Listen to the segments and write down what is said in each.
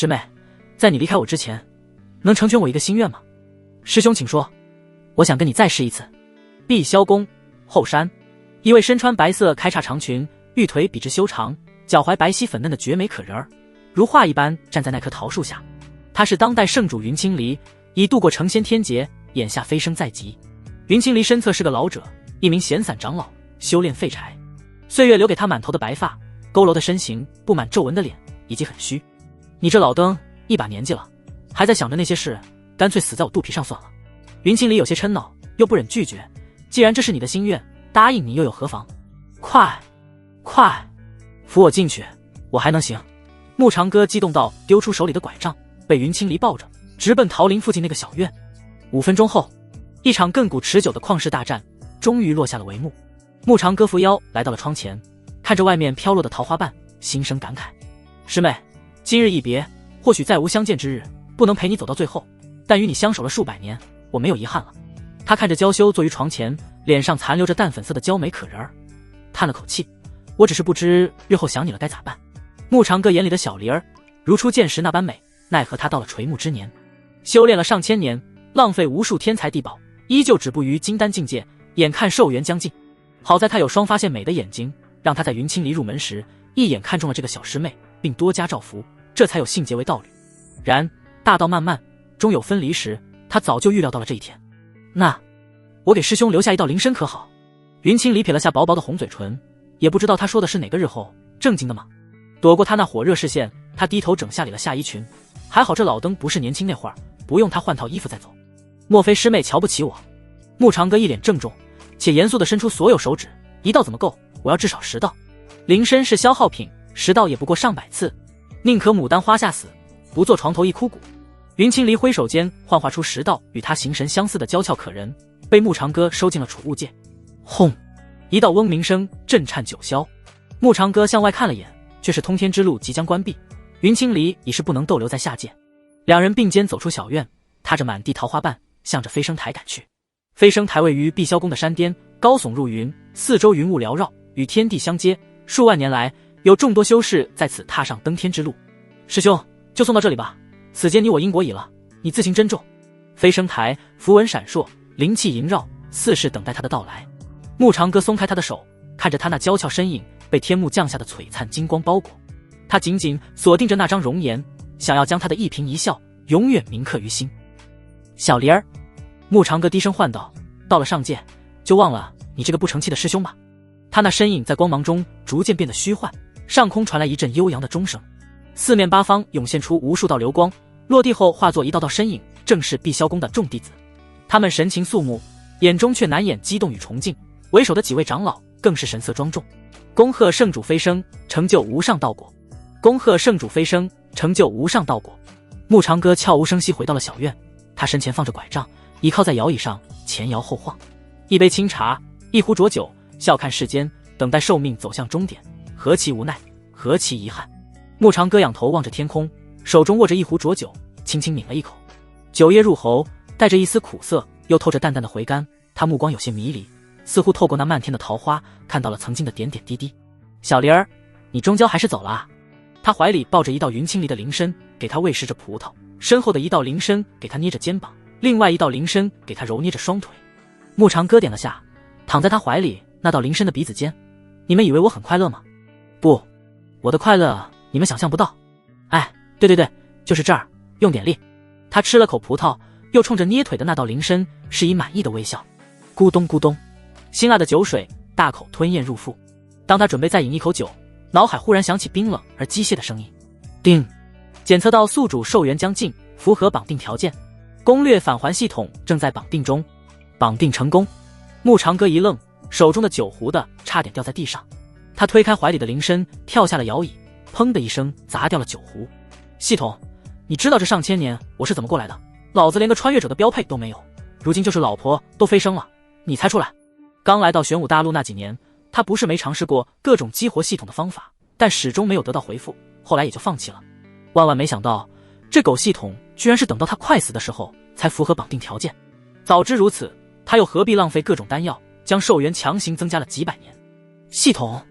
师妹，在你离开我之前，能成全我一个心愿吗？师兄请说。我想跟你再试一次。碧霄宫后山，一位身穿白色开叉长裙，玉腿笔直修长，脚踝白皙粉嫩的绝美可人儿，如画一般站在那棵桃树下。她是当代圣主云清离，已度过成仙天劫，眼下飞升在即。云清离身侧是个老者，一名闲散长老，修炼废柴。岁月留给他满头的白发，佝偻的身形，布满皱纹的脸，以及很虚。你这老登一把年纪了，还在想着那些事，干脆死在我肚皮上算了。云清离有些嗔恼，又不忍拒绝。既然这是你的心愿，答应你又有何妨？快扶我进去，我还能行。木长歌激动到丢出手里的拐杖，被云清离抱着，直奔桃林附近那个小院。5分钟后，一场亘古持久的旷世大战终于落下了帷幕。木长歌扶腰来到了窗前，看着外面飘落的桃花瓣，心生感慨。师妹，今日一别，或许再无相见之日，不能陪你走到最后，但与你相守了数百年，我没有遗憾了。他看着娇羞坐于床前，脸上残留着淡粉色的娇美可人儿，叹了口气，我只是不知日后想你了该咋办。木长歌眼里的小梨儿如初见时那般美，奈何他到了垂暮之年，修炼了上千年，浪费无数天才地宝，依旧止步于金丹境界，眼看寿元将近。好在他有双发现美的眼睛，让他在云清离入门时一眼看中了这个小师妹，并多加照拂，这才有信结为道侣。然大道漫漫，终有分离时，他早就预料到了这一天。那我给师兄留下一道灵身可好？云清离撇了下薄薄的红嘴唇，也不知道他说的是哪个日后，正经的吗？躲过他那火热视线，他低头整下理了下衣裙。还好这老登不是年轻那会儿，不用他换套衣服再走。莫非师妹瞧不起我？木长歌一脸郑重且严肃地伸出所有手指，1道怎么够？我要至少10道。灵身是消耗品，10道也不过上百次，宁可牡丹花下死，不做床头一枯骨。云清离挥手间幻化出10道与他形神相似的娇俏可人，被木长歌收进了储物界。轰！一道嗡鸣声震颤九霄。木长歌向外看了眼，却是通天之路即将关闭，云清离已是不能逗留在下界。两人并肩走出小院，踏着满地桃花瓣，向着飞升台赶去。飞升台位于碧霄宫的山巅，高耸入云，四周云雾缭绕，与天地相接。数万年来，有众多修士在此踏上登天之路。师兄，就送到这里吧，此间你我因果已了，你自行珍重。飞升台符文闪烁，灵气萦绕，似是等待他的到来。木长歌松开他的手，看着他那娇俏身影被天幕降下的璀璨金光包裹，他紧紧锁定着那张容颜，想要将他的一颦一笑永远铭刻于心。小梨儿，木长歌低声唤道，到了上界就忘了你这个不成器的师兄吧。他那身影在光芒中逐渐变得虚幻，上空传来一阵悠扬的钟声，四面八方涌现出无数道流光，落地后化作一道道身影，正是碧霄宫的众弟子。他们神情肃穆，眼中却难掩激动与崇敬，为首的几位长老更是神色庄重。恭贺圣主飞升，成就无上道果！恭贺圣主飞升，成就无上道果！木长歌悄无声息回到了小院，他身前放着拐杖，倚靠在摇椅上，前摇后晃。一杯清茶，一壶浊酒，笑看世间，等待寿命走向终点，何其无奈，何其遗憾。木长歌仰头望着天空，手中握着一壶浊酒，轻轻抿了一口，酒液入喉，带着一丝苦涩，又透着淡淡的回甘。他目光有些迷离，似乎透过那漫天的桃花，看到了曾经的点点滴滴。小梨儿，你终究还是走了啊。他怀里抱着一道云清离的灵身，给他喂食着葡萄，身后的一道灵身给他捏着肩膀，另外一道灵身给他揉捏着双腿。木长歌点了下，躺在他怀里，那道灵身的鼻子尖，你们以为我很快乐吗？不，我的快乐你们想象不到。哎，对，就是这儿，用点力。他吃了口葡萄，又冲着捏腿的那道灵身示意满意的微笑。咕咚咕咚，辛辣的酒水大口吞咽入腹。当他准备再饮一口酒，脑海忽然响起冰冷而机械的声音：叮！检测到宿主寿元将近，符合绑定条件，攻略返还系统正在绑定中。绑定成功。木长歌一愣，手中的酒壶的差点掉在地上。他推开怀里的灵身，跳下了摇椅，砰的一声砸掉了酒壶。系统，你知道这上千年我是怎么过来的？老子连个穿越者的标配都没有，如今就是老婆都飞升了，你猜出来？刚来到玄武大陆那几年，他不是没尝试过各种激活系统的方法，但始终没有得到回复，后来也就放弃了。万万没想到，这狗系统居然是等到他快死的时候才符合绑定条件。早知如此，他又何必浪费各种丹药，将寿元强行增加了几百年？系统，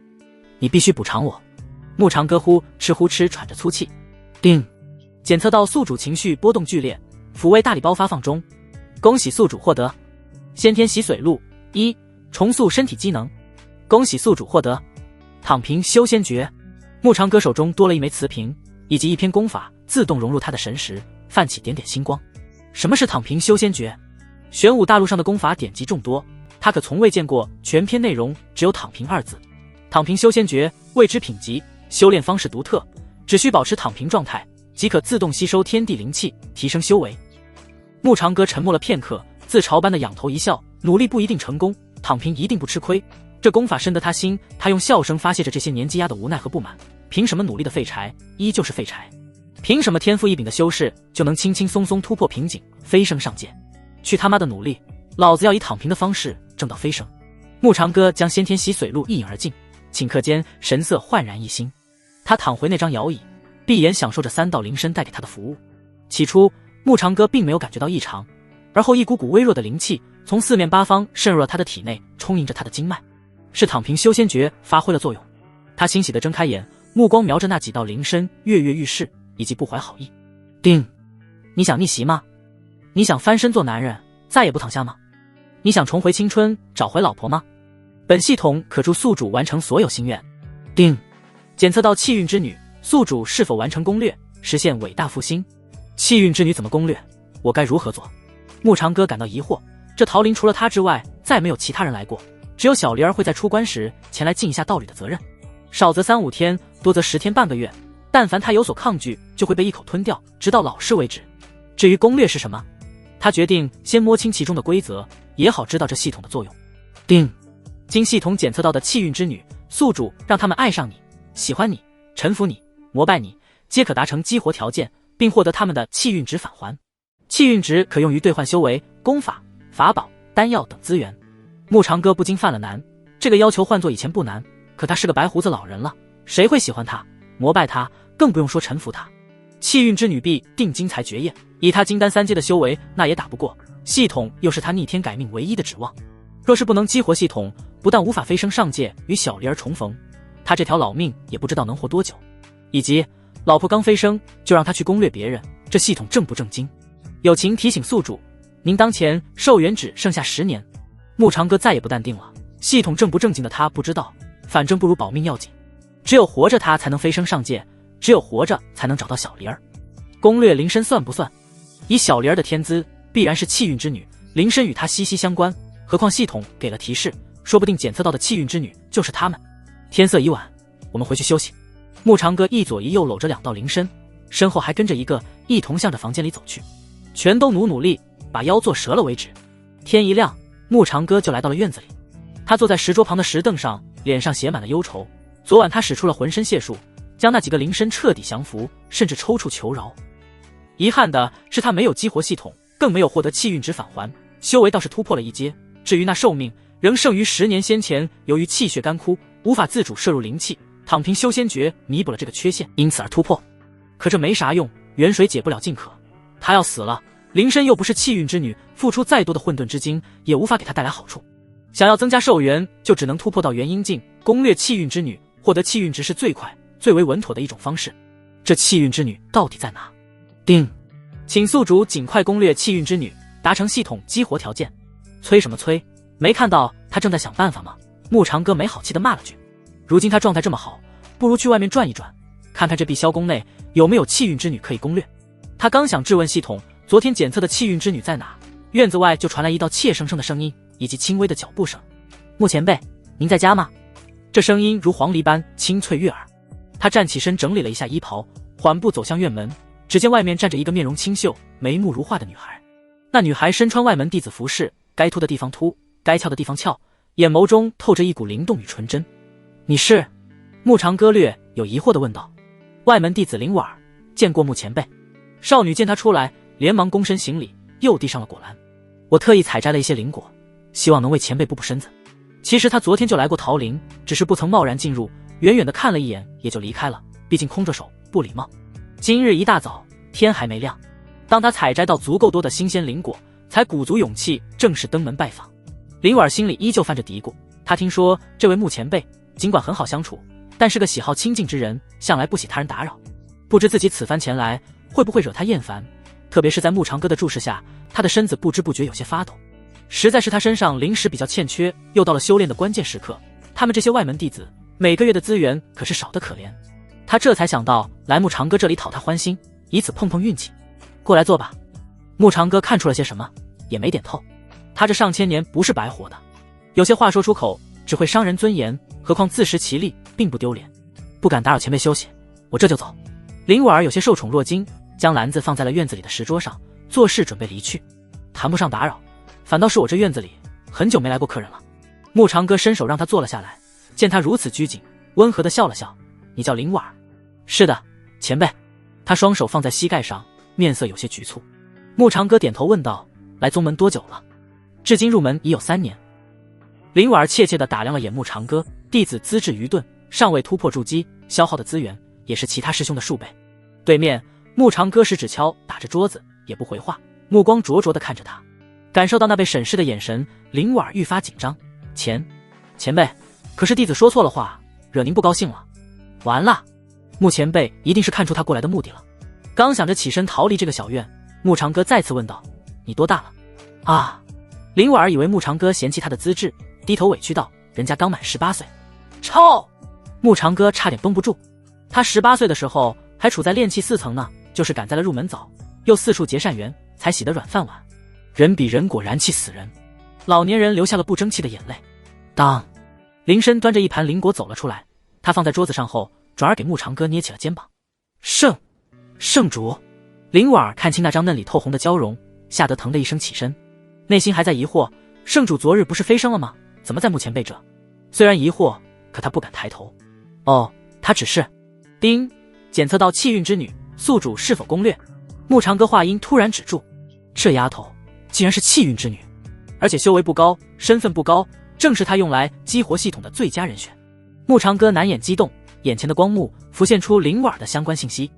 你必须补偿我！木长歌呼哧呼哧喘着粗气。叮！检测到宿主情绪波动剧烈，抚慰大礼包发放中。恭喜宿主获得先天洗髓露1，重塑身体机能。恭喜宿主获得躺平修仙诀。牧长歌手中多了一枚瓷瓶，以及一篇功法自动融入他的神识，泛起点点星光。什么是躺平修仙诀？玄武大陆上的功法典籍众多，他可从未见过全篇内容只有躺平2字。躺平修仙诀未知品级，修炼方式独特，只需保持躺平状态即可自动吸收天地灵气，提升修为。牧长歌沉默了片刻，自嘲般的仰头一笑，努力不一定成功，躺平一定不吃亏。这功法深得他心，他用笑声发泄着这些年积压的无奈和不满。凭什么努力的废柴依旧是废柴？凭什么天赋异禀的修士就能轻轻松松突破瓶颈，飞升上界？去他妈的努力！老子要以躺平的方式挣到飞升。牧长歌将先天洗髓露一饮而尽，顷刻间神色焕然一新。他躺回那张摇椅，闭眼享受着3道灵身带给他的服务。起初牧长歌并没有感觉到异常，而后一股股微弱的灵气从四面八方渗入了他的体内，充盈着他的经脉。是躺平修仙诀发挥了作用。他欣喜地睁开眼，目光瞄着那几道灵身跃跃欲试，以及不怀好意。丁，你想逆袭吗？你想翻身做男人，再也不躺下吗？你想重回青春，找回老婆吗？本系统可助宿主完成所有心愿。丁，检测到气运之女，宿主是否完成攻略，实现伟大复兴？气运之女怎么攻略？我该如何做？牧长歌感到疑惑，这桃林除了他之外，再没有其他人来过，只有小梨儿会在出关时前来尽一下道侣的责任，少则3-5天，多则10天半个月，但凡他有所抗拒，就会被一口吞掉，直到老实为止。至于攻略是什么，他决定先摸清其中的规则，也好知道这系统的作用。丁，经系统检测到的气运之女，宿主让他们爱上你、喜欢你、臣服你、膜拜你，皆可达成激活条件，并获得他们的气运值返还。气运值可用于兑换修为、功法、法宝、丹药等资源。牧长歌不禁犯了难，这个要求换作以前不难，可他是个白胡子老人了，谁会喜欢他、膜拜他，更不用说臣服他。气运之女必定精彩绝艳，以他金丹3阶的修为，那也打不过。系统又是他逆天改命唯一的指望，若是不能激活系统，不但无法飞升上界与小梨儿重逢，他这条老命也不知道能活多久。以及老婆刚飞升就让他去攻略别人，这系统正不正经？友情提醒宿主，您当前寿元只剩下10年。牧长歌再也不淡定了，系统正不正经的他不知道，反正不如保命要紧。只有活着他才能飞升上界，只有活着才能找到小梨儿。攻略灵身算不算？以小梨儿的天资，必然是气运之女，灵身与她息息相关，何况系统给了提示，说不定检测到的气运之女就是他们。天色已晚，我们回去休息。牧长歌一左一右搂着2道灵身，身后还跟着一个，一同向着房间里走去。全都努力，把腰做折了为止。天一亮，牧长歌就来到了院子里。他坐在石桌旁的石凳上，脸上写满了忧愁。昨晚他使出了浑身解数，将那几个灵身彻底降服，甚至抽搐求饶。遗憾的是他没有激活系统，更没有获得气运值返还，修为倒是突破了1阶。至于那寿命，仍剩余10年先前由于气血干枯，无法自主摄入灵气，躺平修仙诀弥补了这个缺陷，因此而突破。可这没啥用，远水解不了近渴。他要死了，灵身又不是气运之女，付出再多的混沌之精也无法给他带来好处。想要增加寿元，就只能突破到元婴境，攻略气运之女，获得气运值是最快最为稳妥的一种方式。这气运之女到底在哪？丁，请宿主尽快攻略气运之女，达成系统激活条件。催什么催？没看到他正在想办法吗？牧长歌没好气地骂了句。如今他状态这么好，不如去外面转一转，看看这碧霄宫内有没有气运之女可以攻略。他刚想质问系统昨天检测的气运之女在哪，院子外就传来一道怯生生的声音以及轻微的脚步声。牧前辈，您在家吗？这声音如黄鹂般清脆悦耳。他站起身整理了一下衣袍，缓步走向院门，只见外面站着一个面容清秀、眉目如画的女孩。那女孩身穿外门弟子服饰，该凸的地方凸，该翘的地方翘，眼眸中透着一股灵动与纯真。你是？牧长歌略有疑惑地问道。外门弟子林婉儿，见过牧前辈。少女见他出来，连忙躬身行礼，又递上了果篮。我特意采摘了一些灵果，希望能为前辈补补身子。其实他昨天就来过桃林，只是不曾贸然进入，远远的看了一眼也就离开了，毕竟空着手不礼貌。今日一大早，天还没亮，当他采摘到足够多的新鲜灵果，才鼓足勇气正式登门拜访。林婉心里依旧泛着嘀咕，他听说这位牧前辈尽管很好相处，但是个喜好清静之人，向来不喜他人打扰。不知自己此番前来，会不会惹他厌烦？特别是在牧长歌的注视下，他的身子不知不觉有些发抖。实在是他身上灵石比较欠缺，又到了修炼的关键时刻，他们这些外门弟子每个月的资源可是少得可怜。他这才想到来牧长歌这里讨他欢心，以此碰碰运气。过来坐吧。牧长歌看出了些什么，也没点透。他这上千年不是白活的，有些话说出口只会伤人尊严，何况自食其力并不丢脸。不敢打扰前辈休息，我这就走。林婉儿有些受宠若惊，将篮子放在了院子里的石桌上，做事准备离去。谈不上打扰，反倒是我这院子里很久没来过客人了。牧长歌伸手让他坐了下来，见他如此拘谨，温和地笑了笑。你叫林婉儿？是的，前辈。他双手放在膝盖上，面色有些局促。牧长歌点头问道，来宗门多久了？至今入门已有3年。林婉儿怯怯地打量了眼牧长歌，弟子资质愚钝，尚未突破筑基，消耗的资源也是其他师兄的数倍。对面牧长歌十指敲打着桌子，也不回话，目光灼灼地看着他。感受到那被审视的眼神，林婉儿愈发紧张。前辈，可是弟子说错了话，惹您不高兴了。完了，牧前辈一定是看出他过来的目的了。刚想着起身逃离这个小院，牧长歌再次问道，你多大了？啊！林婉儿以为牧长歌嫌弃他的资质，低头委屈道，人家刚满18岁。臭！牧长歌差点绷不住。他18岁的时候还处在炼气4层呢，就是赶在了入门早，又四处结善缘，才洗得软饭碗。人比人果然气死人。老年人流下了不争气的眼泪。当林深端着一盘灵果走了出来，他放在桌子上后，转而给牧长歌捏起了肩膀。圣主。林婉儿看清那张嫩里透红的娇容，吓得疼的一声起身，内心还在疑惑，圣主昨日不是飞升了吗？怎么在牧前辈这？虽然疑惑，可他不敢抬头。哦，他只是……丁，检测到气运之女，宿主是否攻略？牧长歌话音突然止住，这丫头竟然是气运之女，而且修为不高，身份不高，正是他用来激活系统的最佳人选。牧长歌难掩激动，眼前的光幕浮现出林婉儿的相关信息：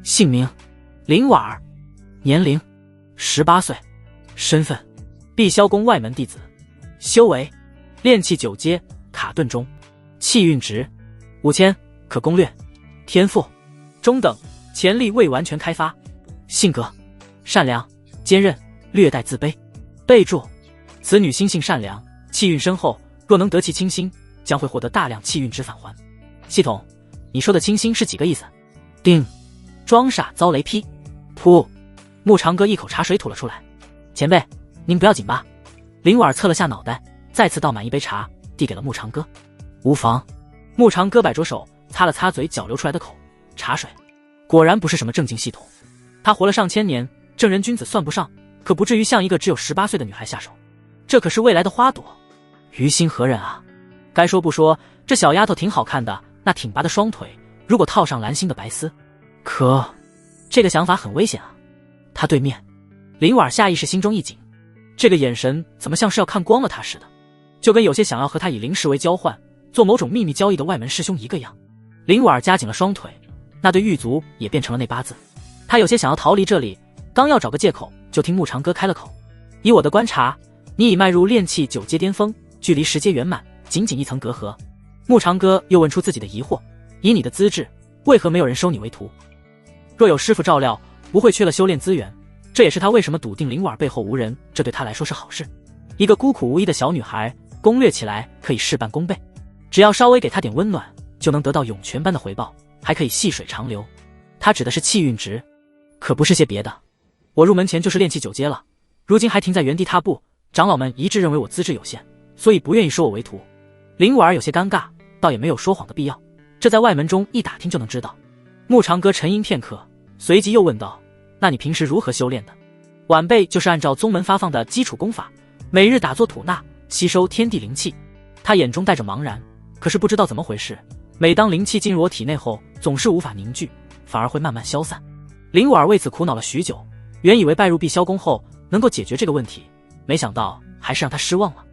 姓名林婉儿，年龄18岁，身份碧霄宫外门弟子，修为炼气9阶，卡顿中，气运值5000，可攻略，天赋中等，潜力未完全开发，性格善良坚韧，略带自卑。备注：此女心性善良，气运深厚，若能得其清心，将会获得大量气运值返还。系统，你说的清心是几个意思？丁，装傻遭雷劈。噗！牧长歌一口茶水吐了出来。前辈，您不要紧吧？林婉儿侧了下脑袋，再次倒满一杯茶，递给了牧长歌。无妨。牧长歌摆着手擦了擦嘴角流出来的口茶水，果然不是什么正经系统。他活了上千年，正人君子算不上，可不至于向一个只有18岁的女孩下手。这可是未来的花朵，于心何忍啊！该说不说，这小丫头挺好看的，那挺拔的双腿，如果套上蓝星的白丝，可这个想法很危险啊。他对面，林婉儿下意识心中一紧，这个眼神怎么像是要看光了他似的，就跟有些想要和他以灵石为交换，做某种秘密交易的外门师兄一个样。林婉儿夹紧了双腿，那对玉足也变成了那8字。他有些想要逃离这里，刚要找个借口，就听牧长歌开了口：以我的观察，你已迈入炼气9阶巅峰，距离10阶圆满仅仅一层隔阂。牧长歌又问出自己的疑惑：以你的资质，为何没有人收你为徒？若有师傅照料，不会缺了修炼资源。这也是他为什么笃定林婉儿背后无人，这对他来说是好事。一个孤苦无依的小女孩，攻略起来可以事半功倍。只要稍微给她点温暖，就能得到涌泉般的回报，还可以细水长流。他指的是气运值，可不是些别的。我入门前就是炼气9阶了，如今还停在原地踏步，长老们一致认为我资质有限，所以不愿意收我为徒。林婉儿有些尴尬，倒也没有说谎的必要，这在外门中一打听就能知道。牧长歌沉吟片刻，随即又问道：那你平时如何修炼的？晚辈就是按照宗门发放的基础功法，每日打坐吐纳，吸收天地灵气。他眼中带着茫然，可是不知道怎么回事，每当灵气进入我体内后，总是无法凝聚，反而会慢慢消散。林婉儿为此苦恼了许久，原以为拜入碧霄宫后能够解决这个问题，没想到还是让他失望了。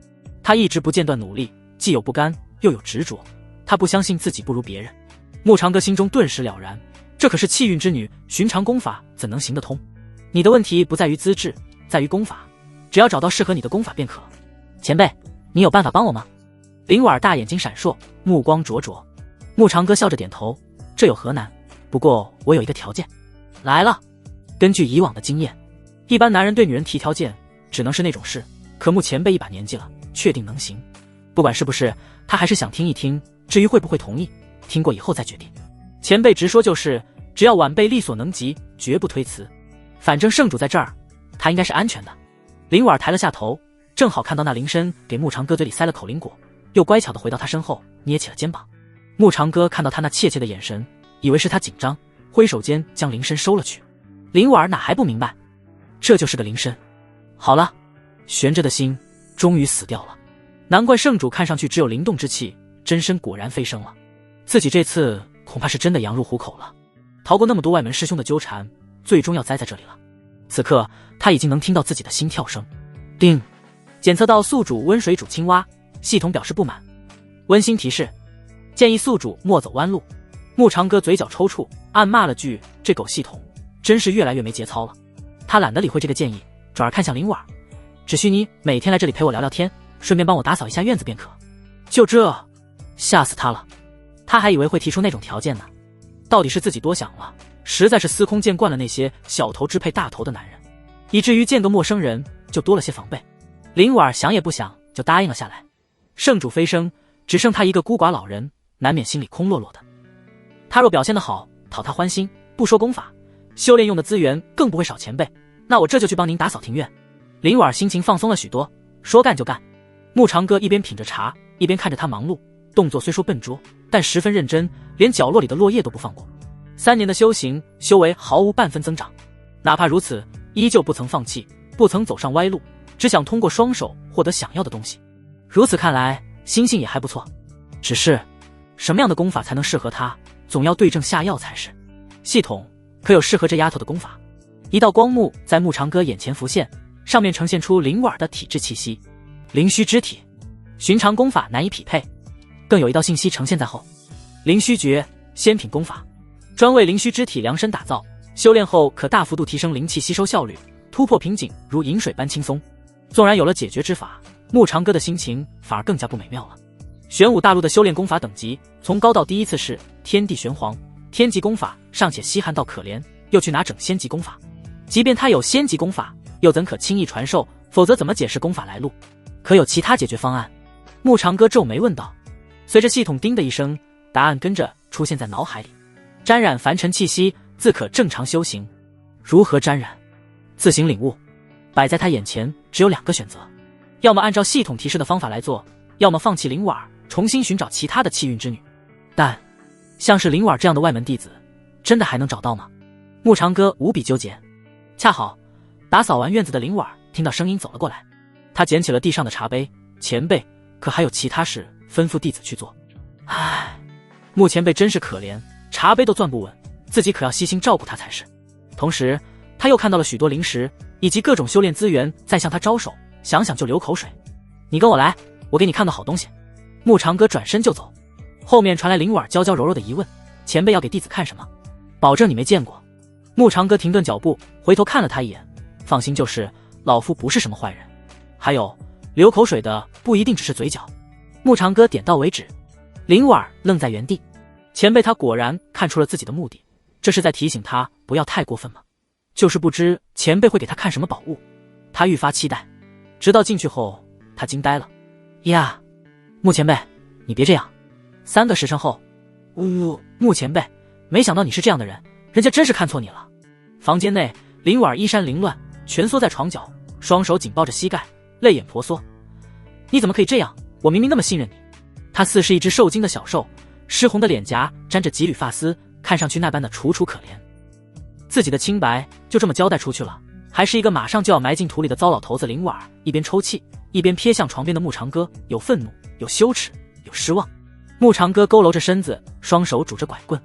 他一直不间断努力，既有不甘又有执着，他不相信自己不如别人。牧长歌心中顿时了然，这可是气运之女，寻常功法怎能行得通？你的问题不在于资质，在于功法，只要找到适合你的功法便可。前辈，你有办法帮我吗？林婉儿大眼睛闪烁，目光灼灼。牧长歌笑着点头，这有何难？不过我有一个条件。来了。根据以往的经验，一般男人对女人提条件只能是那种事，可慕前辈一把年纪了，确定能行。不管是不是，他还是想听一听，至于会不会同意，听过以后再决定。前辈直说就是，只要晚辈力所能及，绝不推辞。反正圣主在这儿，他应该是安全的。林婉抬了下头，正好看到那林深给牧长哥嘴里塞了口灵果，又乖巧地回到他身后，捏起了肩膀。牧长哥看到他那怯怯的眼神，以为是他紧张，挥手间将林深收了去。林婉哪还不明白，这就是个林深。好了，悬着的心终于死掉了。难怪圣主看上去只有灵动之气，真身果然飞升了。自己这次恐怕是真的羊入虎口了，逃过那么多外门师兄的纠缠，最终要栽在这里了。此刻他已经能听到自己的心跳声。叮，检测到宿主温水煮青蛙，系统表示不满。温馨提示，建议宿主莫走弯路。牧长哥嘴角抽搐，暗骂了句：这狗系统真是越来越没节操了。他懒得理会这个建议，转而看向林婉，只需你每天来这里陪我聊聊天，顺便帮我打扫一下院子便可。就这，吓死他了。他还以为会提出那种条件呢，到底是自己多想了，实在是司空见惯了那些小头支配大头的男人，以至于见个陌生人就多了些防备。林婉想也不想就答应了下来。圣主飞升，只剩他一个孤寡老人，难免心里空落落的。他若表现得好，讨他欢心，不说功法，修炼用的资源更不会少前辈，那我这就去帮您打扫庭院。林婉心情放松了许多，说干就干。牧长哥一边品着茶，一边看着他忙碌，动作虽说笨拙，但十分认真，连角落里的落叶都不放过。3年的修行，修为毫无半分增长，哪怕如此，依旧不曾放弃，不曾走上歪路，只想通过双手获得想要的东西。如此看来，心性也还不错。只是，什么样的功法才能适合他，总要对症下药才是。系统可有适合这丫头的功法？一道光幕在牧长哥眼前浮现，上面呈现出林婉的体质气息。灵虚之体，寻常功法难以匹配。更有一道信息呈现在后，灵虚诀，仙品功法，专为灵虚之体量身打造，修炼后可大幅度提升灵气吸收效率，突破瓶颈如饮水般轻松。纵然有了解决之法，牧长哥的心情反而更加不美妙了。玄武大陆的修炼功法等级从高到低依次是天地玄黄，天级功法尚且稀罕到可怜，又去拿整仙级功法？即便他有仙级功法，又怎可轻易传授？否则怎么解释功法来路？可有其他解决方案？牧长哥皱眉问道。随着系统叮的一声，答案跟着出现在脑海里：沾染凡尘气息，自可正常修行。如何沾染？自行领悟。摆在他眼前只有2个选择，要么按照系统提示的方法来做，要么放弃林婉，重新寻找其他的气运之女。但像是林婉这样的外门弟子，真的还能找到吗？牧长哥无比纠结。恰好打扫完院子的林婉听到声音走了过来，他捡起了地上的茶杯。前辈，可还有其他事吩咐弟子去做？唉，牧前辈真是可怜，茶杯都攥不稳，自己可要悉心照顾他才是。同时他又看到了许多灵石以及各种修炼资源在向他招手，想想就流口水。你跟我来，我给你看个好东西。牧长哥转身就走，后面传来林婉娇娇柔柔的疑问：前辈要给弟子看什么？保证你没见过。牧长哥停顿脚步，回头看了他一眼，放心就是，老夫不是什么坏人。还有流口水的不一定只是嘴角。牧长哥点到为止。林婉愣在原地，前辈他果然看出了自己的目的，这是在提醒他不要太过分吗？就是不知前辈会给他看什么宝物，他愈发期待。直到进去后，他惊呆了。呀，牧前辈，你别这样。3个时辰后，牧前辈，没想到你是这样的人，人家真是看错你了。房间内，林婉衣衫凌乱，蜷缩在床角，双手紧抱着膝盖，泪眼婆娑。你怎么可以这样？我明明那么信任你。他似是一只受惊的小兽，湿红的脸颊沾着几缕发丝，看上去那般的楚楚可怜。自己的清白就这么交代出去了，还是一个马上就要埋进土里的糟老头子。林婉一边抽泣，一边瞥向床边的牧长哥，有愤怒，有羞耻，有失望。牧长哥佝偻着身子，双手拄着拐棍，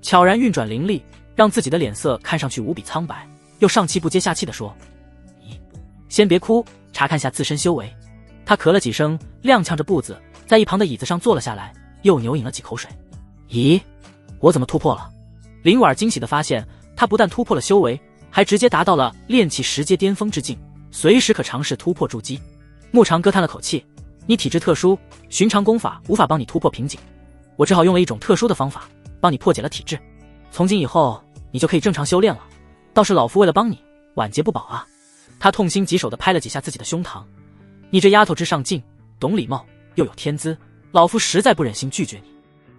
悄然运转灵力，让自己的脸色看上去无比苍白，又上气不接下气地说：你先别哭，查看下自身修为。他咳了几声，踉跄着步子在一旁的椅子上坐了下来，又牛饮了几口水。咦，我怎么突破了？林婉惊喜地发现，他不但突破了修为，还直接达到了炼气10阶巅峰之境，随时可尝试突破筑基。牧长哥叹了口气：你体质特殊，寻常功法无法帮你突破瓶颈，我只好用了一种特殊的方法帮你破解了体质。从今以后，你就可以正常修炼了。倒是老夫为了帮你，晚节不保啊。他痛心疾首地拍了几下自己的胸膛。你这丫头之上进，懂礼貌，又有天资，老夫实在不忍心拒绝你，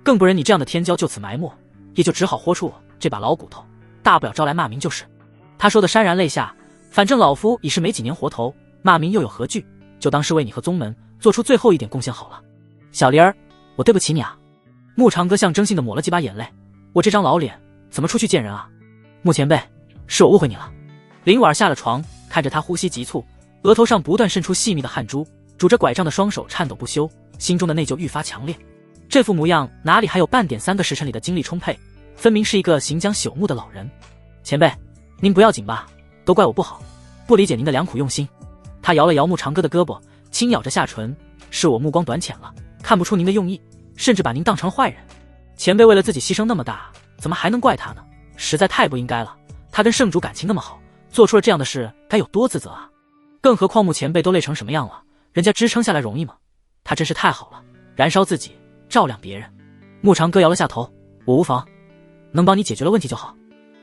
更不忍你这样的天骄就此埋没，也就只好豁出我这把老骨头，大不了招来骂名就是。他说的潸然泪下，反正老夫已是没几年活头，骂名又有何惧，就当是为你和宗门做出最后一点贡献好了。小梨儿，我对不起你啊。穆长歌象征性的抹了几把眼泪，我这张老脸怎么出去见人啊？穆前辈，是我误会你了。林婉下了床，看着他呼吸急促，额头上不断渗出细密的汗珠，拄着拐杖的双手颤抖不休，心中的内疚愈发强烈。这副模样哪里还有半点3个时辰里的精力充沛，分明是一个行将朽木的老人。前辈，您不要紧吧？都怪我不好，不理解您的良苦用心。他摇了摇穆长歌的胳膊，轻咬着下唇，是我目光短浅了，看不出您的用意，甚至把您当成了坏人。前辈为了自己牺牲那么大，怎么还能怪他呢？实在太不应该了。他跟圣主感情那么好，做出了这样的事该有多自责啊。更何况穆前辈都累成什么样了，人家支撑下来容易吗？他真是太好了，燃烧自己照亮别人。穆长歌摇了下头，我无妨，能帮你解决了问题就好。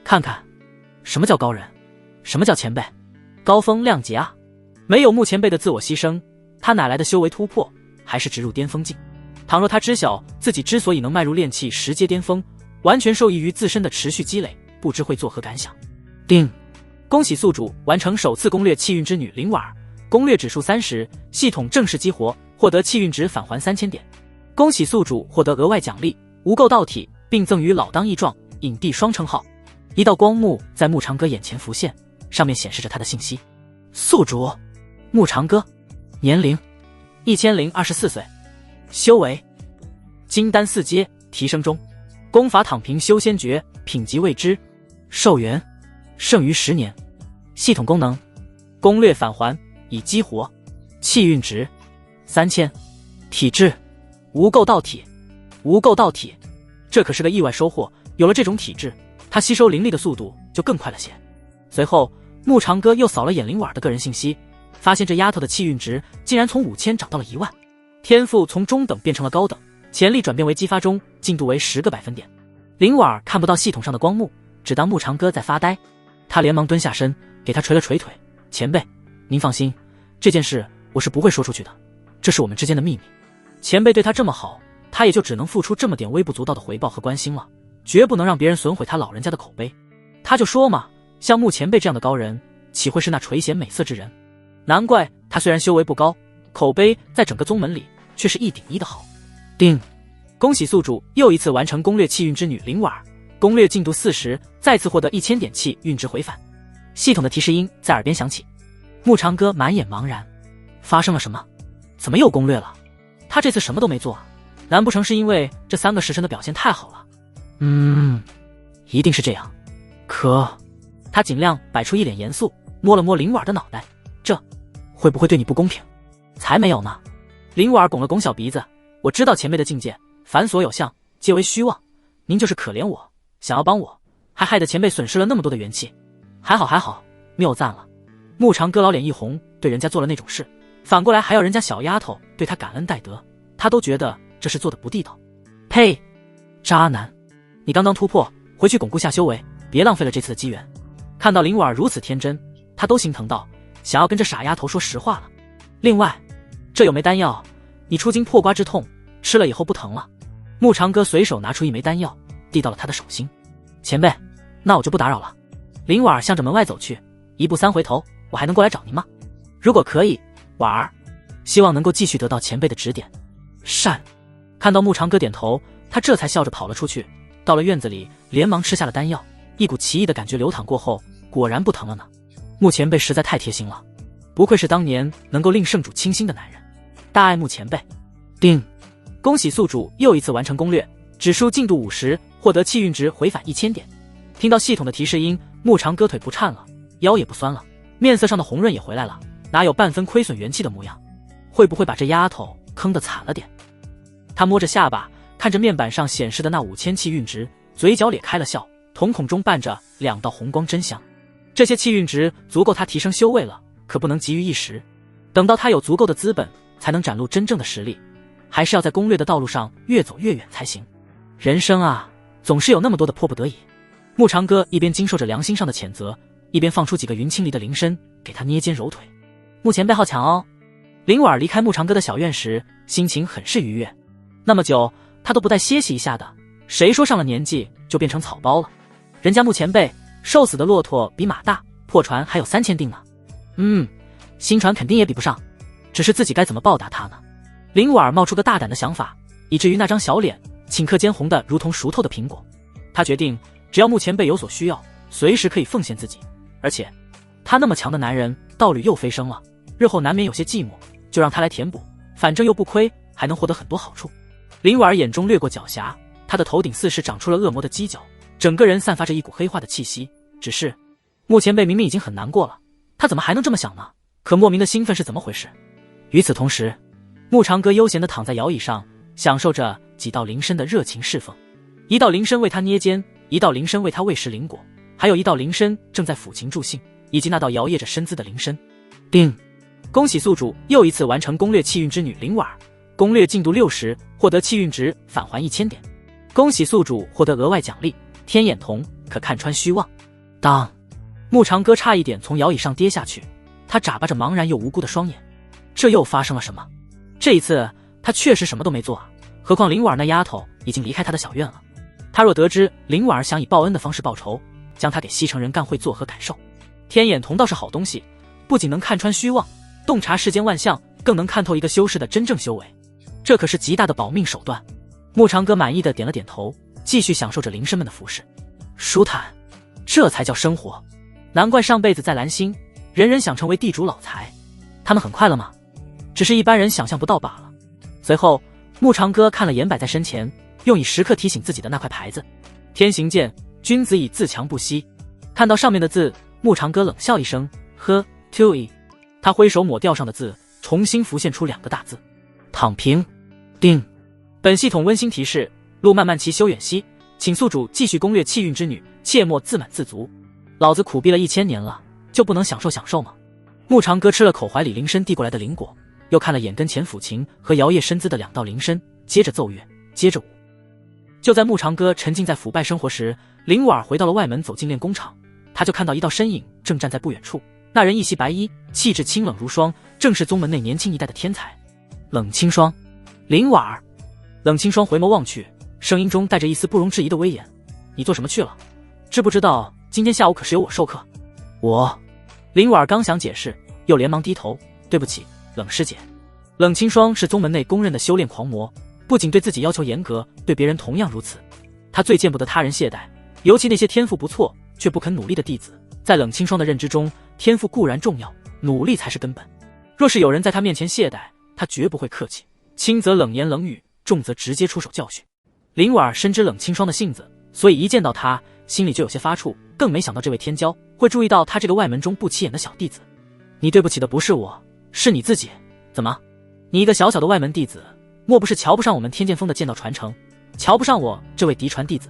看看什么叫高人，什么叫前辈，高风亮节啊。没有穆前辈的自我牺牲，他哪来的修为突破，还是直入巅峰境。倘若他知晓自己之所以能迈入炼气10阶巅峰，完全受益于自身的持续积累，不知会作何感想。叮，恭喜宿主完成首次攻略气运之女灵婉儿，攻略指数30，系统正式激活，获得气运值返还3000点。恭喜宿主获得额外奖励无垢道体，并赠予老当益壮影帝双称号。一道光幕在穆长歌眼前浮现，上面显示着他的信息：宿主穆长歌，年龄1024岁，修为金丹4阶提升中，功法躺平修仙诀，品级未知，寿元剩余10年。系统功能攻略返还已激活，气运值3000，体质无垢道体。无垢道体，这可是个意外收获，有了这种体质，他吸收灵力的速度就更快了些。随后穆长歌又扫了眼灵婉的个人信息，发现这丫头的气运值竟然从5000涨到了1万，天赋从中等变成了高等，潜力转变为激发中，进度为10个百分点。灵婉看不到系统上的光幕，只当穆长歌在发呆。他连忙蹲下身，给他捶了捶腿：前辈，您放心，这件事我是不会说出去的，这是我们之间的秘密。前辈对他这么好，他也就只能付出这么点微不足道的回报和关心了，绝不能让别人损毁他老人家的口碑。他就说嘛，像穆前辈这样的高人，岂会是那垂涎美色之人？难怪他虽然修为不高，口碑在整个宗门里却是1顶1的好。叮，恭喜宿主又一次完成攻略气运之女灵婉儿，攻略进度40，再次获得1000点气运值回返。系统的提示音在耳边响起，穆长歌满眼茫然，发生了什么？怎么又攻略了？他这次什么都没做，难不成是因为这3个时辰的表现太好了？一定是这样。可他尽量摆出一脸严肃，摸了摸灵婉的脑袋，这会不会对你不公平？才没有呢。灵婉拱了拱小鼻子，我知道前辈的境界，凡所有相皆为虚妄，您就是可怜我，想要帮我，还害得前辈损失了那么多的元气。还好还好，谬赞了。穆长歌老脸一红，对人家做了那种事，反过来还要人家小丫头对他感恩戴德，他都觉得这是做的不地道。呸，渣男，你刚刚突破，回去巩固下修为，别浪费了这次的机缘。看到灵婉如此天真，他都心疼到想要跟这傻丫头说实话了。另外，这有枚丹药，你出经破瓜之痛吃了以后不疼了。穆长歌随手拿出一枚丹药，递到了他的手心。前辈，那我就不打扰了。灵婉向着门外走去，1步3回头，我还能过来找您吗？如果可以，婉儿，希望能够继续得到前辈的指点。善。看到穆长歌点头，他这才笑着跑了出去，到了院子里连忙吃下了丹药，一股奇异的感觉流淌过后，果然不疼了呢。穆前辈实在太贴心了，不愧是当年能够令圣主倾心的男人，大爱穆前辈。叮，恭喜宿主又一次完成攻略，指数进度50，获得气运值回返1000点。听到系统的提示音，穆长歌腿不颤了，腰也不酸了，面色上的红润也回来了，哪有半分亏损元气的模样？会不会把这丫头坑得惨了点？他摸着下巴，看着面板上显示的那5000气运值，嘴角咧开了笑，瞳孔中伴着2道红光真香。这些气运值足够他提升修为了，可不能急于一时，等到他有足够的资本，才能展露真正的实力，还是要在攻略的道路上越走越远才行。人生啊，总是有那么多的迫不得已。木长哥一边经受着良心上的谴责，一边放出几个云清离的铃声给他捏肩揉腿。木前辈好强哦。林婉离开木长哥的小院时，心情很是愉悦。那么久他都不带歇息一下的，谁说上了年纪就变成草包了？人家木前辈瘦死的骆驼比马大，破船还有3000锭呢。新船肯定也比不上，只是自己该怎么报答他呢？林婉冒出个大胆的想法，以至于那张小脸顷刻间红得如同熟透的苹果。他决定只要木前辈有所需要，随时可以奉献自己。而且他那么强的男人，道侣又飞升了，日后难免有些寂寞，就让他来填补，反正又不亏，还能获得很多好处。林婉眼中掠过狡黠，他的头顶似是长出了恶魔的犄角，整个人散发着一股黑化的气息。只是木前辈明明已经很难过了，他怎么还能这么想呢？可莫名的兴奋是怎么回事？与此同时，木长哥悠闲地躺在摇椅上，享受着几道铃声的热情侍奉。一道铃声为他捏肩，一道铃声为他喂食灵果，还有一道铃声正在抚琴助兴，以及那道摇曳着身姿的铃声。叮！恭喜宿主又一次完成攻略气运之女灵婉，攻略进度60，获得气运值返还1000点。恭喜宿主获得额外奖励天眼瞳，可看穿虚妄。当！木长哥差一点从摇椅上跌下去，他眨巴着茫然又无辜的双眼。这又发生了什么？这一次他确实什么都没做啊，何况灵婉那丫头已经离开他的小院了。他若得知灵婉想以报恩的方式报仇，将他给西城人干会作何感受？天眼瞳倒是好东西，不仅能看穿虚妄，洞察世间万象，更能看透一个修士的真正修为，这可是极大的保命手段。木长哥满意的点了点头，继续享受着灵绅们的服侍。舒坦，这才叫生活。难怪上辈子在蓝星，人人想成为地主老财。他们很快乐吗？只是一般人想象不到罢了。随后，木长哥看了眼摆在身前，用以时刻提醒自己的那块牌子：天行健，君子以自强不息。看到上面的字，木长哥冷笑一声，呵 ，to e。他挥手抹掉上的字，重新浮现出2个大字：躺平。叮！本系统温馨提示：路漫漫其修远兮，请宿主继续攻略气运之女，切莫自满自足。老子苦逼了1000年了，就不能享受享受吗？木长哥吃了口怀里铃声递过来的灵果，又看了眼跟前抚琴和摇曳身姿的2道铃声，接着奏乐，接着舞。就在木长哥沉浸在腐败生活时，灵婉回到了外门，走进炼工厂，他就看到一道身影正站在不远处。那人一袭白衣，气质清冷如霜，正是宗门内年轻一代的天才冷清霜。灵婉儿。冷清霜回眸望去，声音中带着一丝不容置疑的威严：你做什么去了？知不知道今天下午可是由我授课？我。灵婉刚想解释，又连忙低头：对不起，冷师姐。冷清霜是宗门内公认的修炼狂魔，不仅对自己要求严格，对别人同样如此。他最见不得他人懈怠，尤其那些天赋不错却不肯努力的弟子。在冷清霜的认知中，天赋固然重要，努力才是根本。若是有人在他面前懈怠，他绝不会客气，轻则冷言冷语，重则直接出手教训。灵婉深知冷清霜的性子，所以一见到他，心里就有些发怵，更没想到这位天骄会注意到他这个外门中不起眼的小弟子。你对不起的不是我，是你自己。怎么，你一个小小的外门弟子，莫不是瞧不上我们天剑峰的剑道传承，瞧不上我这位嫡传弟子？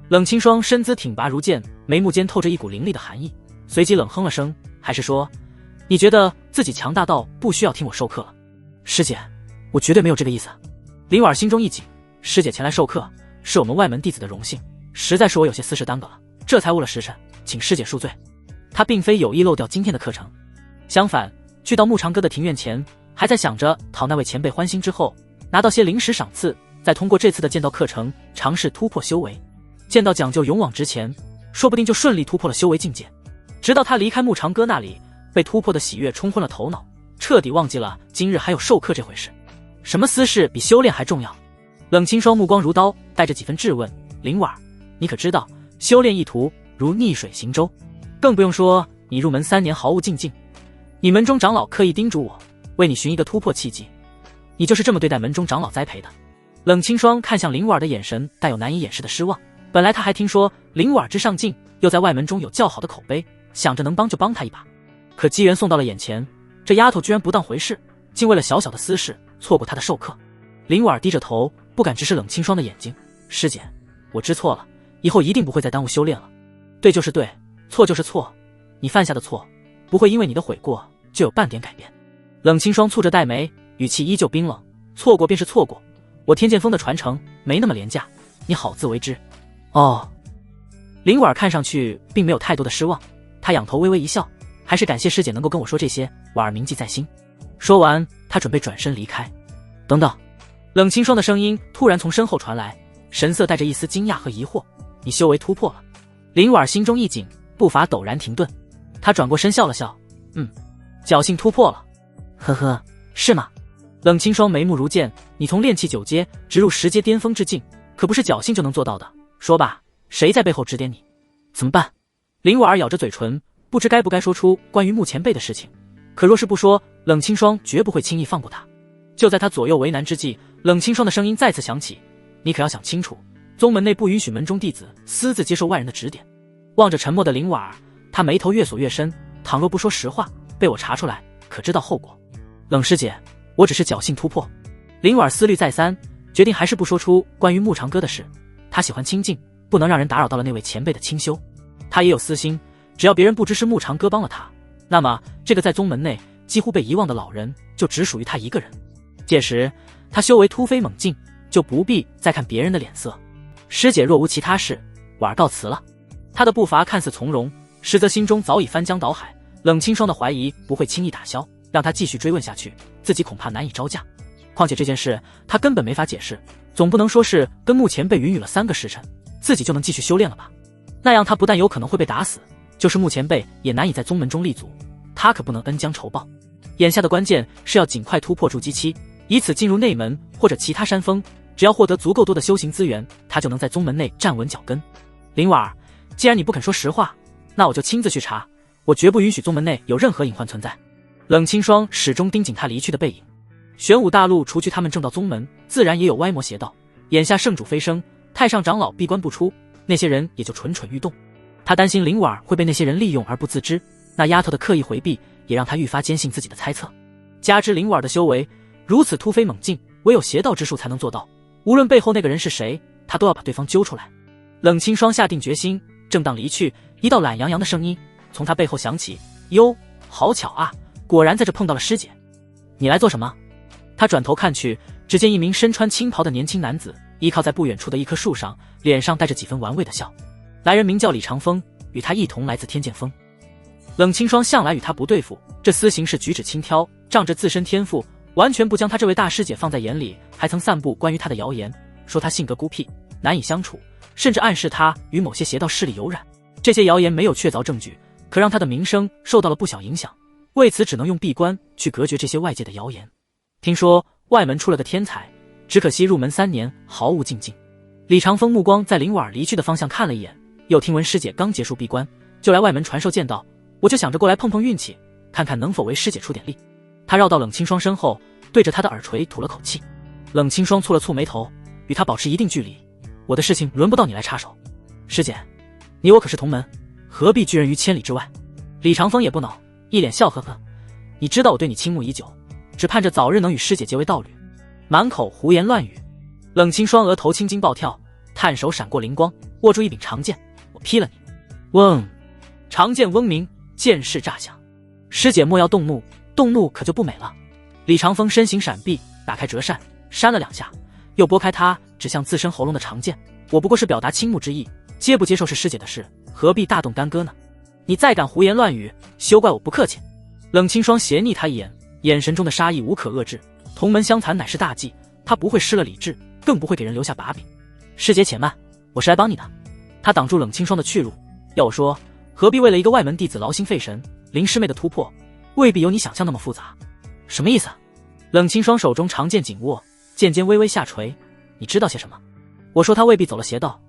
冷清霜身姿挺拔如剑，眉目间透着一股凌厉的寒意，随即冷哼了声：还是说你觉得自己强大到不需要听我授课了？师姐，我绝对没有这个意思。灵婉心中一紧，师姐前来授课是我们外门弟子的荣幸，实在是我有些私事耽搁了，这才误了时辰，请师姐恕罪。他并非有意漏掉今天的课程，相反，去到木长哥的庭院前，还在想着讨那位前辈欢心之后，拿到些灵石赏赐，再通过这次的剑道课程尝试突破修为。剑道讲究勇往直前，说不定就顺利突破了修为境界。直到他离开木长哥那里，被突破的喜悦冲昏了头脑，彻底忘记了今日还有授课这回事。什么私事比修炼还重要？冷清霜目光如刀，带着几分质问：灵婉，你可知道修炼一途如逆水行舟？更不用说你入门3年毫无进境，你门中长老刻意叮嘱我，为你寻一个突破契机，你就是这么对待门中长老栽培的？冷清霜看向灵婉的眼神带有难以掩饰的失望。本来他还听说灵婉之上进，又在外门中有较好的口碑，想着能帮就帮他一把，可机缘送到了眼前，这丫头居然不当回事，竟为了小小的私事错过他的授课。灵婉低着头，不敢直视冷清霜的眼睛：师姐，我知错了，以后一定不会再耽误修炼了。对就是对，错就是错，你犯下的错不会因为你的悔过就有半点改变。冷清霜蹙着黛眉，语气依旧冰冷：错过便是错过，我天剑峰的传承没那么廉价，你好自为之。哦。林婉看上去并没有太多的失望，她仰头微微一笑，还是感谢师姐能够跟我说这些，婉儿铭记在心。说完，她准备转身离开。等等，冷清霜的声音突然从身后传来，神色带着一丝惊讶和疑惑：“你修为突破了？”林婉心中一紧，步伐陡然停顿。她转过身笑了笑：“侥幸突破了。”“呵呵，是吗？”冷清霜眉目如剑：“你从炼气9阶直入10阶巅峰之境，可不是侥幸就能做到的。说吧，谁在背后指点你？怎么办？”林婉咬着嘴唇，不知该不该说出关于穆前辈的事情。可若是不说，冷清霜绝不会轻易放过他。就在他左右为难之际，冷清霜的声音再次响起：“你可要想清楚，宗门内不允许门中弟子私自接受外人的指点。”望着沉默的林婉儿，他眉头越锁越深。倘若不说实话，被我查出来，可知道后果？冷师姐，我只是侥幸突破。林婉思虑再三，决定还是不说出关于穆长歌的事。他喜欢清静，不能让人打扰到了那位前辈的清修。他也有私心，只要别人不知是穆长歌帮了他，那么这个在宗门内几乎被遗忘的老人就只属于他一个人。届时他修为突飞猛进，就不必再看别人的脸色。师姐若无其他事，婉儿告辞了。他的步伐看似从容，实则心中早已翻江倒海。冷清霜的怀疑不会轻易打消，让他继续追问下去，自己恐怕难以招架。况且这件事他根本没法解释，总不能说是跟穆前辈允许了3个时辰，自己就能继续修炼了吧？那样他不但有可能会被打死，就是穆前辈也难以在宗门中立足，他可不能恩将仇报。眼下的关键是要尽快突破筑基期，以此进入内门或者其他山峰，只要获得足够多的修行资源，他就能在宗门内站稳脚跟。林婉儿，既然你不肯说实话，那我就亲自去查，我绝不允许宗门内有任何隐患存在。冷清霜始终盯紧他离去的背影。玄武大陆除去他们正道宗门，自然也有歪魔邪道。眼下圣主飞升，太上长老闭关不出，那些人也就蠢蠢欲动。他担心林婉儿会被那些人利用而不自知，那丫头的刻意回避也让他愈发坚信自己的猜测。加之林婉儿的修为如此突飞猛进，唯有邪道之术才能做到。无论背后那个人是谁，他都要把对方揪出来。冷清霜下定决心，正当离去，一道懒洋洋的声音从他背后响起：“哟，好巧啊，果然在这碰到了师姐。你来做什么？”他转头看去，只见一名身穿青袍的年轻男子依靠在不远处的一棵树上，脸上带着几分玩味的笑。来人名叫李长风，与他一同来自天剑峰。冷清霜向来与他不对付，这厮行事举止轻佻，仗着自身天赋，完全不将他这位大师姐放在眼里，还曾散布关于他的谣言，说他性格孤僻，难以相处，甚至暗示他与某些邪道势力有染。这些谣言没有确凿证据，可让他的名声受到了不小影响，为此只能用闭关去隔绝这些外界的谣言。听说外门出了个天才，只可惜入门3年毫无进境。李长风目光在林婉儿离去的方向看了一眼，又听闻师姐刚结束闭关，就来外门传授剑道，我就想着过来碰碰运气，看看能否为师姐出点力。他绕到冷清霜身后，对着他的耳垂吐了口气。冷清霜蹙了蹙眉头，与他保持一定距离。我的事情轮不到你来插手。师姐，你我可是同门，何必拒人于千里之外？李长风也不恼，一脸笑呵呵。你知道我对你倾慕已久，只盼着早日能与师姐结为道侣，满口胡言乱语。冷清霜额头青筋暴跳，探手闪过灵光，握住一柄长剑，我劈了你！嗡，长剑嗡鸣，剑势炸响。师姐莫要动怒，动怒可就不美了。李长风身形闪避，打开折扇，扇了2下，又拨开他指向自身喉咙的长剑。我不过是表达倾慕之意，接不接受是师姐的事，何必大动干戈呢？你再敢胡言乱语，休怪我不客气。冷清霜斜睨他一眼，眼神中的杀意无可遏制。同门相残乃是大忌，他不会失了理智，更不会给人留下把柄。师姐且慢，我是来帮你的。他挡住冷清霜的去路，要我说，何必为了一个外门弟子劳心费神？林师妹的突破未必有你想象那么复杂。什么意思？冷清霜手中长剑紧握，剑尖微微下垂。你知道些什么？我说他未必走了邪道，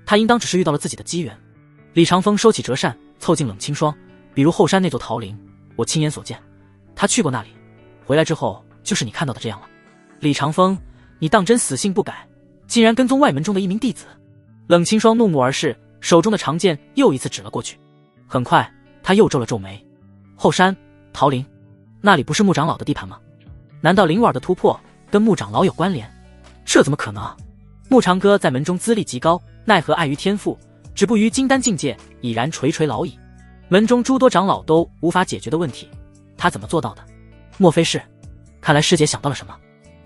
他应当只是遇到了自己的机缘。李长风收起折扇，凑近冷清霜，比如后山那座桃林，我亲眼所见，他去过那里，回来之后就是你看到的这样了。李长风，你当真死性不改，竟然跟踪外门中的一名弟子？冷清霜怒目而视，手中的长剑又一次指了过去。很快他又皱了皱眉。后山桃林，那里不是穆长老的地盘吗？难道林婉的突破跟穆长老有关联？这怎么可能？穆长歌在门中资历极高，奈何碍于天赋，止步于金丹境界，已然垂垂老矣。门中诸多长老都无法解决的问题，他怎么做到的？莫非是……看来师姐想到了什么。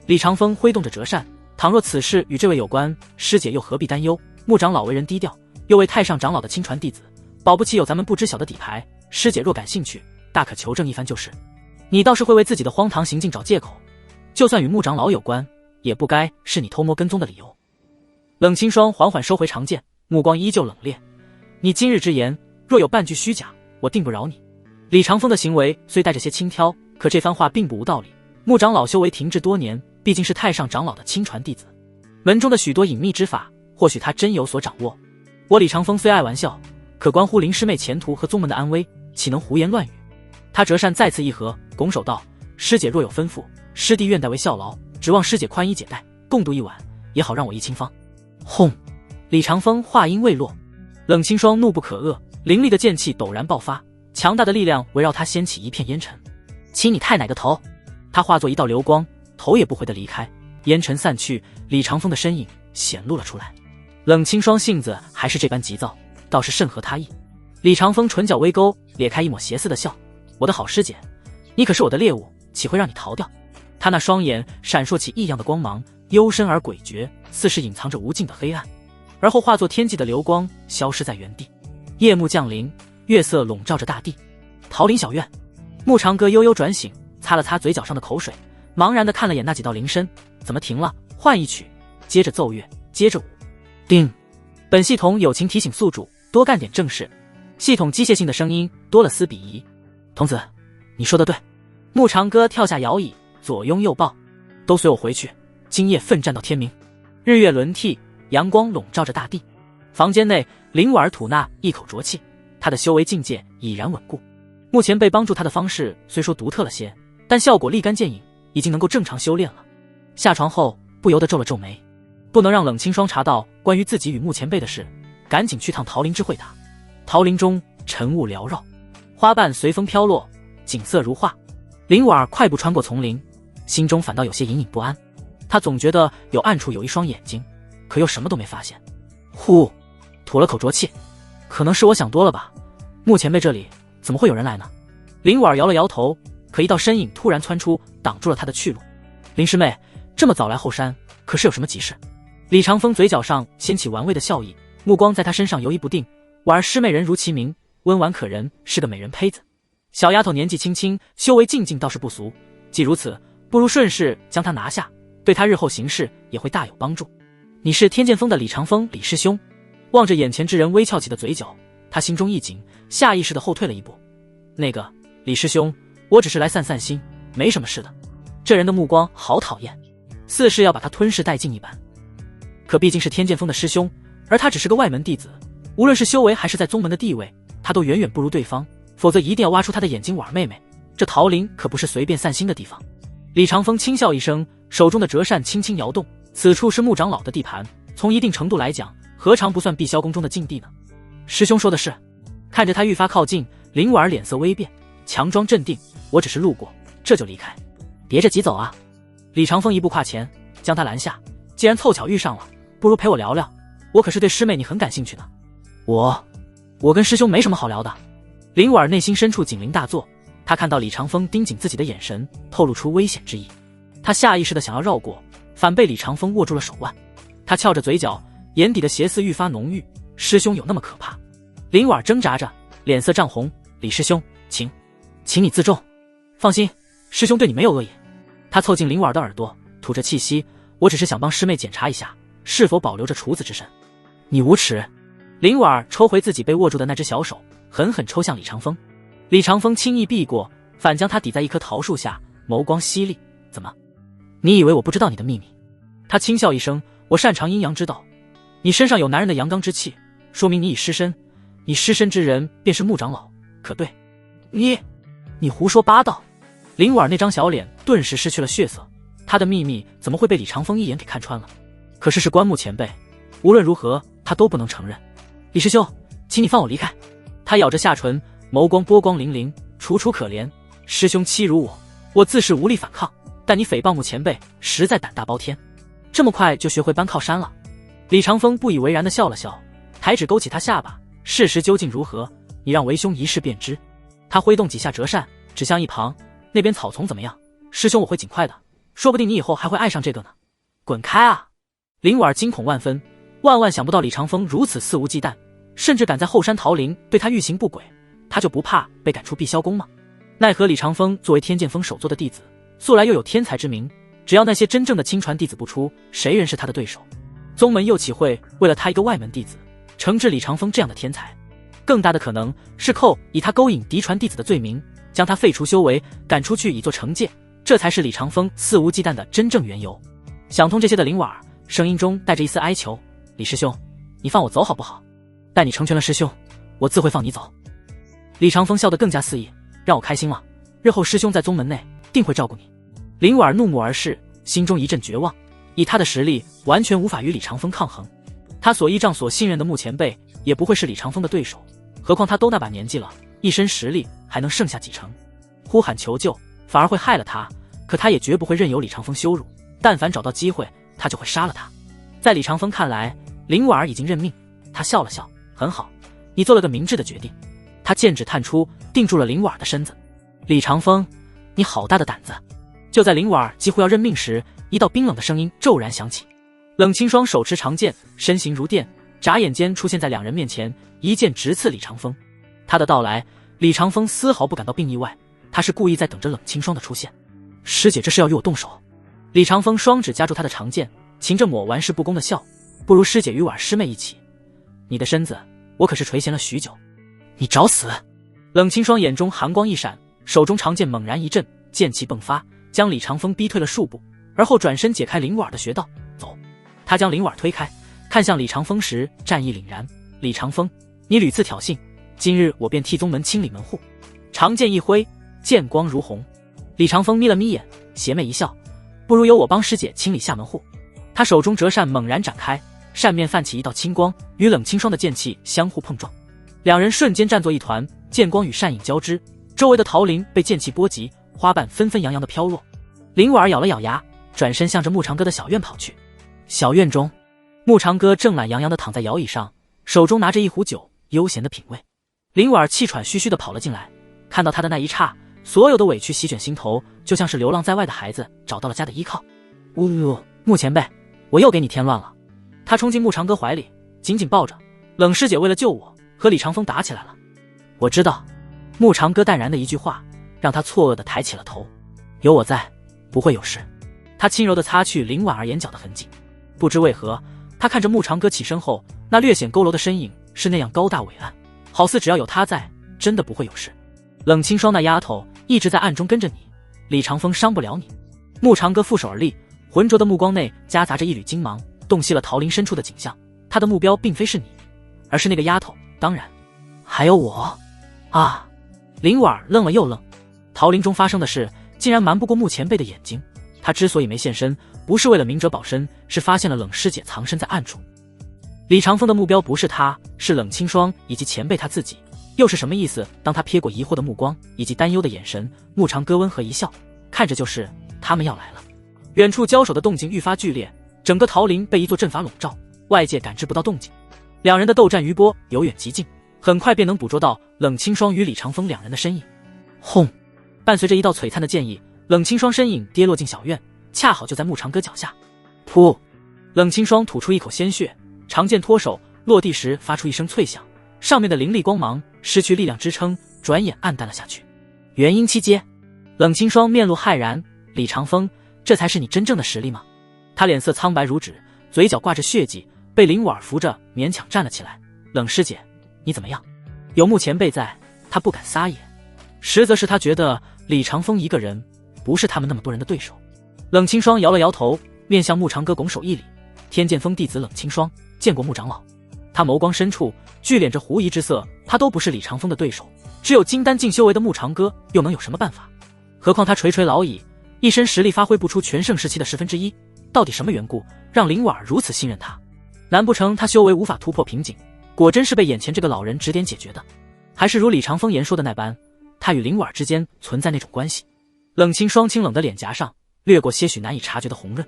李长风挥动着折扇，倘若此事与这位有关，师姐又何必担忧？穆长老为人低调，又为太上长老的亲传弟子，保不齐有咱们不知晓的底牌。师姐若感兴趣，大可求证一番就是。你倒是会为自己的荒唐行径找借口，就算与穆长老有关，也不该是你偷摸跟踪的理由。冷清霜缓缓收回长剑，目光依旧冷冽。你今日之言，若有半句虚假，我定不饶你。李长风的行为虽带着些轻佻，可这番话并不无道理。穆长老修为停滞多年，毕竟是太上长老的亲传弟子，门中的许多隐秘之法，或许他真有所掌握。我李长风虽爱玩笑，可关乎林师妹前途和宗门的安危，岂能胡言乱语？他折扇再次一合，拱手道：“师姐若有吩咐，师弟愿代为效劳，指望师姐宽衣解带，共度一晚，也好让我一清芳。”轰！李长风话音未落，冷清霜怒不可遏，凌厉的剑气陡然爆发，强大的力量围绕他掀起一片烟尘。亲你太奶个头！他化作一道流光，头也不回地离开。烟尘散去，李长风的身影显露了出来。冷清霜性子还是这般急躁，倒是甚合他意。李长风唇角微勾，咧开一抹邪似的笑：“我的好师姐，你可是我的猎物，岂会让你逃掉？”他那双眼闪烁起异样的光芒，幽深而诡谲，似是隐藏着无尽的黑暗，而后化作天际的流光，消失在原地。夜幕降临，月色笼罩着大地。桃林小院，穆长歌悠悠转醒，擦了擦嘴角上的口水，茫然地看了眼那几道铃声，怎么停了？换一曲，接着奏乐，接着舞。叮！本系统友情提醒宿主多干点正事。系统机械性的声音多了丝鄙夷。童子，你说的对。穆长歌跳下摇椅，左拥右抱，都随我回去，今夜奋战到天明。日月轮替，阳光笼罩着大地。房间内，林婉儿吐纳一口浊气，他的修为境界已然稳固。目前被帮助他的方式虽说独特了些，但效果立竿见影，已经能够正常修炼了。下床后不由得皱了皱眉，不能让冷清霜查到关于自己与穆前辈的事，赶紧去趟桃林之会他。桃林中晨雾缭绕，花瓣随风飘落，景色如画。林婉儿快步穿过丛林，心中反倒有些隐隐不安。他总觉得有暗处有一双眼睛，可又什么都没发现。呼，吐了口浊气，可能是我想多了吧。穆前辈这里怎么会有人来呢？林婉儿摇了摇头，可一道身影突然窜出，挡住了他的去路。林师妹，这么早来后山，可是有什么急事？李长风嘴角上掀起玩味的笑意，目光在他身上游移不定。婉儿师妹人如其名，温婉可人，是个美人胚子。小丫头年纪轻轻，修为静静倒是不俗。既如此，不如顺势将她拿下，对她日后行事也会大有帮助。你是天剑锋的李长风，李师兄？望着眼前之人微翘起的嘴角，他心中一紧，下意识地后退了一步。那个李师兄，我只是来散散心，没什么事的。这人的目光好讨厌，似是要把他吞噬殆尽一般。可毕竟是天剑锋的师兄，而他只是个外门弟子，无论是修为还是在宗门的地位，他都远远不如对方，否则一定要挖出他的眼睛。婉儿妹妹，这桃林可不是随便散心的地方。李长风轻笑一声，手中的折扇轻轻摇动，此处是穆长老的地盘，从一定程度来讲，何尝不算碧霄宫中的禁地呢？师兄说的是。看着他愈发靠近，林婉儿脸色微变，强装镇定，我只是路过，这就离开，别着急走啊。李长风一步跨前，将他拦下，既然凑巧遇上了，不如陪我聊聊，我可是对师妹你很感兴趣的。我跟师兄没什么好聊的。林婉儿内心深处警铃大作，她看到李长风盯紧自己的眼神，透露出危险之意。她下意识的想要绕过，反被李长风握住了手腕。她翘着嘴角，眼底的邪肆愈发浓郁。师兄有那么可怕？林婉儿挣扎着，脸色涨红。李师兄，请你自重。放心，师兄对你没有恶意。他凑近林婉儿的耳朵，吐着气息，我只是想帮师妹检查一下，是否保留着处子之身。你无耻！林婉儿抽回自己被握住的那只小手，狠狠抽向李长风。李长风轻易避过，反将他抵在一棵桃树下，眸光犀利。怎么？你以为我不知道你的秘密？他轻笑一声，我擅长阴阳之道，你身上有男人的阳刚之气，说明你已失身，你失身之人便是穆长老，可对？你胡说八道！林婉儿那张小脸顿时失去了血色，她的秘密怎么会被李长风一眼给看穿了？可是关穆前辈，无论如何他都不能承认。李师兄，请你放我离开。他咬着下唇，眸光波光粼粼，楚楚可怜。师兄欺辱我，我自是无力反抗，但你诽谤穆前辈，实在胆大包天。这么快就学会搬靠山了？李长风不以为然地笑了笑，抬指勾起他下巴，事实究竟如何，你让为兄一试便知。他挥动几下折扇，指向一旁，那边草丛怎么样？师兄我会尽快的，说不定你以后还会爱上这个呢。滚开啊！林婉儿惊恐万分，万万想不到李长风如此肆无忌惮，甚至敢在后山桃林对他欲行不轨，他就不怕被赶出碧霄宫吗？奈何李长风作为天剑峰首座的弟子，素来又有天才之名，只要那些真正的亲传弟子不出，谁人是他的对手？宗门又岂会为了他一个外门弟子，惩治李长风这样的天才？更大的可能是扣以他勾引嫡传弟子的罪名，将他废除修为，赶出去以作惩戒，这才是李长风肆无忌惮的真正缘由。想通这些的灵婉儿声音中带着一丝哀求：李师兄，你放我走好不好？待你成全了师兄，我自会放你走。李长风笑得更加肆意，让我开心了，日后师兄在宗门内定会照顾你。灵婉儿怒目而视，心中一阵绝望，以他的实力完全无法与李长风抗衡，他所依仗所信任的穆前辈也不会是李长风的对手，何况他都那把年纪了，一身实力还能剩下几成？呼喊求救反而会害了他，可他也绝不会任由李长风羞辱，但凡找到机会他就会杀了他。在李长风看来，灵婉儿已经认命，他笑了笑，很好，你做了个明智的决定。他剑指探出，定住了灵婉儿的身子。李长风，你好大的胆子！就在灵婉儿几乎要认命时，一道冰冷的声音骤然响起。冷清霜手持长剑，身形如电，眨眼间出现在两人面前，一剑直刺李长风。他的到来，李长风丝毫不感到并意外，他是故意在等着冷清霜的出现。师姐这是要与我动手？李长风双指夹住他的长剑，噙着抹玩世不恭的笑，不如师姐与婉儿师妹一起，你的身子我可是垂涎了许久。你找死！冷清霜眼中寒光一闪，手中长剑猛然一震，剑气迸发，将李长风逼退了数步，而后转身解开林婉儿的穴道，走。他将林婉儿推开，看向李长风时战意凛然。李长风，你屡次挑衅，今日我便替宗门清理门户。长剑一挥，剑光如虹。李长风眯了眯眼，邪魅一笑，不如由我帮师姐清理下门户。他手中折扇猛然展开，扇面泛起一道青光，与冷清霜的剑气相互碰撞，两人瞬间战作一团，剑光与扇影交织，周围的桃林被剑气波及，花瓣纷纷扬扬的飘落。林婉儿咬了咬牙，转身向着牧长哥的小院跑去。小院中，牧长哥正懒洋洋地躺在摇椅上，手中拿着一壶酒，悠闲地品味。林婉儿气喘吁吁地跑了进来，看到他的那一刹，所有的委屈席卷心头，就像是流浪在外的孩子找到了家的依靠。呜，牧前辈，我又给你添乱了。他冲进牧长哥怀里，紧紧抱着。冷师姐为了救我，和李长风打起来了。我知道。牧长哥淡然的一句话，让他错愕地抬起了头。有我在，不会有事。他轻柔地擦去林婉儿眼角的痕迹。不知为何，他看着牧长哥起身后，那略显佝偻的身影是那样高大伟岸，好似只要有他在，真的不会有事。冷清霜那丫头一直在暗中跟着你，李长风伤不了你。牧长哥负手而立，浑浊的目光内夹杂着一缕金芒，洞悉了桃林深处的景象。他的目标并非是你，而是那个丫头，当然还有我。啊！林婉儿愣了又愣，桃林中发生的事竟然瞒不过穆前辈的眼睛。他之所以没现身，不是为了明哲保身，是发现了冷师姐藏身在暗处。李长风的目标不是他，是冷清霜以及前辈他自己。又是什么意思？当他瞥过疑惑的目光以及担忧的眼神，牧长哥温和一笑，看着就是他们要来了。远处交手的动静愈发剧烈，整个桃林被一座阵法笼罩，外界感知不到动静。两人的斗战余波由远及近，很快便能捕捉到冷清霜与李长风两人的身影。轰！伴随着一道璀璨的剑意，冷清霜身影跌落进小院，恰好就在牧长哥脚下。噗！冷清霜吐出一口鲜血，长剑脱手，落地时发出一声脆响，上面的凌厉光芒失去力量支撑，转眼暗淡了下去。元婴七阶。冷清霜面露骇然，李长风，这才是你真正的实力吗？他脸色苍白如纸，嘴角挂着血迹，被林婉儿扶着勉强站了起来。冷师姐，你怎么样？有穆前辈在，他不敢撒野，实则是他觉得李长风一个人不是他们那么多人的对手。冷清霜摇了摇头，面向牧长哥拱手一礼：天剑峰弟子冷清霜，见过穆长老。他眸光深处聚敛着狐疑之色，他都不是李长风的对手，只有金丹境修为的牧长哥又能有什么办法？何况他垂垂老矣，一身实力发挥不出全盛时期的1/10，到底什么缘故让林婉儿如此信任他？难不成他修为无法突破瓶颈，果真是被眼前这个老人指点解决的？还是如李长风言说的那般，他与林婉儿之间存在那种关系？冷清霜清冷的脸颊上掠过些许难以察觉的红润，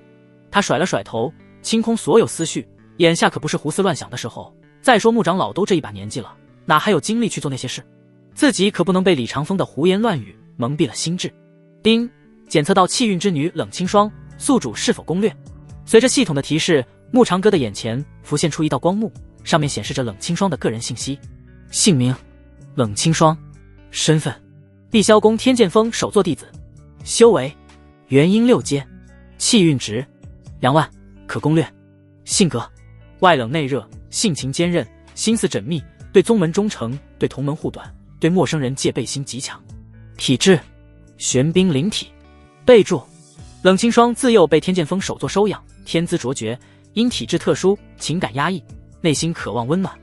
他甩了甩头，清空所有思绪，眼下可不是胡思乱想的时候。再说穆长老都这一把年纪了，哪还有精力去做那些事？自己可不能被李长风的胡言乱语蒙蔽了心智。丁，检测到气运之女冷清霜，宿主是否攻略？随着系统的提示，牧长哥的眼前浮现出一道光幕，上面显示着冷清霜的个人信息：姓名冷清霜，身份碧霄宫天剑峰首座弟子，修为元婴6阶，气运值2万，可攻略。性格外冷内热，性情坚韧，心思缜密，对宗门忠诚，对同门护短，对陌生人戒备心极强。体质玄冰灵体。备注：冷清霜自幼被天剑峰首座收养，天资卓绝，因体质特殊，情感压抑，内心渴望温暖。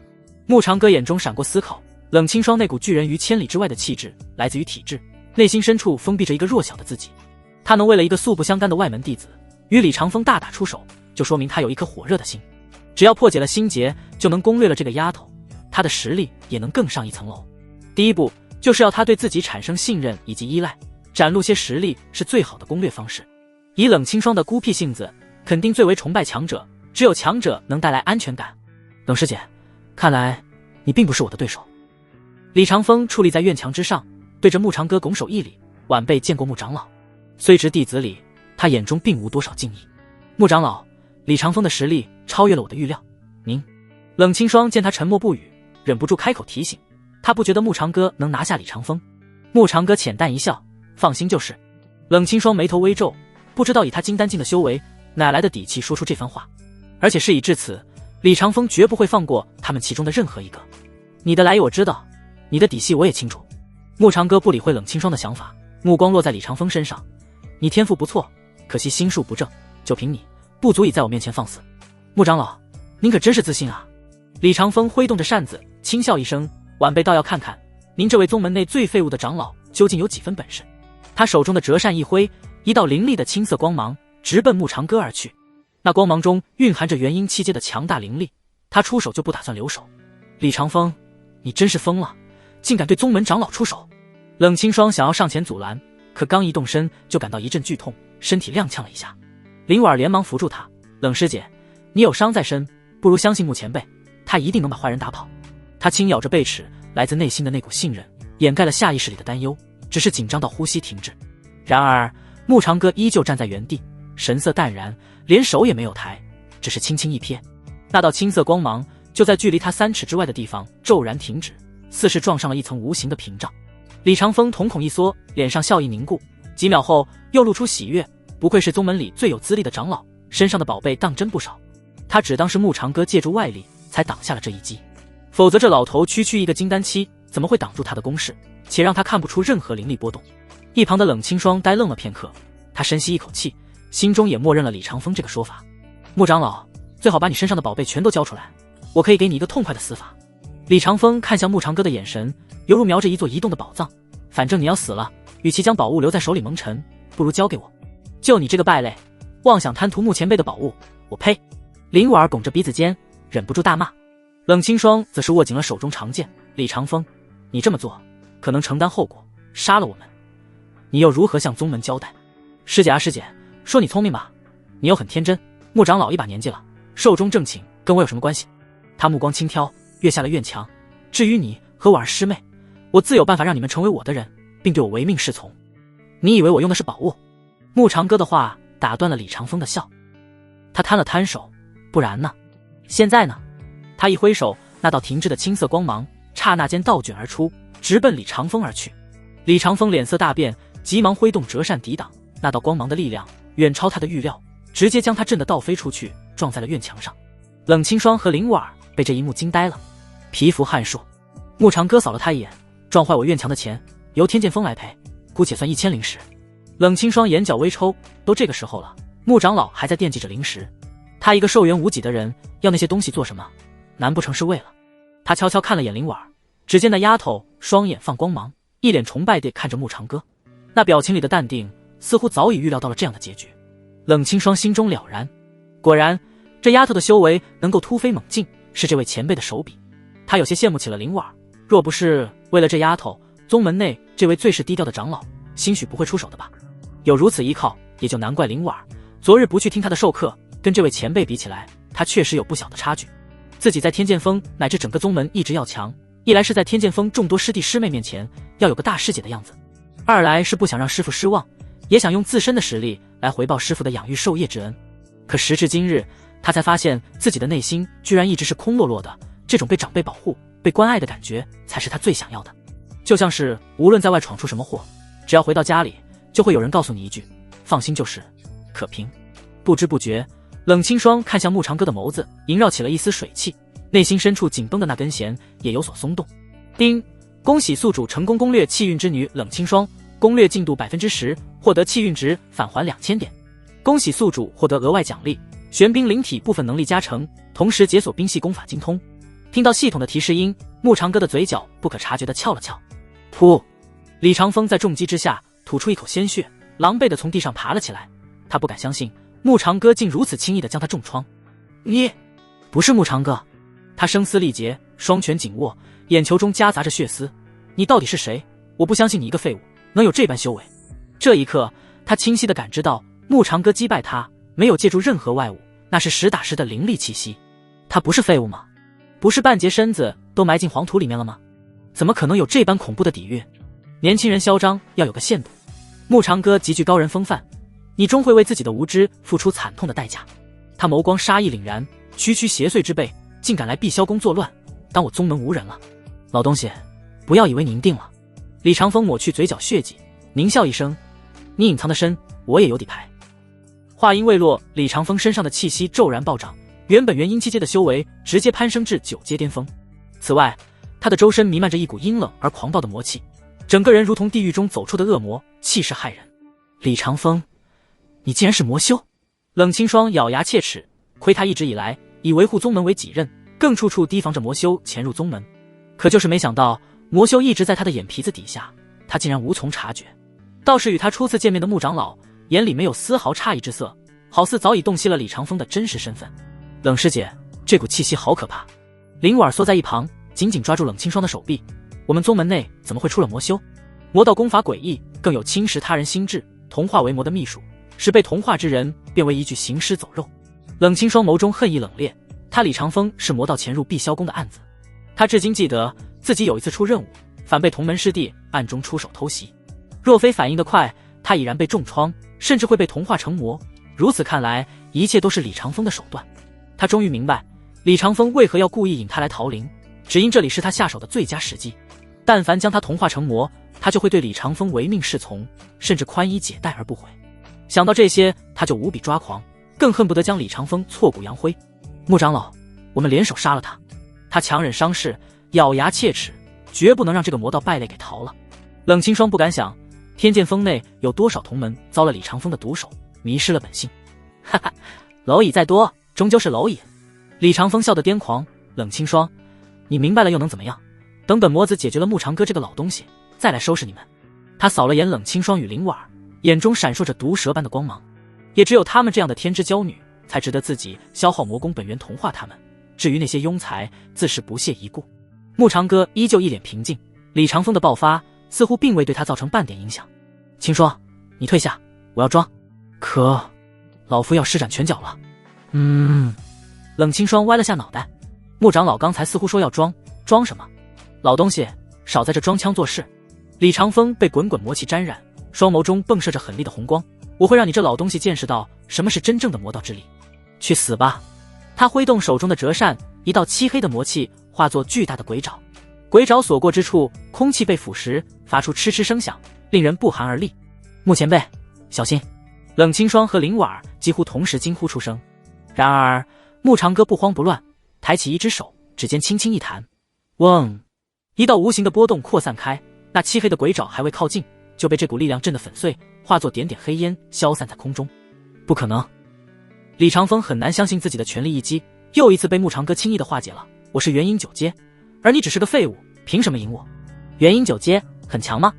慕长歌眼中闪过思考，冷清霜那股拒人于千里之外的气质来自于体质，内心深处封闭着一个弱小的自己。他能为了一个素不相干的外门弟子与李长风大打出手，就说明他有一颗火热的心。只要破解了心结，就能攻略了这个丫头，他的实力也能更上一层楼。第一步就是要他对自己产生信任以及依赖，展露些实力是最好的攻略方式。以冷清霜的孤僻性子，肯定最为崇拜强者，只有强者能带来安全感。冷师姐，看来你并不是我的对手。李长风矗立在院墙之上，对着慕长歌拱手一礼，晚辈见过慕长老。虽值弟子礼，他眼中并无多少敬意。慕长老，李长风的实力超越了我的预料。您……冷清霜见他沉默不语，忍不住开口提醒，他不觉得慕长歌能拿下李长风。慕长歌浅淡一笑，放心就是。冷清霜眉头微皱，不知道以他金丹境的修为，哪来的底气说出这番话。而且事已至此，李长风绝不会放过他们其中的任何一个。你的来意我知道，你的底细我也清楚。慕长歌不理会冷清霜的想法，目光落在李长风身上。你天赋不错，可惜心术不正，就凭你不足以在我面前放肆。慕长老，您可真是自信啊。李长风挥动着扇子，轻笑一声，晚辈倒要看看您这位宗门内最废物的长老究竟有几分本事。他手中的折扇一挥，一道凌厉的青色光芒直奔慕长歌而去。那光芒中蕴含着元婴7阶的强大灵力，他出手就不打算留手。李长风，你真是疯了，竟敢对宗门长老出手。冷清霜想要上前阻拦，可刚一动身就感到一阵剧痛，身体踉跄了一下。林婉连忙扶住他，冷师姐，你有伤在身，不如相信慕前辈，他一定能把坏人打跑。他轻咬着贝齿，来自内心的那股信任掩盖了下意识里的担忧，只是紧张到呼吸停滞。然而慕长歌依旧站在原地，神色淡然，连手也没有抬，只是轻轻一瞥，那道青色光芒就在距离他3尺之外的地方骤然停止，似是撞上了一层无形的屏障。李长风瞳孔一缩，脸上笑意凝固，几秒后又露出喜悦，不愧是宗门里最有资历的长老，身上的宝贝当真不少。他只当是慕长歌借助外力才挡下了这一击，否则这老头区区一个金丹期怎么会挡住他的攻势，且让他看不出任何灵力波动。一旁的冷清霜呆愣了片刻，他深吸一口气，心中也默认了李长风这个说法。慕长老，最好把你身上的宝贝全都交出来，我可以给你一个痛快的死法。李长风看向慕长歌的眼神犹如瞄着一座移动的宝藏，反正你要死了，与其将宝物留在手里蒙尘，不如交给我。就你这个败类，妄想贪图慕前辈的宝物，我呸！林婉拱着鼻子尖，忍不住大骂。冷清霜则是握紧了手中长剑，李长风，你这么做可能承担后果，杀了我们，你又如何向宗门交代？师姐啊师姐，说你聪明吧，你又很天真。慕长老一把年纪了，寿终正寝跟我有什么关系？他目光轻挑，跃下了院墙。至于你和婉儿师妹，我自有办法让你们成为我的人，并对我唯命是从。你以为我用的是宝物？慕长歌的话打断了李长风的笑，他摊了摊手，不然呢？现在呢？他一挥手，那道停滞的青色光芒刹那间倒卷而出，直奔李长风而去。李长风脸色大变，急忙挥动折扇抵挡，那道光芒的力量远超他的预料，直接将他震得倒飞出去，撞在了院墙上。冷清霜和林婉儿被这一幕惊呆了，皮肤汗数。慕长歌扫了他一眼，撞坏我院墙的钱由天剑锋来赔，姑且算1000灵石。冷清霜眼角微抽，都这个时候了，慕长老还在惦记着灵石，他一个寿元无几的人要那些东西做什么？难不成是为了？他悄悄看了眼林婉儿，只见那丫头双眼放光芒，一脸崇拜地看着慕长歌，那表情里的淡定似乎早已预料到了这样的结局。冷清霜心中了然，果然这丫头的修为能够突飞猛进，是这位前辈的手笔。他有些羡慕起了林婉儿，若不是为了这丫头，宗门内这位最是低调的长老兴许不会出手的吧。有如此依靠，也就难怪林婉儿昨日不去听他的授课，跟这位前辈比起来，他确实有不小的差距。自己在天剑峰乃至整个宗门一直要强，一来是在天剑峰众多师弟师妹面前要有个大师姐的样子，二来是不想让师父失望，也想用自身的实力来回报师父的养育授业之恩。可时至今日，他才发现自己的内心居然一直是空落落的，这种被长辈保护、被关爱的感觉才是他最想要的。就像是无论在外闯出什么祸，只要回到家里，就会有人告诉你一句放心就是，可平。不知不觉，冷清霜看向慕长歌的眸子萦绕起了一丝水汽，内心深处紧绷的那根弦也有所松动。丁，恭喜宿主成功攻略气运之女冷清霜，攻略进度 10%， 获得气运值返还2000点。恭喜宿主获得额外奖励，玄冰灵体部分能力加成，同时解锁冰系功法精通。听到系统的提示音，慕长歌的嘴角不可察觉地翘了翘。噗！李长风在重击之下吐出一口鲜血，狼狈地从地上爬了起来。他不敢相信慕长歌竟如此轻易地将他重创。你不是慕长歌？他声嘶力竭，双拳紧握，眼球中夹杂着血丝。你到底是谁？我不相信你一个废物能有这般修为。这一刻，他清晰地感知到慕长歌击败他没有借助任何外物，那是实打实的灵力气息。他不是废物吗？不是半截身子都埋进黄土里面了吗？怎么可能有这般恐怖的底蕴？年轻人嚣张要有个限度。慕长歌极具高人风范，你终会为自己的无知付出惨痛的代价。他眸光杀意凛然，区区邪祟之辈竟敢来碧霄宫作乱，当我宗门无人了？老东西，不要以为您定了。李长风抹去嘴角血迹，狞笑一声，你隐藏的深，我也有底牌。话音未落，李长风身上的气息骤然暴涨，原本元阴7阶的修为直接攀升至9阶巅峰。此外，他的周身弥漫着一股阴冷而狂暴的魔气，整个人如同地狱中走出的恶魔，气势骇人。李长风，你竟然是魔修！冷清霜咬牙切齿，亏他一直以来以维护宗门为己任，更处处提防着魔修潜入宗门，可就是没想到魔修一直在他的眼皮子底下，他竟然无从察觉。倒是与他初次见面的穆长老眼里没有丝毫诧异之色，好似早已洞悉了李长风的真实身份。冷师姐，这股气息好可怕。林婉缩在一旁紧紧抓住冷清霜的手臂，我们宗门内怎么会出了魔修？魔道功法诡异，更有侵蚀他人心智、同化为魔的秘术，使被同化之人变为一具行尸走肉。冷清霜眸中恨意冷冽，他李长风是魔道潜入碧霄宫的案子，他至今记得自己有一次出任务，反被同门师弟暗中出手偷袭，若非反应得快，他已然被重创，甚至会被同化成魔。如此看来，一切都是李长风的手段。他终于明白李长风为何要故意引他来桃林，只因这里是他下手的最佳时机。但凡将他同化成魔，他就会对李长风唯命是从，甚至宽衣解带而不悔。想到这些，他就无比抓狂，更恨不得将李长风挫骨扬灰。穆长老，我们联手杀了他。他强忍伤势，咬牙切齿，绝不能让这个魔道败类给逃了。冷清霜不敢想，天剑峰内有多少同门遭了李长风的毒手，迷失了本性。哈哈，蝼蚁再多，终究是蝼蚁。李长风笑得癫狂。冷清霜，你明白了又能怎么样？等本魔子解决了穆长歌这个老东西，再来收拾你们。他扫了眼冷清霜与林婉，眼中闪烁着毒蛇般的光芒。也只有他们这样的天之娇女，才值得自己消耗魔功本源同化他们。至于那些庸才，自是不屑一顾。穆长歌依旧一脸平静，李长风的爆发似乎并未对他造成半点影响。清霜，你退下，我要装。可老夫要施展拳脚了。冷清霜歪了下脑袋。穆长老刚才似乎说要装什么？老东西，少在这装腔作势。李长风被滚滚魔气沾染，双眸中迸射着狠厉的红光。我会让你这老东西见识到什么是真正的魔道之力。去死吧！他挥动手中的折扇，一道漆黑的魔气化作巨大的鬼爪，鬼爪所过之处，空气被腐蚀，发出嗤嗤声响，令人不寒而栗。穆前辈，小心！冷清霜和林婉几乎同时惊呼出声。然而穆长歌不慌不乱，抬起一只手，指尖轻轻一弹，嗡！一道无形的波动扩散开，那漆黑的鬼爪还未靠近，就被这股力量震得粉碎，化作点点黑烟消散在空中。不可能！李长风很难相信自己的全力一击，又一次被穆长歌轻易地化解了。我是元阴9阶，而你只是个废物，凭什么赢我？元阴9阶很强吗？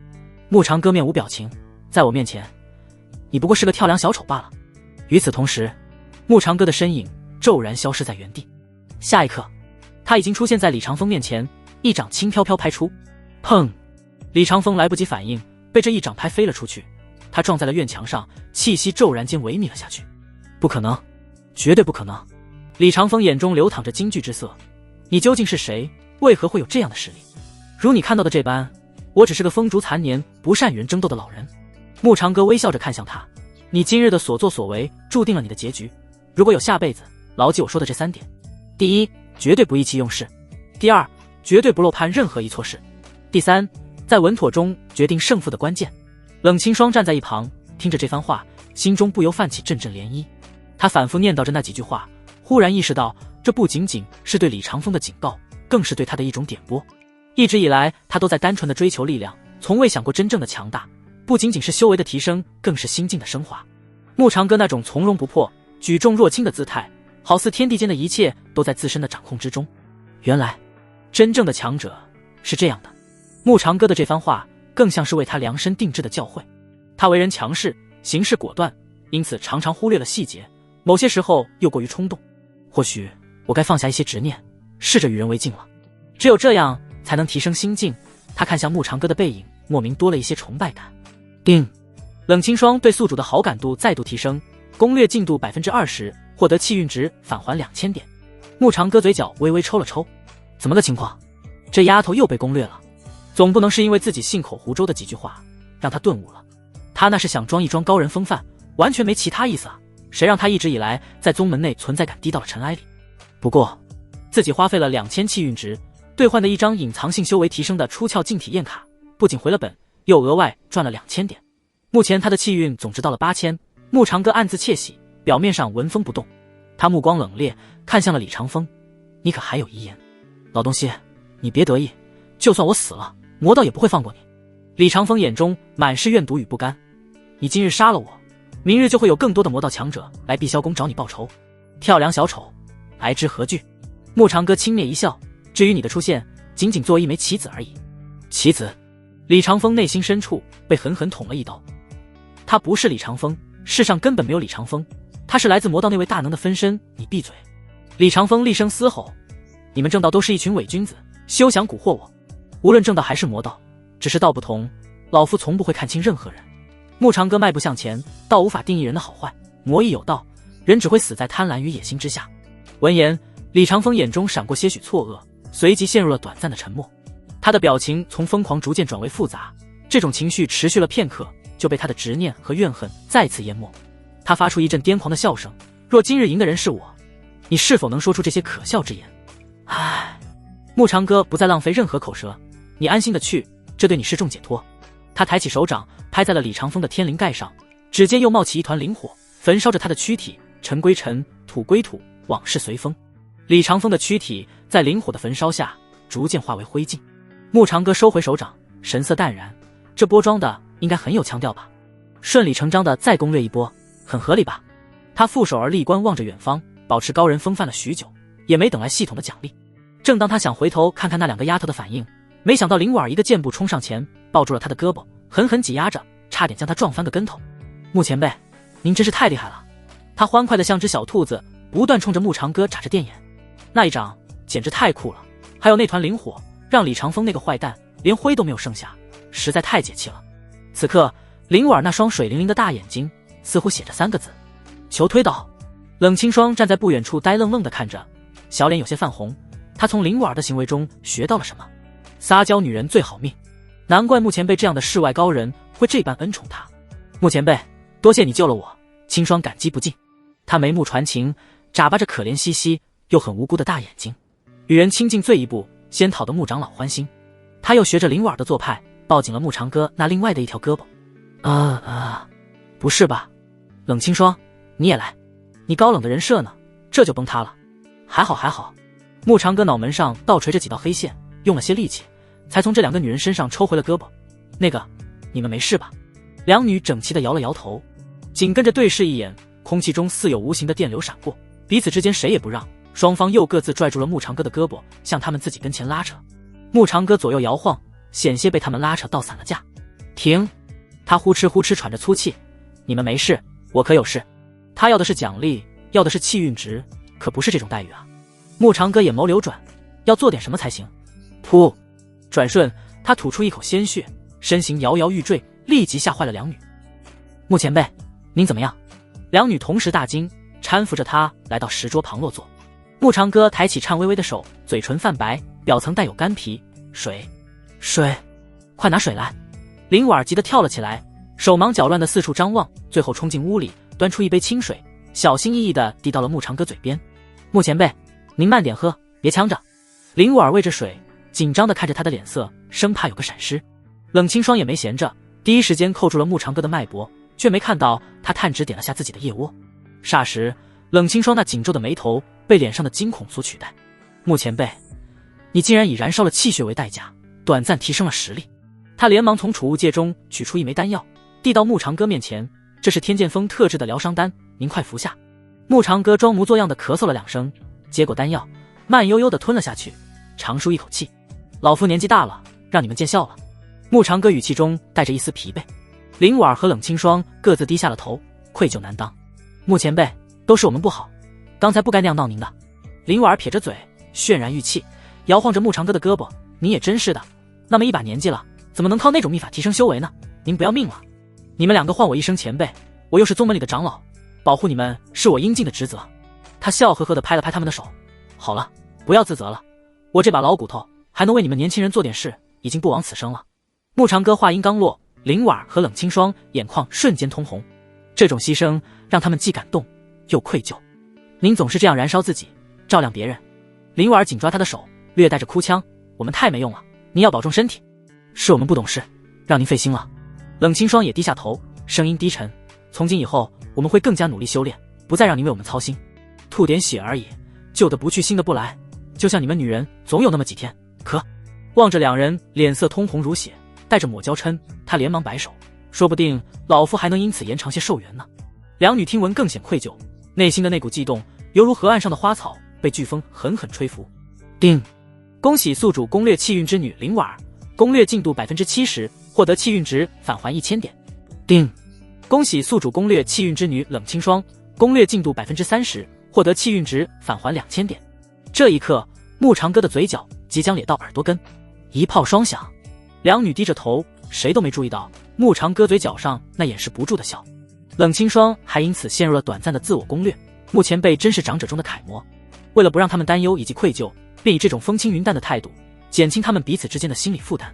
穆长歌面无表情，在我面前，你不过是个跳梁小丑罢了。与此同时，穆长歌的身影骤然消失在原地。下一刻，他已经出现在李长风面前，一掌轻飘飘拍出，砰！李长风来不及反应，被这一掌拍飞了出去。他撞在了院墙上，气息骤然间萎靡了下去。不可能，绝对不可能！李长风眼中流淌着惊惧之色。你究竟是谁？为何会有这样的实力？如你看到的这般，我只是个风烛残年、不善与人争斗的老人。穆长歌微笑着看向他，你今日的所作所为，注定了你的结局。如果有下辈子，牢记我说的这3点：第一，绝对不意气用事；第二，绝对不漏判任何一错事。第三，在稳妥中决定胜负的关键。冷清霜站在一旁，听着这番话，心中不由泛起阵阵涟漪。他反复念叨着那几句话，忽然意识到，这不仅仅是对李长风的警告，更是对他的一种点拨。一直以来，他都在单纯的追求力量，从未想过真正的强大，不仅仅是修为的提升，更是心境的升华。慕长歌那种从容不迫、举重若轻的姿态，好似天地间的一切都在自身的掌控之中。原来，真正的强者是这样的。慕长歌的这番话，更像是为他量身定制的教诲。他为人强势，行事果断，因此常常忽略了细节，某些时候又过于冲动。或许我该放下一些执念，试着与人为镜了。只有这样，才能提升心境。他看向慕长歌的背影，莫名多了一些崇拜感。叮，冷清霜对宿主的好感度再度提升，攻略进度 20%， 获得气运值返还2000点。慕长歌嘴角微微抽了抽，怎么个情况？这丫头又被攻略了？总不能是因为自己信口胡诌的几句话让他顿悟了。他那是想装一装高人风范，完全没其他意思啊。谁让他一直以来在宗门内存在感低到了尘埃里。不过自己花费了2000气运值兑换的一张隐藏性修为提升的出窍净体验卡，不仅回了本，又额外赚了2000点。目前他的气运总值到了8000。慕长歌暗自窃喜，表面上纹风不动。他目光冷冽，看向了李长风，你可还有遗言？老东西，你别得意，就算我死了，魔道也不会放过你。李长风眼中满是怨毒与不甘。你今日杀了我，明日就会有更多的魔道强者来碧霄宫找你报仇。跳梁小丑，来之何惧？慕长歌轻蔑一笑，至于你的出现，仅仅作为一枚棋子而已。棋子？李长风内心深处被狠狠捅了一刀。他不是李长风，世上根本没有李长风，他是来自魔道那位大能的分身。你闭嘴！李长风厉声嘶吼，你们正道都是一群伪君子，休想蛊惑我。无论正道还是魔道，只是道不同，老夫从不会看清任何人。慕长歌迈步向前，道无法定义人的好坏，魔亦有道，人只会死在贪婪与野心之下。闻言，李长风眼中闪过些许错愕，随即陷入了短暂的沉默。他的表情从疯狂逐渐转为复杂，这种情绪持续了片刻，就被他的执念和怨恨再次淹没。他发出一阵癫狂的笑声，若今日赢的人是我，你是否能说出这些可笑之言？唉，慕长歌不再浪费任何口舌，你安心的去，这对你是种解脱。他抬起手掌拍在了李长风的天灵盖上，指尖又冒起一团灵火，焚烧着他的躯体。尘归尘，土归土，往事随风。李长风的躯体在灵火的焚烧下逐渐化为灰烬。慕长歌收回手掌，神色淡然，这波装的应该很有腔调吧，顺理成章的再攻略一波，很合理吧。他负手而立，观望着远方，保持高人风范了许久，也没等来系统的奖励。正当他想回头看看那两个丫头的反应，没想到林婉儿一个箭步冲上前，抱住了他的胳膊，狠狠挤压着，差点将他撞翻个跟头。慕前辈，您真是太厉害了。他欢快的像只小兔子，不断冲着慕长歌眨着电眼。那一掌简直太酷了，还有那团灵火，让李长风那个坏蛋连灰都没有剩下，实在太解气了。此刻林婉儿那双水灵灵的大眼睛似乎写着3个字：求推倒。冷清霜站在不远处呆愣愣地看着，小脸有些泛红。他从林婉儿的行为中学到了什么？撒娇女人最好命，难怪慕前辈这样的世外高人会这般恩宠他。慕前辈，多谢你救了我。清霜感激不尽。他眉目传情，眨巴着可怜兮兮又很无辜的大眼睛。与人亲近最一步，先讨得慕长老欢心。他又学着林婉儿的做派，抱紧了慕长歌那另外的一条胳膊。不是吧？冷清霜，你也来？你高冷的人设呢？这就崩塌了。还好。慕长歌脑门上倒垂着几道黑线，用了些力气，才从这两个女人身上抽回了胳膊。那个，你们没事吧？两女整齐地摇了摇头，紧跟着对视一眼，空气中似有无形的电流闪过，彼此之间谁也不让，双方又各自拽住了慕长歌的胳膊，向他们自己跟前拉扯。慕长歌左右摇晃，险些被他们拉扯到散了架。停！他呼哧呼哧喘着粗气，你们没事，我可有事。他要的是奖励，要的是气运值，可不是这种待遇啊。慕长歌眼眸流转，要做点什么才行。噗！转瞬他吐出一口鲜血，身形摇摇欲坠，立即吓坏了两女。慕前辈，您怎么样？两女同时大惊，搀扶着他来到石桌旁落座。慕长歌抬起颤巍巍的手，嘴唇泛白，表层带有干皮。水，快拿水来！林婉儿急得跳了起来，手忙脚乱的四处张望，最后冲进屋里，端出一杯清水，小心翼翼地递到了慕长歌嘴边。慕前辈，您慢点喝，别呛着。林武儿喂着水，紧张地看着他的脸色，生怕有个闪失。冷清霜也没闲着，第一时间扣住了穆长歌的脉搏，却没看到他探指点了下自己的腋窝。霎时，冷清霜那紧皱的眉头被脸上的惊恐所取代。穆前辈，你竟然以燃烧了气血为代价，短暂提升了实力。他连忙从储物戒中取出一枚丹药，递到穆长歌面前，这是天剑锋特制的疗伤丹，您快服下。穆长歌装模作样的咳嗽了2声，接过丹药，慢悠悠地吞了下去，长舒一口气。老夫年纪大了，让你们见笑了。穆长歌语气中带着一丝疲惫。林婉和冷清霜各自低下了头，愧疚难当。穆前辈，都是我们不好，刚才不该那样闹您的。林婉撇着嘴，渲然欲泣，摇晃着穆长歌的胳膊，您也真是的，那么一把年纪了，怎么能靠那种秘法提升修为呢？您不要命了？你们2个唤我一声前辈，我又是宗门里的长老，保护你们是我应尽的职责。他笑呵呵地拍了拍他们的手，好了，不要自责了，我这把老骨头还能为你们年轻人做点事，已经不枉此生了。穆长歌话音刚落，林婉和冷清霜眼眶瞬间通红，这种牺牲让他们既感动又愧疚。您总是这样燃烧自己，照亮别人。林婉紧抓他的手，略带着哭腔，我们太没用了，您要保重身体。是我们不懂事，让您费心了。冷清霜也低下头，声音低沉，从今以后我们会更加努力修炼，不再让您为我们操心。吐点血而已，旧的不去，新的不来，就像你们女人总有那么几天。可望着2人脸色通红如血，带着抹娇嗔，他连忙摆手，说不定老夫还能因此延长些寿元呢。2女听闻更显愧疚，内心的那股悸动犹如河岸上的花草被飓风狠狠吹拂。叮！恭喜宿主攻略气运之女林婉儿，攻略进度 70%， 获得气运值返还1000点。叮！恭喜宿主攻略气运之女冷清霜，攻略进度 30%， 获得气运值返还2000点。这一刻，穆长歌的嘴角即将咧到耳朵根，一炮双响。2女低着头，谁都没注意到穆长歌嘴角上那掩饰不住的笑。冷清霜还因此陷入了短暂的自我攻略。穆前辈真是长者中的楷模，为了不让他们担忧以及愧疚，便以这种风轻云淡的态度减轻他们彼此之间的心理负担。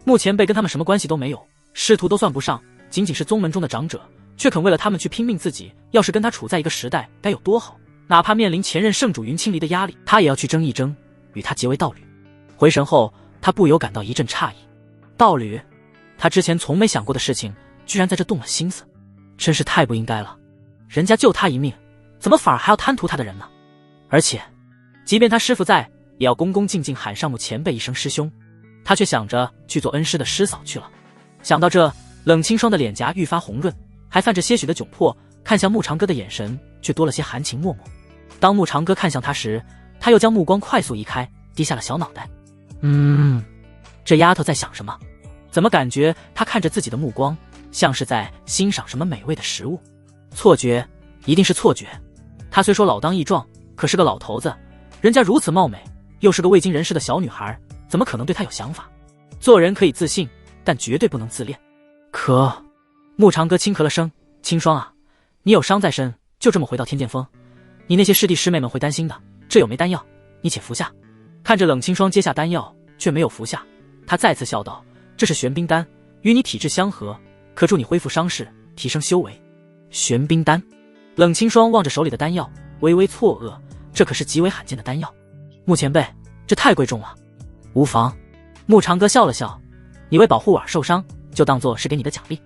穆前辈跟他们什么关系都没有，师徒都算不上，仅仅是宗门中的长者，却肯为了他们去拼命自己。要是跟他处在一个时代，该有多好！哪怕面临前任圣主云清离的压力，他也要去争一争，与他结为道侣。回神后，他不由感到一阵诧异，道侣，他之前从没想过的事情，居然在这动了心思，真是太不应该了。人家救他一命，怎么反而还要贪图他的人呢？而且，即便他师父在，也要恭恭敬敬喊上穆前辈一声师兄。他却想着去做恩师的师嫂去了。想到这，冷清霜的脸颊愈发红润，还泛着些许的窘迫，看向穆长歌的眼神却多了些含情脉脉。当穆长歌看向他时，他又将目光快速移开，低下了小脑袋。这丫头在想什么？怎么感觉她看着自己的目光像是在欣赏什么美味的食物？错觉，一定是错觉。他虽说老当益壮，可是个老头子，人家如此貌美，又是个未经人事的小女孩，怎么可能对他有想法？做人可以自信，但绝对不能自恋。可穆长歌轻咳了声，清霜啊，你有伤在身，就这么回到天剑峰，你那些师弟师妹们会担心的。这有枚丹药，你且服下。看着冷清霜接下丹药，却没有服下，他再次笑道，这是玄冰丹，与你体质相合，可助你恢复伤势，提升修为。玄冰丹。冷清霜望着手里的丹药，微微错愕，这可是极为罕见的丹药。穆前辈，这太贵重了。无妨。穆长歌笑了笑，你为保护婉受伤，就当作是给你的奖励。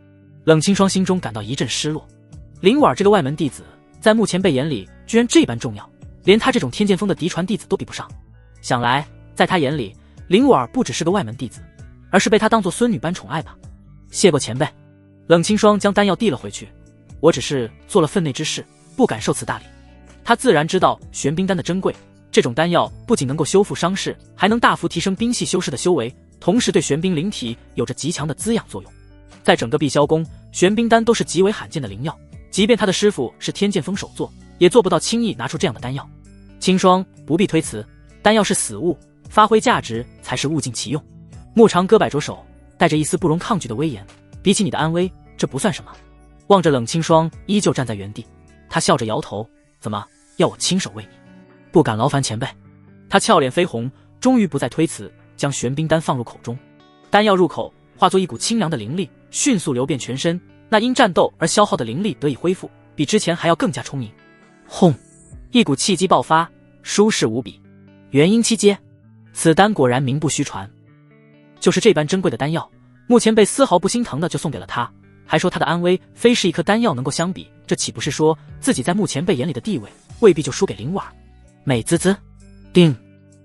冷清霜心中感到一阵失落。林婉这个外门弟子，在穆前辈眼里居然这般重要，连他这种天剑锋的嫡传弟子都比不上。想来在他眼里，林婉不只是个外门弟子，而是被他当作孙女般宠爱吧。谢过前辈。冷清霜将丹药递了回去，我只是做了分内之事，不敢受此大礼。他自然知道玄冰丹的珍贵，这种丹药不仅能够修复伤势，还能大幅提升冰系修士的修为，同时对玄冰灵体有着极强的滋养作用。在整个碧霄宫，玄冰丹都是极为罕见的灵药，即便他的师父是天剑锋首座，也做不到轻易拿出这样的丹药。清霜不必推辞，丹药是死物，发挥价值才是物尽其用。穆长歌摆着手，带着一丝不容抗拒的威严，比起你的安危，这不算什么。望着冷清霜依旧站在原地，他笑着摇头，怎么要我亲手喂你？不敢劳烦前辈。他俏脸绯红，终于不再推辞，将玄冰丹放入口中。丹药入口，化作一股清凉的灵力，迅速流遍全身，那因战斗而消耗的灵力得以恢复，比之前还要更加充盈。轰！一股气机爆发，舒适无比。元婴七阶。此丹果然名不虚传。就是这般珍贵的丹药，穆前辈丝毫不心疼的就送给了他，还说他的安危非是一颗丹药能够相比，这岂不是说自己在穆前辈眼里的地位未必就输给灵婉？美滋滋。叮！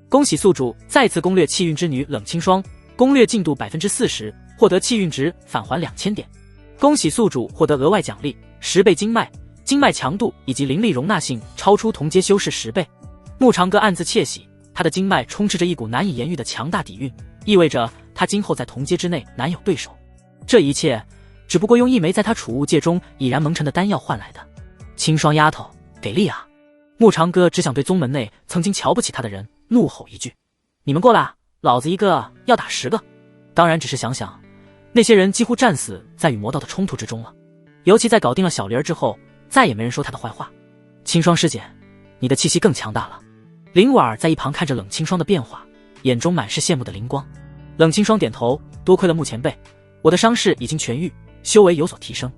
恭喜宿主再次攻略气运之女冷清霜，攻略进度 40%， 获得气运值返还2000点。恭喜宿主获得额外奖励10倍经脉，经脉强度以及灵力容纳性超出同阶修士10倍。穆长歌暗自窃喜，他的经脉充斥着一股难以言喻的强大底蕴，意味着他今后在同阶之内难有对手。这一切只不过用一枚在他储物戒中已然蒙尘的丹药换来的。清霜丫头，给力啊！穆长歌只想对宗门内曾经瞧不起他的人怒吼一句：你们过来，老子一个要打10个。当然只是想想，那些人几乎战死在与魔道的冲突之中了。尤其在搞定了小梨儿之后，再也没人说他的坏话。清霜师姐，你的气息更强大了。林婉在一旁看着冷清霜的变化，眼中满是羡慕的灵光。冷清霜点头，多亏了穆前辈，我的伤势已经痊愈，修为有所提升。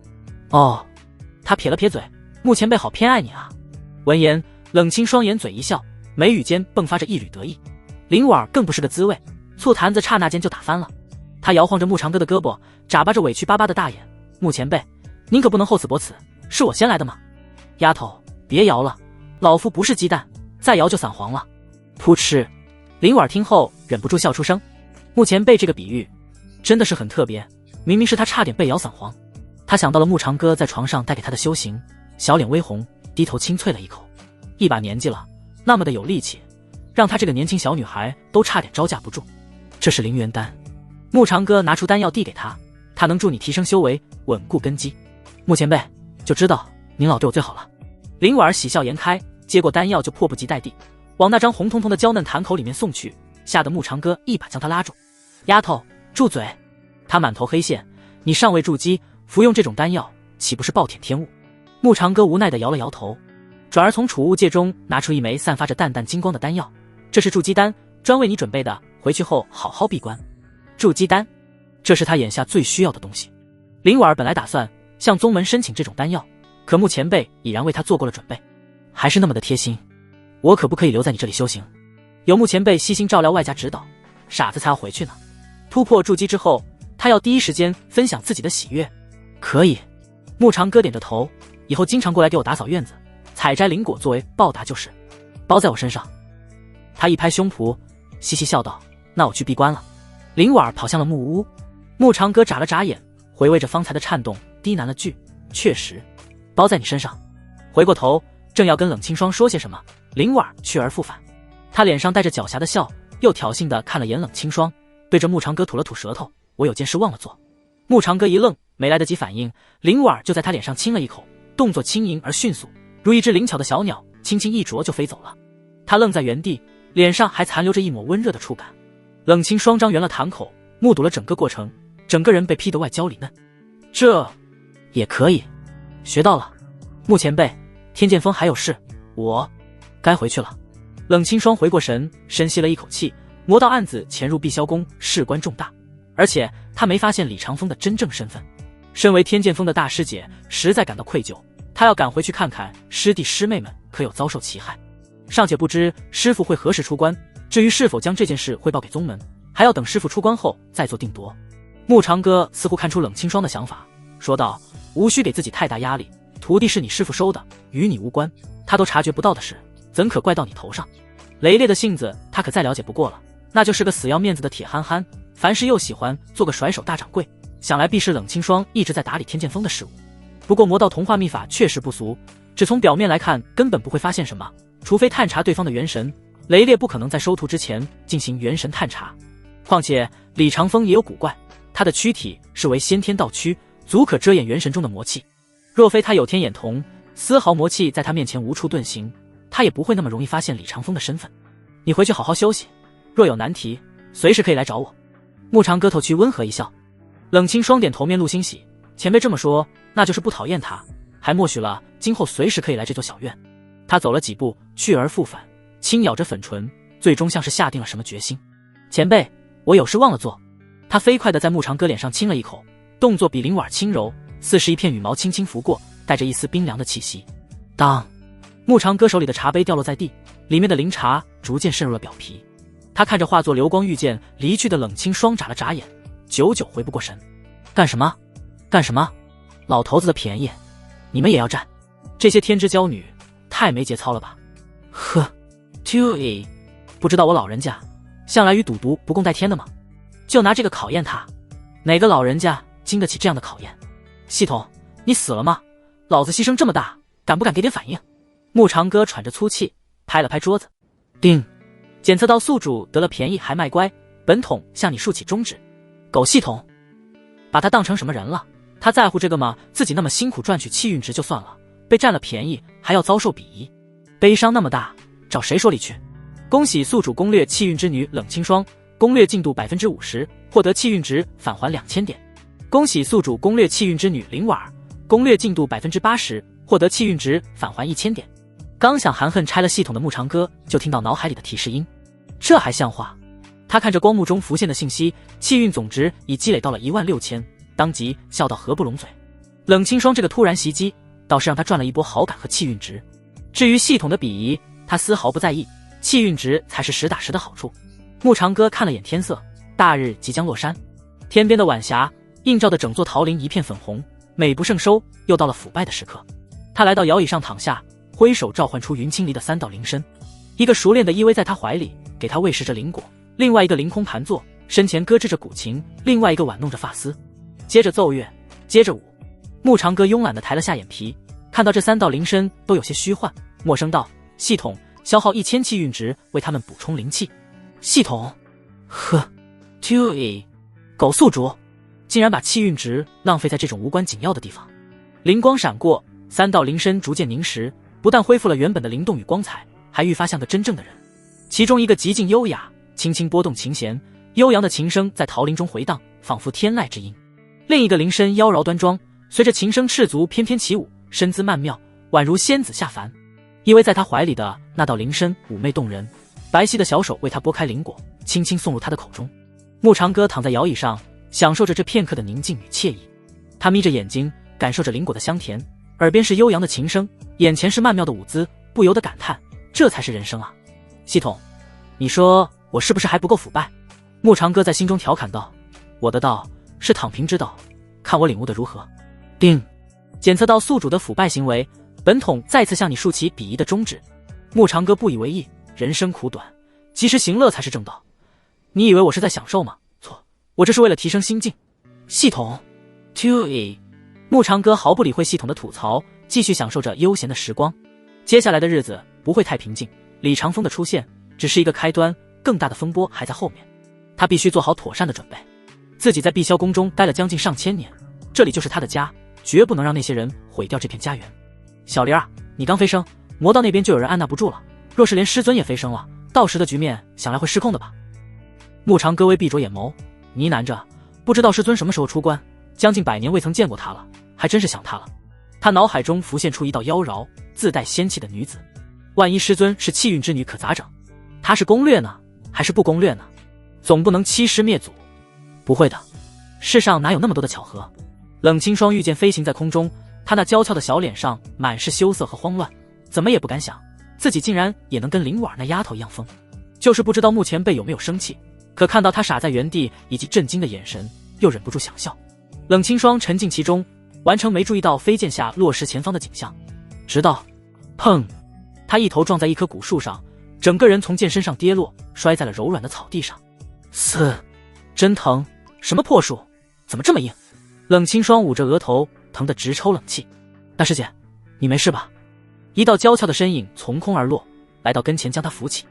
哦，他撇了撇嘴，穆前辈好偏爱你啊。闻言，冷清霜掩嘴一笑，眉宇间迸发着一缕得意。林婉更不是个滋味，醋坛子刹那间就打翻了。他摇晃着穆长歌的胳膊，眨巴着委屈巴巴的大眼：穆前辈，您可不能厚此薄此，是我先来的嘛。丫头，别摇了，老夫不是鸡蛋，再摇就散黄了。噗嗤！林婉听后忍不住笑出声。穆前辈这个比喻真的是很特别，明明是他差点被摇散黄。他想到了穆长歌在床上带给他的修行，小脸微红，低头轻啐了一口。一把年纪了，那么的有力气，让他这个年轻小女孩都差点招架不住。这是灵元丹。穆长歌拿出丹药递给他，它能助你提升修为，稳固根基。穆前辈，就知道您老对我最好了。林婉喜笑颜开，接过丹药就迫不及待地往那张红彤彤的娇嫩坛口里面送去，吓得穆长歌一把将他拉住。丫头，住嘴！他满头黑线，你尚未筑基，服用这种丹药岂不是暴殄天物？穆长歌无奈地摇了摇头，转而从储物戒中拿出一枚散发着淡淡金光的丹药，这是筑基丹，专为你准备的，回去后好好闭关。筑基丹，这是他眼下最需要的东西。林婉本来打算向宗门申请这种丹药，可穆前辈已然为他做过了准备，还是那么的贴心。我可不可以留在你这里修行？有穆前辈悉心照料外加指导，傻子才要回去呢。突破筑基之后，他要第一时间分享自己的喜悦。可以。穆长歌点着头，以后经常过来给我打扫院子，采摘灵果作为报答就是，包在我身上。他一拍胸脯，嘻嘻笑道：那我去闭关了。林婉跑向了木屋，穆长歌眨了眨眼，回味着方才的颤动，低喃了句：确实，包在你身上。回过头正要跟冷清霜说些什么，林婉去而复返，他脸上带着狡黠的笑，又挑衅地看了眼冷清霜，对着穆长歌吐了吐舌头：我有件事忘了做。穆长歌一愣，没来得及反应，林婉就在他脸上亲了一口，动作轻盈而迅速，如一只灵巧的小鸟，轻轻一啄就飞走了。他愣在原地，脸上还残留着一抹温热的触感。冷清霜张圆了坛口，目睹了整个过程，整个人被劈得外焦里嫩。这也可以，学到了。穆前辈，天剑锋还有事，我该回去了。冷清霜回过神，深吸了一口气，魔道暗子潜入碧霄宫，事关重大，而且他没发现李长风的真正身份。身为天剑锋的大师姐，实在感到愧疚，他要赶回去看看师弟师妹们可有遭受其害。尚且不知师父会何时出关，至于是否将这件事汇报给宗门，还要等师父出关后再做定夺。穆长歌似乎看出冷清霜的想法，说道：无需给自己太大压力，徒弟是你师父收的，与你无关，他都察觉不到的事，怎可怪到你头上？雷烈的性子他可再了解不过了，那就是个死要面子的铁憨憨，凡事又喜欢做个甩手大掌柜，想来必是冷清霜一直在打理天剑锋的事务。不过魔道同化秘法确实不俗，只从表面来看根本不会发现什么，除非探查对方的元神，雷烈不可能在收徒之前进行元神探查。况且李长风也有古怪，他的躯体是为先天道躯，足可遮掩元神中的魔气，若非他有天眼瞳，丝毫魔气在他面前无处遁形，他也不会那么容易发现李长风的身份。你回去好好休息，若有难题随时可以来找我。穆长歌头去温和一笑。冷清霜点头，面露欣喜，前辈这么说，那就是不讨厌他，还默许了今后随时可以来这座小院。他走了几步，去而复返，轻咬着粉唇，最终像是下定了什么决心。前辈，我有事忘了做。他飞快地在穆长歌脸上亲了一口，动作比林婉轻柔，似是一片羽毛轻轻拂过，带着一丝冰凉的气息。当，穆长歌手里的茶杯掉落在地，里面的灵茶逐渐渗入了表皮。他看着化作流光玉剑离去的冷清霜眨了眨眼，久久回不过神。干什么？干什么？老头子的便宜，你们也要占？这些天之娇女太没节操了吧！呵，TUE，不知道我老人家向来与赌毒不共戴天的吗？就拿这个考验他，哪个老人家经得起这样的考验？系统，你死了吗？老子牺牲这么大，敢不敢给点反应？牧长哥喘着粗气，拍了拍桌子，叮，检测到宿主得了便宜还卖乖，本统向你竖起中指。狗系统，把他当成什么人了？他在乎这个吗？自己那么辛苦赚取气运值就算了，被占了便宜还要遭受鄙夷，悲伤那么大，找谁说理去？恭喜宿主攻略气运之女冷清霜，攻略进度 50%， 获得气运值返还2000点。恭喜宿主攻略气运之女灵婉儿，攻略进度 80%， 获得气运值返还1000点。刚想含恨拆了系统的牧长哥，就听到脑海里的提示音，这还像话？他看着光幕中浮现的信息，气运总值已积累到了16000，当即笑到合不拢嘴。冷清霜这个突然袭击，倒是让他赚了一波好感和气运值。至于系统的鄙夷，他丝毫不在意，气运值才是实打实的好处。牧长哥看了眼天色，大日即将落山，天边的晚霞映照的整座桃林一片粉红，美不胜收。又到了腐败的时刻，他来到摇椅上躺下，挥手召唤出云青离的3道灵身，一个熟练的依偎在他怀里，给他喂食着灵果，另外一个凌空盘坐，身前搁置着古琴，另外一个挽弄着发丝，接着奏乐，接着舞。牧长哥慵懒地抬了下眼皮，看到这3道灵身都有些虚幻，默声道：系统消耗1000气运值为他们补充灵气。系统，呵，TUE，狗宿主竟然把气运值浪费在这种无关紧要的地方。灵光闪过，3道灵身逐渐凝实，不但恢复了原本的灵动与光彩，还愈发像个真正的人。其中一个极尽优雅，轻轻拨动琴弦，悠扬的琴声在桃林中回荡，仿佛天籁之音。另一个灵身妖娆端庄，随着琴声赤足翩翩起舞，身姿曼妙，宛如仙子下凡。依偎在他怀里的那道灵身妩媚动人，白皙的小手为他拨开灵果，轻轻送入他的口中。牧长哥躺在摇椅上，享受着这片刻的宁静与惬意。他眯着眼睛，感受着灵果的香甜，耳边是悠扬的琴声，眼前是曼妙的舞姿，不由得感叹，这才是人生啊！系统，你说我是不是还不够腐败？牧长哥在心中调侃道：我的道是躺平之道，看我领悟的如何。叮，检测到宿主的腐败行为，本统再次向你竖起鄙夷的中指。牧长哥不以为意，人生苦短，及时行乐才是正道。你以为我是在享受吗？错，我这是为了提升心境。系统 TUE， 牧长哥毫不理会系统的吐槽，继续享受着悠闲的时光。接下来的日子不会太平静，李长风的出现只是一个开端，更大的风波还在后面。他必须做好妥善的准备。自己在碧霄宫中待了将近上千年，这里就是他的家，绝不能让那些人毁掉这片家园。小灵儿，你刚飞升，魔道那边就有人按捺不住了，若是连师尊也飞升了，到时的局面想来会失控的吧？牧长哥微闭着眼眸，呢喃着，不知道师尊什么时候出关，将近100年未曾见过他了，还真是想他了。他脑海中浮现出一道妖娆自带仙气的女子，万一师尊是气运之女可咋整？他是攻略呢，还是不攻略呢？总不能欺师灭祖。不会的，世上哪有那么多的巧合？冷清霜御剑飞行在空中，他那娇俏的小脸上满是羞涩和慌乱，怎么也不敢想自己竟然也能跟灵婉那丫头一样疯。就是不知道穆前辈有没有生气，可看到他傻在原地以及震惊的眼神，又忍不住想笑。冷清霜沉浸其中，完成没注意到飞剑下落石前方的景象，直到砰，他一头撞在一棵古树上，整个人从剑身上跌落，摔在了柔软的草地上。真疼！什么破树，怎么这么硬？冷清霜捂着额头，疼得直抽冷气。大师姐，你没事吧？一道娇俏的身影从空而落，来到跟前将他扶起。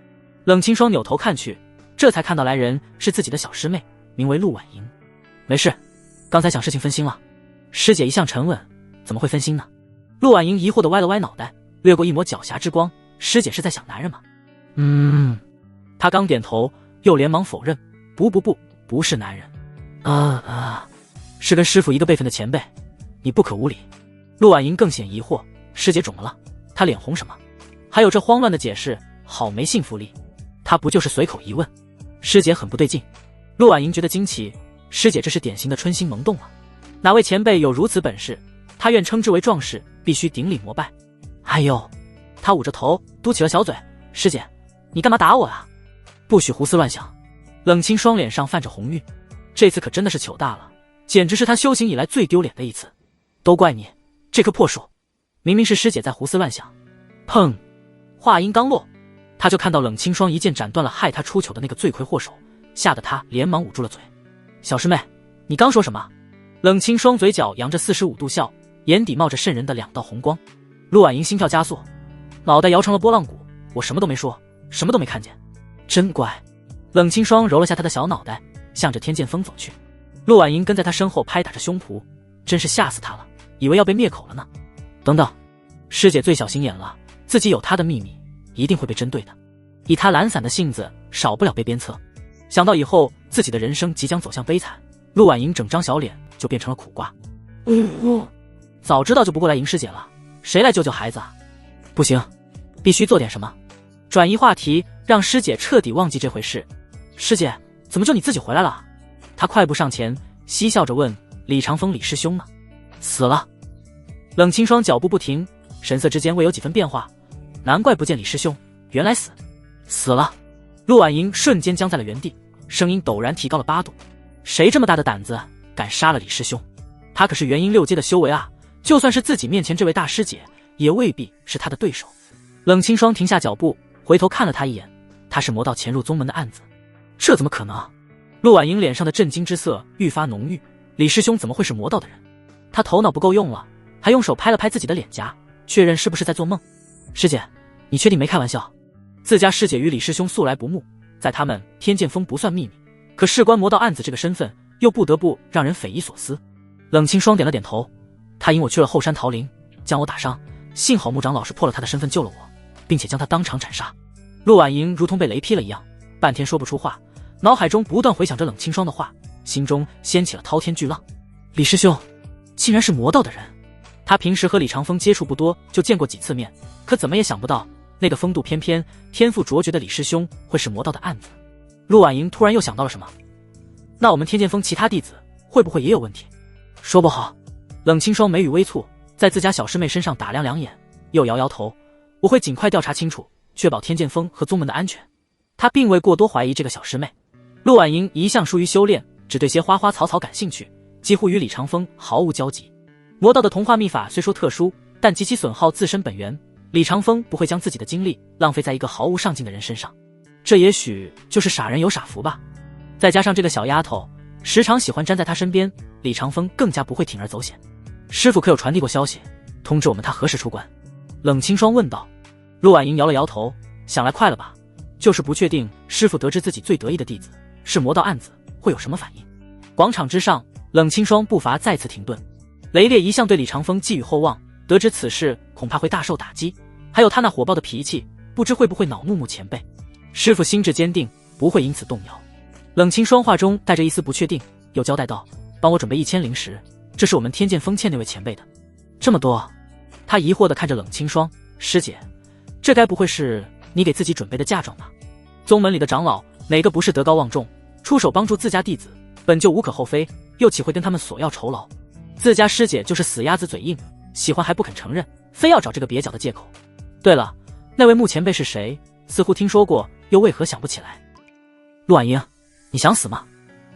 冷清霜扭头看去，这才看到来人是自己的小师妹，名为陆婉莹。没事，刚才想事情分心了。师姐一向沉稳，怎么会分心呢？陆婉莹疑惑地歪了歪脑袋，掠过一抹狡黠之光。师姐是在想男人吗？他刚点头，又连忙否认，不是男人。是跟师傅一个辈分的前辈，你不可无礼。陆婉莹更显疑惑，师姐肿么了？她脸红什么？还有这慌乱的解释，好没信服力。她不就是随口一问？师姐很不对劲。陆婉莹觉得惊奇，师姐这是典型的春心萌动啊！哪位前辈有如此本事，她愿称之为壮士，必须顶礼膜拜。哎呦，她捂着头，嘟起了小嘴。师姐，你干嘛打我啊？不许胡思乱想。冷清霜脸上泛着红晕，这次可真的是糗大了，简直是他修行以来最丢脸的一次。都怪你这棵破树，明明是师姐在胡思乱想。砰！话音刚落，他就看到冷清霜一剑斩断了害他出糗的那个罪魁祸首，吓得他连忙捂住了嘴。小师妹，你刚说什么？冷清霜嘴角扬着45度笑，眼底冒着渗人的2道红光。陆婉莹心跳加速，脑袋摇成了拨浪鼓。我什么都没说，什么都没看见。真乖。冷清霜揉了下他的小脑袋，向着天剑锋走去。陆婉莹跟在他身后拍打着胸脯，真是吓死他了，以为要被灭口了呢。等等，师姐最小心眼了，自己有她的秘密，一定会被针对的。以他懒散的性子，少不了被鞭策。想到以后自己的人生即将走向悲惨，陆婉莹整张小脸就变成了苦瓜。早知道就不过来迎师姐了，谁来救救孩子啊？不行，必须做点什么，转移话题，让师姐彻底忘记这回事。师姐，怎么就你自己回来了？他快步上前，嬉笑着问：李长风李师兄呢？死了。冷清霜脚步不停，神色之间未有几分变化。难怪不见李师兄，原来死了。陆婉莹瞬间僵在了原地，声音陡然提高了8度。谁这么大的胆子，敢杀了李师兄？他可是元婴6阶的修为啊，就算是自己面前这位大师姐，也未必是他的对手。冷清霜停下脚步，回头看了他一眼，他是魔道潜入宗门的案子，这怎么可能？陆婉莹脸上的震惊之色愈发浓郁，李师兄怎么会是魔道的人？他头脑不够用了，还用手拍了拍自己的脸颊，确认是不是在做梦。师姐，你确定没开玩笑？自家师姐与李师兄素来不睦，在他们天剑锋不算秘密，可事关魔道案子这个身份，又不得不让人匪夷所思。冷清霜点了点头，他引我去了后山桃林，将我打伤，幸好穆长老是破了他的身份救了我，并且将他当场斩杀。陆婉莹如同被雷劈了一样，半天说不出话，脑海中不断回想着冷清霜的话，心中掀起了滔天巨浪。李师兄竟然是魔道的人，他平时和李长风接触不多，就见过几次面，可怎么也想不到那个风度翩翩、天赋卓绝的李师兄会是魔道的案子。陆婉莹突然又想到了什么，那我们天剑锋其他弟子会不会也有问题？说不好。冷清霜眉宇微蹙，在自家小师妹身上打量2眼，又摇摇头。我会尽快调查清楚，确保天剑锋和宗门的安全。他并未过多怀疑这个小师妹。陆婉莹一向疏于修炼，只对些花花草草感兴趣，几乎与李长风毫无交集。魔道的童话秘法虽说特殊，但极其损耗自身本源，李长风不会将自己的精力浪费在一个毫无上进的人身上。这也许就是傻人有傻福吧。再加上这个小丫头时常喜欢粘在他身边，李长风更加不会铤而走险。师傅可有传递过消息，通知我们他何时出关？冷清霜问道。陆婉莹摇了摇头，想来快了吧，就是不确定师傅得知自己最得意的弟子是魔道案子会有什么反应。广场之上，冷清霜步伐再次停顿。雷烈一向对李长风寄予厚望，得知此事恐怕会大受打击，还有他那火爆的脾气，不知会不会恼怒穆前辈。师傅心智坚定，不会因此动摇。冷清霜话中带着一丝不确定，又交代道：帮我准备1000灵石，这是我们天剑锋欠那位前辈的。这么多？他疑惑地看着冷清霜，师姐，这该不会是你给自己准备的嫁妆吧？宗门里的长老哪个不是德高望重，出手帮助自家弟子本就无可厚非，又岂会跟他们索要酬劳？自家师姐就是死鸭子嘴硬，喜欢还不肯承认，非要找这个蹩脚的借口。对了，那位穆前辈是谁？似乎听说过，又为何想不起来？陆婉莹，你想死吗？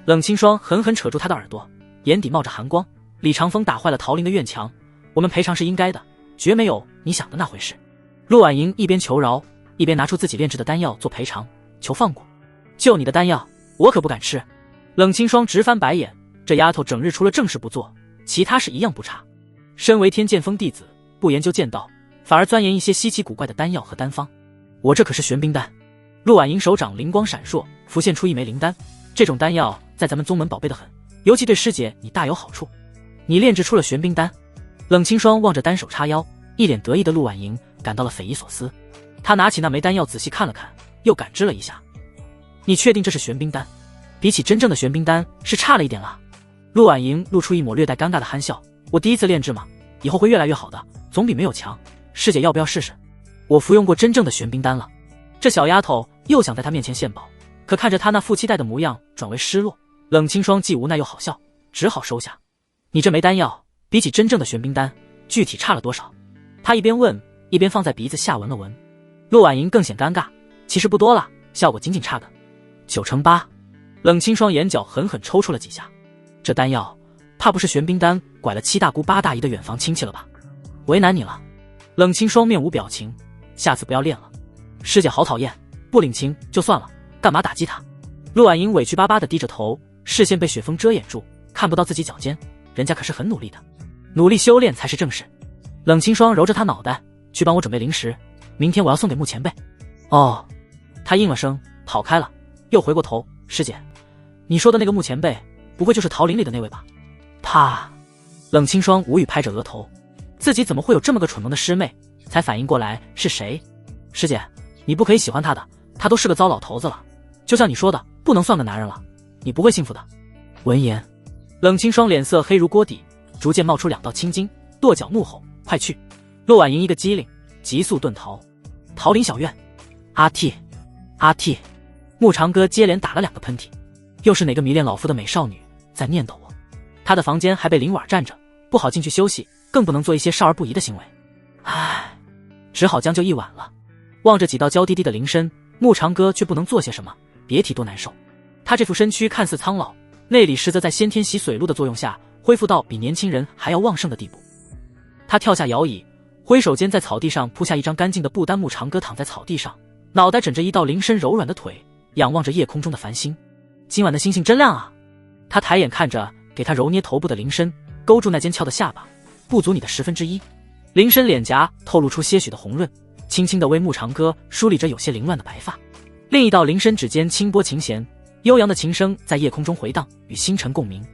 冷清霜狠狠扯住他的耳朵，眼底冒着寒光。李长风打坏了桃林的院墙，我们赔偿是应该的，绝没有你想的那回事。陆婉莹一边求饶，一边拿出自己炼制的丹药做赔偿，求放过。就你的丹药，我可不敢吃。冷清霜直翻白眼，这丫头整日除了正事不做，其他事一样不差。身为天剑锋弟子，不研究剑道，反而钻研一些稀奇古怪的丹药和丹方。我这可是玄冰丹。陆婉莹手掌灵光闪烁，浮现出一枚灵丹。这种丹药在咱们宗门宝贝的很，尤其对师姐你大有好处。你炼制出了玄冰丹？冷清霜望着单手叉腰，一脸得意的陆婉莹感到了匪夷所思。他拿起那枚丹药仔细看了看，又感知了一下。你确定这是玄冰丹？比起真正的玄冰丹是差了一点了。陆婉莹露出一抹略带尴尬的憨笑。我第一次炼制嘛，以后会越来越好的，总比没有强。师姐要不要试试？我服用过真正的玄冰丹了。这小丫头又想在他面前献宝，可看着他那富期待的模样，转为失落。冷清霜既无奈又好笑，只好收下。你这枚丹药比起真正的玄冰丹，具体差了多少？他一边问，一边放在鼻子下闻了闻。陆婉莹更显尴尬，其实不多了，效果仅仅差个9成8。冷清霜眼角狠狠抽搐了几下，这丹药怕不是玄冰丹拐了7大姑8大姨的远房亲戚了吧？为难你了。冷清霜面无表情，下次不要练了。师姐好讨厌，不领情就算了，干嘛打击她？陆婉莹委屈巴巴地低着头，视线被雪峰遮掩住，看不到自己脚尖，人家可是很努力的，努力修炼才是正事。冷清霜揉着他脑袋，去帮我准备零食，明天我要送给穆前辈。哦，他应了声，跑开了，又回过头，师姐，你说的那个穆前辈，不会就是桃林里的那位吧？啪！冷清霜无语拍着额头，自己怎么会有这么个蠢萌的师妹？才反应过来是谁。师姐，你不可以喜欢他的，他都是个糟老头子了，就像你说的，不能算个男人了，你不会幸福的。闻言，冷清霜脸色黑如锅底，逐渐冒出2道青筋，跺脚怒吼：快去！陆婉莹一个机灵，急速遁逃。桃林小院，阿嚏阿嚏！穆长歌接连打了2个喷嚏，又是哪个迷恋老夫的美少女在念叨我？他的房间还被林婉占着，不好进去休息，更不能做一些少儿不宜的行为。唉，只好将就一晚了。望着几道娇滴滴的铃声，穆长歌却不能做些什么，别提多难受。他这副身躯看似苍老，内里实则在先天洗水露的作用下，恢复到比年轻人还要旺盛的地步。他跳下摇椅，挥手间在草地上铺下一张干净的布单。穆长歌躺在草地上，脑袋枕着一道铃声柔软的腿，仰望着夜空中的繁星。今晚的星星真亮啊！他抬眼看着给他揉捏头部的铃声，勾住那尖翘的下巴，不足你的1/10。铃声脸颊透露出些许的红润，轻轻地为穆长歌梳理着有些凌乱的白发。另一道铃声指尖轻拨琴弦，悠扬的琴声在夜空中回荡，与星辰共鸣。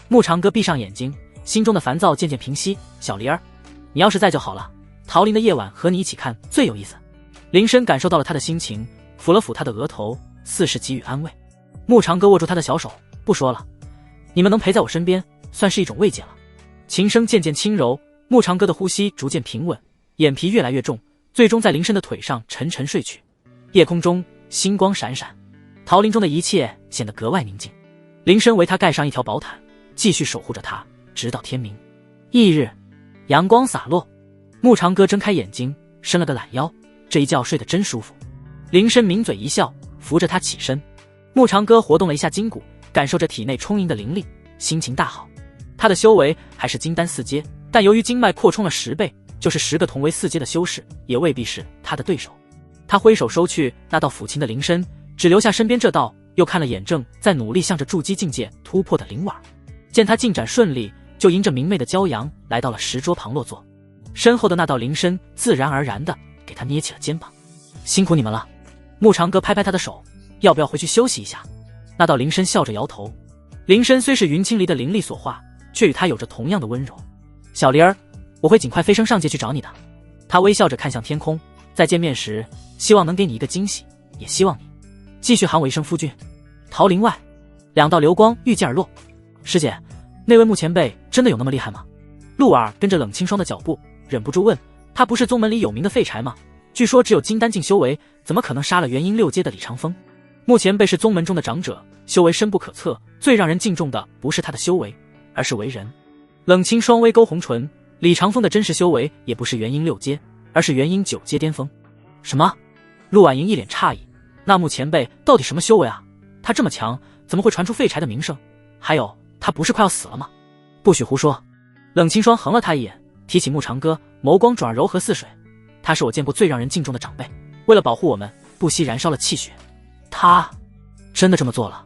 穆长歌闭上眼睛，心中的烦躁渐渐平息。小梨儿，你要是在就好了，桃林的夜晚和你一起看最有意思。铃声感受到了他的心情，抚了抚他的额头，似是给予安慰。穆长歌握住他的小手，不说了，你们能陪在我身边，算是一种慰藉了。琴声渐渐轻柔，穆长歌的呼吸逐渐平稳，眼皮越来越重，最终在铃声的腿上沉沉睡去。夜空中星光闪闪，桃林中的一切显得格外宁静。铃声为他盖上一条薄毯，继续守护着他，直到天明。翌日，阳光洒落，穆长歌睁开眼睛，伸了个懒腰，这一觉睡得真舒服。铃声抿嘴一笑，扶着他起身。穆长歌活动了一下筋骨，感受着体内充盈的灵力，心情大好。他的修为还是金丹4阶，但由于经脉扩充了10倍，就是10个同为4阶的修士，也未必是他的对手。他挥手收去那道抚琴的铃声，只留下身边这道，又看了眼正在努力向着筑基境界突破的灵婉。见他进展顺利，就迎着明媚的骄阳来到了石桌旁落座。身后的那道铃声自然而然地给他捏起了肩膀。辛苦你们了。穆长歌拍拍他的手，要不要回去休息一下？那道铃声笑着摇头。铃声虽是云青离的灵力所化，却与他有着同样的温柔。小梨儿，我会尽快飞升上界去找你的。他微笑着看向天空，再见面时希望能给你一个惊喜，也希望你继续喊我一声夫君。桃林外，2道流光遇剑而落。师姐，那位穆前辈真的有那么厉害吗？陆儿跟着冷清霜的脚步，忍不住问。他不是宗门里有名的废柴吗？据说只有金丹境修为，怎么可能杀了元婴6阶的李长风？穆前辈是宗门中的长者，修为深不可测，最让人敬重的不是他的修为，而是为人。冷清霜微勾红唇，李长风的真实修为也不是元婴6阶，而是元婴9阶巅峰。什么？陆婉莹一脸诧异，那穆前辈到底什么修为啊？他这么强，怎么会传出废柴的名声？还有，他不是快要死了吗？不许胡说！冷清霜横了他一眼，提起穆长歌，眸光转而柔和似水。他是我见过最让人敬重的长辈，为了保护我们，不惜燃烧了气血。他真的这么做了？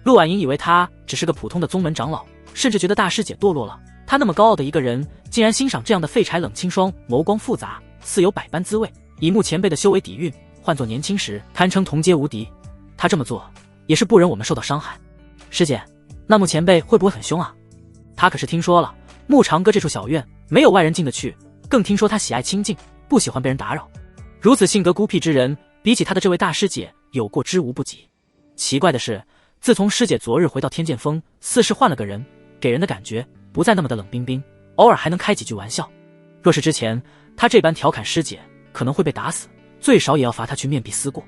陆婉莹以为他只是个普通的宗门长老，甚至觉得大师姐堕落了。他那么高傲的一个人，竟然欣赏这样的废柴。冷清霜眸光复杂，似有百般滋味。以穆前辈的修为底蕴，换作年轻时堪称同阶无敌。他这么做也是不忍我们受到伤害。师姐，那穆前辈会不会很凶啊？他可是听说了，穆长歌这处小院没有外人进得去，更听说他喜爱清静，不喜欢被人打扰。如此性格孤僻之人，比起他的这位大师姐，有过之无不及。奇怪的是，自从师姐昨日回到天剑峰，似是换了个人，给人的感觉不再那么的冷冰冰，偶尔还能开几句玩笑。若是之前他这般调侃师姐，可能会被打死，最少也要罚他去面壁思过。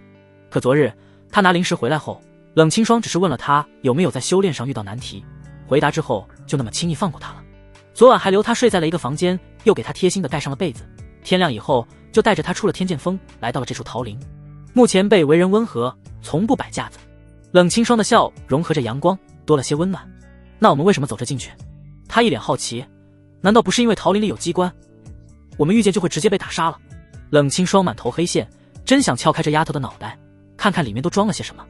可昨日他拿灵石回来后，冷清霜只是问了他有没有在修炼上遇到难题，回答之后就那么轻易放过他了。昨晚还留他睡在了一个房间，又给他贴心的盖上了被子。天亮以后就带着他出了天剑峰，来到了这处桃林。穆前辈为人温和，从不摆架子，冷清霜的笑融合着阳光，多了些温暖。那我们为什么走着进去？他一脸好奇，难道不是因为桃林里有机关，我们遇见就会直接被打杀了？冷清霜满头黑线，真想撬开这丫头的脑袋，看看里面都装了些什么。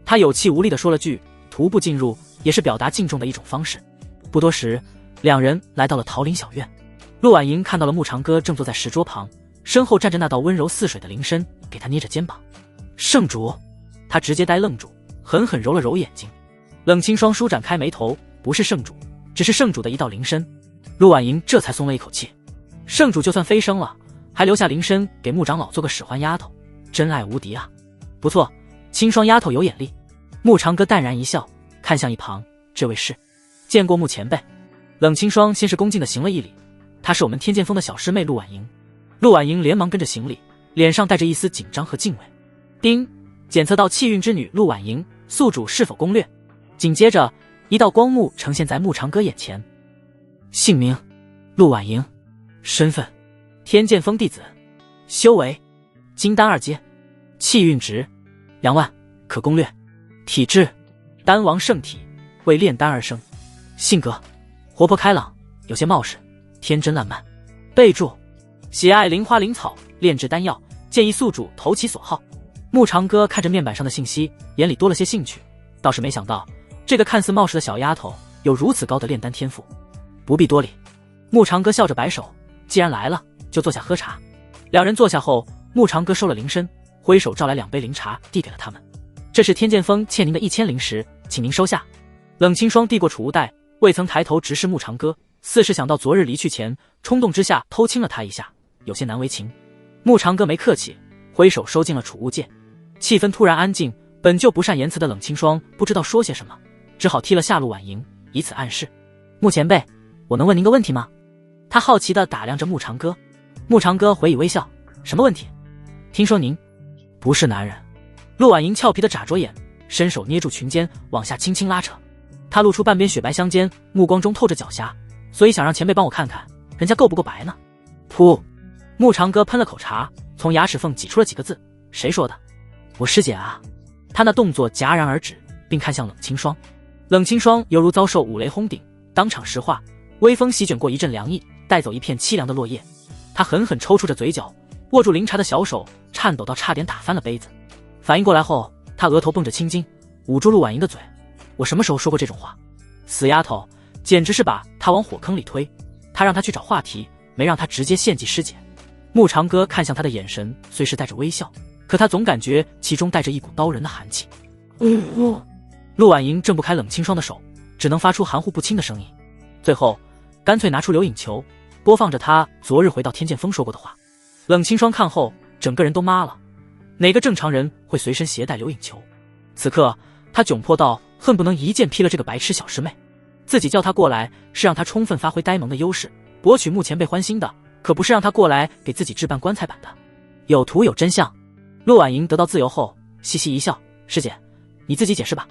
他有气无力地说了句徒步进入，也是表达敬重的一种方式。不多时，两人来到了桃林小院。陆婉莹看到了牧长哥正坐在石桌旁，身后站着那道温柔似水的灵身，给他捏着肩膀。圣主！他直接呆愣住，狠狠揉了揉眼睛。冷清霜舒展开眉头，不是圣主，只是圣主的一道灵身。陆婉莹这才松了一口气。圣主就算飞升了，还留下灵身给牧长老做个使唤丫头，真爱无敌啊！不错，清霜丫头有眼力。牧长哥淡然一笑，看向一旁，这位是见过牧前辈。冷清霜先是恭敬地行了一礼，她是我们天剑峰的小师妹陆婉莹。陆婉莹连忙跟着行礼，脸上带着一丝紧张和敬畏。丁，检测到气运之女陆婉莹，宿主是否攻略？紧接着，一道光幕呈现在牧长哥眼前。姓名：陆婉莹，身份：天剑峰弟子，修为：金丹2阶，气运值2万，可攻略。体质：丹王圣体，为炼丹而生。性格：活泼开朗，有些冒失，天真烂漫。备注：喜爱灵花灵草，炼制丹药，建议宿主投其所好。牧长哥看着面板上的信息，眼里多了些兴趣，倒是没想到这个看似冒失的小丫头有如此高的炼丹天赋。不必多礼。牧长哥笑着摆手，既然来了，就坐下喝茶。两人坐下后，牧长哥收了灵身，挥手召来2杯灵茶递给了他们。这是天剑峰欠您的1000灵石，请您收下。冷清霜递过储物袋，未曾抬头直视牧长哥，似是想到昨日离去前冲动之下偷亲了他一下，有些难为情。牧长哥没客气，挥手收进了储物戒。气氛突然安静，本就不善言辞的冷清霜不知道说些什么，只好踢了下陆婉莹，以此暗示。牧前辈，我能问您个问题吗？他好奇地打量着牧长哥。牧长哥回以微笑，什么问题？听说您不是男人。陆婉莹俏皮地眨着眼，伸手捏住裙肩往下轻轻拉扯，她露出半边雪白香肩，目光中透着狡黠，所以想让前辈帮我看看人家够不够白呢。噗！牧长哥喷了口茶，从牙齿缝挤出了几个字，谁说的？我师姐啊。他那动作戛然而止，并看向冷清霜。冷清霜犹如遭受五雷轰顶，当场石化，微风席卷过一阵凉意，带走一片凄凉的落叶。他狠狠抽搐着嘴角，握住灵茶的小手颤抖到差点打翻了杯子。反应过来后，他额头蹦着青筋，捂住陆婉莹的嘴。我什么时候说过这种话？死丫头，简直是把她往火坑里推。他让她去找话题，没让她直接献祭师姐。牧长哥看向他的眼神虽是带着微笑，可他总感觉其中带着一股刀人的寒气。陆婉莹挣不开冷清霜的手，只能发出含糊不清的声音。最后干脆拿出留影球，播放着他昨日回到天剑峰说过的话。冷清霜看后整个人都麻了，哪个正常人会随身携带留影球？此刻他窘迫到恨不能一剑劈了这个白痴小师妹。自己叫他过来是让他充分发挥呆萌的优势，博取牧前辈欢心的，可不是让他过来给自己置办棺材板的。有图有真相。陆婉莹得到自由后嘻嘻一笑，师姐你自己解释吧。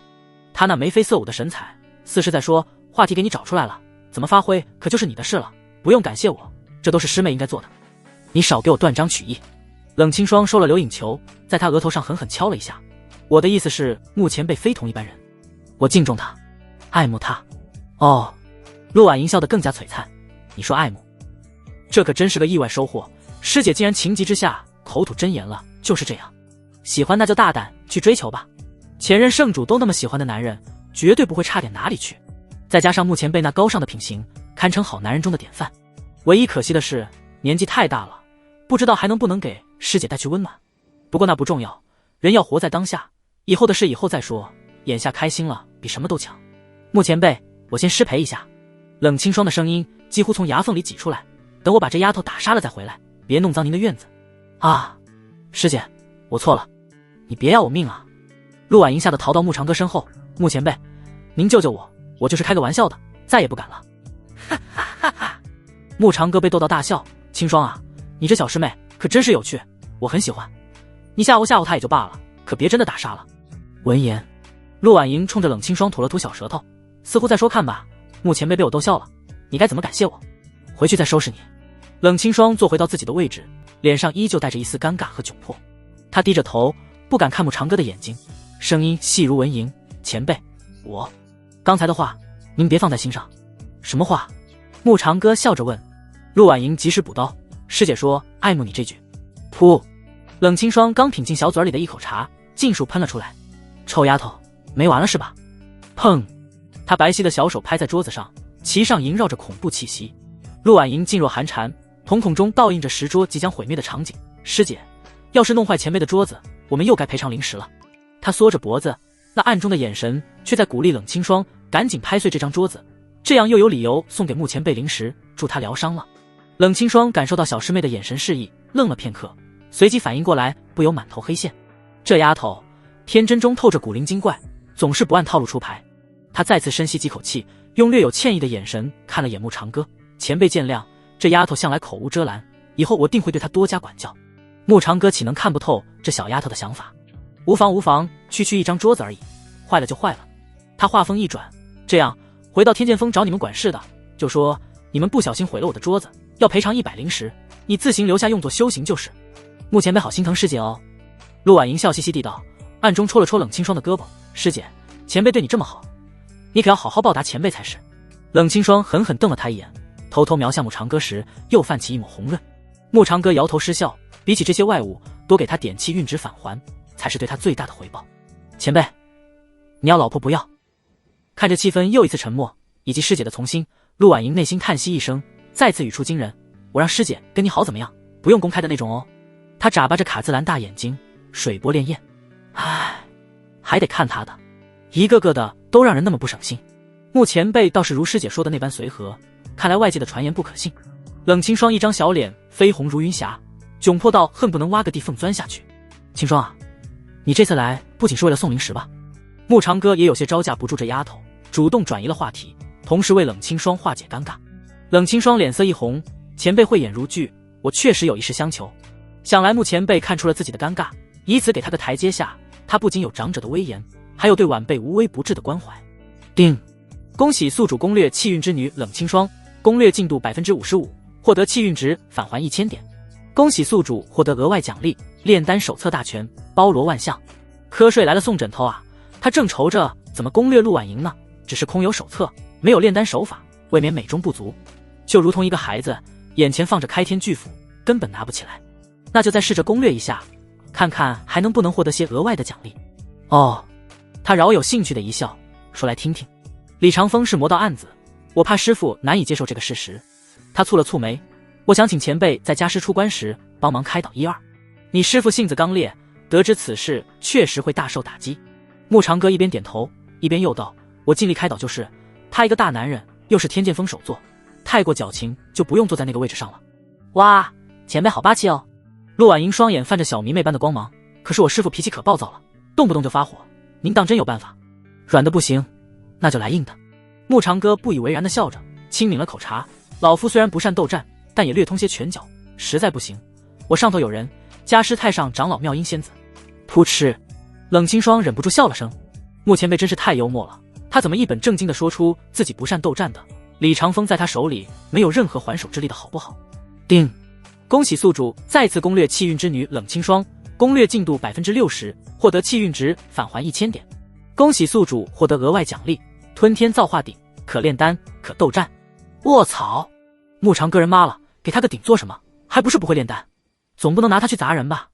他那眉飞色舞的神采，似是在说话题给你找出来了，怎么发挥可就是你的事了，不用感谢我，这都是师妹应该做的。你少给我断章取义。冷清霜收了留影球，在他额头上狠狠敲了一下。我的意思是牧前辈非同一般人，我敬重他，爱慕他。哦。陆婉莹笑得更加璀璨，你说爱慕，这可真是个意外收获，师姐竟然情急之下口吐真言了。就是这样，喜欢那就大胆去追求吧，前任圣主都那么喜欢的男人，绝对不会差点哪里去。再加上牧前辈那高尚的品行，堪称好男人中的典范。唯一可惜的是年纪太大了，不知道还能不能给师姐带去温暖。不过那不重要，人要活在当下，以后的事以后再说，眼下开心了比什么都强。牧前辈，我先失陪一下。冷清霜的声音几乎从牙缝里挤出来，等我把这丫头打杀了再回来，别弄脏您的院子。啊，师姐，我错了，你别要我命啊。陆婉莹吓得逃到牧长哥身后，牧前辈，您救救我，我就是开个玩笑的，再也不敢了。哈哈哈哈！牧长哥被逗到大笑，清霜啊，你这小师妹可真是有趣，我很喜欢。你吓唬吓唬她也就罢了，可别真的打杀了。闻言，陆婉莹冲着冷清霜吐了吐小舌头，似乎在说看吧，牧前辈被我逗笑了，你该怎么感谢我？回去再收拾你。冷清霜坐回到自己的位置，脸上依旧带着一丝尴尬和窘迫。他低着头，不敢看牧长哥的眼睛，声音细如蚊蝇，前辈，我刚才的话您别放在心上。什么话？穆长歌笑着问。陆婉莹及时补刀，师姐说爱慕你这句。噗！冷清霜刚品进小嘴里的一口茶尽数喷了出来。臭丫头，没完了是吧？砰！她白皙的小手拍在桌子上，其上萦绕着恐怖气息。陆婉莹噤若寒蝉，瞳孔中倒映着石桌即将毁灭的场景。师姐，要是弄坏前辈的桌子，我们又该赔偿零食了。她缩着脖子，那暗中的眼神却在鼓励冷清霜赶紧拍碎这张桌子，这样又有理由送给穆前辈零食，助他疗伤了。冷清霜感受到小师妹的眼神示意，愣了片刻，随即反应过来，不由满头黑线。这丫头天真中透着古灵精怪，总是不按套路出牌。她再次深吸几口气，用略有歉意的眼神看了眼穆长歌。前辈见谅，这丫头向来口无遮拦，以后我定会对她多加管教。穆长歌岂能看不透这小丫头的想法？无妨无妨，区区一张桌子而已，坏了就坏了。他话锋一转，这样回到天剑峰找你们管事的，就说你们不小心毁了我的桌子，要赔偿100零食，你自行留下用作修行就是。穆前辈好心疼师姐哦。陆婉莹笑嘻嘻地道，暗中戳了戳冷清霜的胳膊。师姐，前辈对你这么好，你可要好好报答前辈才是。冷清霜狠狠瞪了他一眼，偷偷瞄向穆长歌时又泛起一抹红润。穆长歌摇头失笑，比起这些外物，多给他点气运值返还才是对他最大的回报。前辈，你要老婆不要？看着气氛又一次沉默，以及师姐的从心，陆婉莹内心叹息一声，再次语出惊人：我让师姐跟你好怎么样？不用公开的那种哦。她眨巴着卡姿兰大眼睛，水波潋滟。唉，还得看他的，一个个的都让人那么不省心。穆前辈倒是如师姐说的那般随和，看来外界的传言不可信。冷清霜一张小脸绯红如云霞，窘迫到恨不能挖个地缝钻下去。清霜啊，你这次来不仅是为了送零食吧？穆长歌也有些招架不住这丫头，主动转移了话题，同时为冷清霜化解尴尬。冷清霜脸色一红，前辈慧眼如炬，我确实有一事相求。想来穆前辈看出了自己的尴尬，以此给他个台阶下。他不仅有长者的威严，还有对晚辈无微不至的关怀。叮！恭喜宿主攻略气运之女冷清霜，攻略进度 55%， 获得气运值返还1000点。恭喜宿主获得额外奖励炼丹手册大全，包罗万象。瞌睡来了送枕头啊！他正愁着怎么攻略陆婉莹呢，只是空有手册，没有炼丹手法，未免美中不足。就如同一个孩子眼前放着开天巨斧，根本拿不起来，那就再试着攻略一下，看看还能不能获得些额外的奖励。哦，他饶有兴趣的一笑，说来听听。李长风是魔道案子，我怕师父难以接受这个事实。他蹙了蹙眉，我想请前辈在家师出关时帮忙开导1、2。你师父性子刚烈，得知此事确实会大受打击。穆长歌一边点头一边又道，我尽力开导就是，他一个大男人又是天剑峰首座，太过矫情就不用坐在那个位置上了。哇，前辈好霸气哦。陆婉莹双眼泛着小迷妹般的光芒，可是我师父脾气可暴躁了，动不动就发火，您当真有办法？软的不行，那就来硬的。穆长歌不以为然的笑着，轻抿了口茶，老夫虽然不善斗战，但也略通些拳脚，实在不行，我上头有人，家师太上长老妙音仙子。噗嗤，冷清霜忍不住笑了声，穆前辈真是太幽默了，他怎么一本正经地说出自己不善斗战的？李长风在他手里没有任何还手之力的好不好？叮！恭喜宿主再次攻略气运之女冷清霜，攻略进度 60%， 获得气运值返还1000点。恭喜宿主获得额外奖励吞天造化鼎，可炼丹可斗战。卧槽，穆长歌人妈了，给他个鼎做什么？还不是不会炼丹，总不能拿他去砸人吧？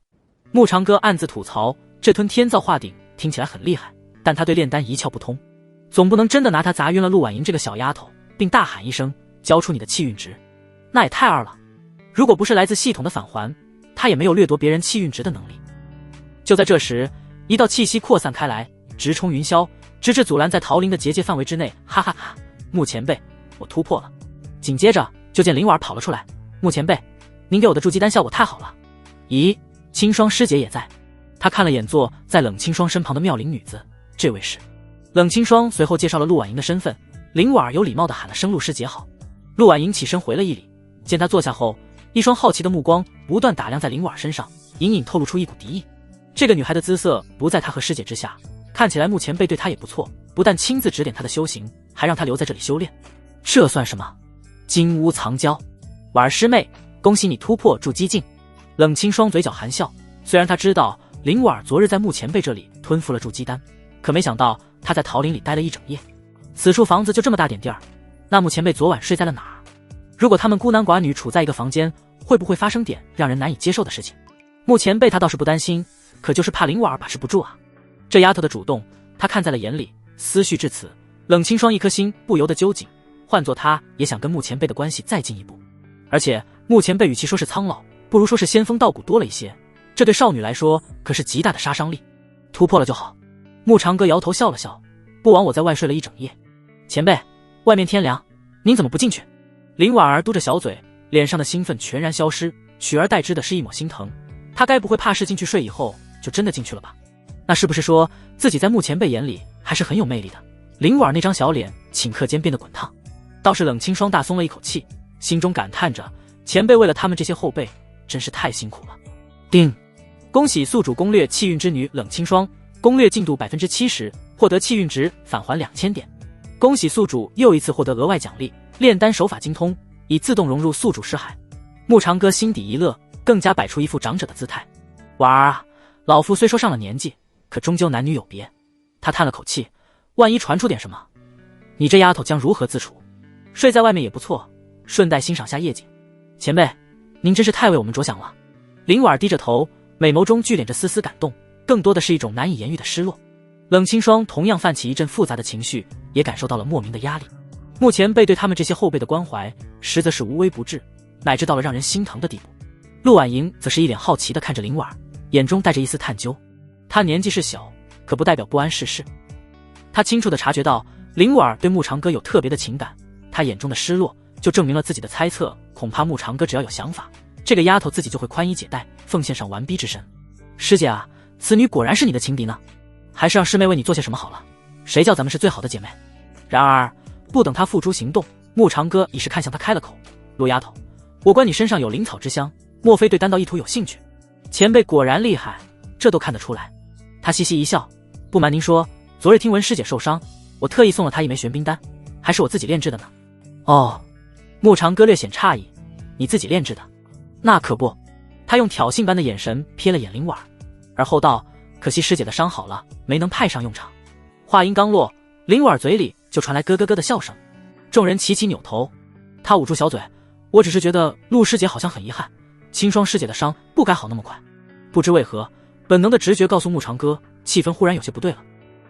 穆长歌暗自吐槽，这吞天造化鼎听起来很厉害，但他对炼丹一窍不通，总不能真的拿他砸晕了陆婉莹这个小丫头，并大喊一声交出你的气运值，那也太二了。如果不是来自系统的返还，他也没有掠夺别人气运值的能力。就在这时，一道气息扩散开来，直冲云霄，直至阻拦在桃林的结界范围之内。哈哈哈！穆前辈，我突破了。紧接着就见灵婉跑了出来，穆前辈，您给我的筑基丹效果太好了。咦，清霜师姐也在。他看了眼坐在冷清霜身旁的妙龄女子，这位是冷清霜。随后介绍了陆婉莹的身份，灵婉有礼貌地喊了声陆师姐好。陆婉莹起身回了一礼，见他坐下后，一双好奇的目光不断打量在灵婉身上，隐隐透露出一股敌意。这个女孩的姿色不在她和师姐之下，看起来穆前辈对她也不错，不但亲自指点她的修行，还让她留在这里修炼，这算什么？金屋藏娇。婉儿师妹，恭喜你突破筑基境。冷清霜嘴角含笑，虽然他知道灵婉昨日在穆前辈这里吞服了筑基丹，可没想到他在桃林里待了一整夜。此处房子就这么大点地儿，那木前辈昨晚睡在了哪儿？如果他们孤男寡女处在一个房间，会不会发生点让人难以接受的事情？木前辈他倒是不担心，可就是怕林婉儿把持不住啊。这丫头的主动，他看在了眼里。思绪至此，冷清霜一颗心不由得揪紧。换做他也想跟木前辈的关系再进一步，而且木前辈与其说是苍老，不如说是仙风道骨多了一些，这对少女来说可是极大的杀伤力。突破了就好。木长哥摇头笑了笑，不枉我在外睡了一整夜。前辈，外面天凉，您怎么不进去？林婉儿嘟着小嘴，脸上的兴奋全然消失，取而代之的是一抹心疼。她该不会怕是进去睡以后就真的进去了吧？那是不是说自己在木前辈眼里还是很有魅力的？林婉儿那张小脸顷刻间变得滚烫。倒是冷清霜大松了一口气，心中感叹着，前辈为了他们这些后辈真是太辛苦了。叮，恭喜宿主攻略气运之女冷清霜，攻略进度 70%， 获得气运值返还2000点。恭喜宿主又一次获得额外奖励，炼丹手法精通，已自动融入宿主识海。木长哥心底一乐，更加摆出一副长者的姿态。婉儿啊，老夫虽说上了年纪，可终究男女有别。他叹了口气，万一传出点什么，你这丫头将如何自处？睡在外面也不错，顺带欣赏下夜景。前辈，您真是太为我们着想了。林婉低着头，美眸中聚敛着丝丝感动，更多的是一种难以言喻的失落。冷清霜同样泛起一阵复杂的情绪，也感受到了莫名的压力。目前辈对他们这些后辈的关怀，实则是无微不至，乃至到了让人心疼的地步。陆婉莹则是一脸好奇地看着林婉，眼中带着一丝探究。她年纪是小，可不代表不谙世事。她清楚地察觉到林婉对木长哥有特别的情感，她眼中的失落就证明了自己的猜测，恐怕木长哥只要有想法，这个丫头自己就会宽衣解带，奉献上完逼之身。师姐啊，此女果然是你的情敌呢，还是让师妹为你做些什么好了，谁叫咱们是最好的姐妹。然而不等她付诸行动，木长哥已是看向她开了口。陆丫头，我观你身上有灵草之香，莫非对丹道一途有兴趣？前辈果然厉害，这都看得出来。他嘻嘻一笑，不瞒您说，昨日听闻师姐受伤，我特意送了她一枚玄冰丹，还是我自己炼制的呢。哦，木长哥略显诧异，你自己炼制的？那可不。他用挑衅般的眼神瞥了眼林婉，而后道，可惜师姐的伤好了，没能派上用场。话音刚落，林婉嘴里就传来咯咯咯的笑声，众人齐齐扭头。他捂住小嘴，我只是觉得陆师姐好像很遗憾，清霜师姐的伤不该好那么快。不知为何，本能的直觉告诉木长哥，气氛忽然有些不对了。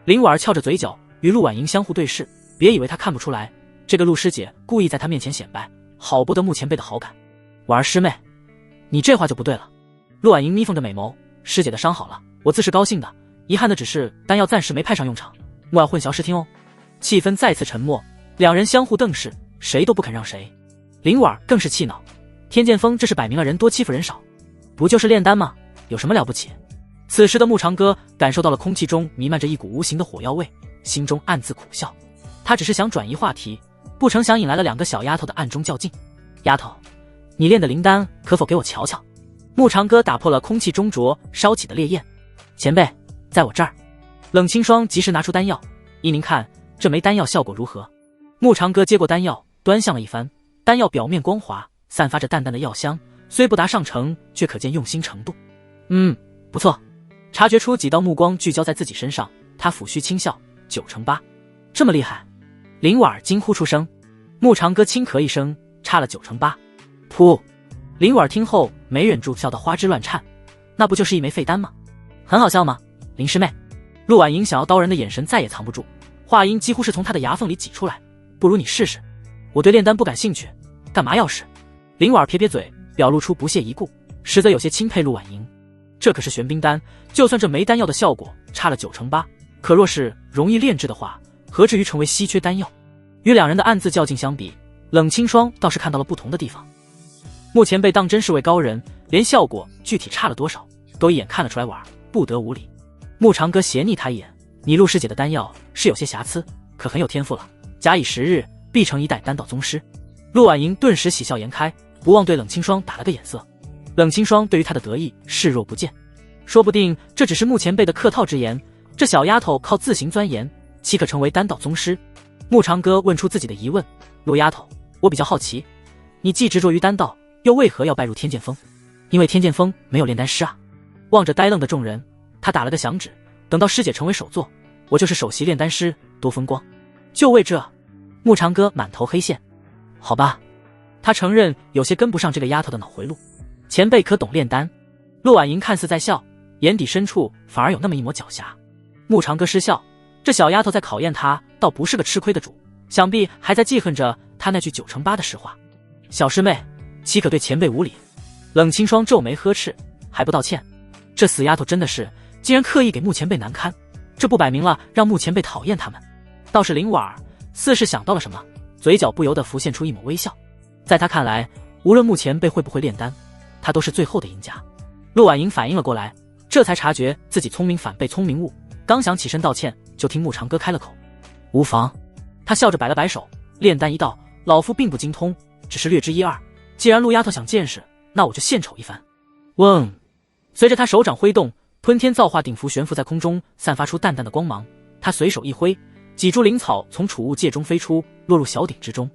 林婉翘着嘴角与陆婉莹相互对视，别以为他看不出来，这个陆师姐故意在他面前显摆，好博得木前辈的好感。婉儿师妹，你这话就不对了。陆婉莹眯缝着美眸，师姐的伤好了，我自是高兴的，遗憾的只是丹药暂时没派上用场，莫要混淆视听哦。气氛再次沉默，两人相互瞪视，谁都不肯让谁。林婉更是气恼，天剑锋这是摆明了人多欺负人少，不就是炼丹吗？有什么了不起？此时的木长哥感受到了空气中弥漫着一股无形的火药味，心中暗自苦笑。他只是想转移话题，不成想引来了两个小丫头的暗中较劲。丫头，你炼的灵丹可否给我瞧瞧？木长哥打破了空气中灼烧起的烈焰。前辈，在我这儿。冷清霜及时拿出丹药，依您看这枚丹药效果如何？木长哥接过丹药，端详了一番，丹药表面光滑，散发着淡淡的药香，虽不达上乘，却可见用心程度。不错。察觉出几道目光聚焦在自己身上，他抚须轻笑，9成8，这么厉害！林婉惊呼出声。木长哥轻咳一声，差了9成8。噗！林婉听后没忍住笑得花枝乱颤，那不就是一枚废丹吗？很好笑吗，林师妹？陆婉莹想要刀人的眼神再也藏不住，话音几乎是从她的牙缝里挤出来。不如你试试。我对炼丹不感兴趣，干嘛要试？林婉撇撇嘴，表露出不屑一顾，实则有些钦佩陆婉莹。这可是玄冰丹，就算这枚丹药的效果差了9成8，可若是容易炼制的话，何至于成为稀缺丹药？与两人的暗自较劲相比，冷清霜倒是看到了不同的地方。目前被当真是位高人，连效果具体差了多少都一眼看得出来，婉儿不得无礼。木长哥斜睨他一眼，你陆师姐的丹药是有些瑕疵，可很有天赋了，假以时日必成一代丹道宗师。陆婉莹顿时喜笑颜开，不忘对冷清霜打了个眼色。冷清霜对于他的得意视若不见，说不定这只是目前辈的客套之言，这小丫头靠自行钻研，岂可成为丹道宗师？木长哥问出自己的疑问，陆丫头，我比较好奇，你既执着于丹道，又为何要拜入天剑锋？因为天剑锋没有炼丹师啊。望着呆愣的众人，他打了个响指，等到师姐成为首座，我就是首席炼丹师，多风光。就为这。牧长歌满头黑线。好吧，他承认有些跟不上这个丫头的脑回路。前辈可懂炼丹？陆婉莹看似在笑，眼底深处反而有那么一抹狡黠。牧长歌失笑，这小丫头在考验他，倒不是个吃亏的主，想必还在记恨着他那句9成8的实话。小师妹，岂可对前辈无礼？冷清霜皱眉呵斥，还不道歉？这死丫头真的是，竟然刻意给穆前辈难堪，这不摆明了让穆前辈讨厌他们？倒是林婉儿似是想到了什么，嘴角不由得浮现出一抹微笑。在他看来，无论穆前辈会不会炼丹，他都是最后的赢家。陆婉莹反应了过来，这才察觉自己聪明反被聪明误，刚想起身道歉，就听牧长歌开了口：无妨。他笑着摆了摆手，炼丹一道，老夫并不精通，只是略知一二。既然陆丫头想见识，那我就献丑一番。嗡！随着他手掌挥动，吞天造化鼎符悬浮在空中，散发出淡淡的光芒。他随手一挥，几株灵草从储物界中飞出，落入小鼎之中。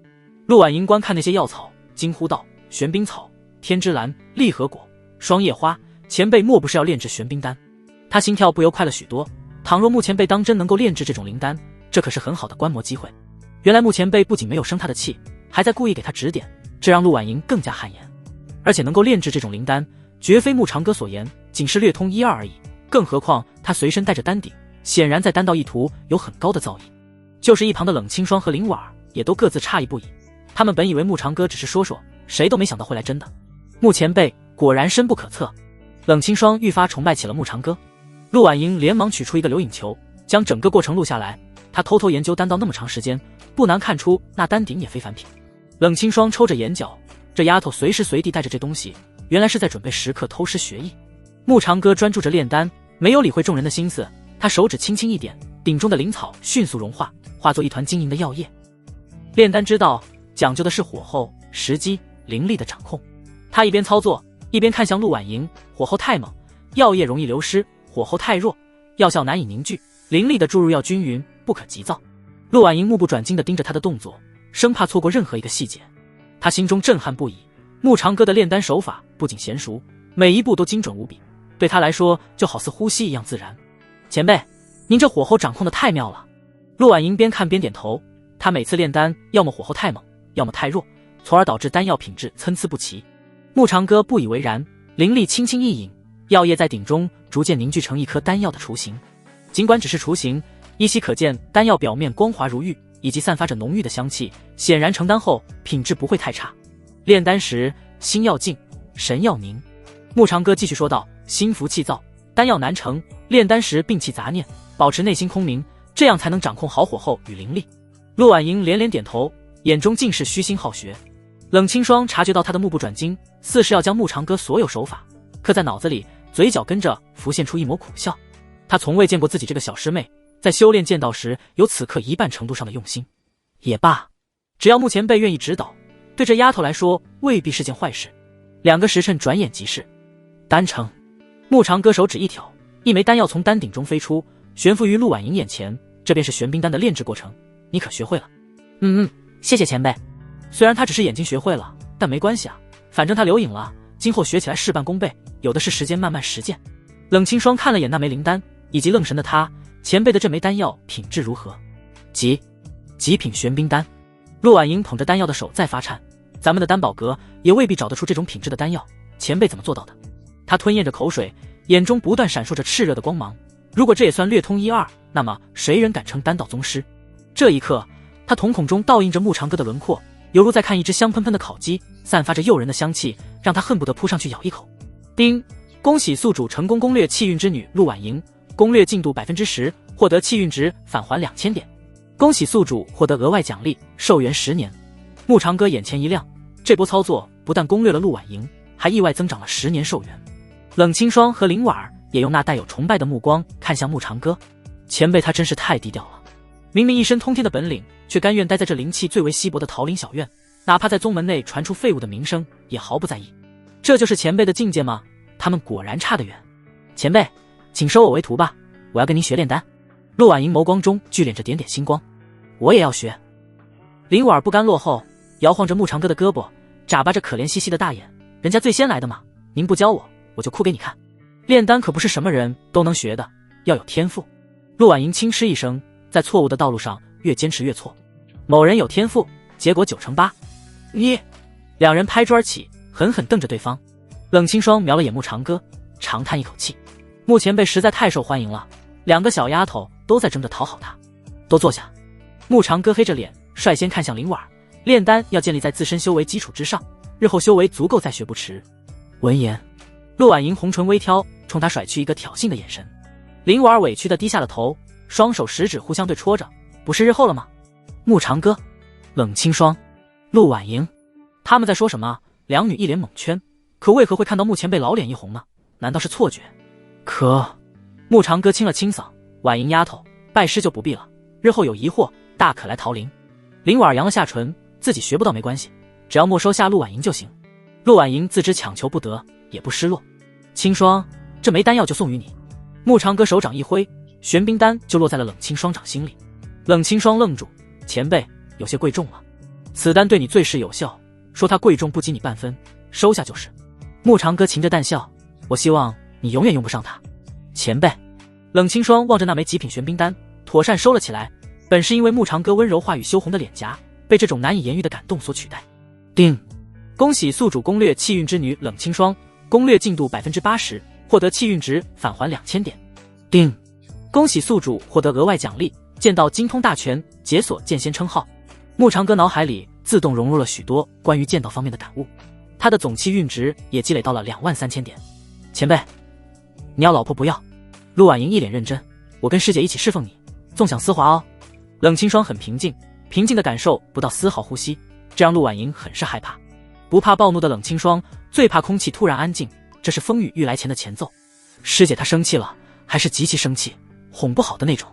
陆婉莹观看那些药草，惊呼道：玄冰草、天之蓝、利合果、双叶花，前辈莫不是要炼制玄冰丹？他心跳不由快了许多。倘若穆前辈当真能够炼制这种灵丹，这可是很好的观摩机会。原来穆前辈不仅没有生他的气，还在故意给他指点，这让陆婉莹更加汗颜。而且能够炼制这种灵丹，绝非穆长歌所言仅是略通1、2而已，更何况他随身带着丹鼎，显然在丹道一途有很高的造诣。就是一旁的冷清霜和林婉儿也都各自诧异不已，他们本以为穆长歌只是说说，谁都没想到会来真的。穆前辈果然深不可测。冷清霜愈发崇拜起了穆长歌。陆婉莹连忙取出一个留影球，将整个过程录下来。她偷偷研究丹道那么长时间，不难看出那丹鼎也非凡品。冷清霜抽着眼角，这丫头随时随地带着这东西，原来是在准备时刻偷师学艺。穆长歌专注着炼丹，没有理会众人的心思，他手指轻轻一点，鼎中的灵草迅速融化，化作一团晶莹的药液。炼丹之道讲究的是火候、时机、灵力的掌控。他一边操作，一边看向陆婉莹，火候太猛，药液容易流失；火候太弱，药效难以凝聚，灵力的注入要均匀，不可急躁。陆婉莹目不转睛地盯着他的动作，生怕错过任何一个细节。他心中震撼不已，穆长歌的炼丹手法不仅娴熟，每一步都精准无比，对他来说就好似呼吸一样自然。前辈，您这火候掌控得太妙了。陆婉莹边看边点头，他每次炼丹要么火候太猛，要么太弱，从而导致丹药品质参差不齐。穆长歌不以为然，灵力轻轻一引，药液在鼎中逐渐凝聚成一颗丹药的雏形。尽管只是雏形，依稀可见丹药表面光滑如玉，以及散发着浓郁的香气，显然成丹后品质不会太差。炼丹时心要静，神要宁。穆长歌继续说道：心浮气躁，丹药难成，炼丹时摒弃杂念，保持内心空明，这样才能掌控好火候与灵力。陆婉莹连连点头，眼中尽是虚心好学。冷清霜察觉到他的目不转睛，似是要将穆长歌所有手法刻在脑子里，嘴角跟着浮现出一抹苦笑。他从未见过自己这个小师妹在修炼剑道时有此刻一半程度上的用心。也罢，只要穆前辈愿意指导，对这丫头来说未必是件坏事。2个时辰转眼即逝。丹成。穆长歌手指一挑，一枚丹药从丹鼎中飞出，悬浮于陆婉莹眼前。这便是玄冰丹的炼制过程，你可学会了？谢谢前辈。虽然他只是眼睛学会了，但没关系啊，反正他留影了，今后学起来事半功倍，有的是时间慢慢实践。冷清霜看了眼那枚灵丹，以及愣神的他，前辈的这枚丹药品质如何？极品玄冰丹。陆婉莹捧着丹药的手在发颤，咱们的丹宝阁也未必找得出这种品质的丹药，前辈怎么做到的？他吞咽着口水，眼中不断闪烁着炽热的光芒。如果这也算略通1、2，那么谁人敢称丹道宗师？这一刻，他瞳孔中倒映着穆长歌的轮廓，犹如在看一只香喷喷的烤鸡，散发着诱人的香气，让他恨不得扑上去咬一口。叮！恭喜宿主成功攻略气运之女陆婉莹，攻略进度10%，获得气运值返还2000点。恭喜宿主获得额外奖励，寿元10年。穆长歌眼前一亮，这波操作不但攻略了陆婉莹，还意外增长了10年寿元。冷清霜和林婉儿也用那带有崇拜的目光看向穆长歌，前辈他真是太低调了，明明一身通天的本领，却甘愿待在这灵气最为稀薄的桃林小院，哪怕在宗门内传出废物的名声，也毫不在意。这就是前辈的境界吗？他们果然差得远。前辈，请收我为徒吧，我要跟您学炼丹。陆婉莹眸光中聚敛着点点星光。我也要学。林婉儿不甘落后，摇晃着穆长歌的胳膊，眨巴着可怜兮兮的大眼，人家最先来的嘛，您不教我，我就哭给你看。炼丹可不是什么人都能学的，要有天赋。陆婉莹轻嗤一声，在错误的道路上越坚持越错。某人有天赋，结果9成8。你……两人拍桌而起，狠狠瞪着对方。冷清霜瞄了眼慕长歌，长叹一口气。慕前辈实在太受欢迎了，2个小丫头都在争着讨好他。都坐下。慕长歌黑着脸，率先看向林婉，炼丹要建立在自身修为基础之上，日后修为足够再学不迟。闻言，陆婉莹红唇微挑，冲他甩去一个挑衅的眼神。林婉委屈地低下了头，双手食指互相对戳着，不是日后了吗？慕长歌、冷清霜、陆婉莹，他们在说什么？两女一脸懵圈，可为何会看到慕前辈老脸一红呢？难道是错觉？可……慕长歌清了清嗓，婉莹丫头，拜师就不必了，日后有疑惑，大可来桃林。林婉扬了下唇，自己学不到没关系，只要没收下陆婉莹就行。陆婉莹自知强求不得，也不失落。清霜，这枚丹药就送与你。慕长歌手掌一挥，玄冰丹就落在了冷清霜掌心里。冷清霜愣住，前辈有些贵重了。此丹对你最是有效，说它贵重不及你半分，收下就是。慕长歌噙着淡笑，我希望你永远用不上它。前辈。冷清霜望着那枚极品玄冰丹，妥善收了起来。本是因为慕长歌温柔话语羞红的脸颊，被这种难以言喻的感动所取代。定，恭喜宿主攻略气运之女冷清霜，攻略进度 80%， 获得气运值返还2000点。定，恭喜宿主获得额外奖励，剑道精通大全，解锁剑仙称号。慕长歌脑海里自动融入了许多关于剑道方面的感悟，他的总气运值也积累到了23000点。前辈，你要老婆不要？陆婉莹一脸认真，我跟师姐一起侍奉你，纵享丝滑哦。冷清霜很平静，平静的感受不到丝毫呼吸，这让陆婉莹很是害怕。不怕暴怒的冷清霜，最怕空气突然安静，这是风雨欲来前的前奏。师姐她生气了，还是极其生气，哄不好的那种。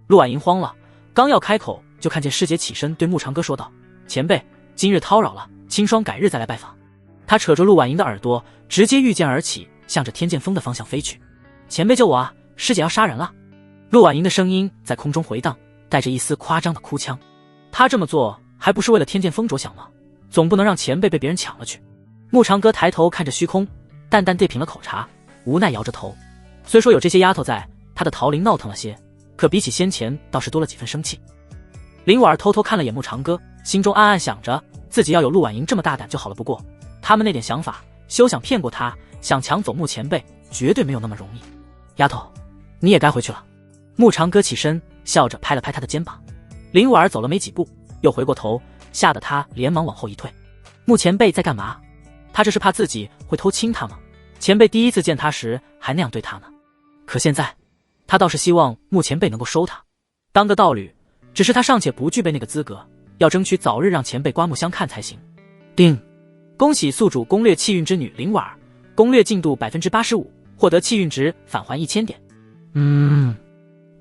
陆婉莹慌了，刚要开口，就看见师姐起身对慕长歌说道：前辈，今日叨扰了，清霜改日再来拜访。他扯着陆婉莹的耳朵，直接御剑而起，向着天剑锋的方向飞去。前辈救我啊，师姐要杀人了。陆婉莹的声音在空中回荡，带着一丝夸张的哭腔。他这么做还不是为了天剑锋着想吗？总不能让前辈被别人抢了去。慕长歌抬头看着虚空，淡淡地品了口茶，无奈摇着头。虽说有这些丫头在，他的桃林闹腾了些，可比起先前倒是多了几分生气。林婉偷偷看了眼慕长歌，心中暗暗想着，自己要有陆婉莹这么大胆就好了。不过他们那点想法，休想骗过他，想抢走慕前辈，绝对没有那么容易。丫头，你也该回去了。慕长歌起身，笑着拍了拍他的肩膀。林婉走了没几步，又回过头，吓得他连忙往后一退。慕前辈在干嘛？他这是怕自己会偷亲他吗？前辈第一次见他时还那样对他呢，可现在他倒是希望慕前辈能够收他当个道侣，只是他尚且不具备那个资格，要争取早日让前辈刮目相看才行。定，恭喜宿主攻略气运之女林婉，攻略进度 85%， 获得气运值返还1000点。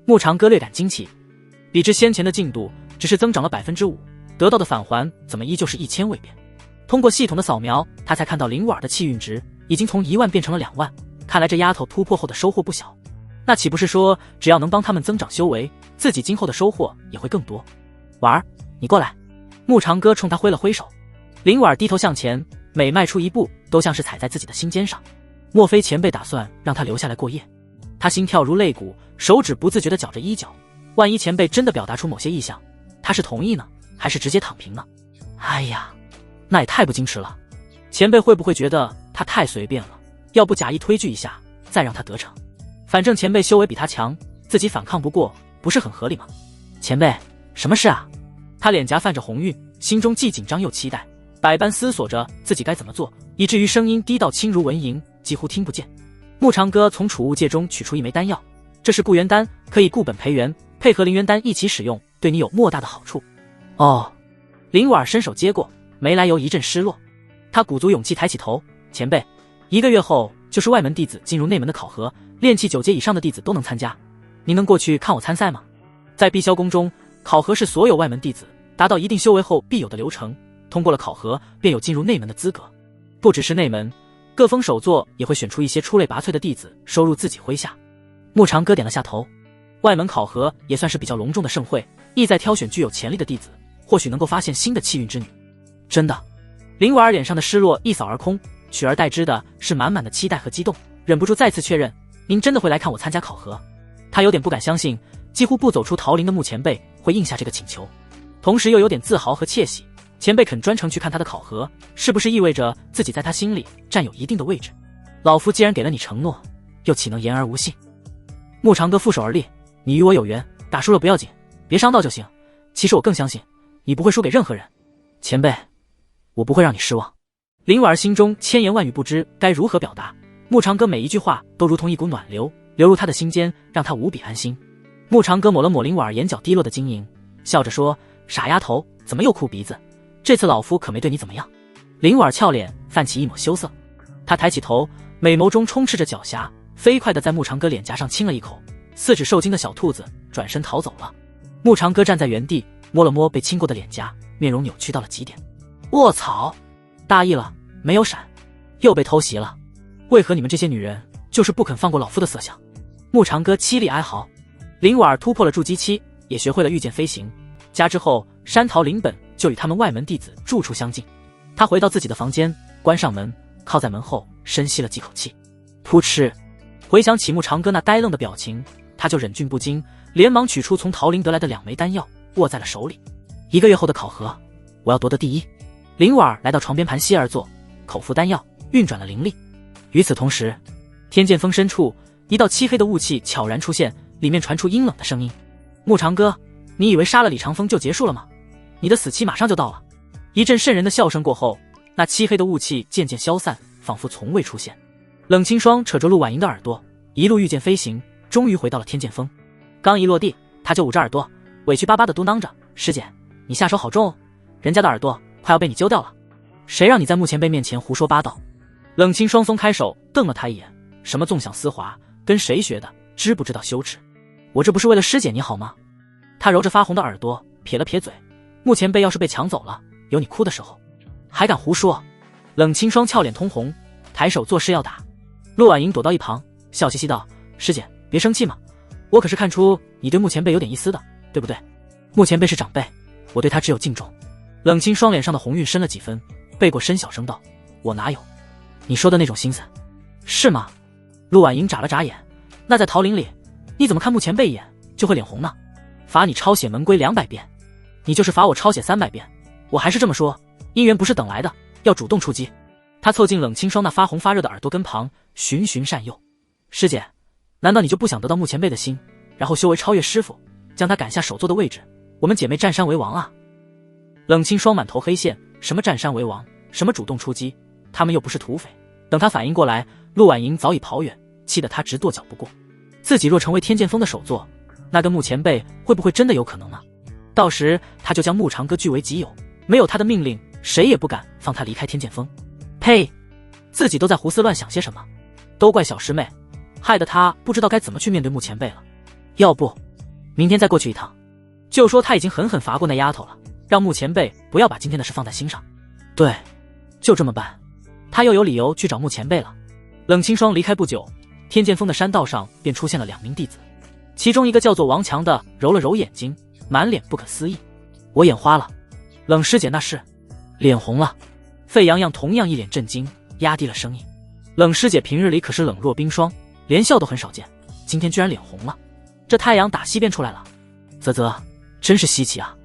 慕长歌略感惊奇，比之先前的进度只是增长了 5%， 得到的返还怎么依旧是1000位变。通过系统的扫描，他才看到林婉的气运值已经从1万变成了2万，看来这丫头突破后的收获不小。那岂不是说，只要能帮他们增长修为，自己今后的收获也会更多？婉儿，你过来。慕长歌冲他挥了挥手。林婉低头向前，每迈出一步都像是踩在自己的心尖上。莫非前辈打算让他留下来过夜？他心跳如肋骨，手指不自觉地绞着衣角。万一前辈真的表达出某些意向，他是同意呢，还是直接躺平呢？哎呀，那也太不矜持了。前辈会不会觉得他太随便了？要不假意推拒一下，再让他得逞。反正前辈修为比他强，自己反抗不过，不是很合理吗？前辈，什么事啊？他脸颊泛着红晕，心中既紧张又期待，百般思索着自己该怎么做，以至于声音低到轻如蚊蝇，几乎听不见。慕长歌从储物戒中取出一枚丹药，这是固元丹，可以固本培元，配合灵元丹一起使用，对你有莫大的好处。哦，林婉伸手接过，没来由一阵失落。他鼓足勇气抬起头，前辈，1个月后就是外门弟子进入内门的考核，炼气9阶以上的弟子都能参加，您能过去看我参赛吗？在碧霄宫中，考核是所有外门弟子达到一定修为后必有的流程，通过了考核便有进入内门的资格。不只是内门，各峰首座也会选出一些出类拔萃的弟子收入自己麾下。慕长歌点了下头，外门考核也算是比较隆重的盛会，意在挑选具有潜力的弟子，或许能够发现新的气运之女。真的？林婉儿脸上的失落一扫而空，取而代之的是满满的期待和激动，忍不住再次确认：您真的会来看我参加考核？他有点不敢相信，几乎不走出桃林的穆前辈会应下这个请求，同时又有点自豪和窃喜。前辈肯专程去看他的考核，是不是意味着自己在他心里占有一定的位置？老夫既然给了你承诺，又岂能言而无信？穆长歌负手而立，你与我有缘，打输了不要紧，别伤到就行。其实我更相信，你不会输给任何人。前辈，我不会让你失望。林婉儿心中千言万语不知该如何表达，穆长歌每一句话都如同一股暖流流入他的心间，让他无比安心。穆长歌抹了抹林婉儿眼角滴落的晶莹，笑着说：傻丫头，怎么又哭鼻子？这次老夫可没对你怎么样。林婉儿俏脸泛起一抹羞涩，她抬起头，美眸中充斥着狡黠，飞快地在穆长歌脸颊上亲了一口，四指受惊的小兔子转身逃走了。穆长歌站在原地，摸了摸被亲过的脸颊，面容扭曲到了极点。卧槽，大意了，没有闪，又被偷袭了。为何你们这些女人就是不肯放过老夫的色相？穆长歌凄厉哀嚎。林婉儿突破了筑基期，也学会了御剑飞行，加之后山桃林本就与他们外门弟子住处相近。他回到自己的房间，关上门，靠在门后，深吸了几口气。噗嗤，回想起穆长歌那呆愣的表情，他就忍俊不禁，连忙取出从桃林得来的2枚丹药，握在了手里。1个月后的考核，我要夺得第一。林婉儿来到床边盘膝而坐，口服丹药，运转了灵力。与此同时，天剑峰深处一道漆黑的雾气悄然出现，里面传出阴冷的声音：穆长歌，你以为杀了李长风就结束了吗？你的死期马上就到了。一阵瘆人的笑声过后，那漆黑的雾气渐渐消散，仿佛从未出现。冷清霜扯着陆婉莹的耳朵，一路御剑飞行，终于回到了天剑峰。刚一落地，他就捂着耳朵，委屈巴巴地嘟囔着：师姐，你下手好重哦，人家的耳朵快要被你揪掉了。谁让你在穆前辈面前胡说八道？冷清霜松开手，瞪了他一眼：什么纵享丝滑，跟谁学的？知不知道羞耻？我这不是为了师姐你好吗？他揉着发红的耳朵，撇了撇嘴：穆前辈要是被抢走了，有你哭的时候，还敢胡说？冷清霜俏脸通红，抬手作势要打。陆婉莹躲到一旁，笑嘻嘻道：师姐别生气嘛，我可是看出你对穆前辈有点意思的，对不对？穆前辈是长辈，我对他只有敬重。冷清霜脸上的红晕深了几分，背过身小声道：我哪有你说的那种心思？是吗？陆婉莹眨了眨眼，那在桃林里，你怎么看穆前辈一眼就会脸红呢？罚你抄写门规200遍，你就是罚我抄写300遍，我还是这么说，姻缘不是等来的，要主动出击。他凑近冷清霜那发红发热的耳朵根旁，循循善诱：师姐，难道你就不想得到穆前辈的心，然后修为超越师傅，将他赶下首座的位置，我们姐妹占山为王啊？冷清霜满头黑线，什么占山为王，什么主动出击，他们又不是土匪。等他反应过来，陆婉莹早已跑远，气得他直跺脚不过。自己若成为天剑峰的首座，那跟穆前辈会不会真的有可能呢？到时他就将穆长歌据为己有，没有他的命令，谁也不敢放他离开天剑峰。呸！自己都在胡思乱想些什么？都怪小师妹，害得他不知道该怎么去面对穆前辈了。要不明天再过去一趟，就说他已经狠狠罚过那丫头了，让穆前辈不要把今天的事放在心上。对，就这么办。他又有理由去找穆前辈了。冷清霜离开不久，天剑峰的山道上便出现了2名弟子，其中一个叫做王强的揉了揉眼睛，满脸不可思议：我眼花了。冷师姐那是脸红了。费洋洋同样一脸震惊，压低了声音：冷师姐平日里可是冷若冰霜，连笑都很少见，今天居然脸红了，这太阳打西边出来了。啧啧，真是稀奇啊。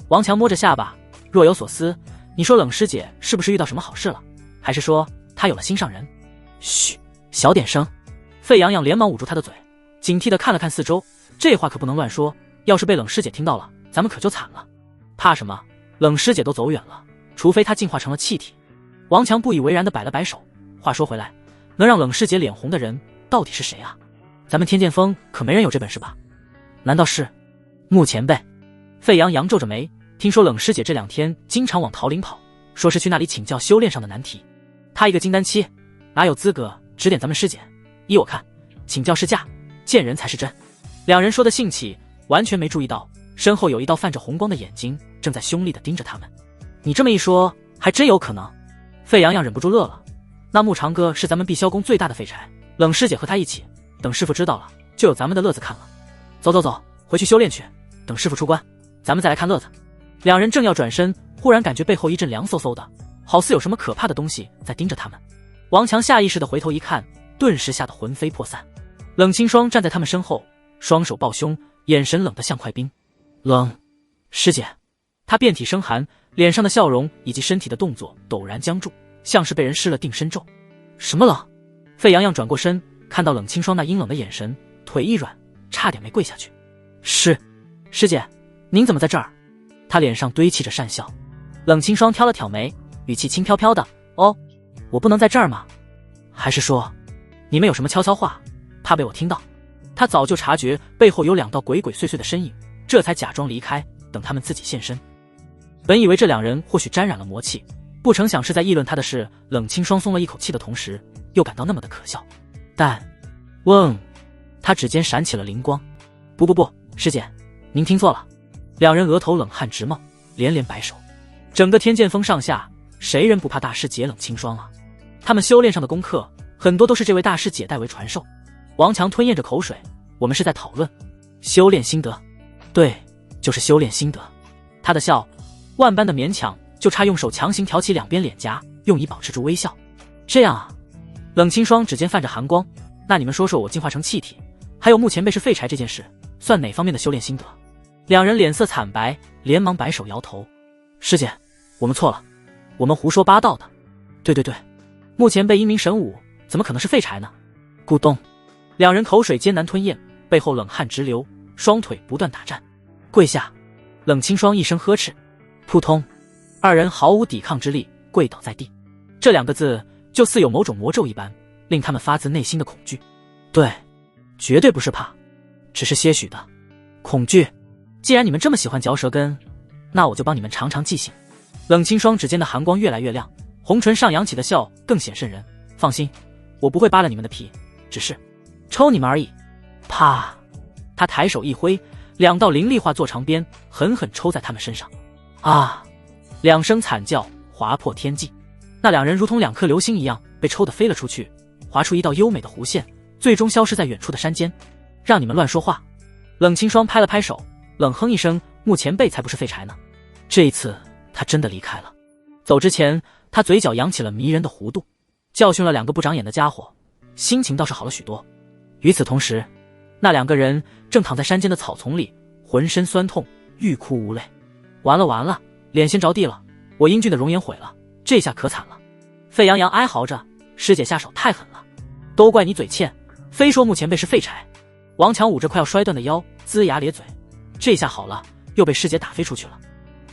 王强摸着下巴，若有所思：你说冷师姐是不是遇到什么好事了，还是说她有了心上人？嘘，小点声。费洋洋连忙捂住他的嘴，警惕地看了看四周，这话可不能乱说，要是被冷师姐听到了，咱们可就惨了。怕什么？冷师姐都走远了，除非她进化成了气体。王强不以为然地摆了摆手：话说回来，能让冷师姐脸红的人到底是谁啊？咱们天剑峰可没人有这本事吧？难道是穆前辈？费洋洋皱着眉，听说冷师姐这2天经常往桃林跑，说是去那里请教修炼上的难题。她一个金丹期，哪有资格指点咱们师姐？依我看，请教是假，见人才是真。2人说的兴起，完全没注意到身后有一道泛着红光的眼睛正在凶厉地盯着他们。你这么一说，还真有可能。费洋洋忍不住乐了。那穆长歌是咱们碧霄宫最大的废柴，冷师姐和他一起，等师傅知道了，就有咱们的乐子看了。走走走，回去修炼去，等师傅出关，咱们再来看乐子。2人正要转身，忽然感觉背后一阵凉飕飕的，好似有什么可怕的东西在盯着他们。王强下意识地回头一看，顿时吓得魂飞魄散。冷清霜站在他们身后，双手抱胸，眼神冷得像块冰。冷，师姐。他遍体生寒，脸上的笑容以及身体的动作陡然僵住，像是被人施了定身咒。什么冷？费阳阳转过身，看到冷清霜那阴冷的眼神，腿一软，差点没跪下去。师姐，您怎么在这儿？他脸上堆砌着讪笑。冷清霜挑了挑眉，语气轻飘飘的：哦，我不能在这儿吗？还是说你们有什么悄悄话，怕被我听到？他早就察觉背后有2道鬼鬼祟祟的身影，这才假装离开，等他们自己现身。本以为这2人或许沾染了魔气，不成想是在议论他的事。冷清霜松了一口气的同时，又感到那么的可笑。但嗡，他指尖闪起了灵光。不，师姐，您听错了。2人额头冷汗直冒，连连摆手。整个天剑峰上下，谁人不怕大师姐冷清霜啊？他们修炼上的功课很多都是这位大师姐代为传授。王强吞咽着口水，我们是在讨论修炼心得。对，就是修炼心得。他的笑万般的勉强，就差用手强行挑起2边脸颊，用以保持住微笑。这样啊。冷清霜指尖泛着寒光，那你们说说我进化成气体，还有目前辈是废柴这件事，算哪方面的修炼心得？2人脸色惨白，连忙摆手摇头。师姐，我们错了，我们胡说八道的。对，目前辈英明神武，怎么可能是废柴呢？咕咚，2人口水艰难吞咽，背后冷汗直流，双腿不断打颤。跪下！冷清霜一声呵斥，扑通，2人毫无抵抗之力，跪倒在地。这2个字就似有某种魔咒一般，令他们发自内心的恐惧。对，绝对不是怕，只是些许的恐惧。既然你们这么喜欢嚼舌根，那我就帮你们尝尝记性。冷清霜指尖的寒光越来越亮，红唇上扬起的笑更显瘆人。放心，我不会扒了你们的皮，只是抽你们而已。啪！他抬手一挥，2道灵力化作长鞭狠狠抽在他们身上。啊！2声惨叫划破天际，那2人如同2颗流星一样被抽得飞了出去，划出一道优美的弧线，最终消失在远处的山间。让你们乱说话！冷清霜拍了拍手，冷哼一声，目前辈才不是废柴呢。这一次他真的离开了。走之前，他嘴角扬起了迷人的弧度，教训了2个不长眼的家伙，心情倒是好了许多。与此同时，那2个人正躺在山间的草丛里，浑身酸痛，欲哭无泪。完了，脸先着地了，我英俊的容颜毁了，这下可惨了。费阳阳哀嚎着，师姐下手太狠了，都怪你嘴欠，非说目前辈是废柴。王强捂着快要摔断的腰，龇牙咧嘴，这下好了，又被师姐打飞出去了。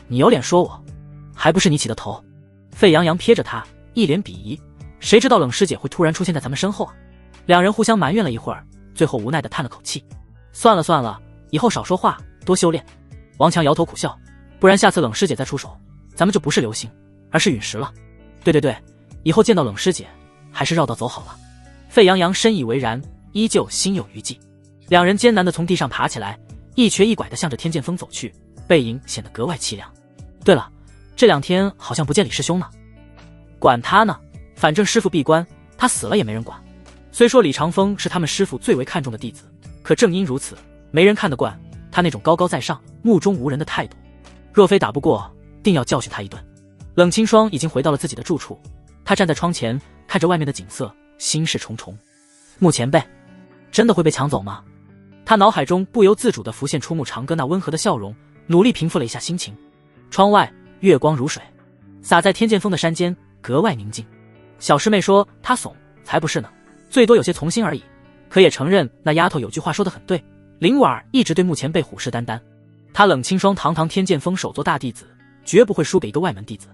你有脸说我？还不是你起的头？费阳阳瞥着他，一脸鄙夷，谁知道冷师姐会突然出现在咱们身后啊？2人互相埋怨了一会儿，最后无奈地叹了口气。算了，以后少说话，多修炼。王强摇头苦笑，不然下次冷师姐再出手，咱们就不是流星，而是陨石了。对，以后见到冷师姐，还是绕道走好了。费阳阳深以为然，依旧心有余悸。2人艰难地从地上爬起来，一瘸一拐地向着天剑峰走去，背影显得格外凄凉。对了，这2天好像不见李师兄呢。管他呢，反正师父闭关，他死了也没人管。虽说李长风是他们师父最为看重的弟子，可正因如此，没人看得惯他那种高高在上、目中无人的态度。若非打不过，定要教训他一顿。冷清霜已经回到了自己的住处，他站在窗前，看着外面的景色，心事重重。穆前辈，真的会被抢走吗？他脑海中不由自主地浮现出穆长歌那温和的笑容，努力平复了一下心情。窗外月光如水，洒在天剑峰的山间，格外宁静。小师妹说他怂，才不是呢，最多有些从心而已。可也承认那丫头有句话说得很对，林婉一直对穆前辈虎视眈眈。他冷清霜堂堂天剑峰首座大弟子，绝不会输给一个外门弟子。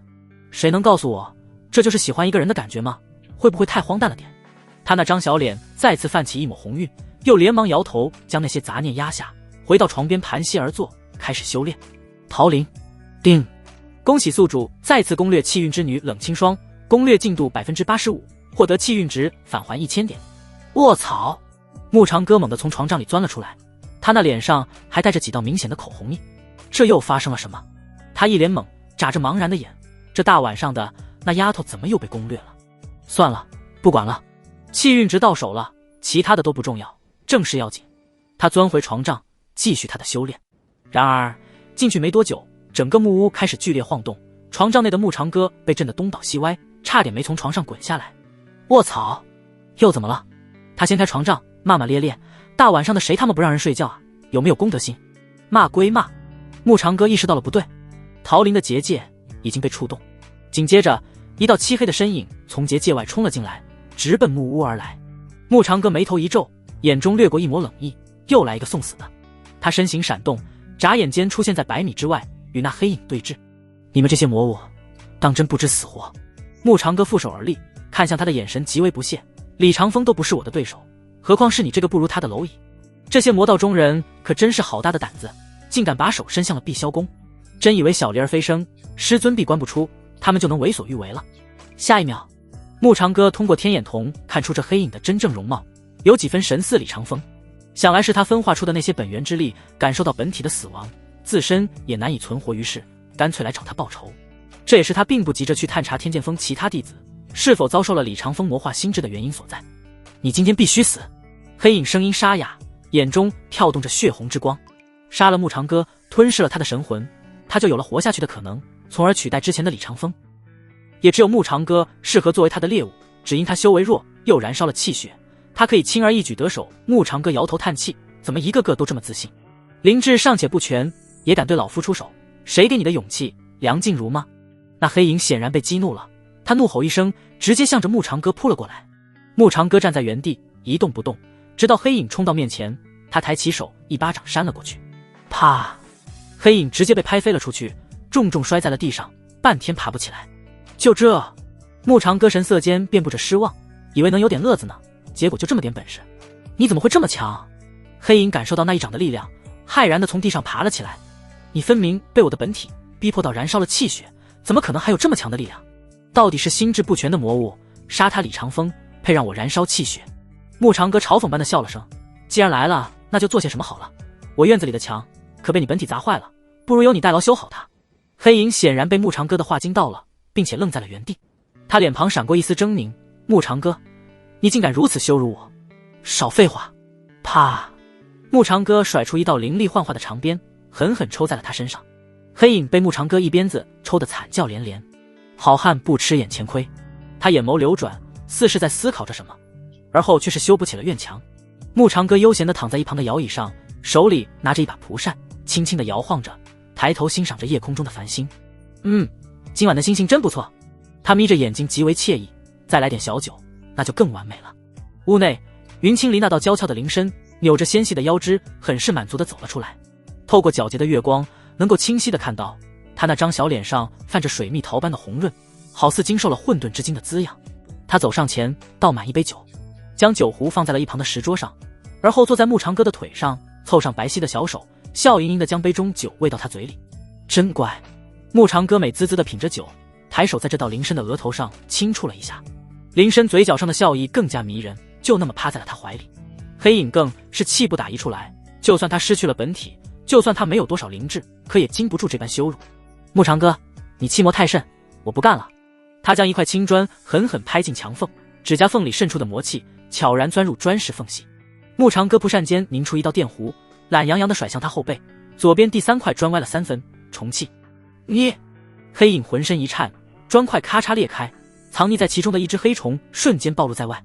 谁能告诉我，这就是喜欢一个人的感觉吗？会不会太荒诞了点？他那张小脸再次泛起一抹红晕，又连忙摇头，将那些杂念压下，回到床边盘膝而坐，开始修炼。桃灵，定！恭喜宿主再次攻略气运之女冷清霜，攻略进度 85%， 获得气运值返还1000点。卧槽！穆长歌猛地从床帐里钻了出来，他那脸上还带着几道明显的口红印，这又发生了什么？他一脸懵，眨着茫然的眼，这大晚上的，那丫头怎么又被攻略了？算了，不管了，气运值到手了，其他的都不重要，正事要紧。他钻回床帐，继续他的修炼。然而进去没多久，整个木屋开始剧烈晃动，床帐内的穆长歌被震得东倒西歪，差点没从床上滚下来。卧槽，又怎么了？他掀开床帐，骂骂咧咧，大晚上的谁他妈不让人睡觉啊？有没有公德心？骂归骂，牧长哥意识到了不对，桃林的结界已经被触动。紧接着，一道漆黑的身影从结界外冲了进来，直奔木屋而来。牧长哥眉头一皱，眼中掠过一抹冷意，又来一个送死的。他身形闪动，眨眼间出现在100米之外，与那黑影对峙。你们这些魔物，当真不知死活！牧长哥负手而立，看向他的眼神极为不屑。李长风都不是我的对手，何况是你这个不如他的蝼蚁。这些魔道中人可真是好大的胆子，竟敢把手伸向了碧霄宫。真以为小梨儿飞升，师尊闭关不出，他们就能为所欲为了？下一秒，牧长哥通过天眼瞳看出这黑影的真正容貌，有几分神似李长风。想来是他分化出的那些本源之力感受到本体的死亡，自身也难以存活于世，干脆来找他报仇。这也是他并不急着去探查天剑峰其他弟子是否遭受了李长风魔化心智的原因所在。你今天必须死！黑影声音沙哑，眼中跳动着血红之光。杀了牧长哥，吞噬了他的神魂，他就有了活下去的可能，从而取代之前的李长风。也只有牧长哥适合作为他的猎物，只因他修为弱，又燃烧了气血，他可以轻而易举得手。牧长哥摇头叹气，怎么一个个都这么自信？灵智尚且不全，也敢对老夫出手？谁给你的勇气？梁静茹吗？那黑影显然被激怒了，他怒吼一声，直接向着牧长哥扑了过来。牧长哥站在原地一动不动，直到黑影冲到面前，他抬起手一巴掌扇了过去。啪！黑影直接被拍飞了出去，重重摔在了地上，半天爬不起来。就这，牧长哥神色间遍布着失望，以为能有点乐子呢，结果就这么点本事。你怎么会这么强？黑影感受到那一掌的力量，骇然地从地上爬了起来。你分明被我的本体逼迫到燃烧了气血，怎么可能还有这么强的力量？到底是心智不全的魔物，杀他李长风配让我燃烧气血？牧长哥嘲讽般的笑了声，既然来了，那就做些什么好了。我院子里的墙可被你本体砸坏了，不如由你代劳修好它。黑影显然被牧长哥的话惊到了，并且愣在了原地。他脸庞闪过一丝狰狞，牧长哥，你竟敢如此羞辱我！少废话！啪！牧长哥甩出一道灵力幻化的长鞭，狠狠抽在了他身上。黑影被牧长哥一鞭子抽得惨叫连连。好汉不吃眼前亏，他眼眸流转，似是在思考着什么，而后却是修补起了院墙。牧长哥悠闲地躺在一旁的摇椅上，手里拿着一把蒲扇，轻轻地摇晃着，抬头欣赏着夜空中的繁星。今晚的星星真不错。他眯着眼睛极为惬意，再来点小酒，那就更完美了。屋内，云清离那道娇俏的铃声，扭着纤细的腰肢，很是满足地走了出来。透过皎洁的月光，能够清晰地看到他那张小脸上泛着水蜜桃般的红润，好似经受了混沌之精的滋养。他走上前，倒满一杯酒，将酒壶放在了一旁的石桌上，而后坐在牧长哥的腿上，凑上白皙的小手，笑盈盈地将杯中酒喂到他嘴里。真乖。牧长哥美滋滋地品着酒，抬手在这道林深的额头上轻触了一下，林深嘴角上的笑意更加迷人，就那么趴在了他怀里。黑影更是气不打一处来，就算他失去了本体，就算他没有多少灵智，可也经不住这般羞辱。牧长哥，你欺魔太甚，我不干了。他将一块青砖狠狠拍进墙缝，指甲缝里渗出的魔气悄然钻入砖石缝隙。牧长哥扑扇间拧出一道电弧，懒洋洋地甩向他后背，左边第3块砖歪了3分，重气。你！黑影浑身一颤，砖块咔嚓裂开，藏匿在其中的一只黑虫瞬间暴露在外。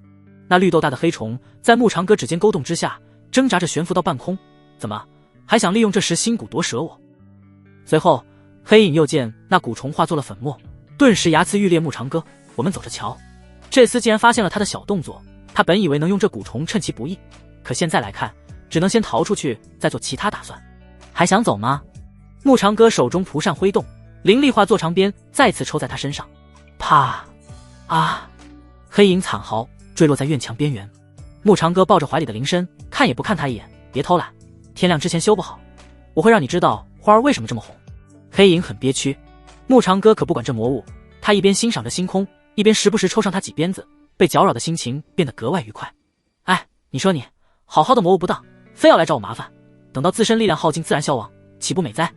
那绿豆大的黑虫在牧长哥指尖勾动之下，挣扎着悬浮到半空。怎么还想利用这石心骨夺舍我？随后黑影又见那蛊虫化作了粉末，顿时睚眦欲裂。牧长哥，我们走着瞧。这厮竟然发现了他的小动作，他本以为能用这蛊虫趁其不意，可现在来看，只能先逃出去，再做其他打算。还想走吗？牧长哥手中蒲扇挥动，灵力化作长鞭再次抽在他身上。啪！啊！黑影惨嚎，坠落在院墙边缘。牧长哥抱着怀里的铃声，看也不看他一眼，别偷懒，天亮之前修不好，我会让你知道花儿为什么这么红。黑影很憋屈，牧长哥可不管这魔物，他一边欣赏着星空，一边时不时抽上他几鞭子，被搅扰的心情变得格外愉快。哎，你说你好好的魔物不当，非要来找我麻烦，等到自身力量耗尽自然消亡，岂不美哉？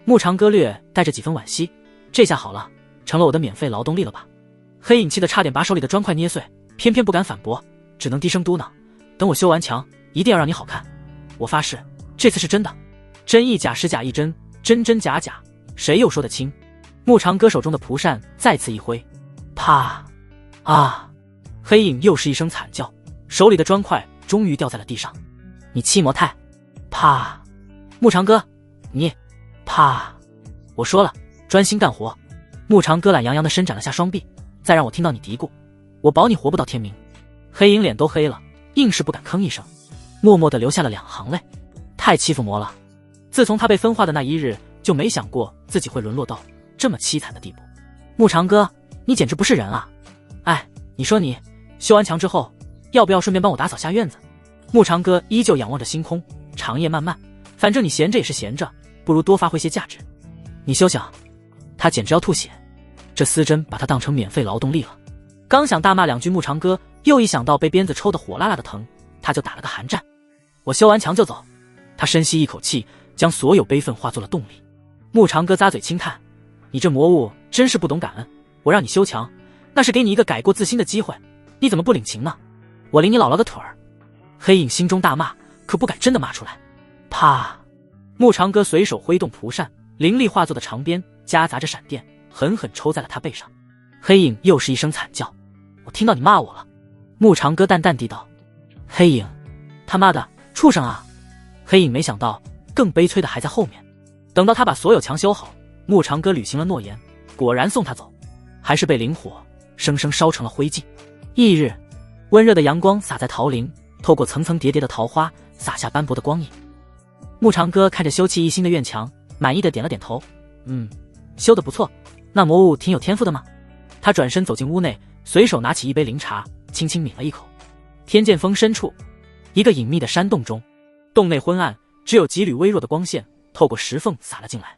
牧长哥略带着几分惋惜，这下好了，成了我的免费劳动力了吧？黑影气得差点把手里的砖块捏碎，偏偏不敢反驳，只能低声嘟囔，等我修完墙，一定要让你好看。我发誓，这次是真的，真亦假，实假亦真，真真假假，谁又说得清？牧长哥手中的蒲扇再次一挥，啪！啊！黑影又是一声惨叫，手里的砖块终于掉在了地上。你欺魔太！啪！牧长哥，你……啪！我说了，专心干活。牧长哥懒洋洋地伸展了下双臂，再让我听到你嘀咕，我保你活不到天明。黑影脸都黑了，硬是不敢吭一声，默默地流下了2行泪。太欺负魔了，自从他被分化的那一日，就没想过自己会沦落到这么凄惨的地步。牧长哥，你简直不是人啊！哎，你说你修完墙之后，要不要顺便帮我打扫下院子？牧长哥依旧仰望着星空，长夜漫漫，反正你闲着也是闲着，不如多发挥些价值。你休想！他简直要吐血，这丝针把他当成免费劳动力了。刚想大骂2句牧长哥，又一想到被鞭子抽得火辣辣的疼，他就打了个寒战。我修完墙就走。他深吸一口气，将所有悲愤化作了动力。牧长哥咂嘴轻叹，你这魔物真是不懂感恩，我让你修墙，那是给你一个改过自新的机会，你怎么不领情呢？我领你姥姥个腿儿！黑影心中大骂，可不敢真的骂出来。啪！牧长哥随手挥动蒲扇，凌厉化作的长鞭夹杂着闪电，狠狠抽在了他背上。黑影又是一声惨叫，我听到你骂我了。牧长哥淡淡地道。黑影，他妈的，畜生啊！黑影没想到，更悲催的还在后面。等到他把所有墙修好，牧长哥履行了诺言，果然送他走，还是被灵火生生烧成了灰烬。翌日，温热的阳光洒在桃林，透过层层叠叠的桃花，洒下斑驳的光影。牧长哥看着修葺一新的院墙，满意的点了点头，修得不错，那魔物挺有天赋的吗？他转身走进屋内，随手拿起一杯灵茶，轻轻抿了一口。天剑峰深处，一个隐秘的山洞中，洞内昏暗，只有几缕微弱的光线透过石缝洒了进来。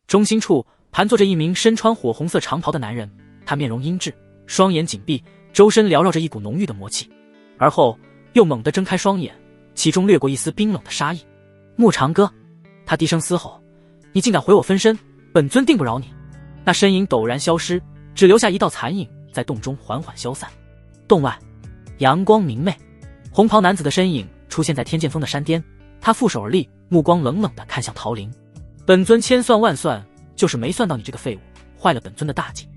中心处盘坐着一名身穿火红色长袍的男人，他面容阴鸷，双眼紧闭，周身缭绕着一股浓郁的魔气，而后又猛地睁开双眼，其中掠过一丝冰冷的杀意。牧长哥，他低声嘶吼，你竟敢毁我分身，本尊定不饶你！那身影陡然消失，只留下一道残影在洞中缓缓消散。洞外阳光明媚，红袍男子的身影出现在天剑峰的山巅，他负手而立，目光冷冷地看向桃林。本尊千算万算，就是没算到你这个废物，坏了本尊的大计。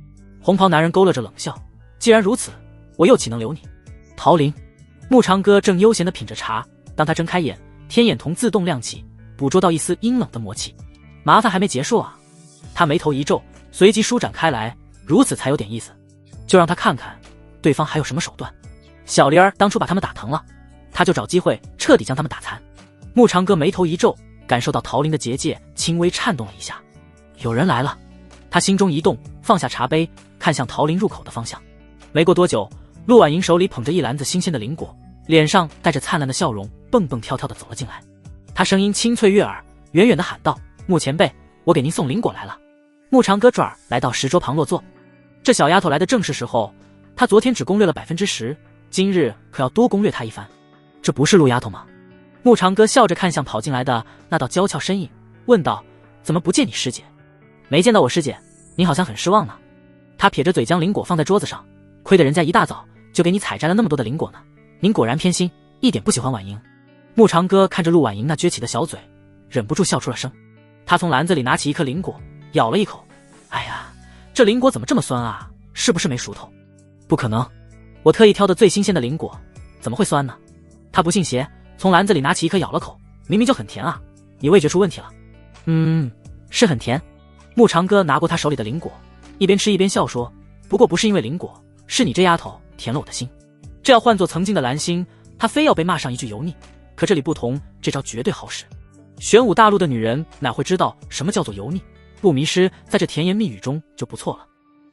红袍男人勾勒着冷笑，既然如此，我又岂能留你？桃林，牧长哥正悠闲地品着茶，当他睁开眼，天眼瞳自动亮起，捕捉到一丝阴冷的魔气。麻烦还没结束啊！他眉头一皱，随即舒展开来，如此才有点意思，就让他看看对方还有什么手段。小玲儿当初把他们打疼了，他就找机会彻底将他们打残。牧长哥眉头一皱，感受到桃林的结界轻微颤动了一下，有人来了。他心中一动，放下茶杯，看向桃林入口的方向。没过多久，陆婉莹手里捧着一篮子新鲜的灵果，脸上带着灿烂的笑容，蹦蹦跳跳地走了进来。他声音清脆悦耳，远远地喊道：牧前辈，我给您送灵果来了。牧长哥转而来到石桌旁落座。这小丫头来的正是时候，她昨天只攻略了10%，今日可要多攻略她一番。这不是陆丫头吗？牧长哥笑着看向跑进来的那道娇俏身影，问道：怎么不见你师姐？没见到我师姐，你好像很失望呢。他撇着嘴将灵果放在桌子上，亏得人家一大早就给你采摘了那么多的灵果呢，您果然偏心，一点不喜欢婉莹。牧长哥看着陆婉莹那撅起的小嘴，忍不住笑出了声。他从篮子里拿起一颗灵果，咬了一口，哎呀，这灵果怎么这么酸啊？是不是没熟透？不可能，我特意挑的最新鲜的灵果，怎么会酸呢？他不信邪，从篮子里拿起一颗咬了口，明明就很甜啊，你味觉出问题了。是很甜。牧长哥拿过他手里的灵果，一边吃一边笑说，不过不是因为灵果，是你这丫头甜了我的心。这要换作曾经的蓝星，他非要被骂上一句油腻，可这里不同，这招绝对好使。玄武大陆的女人哪会知道什么叫做油腻，不迷失在这甜言蜜语中就不错了，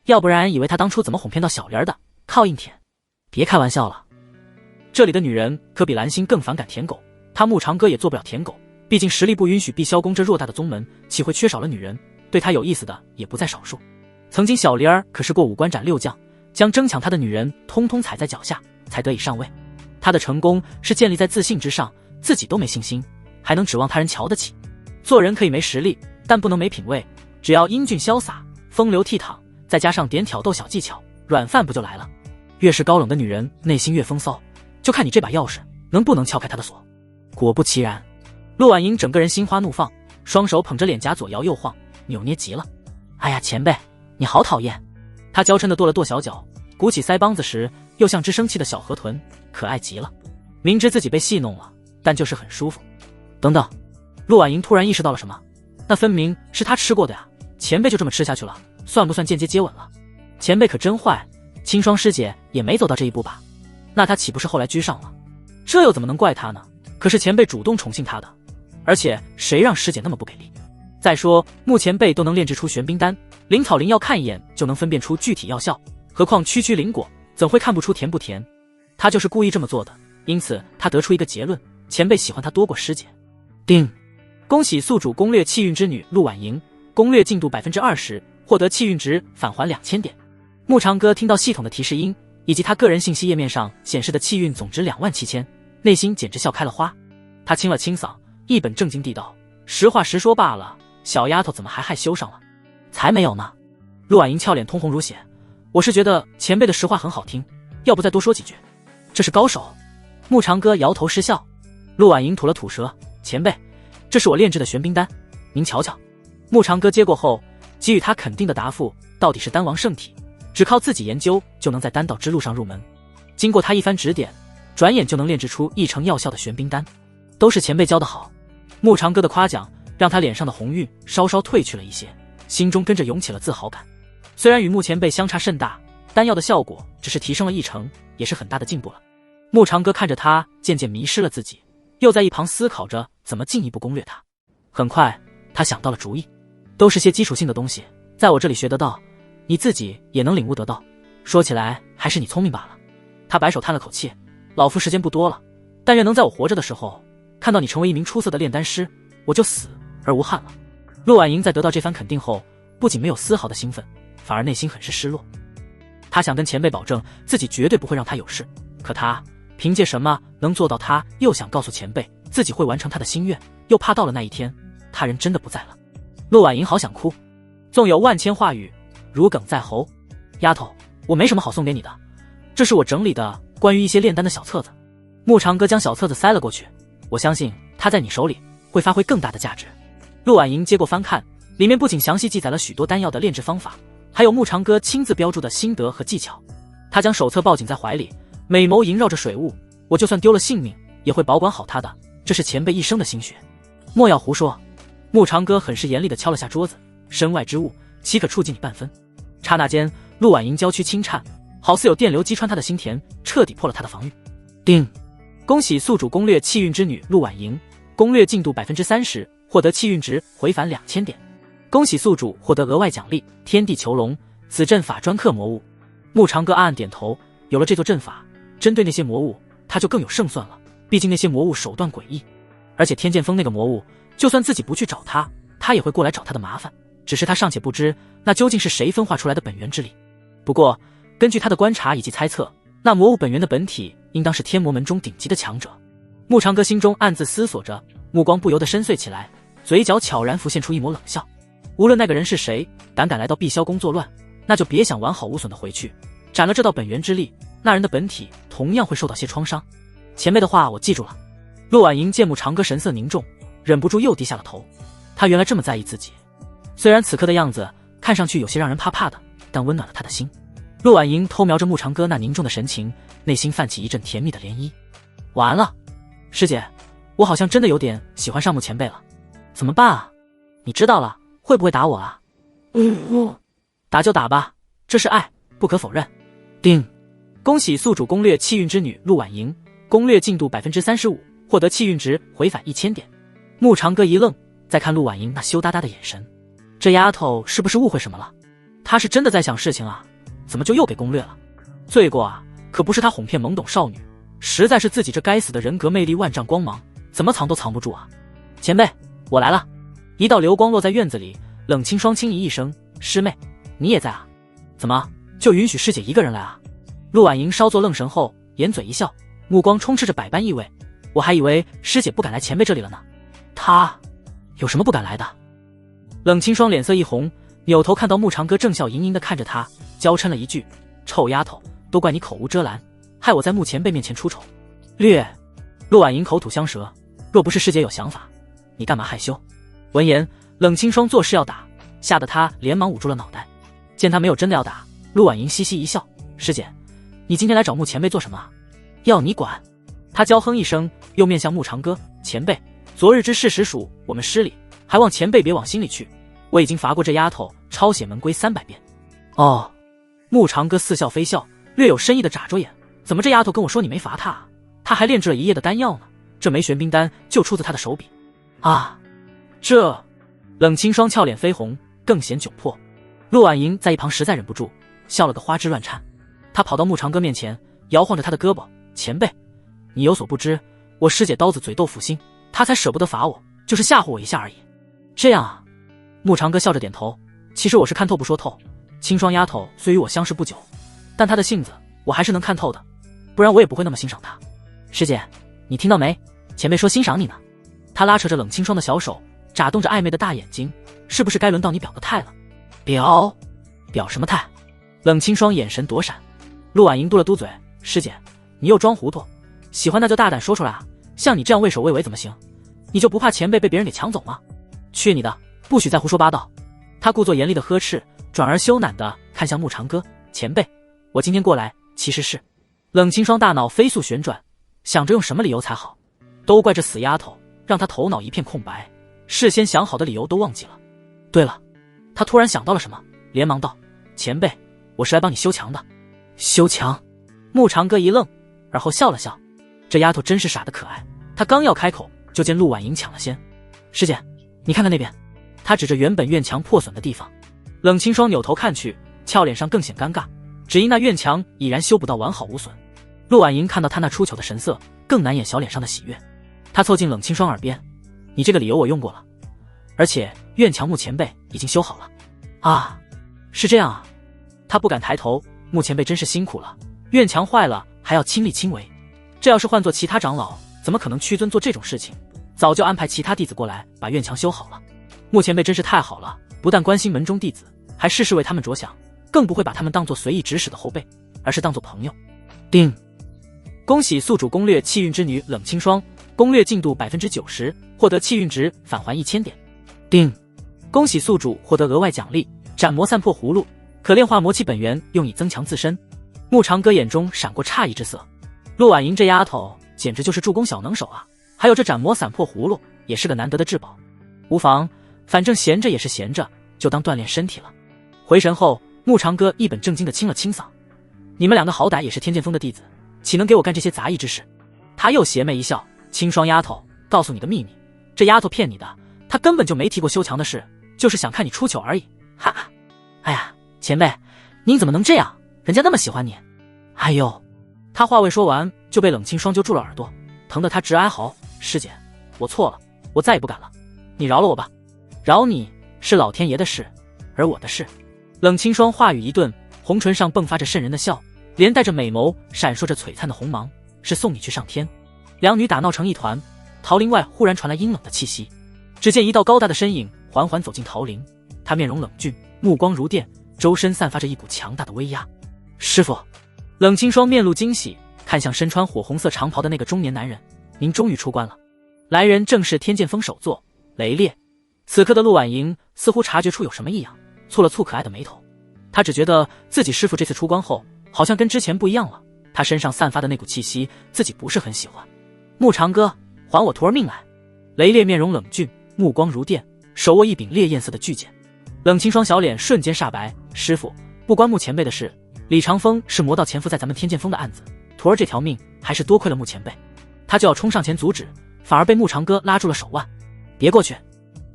要不然以为他当初怎么哄骗到小莲的，靠硬舔。别开玩笑了，这里的女人可比蓝星更反感舔狗，他牧长哥也做不了舔狗，毕竟实力不允许碧霄宫这偌大的宗门岂会缺少了女人，对他有意思的也不在少数。曾经小莲儿可是过5关斩6将，将争抢他的女人通通踩在脚下才得以上位。他的成功是建立在自信之上，自己都没信心，还能指望他人瞧得起。做人可以没实力，但不能没品味，只要英俊潇洒，风流倜傥，再加上点挑逗小技巧，软饭不就来了？越是高冷的女人内心越风骚，就看你这把钥匙能不能撬开她的锁。果不其然，陆婉莹整个人心花怒放，双手捧着脸颊左摇右晃，扭捏极了。哎呀，前辈你好讨厌。她娇嗔地跺了跺小脚，鼓起腮帮子时又像只生气的小河豚，可爱极了。明知自己被戏弄了，但就是很舒服。等等，陆婉莹突然意识到了什么，那分明是她吃过的呀，前辈就这么吃下去了，算不算间接接吻了？前辈可真坏，清霜师姐也没走到这一步吧？那她岂不是后来居上了？这又怎么能怪她呢？可是前辈主动宠幸她的，而且谁让师姐那么不给力？再说目前辈都能炼制出玄冰丹，灵草灵药看一眼就能分辨出具体药效，何况区区灵果怎会看不出甜不甜？他就是故意这么做的，因此他得出一个结论，前辈喜欢他多过师姐。叮，恭喜宿主攻略气运之女陆婉莹，攻略进度 20%， 获得气运值返还2000点。牧长哥听到系统的提示音以及他个人信息页面上显示的气运总值27000，内心简直笑开了花。他清了清嗓，一本正经地道：实话实说罢了，小丫头怎么还害羞上了？才没有呢。陆婉莹俏脸通红如血，我是觉得前辈的实话很好听，要不再多说几句。这是高手。牧长哥摇头失笑。陆婉莹吐了吐舌，前辈，这是我炼制的玄冰丹，您瞧瞧。牧长哥接过后给予他肯定的答复，到底是丹王圣体，只靠自己研究就能在丹道之路上入门，经过他一番指点，转眼就能炼制出一成药效的玄冰丹，都是前辈教得好。牧长哥的夸奖让他脸上的红晕稍稍褪去了一些，心中跟着涌起了自豪感。虽然与牧前辈相差甚大，丹药的效果只是提升了1成，也是很大的进步了。牧长哥看着他渐渐迷失了自己，又在一旁思考着怎么进一步攻略他。很快他想到了主意，都是些基础性的东西，在我这里学得到，你自己也能领悟得到，说起来还是你聪明罢了。他摆手叹了口气，老夫时间不多了，但愿能在我活着的时候看到你成为一名出色的炼丹师，我就死而无憾了。陆婉莹在得到这番肯定后，不仅没有丝毫的兴奋，反而内心很是失落。他想跟前辈保证自己绝对不会让他有事，可他凭借什么能做到？他又想告诉前辈自己会完成他的心愿，又怕到了那一天他人真的不在了。陆婉莹好想哭，纵有万千话语，如鲠在喉。丫头，我没什么好送给你的，这是我整理的关于一些炼丹的小册子。牧长哥将小册子塞了过去，我相信它在你手里会发挥更大的价值。陆婉莹接过翻看，里面不仅详细记载了许多丹药的炼制方法，还有牧长哥亲自标注的心得和技巧。他将手册抱紧在怀里，美眸萦绕着水雾，我就算丢了性命也会保管好他的，这是前辈一生的心血，莫要胡说。牧长哥很是严厉地敲了下桌子，身外之物岂可触及你半分。刹那间陆婉莹娇躯轻颤，好似有电流击穿她的心田，彻底破了她的防御。叮，恭喜宿主攻略气运之女陆婉莹，攻略进度 30%， 获得气运值回返2000点。恭喜宿主获得额外奖励天地囚笼，此阵法专克魔物。牧长哥暗暗点头，有了这座阵法，针对那些魔物他就更有胜算了，毕竟那些魔物手段诡异，而且天剑锋那个魔物就算自己不去找他，他也会过来找他的麻烦，只是他尚且不知那究竟是谁分化出来的本源之力。不过根据他的观察以及猜测，那魔物本源的本体应当是天魔门中顶级的强者。牧长哥心中暗自思索着，目光不由得深邃起来，嘴角悄然浮现出一抹冷笑。无论那个人是谁，胆敢来到碧霄宫作乱，那就别想完好无损的回去，斩了这道本源之力，那人的本体同样会受到些创伤。前辈的话我记住了。陆婉莹见牧长哥神色凝重，忍不住又低下了头。他原来这么在意自己，虽然此刻的样子看上去有些让人怕怕的，但温暖了他的心。陆婉莹偷瞄着牧长哥那凝重的神情，内心泛起一阵甜蜜的涟漪。完了，师姐，我好像真的有点喜欢上牧前辈了，怎么办啊？你知道了会不会打我啊？打就打吧，这是爱，不可否认。叮，恭喜宿主攻略气运之女陆婉莹，攻略进度 35%， 获得气运值回返1000点。牧长哥一愣，再看陆婉莹那羞答答的眼神，这丫头是不是误会什么了？她是真的在想事情啊，怎么就又给攻略了？罪过啊，可不是她哄骗懵懂少女，实在是自己这该死的人格魅力万丈光芒，怎么藏都藏不住啊！前辈，我来了。一道流光落在院子里，冷清霜轻吟一声，师妹，你也在啊？怎么就允许师姐一个人来啊？陆婉莹稍作愣神后，掩嘴一笑，目光充斥着百般意味。我还以为师姐不敢来前辈这里了呢。她有什么不敢来的？冷清霜脸色一红，扭头看到牧长哥正笑盈盈地看着她，娇嗔了一句：臭丫头，都怪你口无遮拦，害我在牧前辈面前出丑。略。陆婉莹口吐香舌，若不是师姐有想法，你干嘛害羞？闻言，冷清霜作势要打，吓得他连忙捂住了脑袋。见他没有真的要打，陆婉莹嘻嘻一笑：师姐，你今天来找牧前辈做什么？要你管。他娇哼一声，又面向牧长哥：前辈，昨日之事实属我们失礼，还望前辈别往心里去。我已经罚过这丫头抄写门规300遍。哦，穆长歌似笑非笑，略有深意的眨着眼。怎么这丫头跟我说你没罚她啊？她还炼制了一夜的丹药呢，这枚玄冰丹就出自她的手笔。啊，这……冷清霜俏脸绯红，更显窘迫。陆婉莹在一旁实在忍不住，笑了个花枝乱颤。她跑到穆长歌面前，摇晃着他的胳膊：“前辈，你有所不知，我师姐刀子嘴豆腐心，她才舍不得罚我，就是吓唬我一下而已。”这样啊。穆长歌笑着点头：“其实我是看透不说透。清霜丫头虽与我相识不久，但她的性子我还是能看透的，不然我也不会那么欣赏她。师姐，你听到没？前辈说欣赏你呢。”他拉扯着冷清霜的小手，眨动着暧昧的大眼睛：“是不是该轮到你表个态了？”表什么态？冷清霜眼神躲闪。陆婉莹嘟了嘟嘴：“师姐，你又装糊涂，喜欢那就大胆说出来啊！像你这样畏首畏尾怎么行？你就不怕前辈被别人给抢走吗？去你的，不许再胡说八道！”他故作严厉的呵斥，转而羞赧的看向穆长歌：“前辈，我今天过来其实是……”冷清霜大脑飞速旋转，想着用什么理由才好。都怪这死丫头，让他头脑一片空白，事先想好的理由都忘记了。对了，他突然想到了什么，连忙道：“前辈，我是来帮你修墙的。”修墙？穆长歌一愣，而后笑了笑。这丫头真是傻得可爱。他刚要开口，就见陆婉莹抢了先：“师姐，你看看那边。”他指着原本院墙破损的地方。冷清霜扭头看去，俏脸上更显尴尬，只因那院墙已然修补到完好无损。陆婉莹看到他那出糗的神色，更难掩小脸上的喜悦。他凑近冷清霜耳边：“你这个理由我用过了，而且院墙穆前辈已经修好了。”啊，是这样啊。他不敢抬头，穆前辈真是辛苦了，院墙坏了还要亲力亲为，这要是换做其他长老，怎么可能屈尊做这种事情？早就安排其他弟子过来把院墙修好了。穆前辈真是太好了，不但关心门中弟子，还事事为他们着想，更不会把他们当作随意指使的后辈，而是当作朋友。定，恭喜宿主攻略气运之女冷清霜，攻略进度90%，获得气运值返还1000点。定，恭喜宿主获得额外奖励斩魔散破葫芦，可炼化魔气本源，用以增强自身。穆长歌眼中闪过诧异之色，陆婉莹这丫头简直就是助攻小能手啊！还有这斩魔散破葫芦，也是个难得的至宝。无妨，反正闲着也是闲着，就当锻炼身体了。回神后，穆长歌一本正经地清了清嗓：“你们两个好歹也是天剑峰的弟子，岂能给我干这些杂役之事？”他又邪魅一笑：“清霜丫头，告诉你个秘密，这丫头骗你的，她根本就没提过修墙的事，就是想看你出糗而已。哈哈！哎呀，前辈，您怎么能这样？人家那么喜欢你。”哎呦！他话未说完，就被冷清霜揪住了耳朵，疼得他直哀嚎：“师姐，我错了，我再也不敢了，你饶了我吧。饶你是老天爷的事，而我的事……”冷清霜话语一顿，红唇上迸发着瘆人的笑，连带着美眸闪烁着璀璨的红芒，是送你去上天。两女打闹成一团，桃林外忽然传来阴冷的气息，只见一道高大的身影缓缓走进桃林，他面容冷峻，目光如电，周身散发着一股强大的威压。师父！冷清霜面露惊喜，看向身穿火红色长袍的那个中年男人：“您终于出关了。”来人正是天剑峰首座雷烈。此刻的陆婉莹似乎察觉出有什么异样，蹙了蹙可爱的眉头。她只觉得自己师父这次出关后，好像跟之前不一样了。他身上散发的那股气息，自己不是很喜欢。穆长歌，还我徒儿命来！雷烈面容冷峻，目光如电，手握一柄烈焰色的巨剑。冷清霜小脸瞬间煞白：“师父，不关穆前辈的事。李长风是魔道潜伏在咱们天剑峰的案子，徒儿这条命还是多亏了穆前辈。”他就要冲上前阻止，反而被穆长歌拉住了手腕：“别过去！”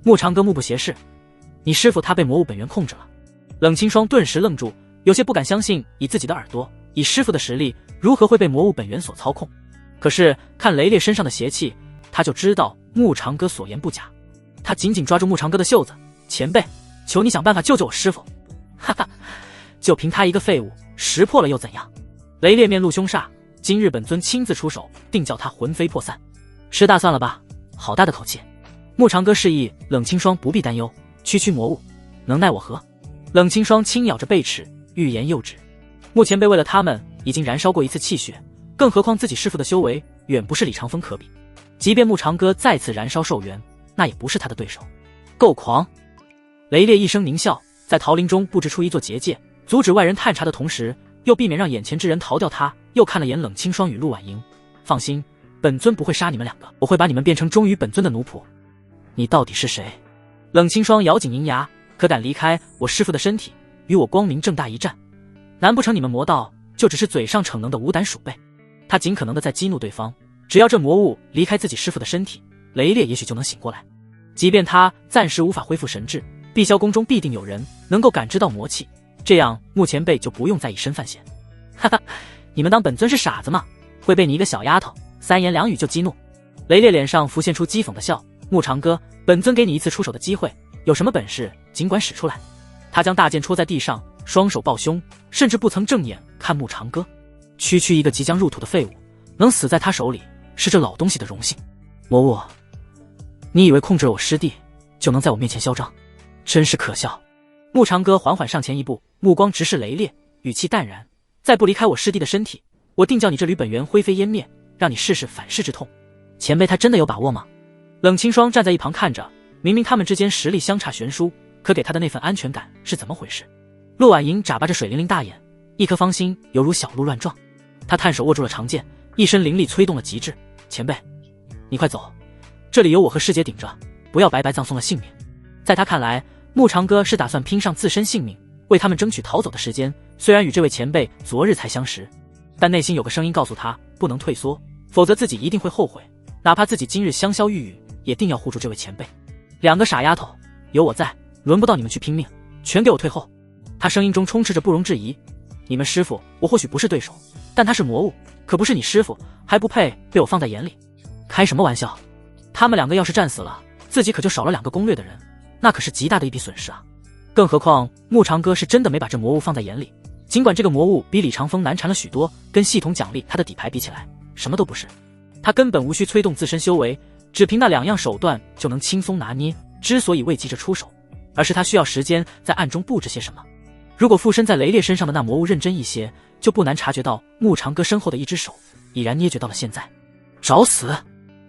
穆长歌目不斜视：“你师父他被魔物本源控制了。”冷清霜顿时愣住，有些不敢相信，以自己的耳朵，以师父的实力，如何会被魔物本源所操控？可是看雷烈身上的邪气，他就知道穆长歌所言不假。他紧紧抓住穆长歌的袖子：“前辈，求你想办法救救我师父！”哈哈，就凭他一个废物，识破了又怎样？雷烈面露凶煞：“今日本尊亲自出手，定叫他魂飞魄散。”师大算了吧，好大的口气！穆长歌示意冷清霜不必担忧，区区魔物，能奈我何？冷清霜轻咬着贝齿，欲言又止。穆前辈为了他们已经燃烧过一次气血，更何况自己师父的修为远不是李长风可比。即便穆长歌再次燃烧寿元，那也不是他的对手。够狂！雷烈一声狞笑，在桃林中布置出一座结界，阻止外人探查的同时，又避免让眼前之人逃掉他。又看了眼冷清霜与陆婉莹：“放心，本尊不会杀你们两个，我会把你们变成忠于本尊的奴仆。你到底是谁？冷清霜咬紧银牙，可敢离开我师父的身体，与我光明正大一战？难不成你们魔道就只是嘴上逞能的无胆鼠辈？他尽可能的在激怒对方，只要这魔物离开自己师父的身体，雷烈也许就能醒过来。即便他暂时无法恢复神智，碧霄宫中必定有人能够感知到魔气，这样穆前辈就不用再以身犯险。哈哈，你们当本尊是傻子吗？会被你一个小丫头三言两语就激怒？雷烈脸上浮现出讥讽的笑。穆长歌，本尊给你一次出手的机会，有什么本事尽管使出来。他将大剑戳在地上，双手抱胸，甚至不曾正眼看穆长歌。区区一个即将入土的废物，能死在他手里，是这老东西的荣幸。魔物，你以为控制了我师弟，就能在我面前嚣张？真是可笑。穆长歌缓缓上前一步，目光直视雷烈，语气淡然，再不离开我师弟的身体，我定叫你这缕本源灰飞烟灭，让你试试反噬之痛。前辈他真的有把握吗？冷清霜站在一旁看着，明明他们之间实力相差悬殊，可给他的那份安全感是怎么回事？陆婉莹眨巴着水灵灵大眼，一颗芳心犹如小鹿乱撞。他探手握住了长剑，一身灵力催动了极致。前辈，你快走，这里有我和师姐顶着，不要白白葬送了性命。在他看来，穆长歌是打算拼上自身性命，为他们争取逃走的时间。虽然与这位前辈昨日才相识，但内心有个声音告诉他不能退缩，否则自己一定会后悔。哪怕自己今日香消玉殒，也定要护住这位前辈。两个傻丫头，有我在，轮不到你们去拼命，全给我退后。他声音中充斥着不容置疑。你们师父我或许不是对手，但他是魔物，可不是你师父，还不配被我放在眼里。开什么玩笑？他们两个要是战死了，自己可就少了两个攻略的人，那可是极大的一笔损失啊。更何况穆长歌是真的没把这魔物放在眼里，尽管这个魔物比李长风难缠了许多，跟系统奖励他的底牌比起来，什么都不是。他根本无需催动自身修为，只凭那两样手段就能轻松拿捏。之所以未急着出手，而是他需要时间在暗中布置些什么。如果附身在雷烈身上的那魔物认真一些，就不难察觉到穆长歌身后的一只手已然捏决到了现在。找死！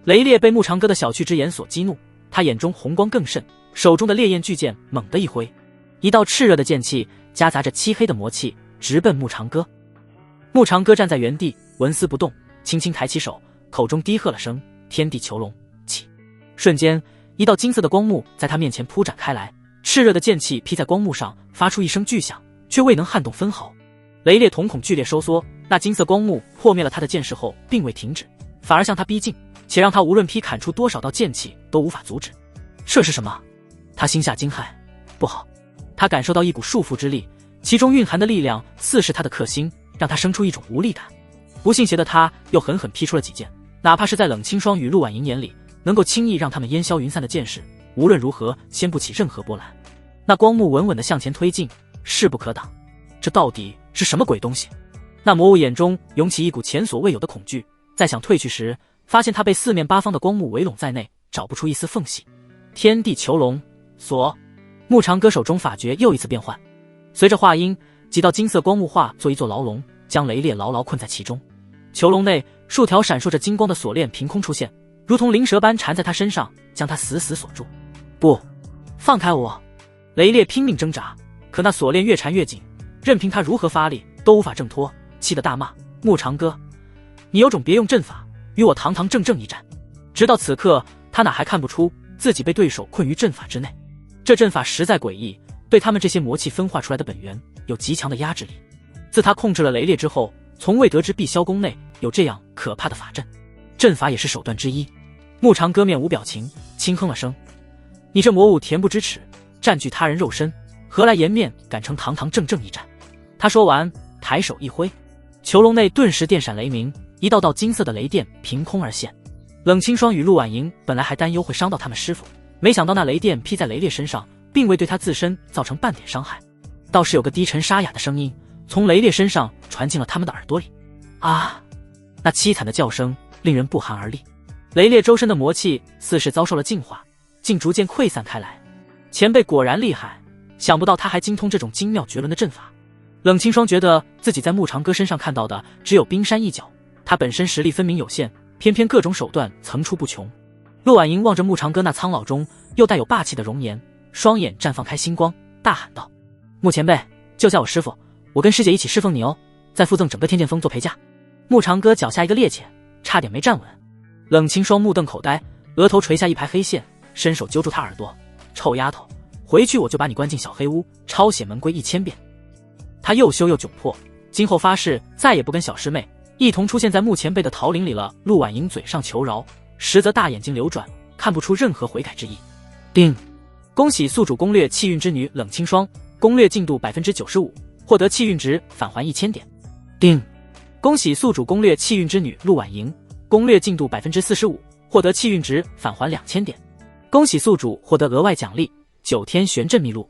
雷烈被穆长歌的小觑之言所激怒，他眼中红光更甚，手中的烈焰巨剑猛地一挥，一道炽热的剑气夹杂着漆黑的魔气直奔穆长歌。穆长歌站在原地纹丝不动，轻轻抬起手，口中低喝了声天地囚龙起。瞬间，一道金色的光幕在他面前铺展开来，炽热的剑气劈在光幕上，发出一声巨响，却未能撼动分毫。雷烈瞳孔剧烈收缩，那金色光幕破灭了他的剑势后并未停止，反而向他逼近，且让他无论劈砍出多少道剑气都无法阻止。这是什么？他心下惊骇，不好！他感受到一股束缚之力，其中蕴含的力量似是他的克星，让他生出一种无力感。不信邪的他又狠狠劈出了几剑，哪怕是在冷清霜与陆婉莹眼里能够轻易让他们烟消云散的剑势，无论如何掀不起任何波澜。那光幕稳稳地向前推进，势不可挡。这到底是什么鬼东西？那魔物眼中涌起一股前所未有的恐惧，在想退去时，发现他被四面八方的光幕围拢在内，找不出一丝缝隙。天地囚龙锁。穆长歌手中法诀又一次变换，随着话音，几道金色光幕化作一座牢笼，将雷烈牢牢困在其中。囚笼内数条闪烁着金光的锁链凭空出现，如同灵蛇般缠在他身上，将他死死锁住。不，放开我！雷烈拼命挣扎，可那锁链越缠越紧，任凭他如何发力都无法挣脱，气得大骂：穆长歌，你有种别用阵法，与我堂堂正正一战！直到此刻，他哪还看不出自己被对手困于阵法之内？这阵法实在诡异，对他们这些魔气分化出来的本源有极强的压制力。自他控制了雷烈之后，从未得知碧霄宫内有这样可怕的法阵，阵法也是手段之一。穆长歌面无表情，轻哼了声：你这魔物恬不知耻，占据他人肉身，何来颜面敢称堂堂正正一战？他说完，抬手一挥，囚笼内顿时电闪雷鸣，一道道金色的雷电凭空而现。冷清霜与陆婉莹本来还担忧会伤到他们师父，没想到那雷电劈在雷烈身上，并未对他自身造成半点伤害，倒是有个低沉沙哑的声音从雷烈身上传进了他们的耳朵里。啊！那凄惨的叫声令人不寒而栗。雷烈周身的魔气似是遭受了净化，竟逐渐溃散开来。前辈果然厉害，想不到他还精通这种精妙绝伦的阵法。冷清霜觉得自己在穆长歌身上看到的只有冰山一角，他本身实力分明有限，偏偏各种手段层出不穷。陆婉莹望着穆长歌那苍老中又带有霸气的容颜，双眼绽放开星光，大喊道：穆前辈，就叫我师父，我跟师姐一起侍奉你哦，再附赠整个天剑锋做陪嫁。穆长歌脚下一个趔趄，差点没站稳。冷清霜目瞪口呆，额头垂下一排黑线，伸手揪住他耳朵：“臭丫头，回去我就把你关进小黑屋，抄写门规1000遍。”他又羞又窘迫，今后发誓再也不跟小师妹一同出现在穆前辈的桃林里了。陆婉莹嘴上求饶，实则大眼睛流转，看不出任何悔改之意。丁，恭喜宿主攻略气运之女冷清霜，攻略进度 95%， 获得气运值返还1000点。丁，恭喜宿主攻略气运之女陆婉莹，攻略进度 45%， 获得气运值返还2000点。恭喜宿主获得额外奖励9天玄阵秘录。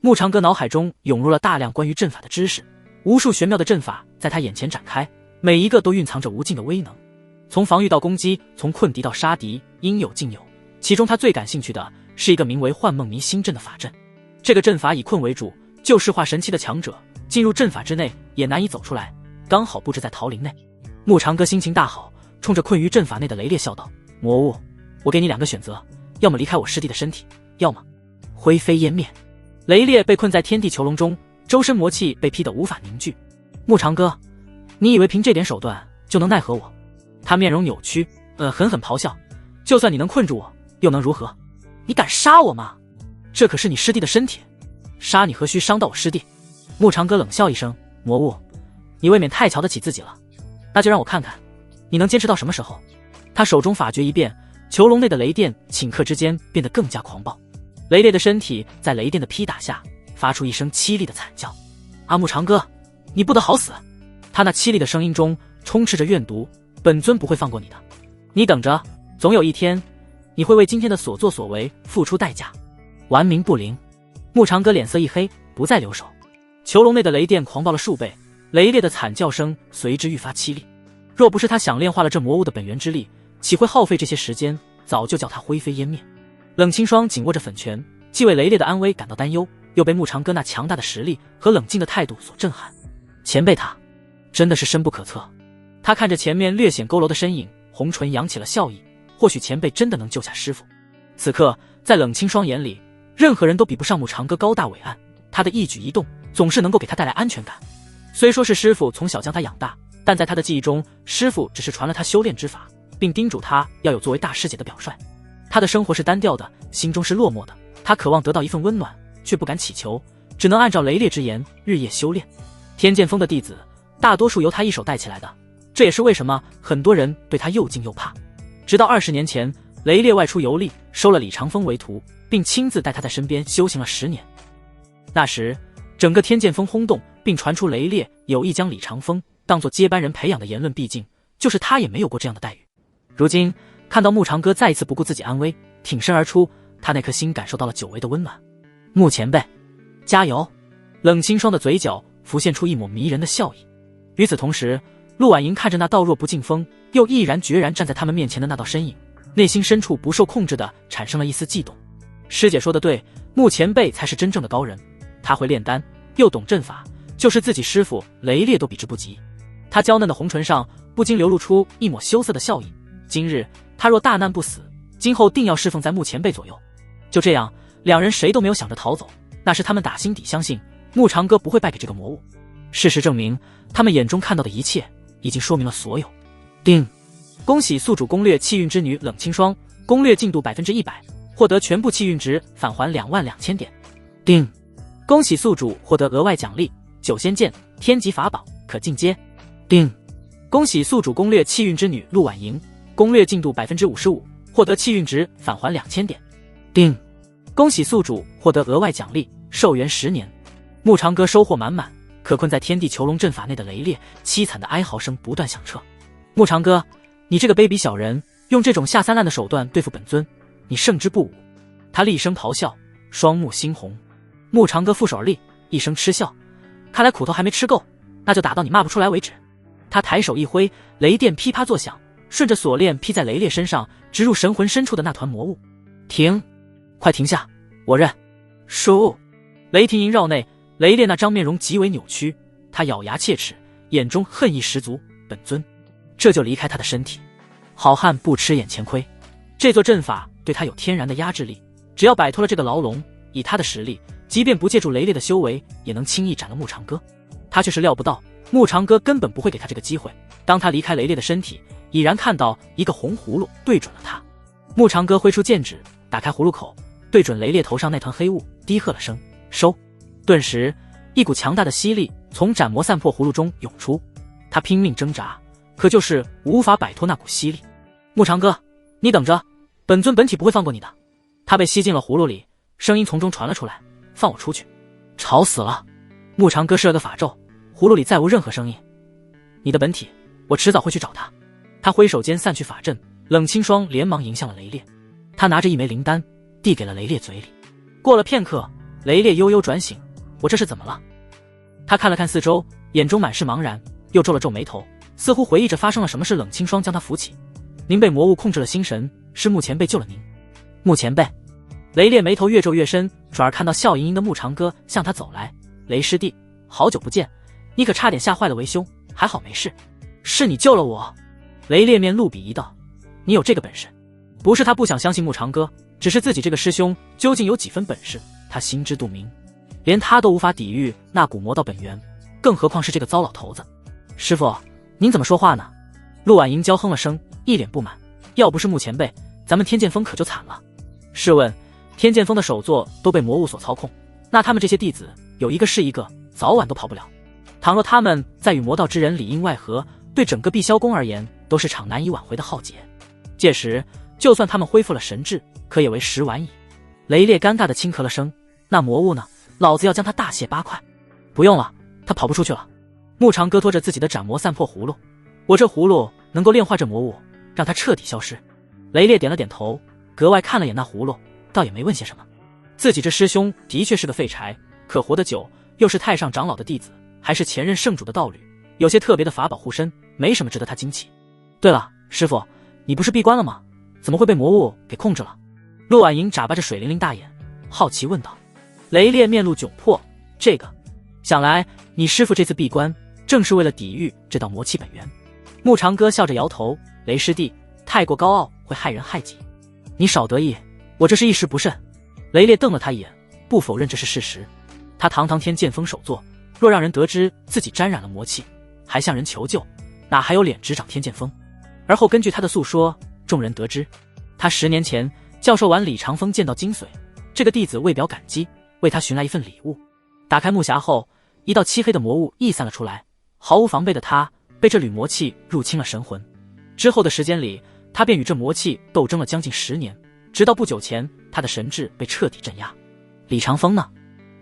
穆长歌脑海中涌入了大量关于阵法的知识，无数玄妙的阵法在他眼前展开，每一个都蕴藏着无尽的威能。从防御到攻击，从困敌到杀敌，应有尽有。其中他最感兴趣的是一个名为幻梦迷星阵的法阵。这个阵法以困为主，就石化神器的强者进入阵法之内也难以走出来，刚好布置在桃林内。穆长歌心情大好，冲着困于阵法内的雷烈笑道：“魔物，我给你2个选择，要么离开我师弟的身体，要么灰飞烟灭。”雷烈被困在天地囚笼中，周身魔气被劈得无法凝聚。穆长歌，你以为凭这点手段就能奈何我？他面容扭曲，狠狠咆哮：“就算你能困住我，又能如何？你敢杀我吗？这可是你师弟的身体，杀你何须伤到我师弟？”穆长歌冷笑一声：“魔物，你未免太瞧得起自己了，那就让我看看你能坚持到什么时候。”他手中法诀一变，囚笼内的雷电顷刻之间变得更加狂暴。雷烈的身体在雷电的劈打下发出一声凄厉的惨叫：“阿穆长歌，你不得好死！”他那凄厉的声音中充斥着怨毒：“本尊不会放过你的，你等着，总有一天你会为今天的所作所为付出代价，顽冥不灵！”穆长歌脸色一黑，不再留手。囚笼内的雷电狂暴了数倍，雷烈的惨叫声随之愈发凄厉。若不是他想炼化了这魔物的本源之力，岂会耗费这些时间，早就叫他灰飞烟灭。冷清霜紧握着粉拳，既为雷烈的安危感到担忧，又被穆长歌那强大的实力和冷静的态度所震撼。前辈他真的是深不可测。他看着前面略显佝偻的身影，红唇扬起了笑意，或许前辈真的能救下师父。此刻在冷清霜眼里，任何人都比不上穆长歌高大伟岸，他的一举一动总是能够给他带来安全感。虽说是师父从小将他养大，但在他的记忆中，师父只是传了他修炼之法，并叮嘱他要有作为大师姐的表率。他的生活是单调的，心中是落寞的，他渴望得到一份温暖，却不敢祈求，只能按照雷烈之言日夜修炼。天剑锋的弟子大多数由他一手带起来的，这也是为什么很多人对他又敬又怕。直到20年前，雷烈外出游历，收了李长风为徒，并亲自带他在身边修行了10年。那时整个天剑锋轰动，并传出雷烈有意将李长风当作接班人培养的言论，毕竟就是他也没有过这样的待遇。如今看到穆长歌再一次不顾自己安危，挺身而出，他那颗心感受到了久违的温暖。穆前辈，加油！冷清霜的嘴角浮现出一抹迷人的笑意。与此同时，陆婉莹看着那道弱不禁风又毅然决然站在他们面前的那道身影，内心深处不受控制的产生了一丝悸动。师姐说的对，穆前辈才是真正的高人，他会炼丹，又懂阵法，就是自己师父雷烈都比之不及。他娇嫩的红唇上不禁流露出一抹羞涩的笑意。今日他若大难不死，今后定要侍奉在穆前辈左右。就这样，两人谁都没有想着逃走，那是他们打心底相信穆长歌不会败给这个魔物。事实证明，他们眼中看到的一切已经说明了所有。丁，恭喜宿主攻略气运之女冷清霜，攻略进度 100%， 获得全部气运值返还22000点。丁，恭喜宿主获得额外奖励9仙剑天级法宝可进阶。丁，恭喜宿主攻略气运之女陆婉莹，攻略进度 55%， 获得气运值返还2000点。丁，恭喜宿主获得额外奖励寿元10年。穆长歌收获满满，可困在天地囚笼阵法内的雷烈凄惨的哀嚎声不断响彻。穆长歌，你这个卑鄙小人，用这种下三滥的手段对付本尊，你胜之不武。他厉声咆哮，双目猩红。穆长歌负手而立，一声嗤笑，看来苦头还没吃够，那就打到你骂不出来为止。他抬手一挥，雷电噼啪作响，顺着锁链劈在雷烈身上，直入神魂深处的那团魔物。停，快停下，我认输。雷霆营绕内，雷烈那张面容极为扭曲，他咬牙切齿，眼中恨意十足。本尊这就离开他的身体，好汉不吃眼前亏。这座阵法对他有天然的压制力，只要摆脱了这个牢笼，以他的实力，即便不借助雷烈的修为，也能轻易斩了穆长歌。他却是料不到，穆长歌根本不会给他这个机会。当他离开雷烈的身体，已然看到一个红葫芦对准了他。木长哥挥出剑指，打开葫芦口，对准雷烈头上那团黑雾，低喝了声收。顿时一股强大的吸力从斩魔散魄葫芦中涌出，他拼命挣扎，可就是无法摆脱那股吸力。木长哥，你等着，本尊本体不会放过你的。他被吸进了葫芦里，声音从中传了出来，放我出去。吵死了。木长哥施了个法咒，葫芦里再无任何声音。你的本体，我迟早会去找他。他挥手间散去法阵，冷清霜连忙迎向了雷烈。他拿着一枚灵丹递给了雷烈嘴里。过了片刻，雷烈悠悠转醒，我这是怎么了？他看了看四周，眼中满是茫然，又皱了皱眉头，似乎回忆着发生了什么事。冷清霜将他扶起，您被魔物控制了心神，是穆前辈救了您。穆前辈。雷烈眉头越皱越深，转而看到笑盈盈的木长哥向他走来。雷师弟，好久不见，你可差点吓坏了为兄，还好没事。是你救了我。雷烈面露鄙夷道，你有这个本事？不是他不想相信木长哥，只是自己这个师兄究竟有几分本事，他心知肚明。连他都无法抵御那股魔道本源，更何况是这个糟老头子。师傅，您怎么说话呢？陆婉莹娇哼了声，一脸不满。要不是穆前辈，咱们天剑锋可就惨了。试问天剑锋的首座都被魔物所操控，那他们这些弟子有一个是一个，早晚都跑不了。倘若他们在与魔道之人里应外合，对整个碧霄宫而言都是场难以挽回的浩劫。届时就算他们恢复了神智，可也为时晚矣。雷烈尴尬地轻咳了声，那魔物呢？老子要将他大卸八块。不用了，他跑不出去了。木长哥拖着自己的斩魔散魄葫芦，我这葫芦能够炼化这魔物，让他彻底消失。雷烈点了点头，格外看了眼那葫芦，倒也没问些什么。自己这师兄的确是个废柴，可活得久，又是太上长老的弟子，还是前任圣主的道侣，有些特别的法宝护身，没什么值得他惊奇。对了，师傅，你不是闭关了吗？怎么会被魔物给控制了？陆婉莹眨巴着水灵灵大眼，好奇问道。雷烈面露窘迫，这个，想来你师傅这次闭关，正是为了抵御这道魔气本源。木长哥笑着摇头，雷师弟，太过高傲会害人害己。你少得意，我这是一时不慎。雷烈瞪了他一眼，不否认这是事实。他堂堂天剑锋首座，若让人得知自己沾染了魔气，还向人求救，哪还有脸执掌天剑锋？而后根据他的诉说，众人得知，他10年前教授完李长风剑道精髓，这个弟子为表感激，为他寻来一份礼物。打开木匣后，一道漆黑的魔雾溢散了出来，毫无防备的他被这缕魔气入侵了神魂。之后的时间里，他便与这魔气斗争了将近10年，直到不久前，他的神智被彻底镇压。李长风呢？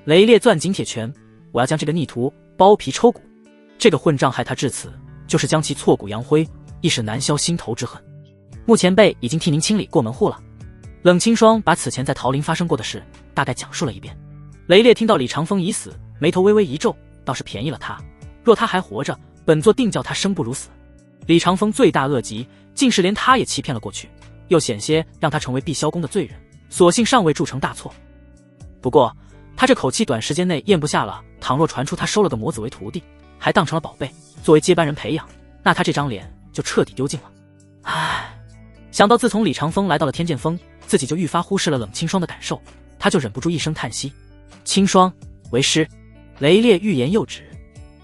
雷烈攥紧铁拳，我要将这个逆徒剥皮抽骨。这个混账害他至此，就是将其挫骨扬灰，亦是难消心头之恨。穆前辈已经替您清理过门户了。冷清霜把此前在桃林发生过的事大概讲述了一遍。雷烈听到李长风已死，眉头微微一皱，倒是便宜了他。若他还活着，本座定叫他生不如死。李长风罪大恶极，竟是连他也欺骗了过去，又险些让他成为碧霄宫的罪人，所幸尚未铸成大错。不过他这口气短时间内咽不下了，倘若传出他收了个魔子为徒弟，还当成了宝贝，作为接班人培养，那他这张脸就彻底丢尽了。唉，想到自从李长风来到了天剑锋，自己就愈发忽视了冷清霜的感受，他就忍不住一声叹息。清霜，为师。雷烈欲言又止。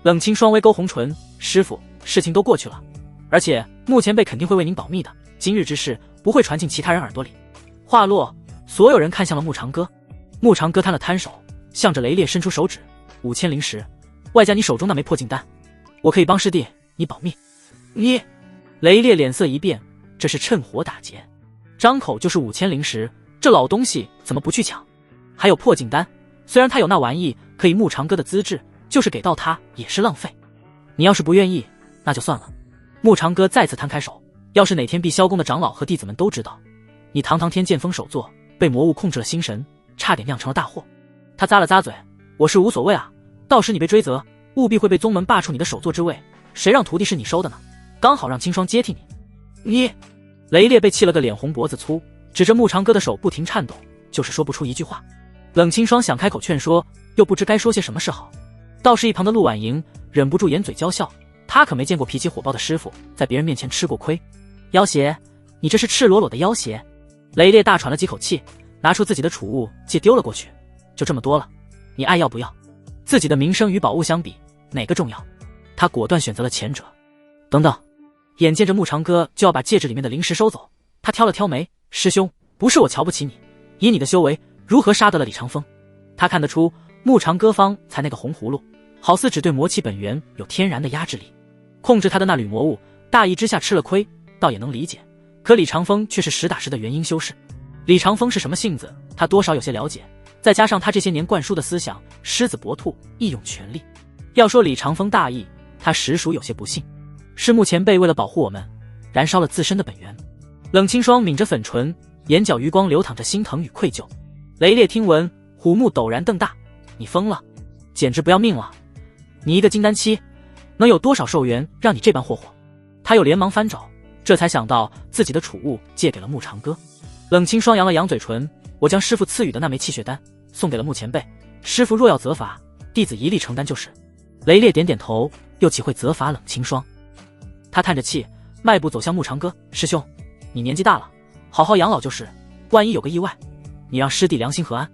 冷清霜微勾红唇，师傅，事情都过去了，而且穆前辈肯定会为您保密的，今日之事不会传进其他人耳朵里。话落，所有人看向了穆长哥。穆长哥摊了摊手，向着雷烈伸出手指，5000灵石，外加你手中那枚破镜丹，我可以帮师弟你保密。你，雷烈脸色一变，这是趁火打劫，张口就是5000灵石，这老东西怎么不去抢？还有破镜丹，虽然他有那玩意可以穆长哥的资质，就是给到他也是浪费。你要是不愿意，那就算了。穆长哥再次摊开手，要是哪天碧霄宫的长老和弟子们都知道，你堂堂天剑锋首座被魔物控制了心神，差点酿成了大祸。他咂了咂嘴，我是无所谓啊，到时你被追责，务必会被宗门罢黜你的首座之位，谁让徒弟是你收的呢？刚好让清霜接替你。你，雷烈被气了个脸红脖子粗，指着穆长哥的手不停颤抖，就是说不出一句话。冷清霜想开口劝说，又不知该说些什么是好。倒是一旁的陆婉莹忍不住掩嘴娇笑，她可没见过脾气火爆的师傅在别人面前吃过亏。妖邪，你这是赤裸裸的妖邪。雷烈大喘了几口气，拿出自己的储物戒丢了过去，就这么多了，你爱要不要？自己的名声与宝物相比，哪个重要？他果断选择了前者。等等，眼见着牧长哥就要把戒指里面的灵石收走，他挑了挑眉：“师兄，不是我瞧不起你，以你的修为，如何杀得了李长风？”他看得出牧长哥方才那个红葫芦，好似只对魔气本源有天然的压制力，控制他的那缕魔物，大意之下吃了亏，倒也能理解。可李长风却是实打实的元婴修士。李长风是什么性子，他多少有些了解，再加上他这些年灌输的思想，狮子搏兔，义用全力。要说李长风大义，他实属有些不幸。是穆前辈为了保护我们，燃烧了自身的本源。冷清霜抿着粉唇，眼角余光流淌着心疼与愧疚。雷烈听闻，虎目陡然瞪大：“你疯了，简直不要命了！你一个金丹期，能有多少寿元让你这般霍霍？”他又连忙翻找，这才想到自己的储物借给了穆长哥。冷清霜扬了扬嘴唇：“我将师父赐予的那枚气血丹送给了穆前辈，师父若要责罚，弟子一力承担就是。”雷烈点点头，又岂会责罚冷清霜？他叹着气，迈步走向穆长哥：“师兄，你年纪大了，好好养老就是，万一有个意外，你让师弟良心何安？”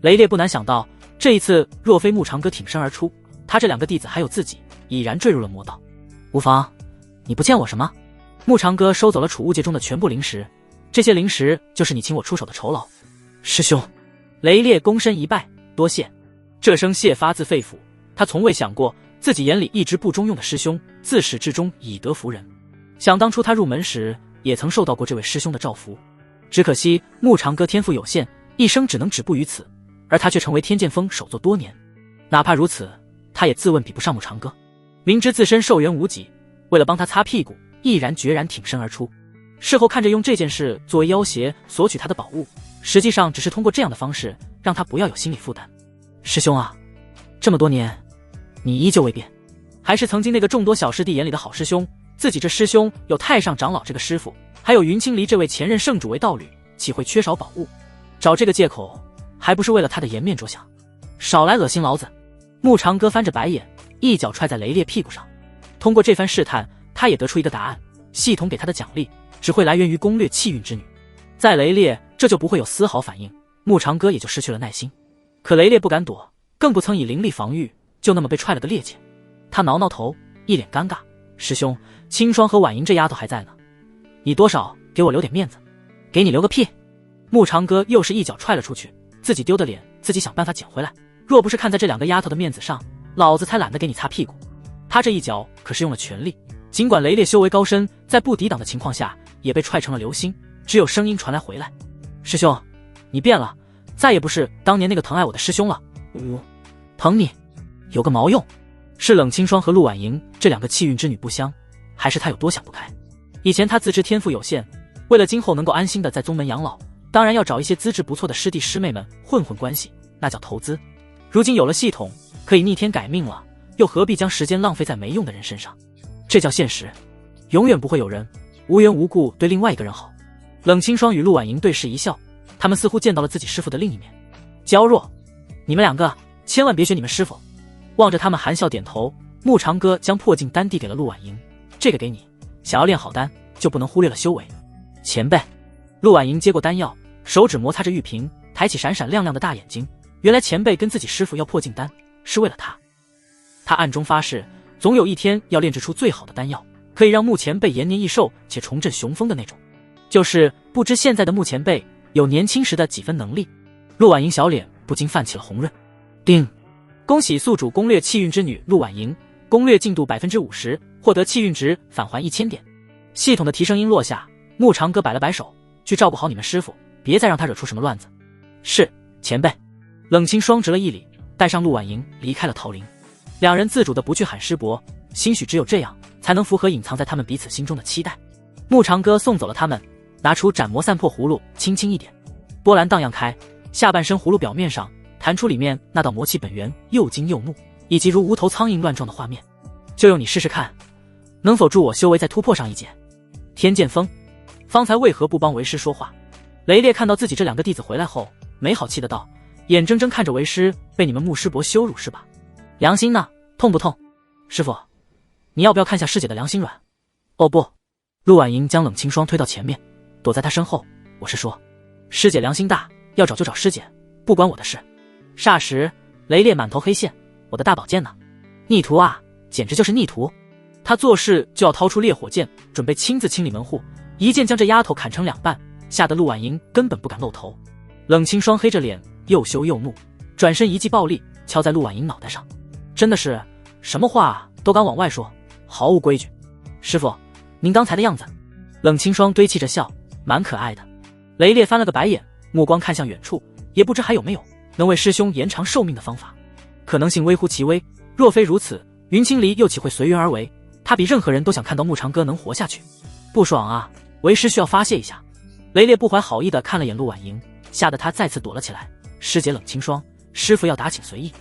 雷烈不难想到，这一次若非穆长哥挺身而出，他这两个弟子还有自己，已然坠入了魔道。无妨，你不欠我什么。穆长哥收走了储物戒中的全部灵石，这些灵石就是你请我出手的酬劳。师兄，雷烈躬身一拜：“多谢。”这声谢发自肺腑，他从未想过自己眼里一直不中用的师兄，自始至终以德服人。想当初他入门时，也曾受到过这位师兄的照拂，只可惜穆长哥天赋有限，一生只能止步于此，而他却成为天剑锋首座多年。哪怕如此，他也自问比不上穆长哥，明知自身寿元无几，为了帮他擦屁股，毅然决然挺身而出。事后看着用这件事作为要挟索取他的宝物，实际上只是通过这样的方式让他不要有心理负担。师兄啊，这么多年你依旧未变，还是曾经那个众多小师弟眼里的好师兄。自己这师兄有太上长老这个师傅，还有云青离这位前任圣主为道侣，岂会缺少宝物？找这个借口还不是为了他的颜面着想？少来恶心老子！穆长哥翻着白眼，一脚踹在雷烈屁股上。通过这番试探，他也得出一个答案：系统给他的奖励只会来源于攻略气运之女。在雷烈这就不会有丝毫反应，穆长哥也就失去了耐心。可雷烈不敢躲，更不曾以灵力防御，就那么被踹了个趔趄。他挠挠头，一脸尴尬：“师兄，青霜和婉莹这丫头还在呢，你多少给我留点面子。”“给你留个屁！”穆长哥又是一脚踹了出去，自己丢的脸自己想办法捡回来。若不是看在这两个丫头的面子上，老子才懒得给你擦屁股。他这一脚可是用了全力，尽管雷烈修为高深，在不抵挡的情况下也被踹成了流星，只有声音传来回来：“师兄，你变了，再也不是当年那个疼爱我的师兄了。”“疼你有个毛用！是冷清霜和陆婉莹这两个气运之女不香，还是他有多想不开？以前他自知天赋有限，为了今后能够安心的在宗门养老，当然要找一些资质不错的师弟师妹们混混关系，那叫投资。如今有了系统，可以逆天改命了，又何必将时间浪费在没用的人身上？这叫现实。永远不会有人无缘无故对另外一个人好。”冷清霜与陆婉莹对视一笑，他们似乎见到了自己师父的另一面。娇弱，你们两个千万别学你们师父。望着他们含笑点头，穆长哥将破镜丹递给了陆婉莹：“这个给你，想要炼好丹，就不能忽略了修为。”“前辈。”陆婉莹接过丹药，手指摩擦着玉瓶，抬起闪闪亮亮的大眼睛。原来前辈跟自己师父要破镜丹，是为了他。他暗中发誓，总有一天要炼制出最好的丹药，可以让穆前辈延年益寿且重振雄风的那种。就是不知现在的穆前辈有年轻时的几分能力。陆婉莹小脸不禁泛起了红润。叮！恭喜宿主攻略气运之女陆婉莹，攻略进度 50%， 获得气运值返还1000点。系统的提声音落下，穆长哥摆了摆手：“去照顾好你们师父，别再让他惹出什么乱子。”“是，前辈。”冷清霜直了一礼，带上陆婉莹离开了桃林。两人自主的不去喊师伯，兴许只有这样才能符合隐藏在他们彼此心中的期待。穆长哥送走了他们，拿出斩魔散破葫芦，轻轻一点，波澜荡漾开，下半身葫芦表面上弹出里面那道魔气本源又惊又怒，以及如无头苍蝇乱撞的画面。就用你试试看，能否助我修为再突破上一阶？天剑锋方才为何不帮为师说话？雷烈看到自己这两个弟子回来后，没好气的道：“眼睁睁看着为师被你们穆师伯羞辱是吧？良心呢？痛不痛？师傅，你要不要看下师姐的良心软？”“哦不。”陆婉莹将冷清霜推到前面，躲在他身后：“我是说，师姐良心大，要找就找师姐，不关我的事。”霎时雷烈满头黑线：“我的大宝剑呢？逆徒啊，简直就是逆徒！”他做事就要掏出烈火剑，准备亲自清理门户，一剑将这丫头砍成两半，吓得陆婉莹根本不敢露头。冷清霜黑着脸，又羞又怒，转身一记暴力敲在陆婉莹脑袋上。真的是什么话都敢往外说，毫无规矩。师傅，您刚才的样子。冷清霜堆砌着笑，蛮可爱的。雷烈翻了个白眼，目光看向远处，也不知还有没有能为师兄延长寿命的方法。可能性微乎其微，若非如此，云清离又岂会随缘而为？他比任何人都想看到慕长歌能活下去。不爽啊，为师需要发泄一下。雷烈不怀好意地看了眼陆婉莹，吓得他再次躲了起来。师姐冷清霜，师父要打请随意。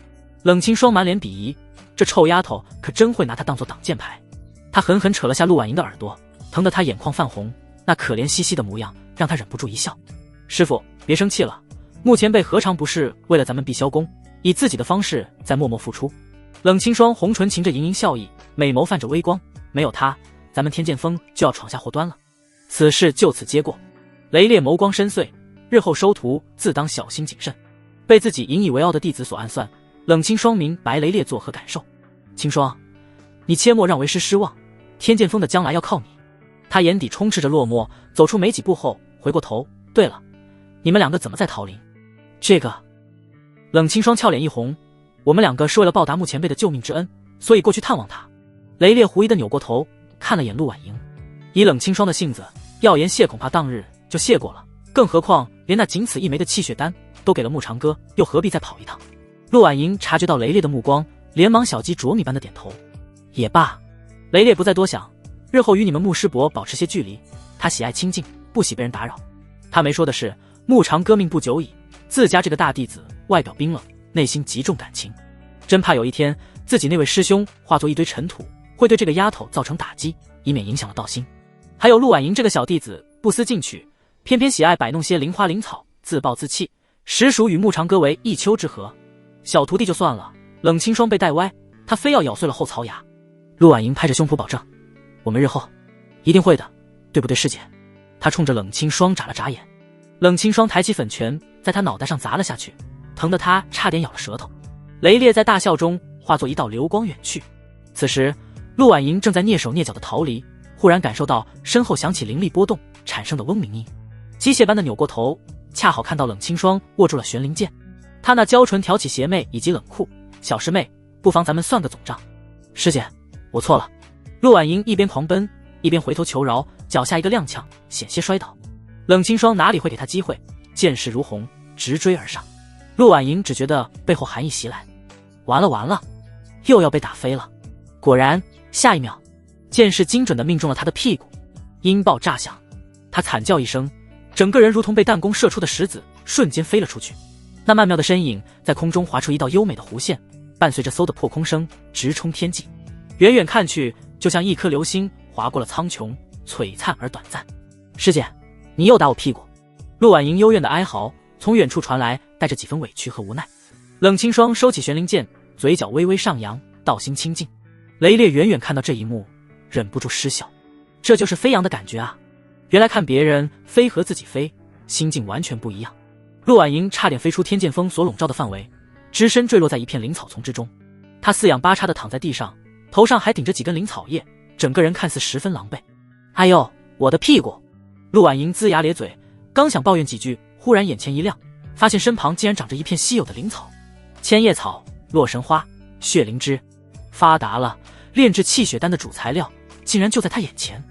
冷清霜满脸鄙夷，这臭丫头可真会拿他当作挡箭牌。他狠狠扯了下陆婉莹的耳朵，疼得他眼眶泛红，那可怜兮兮的模样让他忍不住一笑。师父别生气了，穆前辈何尝不是为了咱们碧霄宫，以自己的方式在默默付出。冷清霜红唇噙着盈盈笑意，美眸泛着微光，没有他，咱们天剑锋就要闯下祸端了。此事就此接过。雷烈眸光深邃，日后收徒自当小心谨慎。被自己引以为傲的弟子所暗算，冷清霜明白雷烈作何感受。清霜，你切莫让为师失望，天剑锋的将来要靠你。他眼底充斥着落寞，走出没几步后回过头，对了，你们两个怎么在桃林？这个冷清霜俏脸一红，我们两个是为了报答穆前辈的救命之恩，所以过去探望他。雷烈狐疑的扭过头看了眼陆婉莹，以冷清霜的性子，要言谢恐怕当日就谢过了，更何况连那仅此一枚的气血丹都给了穆长歌，又何必再跑一趟？陆婉莹察觉到雷烈的目光，连忙小鸡啄米般的点头。也罢，雷烈不再多想，日后与你们穆师伯保持些距离，他喜爱清静，不喜被人打扰。他没说的是，穆长歌命不久矣，自家这个大弟子外表冰冷，内心极重感情，真怕有一天自己那位师兄化作一堆尘土，会对这个丫头造成打击，以免影响了道心。还有陆婉莹这个小弟子不思进取，偏偏喜爱摆弄些灵花灵草，自暴自弃，实属与穆长歌为一丘之貉。小徒弟就算了，冷清霜被带歪，他非要咬碎了后槽牙。陆婉莹拍着胸脯保证，我们日后一定会的，对不对师姐？他冲着冷清霜眨了眨眼。冷清霜抬起粉拳在他脑袋上砸了下去，疼得他差点咬了舌头。雷烈在大笑中化作一道流光远去。此时陆婉莹正在蹑手蹑脚的逃离，忽然感受到身后响起灵力波动产生的嗡鸣音，机械般的扭过头，恰好看到冷清霜握住了玄灵剑。他那娇唇挑起邪魅以及冷酷，小师妹，不妨咱们算个总账。师姐，我错了。陆婉莹一边狂奔一边回头求饶，脚下一个踉跄，险些摔倒。冷清霜哪里会给他机会，剑势如虹，直追而上。陆婉莹只觉得背后寒意袭来，完了完了，又要被打飞了。果然，下一秒，剑势精准地命中了他的屁股，音爆炸响，他惨叫一声，整个人如同被弹弓射出的石子，瞬间飞了出去。那曼妙的身影在空中划出一道优美的弧线，伴随着嗖的破空声，直冲天际。远远看去，就像一颗流星划过了苍穹，璀璨而短暂。师姐，你又打我屁股！陆婉莹幽怨的哀嚎从远处传来，带着几分委屈和无奈。冷清霜收起玄灵剑，嘴角微微上扬，道心清静。雷烈远远看到这一幕，忍不住失笑。这就是飞扬的感觉啊！原来看别人飞和自己飞，心境完全不一样。陆婉莹差点飞出天剑锋所笼罩的范围，只身坠落在一片灵草丛之中。她四仰八叉地躺在地上，头上还顶着几根灵草叶，整个人看似十分狼狈。哎呦，我的屁股！陆婉莹龇牙咧嘴，刚想抱怨几句，忽然眼前一亮，发现身旁竟然长着一片稀有的灵草，千叶草、洛神花、血灵芝，发达了！炼制气血丹的主材料竟然就在他眼前。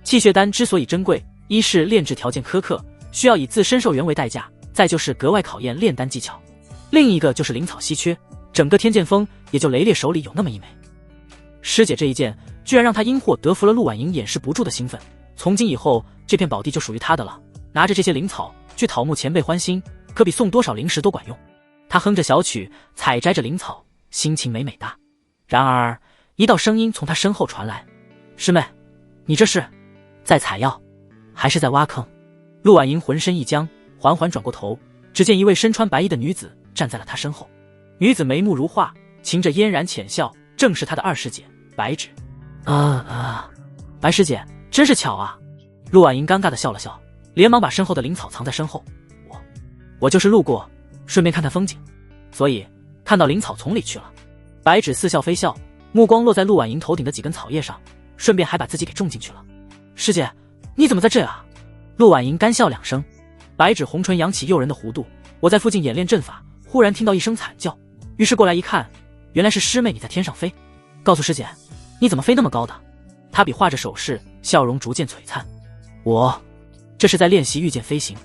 气血丹之所以珍贵，一是炼制条件苛刻，需要以自身寿元为代价，再就是格外考验炼丹技巧，另一个就是灵草稀缺，整个天剑锋也就雷烈手里有那么一枚。师姐这一剑居然让他因祸得福了，陆婉莹掩饰不住的兴奋。从今以后，这片宝地就属于他的了，拿着这些灵草去讨慕前辈欢心，可比送多少灵石都管用。他哼着小曲，采摘着灵草，心情美美哒。然而一道声音从他身后传来，师妹，你这是在采药还是在挖坑？陆婉莹浑身一僵，缓缓转过头，只见一位身穿白衣的女子站在了她身后。女子眉目如画，噙着嫣然浅笑，正是她的二师姐白芷。白师姐，真是巧啊！陆婉莹尴尬地笑了笑，连忙把身后的灵草藏在身后。我就是路过，顺便看看风景，所以看到灵草丛里去了。白芷似笑非笑，目光落在陆婉莹头顶的几根草叶上，顺便还把自己给种进去了。师姐，你怎么在这啊？陆婉莹干笑两声，白芷红唇扬起诱人的弧度。我在附近演练阵法，忽然听到一声惨叫，于是过来一看，原来是师妹你在天上飞。告诉师姐，你怎么飞那么高的？她比划着手势，笑容逐渐璀璨。我这是在练习御剑飞行。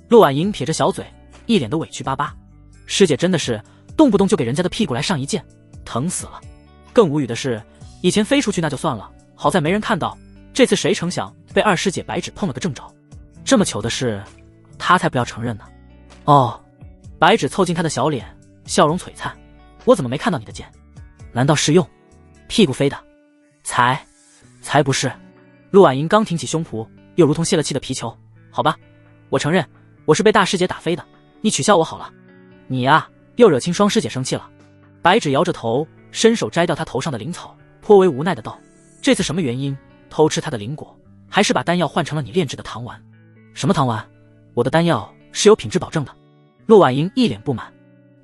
陆婉莹撇着小嘴，一脸的委屈巴巴。师姐真的是动不动就给人家的屁股来上一剑，疼死了。更无语的是，以前飞出去那就算了，好在没人看到，这次谁成想被二师姐白芷碰了个正着。这么糗的事，她才不要承认呢。哦，白芷凑近她的小脸，笑容璀璨。我怎么没看到你的剑？难道是用屁股飞的？才不是。陆婉莹刚挺起胸脯，又如同泄了气的皮球。好吧，我承认我是被大师姐打飞的，你取笑我好了。你呀，又惹青霜师姐生气了。白芷摇着头，伸手摘掉她头上的灵草，颇为无奈的道：这次什么原因偷吃她的灵果，还是把丹药换成了你炼制的糖丸？什么糖丸？我的丹药是有品质保证的。陆婉莹一脸不满。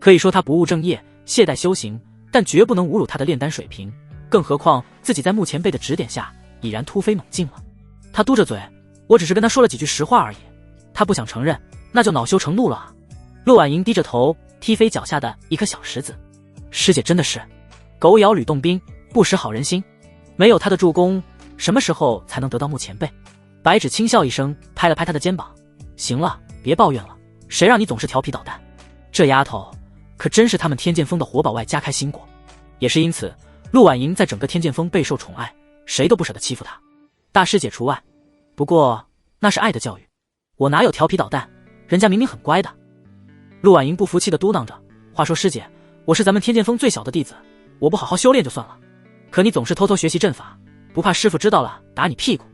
可以说她不务正业，懈怠修行，但绝不能侮辱她的炼丹水平，更何况自己在穆前辈的指点下已然突飞猛进了。她嘟着嘴，我只是跟她说了几句实话而已。她不想承认，那就恼羞成怒了啊。陆婉莹低着头踢飞脚下的一颗小石子。师姐真的是狗咬吕洞宾，不识好人心，没有她的助攻，什么时候才能得到穆前辈？白芷轻笑一声，拍了拍她的肩膀。行了，别抱怨了，谁让你总是调皮捣蛋？这丫头可真是他们天剑峰的活宝外加开心果。也是因此，陆婉莹在整个天剑峰备受宠爱，谁都不舍得欺负她，大师姐除外。不过那是爱的教育，我哪有调皮捣蛋，人家明明很乖的。陆婉莹不服气地嘟囔着，话说师姐，我是咱们天剑峰最小的弟子，我不好好修炼就算了，可你总是偷偷学习阵法，不怕师傅知道了打你屁股？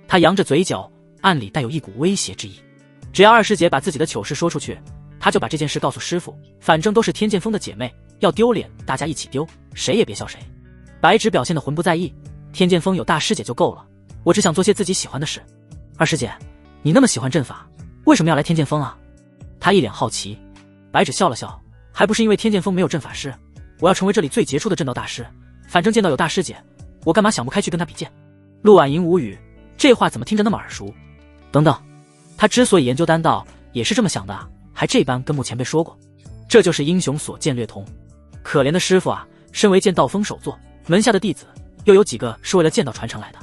她扬着嘴角，暗里带有一股威胁之意。只要二师姐把自己的糗事说出去，她就把这件事告诉师傅，反正都是天剑峰的姐妹，要丢脸大家一起丢，谁也别笑谁。白芷表现得浑不在意，天剑峰有大师姐就够了，我只想做些自己喜欢的事。二师姐，你那么喜欢阵法，为什么要来天剑峰啊？她一脸好奇。白芷笑了笑，还不是因为天剑峰没有阵法师，我要成为这里最杰出的阵道大师，反正见到有大师姐，我干嘛想不开去跟她比剑？陆婉莹无语，这话怎么听着那么耳熟？等等，她之所以研究丹道，也是这么想的，还这般跟穆前辈说过。这就是英雄所见略同。可怜的师傅啊，身为剑道峰首座，门下的弟子又有几个是为了剑道传承来的？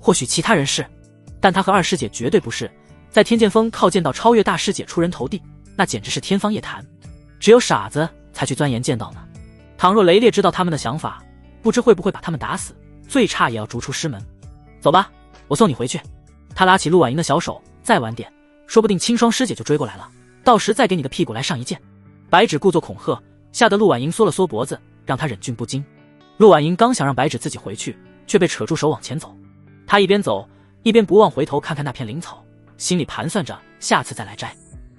或许其他人是，但他和二师姐绝对不是。在天剑峰靠剑道超越大师姐出人头地，那简直是天方夜谭。只有傻子才去钻研剑道呢。倘若雷烈知道他们的想法，不知会不会把他们打死，最差也要逐出师门。走吧，我送你回去。他拉起陆婉莹的小手，再晚点，说不定青霜师姐就追过来了，到时再给你的屁股来上一剑。白芷故作恐吓，吓得陆婉莹缩了缩脖子，让她忍俊不禁。陆婉莹刚想让白芷自己回去，却被扯住手往前走。她一边走一边不忘回头看看那片灵草，心里盘算着下次再来摘。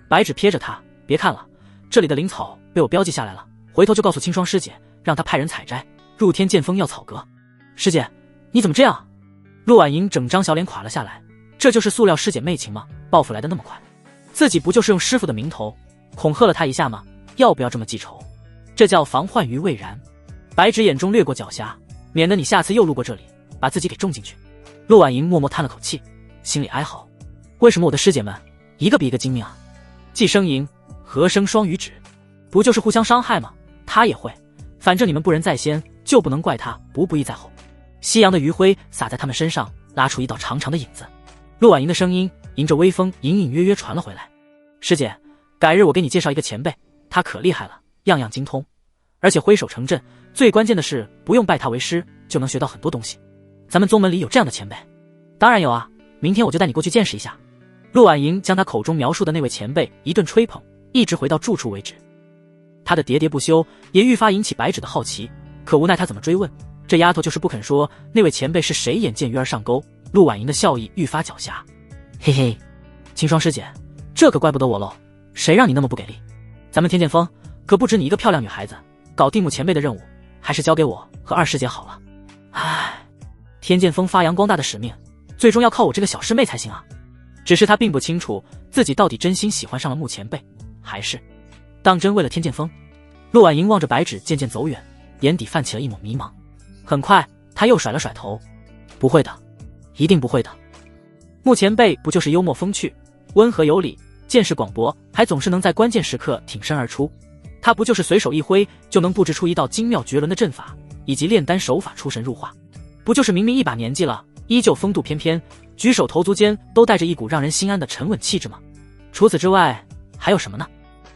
白芷瞥着她，别看了，这里的灵草被我标记下来了，回头就告诉青霜师姐，让她派人采摘，入天剑峰要草阁。师姐，你怎么这样？陆婉莹整张小脸垮了下来，这就是塑料师姐媚情吗？报复来的那么快，自己不就是用师傅的名头恐吓了她一下吗？要不要这么记仇？这叫防患于未然。白芷眼中掠过狡黠，免得你下次又路过这里，把自己给种进去。陆婉莹默默叹了口气，心里哀嚎，为什么我的师姐们一个比一个精明啊？既生银，何生双鱼指？不就是互相伤害吗？她也会，反正你们不仁在先，就不能怪她不义在后。夕阳的余晖洒在他们身上，拉出一道长长的影子。陆婉莹的声音迎着微风隐隐约约传了回来，师姐，改日我给你介绍一个前辈，他可厉害了，样样精通，而且挥手成阵，最关键的是不用拜他为师就能学到很多东西。咱们宗门里有这样的前辈？当然有啊，明天我就带你过去见识一下。陆婉莹将他口中描述的那位前辈一顿吹捧，一直回到住处为止。他的喋喋不休也愈发引起白芷的好奇，可无奈他怎么追问，这丫头就是不肯说那位前辈是谁，眼见鱼儿上钩，陆婉莹的笑意愈发狡黠。嘿嘿，青霜师姐，这可怪不得我喽，谁让你那么不给力？咱们天剑峰可不止你一个漂亮女孩子，搞定穆前辈的任务还是交给我和二师姐好了。唉，天剑峰发扬光大的使命，最终要靠我这个小师妹才行啊。只是她并不清楚自己到底真心喜欢上了穆前辈，还是当真为了天剑峰。陆婉莹望着白芷渐渐走远，眼底泛起了一抹迷茫。很快她又甩了甩头，不会的，一定不会的。穆前辈不就是幽默风趣，温和有礼，见识广博，还总是能在关键时刻挺身而出。他不就是随手一挥就能布置出一道精妙绝伦的阵法，以及炼丹手法出神入化？不就是明明一把年纪了，依旧风度翩翩，举手投足间都带着一股让人心安的沉稳气质吗？除此之外还有什么呢？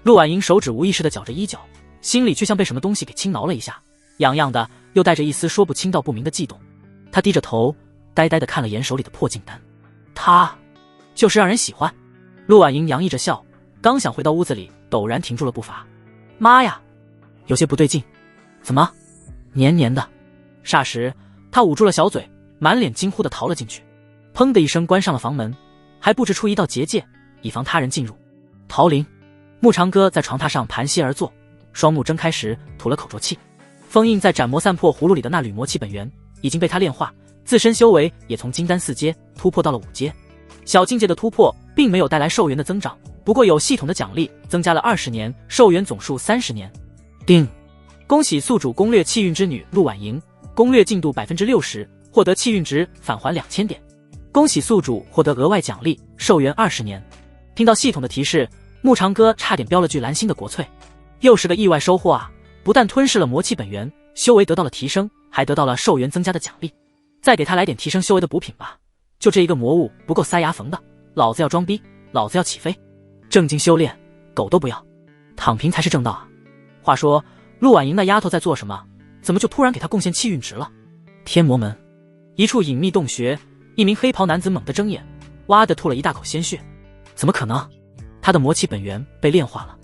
陆婉莹手指无意识地绞着衣角，心里却像被什么东西给轻挠了一下，痒痒的，又带着一丝说不清道不明的悸动。他低着头，呆呆地看了眼手里的破镜丹，他就是让人喜欢。陆婉莹洋溢着笑，刚想回到屋子里，陡然停住了步伐。妈呀，有些不对劲，怎么黏黏的？霎时他捂住了小嘴，满脸惊呼地逃了进去，砰的一声关上了房门，还布置出一道结界，以防他人进入。桃林，穆长歌在床榻上盘膝而坐，双目睁开时吐了口浊气。封印在斩魔散破葫芦里的那缕魔气本源已经被他炼化，自身修为也从金丹4阶突破到了5阶。小境界的突破并没有带来寿元的增长，不过有系统的奖励增加了20年，寿元总数30年。定，恭喜宿主攻略气运之女陆婉莹，攻略进度 60%， 获得气运值返还2000点。恭喜宿主获得额外奖励，寿元20年。听到系统的提示，穆长歌差点飙了句蓝心的国粹，又是个意外收获啊！不但吞噬了魔气本源，修为得到了提升，还得到了寿元增加的奖励。再给他来点提升修为的补品吧，就这一个魔物不够塞牙缝的，老子要装逼，老子要起飞，正经修炼狗都不要，躺平才是正道啊！话说陆婉莹那丫头在做什么？怎么就突然给她贡献气运值了？天魔门一处隐秘洞穴，一名黑袍男子猛地睁眼，哇的吐了一大口鲜血。怎么可能？他的魔气本源被炼化了。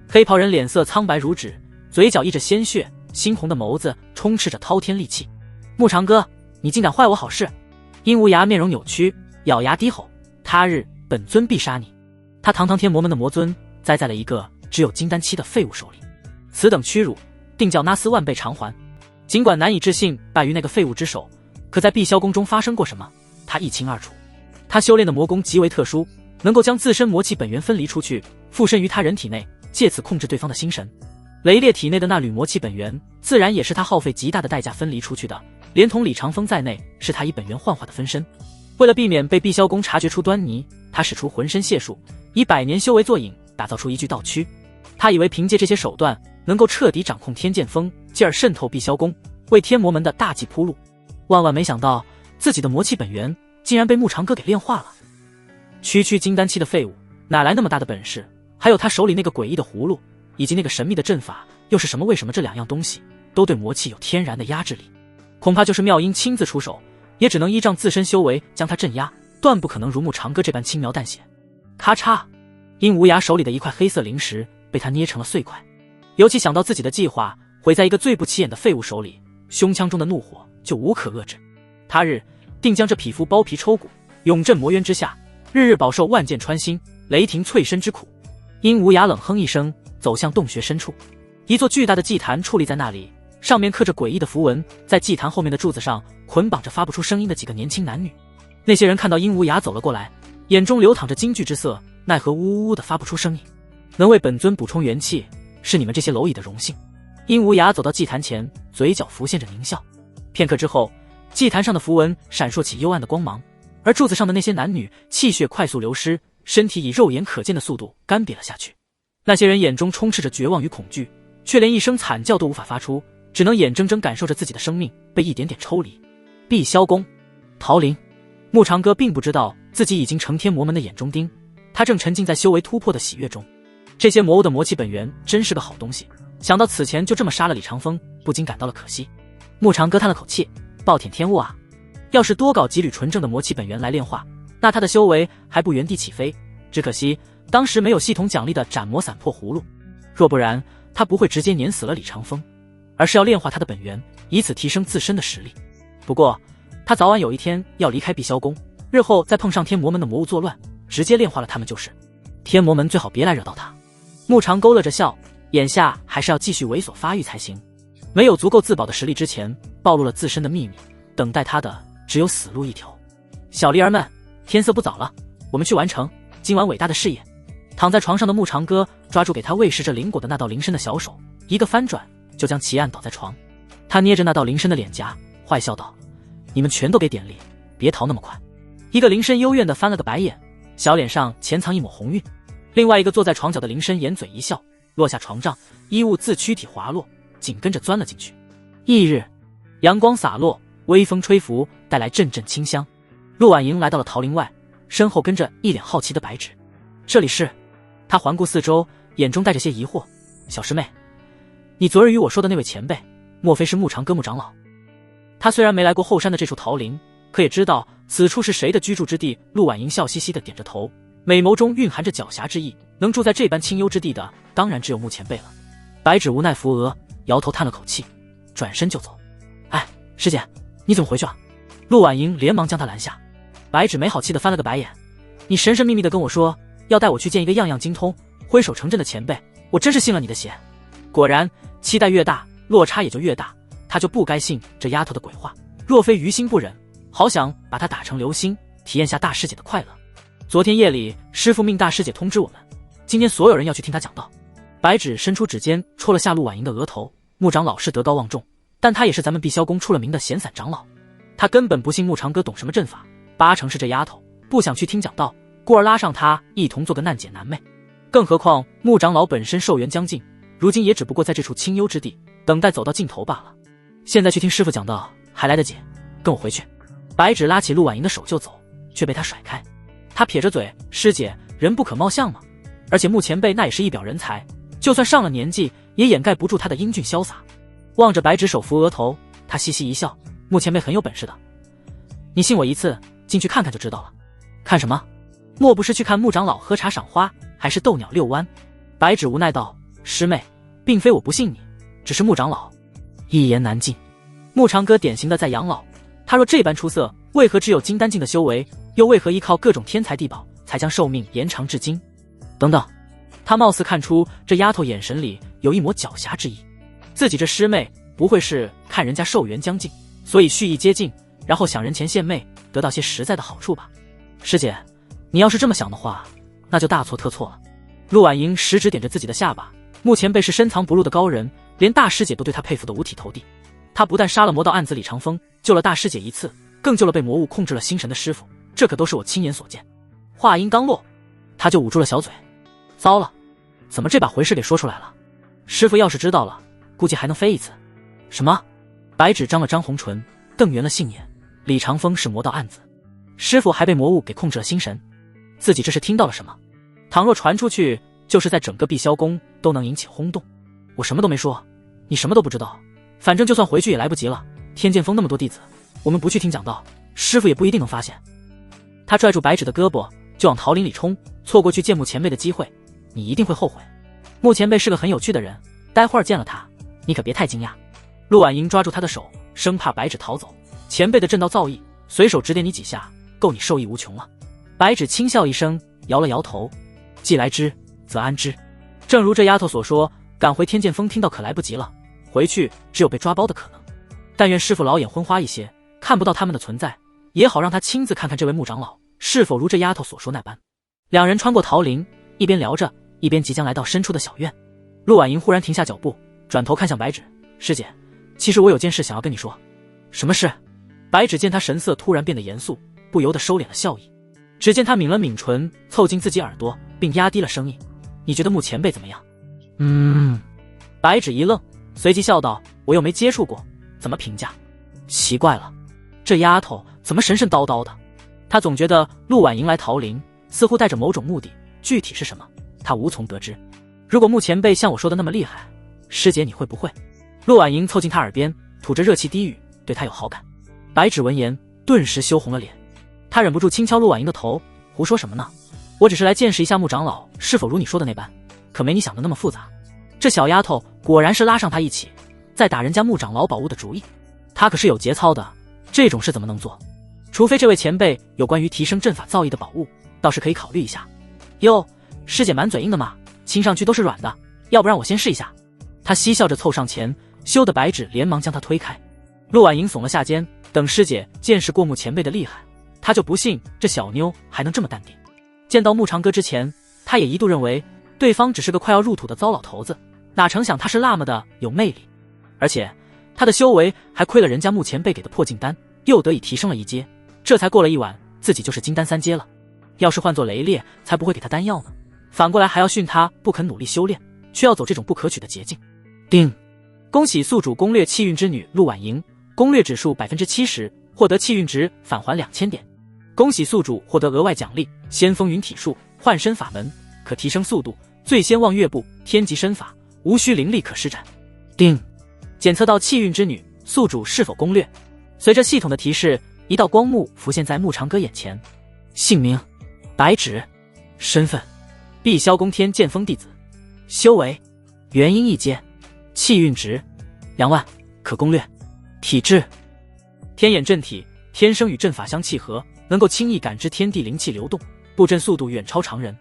黑袍人脸色苍白如纸，嘴角溢着鲜血，猩红的眸子充斥着滔天戾气。穆长歌，你竟敢坏我好事！殷无涯面容扭曲，咬牙低吼：他日本尊必杀你！他堂堂天魔门的魔尊，栽在了一个只有金丹期的废物手里，此等屈辱，定叫那斯万倍偿还。尽管难以置信败于那个废物之手，可在碧霄宫中发生过什么，他一清二楚。他修炼的魔功极为特殊，能够将自身魔气本源分离出去，附身于他人体内，借此控制对方的心神。雷烈体内的那缕魔气本源，自然也是他耗费极大的代价分离出去的，连同李长风在内，是他以本源幻化的分身。为了避免被碧霄宫察觉出端倪，他使出浑身解数，以100年修为作引，打造出一具道躯。他以为凭借这些手段，能够彻底掌控天剑锋，继而渗透碧霄宫，为天魔门的大计铺路。万万没想到，自己的魔气本源竟然被穆长歌给炼化了。区区金丹期的废物，哪来那么大的本事？还有他手里那个诡异的葫芦，以及那个神秘的阵法，又是什么？为什么这2样东西都对魔气有天然的压制力？恐怕就是妙音亲自出手，也只能依仗自身修为将他镇压，断不可能如穆长歌这般轻描淡写。咔嚓，殷无涯手里的一块黑色灵石被他捏成了碎块。尤其想到自己的计划毁在一个最不起眼的废物手里，胸腔中的怒火就无可遏制。他日定将这匹夫剥皮抽骨，永镇魔渊之下，日日饱受万箭穿心，雷霆淬身之苦。殷无涯冷哼一声，走向洞穴深处。一座巨大的祭坛矗立在那里，上面刻着诡异的符文，在祭坛后面的柱子上捆绑着发不出声音的几个年轻男女。那些人看到殷无涯走了过来，眼中流淌着惊惧之色，奈何呜呜的发不出声音。能为本尊补充元气，是你们这些蝼蚁的荣幸。殷无涯走到祭坛前，嘴角浮现着狞笑。片刻之后，祭坛上的符文闪烁起幽暗的光芒，而柱子上的那些男女气血快速流失，身体以肉眼可见的速度干瘪了下去。那些人眼中充斥着绝望与恐惧，却连一声惨叫都无法发出，只能眼睁睁感受着自己的生命被一点点抽离。碧霄宫，桃林，穆长歌并不知道自己已经成天魔门的眼中钉，他正沉浸在修为突破的喜悦中。这些魔物的魔气本源真是个好东西，想到此前就这么杀了李长风，不禁感到了可惜。穆长歌叹了口气，暴殄天物啊！要是多搞几缕纯正的魔气本源来炼化，那他的修为还不原地起飞。只可惜当时没有系统奖励的斩魔散破葫芦，若不然他不会直接碾死了李长风，而是要炼化他的本源，以此提升自身的实力。不过他早晚有一天要离开碧霄宫，日后再碰上天魔门的魔物作乱，直接炼化了他们就是。天魔门最好别来惹到他。穆长勾勒着笑，眼下还是要继续猥琐发育才行。没有足够自保的实力之前，暴露了自身的秘密，等待他的只有死路一条。小梨儿们，天色不早了，我们去完成今晚伟大的事业。躺在床上的穆长歌抓住给他喂食着灵果的那道灵参的小手，一个翻转就将其按倒在床。他捏着那道灵参的脸颊，坏笑道：你们全都给典礼，别逃那么快。一个林深幽怨地翻了个白眼，小脸上潜藏一抹红晕。另外一个坐在床角的林深掩嘴一笑，落下床帐，衣物自躯体滑落，紧跟着钻了进去。翌日，阳光洒落，微风吹拂，带来阵阵清香。陆婉莹来到了桃林外，身后跟着一脸好奇的白芷。这里是？他环顾四周，眼中带着些疑惑。小师妹，你昨日与我说的那位前辈，莫非是木长歌木长老？他虽然没来过后山的这处桃林，可也知道此处是谁的居住之地。陆婉莹笑嘻嘻地点着头，美眸中蕴含着狡黠之意。能住在这般清幽之地的，当然只有木前辈了。白芷无奈扶额，摇头叹了口气，转身就走。哎，师姐，你怎么回去啊？陆婉莹连忙将他拦下。白芷没好气地翻了个白眼，你神神秘秘地跟我说要带我去见一个样样精通、挥手成阵的前辈，我真是信了你的邪。果然，期待越大，落差也就越大。他就不该信这丫头的鬼话，若非于心不忍，好想把她打成流星，体验下大师姐的快乐。昨天夜里，师父命大师姐通知我们，今天所有人要去听他讲道。白芷伸出指尖戳了下陆婉莹的额头。穆长老是德高望重，但他也是咱们碧霄宫出了名的闲散长老，他根本不信穆长歌懂什么阵法，8成是这丫头不想去听讲道，故而拉上他一同做个难解难寐。更何况穆长老本身寿元将近，如今也只不过在这处清幽之地，等待走到尽头罢了。现在去听师父讲道还来得及，跟我回去。白芷拉起陆婉莹的手就走，却被他甩开。他撇着嘴，师姐，人不可貌相嘛，而且穆前辈那也是一表人才，就算上了年纪也掩盖不住他的英俊潇洒。望着白芷手扶额头，他嘻嘻一笑，穆前辈很有本事的，你信我一次，进去看看就知道了。看什么？莫不是去看穆长老喝茶赏花，还是斗鸟遛弯？白芷无奈道，师妹，并非我不信你，只是穆长老一言难尽。穆长歌典型的在养老，他若这般出色，为何只有金丹境的修为，又为何依靠各种天才地宝才将寿命延长至今？等等，他貌似看出这丫头眼神里有一抹狡黠之意，自己这师妹不会是看人家寿元将近，所以蓄意接近，然后想人前献媚，得到些实在的好处吧？师姐，你要是这么想的话，那就大错特错了。陆婉莹食指点着自己的下巴，穆前辈是深藏不露的高人，连大师姐都对他佩服得五体投地。他不但杀了魔道案子李长风，救了大师姐一次，更救了被魔物控制了心神的师傅，这可都是我亲眼所见。话音刚落，他就捂住了小嘴。糟了，怎么这把回事给说出来了？师傅要是知道了，估计还能飞一次。什么？白芷张了张红唇，瞪圆了杏眼。李长风是魔道案子，师傅还被魔物给控制了心神，自己这是听到了什么？倘若传出去，就是在整个碧霄宫都能引起轰动。我什么都没说，你什么都不知道，反正就算回去也来不及了。天剑峰那么多弟子，我们不去听讲道，师傅也不一定能发现。他拽住白芷的胳膊就往桃林里冲，错过去见穆前辈的机会，你一定会后悔。穆前辈是个很有趣的人，待会儿见了他，你可别太惊讶。陆婉莹抓住他的手，生怕白芷逃走。前辈的正道造诣，随手指点你几下，够你受益无穷了。白芷轻笑一声，摇了摇头，既来之则安之。正如这丫头所说，赶回天剑峰听到可来不及了，回去只有被抓包的可能。但愿师傅老眼昏花一些，看不到他们的存在，也好让他亲自看看这位穆长老是否如这丫头所说那般。两人穿过桃林，一边聊着，一边即将来到深处的小院。陆婉莹忽然停下脚步，转头看向白芷，师姐，其实我有件事想要跟你说。什么事？白芷见他神色突然变得严肃，不由得收敛了笑意。只见他抿了抿唇，凑近自己耳朵，并压低了声音，你觉得穆前辈怎么样？白芷一愣，随即笑道，我又没接触过，怎么评价？奇怪了，这丫头怎么神神叨叨的？他总觉得陆婉莹来桃林似乎带着某种目的，具体是什么他无从得知。如果穆前辈像我说的那么厉害，师姐你会不会？陆婉莹凑近他耳边，吐着热气低语，对他有好感。白芷闻言顿时羞红了脸，他忍不住轻敲陆婉莹的头，胡说什么呢？我只是来见识一下穆长老是否如你说的那般，可没你想的那么复杂。这小丫头果然是拉上他一起在打人家穆长老宝物的主意，他可是有节操的，这种事怎么能做？除非这位前辈有关于提升阵法造诣的宝物，倒是可以考虑一下。哟，师姐满嘴硬的嘛，亲上去都是软的，要不然我先试一下。他嬉笑着凑上前，羞得白芷连忙将他推开。陆婉莹耸了下肩，等师姐见识过穆前辈的厉害，他就不信这小妞还能这么淡定。见到穆长歌之前，他也一度认为对方只是个快要入土的糟老头子，哪成想他是那么的有魅力，而且他的修为还亏了人家穆前辈给的破镜丹，又得以提升了一阶。这才过了一晚，自己就是金丹3阶了。要是换做雷烈，才不会给他丹药呢，反过来还要训他不肯努力修炼，却要走这种不可取的捷径。叮！恭喜宿主攻略气运之女陆婉莹，攻略指数 70%， 获得气运值返还2000点。恭喜宿主获得额外奖励先锋云体术换身法门，可提升速度，最先望月步天级身法，无需灵力可施展。叮！检测到气运之女，宿主是否攻略？随着系统的提示，一道光幕浮现在牧长歌眼前。姓名：白芷，身份：碧霄宫天剑锋弟子，修为：元婴1阶，气运值2万，可攻略。体质：天眼阵体，天生与阵法相契合，能够轻易感知天地灵气流动，布阵速度远超常人。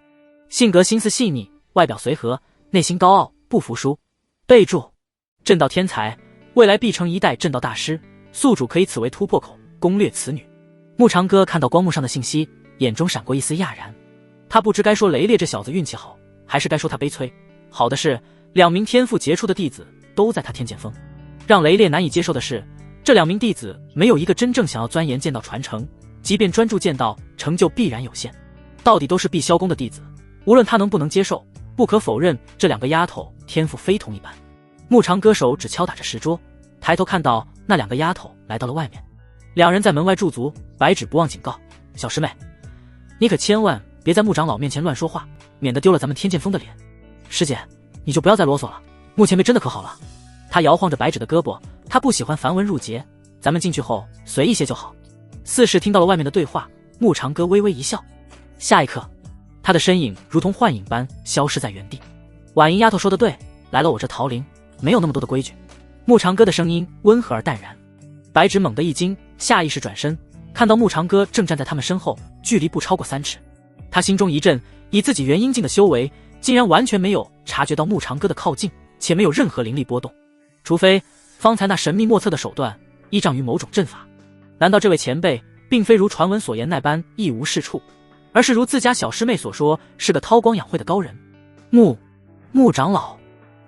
性格心思细腻，外表随和，内心高傲，不服输。备注：阵道天才，未来必成一代阵道大师，宿主可以此为突破口，攻略此女。牧长歌看到光幕上的信息，眼中闪过一丝讶然。他不知该说雷烈这小子运气好，还是该说他悲催。好的是，2名天赋杰出的弟子都在他天剑锋。让雷烈难以接受的是，这2名弟子没有一个真正想要钻研剑道传承，即便专注剑道，成就必然有限。到底都是碧霄宫的弟子，无论他能不能接受，不可否认这2个丫头天赋非同一般。牧长歌手只敲打着石桌，抬头看到那2个丫头来到了外面。2人在门外驻足，白芷不忘警告：小师妹，你可千万别在牧长老面前乱说话，免得丢了咱们天剑锋的脸。师姐，你就不要再啰嗦了，牧前辈真的可好了。他摇晃着白芷的胳膊，他不喜欢繁文缛节，咱们进去后随意些就好。四世听到了外面的对话，牧长歌微微一笑。下一刻，他的身影如同幻影般消失在原地。婉莹丫头说的对，来了我这桃林，没有那么多的规矩。牧长歌的声音温和而淡然。白芷猛地一惊，下意识转身，看到牧长歌正站在他们身后，距离不超过3尺。他心中一震，以自己元婴境的修为，竟然完全没有察觉到牧长歌的靠近，且没有任何灵力波动。除非方才那神秘莫测的手段依仗于某种阵法。难道这位前辈并非如传闻所言那般一无是处，而是如自家小师妹所说，是个韬光养晦的高人？牧长老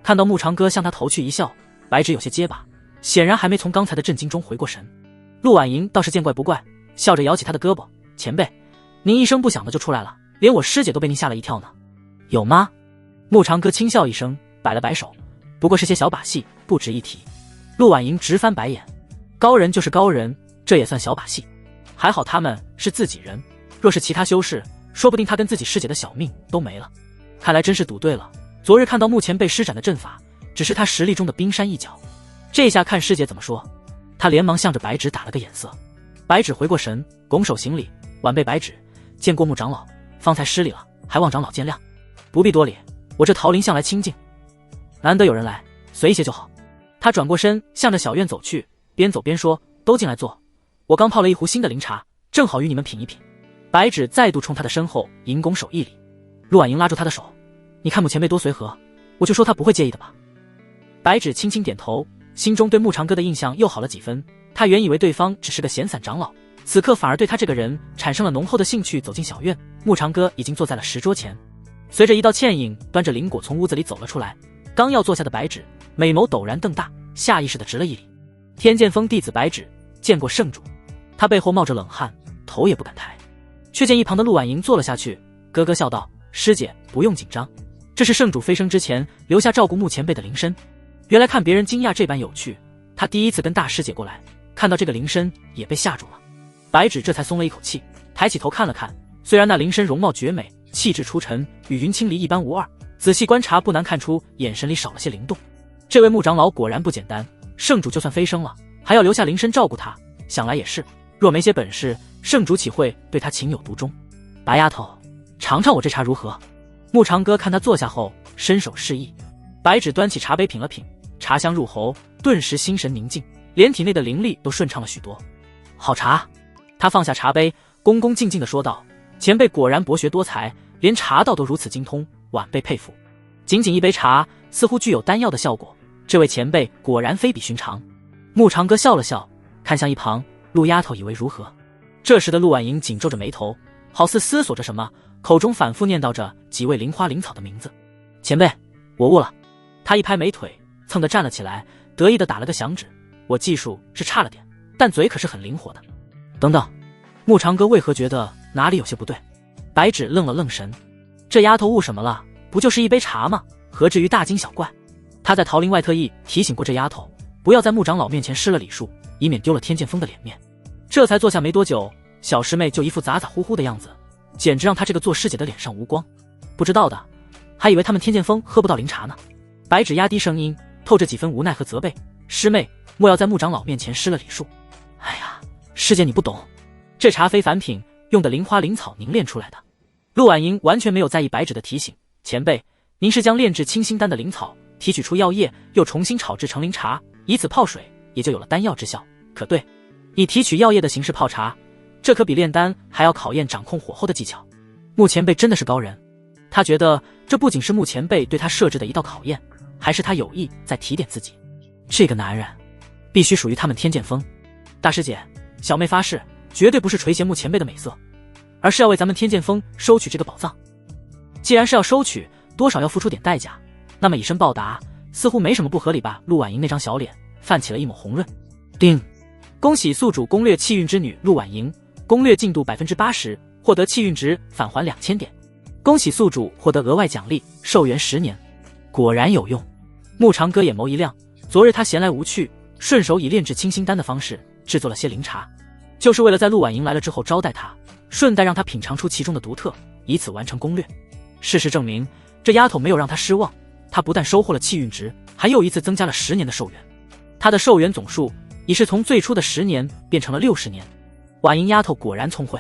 看到牧长歌向他投去一笑，白芷有些结巴，显然还没从刚才的震惊中回过神。陆婉莹倒是见怪不怪，笑着摇起他的胳膊：前辈，您一声不响的就出来了，连我师姐都被您吓了一跳呢。有吗？牧长歌轻笑一声，摆了摆手，不过是些小把戏，不值一提。陆婉莹直翻白眼，高人就是高人，这也算小把戏？还好他们是自己人，若是其他修士，说不定他跟自己师姐的小命都没了。看来真是赌对了，昨日看到目前被施展的阵法，只是他实力中的冰山一角。这下看师姐怎么说。他连忙向着白芷打了个眼色。白芷回过神，拱手行礼：晚辈白芷见过牧长老，方才失礼了，还望长老见谅。不必多礼，我这桃林向来清静，难得有人来，随意些就好。他转过身向着小院走去，边走边说：都进来坐，我刚泡了一壶新的灵茶，正好与你们品一品。白芷再度冲他的身后迎拱手一礼。陆婉莹拉住他的手：你看牧前辈多随和，我就说他不会介意的吧。白芷轻轻点头，心中对牧长歌的印象又好了几分。他原以为对方只是个闲散长老，此刻反而对他这个人产生了浓厚的兴趣。走进小院，牧长歌已经坐在了石桌前，随着一道倩影端着灵果从屋子里走了出来。刚要坐下的白芷美眸陡然瞪大，下意识地直了一礼：天剑锋弟子白芷见过圣主。他背后冒着冷汗，头也不敢抬，却见一旁的陆婉莹坐了下去，咯咯笑道：师姐不用紧张，这是圣主飞升之前留下照顾牧前辈的灵身。原来看别人惊讶这般有趣，他第一次跟大师姐过来，看到这个灵身也被吓住了。白芷这才松了一口气，抬起头看了看，虽然那灵身容貌绝美，气质出尘，与云青离一般无二，仔细观察不难看出眼神里少了些灵动。这位牧长老果然不简单，圣主就算飞升了，还要留下灵身照顾他，想来也是，若没些本事，圣主岂会对他情有独钟？白丫头，尝尝我这茶如何？牧长歌看他坐下后伸手示意。白芷端起茶杯品了品，茶香入喉，顿时心神宁静，连体内的灵力都顺畅了许多。好茶。他放下茶杯，恭恭敬敬地说道：前辈果然博学多才，连茶道都如此精通，晚辈佩服。仅仅一杯茶，似乎具有丹药的效果，这位前辈果然非比寻常。牧长歌笑了笑，看向一旁陆丫头，以为如何？这时的陆婉莹紧皱着眉头，好似思索着什么，口中反复念叨着几位灵花灵草的名字。前辈，我悟了。他一拍美腿，蹭地站了起来，得意地打了个响指：我技术是差了点，但嘴可是很灵活的。等等，牧长哥为何觉得哪里有些不对？白芷愣了愣神，这丫头悟什么了？不就是一杯茶吗？何至于大惊小怪？他在桃林外特意提醒过这丫头，不要在牧长老面前失了礼数，以免丢了天剑锋的脸面。这才坐下没多久，小师妹就一副咋咋呼呼的样子，简直让他这个做师姐的脸上无光。不知道的还以为他们天剑锋喝不到灵茶呢。白芷压低声音，透着几分无奈和责备：师妹莫要在牧长老面前失了礼数。哎呀，师姐你不懂，这茶非凡品，用的灵花灵草凝练出来的。陆婉莹完全没有在意白芷的提醒，前辈，您是将炼制清心丹的灵草提取出药液，又重新炒制成灵茶，以此泡水，也就有了丹药之效。可对，以提取药液的形式泡茶，这可比炼丹还要考验掌控火候的技巧。穆前辈真的是高人，他觉得这不仅是穆前辈对他设置的一道考验，还是他有意在提点自己。这个男人必须属于他们天剑锋。大师姐，小妹发誓，绝对不是垂涎穆前辈的美色，而是要为咱们天剑锋收取这个宝藏。既然是要收取，多少要付出点代价，那么以身报答似乎没什么不合理吧。陆婉莹那张小脸泛起了一抹红润。叮，恭喜宿主攻略气运之女陆婉莹，攻略进度 80%， 获得气运值返还2000点。恭喜宿主获得额外奖励，寿元10年。果然有用。牧长哥眼眸一亮，昨日他闲来无趣，顺手以炼制清心丹的方式制作了些灵茶，就是为了在陆婉莹来了之后招待她，顺带让她品尝出其中的独特，以此完成攻略。事实证明，这丫头没有让他失望，他不但收获了气运值，还又一次增加了10年的寿元。他的寿元总数已是从最初的10年变成了60年。婉莹丫头果然聪慧，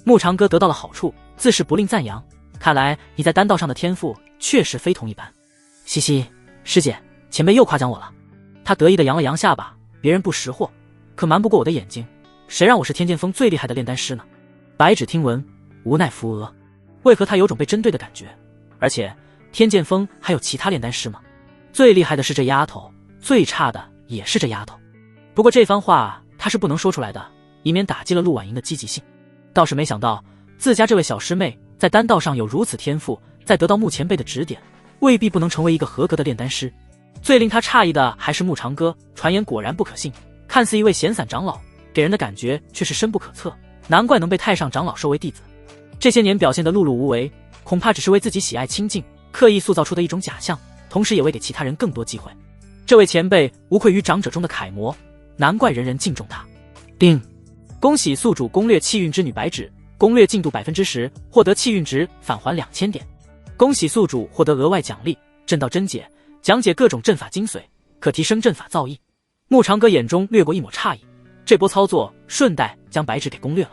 牧长哥得到了好处，自是不吝赞扬。看来你在丹道上的天赋确实非同一般。嘻嘻，师姐，前辈又夸奖我了。他得意地扬了扬下巴，别人不识货，可瞒不过我的眼睛，谁让我是天剑锋最厉害的炼丹师呢？白芷听闻，无奈扶额，为何他有种被针对的感觉？而且天剑锋还有其他炼丹师吗？最厉害的是这丫头，最差的也是这丫头。不过这番话他是不能说出来的，以免打击了陆婉莹的积极性。倒是没想到自家这位小师妹在丹道上有如此天赋，在得到穆前辈的指点，未必不能成为一个合格的炼丹师。最令他诧异的还是牧长哥，传言果然不可信，看似一位闲散长老，给人的感觉却是深不可测，难怪能被太上长老收为弟子。这些年表现得碌碌无为，恐怕只是为自己喜爱清静刻意塑造出的一种假象，同时也为给其他人更多机会。这位前辈无愧于长者中的楷模，难怪人人敬重他。叮，恭喜宿主攻略气运之女白芷，攻略进度 10%， 获得气运值返还2000点。恭喜宿主获得额外奖励，阵道真解，讲解各种阵法精髓，可提升阵法造诣。牧长哥眼中掠过一抹诧异，这波操作顺带将白芷给攻略了。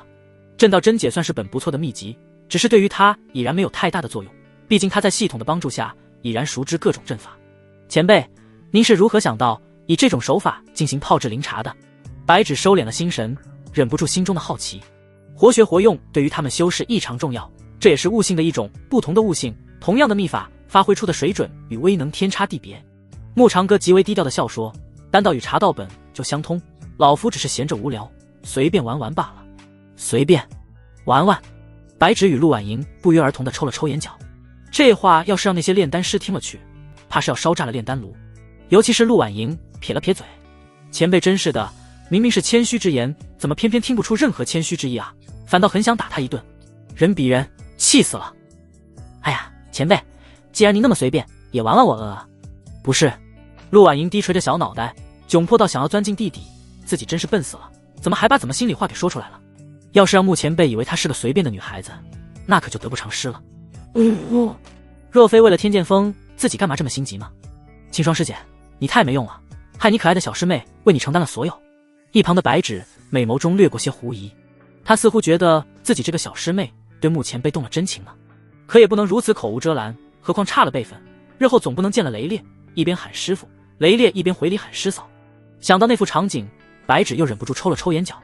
阵道真解算是本不错的秘籍，只是对于他已然没有太大的作用，毕竟他在系统的帮助下已然熟知各种阵法。前辈，您是如何想到以这种手法进行泡制灵茶的？白芷收敛了心神，忍不住心中的好奇。活学活用对于他们修士异常重要，这也是悟性的一种，不同的悟性，同样的秘法发挥出的水准与威能天差地别。牧长哥极为低调的笑说，丹道与茶道本就相通，老夫只是闲着无聊，随便玩玩罢了。随便玩玩？白芷与陆婉莹不约而同地抽了抽眼角，这话要是让那些炼丹师听了去，怕是要烧炸了炼丹炉。尤其是陆婉莹撇了撇嘴，前辈真是的，明明是谦虚之言，怎么偏偏听不出任何谦虚之意啊，反倒很想打他一顿。人比人，气死了。哎呀，前辈，既然您那么随便，也玩玩我不是。陆婉莹低垂着小脑袋，窘迫到想要钻进地底，自己真是笨死了，怎么还把怎么心里话给说出来了？要是让穆前辈以为她是个随便的女孩子，那可就得不偿失了。若非为了天剑锋，自己干嘛这么心急呢？青霜师姐，你太没用了，害你可爱的小师妹为你承担了所有。一旁的白芷美眸中掠过些狐疑，她似乎觉得自己这个小师妹对穆前辈动了真情呢，可也不能如此口无遮拦，何况差了辈分，日后总不能见了雷烈一边喊师傅，雷烈一边回礼喊师嫂。想到那副场景，白芷又忍不住抽了抽眼角。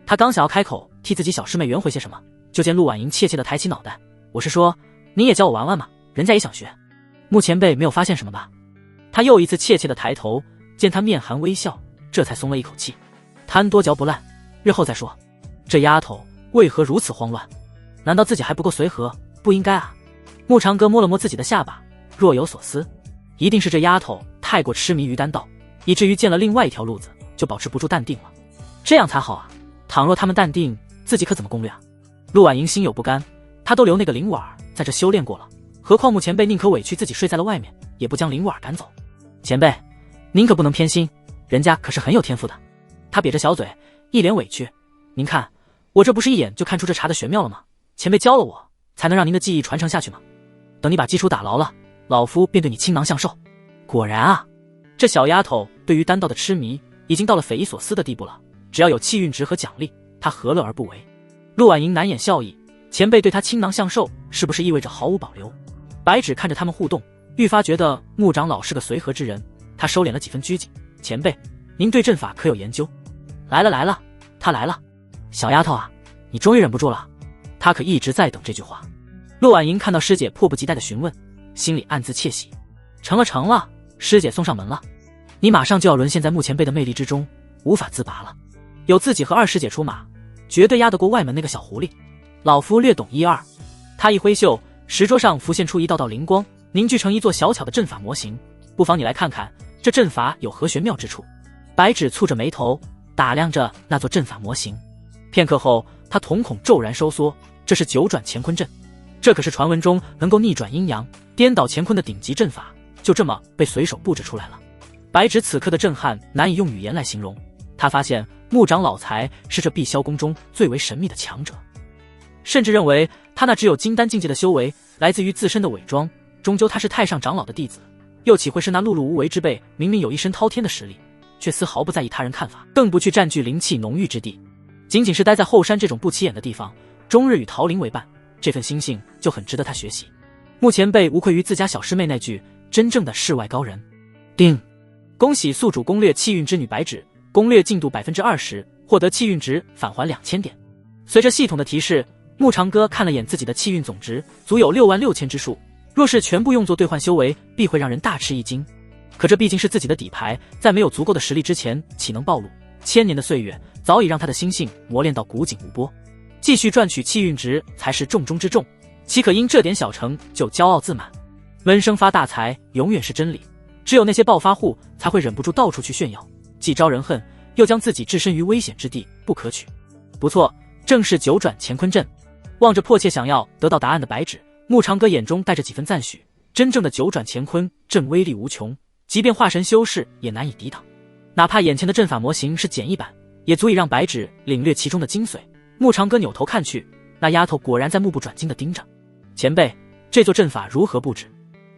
他刚想要开口替自己小师妹圆回些什么，就见陆婉莹怯怯地抬起脑袋，我是说，你也教我玩玩嘛，人家也想学。穆前辈没有发现什么吧？他又一次怯怯地抬头，见他面含微笑，这才松了一口气。贪多嚼不烂，日后再说。这丫头为何如此慌乱？难道自己还不够随和？不应该啊。牧长哥摸了摸自己的下巴，若有所思。一定是这丫头太过痴迷于丹道，以至于见了另外一条路子就保持不住淡定了，这样才好啊。倘若他们淡定，自己可怎么攻略啊？陆婉莹心有不甘，她都留那个林婉儿在这修炼过了，何况穆前辈宁可委屈自己睡在了外面，也不将林婉儿赶走。前辈，您可不能偏心，人家可是很有天赋的。他瘪着小嘴，一脸委屈。您看，我这不是一眼就看出这茶的玄妙了吗？前辈教了我，才能让您的技艺传承下去吗？等你把基础打牢了，老夫便对你倾囊相授。果然啊，这小丫头对于丹道的痴迷已经到了匪夷所思的地步了。只要有气运值和奖励，她何乐而不为？陆婉莹难掩笑意，前辈对她倾囊相授，是不是意味着毫无保留？白芷看着他们互动，愈发觉得穆长老是个随和之人，他收敛了几分拘谨。前辈，您对阵法可有研究？来了来了，他来了。小丫头啊，你终于忍不住了。他可一直在等这句话。陆婉莹看到师姐迫不及待的询问，心里暗自窃喜。成了成了，师姐送上门了。你马上就要沦陷在穆前辈的魅力之中，无法自拔了。有自己和二师姐出马，绝对压得过外门那个小狐狸。老夫略懂一二。他一挥袖，石桌上浮现出一道道灵光，凝聚成一座小巧的阵法模型。不妨你来看看，这阵法有何玄妙之处？白芷蹙着眉头，打量着那座阵法模型。片刻后，他瞳孔骤然收缩。这是九转乾坤阵，这可是传闻中能够逆转阴阳、颠倒乾坤的顶级阵法，就这么被随手布置出来了。白芷此刻的震撼难以用语言来形容。他发现穆长老才是这碧霄宫中最为神秘的强者，甚至认为他那只有金丹境界的修为来自于自身的伪装。终究他是太上长老的弟子，又岂会是那碌碌无为之辈？明明有一身滔天的实力，却丝毫不在意他人看法，更不去占据灵气浓郁之地，仅仅是待在后山这种不起眼的地方，终日与桃林为伴，这份心性就很值得他学习。穆前辈无愧于自家小师妹那句真正的世外高人。叮，恭喜宿主攻略气运之女白芷，攻略进度 20%， 获得气运值返还2000点。随着系统的提示，穆长歌看了眼自己的气运总值，足有66000之数，若是全部用作兑换修为，必会让人大吃一惊。可这毕竟是自己的底牌，在没有足够的实力之前，岂能暴露？千年的岁月早已让他的心性磨练到古井无波，继续赚取气运值才是重中之重，岂可因这点小成就骄傲自满？闷声发大财永远是真理，只有那些暴发户才会忍不住到处去炫耀，既招人恨，又将自己置身于危险之地，不可取。不错，正是九转乾坤阵。望着迫切想要得到答案的白芷，穆长歌眼中带着几分赞许。真正的九转乾坤阵威力无穷，即便化神修士也难以抵挡。哪怕眼前的阵法模型是简易版，也足以让白芷领略其中的精髓。穆长歌扭头看去，那丫头果然在目不转睛地盯着。前辈，这座阵法如何布置？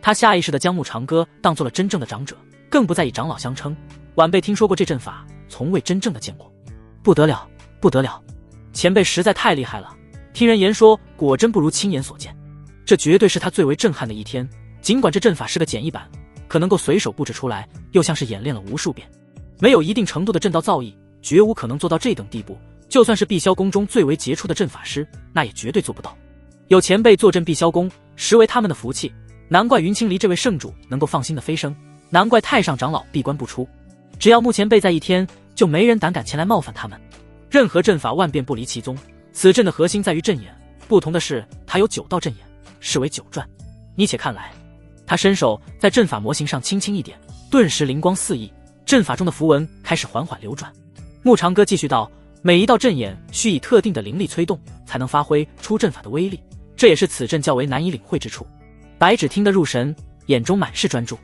他下意识地将穆长歌当作了真正的长者，更不再以长老相称。晚辈听说过这阵法，从未真正的见过。不得了，不得了！前辈实在太厉害了，听人言说，果真不如亲眼所见。这绝对是他最为震撼的一天。尽管这阵法是个简易版，可能够随手布置出来，又像是演练了无数遍。没有一定程度的阵道造诣，绝无可能做到这等地步。就算是碧霄宫中最为杰出的阵法师，那也绝对做不到。有前辈坐镇碧霄宫，实为他们的福气。难怪云清离这位圣主能够放心的飞升，难怪太上长老闭关不出。只要穆前辈在一天，就没人胆敢前来冒犯他们。任何阵法万变不离其宗，此阵的核心在于阵眼，不同的是它有9道阵眼，视为9转。你且看来。他伸手在阵法模型上轻轻一点，顿时灵光四溢，阵法中的符文开始缓缓流转。穆长歌继续道，每一道阵眼需以特定的灵力催动，才能发挥出阵法的威力，这也是此阵较为难以领会之处。白芷听得入神，眼中满是专注。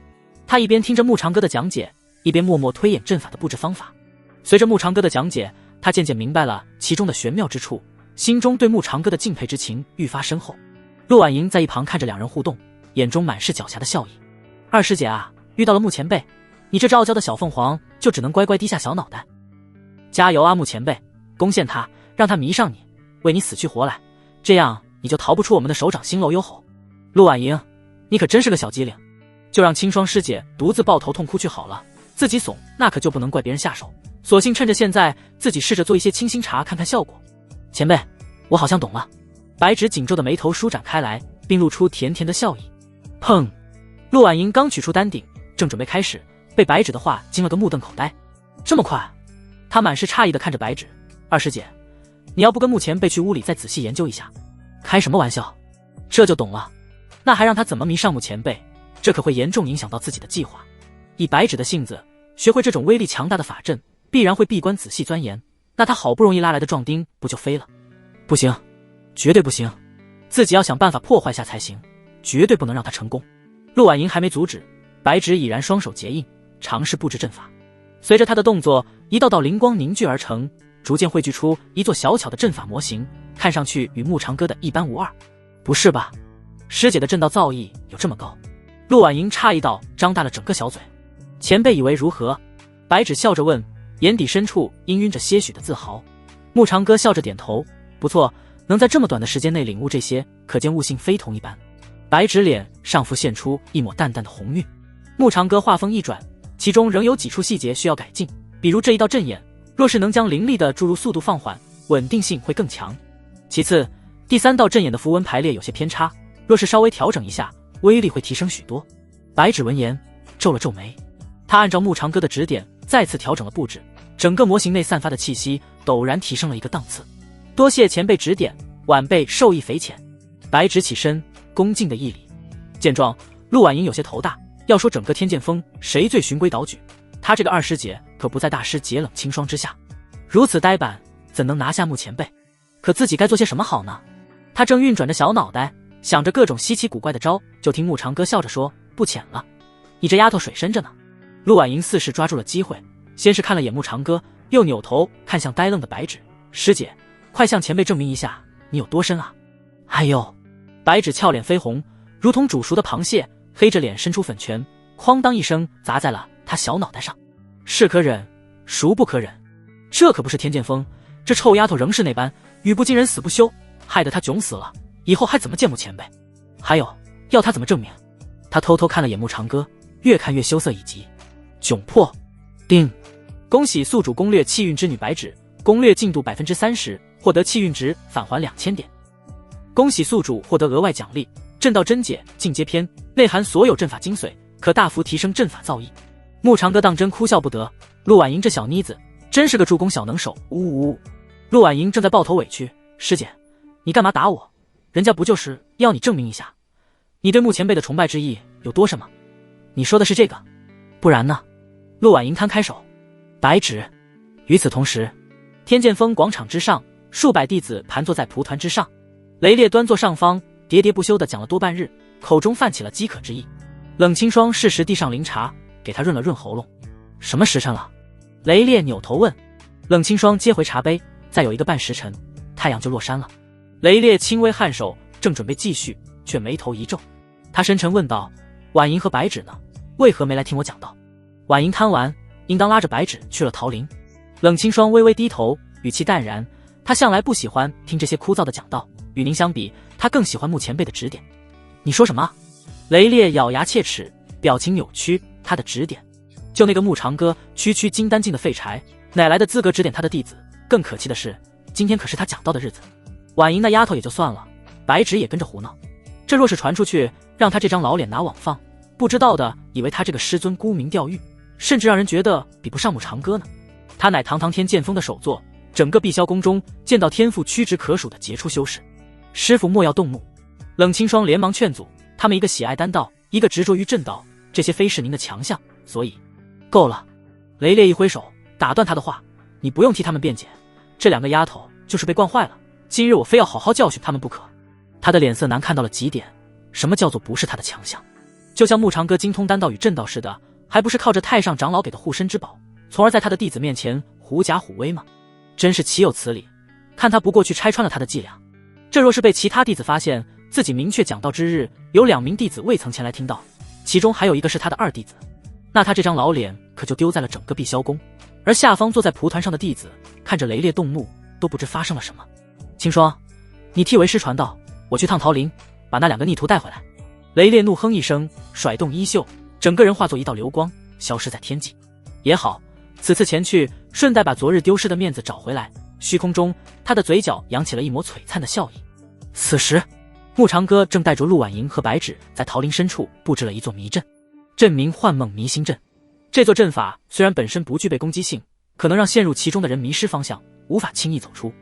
他一边听着穆长歌的讲解，一边默默推演阵法的布置方法。随着穆长歌的讲解，他渐渐明白了其中的玄妙之处，心中对穆长歌的敬佩之情愈发深厚。陆婉莹在一旁看着两人互动，眼中满是狡黠的笑意。二师姐啊，遇到了穆前辈，你这只傲娇的小凤凰就只能乖乖低下小脑袋。加油啊，穆前辈，攻陷他，让他迷上你，为你死去活来，这样你就逃不出我们的手掌心喽哟吼。陆婉莹，你可真是个小机灵，就让清霜师姐独自抱头痛哭去好了，自己怂那可就不能怪别人下手，索性趁着现在自己试着做一些清心茶看看效果。前辈，我好像懂了。白芷紧皱的眉头舒展开来，并露出甜甜的笑意。砰！陆婉莹刚取出丹鼎，正准备开始，被白芷的话惊了个目瞪口呆。这么快？他满是诧异地看着白芷。二师姐，你要不跟穆前辈去屋里再仔细研究一下？开什么玩笑？这就懂了。那还让他怎么迷上穆前辈？这可会严重影响到自己的计划。以白芷的性子，学会这种威力强大的法阵，必然会闭关仔细钻研。那他好不容易拉来的壮丁不就飞了？不行，绝对不行，自己要想办法破坏下才行，绝对不能让他成功。陆婉莹还没阻止，白芷已然双手结印，尝试布置阵法。随着他的动作，一道道灵光凝聚而成，逐渐汇聚出一座小巧的阵法模型，看上去与牧长歌的一般无二。不是吧，师姐的阵道造诣有这么高？陆婉莹诧异道，张大了整个小嘴。前辈以为如何？白芷笑着问，眼底深处氤氲着些许的自豪。牧长歌笑着点头，不错，能在这么短的时间内领悟这些，可见悟性非同一般。白芷脸上浮现出一抹淡淡的红晕。牧长歌话锋一转，其中仍有几处细节需要改进，比如这一道阵眼，若是能将灵力的注入速度放缓，稳定性会更强。其次，第三道阵眼的符文排列有些偏差，若是稍微调整一下，威力会提升许多。白芷闻言皱了皱眉，他按照牧长歌的指点再次调整了布置，整个模型内散发的气息陡然提升了一个档次。多谢前辈指点，晚辈受益匪浅。白芷起身恭敬的一礼。见状，陆婉莹有些头大，要说整个天剑锋谁最循规蹈矩，她这个二师姐可不在大师姐冷清霜之下，如此呆板怎能拿下牧前辈？可自己该做些什么好呢？她正运转着小脑袋，想着各种稀奇古怪的招，就听牧长歌笑着说，不浅了，你这丫头水深着呢。陆婉莹似是抓住了机会，先是看了眼牧长歌，又扭头看向呆愣的白芷，师姐，快向前辈证明一下你有多深啊。哎呦，白芷俏脸绯红，如同煮熟的螃蟹，黑着脸伸出粉拳，哐当一声砸在了他小脑袋上。是可忍，孰不可忍？这可不是天剑锋，这臭丫头仍是那般语不惊人死不休，害得他窘死了，以后还怎么见牧前辈？还有，要他怎么证明？他偷偷看了眼牧长歌，越看越羞涩以及窘迫。定，恭喜宿主攻略气运之女白芷，攻略进度 30%， 获得气运值返还2000点。恭喜宿主获得额外奖励，阵道真解进阶篇，内含所有阵法精髓，可大幅提升阵法造诣。牧长歌当真哭笑不得，陆婉莹这小妮子真是个助攻小能手，呜呜呜。陆婉莹正在抱头委屈，师姐，你干嘛打我？人家不就是要你证明一下，你对牧前辈的崇拜之意有多深吗？你说的是这个？不然呢？陆婉莹摊开手。白芷。与此同时，天剑峰广场之上，数百弟子盘坐在蒲团之上，雷烈端坐上方，喋喋不休地讲了多半日，口中泛起了饥渴之意。冷清霜适时递上灵茶，给他润了润喉咙。什么时辰了？雷烈扭头问。冷清霜接回茶杯，再有1个半时辰，太阳就落山了。雷烈轻微颔首，正准备继续，却眉头一皱。他深沉问道，婉莹和白芷呢？为何没来听我讲道？婉莹贪玩，应当拉着白芷去了桃林。冷清霜微微低头，语气淡然，他向来不喜欢听这些枯燥的讲道，与您相比，他更喜欢牧前辈的指点。你说什么？雷烈咬牙切齿，表情扭曲，他的指点？就那个牧长歌区区金丹境的废柴，哪来的资格指点他的弟子？更可气的是，今天可是他讲道的日子。婉莹那丫头也就算了，白芷也跟着胡闹。这若是传出去，让他这张老脸拿网放，不知道的以为他这个师尊沽名钓誉，甚至让人觉得比不上牧长歌呢。他乃堂堂天剑锋的首座，整个碧霄宫中见到天赋屈指可数的杰出修士，师傅莫要动怒。冷清霜连忙劝阻，他们一个喜爱丹道，一个执着于阵道，这些非是您的强项，所以够了。雷烈一挥手打断他的话，你不用替他们辩解，这2个丫头就是被惯坏了，今日我非要好好教训他们不可。他的脸色难看到了极点，什么叫做不是他的强项？就像牧长歌精通丹道与阵道似的，还不是靠着太上长老给的护身之宝，从而在他的弟子面前狐假虎威吗？真是岂有此理！看他不过去拆穿了他的伎俩，这若是被其他弟子发现，自己明确讲道之日有2名弟子未曾前来听到，其中还有一个是他的2弟子，那他这张老脸可就丢在了整个碧霄宫。而下方坐在蒲团上的弟子看着雷烈动怒，都不知发生了什么。清霜，你替为师传道，我去趟桃林，把那2个逆徒带回来。雷烈怒哼一声，甩动衣袖，整个人化作一道流光，消失在天际。也好，此次前去，顺带把昨日丢失的面子找回来。虚空中，他的嘴角扬起了一抹璀璨的笑意。此时，牧长歌正带着陆婉莹和白芷在桃林深处布置了一座迷阵，阵名幻梦迷心阵。这座阵法虽然本身不具备攻击性，可能让陷入其中的人迷失方向，无法轻易走出。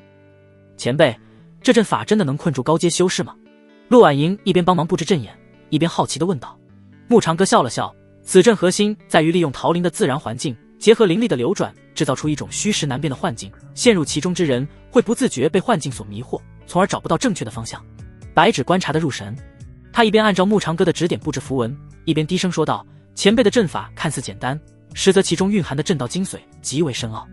前辈，这阵法真的能困住高阶修士吗？陆婉莹一边帮忙布置阵眼，一边好奇地问道。牧长歌笑了笑，此阵核心在于利用桃林的自然环境，结合灵力的流转，制造出一种虚实难辨的幻境，陷入其中之人会不自觉被幻境所迷惑，从而找不到正确的方向。白纸观察得入神，他一边按照牧长哥的指点布置符文，一边低声说道：“前辈的阵法看似简单，实则其中蕴含的阵道精髓极为深奥。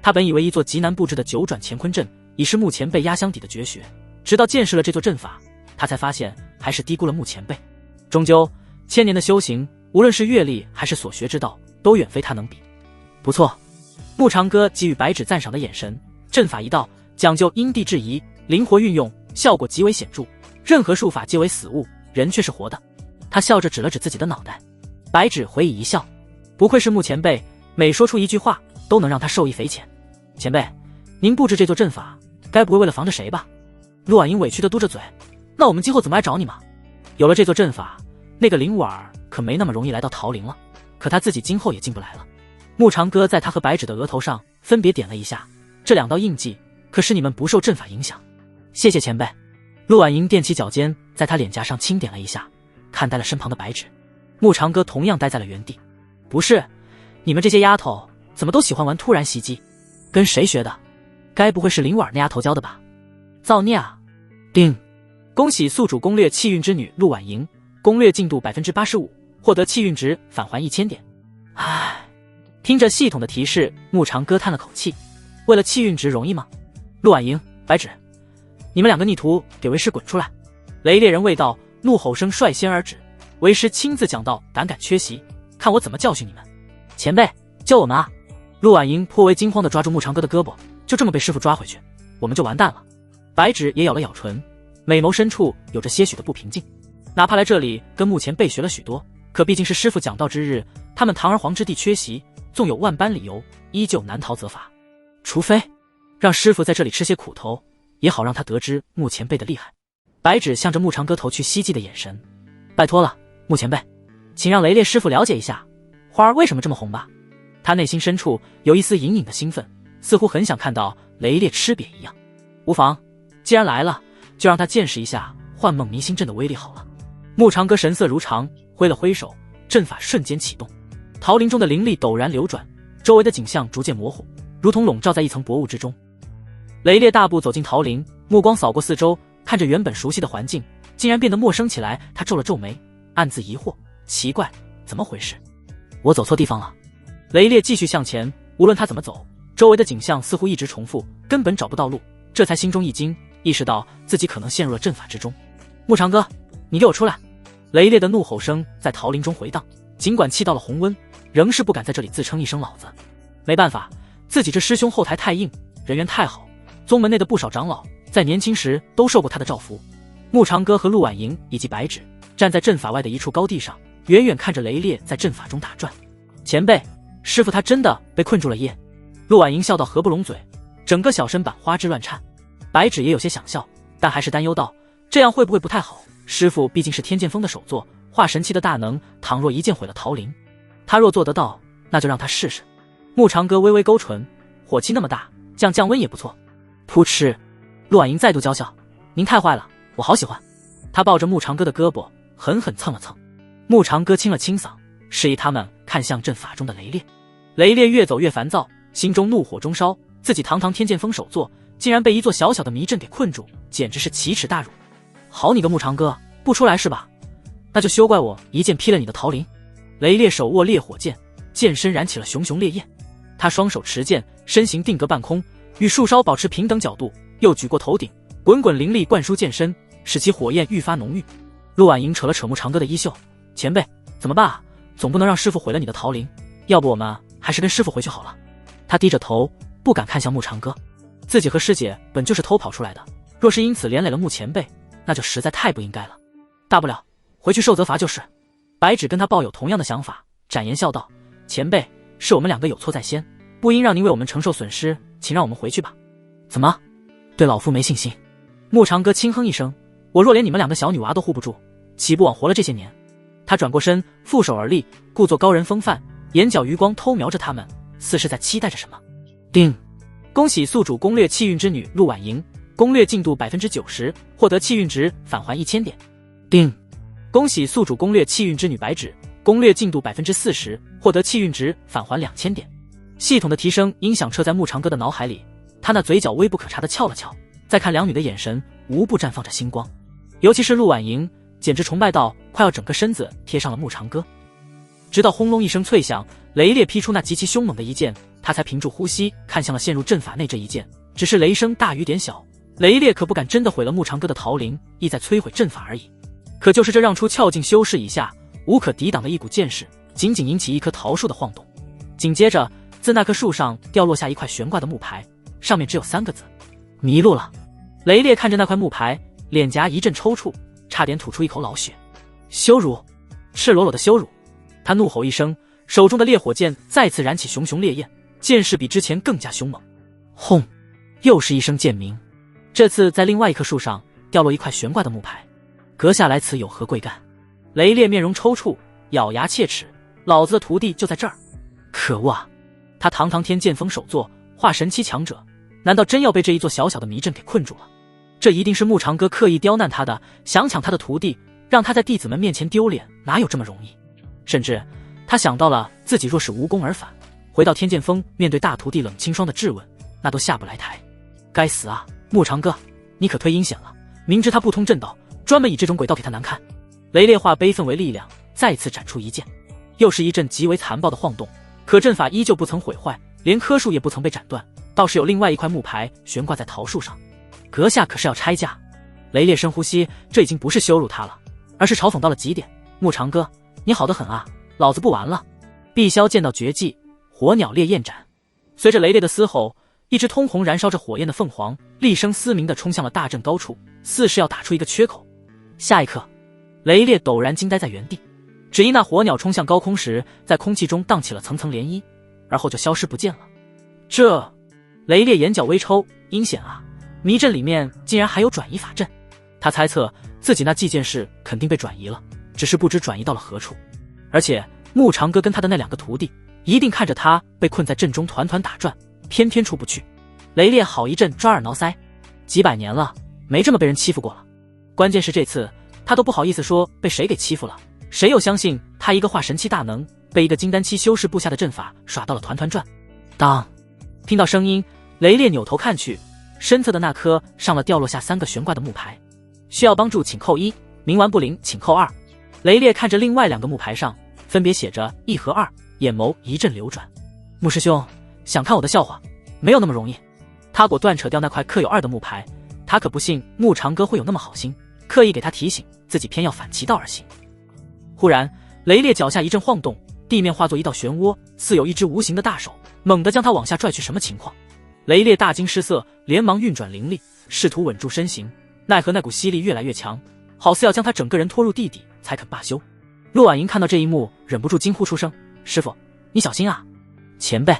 他本以为一座极难布置的九转乾坤阵已是穆前辈压箱底的绝学，直到见识了这座阵法，他才发现还是低估了穆前辈。终究，千年的修行，无论是阅历还是所学之道，都远非他能比。不错。”牧长哥给予白纸赞赏的眼神。阵法一道，讲究因地制宜，灵活运用，效果极为显著。任何术法皆为死物，人却是活的。他笑着指了指自己的脑袋。白纸回以一笑，不愧是穆前辈，每说出一句话都能让他受益匪浅。前辈，您布置这座阵法，该不会为了防着谁吧？陆婉英委屈地嘟着嘴。那我们今后怎么来找你嘛？有了这座阵法，那个林婉儿可没那么容易来到桃林了，可他自己今后也进不来了。牧长哥在他和白纸的额头上分别点了一下，这2道印记可使你们不受阵法影响。谢谢前辈。陆婉莹踮起脚尖，在他脸颊上轻点了一下，看呆了身旁的白纸。牧长哥同样呆在了原地。不是，你们这些丫头怎么都喜欢玩突然袭击？跟谁学的？该不会是林婉那丫头教的吧？造孽啊！叮！恭喜宿主攻略气运之女陆婉莹，攻略进度 85%， 获得气运值返还1000点。唉。听着系统的提示，牧长哥叹了口气。为了气运值容易吗？陆婉莹、白纸，你们2个逆徒给为师滚出来！雷猎人未到，怒吼声率先而止。为师亲自讲道，胆敢缺席，看我怎么教训你们！前辈，救我们啊！陆婉莹颇为惊慌地抓住牧长哥的胳膊，就这么被师傅抓回去，我们就完蛋了。白纸也咬了咬唇，美眸深处有着些许的不平静。哪怕来这里跟穆前辈学了许多，可毕竟是师傅讲道之日，他们堂而皇之地缺席，纵有万般理由，依旧难逃责罚。除非让师傅在这里吃些苦头，也好让他得知穆前辈的厉害。白纸向着牧长哥投去希冀的眼神。拜托了，穆前辈，请让雷烈师傅了解一下花儿为什么这么红吧。他内心深处有一丝隐隐的兴奋，似乎很想看到雷烈吃瘪一样。无妨，既然来了，就让他见识一下幻梦迷心阵的威力好了。牧长哥神色如常，挥了挥手，阵法瞬间启动。桃林中的灵力陡然流转，周围的景象逐渐模糊，如同笼罩在一层薄雾之中。雷烈大步走进桃林，目光扫过四周，看着原本熟悉的环境，竟然变得陌生起来。他皱了皱眉，暗自疑惑，奇怪，怎么回事？我走错地方了。雷烈继续向前，无论他怎么走，周围的景象似乎一直重复，根本找不到路。这才心中一惊，意识到自己可能陷入了阵法之中。牧长哥，你给我出来！雷烈的怒吼声在桃林中回荡，尽管气到了红温，仍是不敢在这里自称一声老子。没办法，自己这师兄后台太硬，人缘太好，宗门内的不少长老在年轻时都受过他的照拂。牧长哥和陆婉莹以及白纸站在阵法外的一处高地上，远远看着雷烈在阵法中打转。前辈，师傅他真的被困住了耶？陆婉莹笑到合不拢嘴，整个小身板花枝乱颤。白纸也有些想笑，但还是担忧道，这样会不会不太好？师傅毕竟是天剑锋的首作，化神期的大能，倘若一剑毁了桃林，他若做得到，那就让他试试。牧长哥微微勾唇，火气那么大，降温也不错。噗嗤，陆婉莹再度娇笑，您太坏了，我好喜欢。他抱着牧长哥的胳膊狠狠蹭了蹭。牧长哥清了清嗓，示意他们看向阵法中的雷烈。雷烈越走越烦躁，心中怒火中烧，自己堂堂天剑锋首作，竟然被一座小小的迷阵给困住，简直是奇耻大辱。好你个牧长哥，不出来是吧？那就休怪我一剑劈了你的桃林。雷烈手握烈火剑，剑身燃起了熊熊烈焰。他双手持剑，身形定格半空，与树梢保持平等角度，又举过头顶，滚滚灵力灌输剑身，使其火焰愈发浓郁。陆婉莹扯了扯牧长哥的衣袖，前辈怎么办啊？总不能让师傅毁了你的桃林，要不我们还是跟师傅回去好了。他低着头，不敢看向牧长哥。自己和师姐本就是偷跑出来的，若是因此连累了牧前辈，那就实在太不应该了。大不了回去受责罚就是。白纸跟他抱有同样的想法，展颜笑道，前辈，是我们2个有错在先，不应让您为我们承受损失，请让我们回去吧。怎么，对老夫没信心？牧长哥轻哼一声，我若连你们2个小女娃都护不住，岂不枉活了这些年？他转过身，负手而立，故作高人风范，眼角余光偷瞄着他们，似是在期待着什么。叮！恭喜宿主攻略气运之女陆婉莹，攻略进度 90%， 获得气运值返还1000点。叮！恭喜宿主攻略气运之女白纸，攻略进度 40%， 获得气运值返还2000点。系统的提升音响彻在牧长哥的脑海里，他那嘴角微不可察的翘了翘，再看两女的眼神，无不绽放着星光。尤其是陆婉莹，简直崇拜到快要整个身子贴上了穆长歌。直到轰隆一声脆响，雷烈劈出那极其凶猛的一剑，他才屏住呼吸，看向了陷入阵法内这一剑。只是雷声大雨点小，雷烈可不敢真的毁了穆长歌的桃灵，意在摧毁阵法而已。可就是这让出鞘境修士以下无可抵挡的一股剑势，仅仅引起一棵桃树的晃动。紧接着，自那棵树上掉落下一块悬挂的木牌，上面只有3个字：迷路了。雷烈看着那块木牌，脸颊一阵抽搐，差点吐出一口老血。羞辱，赤裸裸的羞辱！他怒吼一声，手中的烈火剑再次燃起熊熊烈焰，剑势比之前更加凶猛。轰！又是一声剑鸣。这次在另外一棵树上掉落一块悬挂的木牌，阁下来此有何贵干？雷烈面容抽搐，咬牙切齿，老子的徒弟就在这儿！可恶啊！他堂堂天剑锋首座，化神期强者，难道真要被这一座小小的迷阵给困住了？这一定是穆长歌刻意刁难他的，想抢他的徒弟，让他在弟子们面前丢脸，哪有这么容易？甚至他想到了自己若是无功而返，回到天剑峰面对大徒弟冷清霜的质问，那都下不来台。该死啊，穆长歌，你可忒阴险了！明知他不通正道，专门以这种轨道给他难看。雷烈化悲愤为力量，再次斩出一剑，又是一阵极为残暴的晃动。可阵法依旧不曾毁坏，连棵树也不曾被斩断，倒是有另外一块木牌悬挂在桃树上。阁下可是要拆架？雷烈深呼吸，这已经不是羞辱他了，而是嘲讽到了极点。穆长歌，你好得很啊，老子不玩了！碧霄剑道绝技火鸟烈焰斩。随着雷烈的嘶吼，一只通红燃烧着火焰的凤凰厉声嘶鸣地冲向了大阵高处，似是要打出一个缺口。下一刻，雷烈陡然惊呆在原地，只因那火鸟冲向高空时，在空气中荡起了层层涟漪，而后就消失不见了。这……雷烈眼角微抽，阴险啊！迷阵里面竟然还有转移法阵。他猜测自己那祭剑士肯定被转移了，只是不知转移到了何处。而且穆长歌跟他的那2个徒弟一定看着他被困在阵中团团打转，偏偏出不去。雷烈好一阵抓耳挠腮，几百年了没这么被人欺负过了。关键是这次他都不好意思说被谁给欺负了，谁又相信他一个化神期大能被一个金丹期修士布下的阵法耍到了团团转。当听到声音，雷烈扭头看去，身侧的那颗上了掉落下3个悬挂的木牌。需要帮助请扣1，冥顽不灵请扣2。雷烈看着另外2个木牌上分别写着1和2，眼眸一阵流转。穆师兄，想看我的笑话？没有那么容易。他果断扯掉那块刻有2的木牌，他可不信穆长歌会有那么好心，刻意给他提醒，自己偏要反其道而行。忽然，雷烈脚下一阵晃动，地面化作一道漩涡，似有一只无形的大手猛地将他往下拽去。什么情况？雷烈大惊失色，连忙运转灵力，试图稳住身形，奈何那股吸力越来越强，好似要将他整个人拖入地底才肯罢休。陆婉莹看到这一幕，忍不住惊呼出声：“师傅，你小心啊！”前辈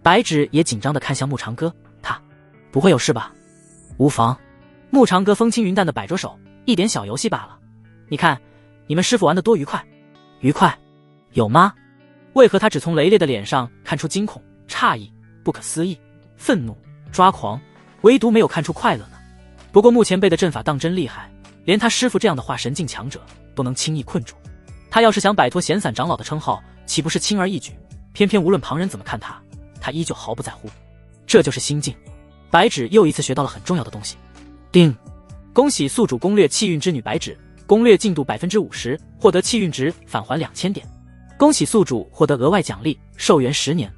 白芷也紧张地看向穆长歌，他不会有事吧？无妨。穆长歌风轻云淡地摆着手，一点小游戏罢了。你看，你们师傅玩得多愉快。愉快？有吗？为何他只从雷烈的脸上看出惊恐、诧异、不可思议、愤怒、抓狂，唯独没有看出快乐呢？不过穆前辈的阵法当真厉害，连他师傅这样的化神境强者都能轻易困住。他要是想摆脱闲散长老的称号，岂不是轻而易举？偏偏无论旁人怎么看他，他依旧毫不在乎。这就是心境。白芷又一次学到了很重要的东西。叮！恭喜宿主攻略气运之女白芷，攻略进度 50%， 获得气运值返还2000点。恭喜宿主获得额外奖励，寿元10年。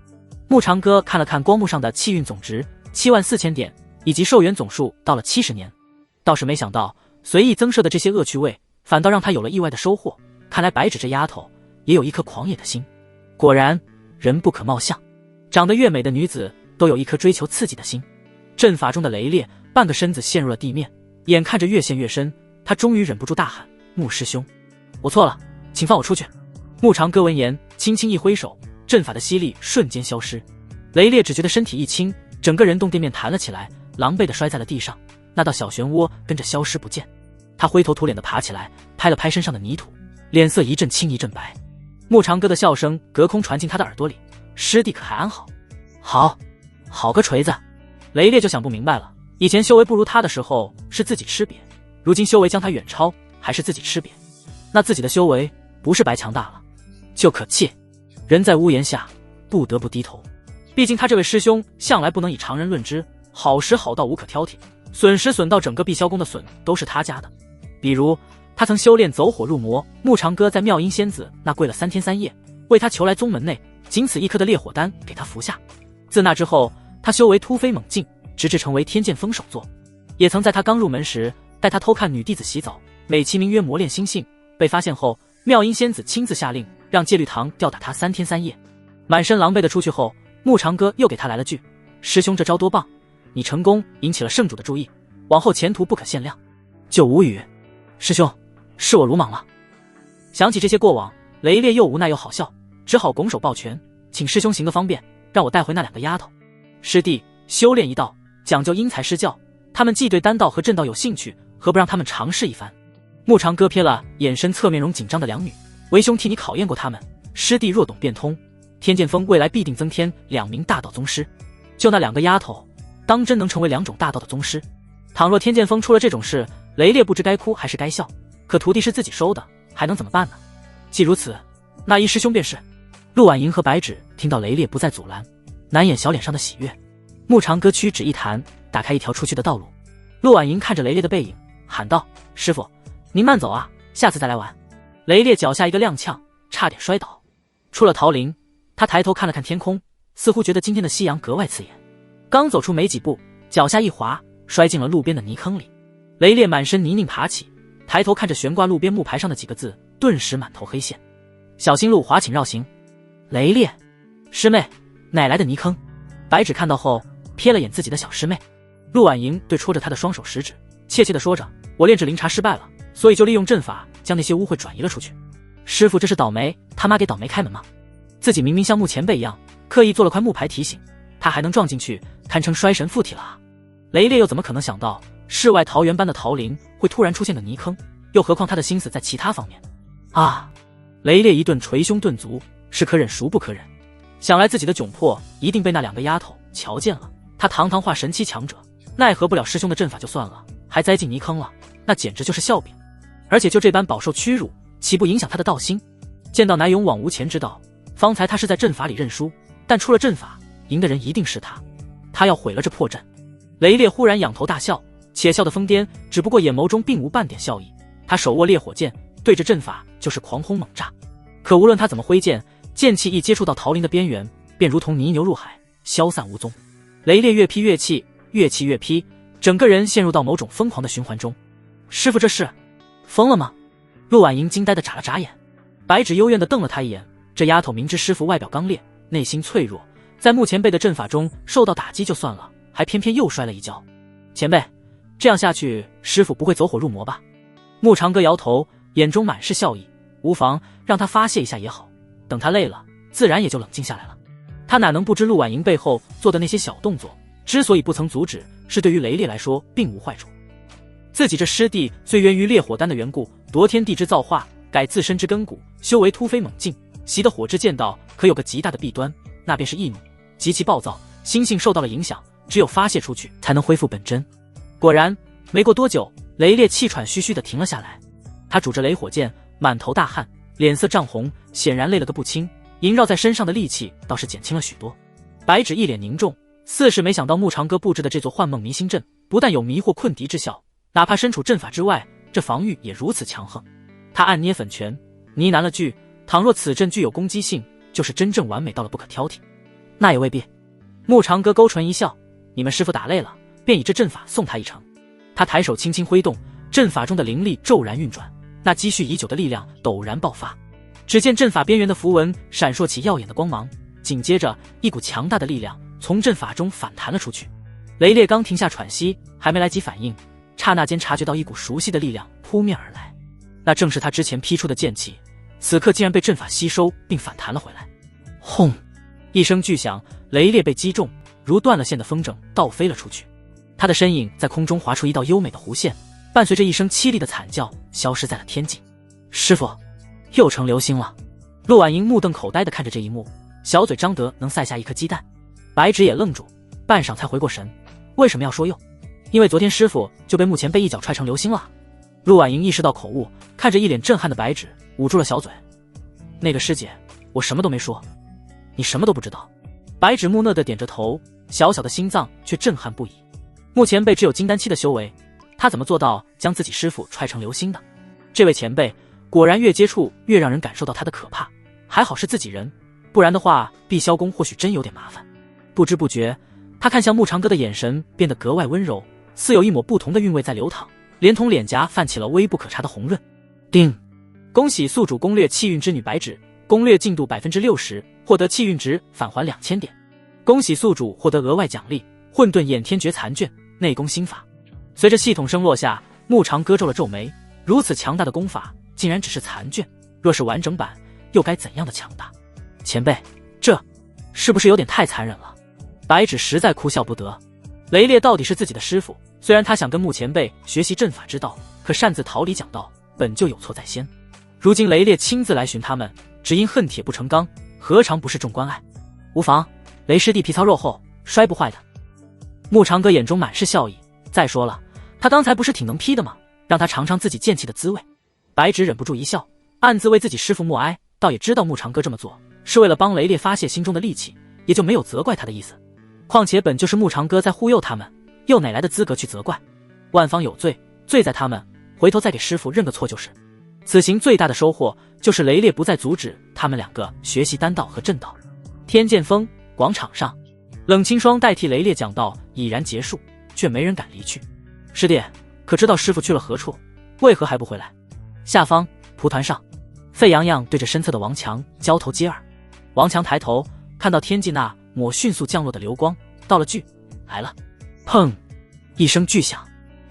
穆长歌看了看光幕上的气运总值74000点，以及寿元总数到了70年，倒是没想到随意增设的这些恶趣味，反倒让他有了意外的收获。看来白芷这丫头也有一颗狂野的心。果然，人不可貌相，长得越美的女子都有一颗追求刺激的心。阵法中的雷烈半个身子陷入了地面，眼看着越陷越深，他终于忍不住大喊：“穆师兄，我错了，请放我出去！”穆长歌闻言，轻轻一挥手，阵法的吸力瞬间消失。雷烈只觉得身体一轻，整个人动地面弹了起来，狼狈地摔在了地上，那道小漩涡跟着消失不见。他灰头土脸地爬起来，拍了拍身上的泥土，脸色一阵青一阵白。穆长歌的笑声隔空传进他的耳朵里：“师弟可还安好？”“好个锤子！”雷烈就想不明白了，以前修为不如他的时候是自己吃瘪，如今修为将他远超，还是自己吃瘪，那自己的修为不是白强大了？就可气！人在屋檐下，不得不低头。毕竟他这位师兄向来不能以常人论之，好时好到无可挑剔，损时损到整个碧霄宫的损都是他家的。比如他曾修炼走火入魔，木长哥在妙音仙子那跪了3天3夜，为他求来宗门内仅此一颗的烈火丹给他服下。自那之后，他修为突飞猛进，直至成为天剑锋首座。也曾在他刚入门时带他偷看女弟子洗澡，美其名曰磨练心性。被发现后，妙音仙子亲自下令让戒律堂吊打他3天3夜。满身狼狈的出去后，木长哥又给他来了句：师兄这招多棒，你成功引起了圣主的注意，往后前途不可限量。就无语，师兄，是我鲁莽了。想起这些过往，雷烈又无奈又好笑，只好拱手抱拳，请师兄行个方便，让我带回那2个丫头。师弟修炼一道，讲究因材施教，他们既对丹道和阵道有兴趣，何不让他们尝试一番？木长哥瞥了眼神侧面容紧张的两女，为兄替你考验过他们，师弟若懂变通，天剑锋未来必定增添2名大道宗师。就那2个丫头，当真能成为2种大道的宗师？倘若天剑锋出了这种事，雷烈不知该哭还是该笑。可徒弟是自己收的，还能怎么办呢？既如此，那一师兄便是。陆婉莹和白芷听到雷烈不再阻拦，难掩小脸上的喜悦。木长哥屈指一弹，打开一条出去的道路。陆婉莹看着雷烈的背影，喊道：师傅，您慢走啊，下次再来玩。雷烈脚下一个踉跄，差点摔倒。出了桃林，他抬头看了看天空，似乎觉得今天的夕阳格外刺眼。刚走出没几步，脚下一滑，摔进了路边的泥坑里。雷烈满身泥泞爬起，抬头看着悬挂路边木牌上的几个字，顿时满头黑线。小心路滑，请绕行。雷烈，师妹，哪来的泥坑？白芷看到后瞥了眼自己的小师妹。陆婉莹对戳着她的双手食指，怯怯地说着：我炼制灵茶失败了，所以就利用阵法将那些污秽转移了出去。师傅这是倒霉他妈给倒霉开门吗？自己明明像木前辈一样刻意做了块木牌提醒，他还能撞进去，堪称衰神附体了啊！雷烈又怎么可能想到世外桃源般的桃林会突然出现个泥坑，又何况他的心思在其他方面啊！雷烈一顿捶胸顿足，是可忍孰不可忍。想来自己的窘迫一定被那2个丫头瞧见了，他堂堂化神期强者，奈何不了师兄的阵法就算了，还栽进泥坑了，那简直就是笑柄。而且就这般饱受屈辱，岂不影响他的道心？见到乃勇往无前之道，方才他是在阵法里认输，但出了阵法，赢的人一定是他。他要毁了这破阵。雷烈忽然仰头大笑，且笑得疯癫，只不过眼眸中并无半点笑意。他手握烈火剑，对着阵法就是狂轰猛炸。可无论他怎么挥剑，剑气一接触到桃林的边缘，便如同泥牛入海，消散无踪。雷烈越劈越气，越气越劈，整个人陷入到某种疯狂的循环中。师傅这是疯了吗？陆婉莹惊呆地眨了眨眼。白芷幽怨地瞪了他一眼，这丫头明知师傅外表刚烈，内心脆弱，在目前辈的阵法中受到打击就算了，还偏偏又摔了一跤。前辈，这样下去师傅不会走火入魔吧？木长哥摇头，眼中满是笑意。无妨，让他发泄一下也好，等他累了自然也就冷静下来了。他哪能不知陆婉莹背后做的那些小动作之所以不曾阻止，是对于雷烈来说并无坏处。自己这师弟虽源于烈火丹的缘故，夺天地之造化，改自身之根骨，修为突飞猛进，习得火之剑道，可有个极大的弊端，那便是易怒，极其暴躁，心性受到了影响，只有发泄出去才能恢复本真。果然没过多久，雷烈气喘吁吁地停了下来。他拄着雷火剑，满头大汗，脸色涨红，显然累了个不轻，萦绕在身上的戾气倒是减轻了许多。白芷一脸凝重，似是没想到木长哥布置的这座幻梦迷心阵不但有迷惑困敌之效，哪怕身处阵法之外，这防御也如此强横。他暗捏粉拳，呢喃了句：倘若此阵具有攻击性，就是真正完美到了不可挑剔。那也未必。木长哥勾唇一笑：你们师傅打累了，便以这阵法送他一程。他抬手轻轻挥动，阵法中的灵力骤然运转，那积蓄已久的力量陡然爆发。只见阵法边缘的符文闪烁起耀眼的光芒，紧接着一股强大的力量从阵法中反弹了出去。雷烈刚停下喘息，还没来及反应，刹那间察觉到一股熟悉的力量扑面而来，那正是他之前劈出的剑气，此刻竟然被阵法吸收并反弹了回来。轰！一声巨响，雷烈被击中，如断了线的风筝倒飞了出去。他的身影在空中划出一道优美的弧线，伴随着一声凄厉的惨叫，消失在了天际。师傅，又成流星了。陆婉莹目瞪口呆地看着这一幕，小嘴张得能塞下一颗鸡蛋。白芷也愣住，半晌才回过神，为什么要说又？因为昨天师傅就被目前被一脚踹成流星了。陆婉莹意识到口误，看着一脸震撼的白芷，捂住了小嘴。那个师姐，我什么都没说，你什么都不知道。白芷木讷地点着头，小小的心脏却震撼不已。穆前辈只有金丹期的修为，他怎么做到将自己师父踹成流星的？这位前辈果然越接触越让人感受到他的可怕，还好是自己人，不然的话碧霄宫或许真有点麻烦。不知不觉，他看向穆长歌的眼神变得格外温柔，似有一抹不同的韵味在流淌，连同脸颊泛起了微不可察的红润。叮！恭喜宿主攻略气运之女白芷，攻略进度 60%， 获得气运值返还2000点。恭喜宿主获得额外奖励混沌掩天诀残卷，内功心法。随着系统声落下，穆长歌皱了皱眉，如此强大的功法竟然只是残卷，若是完整版又该怎样的强大？前辈，这是不是有点太残忍了？白芷实在哭笑不得。雷烈到底是自己的师父，虽然他想跟穆前辈学习阵法之道，可擅自逃离讲道本就有错在先。如今雷烈亲自来寻他们，只因恨铁不成钢，何尝不是重关爱？无妨，雷师弟皮糙肉厚，摔不坏的。穆长歌眼中满是笑意。再说了，他刚才不是挺能劈的吗？让他尝尝自己剑气的滋味。白芷忍不住一笑，暗自为自己师父默哀，倒也知道穆长歌这么做是为了帮雷烈发泄心中的戾气，也就没有责怪他的意思。况且本就是穆长歌在忽悠他们，又哪来的资格去责怪？万方有罪，罪在他们，回头再给师父认个错就是。此行最大的收获就是雷烈不再阻止他们两个学习丹道和阵道。天剑峰广场上，冷清霜代替雷烈讲道已然结束，却没人敢离去。师弟，可知道师父去了何处？为何还不回来？下方蒲团上，沸洋洋对着身侧的王强交头接耳。王强抬头看到天际那抹迅速降落的流光，道了句来了。砰一声巨响，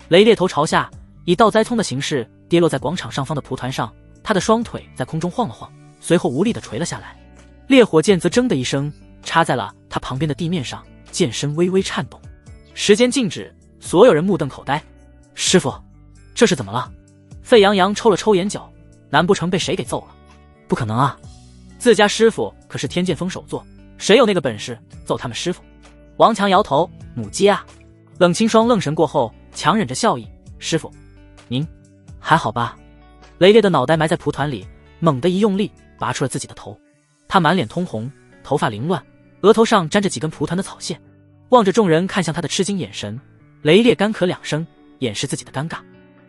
雷烈头朝下以倒栽葱的形式跌落在广场上方的蒲团上，他的双腿在空中晃了晃，随后无力地垂了下来。烈火剑则铮的一声插在了他旁边的地面上，剑身微微颤动。时间静止，所有人目瞪口呆。师父，这是怎么了？沸洋洋抽了抽眼角，难不成被谁给揍了？不可能啊，自家师父可是天剑峰首座，谁有那个本事揍他们师父？王强摇头，母鸡啊。冷清霜愣神过后强忍着笑意，师父您还好吧？雷烈的脑袋埋在蒲团里，猛地一用力拔出了自己的头。他满脸通红，头发凌乱，额头上沾着几根蒲团的草线，望着众人看向他的吃惊眼神，雷烈干咳2声，掩饰自己的尴尬。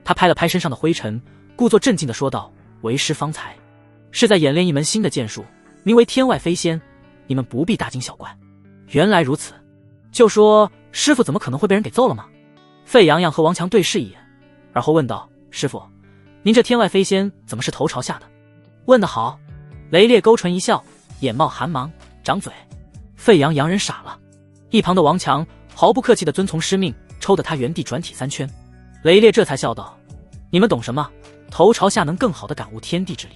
他拍了拍身上的灰尘，故作镇静地说道：为师方才是在演练一门新的剑术，名为天外飞仙，你们不必大惊小怪。原来如此，就说师父怎么可能会被人给揍了吗？沸洋洋和王强对视一眼，而后问道：师父，您这天外飞仙怎么是头朝下的？问得好。雷烈勾唇一笑，眼冒寒芒，掌嘴。沸洋洋人傻了，一旁的王强毫不客气地遵从师命，抽得他原地转体3圈。雷烈这才笑道：你们懂什么？头朝下能更好地感悟天地之力。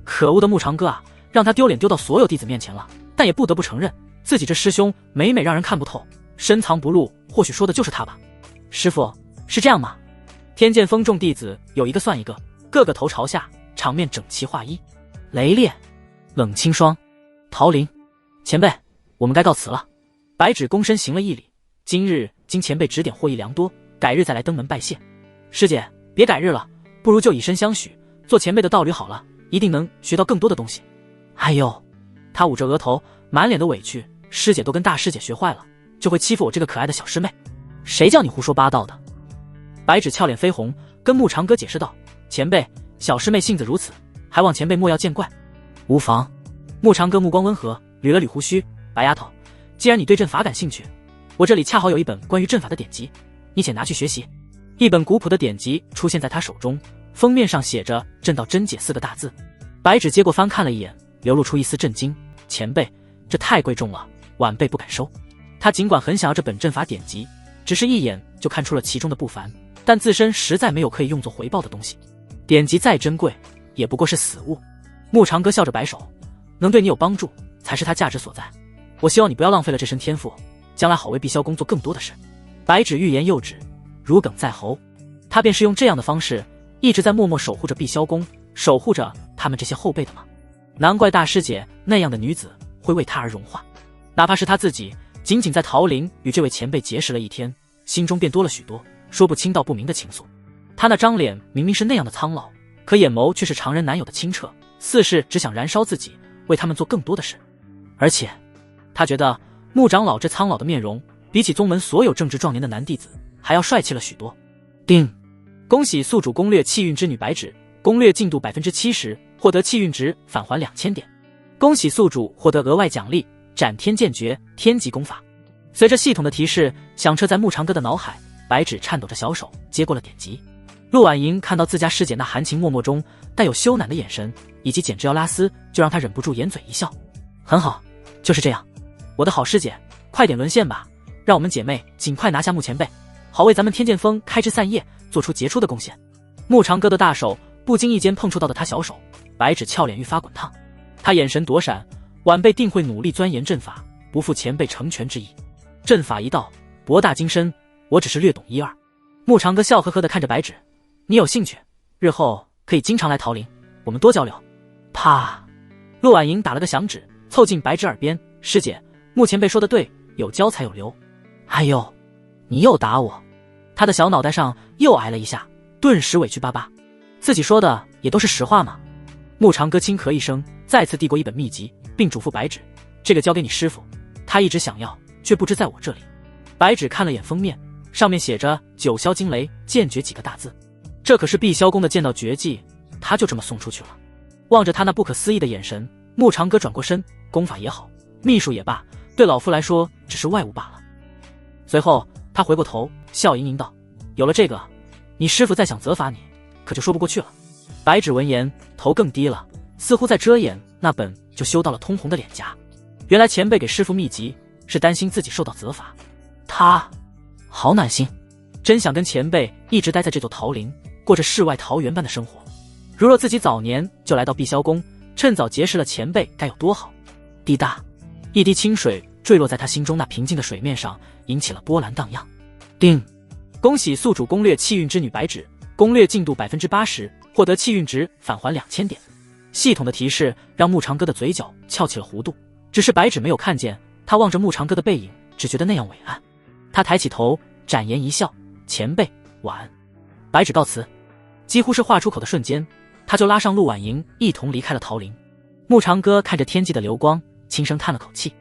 可恶的穆长歌啊，让他丢脸丢到所有弟子面前了，但也不得不承认，自己这师兄每让人看不透，深藏不露，或许说的就是他吧。师父，是这样吗？天剑峰众弟子有一个算一个，个个头朝下，场面整齐划一。雷烈、冷清霜、陶林，前辈，我们该告辞了。白芷躬身行了一礼，今日经前辈指点，获益良多，改日再来登门拜谢。师姐，别改日了，不如就以身相许，做前辈的道侣好了，一定能学到更多的东西。哎呦，他捂着额头，满脸的委屈，师姐都跟大师姐学坏了，就会欺负我这个可爱的小师妹。谁叫你胡说八道的？白芷俏脸绯红，跟穆长歌解释道：前辈，小师妹性子如此，还望前辈莫要见怪。无妨。穆长歌目光温和，捋了捋胡须，白丫头，既然你对阵法感兴趣，我这里恰好有一本关于阵法的典籍，你且拿去学习。一本古朴的典籍出现在他手中，封面上写着阵道真解4个大字。白芷接过翻看了一眼，流露出一丝震惊：前辈，这太贵重了，晚辈不敢收。他尽管很想要这本阵法典籍，只是一眼就看出了其中的不凡，但自身实在没有可以用作回报的东西。典籍再珍贵，也不过是死物。穆长歌笑着摆手，能对你有帮助才是它价值所在，我希望你不要浪费了这身天赋，将来好为碧霄宫做更多的事。白芷欲言又止，如鲠在喉。他便是用这样的方式一直在默默守护着碧霄宫，守护着他们这些后辈的吗？难怪大师姐那样的女子会为他而融化。哪怕是他自己仅仅在桃林与这位前辈结识了一天，心中便多了许多说不清道不明的情愫。他那张脸明明是那样的苍老，可眼眸却是常人难有的清澈，似是只想燃烧自己，为他们做更多的事。而且他觉得穆长老这苍老的面容，比起宗门所有正值壮年的男弟子还要帅气了许多。丁，恭喜宿主攻略气运之女白芷，攻略进度 70%， 获得气运值返还2000点。恭喜宿主获得额外奖励斩天剑诀天级功法。随着系统的提示响彻在牧长哥的脑海，白芷颤抖着小手接过了点击。陆婉莹看到自家师姐那含情脉脉中带有羞赧的眼神，以及简直要拉丝，就让她忍不住掩嘴一笑。很好，就是这样，我的好师姐，快点沦陷吧，让我们姐妹尽快拿下牧前辈，好为咱们天剑锋开枝散叶，做出杰出的贡献。牧长哥的大手不经意间碰触到的他小手，白芷俏脸欲发滚烫。他眼神躲闪，晚辈定会努力钻研阵法，不负前辈成全之意。阵法一道，博大精深，我只是略懂一二。牧长哥笑呵呵地看着白芷，你有兴趣，日后可以经常来桃林，我们多交流。啪！陆婉莹打了个响指，凑近白芷耳边，师姐，牧前辈说的对，有交才有留。哎呦，你又打我！他的小脑袋上又挨了一下，顿时委屈巴巴。自己说的也都是实话嘛。牧长哥轻咳一声，再次递过一本秘籍，并嘱咐白芷，这个交给你师傅，他一直想要，却不知在我这里。白芷看了眼封面，上面写着九霄惊雷剑诀几个大字，这可是碧霄宫的剑道绝技，他就这么送出去了。望着他那不可思议的眼神，牧长哥转过身，功法也好，秘术也罢，对老夫来说只是外物罢了。随后他回过头，笑盈盈道，有了这个，你师傅再想责罚你，可就说不过去了。白芷闻言，头更低了，似乎在遮掩那本就羞到了通红的脸颊。原来前辈给师傅秘籍，是担心自己受到责罚。他好暖心，真想跟前辈一直待在这座桃林，过着世外桃源般的生活。如若自己早年就来到碧霄宫，趁早结识了前辈，该有多好。滴答，一滴清水坠落在他心中那平静的水面上，引起了波澜荡漾。叮，恭喜宿主攻略气运之女白芷，攻略进度 80%， 获得气运值返还2000点。系统的提示让牧长哥的嘴角翘起了弧度，只是白芷没有看见，他望着牧长哥的背影，只觉得那样伟岸。他抬起头，展颜一笑，前辈晚安。白芷告辞。几乎是话出口的瞬间，他就拉上陆婉莹一同离开了桃林。牧长哥看着天际的流光，轻声叹了口气，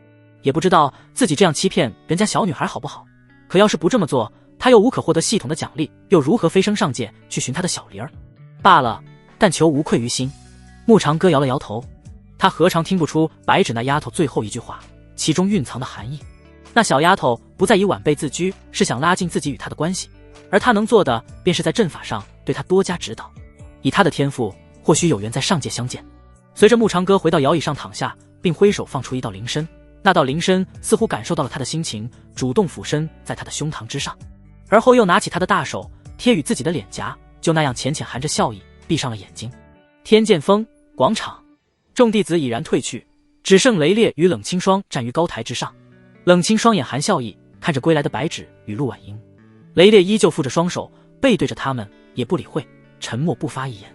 也不知道自己这样欺骗人家小女孩好不好，可要是不这么做，他又无可获得系统的奖励，又如何飞升上界去寻他的小灵儿？罢了，但求无愧于心。牧长哥摇了摇头，他何尝听不出白芷那丫头最后一句话其中蕴藏的含义。那小丫头不再以晚辈自居，是想拉近自己与她的关系，而他能做的便是在阵法上对她多加指导。以他的天赋，或许有缘在上界相见。随着牧长哥回到摇椅上躺下，并挥手放出一道灵身，那道灵身似乎感受到了他的心情，主动俯身在他的胸膛之上，而后又拿起他的大手贴与自己的脸颊，就那样浅浅含着笑意闭上了眼睛。天剑峰广场，众弟子已然退去，只剩雷烈与冷清霜站于高台之上。冷清双眼含笑意看着归来的白芷与陆婉莹，雷烈依旧负着双手背对着他们，也不理会，沉默不发一言。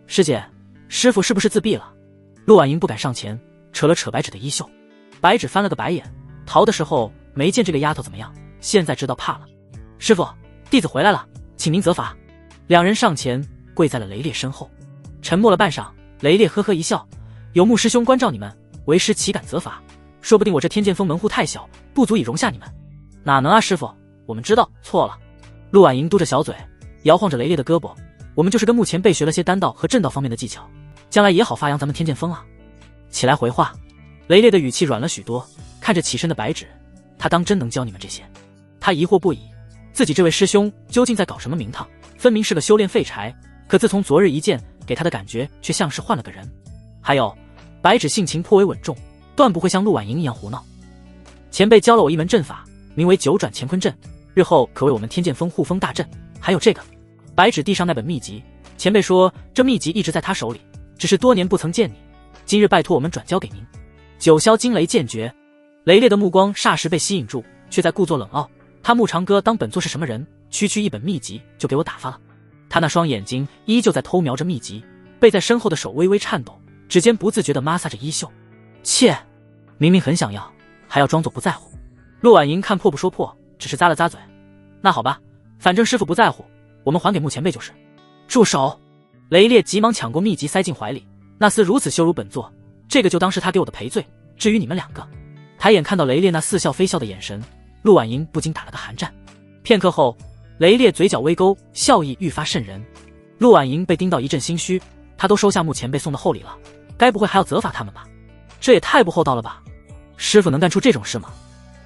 师姐，师父是不是自闭了？陆婉莹不敢上前，扯了扯白芷的衣袖。白芷翻了个白眼，逃的时候没见这个丫头怎么样，现在知道怕了。师父，弟子回来了，请您责罚。两人上前跪在了雷烈身后，沉默了半晌，雷烈呵呵一笑，有牧师兄关照你们，为师岂敢责罚？说不定我这天剑峰门户太小，不足以容下你们。哪能啊，师父，我们知道错了。陆婉莹嘟着小嘴，摇晃着雷烈的胳膊，我们就是跟牧前辈学了些丹道和阵道方面的技巧，将来也好发扬咱们天剑峰啊。起来回话。雷烈的语气软了许多，看着起身的白芷，他当真能教你们这些？他疑惑不已，自己这位师兄究竟在搞什么名堂？分明是个修炼废柴，可自从昨日一见，给他的感觉却像是换了个人。还有，白芷性情颇为稳重，断不会像陆婉莹一样胡闹。前辈教了我一门阵法，名为九转乾坤阵，日后可为我们天剑峰护锋大阵。还有这个，白芷递上那本秘籍，前辈说这秘籍一直在他手里，只是多年不曾见你，今日拜托我们转交给您。九霄惊雷剑诀。雷烈的目光霎时被吸引住，却在故作冷傲。他牧长哥当本座是什么人？区区一本秘籍就给我打发了？他那双眼睛依旧在偷瞄着秘籍，背在身后的手微微颤抖，指尖不自觉地摩挲着衣袖。切，明明很想要，还要装作不在乎。陆婉莹看破不说破，只是咂了咂嘴。那好吧，反正师父不在乎，我们还给牧前辈就是。住手！雷烈急忙抢过秘籍塞进怀里，那厮如此羞辱本座，这个就当是他给我的赔罪，至于你们两个。抬眼看到雷烈那似笑非笑的眼神，陆婉莹不禁打了个寒战。片刻后，雷烈嘴角微勾，笑意愈发渗人。陆婉莹被盯到一阵心虚，她都收下穆前辈送的厚礼了，该不会还要责罚他们吧？这也太不厚道了吧！师傅能干出这种事吗？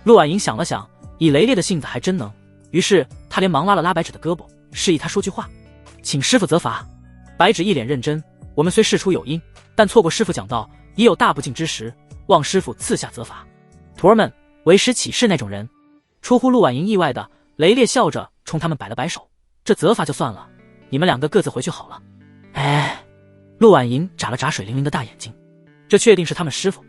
陆婉莹想了想，以雷烈的性子还真能，于是她连忙拉了拉白纸的胳膊，示意他说句话，请师傅责罚。白纸一脸认真，我们虽事出有因，但错过师傅讲道，也有大不敬之时，望师傅赐下责罚。徒儿们为师起誓那种人。出乎陆婉莹意外的，雷烈笑着冲他们摆了摆手，这责罚就算了，你们两个各自回去好了。哎，陆婉莹眨了眨水灵灵的大眼睛，这确定是他们师傅？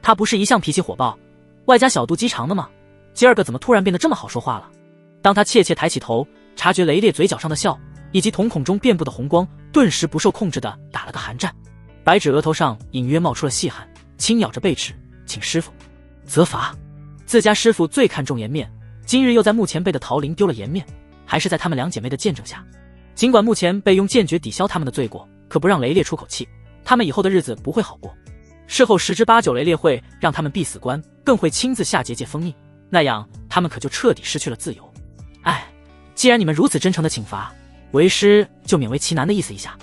他不是一向脾气火爆，外加小肚鸡肠的吗？今儿个怎么突然变得这么好说话了？当他怯怯抬起头，察觉雷烈嘴角上的笑以及瞳孔中遍布的红光，顿时不受控制的打了个寒战。白纸额头上隐约冒出了细汗，轻咬着背齿，请师傅责罚。自家师傅最看重颜面，今日又在穆前辈的桃林丢了颜面，还是在他们两姐妹的见证下。尽管穆前辈用剑诀抵消他们的罪过，可不让雷烈出口气，他们以后的日子不会好过。事后10之8九雷烈会让他们闭死关，更会亲自下结界封印，那样他们可就彻底失去了自由。哎，既然你们如此真诚的请罚，为师就勉为其难的意思一下。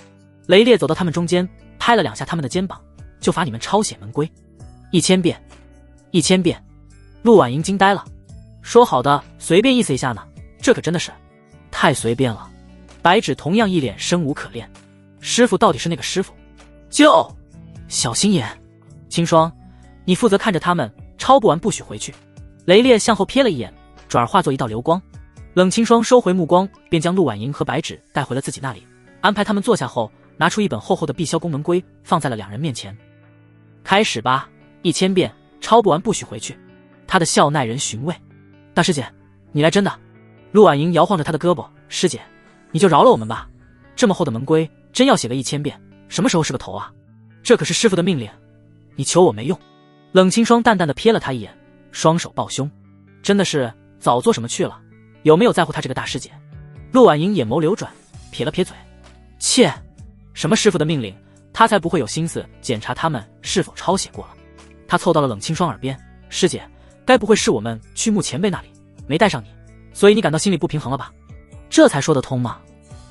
雷烈走到他们中间，拍了2下他们的肩膀，就罚你们抄写门规，1000遍，1000遍。陆婉莹惊呆了，说好的随便意思一下呢，这可真的是太随便了。白纸同样一脸生无可恋，师傅到底是那个师傅？就小心眼。青霜，你负责看着他们，抄不完不许回去。雷烈向后瞥了一眼，转而化作一道流光。冷清霜收回目光，便将陆婉莹和白纸带回了自己那里，安排他们坐下后，拿出一本厚厚的碧霄宫门规，放在了2人面前。开始吧，1000遍，抄不完不许回去。他的笑耐人寻味。大师姐，你来真的？陆婉莹摇晃着他的胳膊，师姐，你就饶了我们吧。这么厚的门规，真要写个1000遍，什么时候是个头啊？这可是师傅的命令，你求我没用。冷清霜淡淡的瞥了他一眼，双手抱胸，真的是早做什么去了，有没有在乎他这个大师姐？陆婉莹眼眸流转，撇了撇嘴，切，什么师傅的命令，他才不会有心思检查他们是否抄写过了。他凑到了冷清霜耳边，师姐，该不会是我们去穆前辈那里没带上你，所以你感到心里不平衡了吧？这才说得通嘛。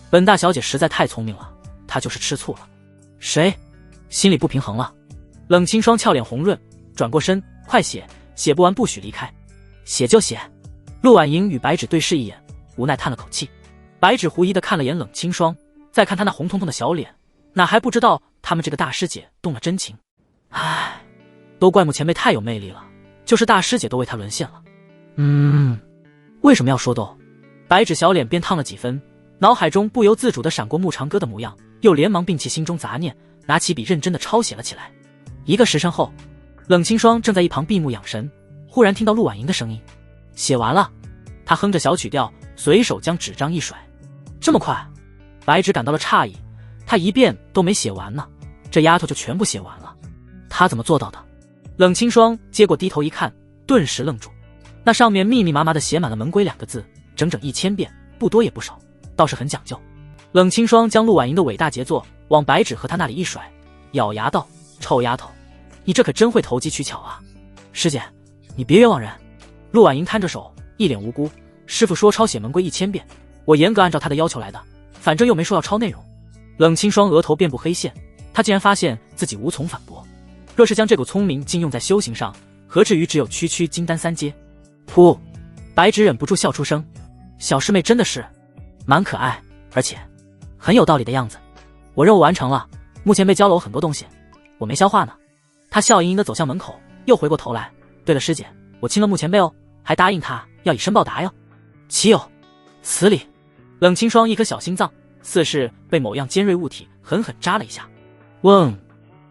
本大小姐实在太聪明了，她就是吃醋了。谁心里不平衡了？冷清霜俏脸红润，转过身，快写，写不完不许离开。写就写。陆婉莹与白纸对视一眼，无奈叹了口气。白纸狐疑地看了眼冷清霜，再看他那红彤彤的小脸，哪还不知道他们这个大师姐动了真情。唉，都怪穆前辈太有魅力了，就是大师姐都为他沦陷了。为什么要说斗？白纸小脸便烫了几分，脑海中不由自主地闪过穆长歌的模样，又连忙摒弃心中杂念，拿起笔认真地抄写了起来。1个时辰后，冷清霜正在一旁闭目养神，忽然听到陆婉莹的声音，写完了。他哼着小曲调，随手将纸张一甩。这么快？白纸感到了诧异，他一遍都没写完呢，这丫头就全部写完了，他怎么做到的？冷清霜接过低头一看，顿时愣住，那上面密密麻麻的写满了门规2个字，整整1000遍，不多也不少，倒是很讲究。冷清霜将陆婉莹的伟大杰作往白纸和他那里一甩，咬牙道，臭丫头，你这可真会投机取巧啊。师姐，你别冤枉人。陆婉莹摊着手，一脸无辜，师傅说抄写门规1000遍，我严格按照他的要求来的，反正又没说要抄内容。冷清霜额头遍布黑线，他竟然发现自己无从反驳，若是将这股聪明尽用在修行上，何至于只有区区金丹3阶？噗！白纸忍不住笑出声，小师妹真的是蛮可爱，而且很有道理的样子。我任务完成了，穆前辈教了我很多东西，我没消化呢。他笑盈盈地走向门口，又回过头来，对了师姐，我亲了穆前辈哦，还答应他要以身报答哟。岂有此理！冷清霜一颗小心脏似是被某样尖锐物体狠狠扎了一下。嗡！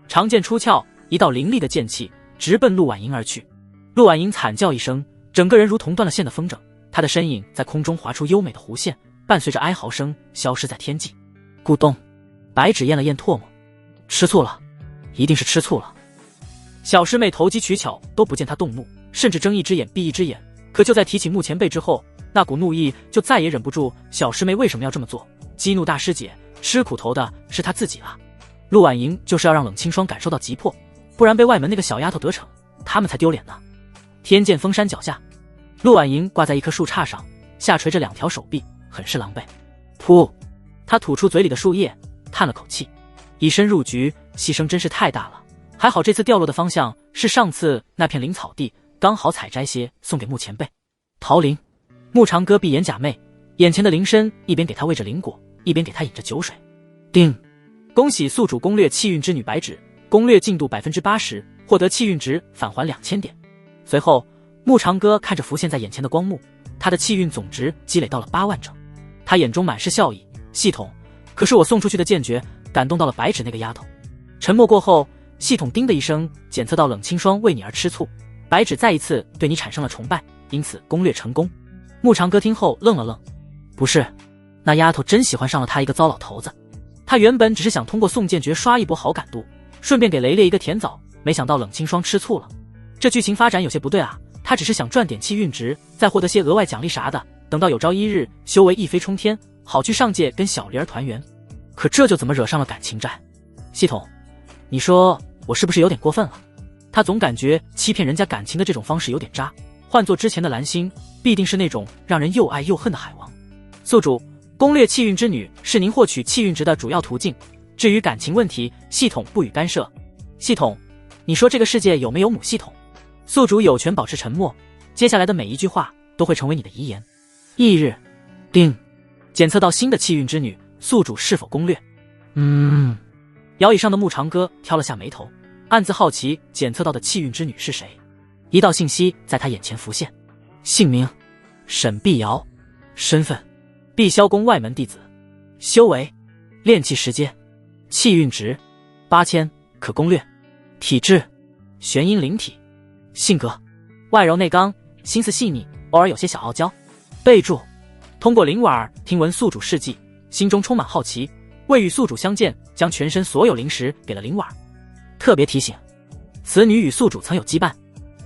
长剑出鞘，一道凌厉的剑气直奔陆婉莹而去。陆婉莹惨叫一声，整个人如同断了线的风筝，她的身影在空中划出优美的弧线，伴随着哀嚎声消失在天际。咕咚！白纸咽了咽唾沫，吃醋了，一定是吃醋了。小师妹投机取巧都不见她动怒，甚至睁一只眼闭一只眼，可就在提起穆前辈之后，那股怒意就再也忍不住。小师妹为什么要这么做？激怒大师姐，吃苦头的是她自己啊。陆婉莹就是要让冷清霜感受到急迫，不然被外门那个小丫头得逞，他们才丢脸呢。天剑峰山脚下，陆婉莹挂在一棵树杈上，下垂着2条手臂，很是狼狈。噗！他吐出嘴里的树叶，叹了口气，以身入局，牺牲真是太大了。还好这次掉落的方向是上次那片林草地，刚好采摘些送给穆前辈。桃林，穆长歌闭眼假寐，眼前的林参一边给他喂着灵果，一边给他饮着酒水。叮！恭喜宿主攻略气运之女白芷，攻略进度 80%， 获得气运值返还2000点。随后，穆长歌看着浮现在眼前的光幕，他的气运总值积累到了8万整。他眼中满是笑意。系统，可是我送出去的剑诀感动到了白芷那个丫头。沉默过后，系统叮的一声检测到冷清霜为你而吃醋，白芷再一次对你产生了崇拜，因此攻略成功。穆长歌听后愣了愣，不是，那丫头真喜欢上了他一个糟老头子。他原本只是想通过送剑诀刷一波好感度，顺便给雷烈一个甜枣，没想到冷清霜吃醋了。这剧情发展有些不对啊，他只是想赚点气运值，再获得些额外奖励啥的，等到有朝一日修为一飞冲天，好去上界跟小梨儿团圆。可这就怎么惹上了感情债？系统，你说我是不是有点过分了？他总感觉欺骗人家感情的这种方式有点渣，换做之前的蓝星，必定是那种让人又爱又恨的海王。宿主，攻略气运之女是您获取气运值的主要途径，至于感情问题，系统不予干涉。系统，你说这个世界有没有母系统？宿主有权保持沉默，接下来的每一句话都会成为你的遗言。翌日，叮，检测到新的气运之女，宿主是否攻略？摇椅上的穆长歌挑了下眉头，暗自好奇检测到的气运之女是谁。一道信息在他眼前浮现：姓名沈碧瑶，身份碧霄宫外门弟子，修为炼气时阶，气运值8000，可攻略。体质玄阴灵体，性格外柔内刚，心思细腻，偶尔有些小傲娇。备注：通过灵婉听闻宿主事迹，心中充满好奇，为与宿主相见，将全身所有灵石给了灵婉。特别提醒：此女与宿主曾有羁绊。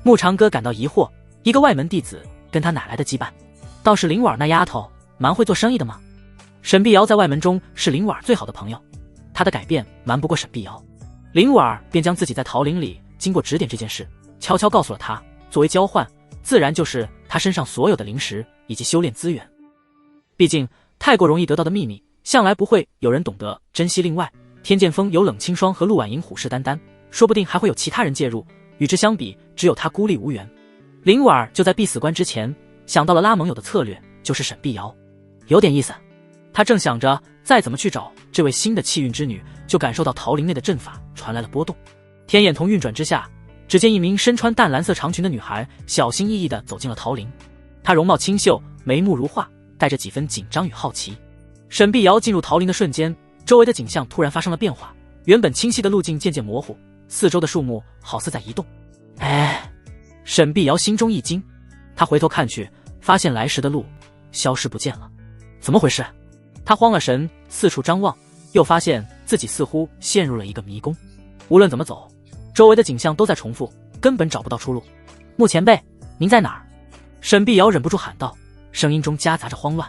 穆长歌感到疑惑，一个外门弟子跟他哪来的羁绊？倒是灵婉那丫头蛮会做生意的吗？沈碧瑶在外门中是灵婉最好的朋友，她的改变瞒不过沈碧瑶，灵婉便将自己在桃林里经过指点这件事悄悄告诉了他，作为交换，自然就是他身上所有的灵石以及修炼资源。毕竟太过容易得到的秘密，向来不会有人懂得珍惜。另外，天剑峰有冷清霜和陆婉莹虎视眈眈，说不定还会有其他人介入，与之相比，只有他孤立无援。灵婉就在必死关之前想到了拉盟友的策略，就是沈碧瑶，有点意思。他正想着再怎么去找这位新的气运之女，就感受到桃林内的阵法传来了波动。天眼瞳运转之下，只见一名身穿淡蓝色长裙的女孩小心翼翼地走进了桃林。她容貌清秀，眉目如画，带着几分紧张与好奇。沈碧瑶进入桃林的瞬间，周围的景象突然发生了变化，原本清晰的路径渐渐模糊，四周的树木好似在移动。沈碧瑶心中一惊，她回头看去，发现来时的路消失不见了。怎么回事？她慌了神，四处张望，又发现自己似乎陷入了一个迷宫。无论怎么走，周围的景象都在重复，根本找不到出路。穆前辈，您在哪儿？沈碧瑶忍不住喊道，声音中夹杂着慌乱。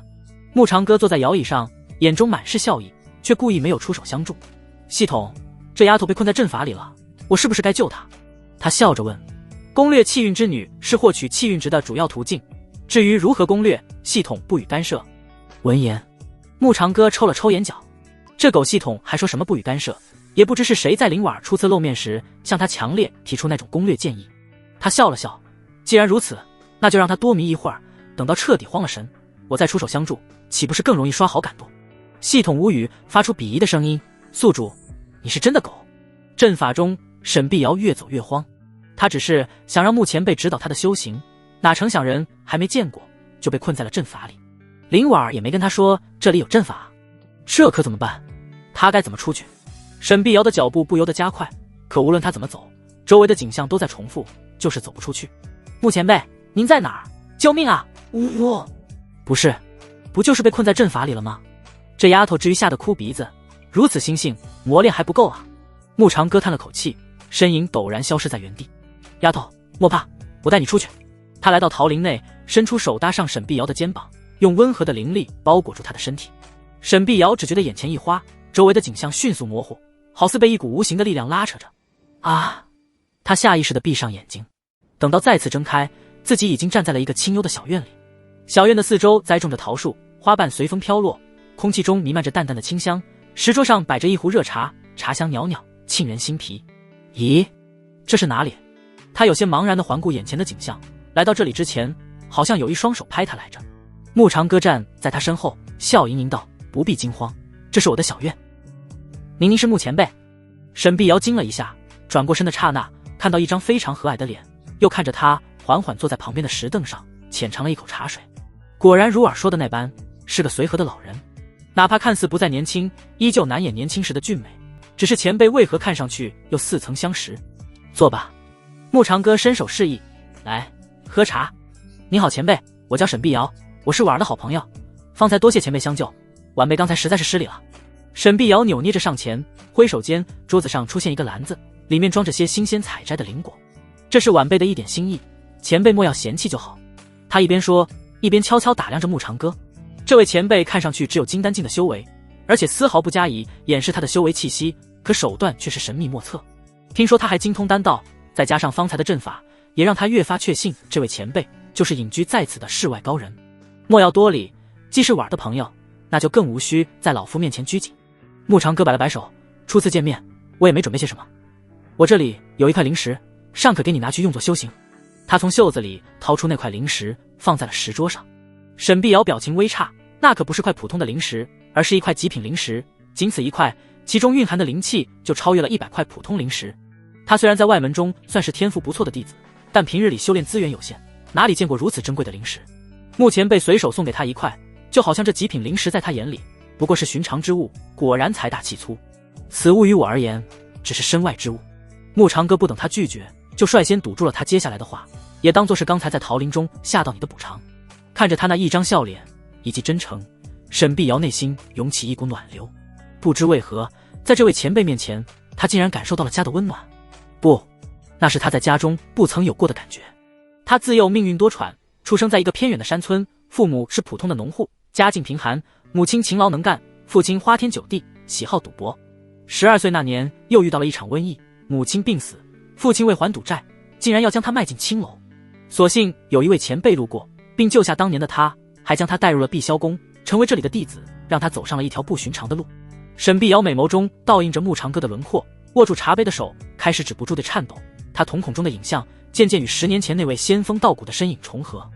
穆长歌坐在摇椅上，眼中满是笑意，却故意没有出手相助。系统，这丫头被困在阵法里了，我是不是该救她？他笑着问。攻略气运之女是获取气运值的主要途径，至于如何攻略，系统不予干涉。闻言，穆长歌抽了抽眼角，这狗系统还说什么不予干涉，也不知是谁在灵婉初次露面时向他强烈提出那种攻略建议。他笑了笑，既然如此，那就让他多迷一会儿，等到彻底慌了神，我再出手相助，岂不是更容易刷好感度？系统无语，发出鄙夷的声音：宿主，你是真的狗？阵法中，沈碧瑶越走越慌，他只是想让穆前辈指导他的修行，哪成想人还没见过就被困在了阵法里。灵婉也没跟他说这里有阵法，这可怎么办？他该怎么出去？沈碧瑶的脚步不由得加快，可无论他怎么走，周围的景象都在重复，就是走不出去。穆前辈，您在哪儿？救命啊！不是，不就是被困在阵法里了吗？这丫头至于吓得哭鼻子，如此心性，磨练还不够啊！穆长歌叹了口气，身影陡然消失在原地。丫头，莫怕，我带你出去。他来到桃林内，伸出手搭上沈碧瑶的肩膀，用温和的灵力包裹住她的身体。沈碧瑶只觉得眼前一花，周围的景象迅速模糊，好似被一股无形的力量拉扯着。她下意识地闭上眼睛，等到再次睁开，自己已经站在了一个清幽的小院里。小院的四周栽种着桃树，花瓣随风飘落，空气中弥漫着淡淡的清香。石桌上摆着一壶热茶，茶香袅袅，沁人心脾。咦，这是哪里？他有些茫然地环顾眼前的景象。来到这里之前，好像有一双手拍他来着。慕长歌站在他身后，笑盈盈道：“不必惊慌，这是我的小院。”您是慕前辈？沈碧瑶惊了一下，转过身的刹那，看到一张非常和蔼的脸，又看着他缓缓坐在旁边的石凳上，浅尝了一口茶水。果然如尔说的那般，是个随和的老人。哪怕看似不再年轻，依旧难掩年轻时的俊美。只是前辈为何看上去又似曾相识？坐吧。慕长歌伸手示意，来喝茶。你好前辈，我叫沈碧瑶，我是婉儿的好朋友，方才多谢前辈相救，晚辈刚才实在是失礼了。沈碧瑶扭捏着上前，挥手间桌子上出现一个篮子，里面装着些新鲜采摘的灵果。这是晚辈的一点心意，前辈莫要嫌弃就好。他一边说，一边悄悄打量着慕长歌。这位前辈看上去只有金丹境的修为，而且丝毫不加以掩饰他的修为气息，可手段却是神秘莫测。听说他还精通丹道，再加上方才的阵法，也让他越发确信这位前辈就是隐居在此的世外高人。莫要多礼，既是婉儿的朋友，那就更无需在老夫面前拘谨。慕长歌摆了摆手，初次见面，我也没准备些什么。我这里有一块灵石，尚可给你拿去用作修行。他从袖子里掏出那块灵石，放在了石桌上。沈碧瑶表情微诧，那可不是块普通的灵石，而是一块极品灵石，仅此一块，其中蕴含的灵气就超越了100块普通灵石。他虽然在外门中算是天赋不错的弟子，但平日里修炼资源有限，哪里见过如此珍贵的灵石。目前被随手送给他一块，就好像这极品灵石在他眼里不过是寻常之物，果然财大气粗。此物于我而言只是身外之物。慕长歌不等他拒绝，就率先堵住了他接下来的话，也当作是刚才在桃林中吓到你的补偿。看着他那一张笑脸以及真诚，沈碧瑶内心涌起一股暖流。不知为何，在这位前辈面前，他竟然感受到了家的温暖。不，那是他在家中不曾有过的感觉。他自幼命运多舛，出生在一个偏远的山村，父母是普通的农户，家境贫寒，母亲勤劳能干，父亲花天酒地，喜好赌博。12岁那年，又遇到了一场瘟疫，母亲病死，父亲为还赌债，竟然要将他卖进青楼。所幸有一位前辈路过，并救下当年的他，还将他带入了碧霄宫，成为这里的弟子，让他走上了一条不寻常的路。沈碧瑶美眸中倒映着慕长歌的轮廓，握住茶杯的手开始止不住地颤抖。他瞳孔中的影像渐渐与10年前那位仙风道骨的身影重合。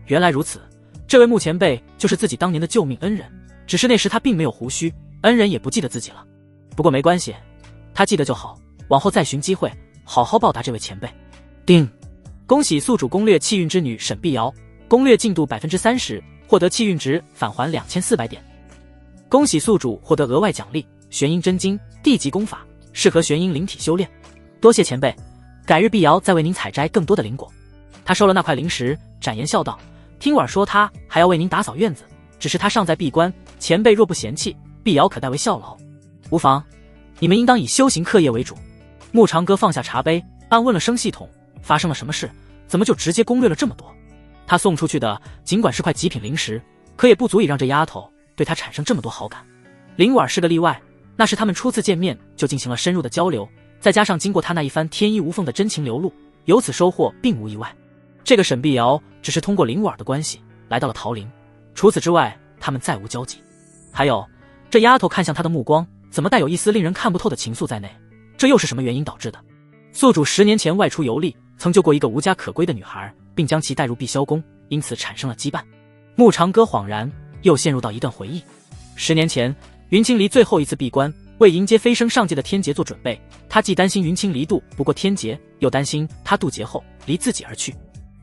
原来如此，这位慕前辈就是自己当年的救命恩人，只是那时他并没有胡须，恩人也不记得自己了。不过没关系，他记得就好，往后再寻机会好好报答这位前辈。叮，恭喜宿主攻略气运之女沈碧瑶，攻略进度 30%， 获得气运值返还2400点。恭喜宿主获得额外奖励玄阴真经地级功法，适合玄阴灵体修炼。多谢前辈，改日碧瑶再为您采摘更多的灵果。他收了那块灵石，展颜笑道：听婉说他还要为您打扫院子，只是他尚在闭关，前辈若不嫌弃，碧瑶可代为效劳。无妨，你们应当以修行课业为主。慕长歌放下茶杯，暗问了声系统，发生了什么事，怎么就直接攻略了这么多？他送出去的尽管是块极品灵石，可也不足以让这丫头对他产生这么多好感。林婉是个例外，那是他们初次见面就进行了深入的交流，再加上经过他那一番天衣无缝的真情流露，由此收获并无意外。这个沈碧瑶只是通过林婉的关系来到了桃林，除此之外他们再无交集。还有，这丫头看向他的目光怎么带有一丝令人看不透的情愫在内，这又是什么原因导致的？宿主10年前外出游历，曾救过一个无家可归的女孩，并将其带入碧霄宫，因此产生了羁绊。慕长歌恍然又陷入到一段回忆。10年前，云清离最后一次闭关，为迎接飞升上界的天劫做准备。他既担心云清离渡不过天劫，又担心他渡劫后离自己而去。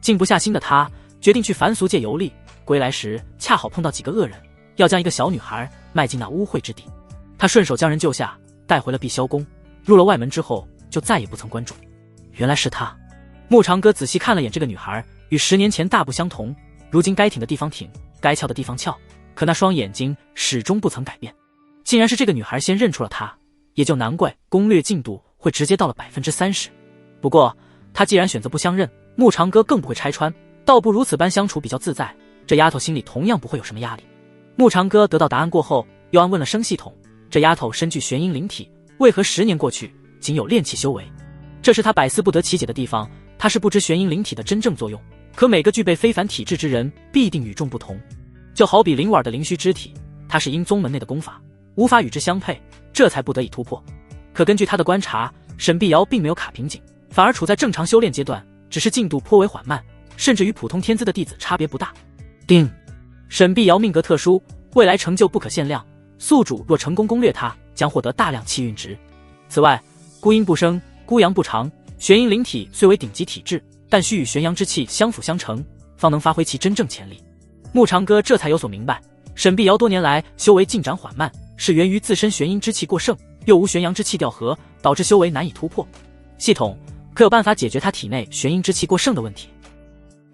静不下心的他，决定去凡俗界游历。归来时，恰好碰到几个恶人，要将一个小女孩卖进那污秽之地。他顺手将人救下，带回了碧霄宫。入了外门之后，就再也不曾关注。原来是他。慕长歌仔细看了眼这个女孩，与10年前大不相同。如今该挺的地方挺，该翘的地方翘，可那双眼睛始终不曾改变。竟然是这个女孩先认出了他，也就难怪攻略进度会直接到了 30%。不过他既然选择不相认，慕长歌更不会拆穿，倒不如此般相处比较自在，这丫头心里同样不会有什么压力。慕长歌得到答案过后，又暗问了声系统，这丫头身具玄阴灵体，为何10年过去仅有炼气修为？这是他百思不得其解的地方。他是不知玄阴灵体的真正作用，可每个具备非凡体质之人必定与众不同。就好比灵婉的灵虚之体，他是因宗门内的功法无法与之相配，这才不得已突破。可根据他的观察，沈碧瑶并没有卡瓶颈，反而处在正常修炼阶段，只是进度颇为缓慢，甚至与普通天资的弟子差别不大。定，沈碧瑶命格特殊，未来成就不可限量，宿主若成功攻略他，将获得大量气运值。此外，孤阴不生，孤阳不长，玄阴灵体虽为顶级体质，但需与玄阳之气相辅相成，方能发挥其真正潜力。穆长歌这才有所明白，沈碧瑶多年来修为进展缓慢，是源于自身玄阴之气过剩，又无玄阳之气调和，导致修为难以突破。系统可有办法解决他体内玄阴之气过剩的问题？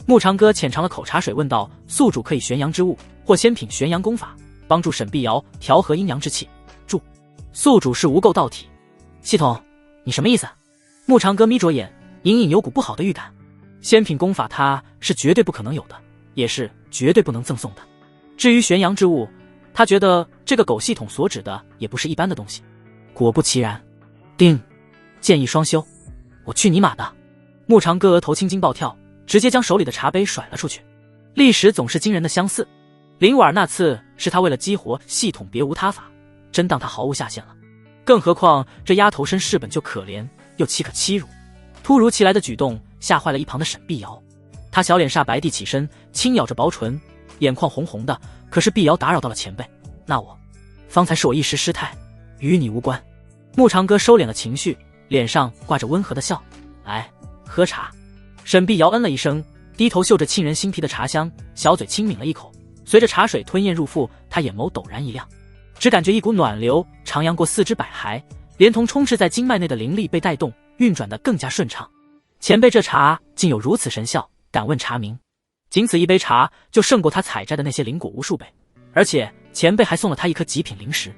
穆长歌浅尝了口茶水，问道：宿主可以玄阳之物或仙品玄阳功法，帮助沈碧瑶调和阴阳之气。注：宿主是无垢道体。系统，你什么意思？穆长歌眯着眼，隐隐有股不好的预感。仙品功法他是绝对不可能有的，也是绝对不能赠送的。至于玄阳之物，他觉得这个狗系统所指的也不是一般的东西。果不其然，定，建议双修。我去你妈的！穆长歌额头青筋暴跳，直接将手里的茶杯甩了出去。历史总是惊人的相似，林婉那次是他为了激活系统别无他法，真当他毫无下限了。更何况这丫头身世本就可怜，又岂可欺辱？突如其来的举动吓坏了一旁的沈碧瑶，她小脸煞白地起身，轻咬着薄唇，眼眶红红的。可是碧瑶打扰到了前辈，那我方才是我一时失态，与你无关。穆长歌收敛了情绪，脸上挂着温和的笑。来，喝茶。沈碧瑶嗯了一声，低头嗅着沁人心脾的茶香，小嘴轻抿了一口，随着茶水吞咽入腹，她眼眸陡然一亮，只感觉一股暖流徜徉过四肢百骸，连同充斥在经脉内的灵力被带动，运转得更加顺畅。前辈这茶竟有如此神效，敢问茶名？仅此一杯茶就胜过他采摘的那些灵果无数倍，而且前辈还送了他一颗极品灵石，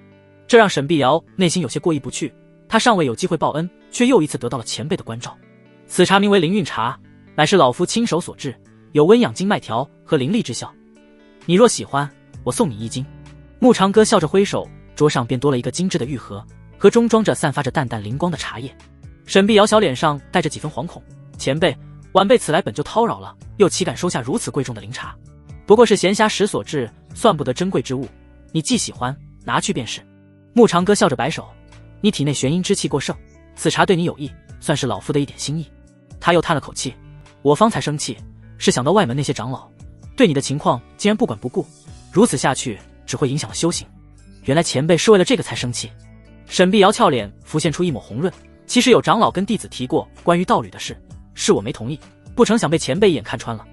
这让沈碧瑶内心有些过意不去。他尚未有机会报恩，却又一次得到了前辈的关照。此茶名为灵运茶，乃是老夫亲手所制，有温养经脉调和灵力之效。你若喜欢，我送你一斤。穆长歌笑着挥手，桌上便多了一个精致的玉盒，盒中装着散发着淡淡灵光的茶叶。沈碧瑶小脸上带着几分惶恐，前辈，晚辈此来本就叨扰了，又岂敢收下如此贵重的灵茶？不过是闲暇时所制，算不得珍贵之物。你既喜欢，拿去便是。穆长歌笑着摆手，你体内玄阴之气过剩，此茶对你有益，算是老夫的一点心意。他又叹了口气，我方才生气，是想到外门那些长老对你的情况竟然不管不顾，如此下去只会影响了修行。原来前辈是为了这个才生气。沈碧瑶俏脸浮现出一抹红润，其实有长老跟弟子提过关于道侣的事，是我没同意，不成想被前辈一眼看穿了。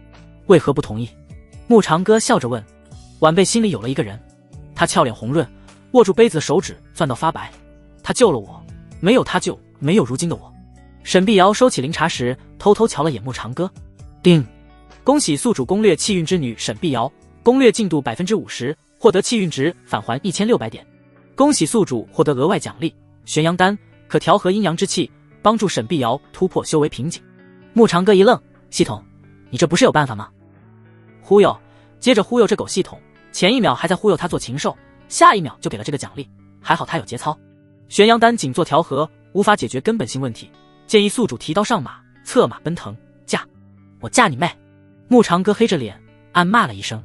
为何不同意？穆长歌笑着问。晚辈心里有了一个人。他俏脸红润，握住杯子的手指攥到发白。他救了我，没有他就没有如今的我。沈碧瑶收起灵茶时，偷偷瞧了眼穆长歌。定，恭喜宿主攻略气运之女沈碧瑶，攻略进度 50%， 获得气运值返还1600点。恭喜宿主获得额外奖励玄阳丹，可调和阴阳之气，帮助沈碧瑶突破修为瓶颈。穆长歌一愣，系统，你这不是有办法吗？忽悠，接着忽悠这狗系统，前一秒还在忽悠他做禽兽，下一秒就给了这个奖励，还好他有节操。玄阳丹仅做调和，无法解决根本性问题，建议宿主提刀上马，策马奔腾。驾！我驾你妹！穆长歌黑着脸暗骂了一声，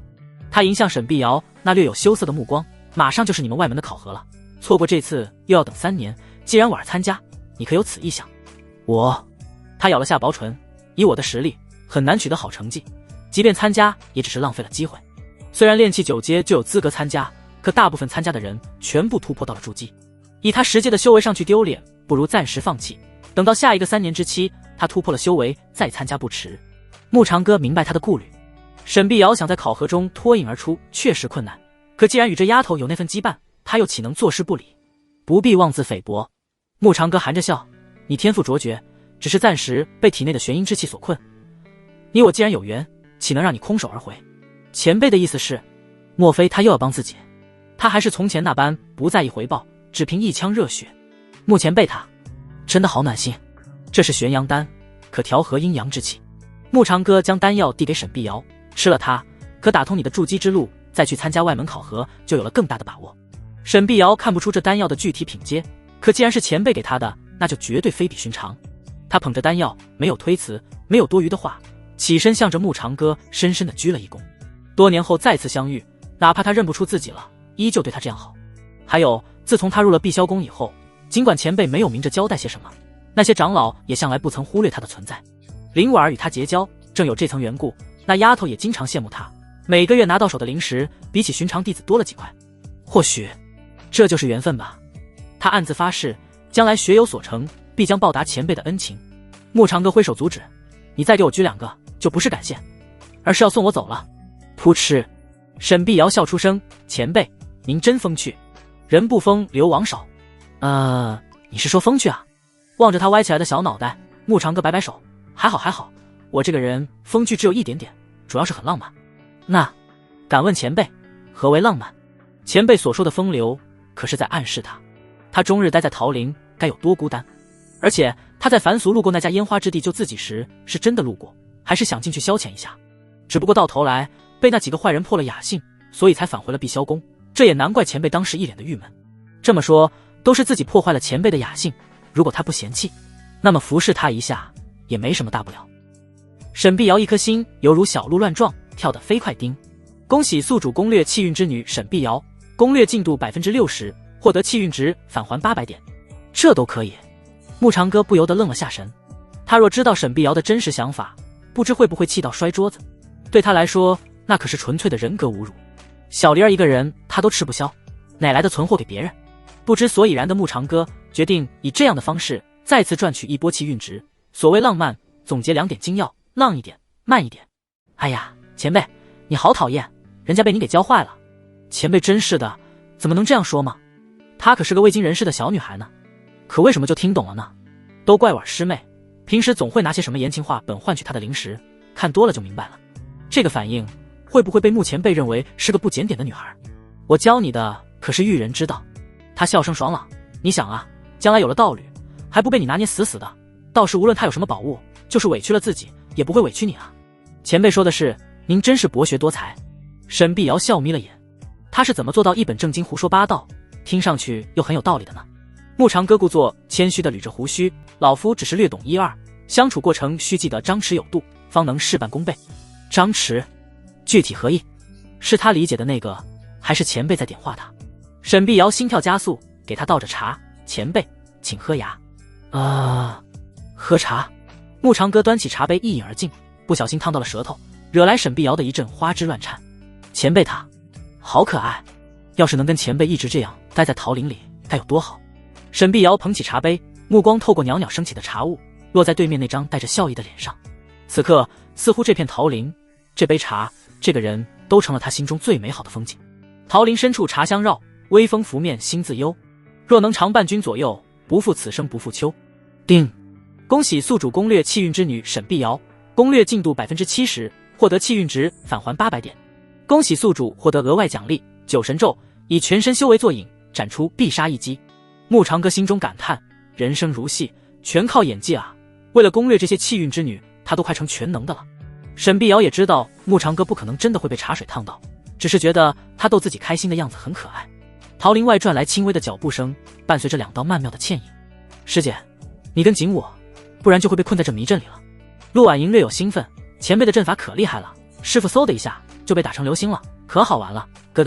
他迎向沈碧瑶那略有羞涩的目光，马上就是你们外门的考核了，错过这次又要等3年，既然我儿参加，你可有此意向？他咬了下薄唇，以我的实力很难取得好成绩，即便参加也只是浪费了机会。虽然炼气9阶就有资格参加，可大部分参加的人全部突破到了筑基，以他10阶的修为上去丢脸，不如暂时放弃，等到下一个3年之期，他突破了修为再参加不迟。穆长歌明白他的顾虑，沈碧瑶想在考核中脱颖而出确实困难，可既然与这丫头有那份羁绊，他又岂能坐视不理？不必妄自菲薄。穆长歌含着笑，你天赋卓绝，只是暂时被体内的玄阴之气所困，你我既然有缘，岂能让你空手而回？前辈的意思是，莫非他又要帮自己？他还是从前那般不在意回报，只凭一腔热血。穆前辈他真的好暖心，这是玄阳丹，可调和阴阳之气。穆长歌将丹药递给沈碧瑶，吃了它可打通你的筑基之路，再去参加外门考核就有了更大的把握。沈碧瑶看不出这丹药的具体品阶，可既然是前辈给他的，那就绝对非比寻常。他捧着丹药，没有推辞，没有多余的话，起身向着穆长歌深深的鞠了一躬。多年后再次相遇，哪怕他认不出自己了，依旧对他这样好。还有，自从他入了碧霄宫以后，尽管前辈没有明着交代些什么，那些长老也向来不曾忽略他的存在。林婉儿与他结交，正有这层缘故，那丫头也经常羡慕他，每个月拿到手的零食比起寻常弟子多了几块。或许这就是缘分吧。他暗自发誓，将来学有所成，必将报答前辈的恩情。穆长歌挥手阻止，你再给我举2个，就不是感谢，而是要送我走了。噗嗤，沈碧瑶笑出声，前辈您真风趣，人不疯流亡少。你是说风趣啊？望着他歪起来的小脑袋，穆长歌摆摆手，还好，我这个人风趣只有一点点，主要是很浪漫。那敢问前辈何为浪漫？前辈所说的风流，可是在暗示他终日待在桃林该有多孤单。而且他在凡俗路过那家烟花之地救自己时，是真的路过，还是想进去消遣一下？只不过到头来被那几个坏人破了雅兴，所以才返回了碧霄宫。这也难怪前辈当时一脸的郁闷。这么说，都是自己破坏了前辈的雅兴，如果他不嫌弃，那么服侍他一下也没什么大不了。沈碧瑶一颗心犹如小鹿乱撞，跳得飞快丁。恭喜宿主攻略气运之女沈碧瑶，攻略进度 60%， 获得气运值返还800点。这都可以。穆长歌不由得愣了下神。他若知道沈碧瑶的真实想法，不知会不会气到摔桌子。对他来说，那可是纯粹的人格侮辱。小梨儿一个人他都吃不消，哪来的存货给别人？不知所以然的穆长歌决定以这样的方式再次赚取一波气运值。所谓浪漫，总结2点精要：浪一点，慢一点。哎呀，前辈你好讨厌，人家被你给教坏了。前辈真是的，怎么能这样说吗？她可是个未经人事的小女孩呢，可为什么就听懂了呢？都怪我师妹，平时总会拿些什么言情话本换取她的零食，看多了就明白了。这个反应会不会被穆前辈认为是个不检点的女孩？我教你的可是育人之道。他笑声爽朗，你想啊，将来有了道侣，还不被你拿捏死死的，到时无论他有什么宝物，就是委屈了自己也不会委屈你啊。前辈说的是，您真是博学多才。沈碧瑶笑眯了眼，他是怎么做到一本正经胡说八道，听上去又很有道理的呢？穆长歌故作谦虚地捋着胡须，老夫只是略懂1、2，相处过程需记得张弛有度，方能事半功倍。张弛具体何意？是他理解的那个，还是前辈在点化他？沈碧瑶心跳加速，给他倒着茶，前辈请喝牙。喝茶。穆长歌端起茶杯一饮而尽，不小心烫到了舌头，惹来沈碧瑶的一阵花枝乱颤。前辈他好可爱，要是能跟前辈一直这样待在桃林里该有多好。沈碧瑶捧起茶杯，目光透过袅袅升起的茶雾，落在对面那张带着笑意的脸上。此刻似乎这片桃林，这杯茶，这个人都成了他心中最美好的风景。桃林深处茶香绕，微风拂面心自忧。若能常伴君左右，不负此生不负秋。定。恭喜宿主攻略气运之女沈碧瑶，攻略进度 70%， 获得气运值返还800点。恭喜宿主获得额外奖励9神咒，以全身修为作引，斩出必杀一击。穆长歌心中感叹，人生如戏，全靠演技啊！为了攻略这些气运之女，他都快成全能的了。沈碧瑶也知道穆长歌不可能真的会被茶水烫到，只是觉得他逗自己开心的样子很可爱。桃林外传来轻微的脚步声，伴随着2道曼妙的倩影。师姐，你跟紧我，不然就会被困在这迷阵里了。陆婉莹略有兴奋，前辈的阵法可厉害了，师傅嗖的一下就被打成流星了，可好玩了。哥，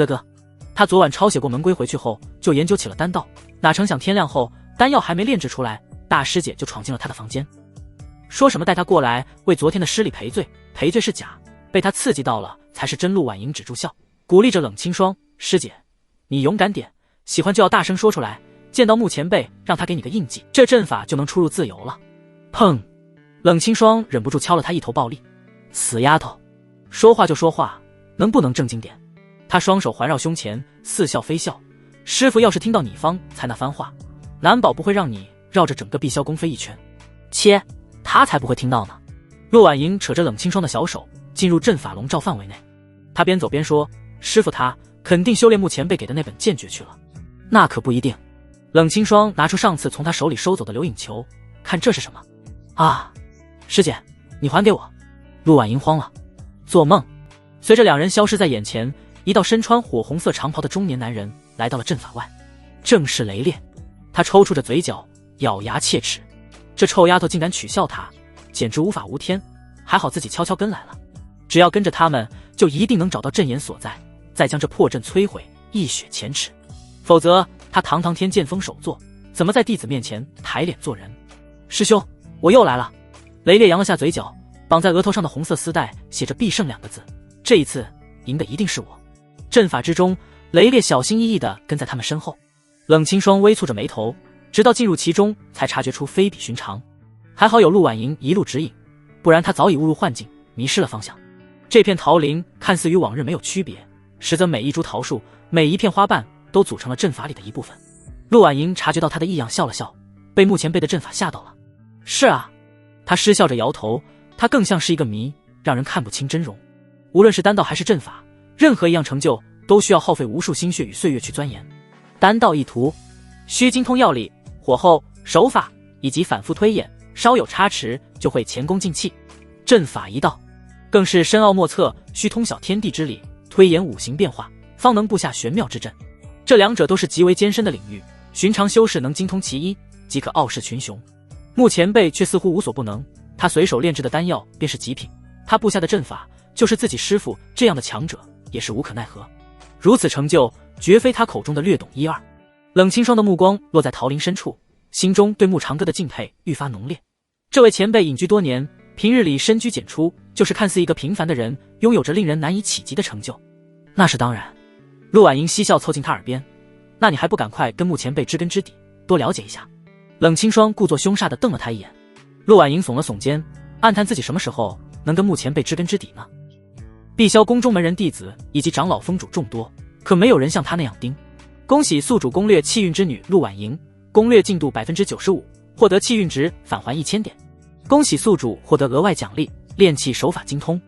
他昨晚抄写过门规回去后，就研究起了丹道，哪成想天亮后丹药还没炼制出来，大师姐就闯进了他的房间，说什么带他过来为昨天的失礼赔罪，赔罪是假，被他刺激到了才是真。陆婉莹止住笑，鼓励着冷清霜，师姐你勇敢点，喜欢就要大声说出来，见到穆前辈让他给你个印记，这阵法就能出入自由了。砰！冷清霜忍不住敲了他一头暴力。死丫头，说话就说话，能不能正经点？他双手环绕胸前，似笑非笑。师傅要是听到你方才那番话，难保不会让你绕着整个碧霄宫飞一圈。切，他才不会听到呢。陆婉莹扯着冷清霜的小手进入阵法笼罩范围内，他边走边说，师傅他肯定修炼穆前辈给的那本剑诀去了。那可不一定。冷清霜拿出上次从他手里收走的流影球，看这是什么啊？师姐你还给我。陆婉莹慌了，做梦。随着2人消失在眼前，一道身穿火红色长袍的中年男人来到了阵法外，正是雷烈。他抽搐着嘴角，咬牙切齿，这臭丫头竟敢取笑他，简直无法无天。还好自己悄悄跟来了，只要跟着他们就一定能找到阵眼所在，再将这破阵摧毁，一雪前耻。否则他堂堂天剑锋首座，怎么在弟子面前抬脸做人？师兄，我又来了。雷烈扬了下嘴角，绑在额头上的红色丝带写着必胜2个字，这一次赢的一定是我。阵法之中，雷烈小心翼翼地跟在他们身后，冷清霜微蹙着眉头，直到进入其中才察觉出非比寻常。还好有陆婉莹一路指引，不然他早已误入幻境，迷失了方向。这片桃林看似与往日没有区别，实则每一株桃树，每一片花瓣都组成了阵法里的一部分。陆婉莹察觉到他的异样，笑了笑，被目前被的阵法吓到了。是啊，他失笑着摇头，他更像是一个谜，让人看不清真容。无论是丹道还是阵法，任何一样成就都需要耗费无数心血与岁月去钻研。丹道一途，需精通要领、火候、手法以及反复推演，稍有差池就会前功尽弃。阵法一道，更是深奥莫测，需通晓天地之理，推演五行变化，方能布下玄妙之阵。这两者都是极为艰深的领域，寻常修士能精通其一，即可傲视群雄。穆前辈却似乎无所不能，他随手炼制的丹药便是极品，他布下的阵法就是自己师傅这样的强者也是无可奈何。如此成就，绝非他口中的略懂一二。冷清霜的目光落在桃林深处，心中对穆长歌的敬佩愈发浓烈。这位前辈隐居多年，平日里深居简出，就是看似一个平凡的人，拥有着令人难以企及的成就。那是当然。陆婉莹嬉笑凑近他耳边，那你还不赶快跟穆前辈知根知底，多了解一下。冷清霜故作凶煞地瞪了他一眼。陆婉莹耸了耸肩，暗叹自己什么时候能跟穆前辈知根知底呢？碧霄宫中门人弟子以及长老封主众多，可没有人像他那样盯。恭喜宿主攻略气运之女陆婉莹，攻略进度 95%， 获得气运值返还1000点。恭喜宿主获得额外奖励，炼气手法精通。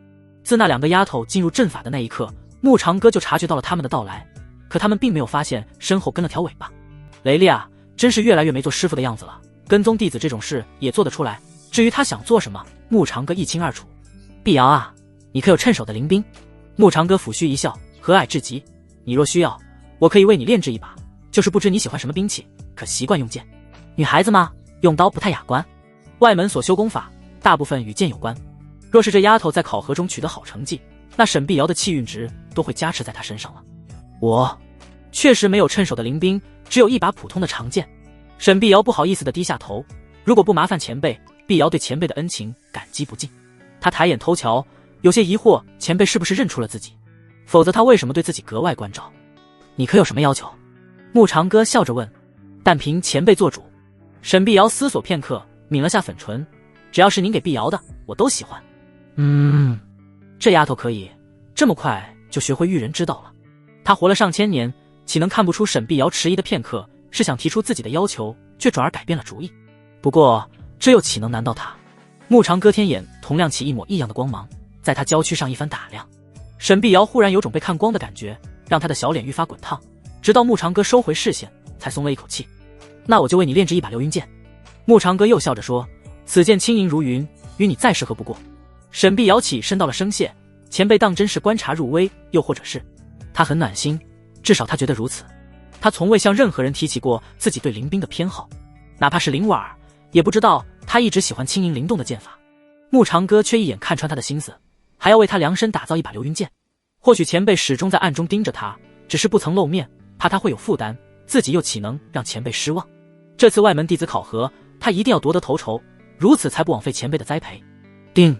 自那2个丫头进入阵法的那一刻，穆长歌就察觉到了他们的到来，可他们并没有发现身后跟了条尾巴。雷烈啊，真是越来越没做师傅的样子了，跟踪弟子这种事也做得出来，至于他想做什么，穆长歌一清二楚。碧瑶啊，你可有趁手的灵兵？穆长歌抚须一笑，和蔼至极，你若需要，我可以为你炼制一把，就是不知你喜欢什么兵器，可习惯用剑？女孩子嘛，用刀不太雅观，外门所修功法大部分与剑有关，若是这丫头在考核中取得好成绩，那沈碧瑶的气运值都会加持在她身上了。我确实没有趁手的灵兵，只有一把普通的长剑。沈碧瑶不好意思地低下头，如果不麻烦前辈，碧瑶对前辈的恩情感激不尽。她抬眼偷瞧，有些疑惑前辈是不是认出了自己，否则他为什么对自己格外关照？你可有什么要求？穆长歌笑着问。但凭前辈做主。沈碧瑶思索片刻，抿了下粉唇，只要是您给碧瑶的，我都喜欢。这丫头可以这么快就学会育人之道了。她活了上千年，岂能看不出沈碧瑶迟疑的片刻是想提出自己的要求，却转而改变了主意。不过这又岂能难到他？穆长歌天眼同亮起一抹异样的光芒，在他娇躯上一番打量。沈碧瑶忽然有种被看光的感觉，让他的小脸愈发滚烫，直到穆长歌收回视线，才松了一口气。那我就为你炼制一把流云剑。穆长歌又笑着说，此剑轻盈如云，与你再适合不过。沈碧瑶起身道了声谢，前辈当真是观察入微，又或者是他很暖心，至少他觉得如此。他从未向任何人提起过自己对灵兵的偏好，哪怕是灵婉儿，也不知道他一直喜欢轻盈灵动的剑法。穆长歌却一眼看穿他的心思，还要为他量身打造一把流云剑。或许前辈始终在暗中盯着他，只是不曾露面，怕他会有负担，自己又岂能让前辈失望？这次外门弟子考核，他一定要夺得头筹，如此才不枉费前辈的栽培。叮！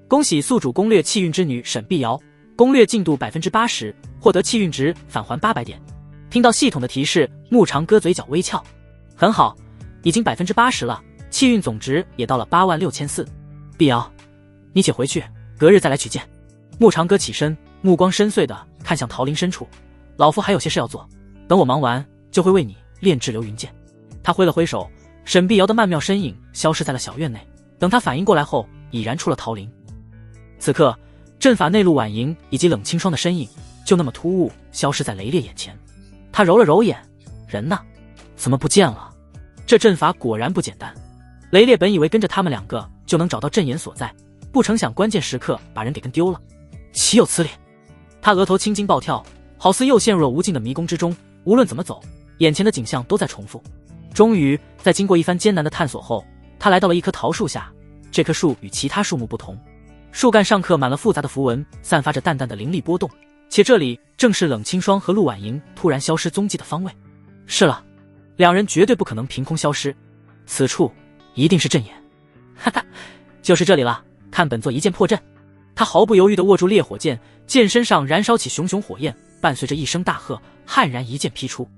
恭喜宿主攻略气运之女沈碧瑶，攻略进度 80%， 获得气运值返还800点。听到系统的提示，穆长歌嘴角微翘。很好，已经 80% 了，气运总值也到了86400。碧瑶，你且回去，隔日再来取剑。穆长歌起身，目光深邃地看向桃林深处。老夫还有些事要做，等我忙完，就会为你炼制流云剑。他挥了挥手，沈碧瑶的曼妙身影消失在了小院内。等他反应过来后，已然出了桃林。此刻，阵法内陆婉莹以及冷清霜的身影就那么突兀消失在雷烈眼前。他揉了揉眼，人呢？怎么不见了？这阵法果然不简单。雷烈本以为跟着他们2个就能找到阵眼所在，不成想关键时刻把人给跟丢了，岂有此理！他额头青筋暴跳，好似又陷入了无尽的迷宫之中，无论怎么走，眼前的景象都在重复。终于在经过一番艰难的探索后，他来到了一棵桃树下。这棵树与其他树木不同，树干上刻满了复杂的符文，散发着淡淡的灵力波动，且这里正是冷清霜和陆婉莹突然消失踪迹的方位。是了，两人绝对不可能凭空消失，此处一定是阵眼。哈哈，就是这里了，看本座一剑破阵。他毫不犹豫地握住烈火剑，剑身上燃烧起熊熊火焰，伴随着一声大喝，悍然一剑劈出。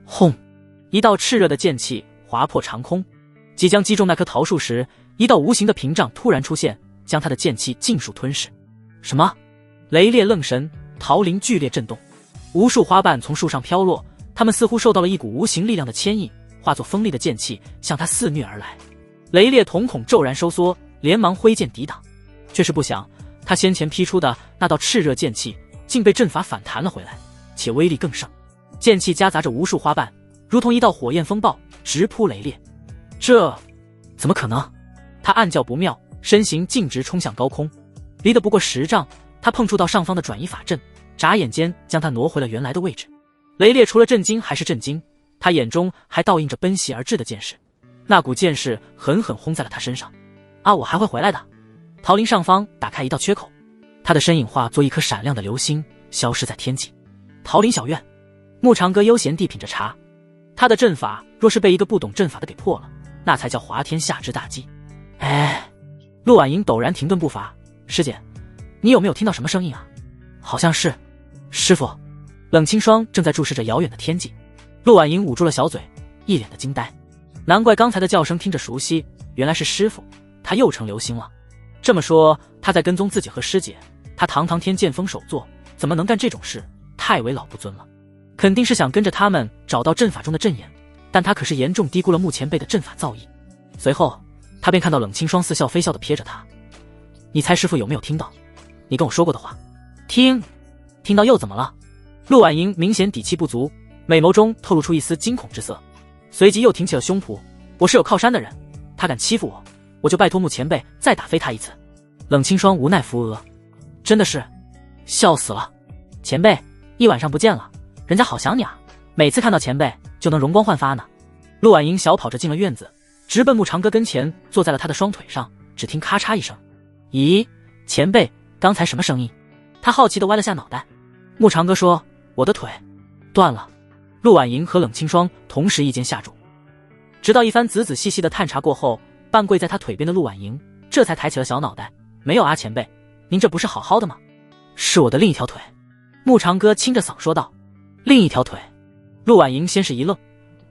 轰！一道炽热的剑气划破长空，即将击中那棵桃树时，一道无形的屏障突然出现，将他的剑气尽数吞噬。什么？雷烈愣神，桃林剧烈震动，无数花瓣从树上飘落，它们似乎受到了一股无形力量的牵引，化作锋利的剑气向他肆虐而来。雷烈瞳孔骤然收缩，连忙挥剑抵挡，却是不想他先前劈出的那道炽热剑气竟被阵法反弹了回来，且威力更盛。剑气夹杂着无数花瓣，如同一道火焰风暴直扑雷烈。这怎么可能？他暗叫不妙，身形径直冲向高空，离得不过10丈，他碰触到上方的转移法阵，眨眼间将他挪回了原来的位置。雷烈除了震惊还是震惊，他眼中还倒映着奔袭而至的剑势，那股剑势狠狠轰在了他身上。啊，我还会回来的。桃林上方打开一道缺口，他的身影化作一颗闪亮的流星，消失在天际。桃林小院，慕长歌悠闲地品着茶，他的阵法若是被一个不懂阵法的给破了，那才叫滑天下之大稽。哎，陆婉莹陡然停顿步伐，师姐，你有没有听到什么声音啊？好像是师父。冷清霜正在注视着遥远的天际，陆婉莹捂住了小嘴，一脸的惊呆。难怪刚才的叫声听着熟悉，原来是师父，他又成流星了。这么说他在跟踪自己和师姐，他堂堂天剑锋首座，怎么能干这种事？太为老不尊了。肯定是想跟着他们找到阵法中的阵眼，但他可是严重低估了穆前辈的阵法造诣。随后他便看到冷清霜似笑非笑地瞥着他，你猜师父有没有听到你跟我说过的话？听到又怎么了？陆婉莹明显底气不足，美眸中透露出一丝惊恐之色，随即又挺起了胸脯，我是有靠山的人，他敢欺负我，我就拜托穆前辈再打飞他一次。冷清霜无奈扶额，真的是笑死了。前辈一晚上不见了，人家好想你啊，每次看到前辈就能容光焕发呢。陆婉莹小跑着进了院子，直奔慕长歌跟前，坐在了他的双腿上，只听咔嚓一声。咦，前辈刚才什么声音？他好奇地歪了下脑袋。慕长歌说，我的腿断了。陆婉莹和冷清霜同时一肩下注，直到一番仔仔细细的探查过后，半跪在他腿边的陆婉莹这才抬起了小脑袋，没有啊前辈，您这不是好好的吗？是我的另一条腿。慕长歌清着嗓说道。另一条腿？陆婉莹先是一愣，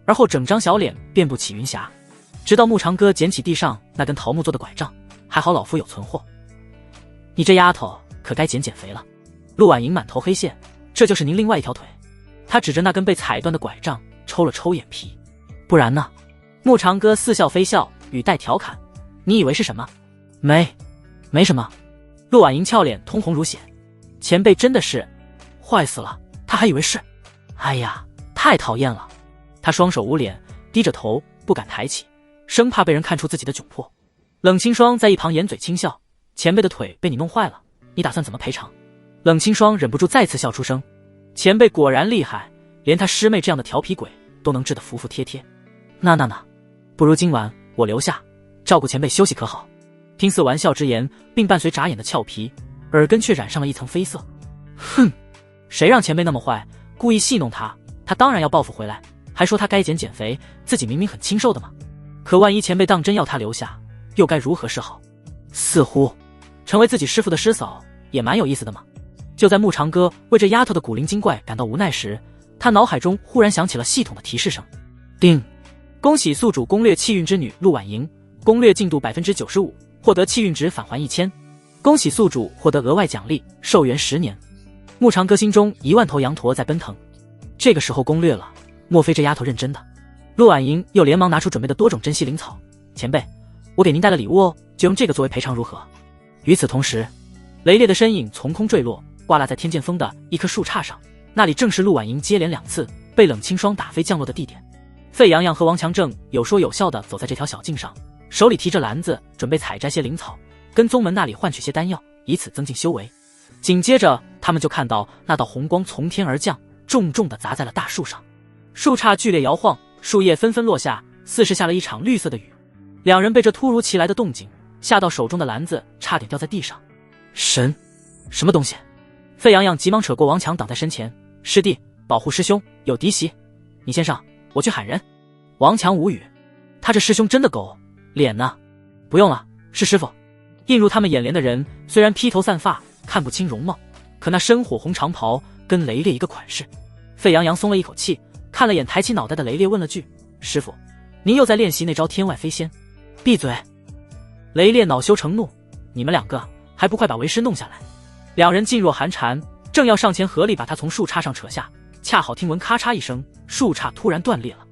而后整张小脸遍布起云霞，直到慕长歌捡起地上那根桃木做的拐杖，还好老夫有存货。你这丫头可该减肥了。陆婉莹满头黑线，这就是您另外一条腿？他指着那根被踩断的拐杖抽了抽眼皮。不然呢？慕长歌似笑非笑，语带调侃，你以为是什么？没什么。陆婉莹俏脸通红如血，前辈真的是坏死了，他还以为是。哎呀，太讨厌了。他双手捂脸，低着头不敢抬起，生怕被人看出自己的窘迫。冷清霜在一旁掩嘴轻笑，前辈的腿被你弄坏了，你打算怎么赔偿？冷清霜忍不住再次笑出声，前辈果然厉害，连他师妹这样的调皮鬼都能治得服服帖帖。那，不如今晚我留下照顾前辈休息可好？听似玩笑之言，并伴随眨眼的俏皮，耳根却染上了一层绯色。哼，谁让前辈那么坏，故意戏弄他，他当然要报复回来，还说他该减肥，自己明明很清瘦的嘛。可万一前辈当真要他留下，又该如何是好？似乎成为自己师父的师嫂也蛮有意思的嘛。就在慕长歌为这丫头的古灵精怪感到无奈时，他脑海中忽然响起了系统的提示声。叮，恭喜宿主攻略气运之女陆婉莹，攻略进度 95%， 获得气运值返还1000。恭喜宿主获得额外奖励，寿元10年。慕长歌心中1万头羊驼在奔腾。这个时候攻略了，莫非这丫头认真的？陆婉莹又连忙拿出准备的多种珍稀灵草，前辈，我给您带了礼物哦，就用这个作为赔偿如何？与此同时，雷烈的身影从空坠落，挂落在天剑峰的一棵树杈上，那里正是陆婉莹接连2次被冷清霜打飞降落的地点。费洋洋和王强正有说有笑地走在这条小径上，手里提着篮子，准备采摘些灵草，跟宗门那里换取些丹药，以此增进修为。紧接着他们就看到那道红光从天而降，重重地砸在了大树上，树杈剧烈摇晃，树叶纷纷落下，似是下了一场绿色的雨。两人被这突如其来的动静吓到，手中的篮子差点掉在地上。神，什么东西？费洋洋急忙扯过王强挡在身前，师弟，保护师兄，有敌袭，你先上，我去喊人。王强无语，他这师兄真的狗脸呢？不用了，是师傅。映入他们眼帘的人虽然披头散发，看不清容貌，可那身火红长袍跟雷烈一个款式。费洋洋松了一口气，看了眼抬起脑袋的雷烈，问了句：师傅，您又在练习那招天外飞仙？闭嘴！雷烈恼羞成怒，你们两个还不快把为师弄下来！两人噤若寒蝉，正要上前合力把他从树杈上扯下，恰好听闻咔嚓一声，树杈突然断裂了。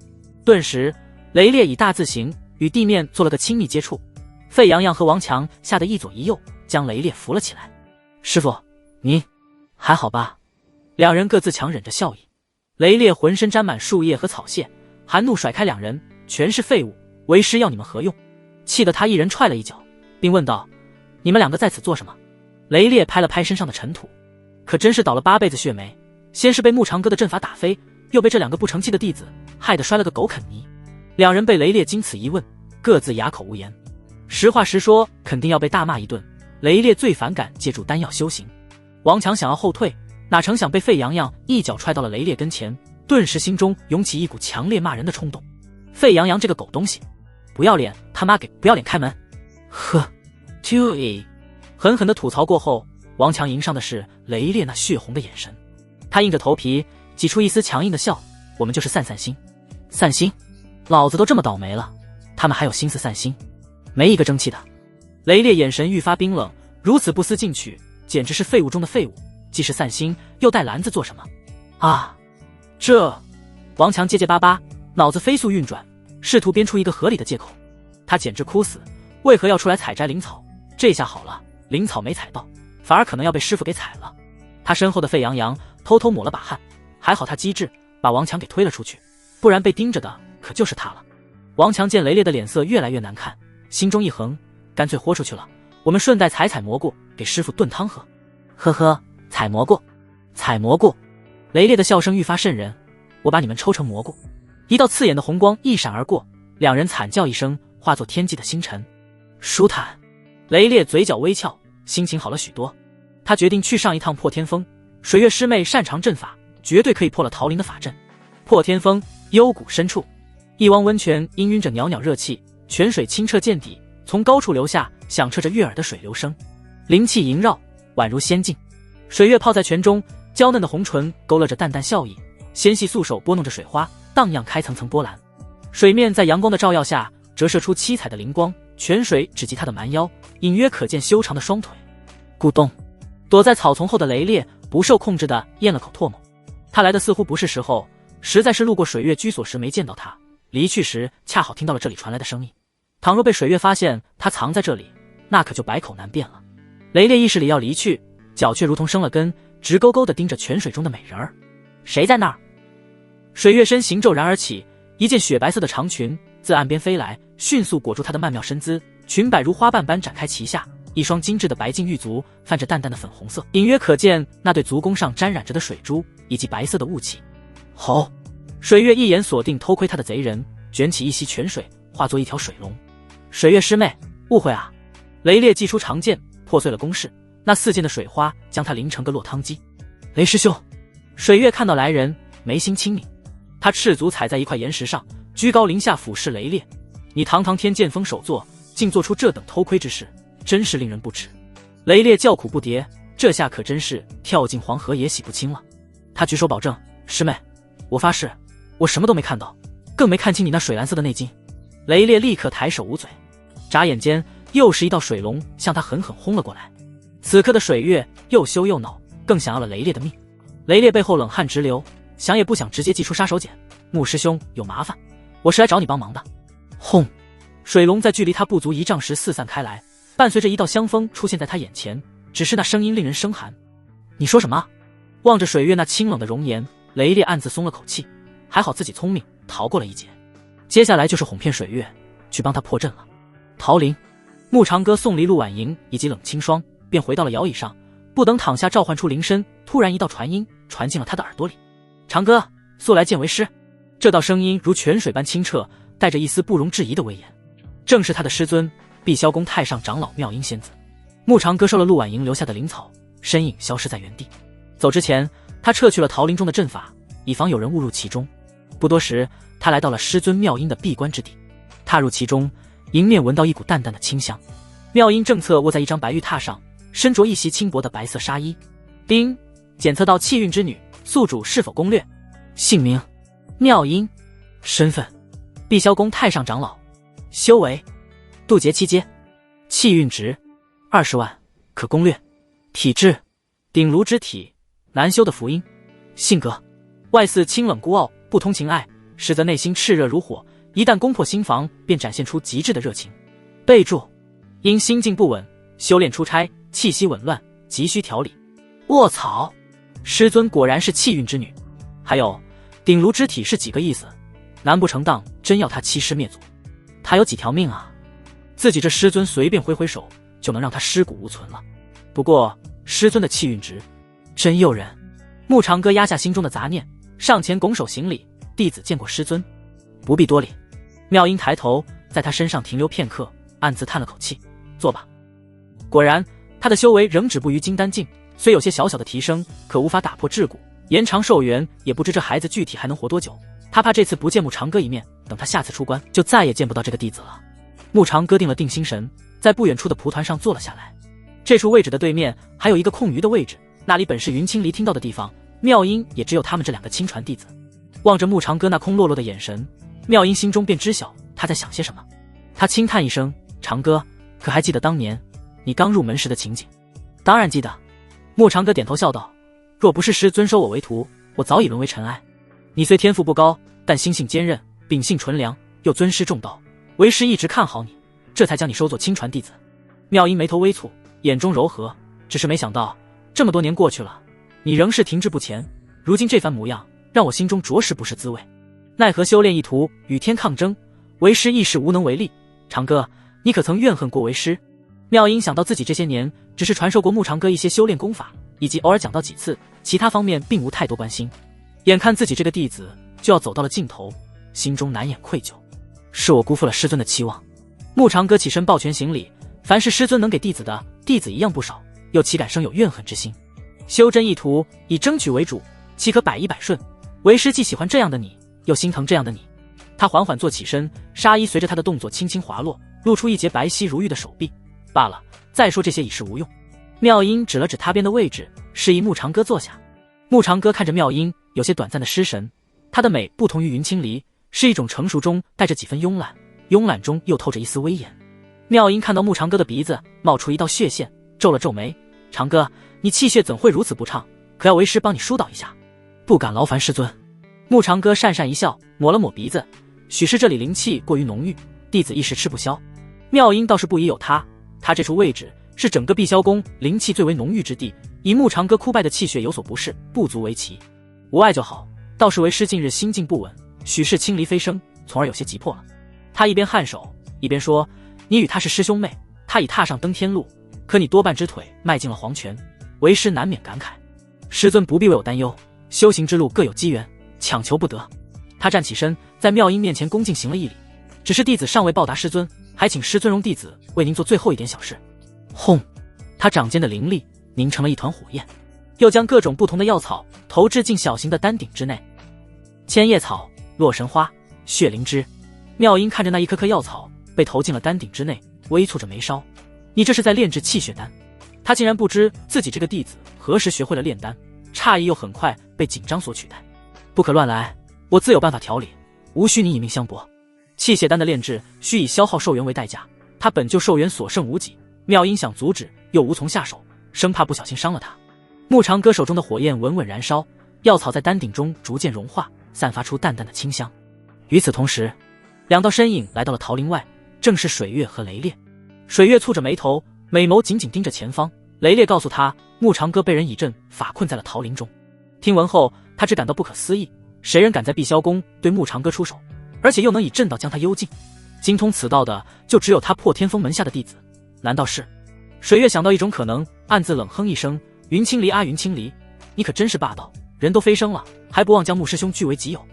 顿时雷烈以大字形与地面做了个亲密接触，费洋洋和王强吓得一左一右，将雷烈扶了起来。师傅，您还好吧？两人各自强忍着笑意。雷烈浑身沾满树叶和草屑，含怒甩开两人，全是废物，为师要你们何用？气得他一人踹了一脚，并问道：你们两个在此做什么？雷烈拍了拍身上的尘土，可真是倒了8辈子血霉，先是被木长哥的阵法打飞，又被这两个不成器的弟子害得摔了个狗啃泥。两人被雷烈经此一问，各自哑口无言。实话实说，肯定要被大骂一顿。雷烈最反感借助丹药修行。王强想要后退，哪成想被费洋洋一脚踹到了雷烈跟前，顿时心中涌起一股强烈骂人的冲动。费洋洋这个狗东西，不要脸，他妈给不要脸开门！呵，就狠狠地吐槽过后，王强迎上的是雷烈那血红的眼神。他硬着头皮挤出一丝强硬的笑：我们就是散散心。散心？老子都这么倒霉了，他们还有心思散心？没一个争气的。雷烈眼神愈发冰冷，如此不思进取，简直是废物中的废物。既是散心，又带篮子做什么？啊，这……王强结结巴巴，脑子飞速运转，试图编出一个合理的借口。他简直哭死，为何要出来采摘灵草？这下好了，灵草没采到，反而可能要被师傅给采了。他身后的费洋洋偷偷抹了把汗，还好他机智，把王强给推了出去，不然被盯着的可就是他了。王强见雷烈的脸色越来越难看，心中一横，干脆豁出去了，我们顺带采蘑菇，给师傅炖汤喝。呵呵，采蘑菇，采蘑菇！雷烈的笑声愈发瘆人，我把你们抽成蘑菇！一道刺眼的红光一闪而过，两人惨叫一声，化作天际的星辰。舒坦！雷烈嘴角微翘，心情好了许多。他决定去上一趟破天峰。水月师妹擅长阵法，绝对可以破了桃林的法阵。破天峰幽谷深处，一汪温泉氤氲着袅袅热气，泉水清澈见底，从高处流下，响彻着悦耳的水流声，灵气萦绕，宛如仙境。水月泡在泉中，娇嫩的红唇勾勒着淡淡笑意，纤细素手拨弄着水花，荡漾开层层波澜。水面在阳光的照耀下折射出七彩的灵光，泉水只及她的蛮腰，隐约可见修长的双腿。咕咚！躲在草丛后的雷烈不受控制地咽了口唾沫。他来的似乎不是时候，实在是路过水月居所时没见到他，离去时恰好听到了这里传来的声音。倘若被水月发现他藏在这里，那可就百口难辩了。雷烈意识里要离去，脚却如同生了根，直勾勾地盯着泉水中的美人儿。谁在那儿？水月身形骤然而起，一件雪白色的长裙自岸边飞来，迅速裹住她的曼妙身姿，裙摆如花瓣般展开其下，一双精致的白净玉足泛着淡淡的粉红色，隐约可见那对足弓上沾染着的水珠以及白色的雾气。吼！水月一眼锁定偷窥她的贼人，卷起一袭泉水，化作一条水龙。水月师妹，误会啊！雷烈祭出长剑，破碎了攻势，那4溅的水花将他淋成个落汤鸡。雷师兄！水月看到来人，眉心轻抿，他赤足踩在一块岩石上，居高临下俯视雷烈。你堂堂天剑锋首座，竟做出这等偷窥之事，真是令人不齿。雷烈叫苦不迭，这下可真是跳进黄河也洗不清了。他举手保证：师妹，我发誓，我什么都没看到，更没看清你那水蓝色的内劲。雷烈立刻抬手捂嘴，眨眼间又是一道水龙向他狠狠轰了过来。此刻的水月又羞又恼，更想要了雷烈的命。雷烈背后冷汗直流，想也不想直接祭出杀手锏。穆师兄有麻烦，我是来找你帮忙的。轰！水龙在距离他不足1丈时四散开来，伴随着一道香风出现在他眼前，只是那声音令人生寒。你说什么？望着水月那清冷的容颜，雷烈暗自松了口气，还好自己聪明，逃过了一劫。接下来就是哄骗水月，去帮他破阵了。桃林，穆长歌送离陆婉莹以及冷清霜，便回到了摇椅上，不等躺下召唤出灵身，突然一道传音传进了他的耳朵里：长歌，速来见为师。这道声音如泉水般清澈，带着一丝不容置疑的威严，正是他的师尊碧霄宫太上长老妙音仙子。穆长歌收了陆婉莹留下的灵草，身影消失在原地。走之前，他撤去了桃林中的阵法，以防有人误入其中。不多时，他来到了师尊妙音的闭关之地，踏入其中，迎面闻到一股淡淡的清香。妙音正侧卧在一张白玉榻上，身着一袭轻薄的白色纱衣。丁，检测到气运之女，宿主是否攻略？姓名：妙音，身份：碧霄宫太上长老，修为：渡劫七阶，气运值20万，可攻略。体质：鼎炉之体，难修的福音。性格：外似清冷孤傲，不通情爱，实则内心炽热如火，一旦攻破心房，便展现出极致的热情。备注：因心境不稳，修炼出差，气息紊乱，急需调理。卧槽，师尊果然是气运之女。还有鼎炉之体是几个意思？难不成当真要他欺师灭祖？他有几条命啊？自己这师尊随便挥挥手就能让他尸骨无存了。不过师尊的气运值真诱人。牧长歌压下心中的杂念，上前拱手行礼：弟子见过师尊。不必多礼。妙音抬头在他身上停留片刻，暗自叹了口气：坐吧。果然他的修为仍止步于金丹境，虽有些小小的提升，可无法打破桎梏，延长寿元，也不知这孩子具体还能活多久。他怕这次不见牧长歌一面，等他下次出关，就再也见不到这个弟子了。牧长歌定了定心神，在不远处的蒲团上坐了下来。这处位置的对面还有一个空余的位置，那里本是云清离听到的地方，妙音也只有他们这2个亲传弟子。望着牧长歌那空落落的眼神，妙音心中便知晓他在想些什么。他轻叹一声：长歌，可还记得当年你刚入门时的情景？当然记得。牧长歌点头笑道：若不是师尊收我为徒，我早已沦为尘埃。你虽天赋不高，但心性坚韧，秉性纯良，又尊师重道，为师一直看好你，这才将你收作亲传弟子。妙音眉头微蹙，眼中柔和，只是没想到这么多年过去了，你仍是停滞不前，如今这番模样让我心中着实不是滋味。奈何修炼一途与天抗争，为师一时无能为力。长歌，你可曾怨恨过为师？妙音想到自己这些年只是传授过牧长歌一些修炼功法，以及偶尔讲到几次，其他方面并无太多关心。眼看自己这个弟子就要走到了尽头，心中难掩愧疚，是我辜负了师尊的期望。牧长歌起身抱拳行礼：凡是师尊能给弟子的，弟子一样不少，又岂敢生有怨恨之心？修真一途以争取为主，岂可百依百顺？为师既喜欢这样的你，又心疼这样的你。他缓缓坐起身，纱衣随着他的动作轻轻滑落，露出一截白皙如玉的手臂。罢了，再说这些已是无用。妙音指了指他边的位置，示意牧长歌坐下。牧长歌看着妙音，有些短暂的失神。她的美不同于云清离，是一种成熟中带着几分慵懒，慵懒中又透着一丝威严。妙音看到牧长歌的鼻子冒出一道血线，皱了皱眉：长歌，你气血怎会如此不畅？可要为师帮你疏导一下。不敢劳烦师尊。牧长歌讪讪一笑，抹了抹鼻子：许是这里灵气过于浓郁，弟子一时吃不消。妙音倒是不疑有他，他这处位置是整个碧霄宫灵气最为浓郁之地，以牧长歌枯败的气血有所不适，不足为奇。无碍就好，倒是为师近日心境不稳，许是轻离飞升，从而有些急迫了。他一边颔首一边说：你与他是师兄妹，他已踏上登天路，可你多半只腿迈进了黄泉，为师难免感慨。师尊不必为我担忧，修行之路各有机缘，强求不得。他站起身，在妙音面前恭敬行了一礼：只是弟子尚未报答师尊，还请师尊容弟子为您做最后一点小事。轰！他掌间的灵力凝成了一团火焰，又将各种不同的药草投掷进小型的丹鼎之内。千叶草、洛神花、血灵芝。妙音看着那一颗颗药草被投进了丹鼎之内，微蹙着眉梢：你这是在炼制气血丹？他竟然不知自己这个弟子何时学会了炼丹，诧异又很快被紧张所取代。不可乱来，我自有办法调理，无需你以命相搏。气血丹的炼制需以消耗寿元为代价，他本就寿元所剩无几，妙音想阻止又无从下手，生怕不小心伤了他。牧长歌手中的火焰稳稳燃烧，药草在丹鼎中逐渐融化，散发出淡淡的清香。与此同时，2道身影来到了桃林外，正是水月和雷烈。水月蹙着眉头，美眸紧紧盯着前方。雷烈告诉他，牧长歌被人以阵法困在了桃林中。听闻后，他只感到不可思议，谁人敢在碧霄宫对牧长歌出手，而且又能以阵道将他幽禁？精通此道的就只有他破天峰门下的弟子，难道是？水月想到一种可能，暗自冷哼一声：云清离啊云清离，你可真是霸道，人都飞升了，还不忘将牧师兄据为己有。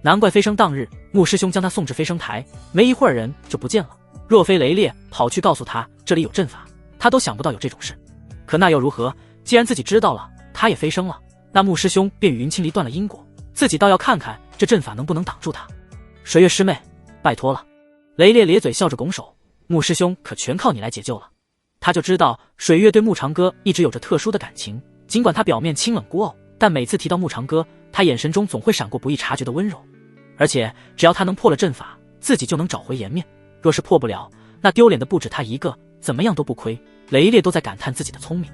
难怪飞升当日，牧师兄将他送至飞升台，没一会儿人就不见了。若非雷烈跑去告诉他这里有阵法，他都想不到有这种事。可那又如何？既然自己知道了，他也飞升了，那穆师兄便与云清离断了因果，自己倒要看看这阵法能不能挡住他。水月师妹，拜托了。雷烈咧嘴笑着拱手，穆师兄可全靠你来解救了。他就知道水月对穆长歌一直有着特殊的感情，尽管他表面清冷孤傲，但每次提到穆长歌，他眼神中总会闪过不易察觉的温柔。而且只要他能破了阵法，自己就能找回颜面，若是破不了，那丢脸的不止他一个，怎么样都不亏。雷烈都在感叹自己的聪明。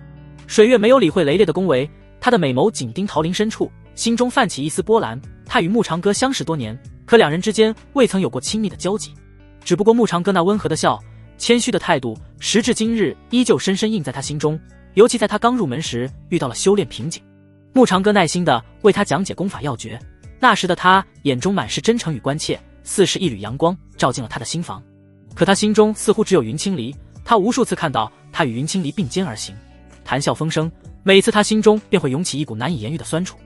水月没有理会雷烈的恭维，他的美眸紧盯桃林深处，心中泛起一丝波澜。他与穆长歌相识多年，可两人之间未曾有过亲密的交集，只不过穆长歌那温和的笑，谦虚的态度，时至今日依旧深深印在他心中。尤其在他刚入门时遇到了修炼瓶颈，穆长歌耐心地为他讲解功法要诀，那时的他眼中满是真诚与关切，似是一缕阳光照进了他的心房。可他心中似乎只有云清离，他无数次看到他与云清离并肩而行，谈笑风生，每次他心中便会涌起一股难以言喻的酸楚。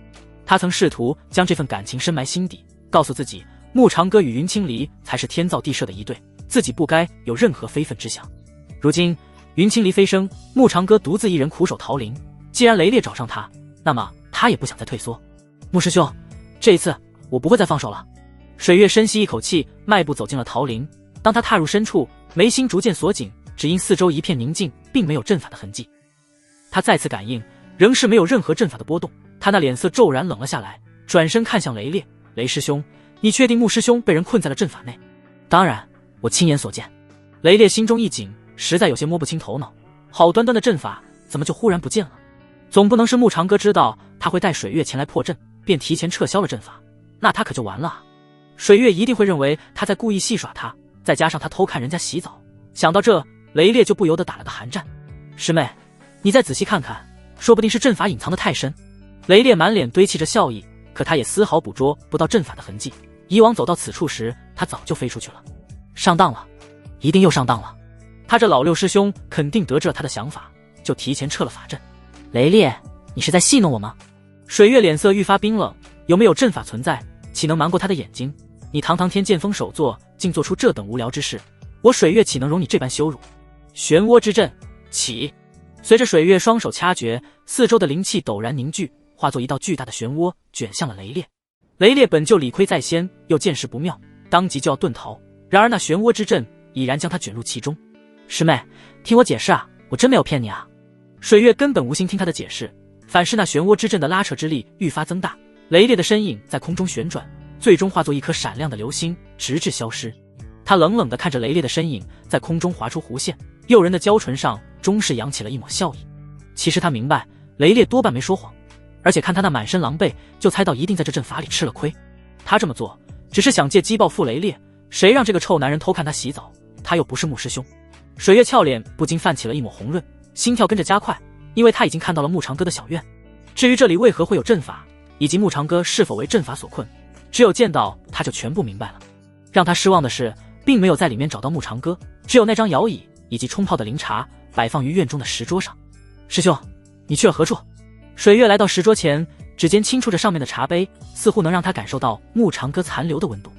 他曾试图将这份感情深埋心底，告诉自己穆长歌与云清离才是天造地设的一对，自己不该有任何非分之想。如今云清离飞升，穆长歌独自一人苦守桃林，既然雷烈找上他，那么他也不想再退缩。穆师兄，这一次我不会再放手了。水月深吸一口气，迈步走进了桃林。当他踏入深处，眉心逐渐锁紧，只因四周一片宁静，并没有阵法的痕迹。他再次感应，仍是没有任何阵法的波动。他那脸色骤然冷了下来，转身看向雷烈：“雷师兄，你确定穆师兄被人困在了阵法内？”“当然，我亲眼所见。”雷烈心中一紧，实在有些摸不清头脑，好端端的阵法怎么就忽然不见了？总不能是穆长歌知道他会带水月前来破阵，便提前撤销了阵法，那他可就完了啊！水月一定会认为他在故意戏耍他，再加上他偷看人家洗澡，想到这，雷烈就不由得打了个寒战。“师妹，你再仔细看看，说不定是阵法隐藏得太深。”雷烈满脸堆砌着笑意，可他也丝毫捕捉不到阵法的痕迹。以往走到此处时，他早就飞出去了。上当了，一定又上当了。他这老六师兄肯定得知了他的想法，就提前撤了法阵。雷烈，你是在戏弄我吗？水月脸色愈发冰冷，有没有阵法存在，岂能瞒过他的眼睛？你堂堂天剑锋首座，竟做出这等无聊之事，我水月岂能容你这般羞辱？漩涡之阵，起！随着水月双手掐诀，四周的灵气陡然凝聚，化作一道巨大的漩涡，卷向了雷烈。雷烈本就理亏在先，又见势不妙，当即就要遁逃，然而那漩涡之阵已然将他卷入其中。师妹，听我解释啊，我真没有骗你啊！水月根本无心听他的解释，反是那漩涡之阵的拉扯之力愈发增大，雷烈的身影在空中旋转，最终化作一颗闪亮的流星，直至消失。他冷冷地看着雷烈的身影在空中划出弧线，诱人的娇唇上终是扬起了一抹笑意。其实他明白雷烈多半没说谎，而且看他那满身狼狈，就猜到一定在这阵法里吃了亏。他这么做只是想借机报复雷烈，谁让这个臭男人偷看他洗澡，他又不是穆师兄。水月俏脸不禁泛起了一抹红润，心跳跟着加快，因为他已经看到了穆长歌的小院。至于这里为何会有阵法，以及穆长歌是否为阵法所困，只有见到他就全部明白了。让他失望的是，并没有在里面找到穆长歌，只有那张摇椅以及冲泡的灵茶摆放于院中的石桌上。师兄，你去了何处？水月来到石桌前，指尖轻触着上面的茶杯，似乎能让他感受到穆长歌残留的温度。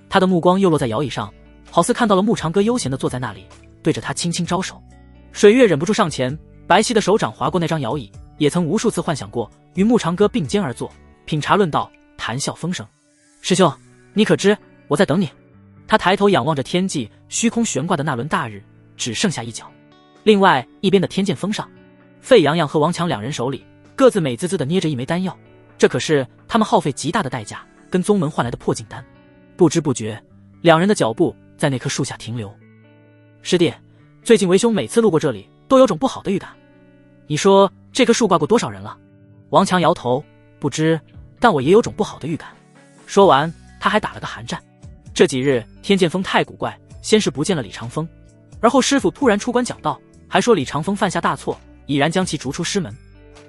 他的目光又落在摇椅上，好似看到了穆长歌悠闲地坐在那里，对着他轻轻招手。水月忍不住上前，白皙的手掌划过那张摇椅，也曾无数次幻想过与穆长歌并肩而坐，品茶论道，谈笑风生。师兄，你可知我在等你？他抬头仰望着天际，虚空悬挂的那轮大日只剩下一角。另外一边的天剑峰上，费阳阳和王强两人手里各自美滋滋地捏着一枚丹药，这可是他们耗费极大的代价跟宗门换来的破镜丹。不知不觉，两人的脚步在那棵树下停留。师弟，最近为兄每次路过这里都有种不好的预感，你说这棵树挂过多少人了？王强摇头，不知，但我也有种不好的预感。说完他还打了个寒战。这几日天剑峰太古怪，先是不见了李长风，而后师父突然出关讲道，还说李长风犯下大错，已然将其逐出师门，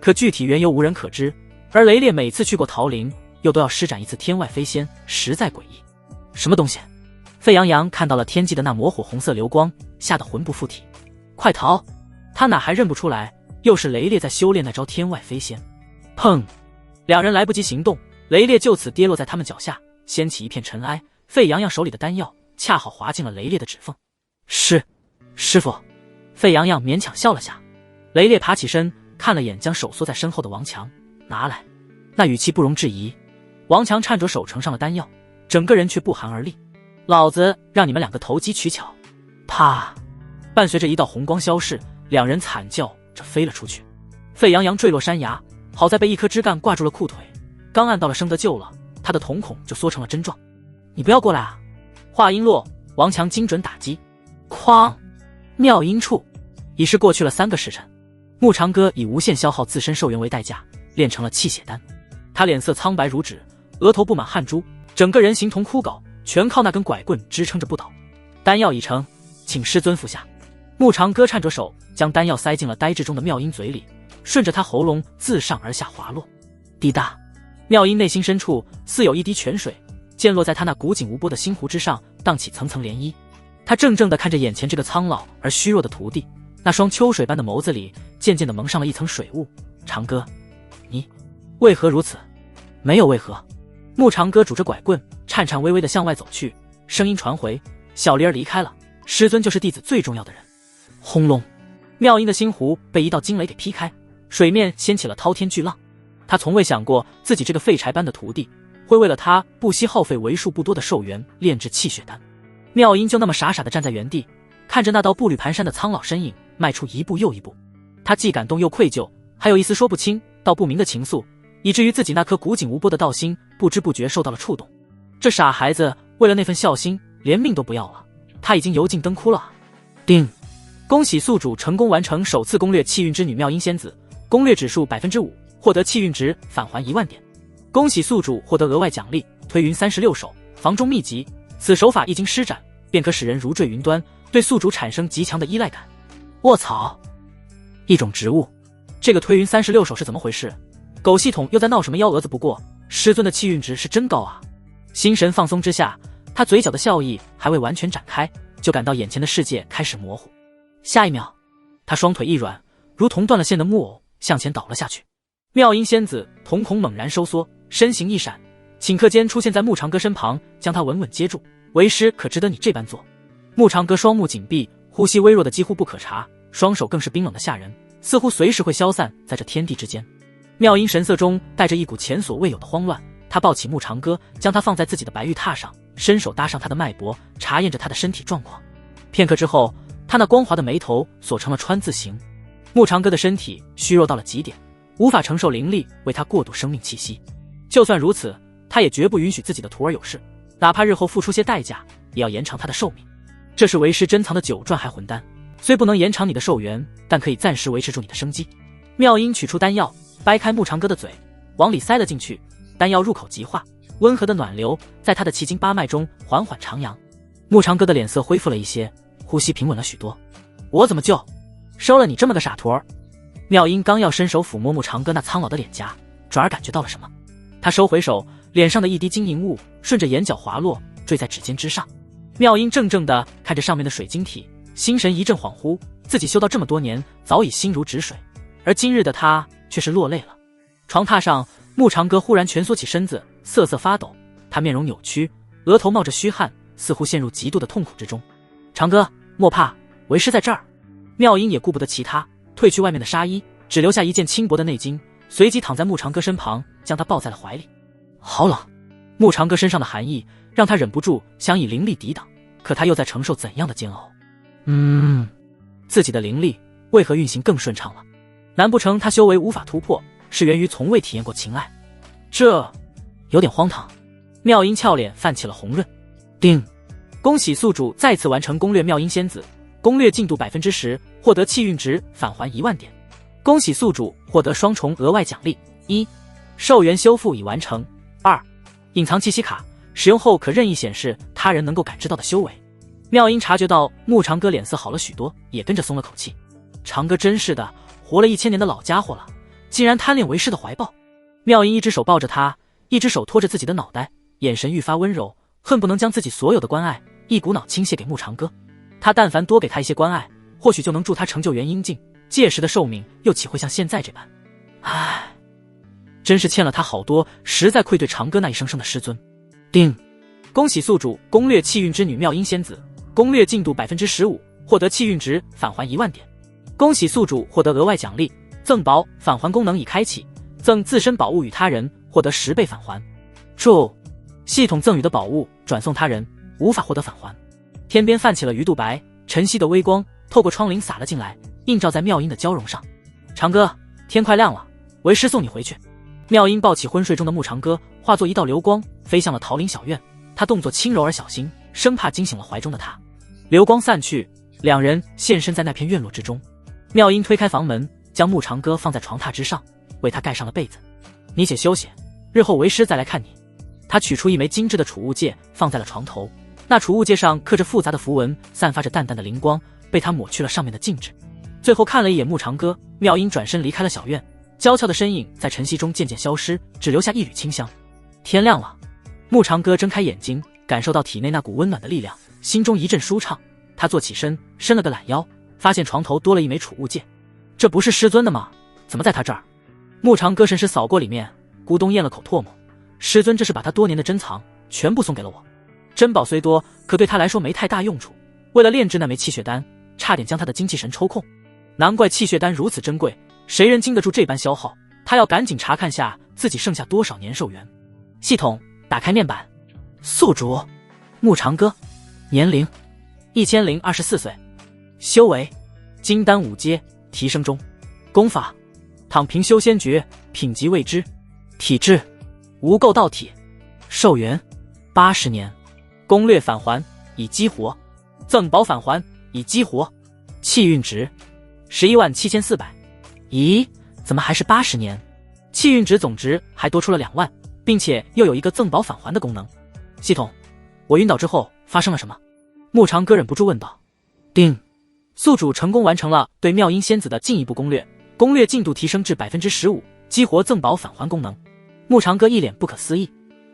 可具体缘由无人可知。而雷烈每次去过桃林，又都要施展一次天外飞仙，实在诡异。什么东西？费阳阳看到了天际的那模糊红色流光，吓得魂不附体。快逃！他哪还认不出来，又是雷烈在修炼那招天外飞仙。砰！两人来不及行动，雷烈就此跌落在他们脚下，掀起一片尘埃。费阳阳手里的丹药恰好滑进了雷烈的指缝。师父。费阳阳勉强笑了下。雷烈爬起身，看了眼将手缩在身后的王强，拿来。那语气不容置疑。王强颤着手呈上了丹药，整个人却不寒而栗。老子让你们两个投机取巧！啪！伴随着一道红光消逝，两人惨叫着飞了出去，沸扬扬坠落山崖。好在被一颗枝干挂住了裤腿，刚按到了生得救了，他的瞳孔就缩成了针状。你不要过来啊！话音落，王强精准打击，哐！妙音处，已是过去了3个时辰。牧长歌以无限消耗自身寿元为代价，炼成了气血丹。他脸色苍白如纸，额头布满汗珠，整个人形同枯槁，全靠那根拐棍支撑着不倒。丹药已成，请师尊服下。牧长歌颤着手，将丹药塞进了呆滞中的妙音嘴里，顺着他喉咙自上而下滑落。滴答，妙音内心深处似有一滴泉水溅落在他那古井无波的心湖之上，荡起层层涟漪。他怔怔地看着眼前这个苍老而虚弱的徒弟，那双秋水般的眸子里渐渐地蒙上了一层水雾。长歌，你为何如此？没有为何。牧长歌拄着拐棍，颤颤巍巍地向外走去，声音传回：小梨儿离开了，师尊就是弟子最重要的人。轰隆，妙音的心湖被一道惊雷给劈开，水面掀起了滔天巨浪。他从未想过自己这个废柴般的徒弟会为了他不惜耗费为数不多的寿元炼制气血丹。妙音就那么傻傻地站在原地，看着那道步履蹒跚的苍老身影迈出一步又一步。他既感动又愧疚，还有一丝说不清道不明的情愫，以至于自己那颗古井无波的道心不知不觉受到了触动。这傻孩子为了那份孝心连命都不要了，他已经油尽灯枯了。叮！恭喜宿主成功完成首次攻略气运之女妙音仙子，攻略指数 5%， 获得气运值返还1万点。恭喜宿主获得额外奖励推云36手房中秘籍，此手法一经施展便可使人如坠云端，对宿主产生极强的依赖感。卧槽，一种植物，这个推云36手是怎么回事？狗系统又在闹什么幺蛾子？不过师尊的气运值是真高啊！心神放松之下，他嘴角的笑意还未完全展开，就感到眼前的世界开始模糊。下一秒，他双腿一软，如同断了线的木偶向前倒了下去。妙音仙子瞳孔猛然收缩，身形一闪，顷刻间出现在牧长歌身旁，将他稳稳接住。为师可值得你这般做？牧长歌双目紧闭，呼吸微弱的几乎不可察，双手更是冰冷的吓人，似乎随时会消散在这天地之间。妙音神色中带着一股前所未有的慌乱，他抱起牧长歌，将他放在自己的白玉榻上，伸手搭上他的脉搏，查验着他的身体状况。片刻之后，他那光滑的眉头锁成了川字形。牧长歌的身体虚弱到了极点，无法承受灵力为他过渡生命气息。就算如此，他也绝不允许自己的徒儿有事，哪怕日后付出些代价，也要延长他的寿命。这是为师珍藏的9转骸魂丹，虽不能延长你的寿元，但可以暂时维持住你的生机。妙音取出丹药，掰开牧长歌的嘴，往里塞了进去。丹药入口即化，温和的暖流在他的奇经八脉中缓缓徜徉。牧长歌的脸色恢复了一些，呼吸平稳了许多。我怎么就收了你这么个傻徒儿？妙音刚要伸手抚摸牧长歌那苍老的脸颊，转而感觉到了什么。他收回手，脸上的一滴晶莹雾顺着眼角滑落，坠在指尖之上。妙音怔怔地看着上面的水晶体，心神一阵恍惚。自己修道这么多年，早已心如止水，而今日的他却是落泪了。床榻上，牧长歌忽然蜷缩起身子，瑟瑟发抖。他面容扭曲，额头冒着虚汗，似乎陷入极度的痛苦之中。长歌，莫怕，为师在这儿。妙音也顾不得其他，褪去外面的纱衣，只留下一件轻薄的内巾，随即躺在牧长歌身旁，将他抱在了怀里。好冷！牧长歌身上的寒意让他忍不住想以灵力抵挡，可他又在承受怎样的煎熬？自己的灵力为何运行更顺畅了？难不成他修为无法突破，是源于从未体验过情爱？这有点荒唐。妙音俏脸泛起了红润。叮！恭喜宿主再次完成攻略妙音仙子，攻略进度 10%， 获得气运值返还1万点。恭喜宿主获得双重额外奖励：1. 寿元修复已完成； 2. 隐藏气息卡，使用后可任意显示他人能够感知到的修为。妙音察觉到牧长歌脸色好了许多，也跟着松了口气。长歌真是的，活了1000年的老家伙了，竟然贪恋为师的怀抱。妙音一只手抱着他，一只手托着自己的脑袋，眼神愈发温柔，恨不能将自己所有的关爱一股脑倾泻给牧长歌。他但凡多给他一些关爱，或许就能助他成就元婴境，届时的寿命又岂会像现在这般？唉，真是欠了他好多，实在愧对长歌那一声声的师尊。叮！恭喜宿主攻略气运之女妙音仙子，攻略进度 15%， 获得气运值返还1万点。恭喜宿主获得额外奖励，赠宝返还功能已开启，赠自身宝物与他人，获得10倍返还。注：系统赠予的宝物转送他人，无法获得返还。天边泛起了鱼肚白，晨曦的微光透过窗棂洒了进来，映照在妙音的娇容上。长歌，天快亮了，为师送你回去。妙音抱起昏睡中的穆长歌，化作一道流光，飞向了桃林小院。他动作轻柔而小心，生怕惊醒了怀中的他。流光散去，两人现身在那片院落之中。妙音推开房门，将穆长歌放在床榻之上，为他盖上了被子。你且休息，日后为师再来看你。他取出一枚精致的储物戒，放在了床头。那储物戒上刻着复杂的符文，散发着淡淡的灵光，被他抹去了上面的禁制。最后看了一眼穆长歌，妙音转身离开了小院，娇俏的身影在晨曦中渐渐消失，只留下一缕清香。天亮了，穆长歌睁开眼睛，感受到体内那股温暖的力量，心中一阵舒畅。他坐起身，伸了个懒腰，发现床头多了一枚储物戒。这不是师尊的吗？怎么在他这儿？穆长歌神识扫过里面，咕咚咽了口唾沫。师尊这是把他多年的珍藏全部送给了我。珍宝虽多，可对他来说没太大用处。为了炼制那枚气血丹，差点将他的精气神抽空。难怪气血丹如此珍贵，谁人经得住这般消耗？他要赶紧查看下自己剩下多少年寿元。系统打开面板，宿主穆长歌，年龄1024岁，修为金丹5阶，提升中，功法躺平修仙诀，品级未知，体质无垢道体，寿元80年，攻略返还已激活，赠宝返还已激活，气运值117400。咦，怎么还是80年？气运值总值还多出了2万，并且又有一个赠宝返还的功能。系统，我晕倒之后发生了什么？穆长歌忍不住问道。叮，宿主成功完成了对妙音仙子的进一步攻略，攻略进度提升至 15%， 激活赠宝返还功能。穆长歌一脸不可思议，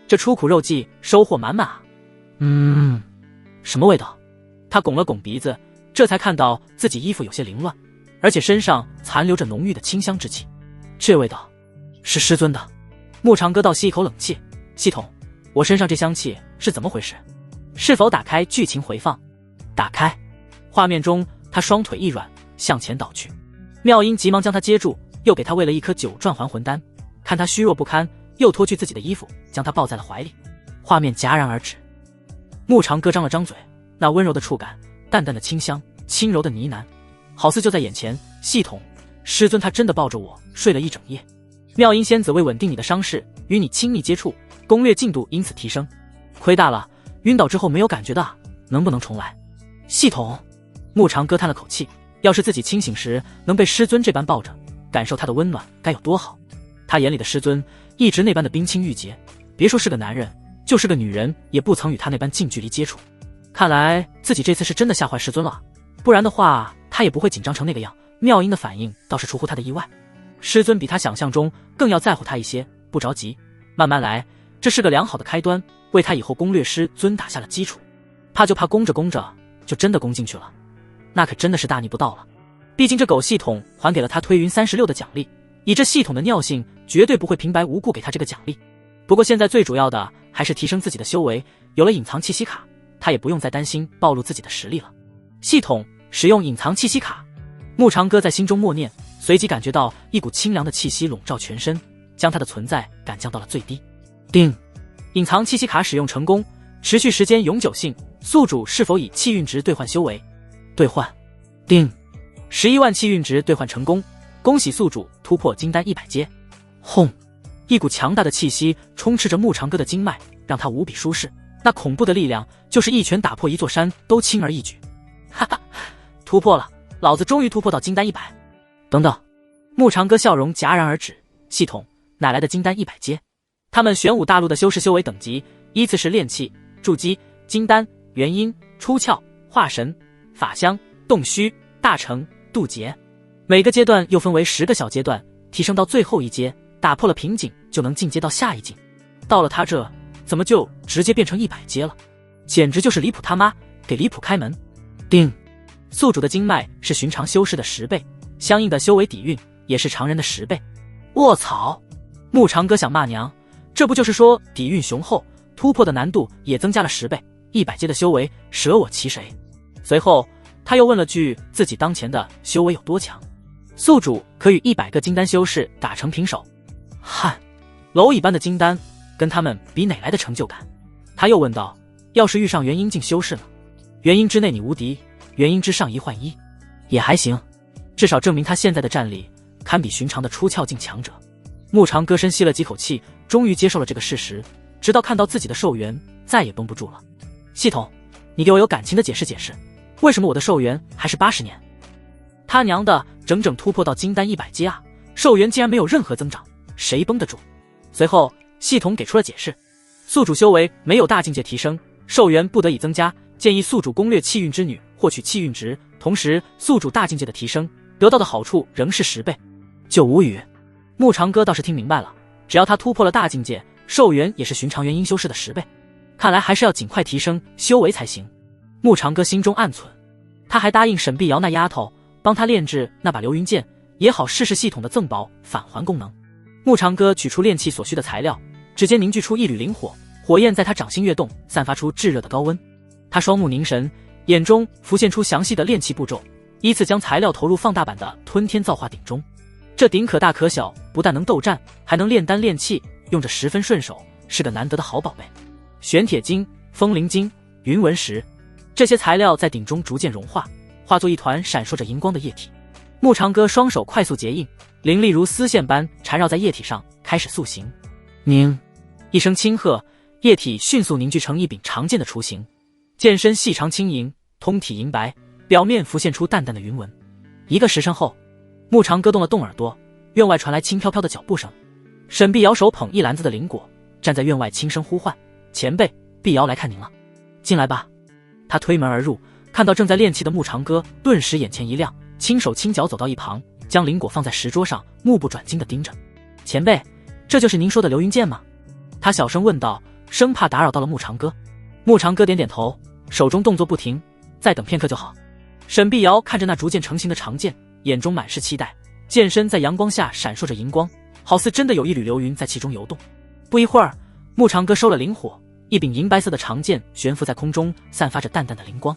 这出苦肉计收获满满啊。什么味道？他拱了拱鼻子，这才看到自己衣服有些凌乱，而且身上残留着浓郁的清香之气。这味道是师尊的。穆长歌倒吸一口冷气。系统，我身上这香气是怎么回事？是否打开剧情回放？打开。画面中他双腿一软，向前倒去。妙音急忙将他接住，又给他喂了一颗9转还魂丹。看他虚弱不堪，又脱去自己的衣服，将他抱在了怀里。画面戛然而止。穆长歌张了张嘴，那温柔的触感，淡淡的清香，轻柔的呢喃，好似就在眼前。系统，师尊他真的抱着我睡了一整夜。妙音仙子为稳定你的伤势，与你亲密接触，攻略进度因此提升。亏大了，晕倒之后没有感觉的，能不能重来？系统，穆长歌叹了口气，要是自己清醒时能被师尊这般抱着，感受他的温暖该有多好。他眼里的师尊一直那般的冰清玉洁，别说是个男人，就是个女人也不曾与他那般近距离接触。看来自己这次是真的吓坏师尊了，不然的话他也不会紧张成那个样。妙音的反应倒是出乎他的意外，师尊比他想象中更要在乎他一些，不着急，慢慢来，这是个良好的开端，为他以后攻略师尊打下了基础。怕就怕攻着攻着就真的攻进去了，那可真的是大逆不道了。毕竟这狗系统还给了他推云36的奖励，以这系统的尿性，绝对不会平白无故给他这个奖励。不过现在最主要的还是提升自己的修为，有了隐藏气息卡，他也不用再担心暴露自己的实力了。系统使用隐藏气息卡。穆长歌在心中默念，随即感觉到一股清凉的气息笼罩全身，将他的存在感降到了最低。叮，隐藏气息卡使用成功，持续时间永久性，宿主是否以气运值兑换修为？兑换。叮，11万气运值兑换成功，恭喜宿主突破金丹100阶。轰，一股强大的气息充斥着穆长歌的经脉，让他无比舒适。那恐怖的力量，就是一拳打破一座山都轻而易举。哈哈，突破了，老子终于突破到金丹100。等等，穆长歌笑容戛然而止。系统，哪来的金丹100阶？他们玄武大陆的修士修为等级依次是炼气、筑基、金丹、元婴、出窍、化神、法相、洞虚、大成、渡劫，每个阶段又分为10个小阶段，提升到最后一阶，打破了瓶颈就能进阶到下一境。到了他这，怎么就直接变成100阶了？简直就是离谱他妈，给离谱开门。叮，宿主的经脉是寻常修士的10倍，相应的修为底蕴也是常人的10倍。卧槽！穆长歌想骂娘，这不就是说底蕴雄厚，突破的难度也增加了10倍，100阶的修为舍我其谁？随后他又问了句自己当前的修为有多强。宿主可与100个金丹修士打成平手。汗，蝼蚁般的金丹，跟他们比哪来的成就感？他又问道：要是遇上元婴境修士呢？元婴之内你无敌，元婴之上一换一，也还行，至少证明他现在的战力堪比寻常的出窍境强者。牧长歌深吸了几口气，终于接受了这个事实，直到看到自己的寿元，再也绷不住了。系统，你给我有感情的解释解释，为什么我的寿元还是80年？他娘的，整整突破到金丹100阶啊，寿元竟然没有任何增长，谁绷得住？随后系统给出了解释，宿主修为没有大境界提升，寿元不得已增加，建议宿主攻略气运之女获取气运值，同时宿主大境界的提升得到的好处仍是10倍。就无语。牧长歌倒是听明白了，只要他突破了大境界，寿元也是寻常元婴修士的10倍，看来还是要尽快提升修为才行。牧长歌心中暗忖，他还答应沈碧瑶那丫头帮他炼制那把流云剑，也好试试系统的赠宝返还功能。牧长歌取出炼器所需的材料，指尖凝聚出一缕灵火，火焰在他掌心跃动，散发出炙热的高温。他双目凝神，眼中浮现出详细的炼器步骤，依次将材料投入放大版的吞天造化鼎中。这鼎可大可小，不但能斗战，还能炼丹炼器，用着十分顺手，是个难得的好宝贝。玄铁晶、风灵晶、云纹石，这些材料在鼎中逐渐融化，化作一团闪烁着荧光的液体。牧长歌双手快速结印，灵力如丝线般缠绕在液体上，开始塑形。凝一声轻喝，液体迅速凝聚成一柄长剑的雏形，剑身细长轻盈，通体银白，表面浮现出淡淡的云纹。一个时辰后，牧长歌动了动耳朵，院外传来轻飘飘的脚步声。沈碧瑶手捧一篮子的灵果，站在院外轻声呼唤：前辈，碧瑶来看您了，进来吧。他推门而入，看到正在练气的牧长歌，顿时眼前一亮，轻手轻脚走到一旁，将灵果放在石桌上，目不转睛地盯着。前辈，这就是您说的流云剑吗？他小声问道，生怕打扰到了牧长歌。牧长歌点点头，手中动作不停，再等片刻就好。沈碧瑶看着那逐渐成型的长剑，眼中满是期待，剑身在阳光下闪烁着银光，好似真的有一缕流云在其中游动。不一会儿，牧长歌收了灵火，一柄银白色的长剑悬浮在空中，散发着淡淡的灵光。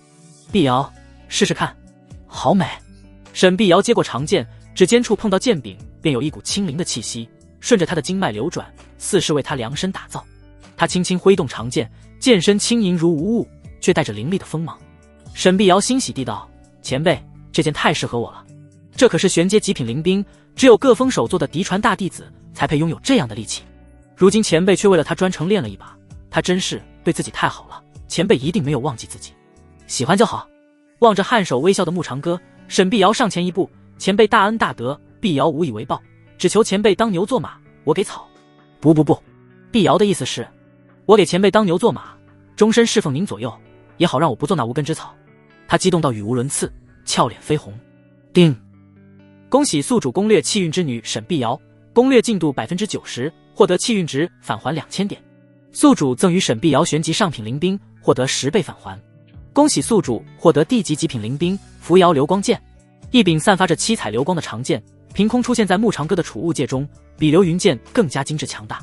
碧瑶，试试看。好美。沈碧瑶接过长剑，指尖处碰到剑柄，便有一股清灵的气息顺着她的经脉流转，似是为她量身打造。她轻轻挥动长剑，剑身轻盈如无物，却带着凌厉的锋芒。沈碧瑶欣喜地道：前辈，这件太适合我了，这可是玄阶极品灵兵，只有各峰首座的嫡传大弟子才配拥有这样的利器。如今前辈却为了他专程练了一把，他真是对自己太好了，前辈一定没有忘记自己，喜欢就好。望着颔首微笑的牧长歌，沈碧瑶上前一步：前辈大恩大德，碧瑶无以为报，只求前辈当牛做马，我给草。不，碧瑶的意思是，我给前辈当牛做马，终身侍奉您左右，也好让我不做那无根之草。他激动到语无伦次，俏脸绯红。叮！恭喜宿主攻略气运之女沈碧瑶，攻略进度 90%， 获得气运值返还2000点。宿主赠予沈碧瑶玄级上品灵兵，获得10倍返还。恭喜宿主获得地级极品灵兵扶摇流光剑，一柄散发着七彩流光的长剑，凭空出现在牧长歌的储物界中，比流云剑更加精致强大。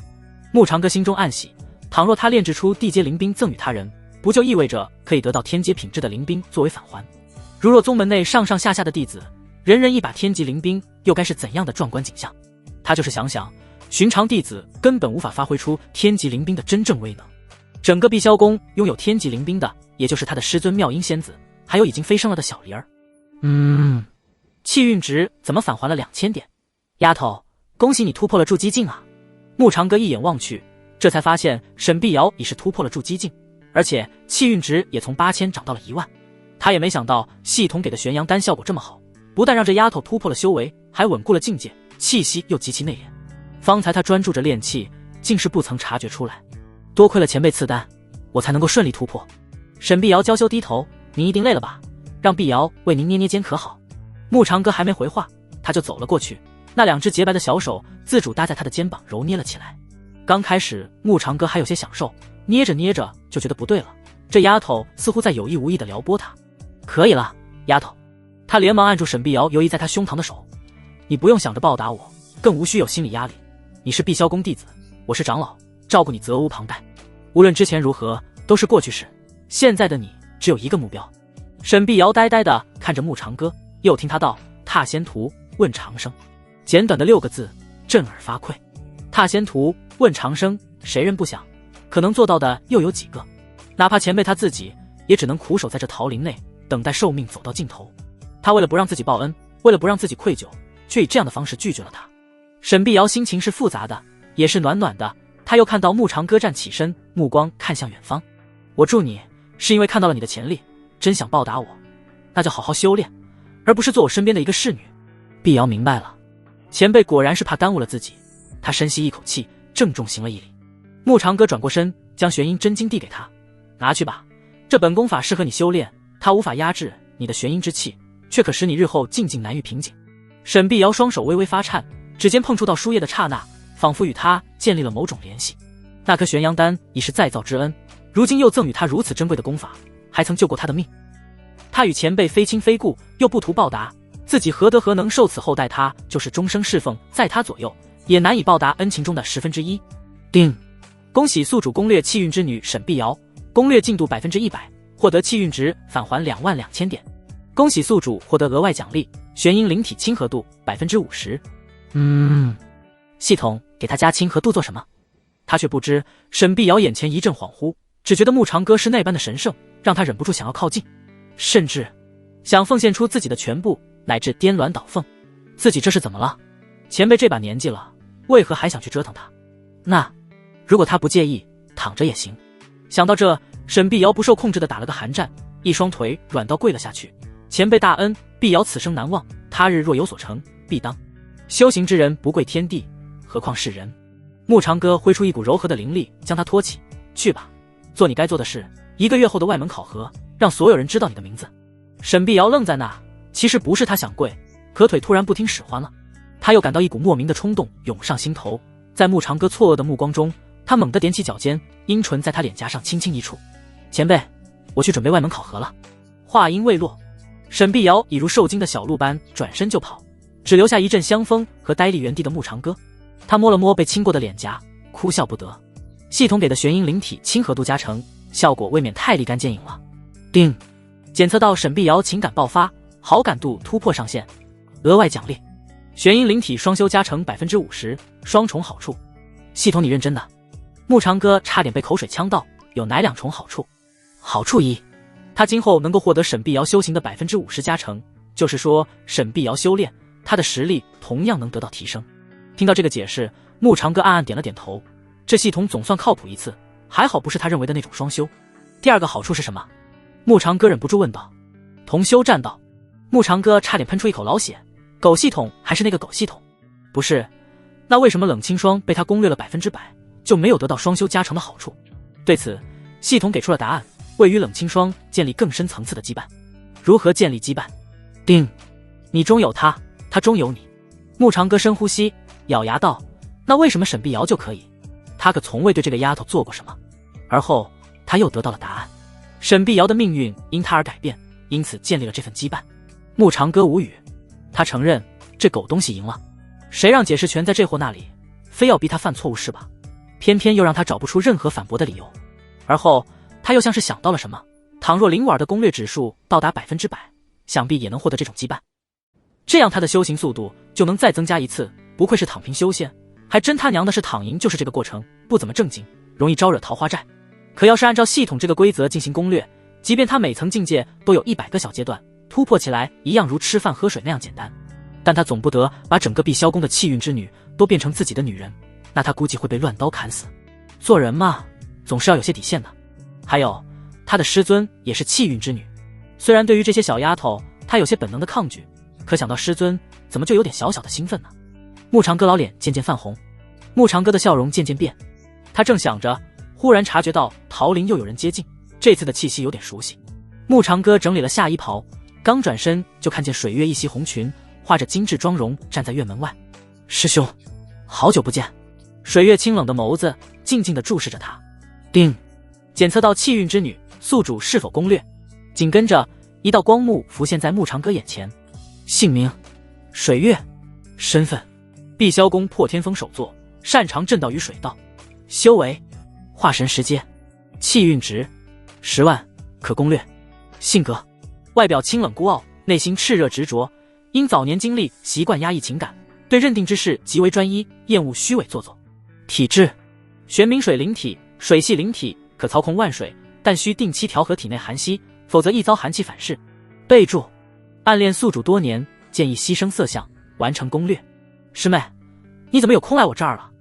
牧长歌心中暗喜，倘若他炼制出地阶灵兵赠与他人，不就意味着可以得到天阶品质的灵兵作为返还？如若宗门内上上下下的弟子人人一把天级灵兵，又该是怎样的壮观景象？他就是想想，寻常弟子根本无法发挥出天级灵兵的真正威能。整个碧霄宫拥有天级灵兵的，也就是他的师尊妙音仙子，还有已经飞升了的小灵儿。气运值怎么返还了2000点？丫头，恭喜你突破了筑基境啊！牧长歌一眼望去，这才发现沈碧瑶已是突破了筑基境，而且气运值也从8000涨到了1万。他也没想到系统给的玄阳丹效果这么好，不但让这丫头突破了修为，还稳固了境界，气息又极其内敛。方才他专注着练气，竟是不曾察觉出来。多亏了前辈赐丹，我才能够顺利突破。沈碧瑶娇羞低头：您一定累了吧？让碧瑶为您捏捏肩可好？牧长歌还没回话，他就走了过去，那两只洁白的小手自主搭在他的肩膀揉捏了起来。刚开始牧长歌还有些享受，捏着捏着就觉得不对了，这丫头似乎在有意无意地撩拨他。可以了，丫头。他连忙按住沈碧瑶游移在他胸膛的手：你不用想着报答我，更无需有心理压力。你是碧霄宫弟子，我是长老，照顾你责无旁贷。无论之前如何，都是过去式，现在的你只有一个目标。沈碧瑶呆呆地看着牧长歌，又听他道：踏仙途问长生。简短的6个字，震耳发聩。踏仙途问长生，谁人不想？可能做到的又有几个？哪怕前辈他自己，也只能苦守在这桃林内，等待寿命走到尽头。他为了不让自己报恩，为了不让自己愧疚，却以这样的方式拒绝了他。沈碧瑶心情是复杂的，也是暖暖的。他又看到慕长歌站起身，目光看向远方。我助你，是因为看到了你的潜力，真想报答我，那就好好修炼，而不是做我身边的一个侍女。碧瑶明白了，前辈果然是怕耽误了自己。他深吸一口气，郑重行了一礼。慕长歌转过身，将玄阴真经递给他，拿去吧，这本功法适合你修炼，它无法压制你的玄阴之气，却可使你日后进境难遇瓶颈。沈碧瑶双手微微发颤，指尖碰触到书页的刹那，仿佛与他建立了某种联系。那颗玄阳丹已是再造之恩，如今又赠予他如此珍贵的功法，还曾救过他的命。他与前辈非亲非故，又不图报答，自己何德何能受此厚待他？就是终生侍奉在他左右，也难以报答恩情中的1/10。叮，恭喜宿主攻略气运之女沈碧瑶，攻略进度100%，获得气运值返还22000点。恭喜宿主获得额外奖励，玄阴灵体亲和度50%。系统给他加亲和度做什么？他却不知，沈碧瑶眼前一阵恍惚，只觉得慕长歌是那般的神圣，让他忍不住想要靠近，甚至想奉献出自己的全部，乃至颠鸾倒凤。自己这是怎么了？前辈这把年纪了，为何还想去折腾他？那如果他不介意，躺着也行。想到这，沈碧瑶不受控制地打了个寒战，一双腿软到跪了下去。前辈大恩，碧瑶此生难忘，他日若有所成，必当。修行之人不跪天地，何况是人？慕长歌挥出一股柔和的灵力，将他托起。去吧，做你该做的事。1个月后的外门考核，让所有人知道你的名字。沈碧瑶愣在那，其实不是他想跪，可腿突然不听使唤了。他又感到一股莫名的冲动涌上心头，在慕长歌错愕的目光中，他猛地踮起脚尖，阴唇在他脸颊上轻轻一触。前辈，我去准备外门考核了。话音未落，沈碧瑶已如受惊的小鹿般转身就跑，只留下一阵香风和呆立原地的慕长歌。他摸了摸被亲过的脸颊，哭笑不得。系统给的玄阴灵体亲和度加成，效果未免太立竿见影了。叮，检测到沈碧瑶情感爆发，好感度突破上限，额外奖励玄阴灵体双修加成50%，双重好处。系统你认真的？慕长歌差点被口水呛到，有哪2重好处？好处1，他今后能够获得沈碧瑶修行的50%加成，就是说沈碧瑶修炼，他的实力同样能得到提升。听到这个解释，慕长歌暗暗点了点头，这系统总算靠谱一次，还好不是他认为的那种双修。第2个好处是什么？慕长歌忍不住问道。同修栈道。慕长歌差点喷出一口老血，狗系统还是那个狗系统？不是，那为什么冷清霜被他攻略了100%，就没有得到双修加成的好处？对此，系统给出了答案，为与冷清霜建立更深层次的羁绊。如何建立羁绊？叮，你中有他，他中有你。慕长歌深呼吸，咬牙道，那为什么沈碧瑶就可以？他可从未对这个丫头做过什么。而后他又得到了答案，沈碧瑶的命运因他而改变，因此建立了这份羁绊。慕长歌无语，他承认这狗东西赢了，谁让解释权在这货那里，非要逼他犯错误是吧？偏偏又让他找不出任何反驳的理由。而后他又像是想到了什么，倘若灵婉的攻略指数到达100%，想必也能获得这种羁绊，这样他的修行速度就能再增加1次。不愧是躺平修仙，还真他娘的是躺赢就是这个过程，不怎么正经，容易招惹桃花债。可要是按照系统这个规则进行攻略，即便他每层境界都有100个小阶段，突破起来一样如吃饭喝水那样简单。但他总不得把整个碧霄宫的气运之女都变成自己的女人，那他估计会被乱刀砍死。做人嘛，总是要有些底线的。还有，他的师尊也是气运之女，虽然对于这些小丫头他有些本能的抗拒，可想到师尊，怎么就有点小小的兴奋呢？慕长歌老脸渐渐泛红，慕长歌的笑容渐渐变。他正想着，忽然察觉到桃林又有人接近，这次的气息有点熟悉。慕长歌整理了下衣袍，刚转身就看见水月一袭红裙，画着精致妆容站在院门外。师兄，好久不见。水月清冷的眸子静静地注视着他。叮，检测到气运之女，宿主是否攻略？紧跟着一道光幕浮现在慕长歌眼前，姓名水月，身份碧霄宫破天峰首座，擅长震道与水道，修为化神10阶，气运值10万，可攻略。性格外表清冷孤傲，内心炽热执着，因早年经历习惯压抑情感，对认定之事极为专一，厌恶虚伪做作。体质：玄冥水灵体，水系灵体，可操控万水，但需定期调和体内寒息，否则易遭寒气反噬。备注：暗恋宿主多年，建议牺牲色相，完成攻略。师妹，你怎么有空来我这儿了？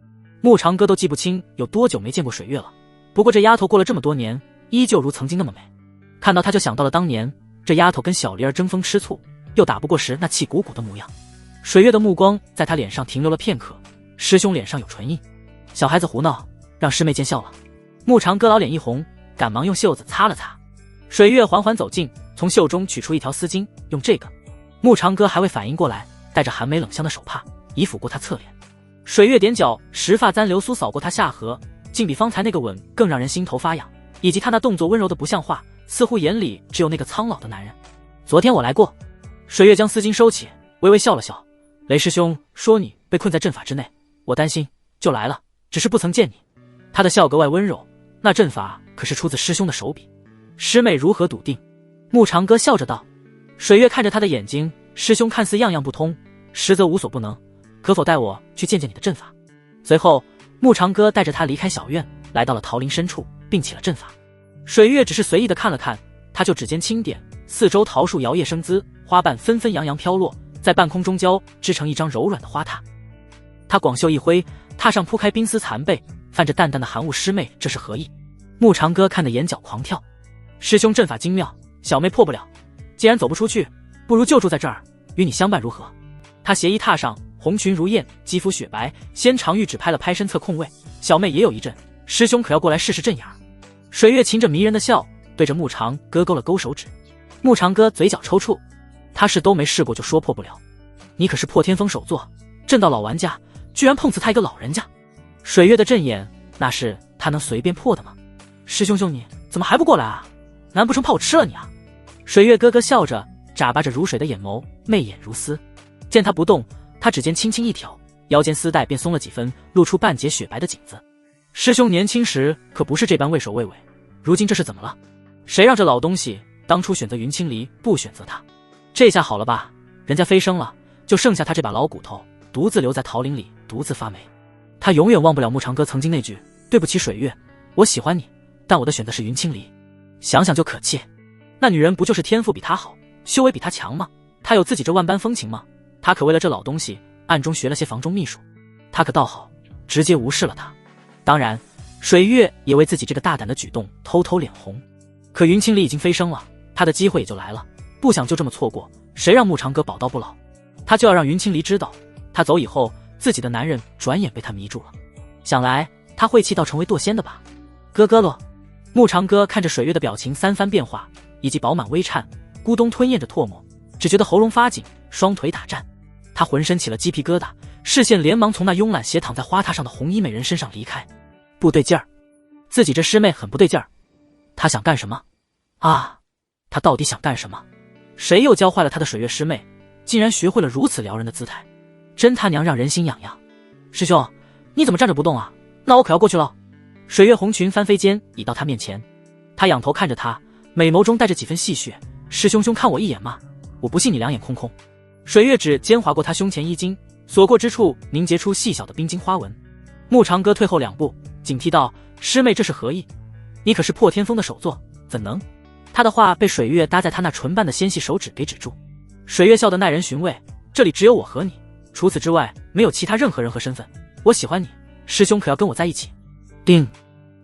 牧长哥都记不清有多久没见过水月了，不过这丫头过了这么多年，依旧如曾经那么美。看到她就想到了当年这丫头跟小梨儿争风吃醋，又打不过时那气鼓鼓的模样。水月的目光在她脸上停留了片刻，师兄脸上有唇印，小孩子胡闹，让师妹见笑了。牧长哥老脸一红，赶忙用袖子擦了擦。水月缓缓走近，从袖中取出一条丝巾，用这个。牧长哥还未反应过来，带着寒梅冷香的手帕已抚过他侧脸。水月踮脚，石发簪流苏扫过他下颌，竟比方才那个吻更让人心头发痒，以及他那动作温柔的不像话，似乎眼里只有那个苍老的男人。昨天我来过。水月将丝巾收起，微微笑了笑。雷师兄说你被困在阵法之内，我担心，就来了，只是不曾见你。他的笑格外温柔，那阵法可是出自师兄的手笔。师妹如何笃定？牧长哥笑着道。水月看着他的眼睛，师兄看似样样不通，实则无所不能，可否带我去见见你的阵法？随后牧长哥带着他离开小院，来到了桃林深处，并起了阵法。水月只是随意的看了看，他就指尖轻点，四周桃树摇曳生姿，花瓣纷纷扬扬飘落，在半空中交织成一张柔软的花榻。他广袖一挥，榻上铺开冰丝残被，泛着淡淡的寒雾。师妹这是何意？牧长哥看得眼角狂跳。师兄阵法精妙，小妹破不了，既然走不出去，不如就住在这儿，与你相伴如何？他斜衣榻上，红裙如燕，肌肤雪白，纤长玉指拍了拍身侧空位。小妹也有一阵，师兄可要过来试试阵眼？水月噙着迷人的笑，对着牧长哥勾了勾手指。牧长哥嘴角抽搐，他是都没试过就说破不了，你可是破天峰首座，阵道老玩家，居然碰瓷他一个老人家。水月的阵眼那是他能随便破的吗？师兄你怎么还不过来啊？难不成怕我吃了你啊？水月咯咯笑着，眨巴着如水的眼眸，媚眼如丝。见他不动，他指尖轻轻一挑，腰间丝带便松了几分，露出半截雪白的颈子。师兄年轻时可不是这般畏首畏尾，如今这是怎么了？谁让这老东西当初选择云青离，不选择他？这下好了吧，人家飞升了，就剩下他这把老骨头，独自留在桃林里，独自发霉。他永远忘不了牧长哥曾经那句对不起水月，我喜欢你，但我的选择是云青离。想想就可气。那女人不就是天赋比他好，修为比他强吗？他有自己这万般风情吗？他可为了这老东西暗中学了些房中秘术，他可倒好，直接无视了他。当然水月也为自己这个大胆的举动偷偷脸红。可云清离已经飞升了，他的机会也就来了，不想就这么错过，谁让牧长哥宝刀不老？他就要让云清离知道，他走以后自己的男人转眼被他迷住了。想来他会气到成为堕仙的吧？咯咯咯。牧长哥看着水月的表情三番变化，以及饱满微颤，咕咚吞咽着唾沫，只觉得喉咙发紧，双腿打颤。他浑身起了鸡皮疙瘩，视线连忙从那慵懒斜躺在花榻上的红衣美人身上离开。不对劲儿，自己这师妹很不对劲儿。他想干什么啊？他到底想干什么？谁又教坏了他的水月师妹，竟然学会了如此撩人的姿态，真他娘让人心痒痒。师兄，你怎么站着不动啊？那我可要过去了。水月红裙翻飞间已到他面前，他仰头看着他，美眸中带着几分戏谑。师兄看我一眼嘛，我不信你两眼空空。水月指尖划过他胸前衣襟，所过之处凝结出细小的冰晶花纹。牧长哥退后两步，警惕道：师妹这是何意？你可是破天峰的首座，怎能？他的话被水月搭在他那唇瓣的纤细手指给止住。水月笑得耐人寻味，这里只有我和你，除此之外没有其他任何人和身份。我喜欢你，师兄可要跟我在一起。定，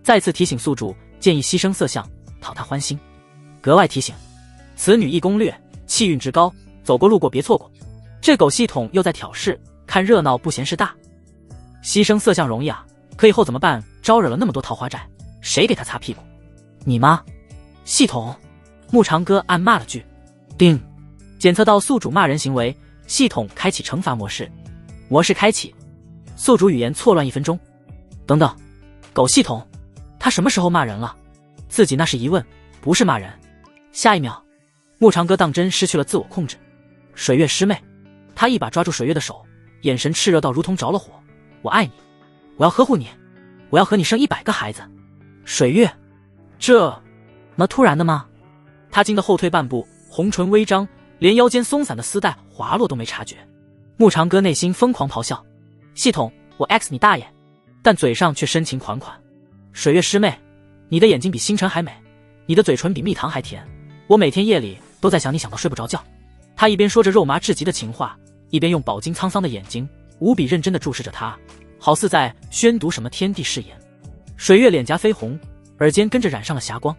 再次提醒宿主，建议牺牲色相，讨他欢心。格外提醒，此女易攻略，气运之高，走过路过别错过。这狗系统又在挑事，看热闹不嫌事大。牺牲色相容易啊，可以后怎么办？招惹了那么多桃花债，谁给他擦屁股？你吗？系统，牧长哥暗骂了句。定，检测到宿主骂人行为，系统开启惩罚模式。模式开启，宿主语言错乱1分钟。等等，狗系统，他什么时候骂人了？自己那是疑问，不是骂人。下一秒，牧长哥当真失去了自我控制。水月师妹，他一把抓住水月的手，眼神炽热到如同着了火。我爱你，我要呵护你，我要和你生100个孩子。水月，这么突然的吗？他惊得后退半步，红唇微张，连腰间松散的丝带滑落都没察觉。牧长哥内心疯狂咆哮：系统，我 X 你大爷！但嘴上却深情款款。水月师妹，你的眼睛比星辰还美，你的嘴唇比蜜糖还甜，我每天夜里都在想你，想到睡不着觉。他一边说着肉麻至极的情话，一边用饱经沧桑的眼睛无比认真地注视着他，好似在宣读什么天地誓言。水月脸颊绯红，耳尖跟着染上了霞光，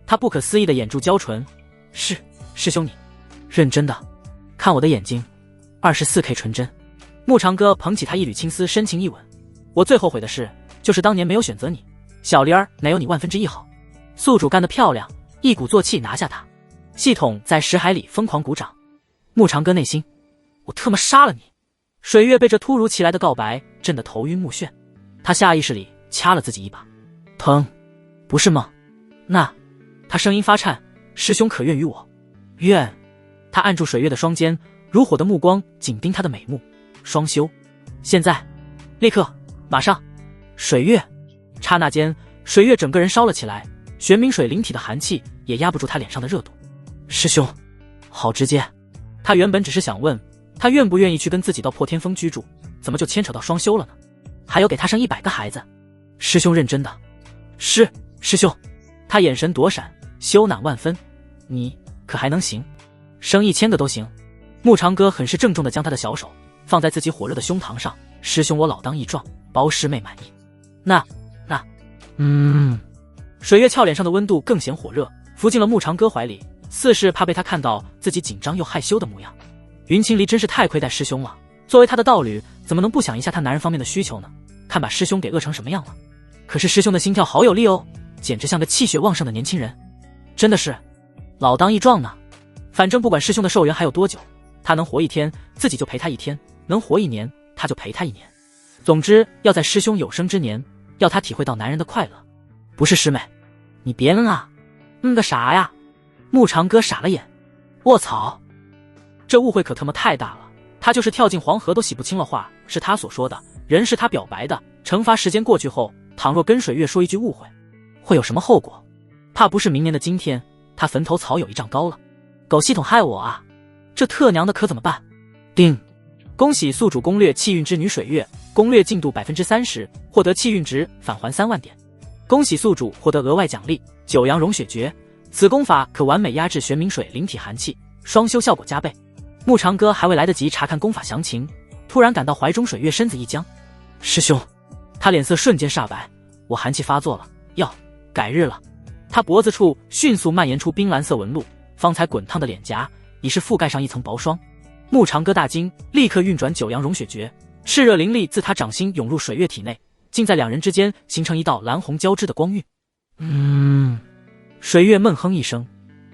他不可思议的眼珠交唇，师兄你认真的看我的眼睛，24K 纯真。慕长歌捧起他一缕青丝，深情一吻。我最后悔的事就是当年没有选择你，小玲儿哪有你1/1000好。宿主干得漂亮，一鼓作气拿下他。系统在识海里疯狂鼓掌。慕长歌内心，我特么杀了你。水月被这突如其来的告白震得头晕目眩，他下意识里掐了自己一把，疼，不是吗？那，他声音发颤，师兄可愿与我？愿。他按住水月的双肩，如火的目光紧盯她的美目。双修，现在，立刻，马上。水月，刹那间，水月整个人烧了起来，玄冥水灵体的寒气也压不住他脸上的热度。师兄，好直接。他原本只是想问，他愿不愿意去跟自己到破天峰居住，怎么就牵扯到双修了呢？还有给他生100个孩子。师兄认真的。师兄。他眼神躲闪，羞赧万分。你可还能行？生1000个都行。慕长歌很是郑重地将他的小手放在自己火热的胸膛上。师兄我老当益壮，包师妹满意。那，水月俏脸上的温度更显火热，伏进了慕长歌怀里，似是怕被他看到自己紧张又害羞的模样。云清离真是太亏待师兄了，作为他的道侣，怎么能不想一下他男人方面的需求呢？看把师兄给饿成什么样了。可是师兄的心跳好有力哦，简直像个气血旺盛的年轻人，真的是老当益壮呢。反正不管师兄的寿元还有多久，他能活1天，自己就陪他1天；能活1年，他就陪他1年。总之，要在师兄有生之年，要他体会到男人的快乐。不是师妹，你别啊，个啥呀？慕长歌傻了眼。卧槽，这误会可他妈太大了。他就是跳进黄河都洗不清了，话是他所说的，人是他表白的，惩罚时间过去后，倘若跟水月说一句误会，会有什么后果？怕不是明年的今天，他坟头草有1丈高了。狗系统害我啊！这特娘的可怎么办？叮！恭喜宿主攻略气运之女水月，攻略进度30%，获得气运值返还3万点。恭喜宿主获得额外奖励九阳融血诀，此功法可完美压制玄冥水灵体寒气，双修效果加倍。慕长歌还未来得及查看功法详情，突然感到怀中水月身子一僵。师兄，他脸色瞬间煞白，我寒气发作了，要改日了。他脖子处迅速蔓延出冰蓝色纹路，方才滚烫的脸颊已是覆盖上一层薄霜。慕长歌大惊，立刻运转九阳融血诀，炽热灵力自他掌心涌入水月体内，竟在2人之间形成一道蓝红交织的光晕。水月闷哼一声，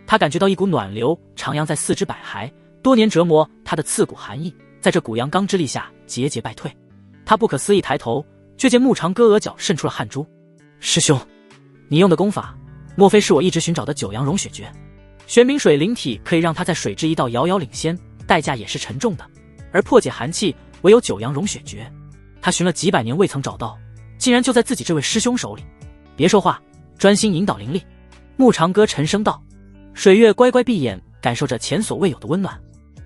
他感觉到一股暖流徜徉在四肢百骸，多年折磨他的刺骨寒意在这股阳刚之力下节节败退。他不可思议抬头，却见慕长歌额角渗出了汗珠。师兄，你用的功法莫非是我一直寻找的九阳融血诀？玄冥水灵体可以让他在水之一道遥遥领先，代价也是沉重的，而破解寒气唯有九阳融血诀，他寻了几百年未曾找到，竟然就在自己这位师兄手里。别说话，专心引导灵力。慕长歌沉声道。水月乖乖闭眼，感受着前所未有的温暖。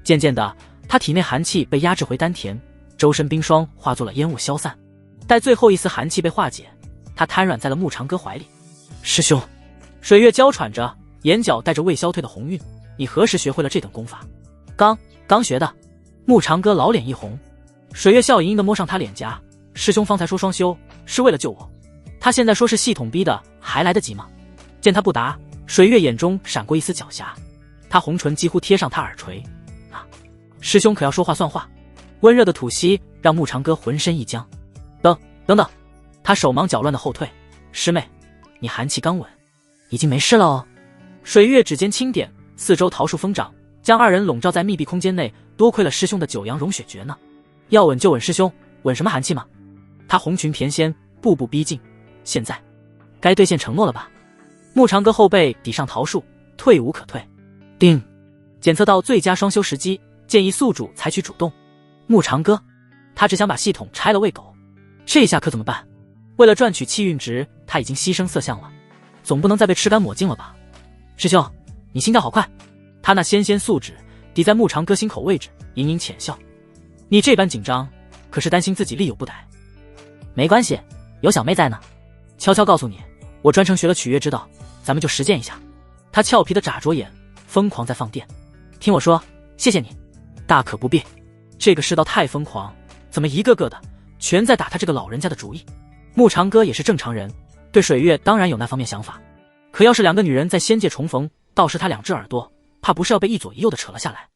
渐渐的，他体内寒气被压制回丹田，周身冰霜化作了烟雾消散。待最后一丝寒气被化解，他瘫软在了慕长歌怀里。师兄，水月娇喘着，眼角带着未消退的红晕，你何时学会了这等功法？刚学的。慕长歌老脸一红。水月笑盈盈地摸上他脸颊，师兄方才说双修是为了救我，他现在说是系统逼的，还来得及吗？见他不答，水月眼中闪过一丝狡黠，他红唇几乎贴上他耳垂。师兄可要说话算话。温热的吐息让慕长歌浑身一僵。等等，他手忙脚乱的后退。师妹，你寒气刚稳，已经没事了哦。水月指尖轻点，四周桃树疯长，将2人笼罩在密闭空间内。多亏了师兄的九阳融血诀呢，要稳就稳。师兄，稳什么寒气吗？他红裙翩跹，步步逼近，现在该兑现承诺了吧？慕长歌后背抵上桃树，退无可退。叮！检测到最佳双修时机，建议宿主采取主动。慕长歌，他只想把系统拆了喂狗，这下可怎么办？为了赚取气运值，他已经牺牲色相了，总不能再被吃干抹净了吧？师兄，你心跳好快。他那纤纤素指抵在慕长歌心口位置，盈盈浅笑。你这般紧张，可是担心自己力有不逮？没关系，有小妹在呢，悄悄告诉你，我专程学了取悦之道，咱们就实践一下。他俏皮的眨着眼，疯狂在放电。听我说，谢谢你。大可不必。这个世道太疯狂，怎么一个个的全在打他这个老人家的主意？牧长哥也是正常人，对水月当然有那方面想法。可要是两个女人在仙界重逢，到时他两只耳朵怕不是要被一左一右的扯了下来。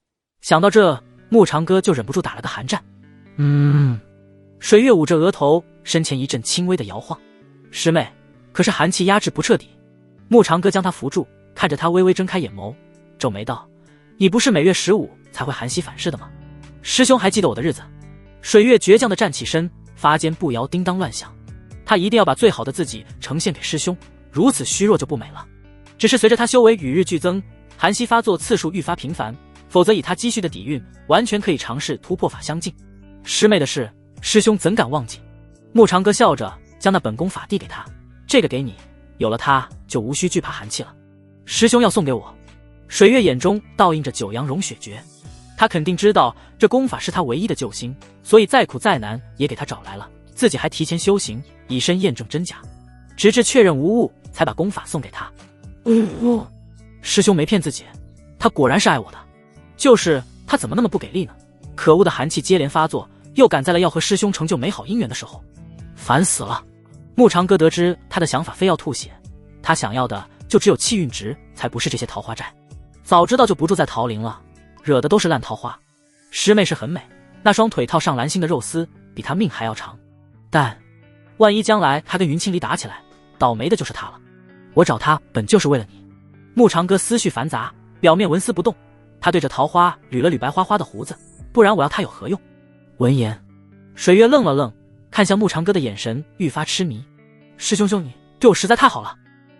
想到这，牧长哥就忍不住打了个寒战。水月捂着额头，身前一阵轻微的摇晃。师妹，可是寒气压制不彻底。牧长哥将她扶住，看着她微微睁开眼眸，皱眉道：你不是每月15才会寒息反噬的吗？师兄还记得我的日子？水月倔强地站起身，发间步摇叮当乱响。他一定要把最好的自己呈现给师兄，如此虚弱就不美了。只是随着他修为与日俱增，寒息发作次数愈发频繁，否则以他积蓄的底蕴，完全可以尝试突破法相境。师妹的事，师兄怎敢忘记？牧长哥笑着将那本功法递给他，这个给你，有了它就无需惧怕寒气了。师兄要送给我。水月眼中倒映着九阳融雪诀，他肯定知道这功法是他唯一的救星，所以再苦再难也给他找来了，自己还提前修行，以身验证真假，直至确认无误，才把功法送给他。师兄没骗自己，他果然是爱我的，就是他怎么那么不给力呢？可恶的寒气接连发作，又赶在了要和师兄成就美好姻缘的时候，烦死了。牧长哥得知他的想法，非要吐血。他想要的就只有气运值，才不是这些桃花债。早知道就不住在桃林了，惹的都是烂桃花。师妹是很美，那双腿套上蓝星的肉丝比他命还要长，但万一将来他跟云清离打起来，倒霉的就是他了。我找他本就是为了你。牧长哥思绪繁杂，表面纹丝不动，他对着桃花捋了捋白花花的胡子，不然我要他有何用？闻言，水月愣了愣，看向牧长哥的眼神愈发痴迷。师兄，你对我实在太好了。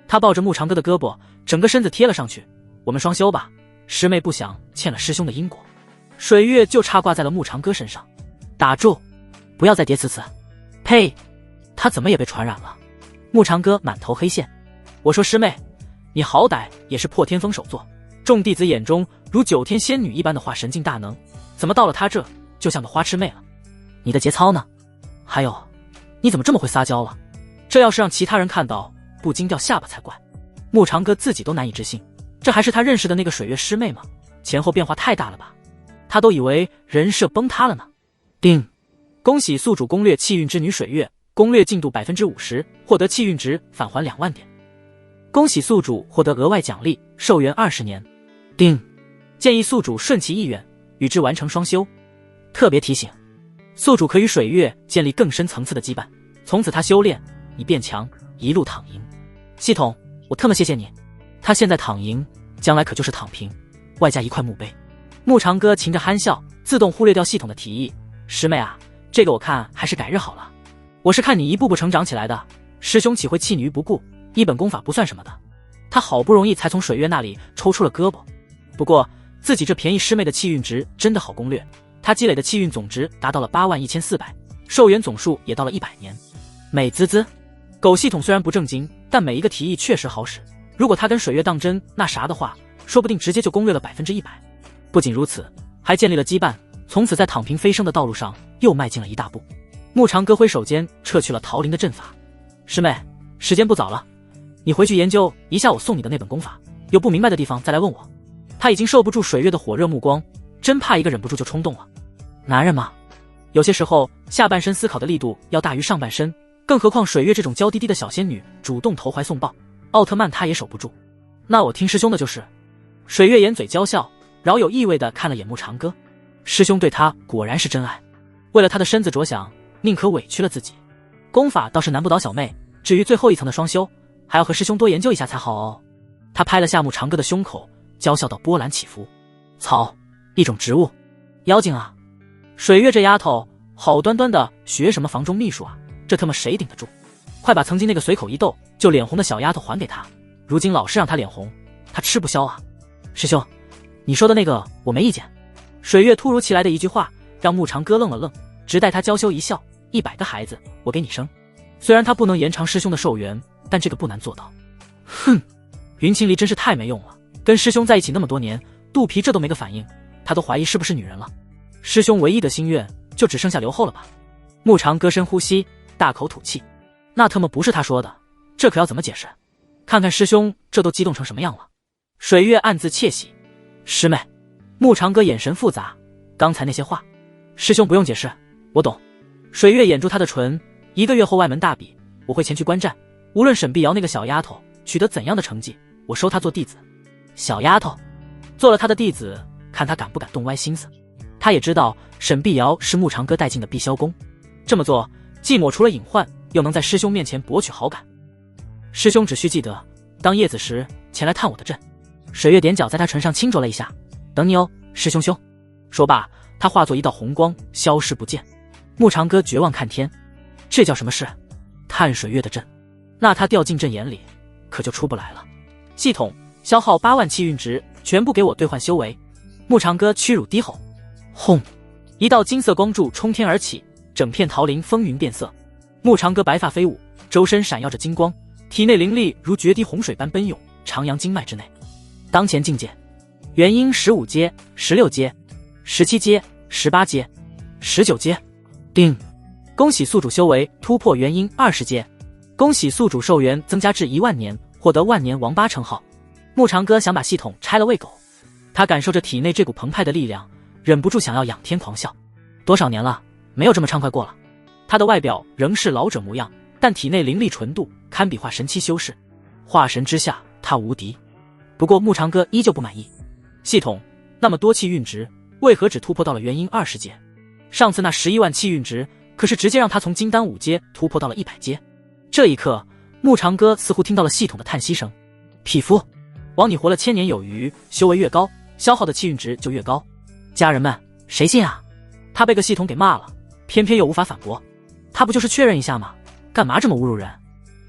他抱着牧长哥的胳膊，整个身子贴了上去。我们双修吧，师妹不想欠了师兄的因果。水月就插挂在了牧长哥身上。打住，不要再叠词词。呸，他怎么也被传染了？牧长哥满头黑线。我说师妹，你好歹也是破天峰首座，众弟子眼中如9天仙女一般的化神境大能，怎么到了他这就像个花痴妹了？你的节操呢？还有，你怎么这么会撒娇了？这要是让其他人看到，不惊掉下巴才怪。牧长哥自己都难以置信，这还是他认识的那个水月师妹吗？前后变化太大了吧？他都以为人设崩塌了呢。叮，恭喜宿主攻略气运之女水月，攻略进度 50%， 获得气运值返还2万点。恭喜宿主获得额外奖励，寿元20年。叮，建议宿主顺其意愿，与之完成双修。特别提醒，宿主可与水月建立更深层次的羁绊，从此他修炼以变强，一路躺赢。系统，我特么谢谢你。他现在躺赢，将来可就是躺平，外加一块墓碑。牧长哥噙着憨笑，自动忽略掉系统的提议。师妹啊，这个我看还是改日好了。我是看你一步步成长起来的，师兄岂会弃你于不顾？一本功法不算什么的。他好不容易才从水月那里抽出了胳膊。不过自己这便宜师妹的气运值真的好攻略，他积累的气运总值达到了81400，寿元总数也到了100年。美滋滋。狗系统虽然不正经，但每一个提议确实好使。如果他跟水月当真那啥的话，说不定直接就攻略了100%。不仅如此，还建立了羁绊，从此在躺平飞升的道路上又迈进了一大步。牧长哥挥手间撤去了桃林的阵法。师妹，时间不早了，你回去研究一下我送你的那本功法，有不明白的地方再来问我。他已经受不住水月的火热目光，真怕一个忍不住就冲动了。男人嘛，有些时候下半身思考的力度要大于上半身，更何况水月这种娇滴滴的小仙女主动投怀送抱，奥特曼他也守不住。那我听师兄的就是。水月掩嘴娇笑，饶有意味地看了眼牧长哥。师兄对他果然是真爱，为了他的身子着想，宁可委屈了自己。功法倒是难不倒小妹，至于最后一层的双修，还要和师兄多研究一下才好哦。他拍了下牧长哥的胸口，娇笑到波澜起伏。草，一种植物。妖精啊！水月这丫头好端端的学什么房中秘术啊，这他妈谁顶得住？快把曾经那个随口一逗就脸红的小丫头还给他，如今老是让他脸红，他吃不消啊。师兄，你说的那个我没意见。水月突如其来的一句话让牧长哥愣了愣，直待他娇羞一笑，100个孩子我给你生。虽然他不能延长师兄的寿元，但这个不难做到。哼，云清离真是太没用了，跟师兄在一起那么多年，肚皮这都没个反应，他都怀疑是不是女人了。师兄唯一的心愿就只剩下留后了吧。牧长哥深呼吸，大口吐气。那特么不是他说的，这可要怎么解释？看看师兄这都激动成什么样了。水月暗自窃喜。师妹，慕长歌眼神复杂，刚才那些话，师兄不用解释，我懂。水月掩住他的唇，1个月后外门大比，我会前去观战，无论沈碧瑶那个小丫头取得怎样的成绩，我收她做弟子。小丫头，做了他的弟子，看他敢不敢动歪心思。他也知道沈碧瑶是慕长歌带进的碧霄宫，这么做既抹除了隐患，又能在师兄面前博取好感。师兄只需记得，当夜子时前来探我的阵。水月点脚在他唇上轻啄了一下，等你哦，师兄兄。说罢，他化作一道红光，消失不见。慕长歌绝望看天，这叫什么事？探水月的阵，那他掉进阵眼里，可就出不来了。系统消耗8万气运值，全部给我兑换修为。慕长歌屈辱低吼。轰！一道金色光柱冲天而起，整片桃林风云变色。慕长歌白发飞舞，周身闪耀着金光，体内灵力如决堤洪水般奔涌，徜徉经脉之内。当前境界：元婴15阶、16阶、17阶、18阶、19阶。定！恭喜宿主修为突破元婴20阶，恭喜宿主寿元增加至1万年，获得万年王8称号。慕长歌想把系统拆了喂狗，他感受着体内这股澎湃的力量，忍不住想要仰天狂笑。多少年了，没有这么畅快过了。他的外表仍是老者模样，但体内灵力纯度堪比化神期修士，化神之下他无敌。不过慕长歌依旧不满意，系统那么多气运值，为何只突破到了元婴20阶？上次那11万气运值可是直接让他从金丹5阶突破到了100阶。这一刻，慕长歌似乎听到了系统的叹息声。匹夫，枉你活了1000年有余，修为越高，消耗的气运值就越高。家人们，谁信啊？他被个系统给骂了，偏偏又无法反驳。他不就是确认一下吗？干嘛这么侮辱人？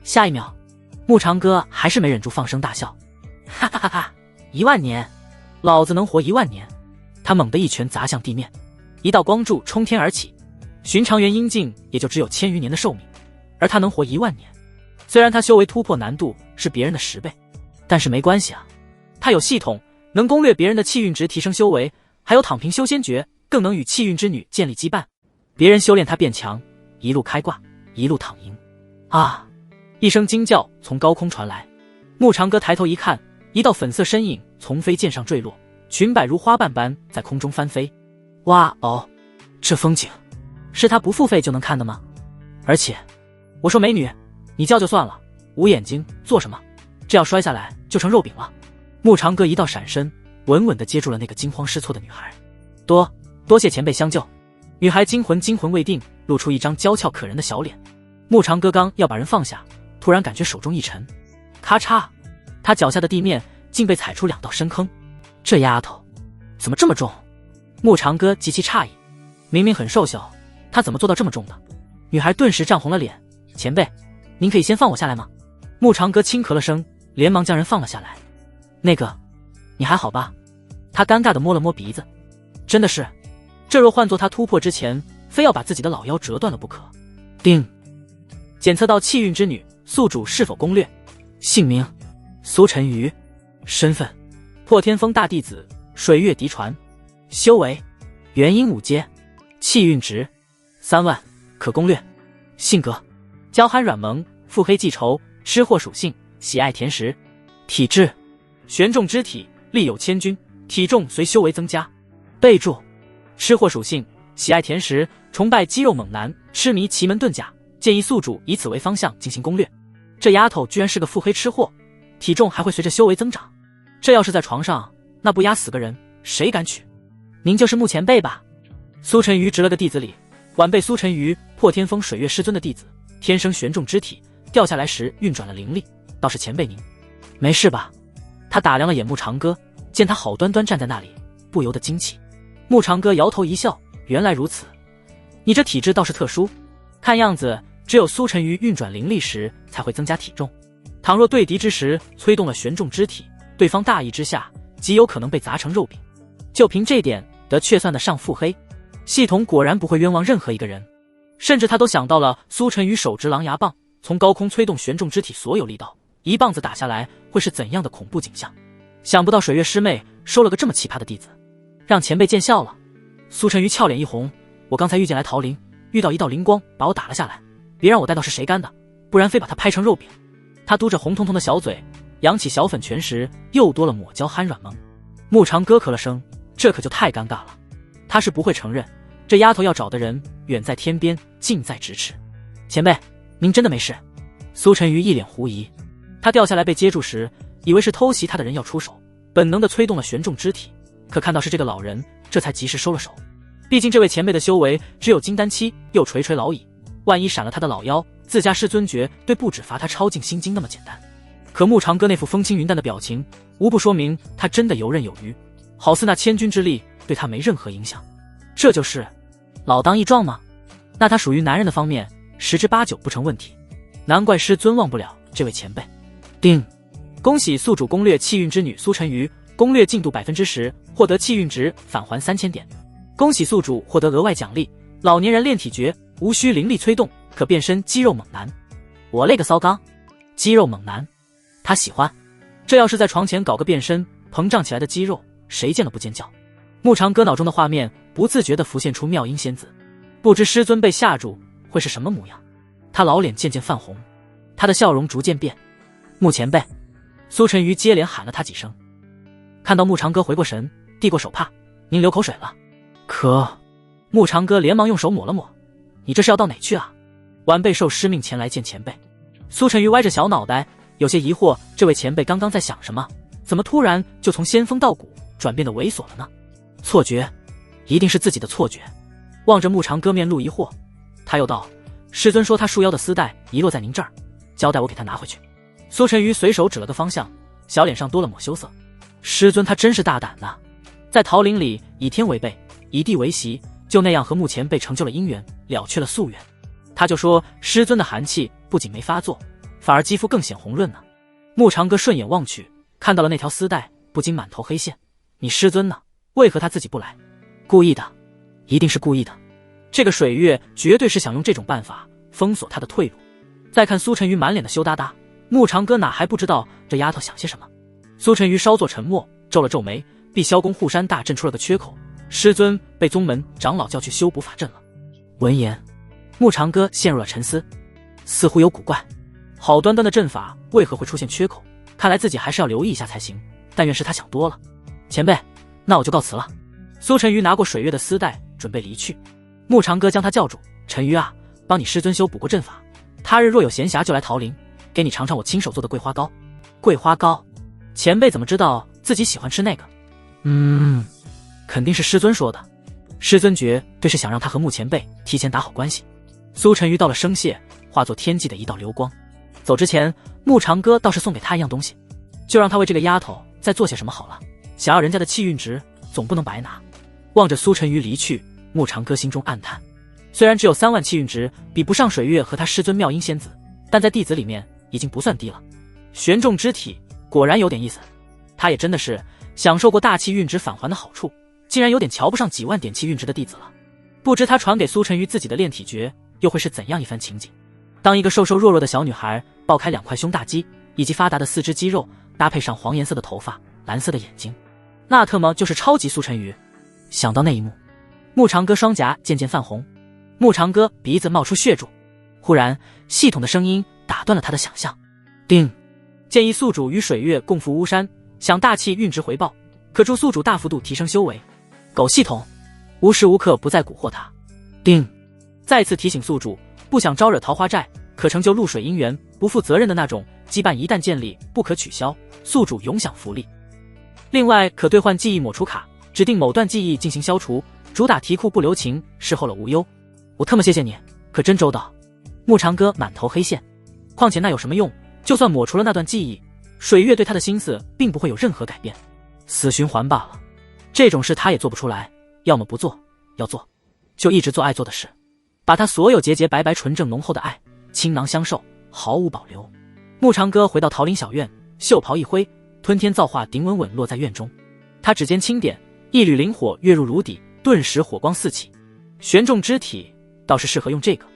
下一秒，慕长歌还是没忍住放声大笑。哈哈哈哈！1万年，老子能活1万年！他猛地一拳砸向地面，一道光柱冲天而起。寻常元婴境也就只有1000余年的寿命，而他能活1万年。虽然他修为突破难度是别人的10倍，但是没关系啊，他有系统，能攻略别人的气运值提升修为，还有躺平修仙诀，更能与气运之女建立羁绊。别人修炼他变强，一路开挂，一路躺赢。啊！一声惊叫从高空传来，慕长歌抬头一看，一道粉色身影从飞剑上坠落，裙摆如花瓣般在空中翻飞。哇哦，这风景是他不付费就能看的吗？而且，我说美女，你叫就算了，捂眼睛做什么？这要摔下来就成肉饼了。慕长歌一道闪身，稳稳地接住了那个惊慌失措的女孩。多谢前辈相救。女孩惊魂未定，露出一张娇俏可人的小脸。慕长歌刚要把人放下，突然感觉手中一沉，咔嚓，他脚下的地面竟被踩出2道深坑。这丫头怎么这么重？慕长歌极其诧异，明明很瘦小，她怎么做到这么重的？女孩顿时涨红了脸。前辈，您可以先放我下来吗？慕长歌轻咳了声，连忙将人放了下来。那个，你还好吧？他尴尬地摸了摸鼻子。真的是，这若换作他突破之前，非要把自己的老腰折断了不可。定，检测到气运之女，宿主是否攻略？姓名：苏晨瑜，身份：破天峰大弟子，水月嫡传，修为：元婴5阶，气运值3万，可攻略。性格：娇憨软萌，腹黑记仇，吃货属性，喜爱甜食。体质：玄重之体，力有千钧，体重随修为增加。备注：吃货属性，喜爱甜食，崇拜肌肉猛男，痴迷奇门遁甲，建议宿主以此为方向进行攻略。这丫头居然是个腹黑吃货，体重还会随着修为增长，这要是在床上，那不压死个人，谁敢娶？您就是慕前辈吧？苏晨瑜直了个弟子礼，晚辈苏晨瑜，破天峰水月师尊的弟子，天生玄重之体，掉下来时运转了灵力，倒是前辈您没事吧？他打量了眼慕长歌，见他好端端站在那里，不由得惊奇。慕长歌摇头一笑，原来如此，你这体质倒是特殊，看样子只有苏晨瑜运转灵力时才会增加体重，倘若对敌之时催动了玄重之体，对方大意之下极有可能被砸成肉饼，就凭这点得却算得上腹黑。系统果然不会冤枉任何一个人，甚至他都想到了苏晨瑜手执狼牙棒，从高空催动玄重之体所有力道，一棒子打下来会是怎样的恐怖景象。想不到水月师妹收了个这么奇葩的弟子，让前辈见笑了。苏晨瑜俏脸一红，我刚才遇见来桃林，遇到一道灵光把我打了下来，别让我带到是谁干的，不然非把他拍成肉饼。他嘟着红彤彤的小嘴，扬起小粉拳时又多了抹胶酣软萌。穆长歌咳了声，这可就太尴尬了。他是不会承认，这丫头要找的人远在天边，近在咫尺。前辈，您真的没事？苏晨瑜一脸狐疑。他掉下来被接住时，以为是偷袭他的人要出手，本能地催动了悬重肢体，可看到是这个老人，这才及时收了手。毕竟这位前辈的修为只有金丹期，又垂垂老矣，万一闪了他的老妖，自家师尊绝对不止罚他抄进心经那么简单。可穆长歌那副风轻云淡的表情，无不说明他真的游刃有余，好似那千钧之力对他没任何影响。这就是老当益壮吗？那他属于男人的方面十之八九不成问题，难怪师尊忘不了这位前辈。叮，恭喜宿主攻略气运之女苏晨瑜，攻略进度 10%， 获得气运值返还3000点。恭喜宿主获得额外奖励，老年人炼体诀无需灵力催动，可变身肌肉猛男。我勒个骚刚，肌肉猛男，他喜欢。这要是在床前搞个变身，膨胀起来的肌肉，谁见了不尖叫？穆长歌脑中的画面不自觉地浮现出妙音仙子，不知师尊被吓住会是什么模样。他老脸渐渐泛红，他的笑容逐渐变。穆前辈，苏晨瑜接连喊了他几声。看到穆长歌回过神，递过手帕，您流口水了。可穆长歌连忙用手抹了抹，你这是要到哪去啊？晚辈受师命前来见前辈。苏晨瑜歪着小脑袋，有些疑惑，这位前辈刚刚在想什么？怎么突然就从仙风道骨转变得猥琐了呢？错觉，一定是自己的错觉。望着穆长歌面露疑惑，他又道：师尊说他束腰的丝带遗落在您这儿，交代我给他拿回去。苏晨瑜随手指了个方向，小脸上多了抹羞涩。师尊他真是大胆呐，在桃林里以天为背，以地为席，就那样和穆前辈成就了姻缘，了却了夙愿。他就说师尊的寒气不仅没发作，反而肌肤更显红润呢。穆长歌顺眼望去，看到了那条丝带，不禁满头黑线。你师尊呢？为何他自己不来？故意的，一定是故意的。这个水月绝对是想用这种办法封锁他的退路。再看苏晨瑜满脸的羞答答，穆长歌哪还不知道这丫头想些什么。苏晨瑜稍作沉默，皱了皱眉，碧霄宫护山大阵出了个缺口，师尊被宗门长老叫去修补法阵了。闻言，穆长歌陷入了沉思，似乎有古怪。好端端的阵法为何会出现缺口？看来自己还是要留意一下才行。但愿是他想多了。前辈，那我就告辞了。苏晨瑜拿过水月的丝带，准备离去。穆长歌将他叫住：晨瑜啊，帮你师尊修补过阵法，他日若有闲暇就来桃林，给你尝尝我亲手做的桂花糕。桂花糕？前辈怎么知道自己喜欢吃那个？肯定是师尊说的。师尊绝对是想让他和穆前辈提前打好关系。苏晨瑜道了声谢，化作天际的一道流光。走之前，穆长歌倒是送给他一样东西，就让他为这个丫头再做些什么好了。想要人家的气运值，总不能白拿。望着苏晨瑜离去，穆长歌心中暗叹，虽然只有3万气运值，比不上水月和他师尊妙音仙子，但在弟子里面已经不算低了。悬重肢体果然有点意思，他也真的是享受过大气运值返还的好处，竟然有点瞧不上几万点气运值的弟子了。不知他传给苏晨瑜自己的炼体诀又会是怎样一番情景。当一个瘦瘦弱弱的小女孩爆开2块胸大肌，以及发达的4肢肌肉，搭配上黄颜色的头发、蓝色的眼睛，那特么就是超级苏晨瑜。想到那一幕，穆长歌双颊渐渐泛红，穆长歌鼻子冒出血柱。忽然，系统的声音打断了他的想象。叮，建议宿主与水月共赴巫山，享大气运值回报，可助宿主大幅度提升修为。狗系统，无时无刻不在蛊惑他。叮，再次提醒宿主，不想招惹桃花债，可成就露水姻缘，不负责任的那种羁绊一旦建立，不可取消，宿主永享福利。另外，可兑换记忆抹除卡，指定某段记忆进行消除，主打题库不留情，事后了无忧。我特么谢谢你，可真周到。穆长歌满头黑线，况且那有什么用？就算抹除了那段记忆，水月对他的心思并不会有任何改变，死循环罢了。这种事他也做不出来，要么不做，要做就一直做爱做的事，把他所有洁洁白白纯正浓厚的爱倾囊相授，毫无保留。穆长歌回到桃林小院，袖袍一挥，吞天造化顶稳稳落在院中。他指尖轻点，一缕灵火跃入炉底，顿时火光四起。悬重肢体倒是适合用这个。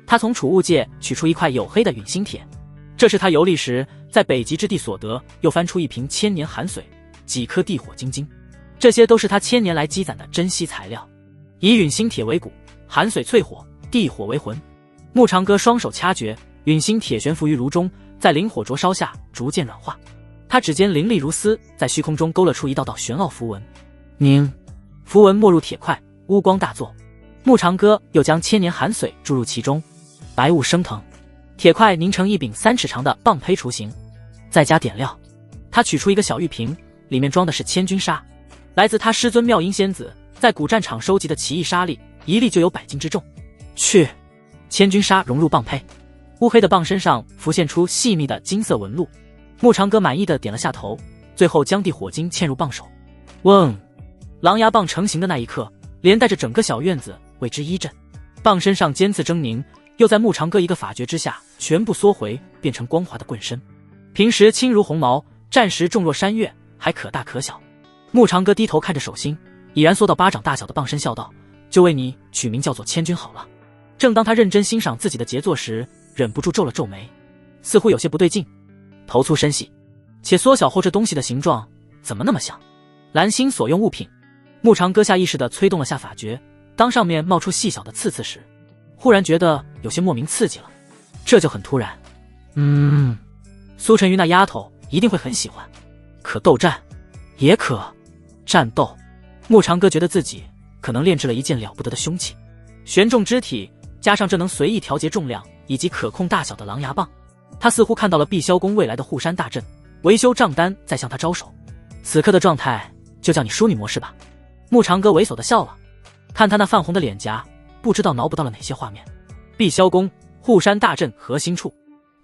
他从储物界取出一块黝黑的陨星铁，这是他游历时在北极之地所得，又翻出一瓶千年寒水，几颗地火晶晶，这些都是他1000年来积攒的珍稀材料。以陨星铁为骨，寒水淬火，地火为魂。穆长歌双手掐诀，陨星铁悬浮于炉中，在灵火灼烧下逐渐软化。他指尖凌厉如丝，在虚空中勾勒出一道道玄奥符文。凝，符文没入铁块，乌光大作。木长歌又将千年寒水注入其中，白雾升腾，铁块凝成一柄3尺长的棒胚雏形。再加点料，他取出一个小玉瓶，里面装的是千钧砂，来自他师尊妙音仙子在古战场收集的奇异砂粒，一粒就有100斤之重。去，千钧砂融入棒胚，乌黑的棒身上浮现出细密的金色纹路。木长歌满意的点了下头，最后将地火晶嵌入棒手。嗡！狼牙棒成型的那一刻，连带着整个小院子为之一震。棒身上尖刺狰狞，又在木长歌一个法诀之下全部缩回，变成光滑的棍身。平时轻如鸿毛，战时重若山岳，还可大可小。木长歌低头看着手心已然缩到巴掌大小的棒身，笑道：“就为你取名叫做千钧好了。”正当他认真欣赏自己的杰作时，忍不住皱了皱眉，似乎有些不对劲。头粗身细，且缩小后这东西的形状怎么那么像蓝星所用物品？木长歌下意识地催动了下法诀，当上面冒出细小的刺刺时，忽然觉得有些莫名刺激了。这就很突然。苏晨瑜那丫头一定会很喜欢，可斗战，也可战斗。木长歌觉得自己可能炼制了一件了不得的凶器，悬重肢体加上这能随意调节重量以及可控大小的狼牙棒，他似乎看到了碧霄宫未来的护山大阵，维修账单在向他招手。此刻的状态就叫你淑女模式吧。木长歌猥琐地笑了，看他那泛红的脸颊，不知道挠不到了哪些画面。碧霄宫护山大阵核心处，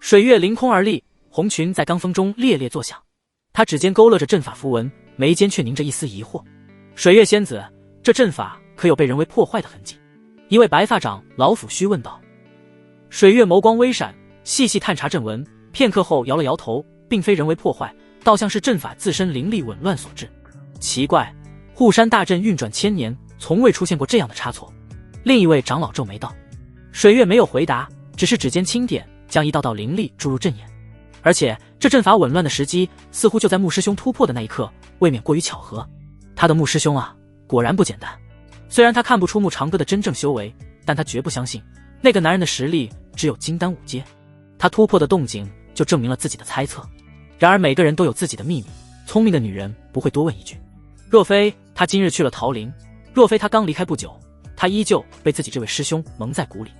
水月凌空而立，红裙在罡风中猎猎作响。他指尖勾勒着阵法符文，眉间却凝着一丝疑惑。水月仙子，这阵法可有被人为破坏的痕迹？一位白发长老抚虚问道。水月眸光微闪，细细探查阵纹，片刻后摇了摇头，并非人为破坏，倒像是阵法自身灵力紊乱所致。奇怪，护山大阵运转千年，从未出现过这样的差错。另一位长老皱眉道。水月没有回答，只是指尖轻点，将一道道灵力注入阵眼。而且这阵法紊乱的时机似乎就在木师兄突破的那一刻，未免过于巧合。他的木师兄啊，果然不简单。虽然他看不出木长歌的真正修为，但他绝不相信那个男人的实力只有金丹5阶。他突破的动静就证明了自己的猜测。然而每个人都有自己的秘密，聪明的女人不会多问一句。若非他今日去了桃林，若非他刚离开不久，他依旧被自己这位师兄蒙在鼓里。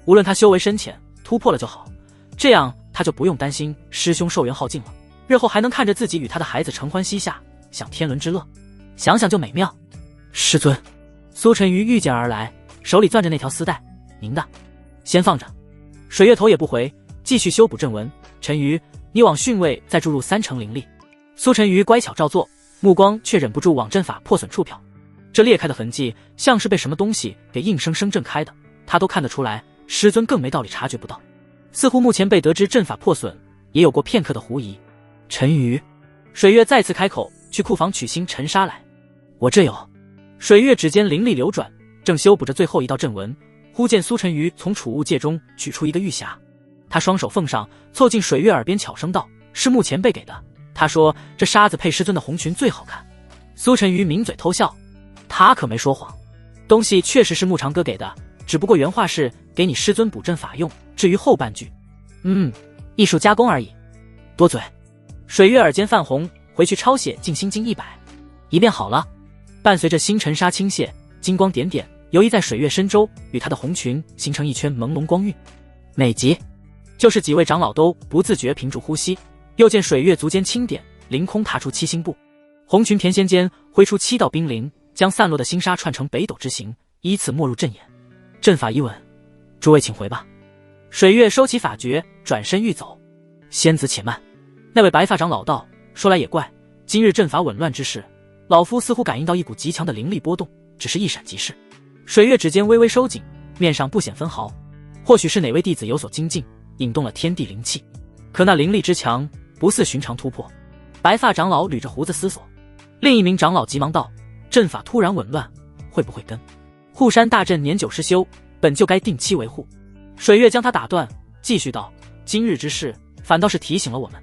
无论他修为深浅，突破了就好，这样他就不用担心师兄寿元耗尽了，日后还能看着自己与他的孩子承欢膝下，享天伦之乐，想想就美妙。师尊，苏晨瑜御剑而来，手里攥着那条丝带。您的先放着。水月头也不回，继续修补阵纹。晨瑜，你往巽位再注入3成灵力。苏晨瑜乖巧照做，目光却忍不住往阵法破损处瞟。这裂开的痕迹像是被什么东西给硬生生震开的，他都看得出来，师尊更没道理察觉不到。似乎目前被得知阵法破损，也有过片刻的狐疑。晨瑜，水月再次开口，去库房取星尘沙来。我这有。水月指尖灵力流转，正修补着最后一道阵纹，忽见苏晨瑜从储物戒中取出一个玉匣，他双手奉上，凑近水月耳边悄声道：“是目前辈给的。他说这沙子配师尊的红裙最好看。”苏晨瑜抿嘴偷笑，他可没说谎，东西确实是木长哥给的，只不过原话是给你师尊补阵法用，至于后半句，艺术加工而已。多嘴。水月耳尖泛红，回去抄写静心经100，一遍好了。伴随着星辰沙倾泻，金光点点游移在水月身周，与他的红裙形成一圈朦胧光晕。美极。就是几位长老都不自觉屏住呼吸。又见水月足尖轻点，凌空踏出7星步，红裙翩跹间挥出7道冰凌，将散落的星沙串成北斗之形，依次没入阵眼。阵法已稳，诸位请回吧。水月收起法诀，转身欲走。仙子且慢。那位白发长老道，说来也怪，今日阵法紊乱之事，老夫似乎感应到一股极强的灵力波动，只是一闪即逝。水月指尖微微收紧，面上不显分毫，或许是哪位弟子有所精进，引动了天地灵气，可那灵力之强不似寻常突破。白发长老捋着胡子思索。另一名长老急忙道：“阵法突然紊乱，会不会跟护山大阵年久失修，本就该定期维护？”水月将他打断，继续道：“今日之事，反倒是提醒了我们。”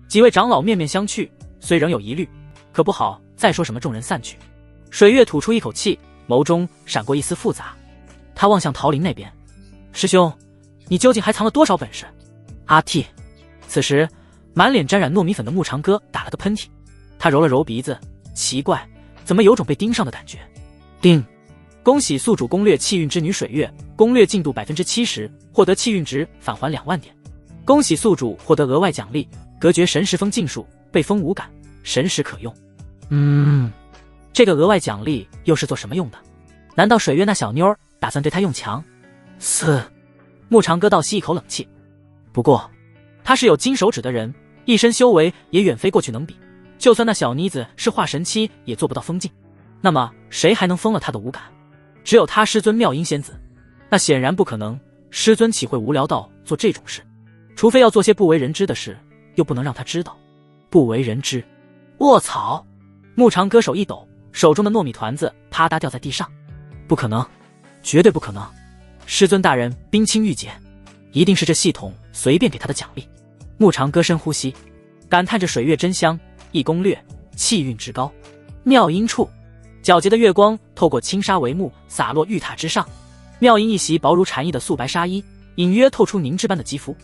几位长老面面相觑，虽仍有疑虑，可不好再说什么。众人散去，水月吐出一口气，眸中闪过一丝复杂。他望向桃林那边：“师兄，你究竟还藏了多少本事？阿嚏！此时，满脸沾染糯米粉的牧长哥打了个喷嚏，他揉了揉鼻子，奇怪，怎么有种被盯上的感觉？叮！恭喜宿主攻略气运之女水月，攻略进度 70%， 获得气运值返还2万点。恭喜宿主获得额外奖励，隔绝神石封禁术，被封无感，神石可用。这个额外奖励又是做什么用的？难道水月那小妞打算对他用强？牧长哥倒吸一口冷气。不过，他是有金手指的人，一身修为也远非过去能比。就算那小妮子是化神期，也做不到封禁。那么，谁还能封了他的无感？只有他师尊妙音仙子。那显然不可能，师尊岂会无聊到做这种事？除非要做些不为人知的事，又不能让他知道。不为人知。卧槽！牧长歌手一抖，手中的糯米团子啪嗒掉在地上。不可能，绝对不可能！师尊大人冰清玉洁，一定是这系统随便给他的奖励。牧长歌深呼吸，感叹着水月真香，一攻略，气运之高。妙音处，皎洁的月光透过轻纱帷幕洒落玉榻之上。妙音一袭薄如蝉翼的素白纱衣，隐约透出凝脂般的肌肤。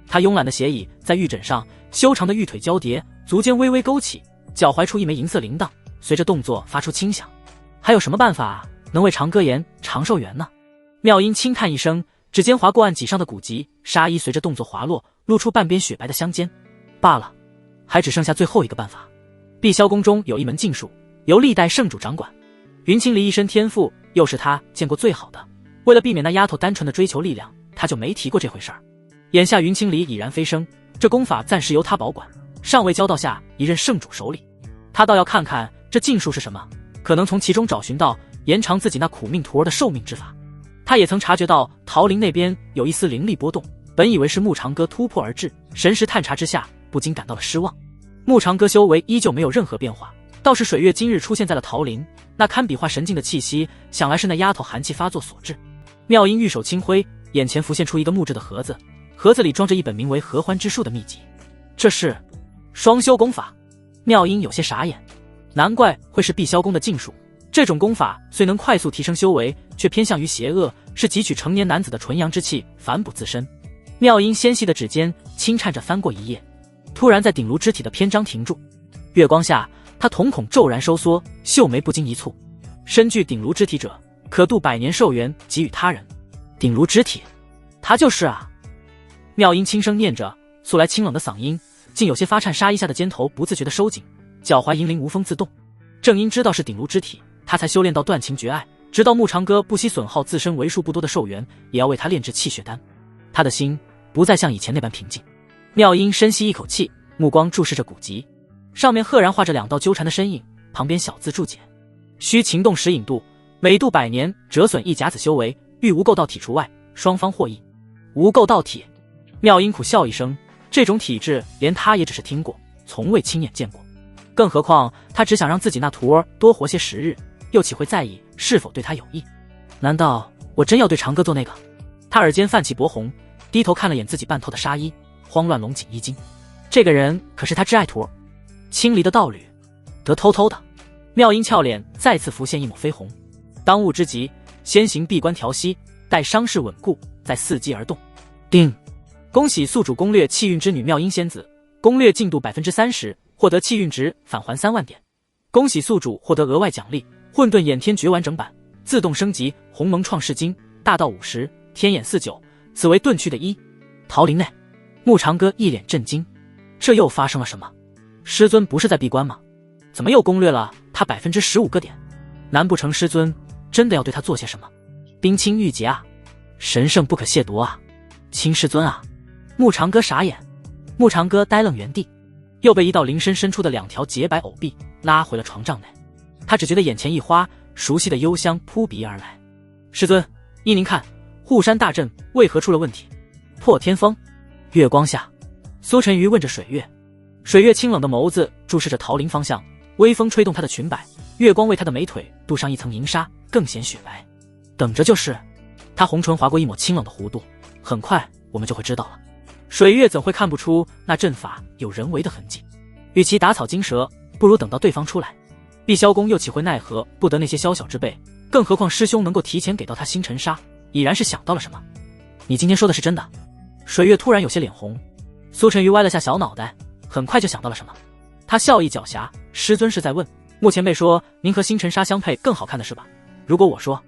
她慵懒的斜倚在玉枕上，修长的玉腿交叠，足尖微微勾起，脚踝处一枚银色铃铛，随着动作发出轻响。还有什么办法能为长歌延长寿元呢？妙音轻叹一声，指尖划过案脊上的骨棘，纱衣随着动作滑落，露出半边雪白的香肩。罢了，还只剩下最后一个办法。碧霄宫中有一门禁术，由历代圣主掌管。云清离一身天赋，又是他见过最好的。为了避免那丫头单纯的追求力量，他就没提过这回事儿。眼下云清离已然飞升，这功法暂时由他保管，尚未交到下一任圣主手里。他倒要看看这禁术是什么，可能从其中找寻到延长自己那苦命徒儿的寿命之法。他也曾察觉到桃林那边有一丝灵力波动，本以为是牧长歌突破而至，神识探查之下，不禁感到了失望。牧长歌修为依旧没有任何变化，倒是水月今日出现在了桃林，那堪比化神境的气息，想来是那丫头寒气发作所致。妙音玉手轻挥，眼前浮现出一个木质的盒子，盒子里装着一本名为《合欢之术》的秘籍。这是双修功法。妙音有些傻眼，难怪会是碧霄宫的禁术。这种功法虽能快速提升修为，却偏向于邪恶，是汲取成年男子的纯阳之气，反哺自身。妙音纤细的指尖轻颤着翻过一页，突然在顶颅肢体的篇章停住。月光下，他瞳孔骤然收缩，秀眉不禁一蹙。身具顶颅肢体者，可度100年寿元，给予他人。顶颅肢体，他就是啊！妙音轻声念着，素来清冷的嗓音竟有些发颤，纱衣下的肩头不自觉地收紧，脚踝银铃无风自动。正因知道是顶颅肢体，他才修炼到断情绝爱，直到牧长歌不惜损耗自身为数不多的寿元，也要为他炼制气血丹。他的心不再像以前那般平静。妙音深吸一口气，目光注视着古籍，上面赫然画着2道纠缠的身影，旁边小字注解：需情动时引渡，每度100年折损1甲子修为，欲无垢道体除外，双方获益。无垢道体，妙音苦笑一声，这种体质连他也只是听过，从未亲眼见过。更何况他只想让自己那徒儿多活些时日，又岂会在意是否对他有益？难道我真要对长歌做那个？他耳尖泛起薄红，低头看了眼自己半透的纱衣，慌乱拢紧衣襟。这个人可是他挚爱徒儿，青离的道侣，得偷偷的。妙音俏脸再次浮现一抹绯红。当务之急，先行闭关调息，待伤势稳固，再伺机而动。叮！恭喜宿主攻略气运之女妙音仙子，攻略进度 30%， 获得气运值返还3万点。恭喜宿主获得额外奖励，混沌眼天诀完整版，自动升级鸿蒙创世经，大道50，天眼49，此为遁去的1。桃林内，牧长歌一脸震惊，这又发生了什么？师尊不是在闭关吗？怎么又攻略了他 15% 个点？难不成师尊真的要对他做些什么？冰清玉洁啊，神圣不可亵渎啊，亲师尊啊！牧长歌傻眼，牧长歌呆愣原地，又被一道灵身伸出的2条洁白藕臂拉回了床帐内。他只觉得眼前一花，熟悉的幽香扑鼻而来。师尊，依您看，护山大阵为何出了问题？破天风。月光下，苏晨瑜问着水月。水月清冷的眸子注视着桃林方向，微风吹动她的裙摆，月光为她的美腿镀上一层银纱，更显雪白。等着就是。她红唇划过一抹清冷的弧度，很快我们就会知道了。水月怎会看不出那阵法有人为的痕迹？与其打草惊蛇，不如等到对方出来。碧霄宫又岂会奈何不得那些宵小之辈？更何况师兄能够提前给到他星辰砂，已然是想到了什么。你今天说的是真的？水月突然有些脸红。苏晨瑜歪了下小脑袋，很快就想到了什么，他笑意狡黠，师尊是在问穆前辈说您和星辰纱相配更好看的是吧？如果我说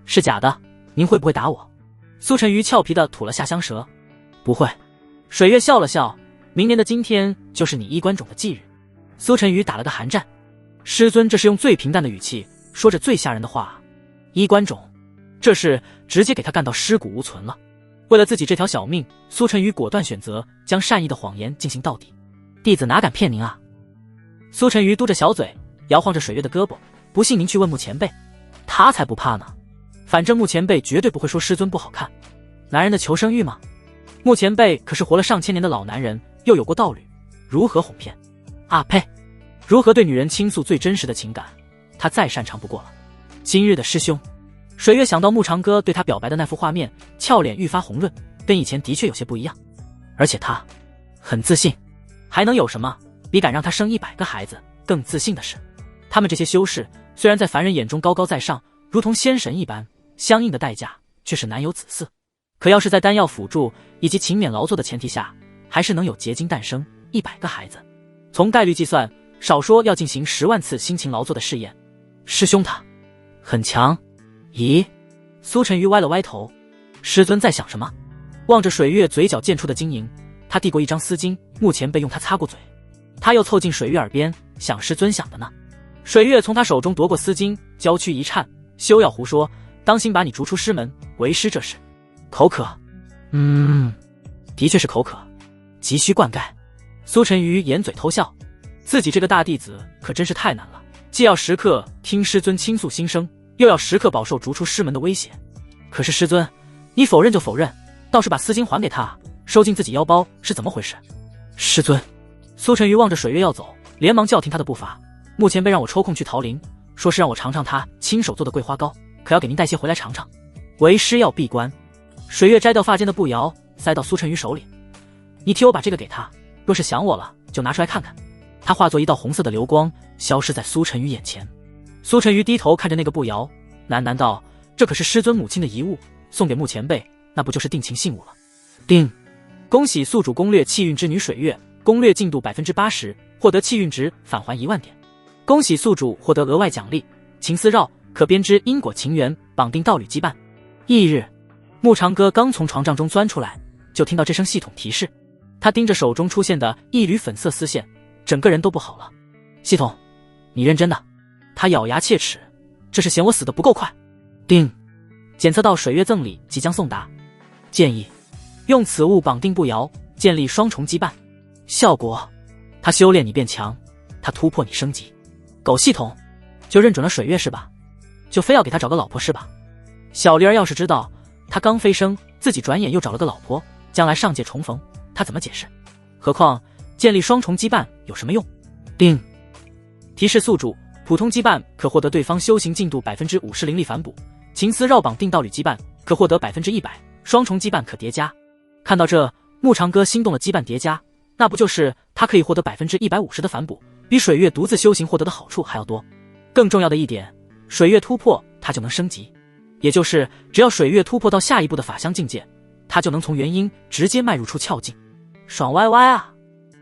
是假的，您会不会打我？苏晨瑜俏皮地吐了下香舌。不会。水月笑了笑，明年的今天就是你衣冠冢的忌日。苏晨瑜打了个寒战。师尊这是用最平淡的语气说着最吓人的话，衣冠冢，这是直接给他干到尸骨无存了。为了自己这条小命，苏晨瑜果断选择将善意的谎言进行到底。弟子哪敢骗您啊？苏晨瑜嘟着小嘴，摇晃着水月的胳膊，不信您去问穆前辈，他才不怕呢。反正穆前辈绝对不会说师尊不好看。男人的求生欲嘛，穆前辈可是活了上千年的老男人，又有过道侣，如何哄骗？啊呸！如何对女人倾诉最真实的情感，他再擅长不过了。今日的师兄，水月想到穆长歌对他表白的那幅画面，俏脸愈发红润，跟以前的确有些不一样。而且他很自信，还能有什么比敢让他生100个孩子更自信的事？他们这些修士虽然在凡人眼中高高在上，如同仙神一般，相应的代价却是难有子嗣。可要是在丹药辅助以及勤勉劳作的前提下，还是能有结晶诞生100个孩子。从概率计算，少说要进行10万次辛勤劳作的试验。师兄他很强。咦？苏晨瑜歪了歪头，师尊在想什么？望着水月嘴角溅出的晶莹，他递过一张丝巾，穆前辈用它擦过嘴。他又凑近水月耳边，想师尊想的呢。水月从他手中夺过丝巾，娇躯一颤，休要胡说，当心把你逐出师门。为师这是口渴。的确是口渴，急需灌溉。苏晨瑜掩嘴偷笑，自己这个大弟子可真是太难了，既要时刻听师尊倾诉心声，又要时刻饱受逐出师门的威胁。可是师尊，你否认就否认，倒是把丝巾还给他，收进自己腰包，是怎么回事？师尊。苏晨瑜望着水月要走，连忙叫停他的步伐。穆前辈让我抽空去桃林，说是让我尝尝他亲手做的桂花糕，可要给您带些回来尝尝。为师要闭关。水月摘掉发间的步摇，塞到苏晨瑜手里。你替我把这个给他，若是想我了，就拿出来看看。他化作一道红色的流光，消失在苏晨瑜眼前。苏晨瑜低头看着那个步摇，喃喃道：这可是师尊母亲的遗物，送给穆前辈，那不就是定情信物了？定。恭喜宿主攻略气运之女水月，攻略进度 80%， 获得气运值返还1万点。恭喜宿主获得额外奖励，情丝绕可编织因果情缘，绑定道侣羁绊。翌日，穆长歌刚从床帐中钻出来，就听到这声系统提示。他盯着手中出现的一缕粉色丝线，整个人都不好了。系统，你认真的？他咬牙切齿，这是嫌我死得不够快。定。检测到水月赠礼即将送达，建议用此物绑定步摇，建立双重羁绊。效果，他修炼你变强，他突破你升级。狗系统，就认准了水月是吧？就非要给他找个老婆是吧？小梨儿要是知道他刚飞升，自己转眼又找了个老婆，将来上界重逢，他怎么解释？何况建立双重羁绊有什么用？定。提示宿主，普通羁绊可获得对方修行进度 50% 灵力反哺，情丝绕绑定道侣羁绊可获得 100%， 双重羁绊可叠加。看到这，穆长歌心动了。羁绊叠加，那不就是他可以获得 150% 的反哺，比水月独自修行获得的好处还要多。更重要的一点，水月突破他就能升级，也就是只要水月突破到下一步的法相境界，他就能从元婴直接迈入出窍境，爽歪歪啊！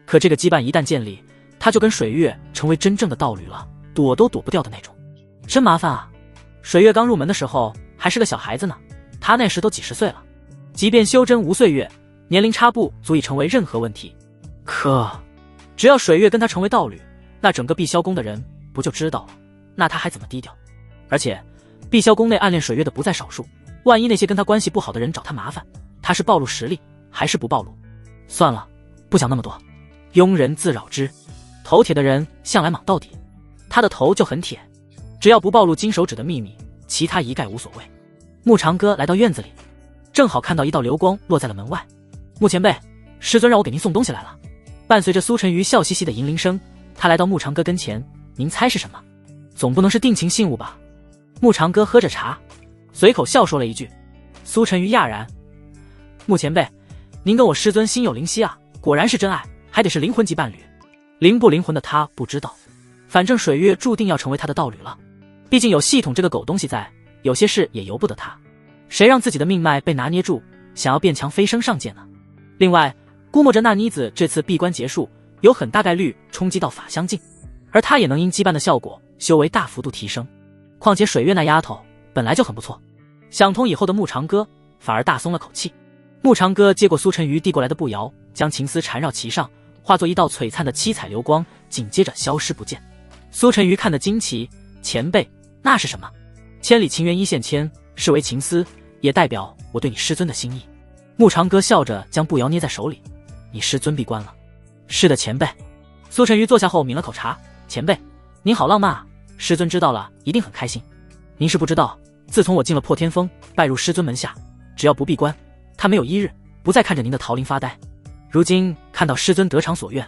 可这个羁绊一旦建立，他就跟水月成为真正的道侣了，躲都躲不掉的那种，真麻烦啊！水月刚入门的时候还是个小孩子呢，他那时都几十岁了，即便修真无岁月，年龄差不足以成为任何问题。可只要水月跟他成为道侣，那整个碧霄宫的人不就知道了，那他还怎么低调？而且碧霄宫内暗恋水月的不在少数，万一那些跟他关系不好的人找他麻烦，他是暴露实力还是不暴露？算了，不想那么多，庸人自扰之。头铁的人向来莽到底，他的头就很铁，只要不暴露金手指的秘密，其他一概无所谓。穆长歌来到院子里，正好看到一道流光落在了门外。穆前辈，师尊让我给您送东西来了。伴随着苏晨瑜笑嘻嘻的银铃声，他来到穆长歌跟前，您猜是什么？总不能是定情信物吧？穆长歌喝着茶，随口笑说了一句。苏晨瑜讶然，穆前辈，您跟我师尊心有灵犀啊，果然是真爱，还得是灵魂级伴侣。灵不灵魂的他不知道，反正水月注定要成为他的道侣了。毕竟有系统这个狗东西在，有些事也由不得他。谁让自己的命脉被拿捏住，想要变强飞升上界呢。另外，估摸着那妮子这次闭关结束，有很大概率冲击到法相境，而她也能因羁绊的效果，修为大幅度提升。况且水月那丫头本来就很不错。想通以后的牧长歌反而大松了口气。牧长歌接过苏晨瑜递过来的步摇，将情丝缠绕其上，化作一道璀璨的七彩流光，紧接着消失不见。苏晨瑜看得惊奇，前辈，那是什么？千里情缘一线牵，视为情丝，也代表我对你师尊的心意。牧长歌笑着将步摇捏在手里，你师尊闭关了？是的，前辈。苏晨瑜坐下后抿了口茶，前辈，您好浪漫啊，师尊知道了一定很开心。您是不知道，自从我进了破天峰，拜入师尊门下，只要不闭关，他没有一日不再看着您的桃林发呆。如今看到师尊得偿所愿，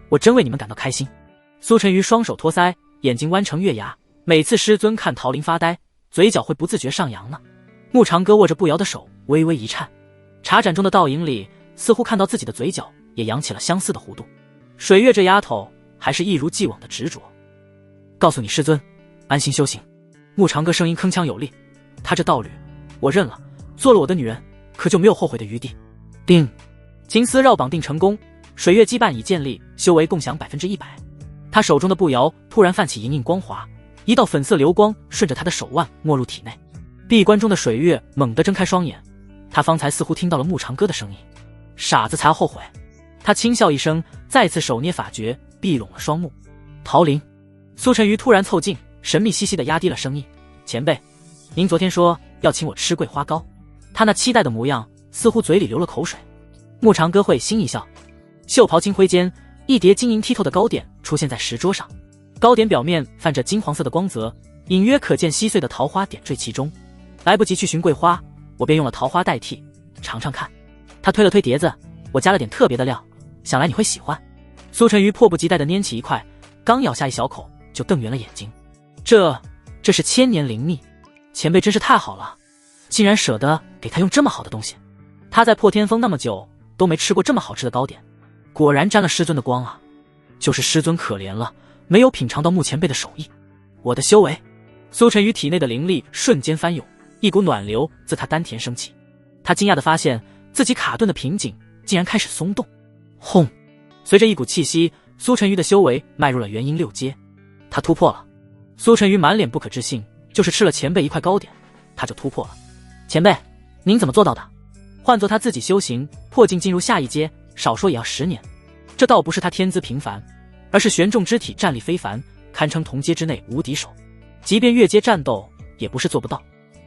我真为你们感到开心。苏晨瑜双手托腮，眼睛弯成月牙，每次师尊看桃林发呆，嘴角会不自觉上扬呢。牧长歌握着步摇的手微微一颤，茶盏中的倒影里似乎看到自己的嘴角也扬起了相似的弧度。水月这丫头还是一如既往的执着。告诉你师尊，安心修行。牧长歌声音铿锵有力，他这道侣我认了，做了我的女人，可就没有后悔的余地。定，情丝绕绑定成功，水月羁绊已建立，修为共享100%。他手中的步摇突然泛起莹莹光华，一道粉色流光顺着他的手腕没入体内。闭关中的水月猛地睁开双眼，他方才似乎听到了牧长歌的声音。傻子才要后悔。他轻笑一声，再次手捏法诀，闭拢了双目。桃林。苏晨瑜突然凑近，神秘兮兮地压低了声音，前辈，您昨天说要请我吃桂花糕。他那期待的模样，似乎嘴里流了口水。牧长歌会心一笑，袖袍金辉间，一碟晶莹剔透的糕点出现在石桌上，糕点表面泛着金黄色的光泽，隐约可见稀碎的桃花点缀其中。来不及去寻桂花，我便用了桃花代替，尝尝看。他推了推碟子，我加了点特别的料，想来你会喜欢。苏晨瑜迫不及待地拈起一块，刚咬下一小口就瞪圆了眼睛。这是千年灵蜜，前辈真是太好了，竟然舍得给他用这么好的东西。他在破天峰那么久都没吃过这么好吃的糕点，果然沾了师尊的光啊。就是师尊可怜了，没有品尝到牧前辈的手艺。我的修为。苏晨瑜体内的灵力瞬间翻涌，一股暖流自他丹田升起。他惊讶地发现自己卡顿的瓶颈竟然开始松动。轰！随着一股气息，苏晨瑜的修为迈入了元婴6阶，他突破了。苏晨瑜满脸不可置信，就是吃了前辈一块糕点，他就突破了。前辈，您怎么做到的？换做他自己修行破境进入下一阶，少说也要10年。这倒不是他天资平凡，而是玄重之体战力非凡，堪称同阶之内无敌手。即便越阶战斗，也不是做不到。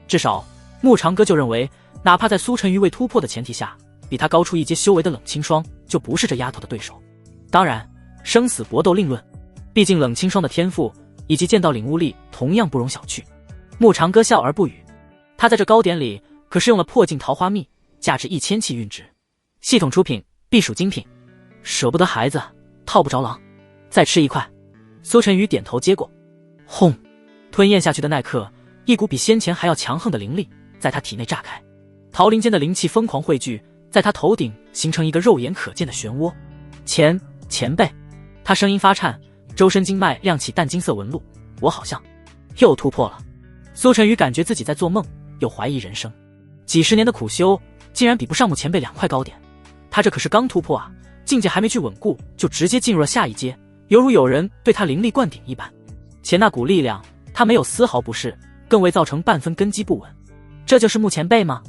至少牧长歌就认为，哪怕在苏晨瑜未突破的前提下，比他高出一阶修为的冷清霜就不是这丫头的对手。当然，生死搏斗另论，毕竟冷清霜的天赋以及剑道领悟力同样不容小觑。牧长歌笑而不语，他在这糕点里可是用了破境桃花蜜，价值1000气运值，系统出品，必属精品。舍不得孩子，套不着狼。再吃一块。苏晨瑜点头接过。轰！吞咽下去的那刻，一股比先前还要强横的灵力在他体内炸开，桃林间的灵气疯狂汇聚，在他头顶形成一个肉眼可见的漩涡。前辈，他声音发颤，周身经脉亮起淡金色纹路，我好像又突破了。苏晨瑜感觉自己在做梦，又怀疑人生。几十年的苦修，竟然比不上牧前辈2块糕点。他这可是刚突破啊，境界还没去稳固，就直接进入了下一阶，犹如有人对他灵力灌顶一般。且那股力量，他没有丝毫不适，更未造成半分根基不稳。这就是牧前辈吗？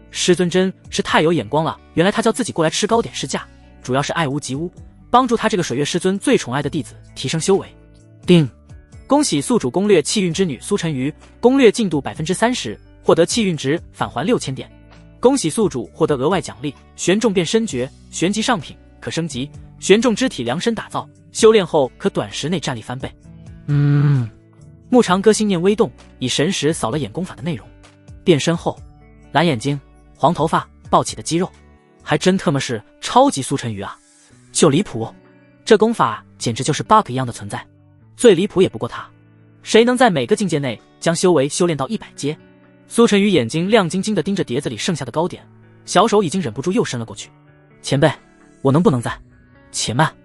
师尊真是太有眼光了，原来他叫自己过来吃糕点试驾，主要是爱屋及乌，帮助他这个水月师尊最宠爱的弟子提升修为。定！恭喜宿主攻略气运之女苏晨瑜，攻略进度30%，获得气运值返还6000点。恭喜宿主获得额外奖励玄重变身诀，玄级上品，可升级。玄重肢体量身打造，修炼后可短时内战力翻倍。牧长歌心念微动，以神识扫了眼功法的内容。变身后，蓝眼睛，黄头发，暴起的肌肉，还真特么是超级苏晨瑜啊！就离谱，这功法简直就是 bug 一样的存在。最离谱也不过他，谁能在每个境界内将修为修炼到100阶？苏晨瑜眼睛亮晶晶地盯着碟子里剩下的糕点，小手已经忍不住又伸了过去。前辈，我能不能再？且慢！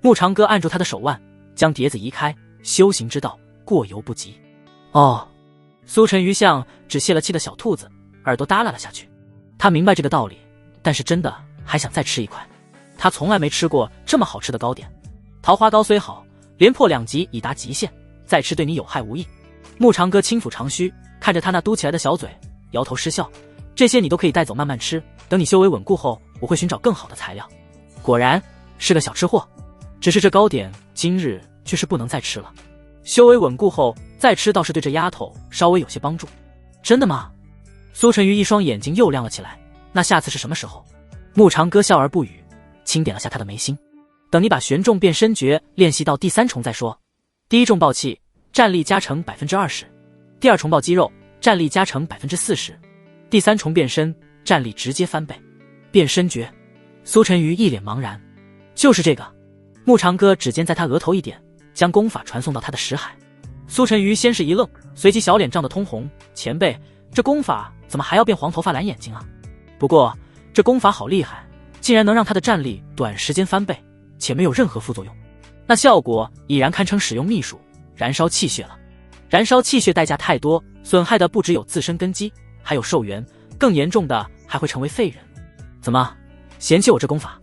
牧长歌按住他的手腕，将碟子移开。修行之道，过犹不及。哦，苏晨瑜像只泄了气的小兔子，耳朵耷拉了下去。他明白这个道理，但是真的还想再吃一块。他从来没吃过这么好吃的糕点。桃花糕虽好，连破2级已达极限，再吃对你有害无益。牧长哥轻抚长须，看着他那嘟起来的小嘴，摇头失笑。这些你都可以带走慢慢吃，等你修为稳固后，我会寻找更好的材料。果然是个小吃货，只是这糕点今日却是不能再吃了。修为稳固后再吃倒是对这丫头稍微有些帮助。真的吗？苏晨瑜一双眼睛又亮了起来。那下次是什么时候？牧长哥笑而不语，轻点了下他的眉心。等你把玄重变身诀练习到第3重再说。第1重爆气，战力加成 20%； 第2重爆肌肉，战力加成 40%； 第3重变身，战力直接翻倍。变身诀，苏晨瑜一脸茫然。就是这个。牧长哥指尖在他额头一点，将功法传送到他的识海。苏晨瑜先是一愣，随即小脸涨得通红。前辈，这功法怎么还要变黄头发蓝眼睛啊？不过这功法好厉害，竟然能让他的战力短时间翻倍，且没有任何副作用。那效果已然堪称使用秘术燃烧气血了。燃烧气血代价太多，损害的不只有自身根基，还有寿元，更严重的还会成为废人。怎么嫌弃我这功法？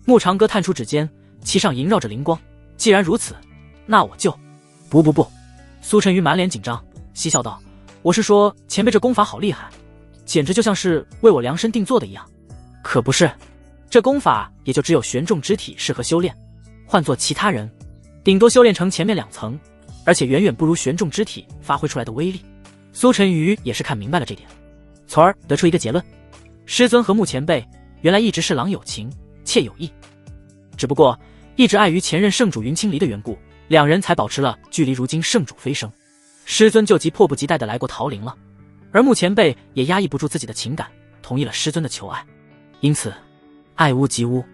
牧长哥探出指尖，其上萦绕着灵光。既然如此，那我就……不。苏晨瑜满脸紧张，嬉笑道：“我是说，前辈这功法好厉害，简直就像是为我量身定做的一样。”可不是，这功法也就只有玄重之体适合修炼，换做其他人，顶多修炼成前面2层，而且远远不如玄重之体发挥出来的威力。苏晨瑜也是看明白了这点，从而得出一个结论：师尊和穆前辈原来一直是郎有情，妾有意，只不过一直碍于前任圣主云清离的缘故，两人才保持了距离如今圣主飞升。师尊就急迫不及待地来过桃林了，而穆前辈也压抑不住自己的情感，同意了师尊的求爱。因此爱屋及乌，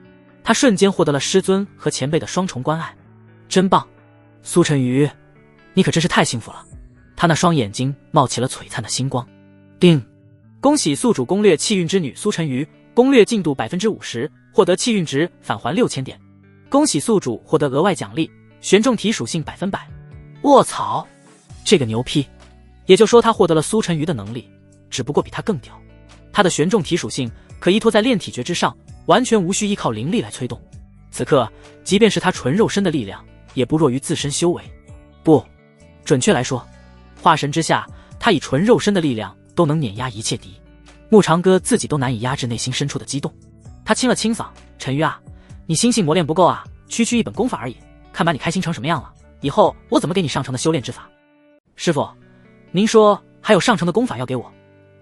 他瞬间获得了师尊和前辈的双重关爱。真棒，苏晨瑜，你可真是太幸福了。他那双眼睛冒起了璀璨的星光。叮，恭喜宿主攻略气运之女苏晨瑜，攻略进度 50%， 获得气运值返还6000点。恭喜宿主获得额外奖励玄重体属性100%。卧槽，这个牛批！也就说他获得了苏晨瑜的能力，只不过比他更屌。他的玄重体属性可依托在炼体诀之上，完全无需依靠灵力来催动。此刻即便是他纯肉身的力量，也不弱于自身修为。不，准确来说，化神之下，他以纯肉身的力量都能碾压一切敌。牧长哥自己都难以压制内心深处的激动。他清了清嗓：“晨瑜啊，你心性磨练不够啊，区区一本功法而已，看把你开心成什么样了。以后我怎么给你上乘的修炼之法？”师父，您说还有上乘的功法要给我？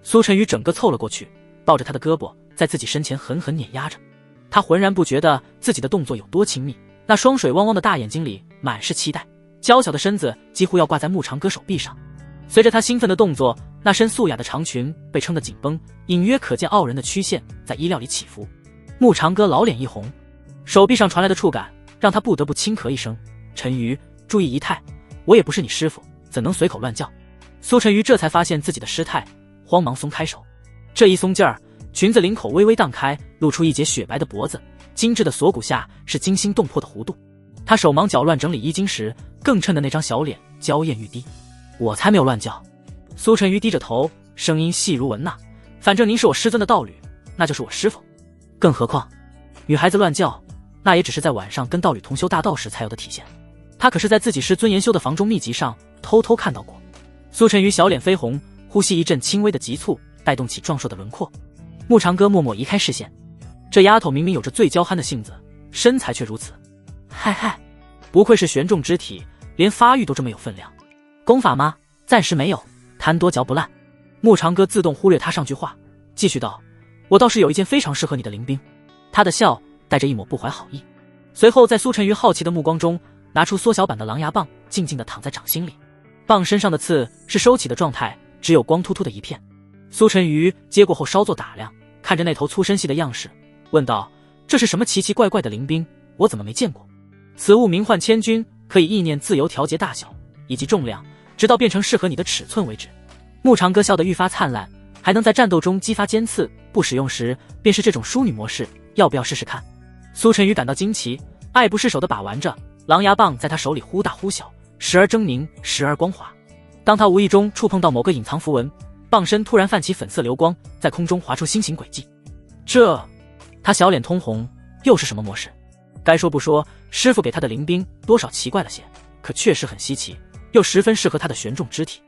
苏晨瑜整个凑了过去，抱着他的胳膊在自己身前狠狠碾压着。他浑然不觉得自己的动作有多亲密，那双水汪汪的大眼睛里满是期待，娇小的身子几乎要挂在牧长哥手臂上。随着他兴奋的动作，那身素雅的长裙被撑得紧绷，隐约可见傲人的曲线在衣料里起伏。牧长哥老脸一红，手臂上传来的触感让他不得不轻咳一声：“晨瑜，注意仪态，我也不是你师父，怎能随口乱叫？”苏晨瑜这才发现自己的失态，慌忙松开手。这一松劲儿，裙子领口微微荡开，露出一截雪白的脖子，精致的锁骨下是惊心动魄的弧度。他手忙脚乱整理衣襟时，更衬的那张小脸娇艳欲滴。我才没有乱叫。苏晨瑜低着头，声音细如蚊呐：“反正您是我师尊的道侣，那就是我师父。更何况，女孩子乱叫，那也只是在晚上跟道侣同修大道时才有的体现。他可是在自己师尊研修的房中秘籍上偷偷看到过。”苏晨瑜小脸绯红，呼吸一阵轻微的急促，带动起壮硕的轮廓。牧长哥默默移开视线，这丫头明明有着最娇憨的性子，身材却如此。嗨，不愧是玄重之体，连发育都这么有分量。功法吗？暂时没有，贪多嚼不烂。牧长哥自动忽略他上句话，继续道：“我倒是有一件非常适合你的灵兵。”他的笑带着一抹不怀好意，随后在苏晨瑜好奇的目光中，拿出缩小版的狼牙棒，静静地躺在掌心里。棒身上的刺是收起的状态，只有光秃秃的一片。苏晨瑜接过后稍作打量，看着那头粗身细的样式，问道：“这是什么奇奇怪怪的灵兵？我怎么没见过？”此物名唤千钧，可以意念自由调节大小以及重量，直到变成适合你的尺寸为止。牧长哥笑得愈发灿烂，还能在战斗中激发尖刺，不使用时便是这种淑女模式，要不要试试看？苏晨瑜感到惊奇，爱不释手地把玩着，狼牙棒在他手里忽大忽小，时而狰狞，时而光滑。当他无意中触碰到某个隐藏符文，棒身突然泛起粉色流光，在空中划出心形轨迹。这，他小脸通红，又是什么模式？该说不说，师傅给他的灵兵多少奇怪了些，可确实很稀奇，又十分适合他的玄重肢体。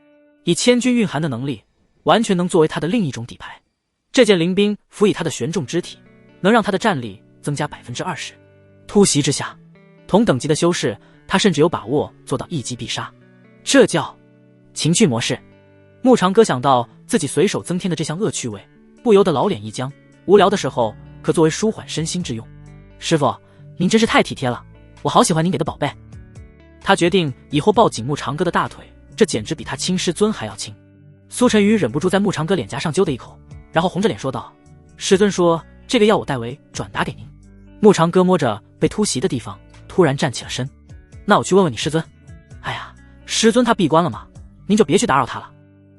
以千钧蕴含的能力，完全能作为他的另一种底牌。这件灵兵辅以他的玄重肢体，能让他的战力增加 20%。突袭之下，同等级的修士，他甚至有把握做到一击必杀。这叫情趣模式。牧长哥想到自己随手增添的这项恶趣味，不由得老脸一僵。无聊的时候可作为舒缓身心之用。师傅，您真是太体贴了，我好喜欢您给的宝贝。他决定以后抱紧牧长哥的大腿，这简直比他亲师尊还要亲。苏晨宇忍不住在牧长哥脸颊上揪了一口，然后红着脸说道：师尊说这个要我代为转达给您。牧长哥摸着被突袭的地方，突然站起了身。那我去问问你师尊。哎呀，师尊他闭关了吗？您就别去打扰他了。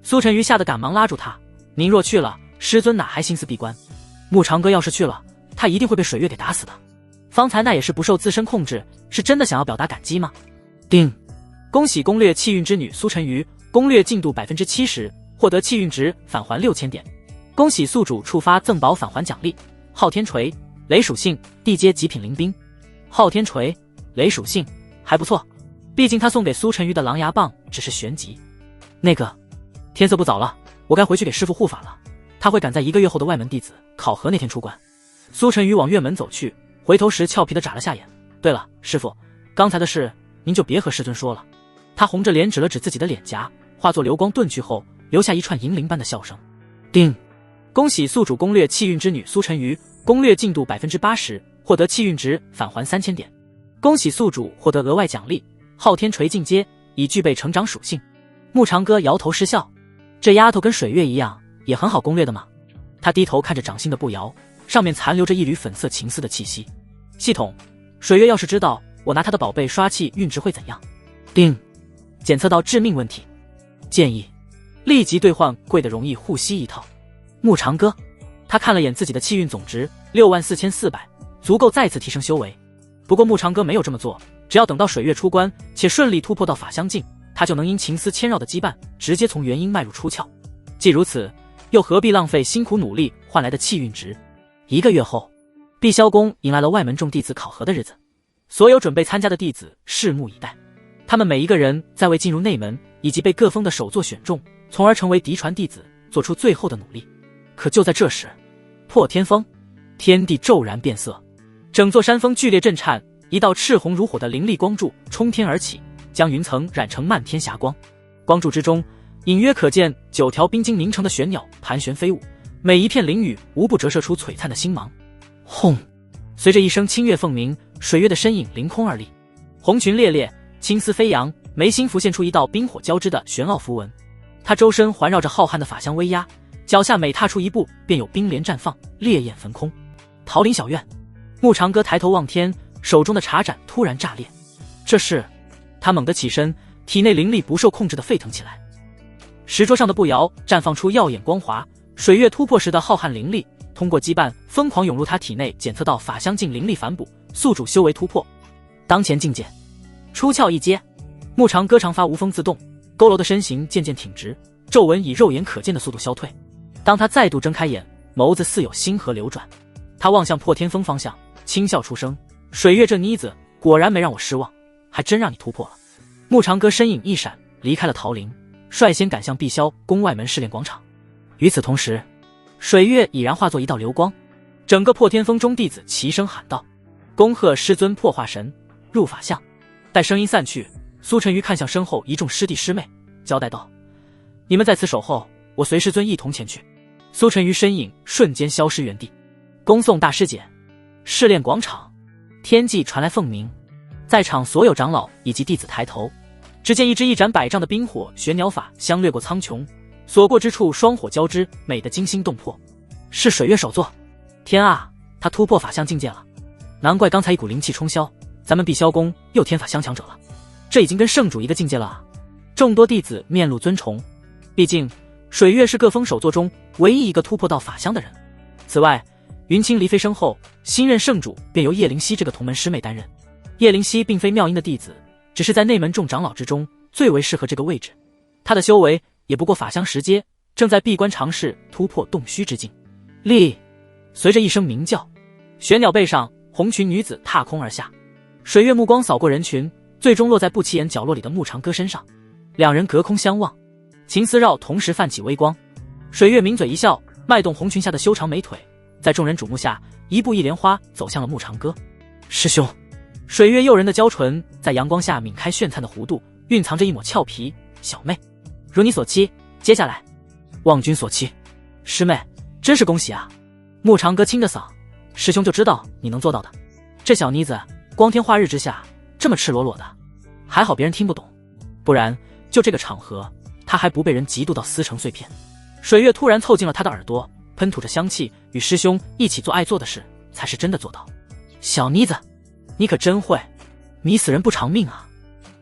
苏晨瑜吓得赶忙拉住他，您若去了，师尊哪还心思闭关？牧长哥要是去了，他一定会被水月给打死的。方才那也是不受自身控制，是真的想要表达感激吗？叮！恭喜攻略气运之女苏晨瑜，攻略进度 70%， 获得气运值返还6000点。恭喜宿主触发赠宝返还奖励：昊天锤，雷属性，地阶极品灵兵。昊天锤，雷属性，还不错。毕竟他送给苏晨瑜的狼牙棒只是玄级。那个，天色不早了，我该回去给师父护法了。他会赶在1个月后的外门弟子考核那天出关。苏晨瑜往院门走去，回头时俏皮地眨了下眼。对了，师父，刚才的事您就别和师尊说了。他红着脸指了指自己的脸颊，化作流光遁去后，留下一串银铃般的笑声。叮！恭喜宿主攻略气运之女苏晨瑜，攻略进度 80%， 获得气运值返还3000点。恭喜宿主获得额外奖励：昊天锤进阶，已具备成长属性。牧长哥摇头失笑，这丫头跟水月一样，也很好攻略的嘛。他低头看着掌心的步摇，上面残留着一缕粉色情丝的气息。系统，水月要是知道我拿他的宝贝刷气运值会怎样？叮！检测到致命问题，建议立即兑换贵的容易护膝一套。牧长哥，他看了眼自己的气运总值64400，足够再次提升修为。不过牧长哥没有这么做，只要等到水月出关且顺利突破到法相境，他就能因情丝牵绕的羁绊，直接从元婴迈入出窍。既如此，又何必浪费辛苦努力换来的气运值？1个月后，碧霄宫迎来了外门众弟子考核的日子，所有准备参加的弟子拭目以待。他们每一个人在为进入内门以及被各峰的首座选中，从而成为嫡传弟子，做出最后的努力。可就在这时，破天峰，天地骤然变色，整座山峰剧烈震颤，一道赤红如火的灵力光柱冲天而起，将云层染成漫天霞光。光柱之中，隐约可见9条冰晶凝成的玄鸟盘旋飞舞，每一片灵羽无不折射出璀璨的星芒。轰！随着一声清越凤鸣，水月的身影凌空而立，红裙猎猎，青丝飞扬，眉心浮现出一道冰火交织的玄奥符文。他周身环绕着浩瀚的法相威压，脚下每踏出一步，便有冰莲绽放，烈焰焚空。桃林小院，牧长哥抬头望天，手中的茶盏突然炸裂。这是……他猛地起身，体内灵力不受控制的沸腾起来。石桌上的步摇绽放出耀眼光华，水月突破时的浩瀚灵力通过羁绊疯狂涌入他体内，检测到法相境灵力反哺，宿主修为突破。当前境界出窍一阶。牧长歌长发无风自动，佝偻的身形渐渐挺直，皱纹以肉眼可见的速度消退。当他再度睁开眼，眸子似有星河流转。他望向破天峰方向，轻笑出声：水月这妮子果然没让我失望，还真让你突破了。牧长歌身影一闪，离开了桃林，率先赶向碧霄宫外门试炼广场。与此同时，水月已然化作一道流光，整个破天峰中弟子齐声喊道：恭贺师尊破化神，入法相。待声音散去，苏晨瑜看向身后一众师弟师妹，交代道：你们在此守候，我随师尊一同前去。苏晨瑜身影瞬间消失原地。恭送大师姐。试炼广场，天际传来凤鸣，在场所有长老以及弟子抬头，只见一只一展百丈的冰火玄鸟法相掠过苍穹，所过之处双火交织，美得惊心动魄。是水月首作。天啊，他突破法相境界了，难怪刚才一股灵气冲霄，咱们碧霄宫又天法相强者了，这已经跟圣主一个境界了啊！众多弟子面露尊崇，毕竟水月是各峰首座中唯一一个突破到法相的人。此外，云清离飞升后，新任圣主便由叶灵犀这个同门师妹担任。叶灵犀并非妙音的弟子，只是在内门众长老之中最为适合这个位置。他的修为也不过法相10阶，正在闭关尝试突破洞虚之境。立！随着一声鸣叫，玄鸟背上红裙女子踏空而下。水月目光扫过人群，最终落在不起眼角落里的慕长歌身上。两人隔空相望，秦思绕同时泛起微光。水月抿嘴一笑，迈动红裙下的修长美腿，在众人瞩目下一步一莲花走向了慕长歌。师兄！水月诱人的娇唇在阳光下抿开炫灿的弧度，蕴藏着一抹俏皮。小妹，如你所期，接下来望君所期。师妹，真是恭喜啊！慕长歌清着嗓，师兄就知道你能做到的。这小妮子光天化日之下这么赤裸裸的，还好别人听不懂，不然就这个场合他还不被人嫉妒到撕成碎片。水月突然凑近了他的耳朵，喷吐着香气，与师兄一起做爱做的事才是真的做到。小妮子，你可真会迷死人不偿命啊！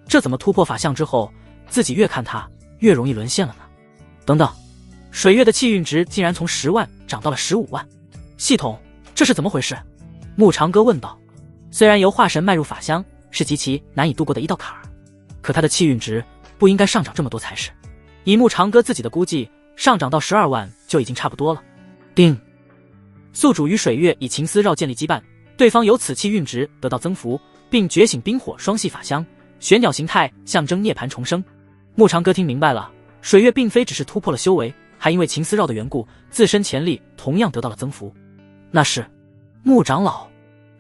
这怎么突破法相之后，自己越看他越容易沦陷了呢？等等，水月的气运值竟然从10万涨到了15万，系统，这是怎么回事？慕长歌问道。虽然由化神迈入法相是极其难以度过的一道坎儿，可他的气运值不应该上涨这么多才是。以慕长歌自己的估计，上涨到12万就已经差不多了。定，宿主与水月以情丝绕建立羁绊，对方由此气运值得到增幅，并觉醒冰火双系法相，玄鸟形态象征涅槃重生。慕长歌听明白了，水月并非只是突破了修为，还因为情丝绕的缘故，自身潜力同样得到了增幅。那是慕长老。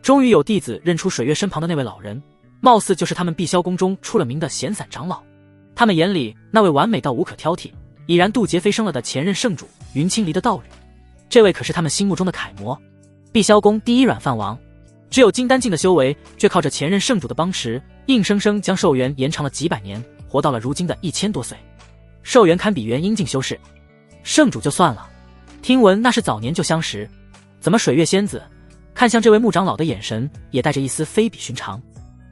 终于有弟子认出水月身旁的那位老人，貌似就是他们碧霄宫中出了名的闲散长老。他们眼里那位完美到无可挑剔，已然渡劫飞升了的前任圣主云清离的道侣，这位可是他们心目中的楷模，碧霄宫第一软饭王。只有金丹境的修为，却靠着前任圣主的帮持，硬生生将寿元延长了几百年，活到了如今的1000多岁。寿元堪比元婴境修士，圣主就算了，听闻那是早年就相识，怎么水月仙子看向这位慕长老的眼神也带着一丝非比寻常？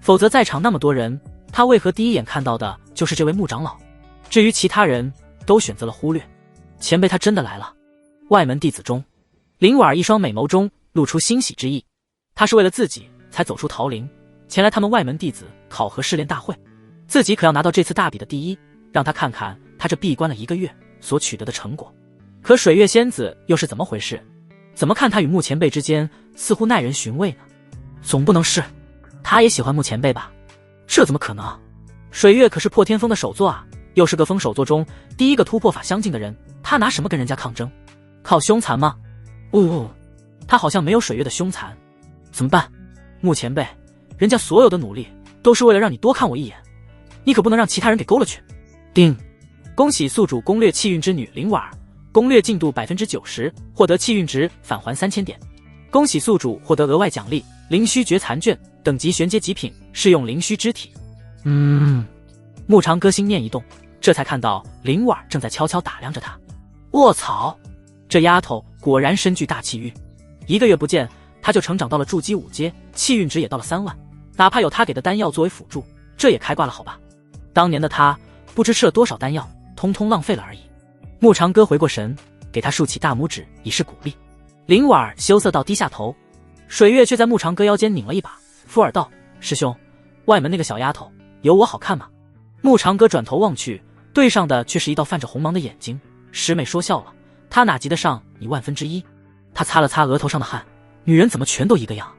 否则在场那么多人，他为何第一眼看到的就是这位慕长老？至于其他人，都选择了忽略。前辈他真的来了。外门弟子中，林婉儿一双美眸中露出欣喜之意。他是为了自己才走出桃林，前来他们外门弟子考核试炼大会，自己可要拿到这次大比的第一，让他看看他这闭关了1个月所取得的成果。可水月仙子又是怎么回事？怎么看他与慕前辈之间似乎耐人寻味呢？总不能是他也喜欢慕前辈吧？这怎么可能？水月可是破天封的首座啊，又是个封首座中第一个突破法相境的人，他拿什么跟人家抗争？靠凶残吗？他好像没有水月的凶残。怎么办？慕前辈，人家所有的努力都是为了让你多看我一眼，你可不能让其他人给勾了去。定，恭喜宿主攻略气运之女林婉儿，攻略进度 90%， 获得气运值返还3000点。恭喜宿主获得额外奖励灵虚绝残卷，等级玄阶极品，适用灵虚之体。慕长歌心念一动，这才看到林婉儿正在悄悄打量着他。卧槽，这丫头果然身具大气运，1个月不见他就成长到了筑基5阶，气运值也到了3万，哪怕有他给的丹药作为辅助，这也开挂了好吧。当年的他不知吃了多少丹药，通通浪费了而已。慕长歌回过神，给他竖起大拇指以示鼓励。林婉儿羞涩到低下头，水月却在慕长歌腰间拧了一把，附耳道：师兄，外门那个小丫头有我好看吗？慕长歌转头望去，对上的却是一道泛着红芒的眼睛。师妹说笑了，他哪及得上你1/1000？他擦了擦额头上的汗，女人怎么全都一个样？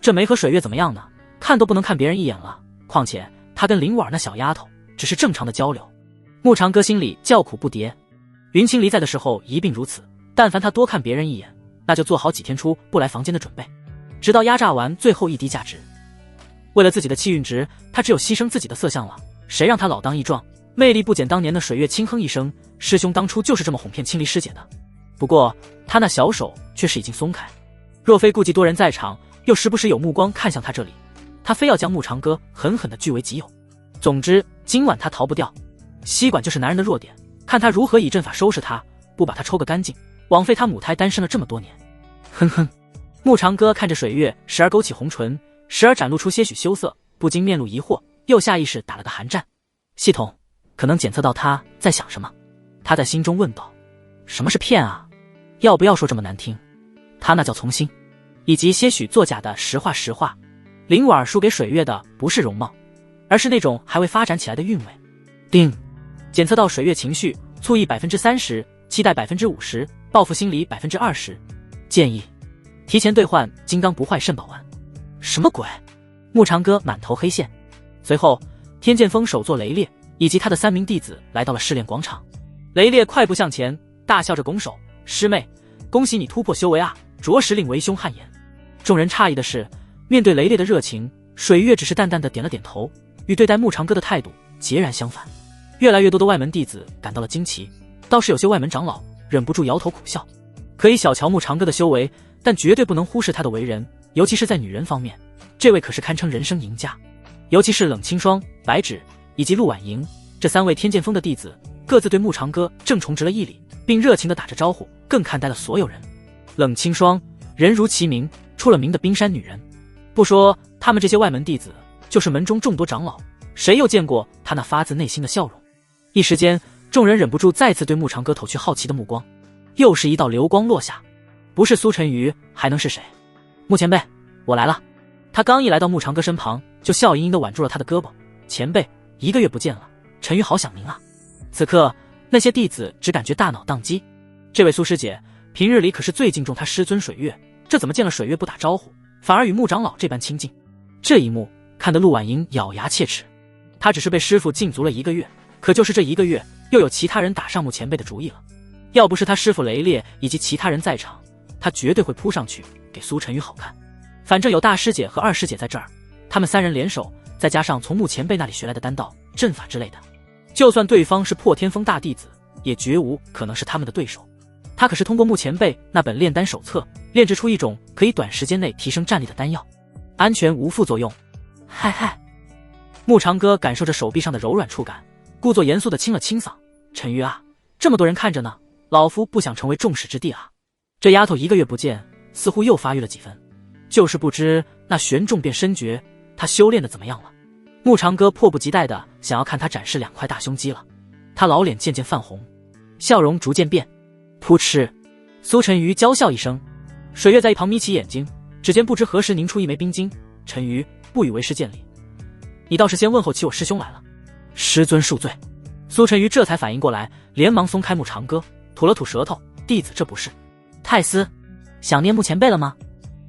这没和水月怎么样呢？看都不能看别人一眼了，况且他跟林婉儿那小丫头只是正常的交流。慕长歌心里叫苦不迭，云清离在的时候一并如此，但凡他多看别人一眼，那就做好几天出不来房间的准备，直到压榨完最后一滴价值。为了自己的气运值，他只有牺牲自己的色相了，谁让他老当益壮，魅力不减当年的水月轻哼一声，师兄当初就是这么哄骗青离师姐的。不过他那小手却是已经松开，若非顾忌多人在场，又时不时有目光看向他这里，他非要将慕长歌狠狠地据为己有。总之今晚他逃不掉，吸管就是男人的弱点，看他如何以阵法收拾他，不把他抽个干净，枉费他母胎单身了这么多年。哼哼，慕长歌看着水月，时而勾起红唇，时而展露出些许羞涩，不禁面露疑惑，又下意识打了个寒战。系统可能检测到他在想什么，他在心中问道：什么是骗啊？要不要说这么难听？他那叫从心，以及些许作假的实话。林婉儿输给水月的不是容貌，而是那种还未发展起来的韵味。定，检测到水月情绪，醋意30%，期待 50%， 报复心理 20%。建议提前兑换金刚不坏肾宝丸。什么鬼？牧长歌满头黑线。随后，天剑锋首座雷烈以及他的3名弟子来到了试炼广场。雷烈快步向前，大笑着拱手：“师妹，恭喜你突破修为啊，着实令为兄汗颜。”众人诧异的是，面对雷烈的热情，水月只是淡淡的点了点头，与对待牧长歌的态度截然相反。越来越多的外门弟子感到了惊奇，倒是有些外门长老忍不住摇头苦笑。可以小瞧牧长歌的修为，但绝对不能忽视他的为人，尤其是在女人方面，这位可是堪称人生赢家。尤其是冷清霜、白芷以及陆婉莹这3位天剑锋的弟子，各自对牧长歌正重植了一礼，并热情地打着招呼，更看呆了所有人。冷清霜，人如其名，出了名的冰山女人。不说他们这些外门弟子，就是门中众多长老，谁又见过她那发自内心的笑容？一时间，众人忍不住再次对牧长歌投去好奇的目光。又是一道流光落下，不是苏晨瑜还能是谁？牧前辈，我来了。他刚一来到牧长歌身旁，就笑盈盈地挽住了他的胳膊。前辈，1个月不见了，晨瑜好想您啊。此刻那些弟子只感觉大脑宕机，这位苏师姐平日里可是最敬重他师尊水月，这怎么见了水月不打招呼，反而与牧长老这般亲近？这一幕看得陆婉莹咬牙切齿。他只是被师父禁足了1个月，可就是这1个月，又有其他人打上牧前辈的主意了。要不是他师父雷烈以及其他人在场，他绝对会扑上去给苏晨瑜好看。反正有大师姐和二师姐在这儿，他们3人联手，再加上从牧前辈那里学来的丹道、阵法之类的，就算对方是破天锋大弟子，也绝无可能是他们的对手。他可是通过牧前辈那本炼丹手册炼制出一种可以短时间内提升战力的丹药，安全无副作用。嗨嗨，牧长歌感受着手臂上的柔软触感，故作严肃地清了清嗓：“晨瑜啊，这么多人看着呢，老夫不想成为众矢之的啊。”这丫头1个月不见，似乎又发育了几分，就是不知那玄重变身诀，她修炼的怎么样了？牧长歌迫不及待地想要看她展示2块大胸肌了。他老脸渐渐泛红，笑容逐渐变。噗嗤，苏晨瑜娇笑一声。水月在一旁眯起眼睛，指尖不知何时凝出一枚冰晶。晨瑜，不以为师见礼，你倒是先问候起我师兄来了。师尊恕罪。苏晨瑜这才反应过来，连忙松开牧长歌，吐了吐舌头：“弟子这不是。”太师，想念牧前辈了吗？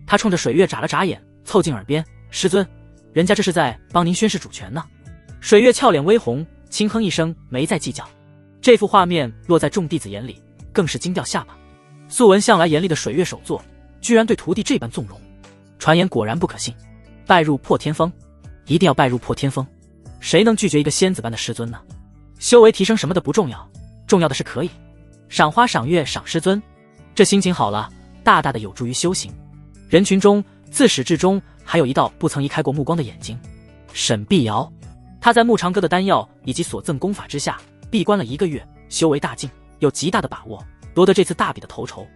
他冲着水月眨了眨眼，凑近耳边：“师尊，人家这是在帮您宣示主权呢。”水月俏脸微红，轻哼一声，没再计较。这幅画面落在众弟子眼里，更是惊掉下巴。素闻向来严厉的水月首座，居然对徒弟这般纵容，传言果然不可信。拜入破天锋，一定要拜入破天锋。谁能拒绝一个仙子般的师尊呢？修为提升什么的不重要，重要的是可以赏花赏月赏师尊。这心情好了，大大的有助于修行。人群中自始至终还有一道不曾移开过目光的眼睛，沈碧瑶。他在牧长歌的丹药以及所赠功法之下闭关了1个月，修为大进，有极大的把握夺得这次大比的头筹。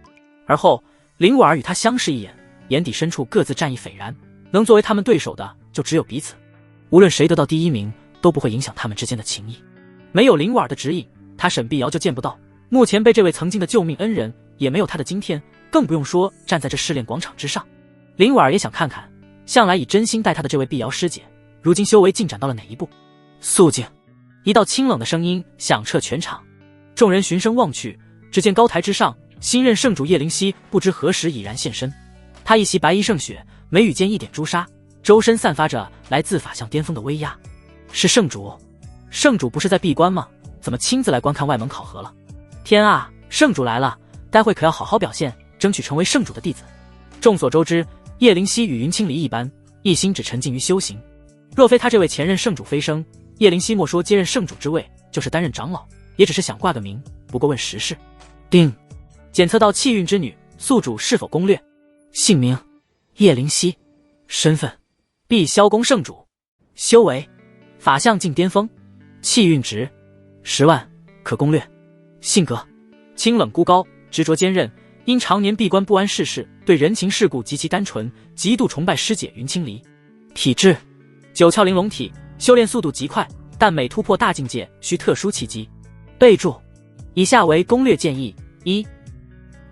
而后林婉儿与他相视一眼，眼底深处各自战意斐然，能作为他们对手的就只有彼此。无论谁得到第1名，都不会影响他们之间的情谊。没有林婉儿的指引，他沈碧瑶就见不到牧前辈这位曾经的救命恩人，也没有他的今天，更不用说站在这试炼广场之上。林婉儿也想看看，向来以真心待他的这位碧瑶师姐，如今修为进展到了哪一步。肃静！一道清冷的声音响彻全场。众人循声望去，只见高台之上，新任圣主叶灵犀不知何时已然现身。他一袭白衣胜雪，眉宇间一点朱砂，周身散发着来自法相巅峰的威压。是圣主？圣主不是在闭关吗？怎么亲自来观看外门考核了？天啊，圣主来了，待会可要好好表现，争取成为圣主的弟子。众所周知，叶灵犀与云清离一般，一心只沉浸于修行。若非他这位前任圣主飞升，叶灵犀莫说接任圣主之位，就是担任长老，也只是想挂个名，不过问实事。丁，检测到气运之女，宿主是否攻略？姓名：叶灵犀，身份：碧霄宫圣主，修为：法相境巅峰，气运值10万，可攻略。性格：清冷孤高，执着坚韧，因常年闭关不谙世事，对人情世故极其单纯，极度崇拜师姐云清离。体质：九窍玲珑体，修炼速度极快，但每突破大境界需特殊契机。备注：以下为攻略建议： 1.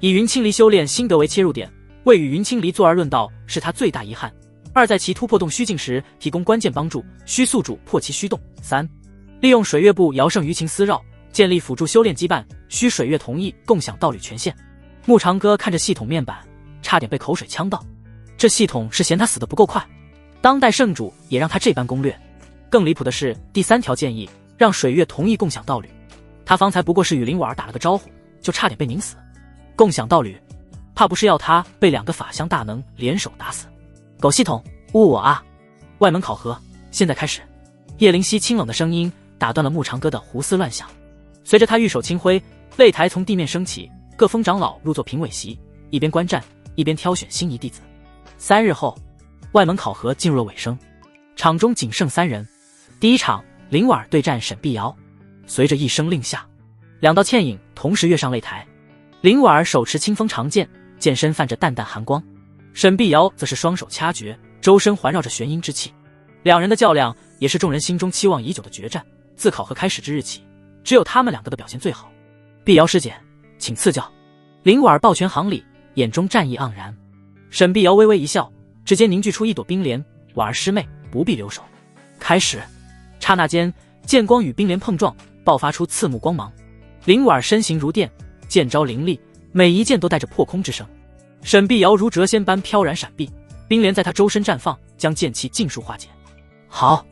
以云清离修炼心得为切入点，为与云清离坐而论道是他最大遗憾。2. 在其突破洞虚境时提供关键帮助，需宿主破其虚洞。3. 利用水月步摇胜于情丝绕，建立辅助修炼羁绊，需水月同意共享道侣权限。牧长哥看着系统面板，差点被口水呛到。这系统是嫌他死得不够快，当代圣主也让他这般攻略。更离谱的是第3条建议，让水月同意共享道侣。他方才不过是与灵婉儿打了个招呼，就差点被拧死。共享道侣，怕不是要他被2个法相大能联手打死？狗系统，误我啊！外门考核，现在开始。叶灵犀清冷的声音打断了牧长哥的胡思乱想。随着他玉手轻挥，擂台从地面升起，各峰长老入座评委席，一边观战，一边挑选心仪弟子。3日后，外门考核进入了尾声，场中仅剩3人。第一场，灵婉儿对战沈碧瑶。随着一声令下，2道倩影同时跃上擂台。灵婉儿手持清风长剑，剑身泛着淡淡寒光；沈碧瑶则是双手掐诀，周身环绕着玄阴之气。2人的较量也是众人心中期望已久的决战。自考核开始之日起，只有他们2个的表现最好。碧瑶师姐，请赐教。灵婉儿抱拳行礼，眼中战意盎然。沈碧瑶微微一笑，指尖凝聚出一朵冰莲。婉儿师妹，不必留手。开始。刹那间，剑光与冰莲碰撞，爆发出刺目光芒。灵婉儿身形如电，剑招凌厉，每一剑都带着破空之声。沈碧瑶如谪仙般飘然闪避，冰莲在她周身绽放，将剑气尽数化解。好！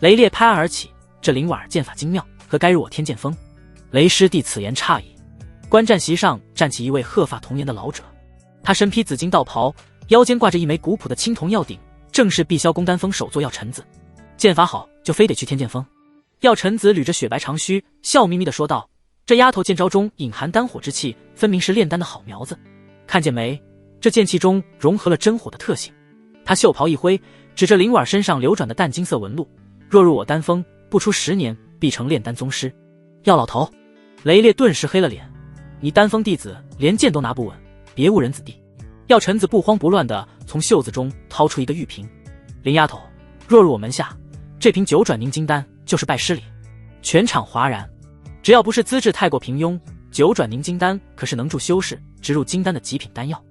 雷烈拍案而起，这灵婉儿剑法精妙，何该入我天剑锋？雷师弟此言差矣。观战席上站起一位鹤发童颜的老者，他身披紫金道袍，腰间挂着一枚古朴的青铜药鼎，正是碧霄宫丹峰首座药尘子。剑法好，就非得去天剑锋？药尘子捋着雪白长须，笑眯眯地说道：“这丫头剑招中隐含丹火之气，分明是炼丹的好苗子。看见没？这剑气中融合了真火的特性。”他袖袍一挥，指着灵婉身上流转的淡金色纹路：“若入我丹峰，不出10年，必成炼丹宗师。”药老头，雷烈顿时黑了脸：“你丹峰弟子连剑都拿不稳，别误人子弟。”药尘子不慌不乱地从袖子中掏出一个玉瓶：“林丫头，若入我门下，这瓶9转凝金丹就是拜师礼。”全场哗然。只要不是资质太过平庸，9转凝金丹可是能助修士植入金丹的极品丹药，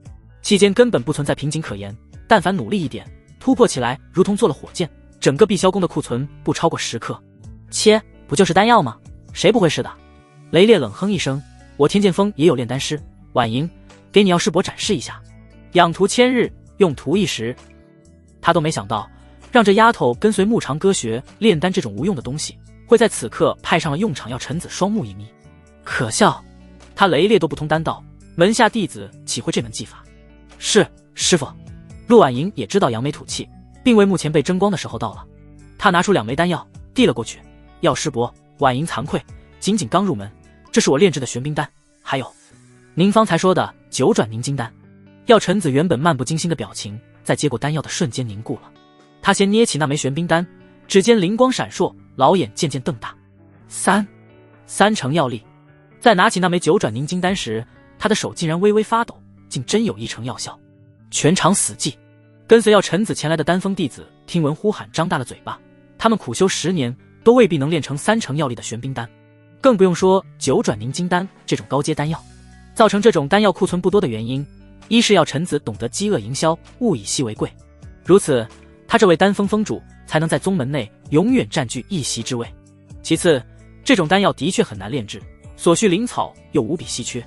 期间根本不存在瓶颈可言。但凡努力一点，突破起来如同做了火箭。整个碧霄宫的库存不超过10克。切，不就是丹药吗？谁不会是的？雷烈冷哼一声：“我天剑锋也有炼丹师，婉莹，给你药师伯展示一下。养徒1000日，用徒1时。”他都没想到，让这丫头跟随牧长哥学炼丹这种无用的东西，会在此刻派上了用场。要陈子双目一眯，可笑，他雷烈都不通丹道，门下弟子岂会这门技法？是师傅。陆婉莹也知道扬眉吐气，并未目前被争光的时候到了。他拿出2枚丹药递了过去：“药师伯，婉莹惭愧，仅仅刚入门，这是我炼制的玄冰丹，还有您方才说的9转凝金丹。”药尘子原本漫不经心的表情，在接过丹药的瞬间凝固了。他先捏起那枚玄冰丹，指尖灵光闪烁，老眼渐渐瞪大。3成药力。在拿起那枚9转凝金丹时，他的手竟然微微发抖，竟真有1成药效。全场死寂。跟随药尘子前来的丹峰弟子听闻呼喊，张大了嘴巴。他们苦修10年，都未必能炼成3成药力的玄冰丹，更不用说9转凝金丹这种高阶丹药。造成这种丹药库存不多的原因，一是药尘子懂得饥饿营销，物以稀为贵，如此他这位丹峰峰主才能在宗门内永远占据一席之位。其次，这种丹药的确很难炼制，所需灵草又无比稀缺。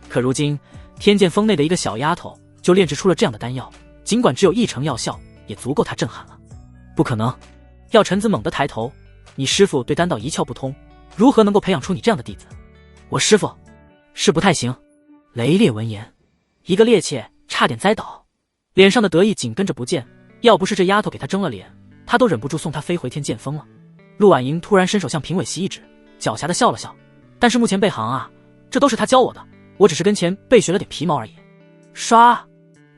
可如今天剑峰内的一个小丫头就炼制出了这样的丹药，尽管只有1成药效，也足够他震撼了。不可能！药尘子猛地抬头：“你师父对丹道一窍不通，如何能够培养出你这样的弟子？”“我师父是不太行。”雷烈闻言，一个趔趄，差点栽倒，脸上的得意紧跟着不见。要不是这丫头给他争了脸，他都忍不住送他飞回天剑锋了。陆婉莹突然伸手向评委席一指，狡黠的笑了笑：“但是目前备行啊，这都是他教我的，我只是跟前被学了点皮毛而已。”唰，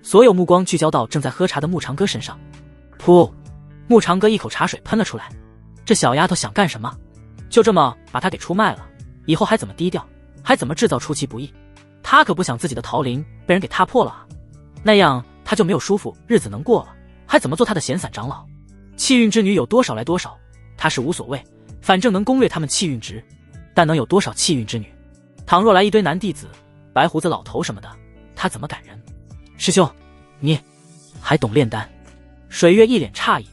所有目光聚焦到正在喝茶的牧长哥身上。噗！牧长哥一口茶水喷了出来。这小丫头想干什么？就这么把他给出卖了，以后还怎么低调，还怎么制造出其不意？他可不想自己的桃林被人给踏破了啊，那样他就没有舒服日子能过了，还怎么做他的闲散长老？气运之女有多少来多少，他是无所谓，反正能攻略他们气运值。但能有多少气运之女？倘若来一堆男弟子、白胡子老头什么的，他怎么敢忍？师兄，你还懂炼丹？水月一脸诧异，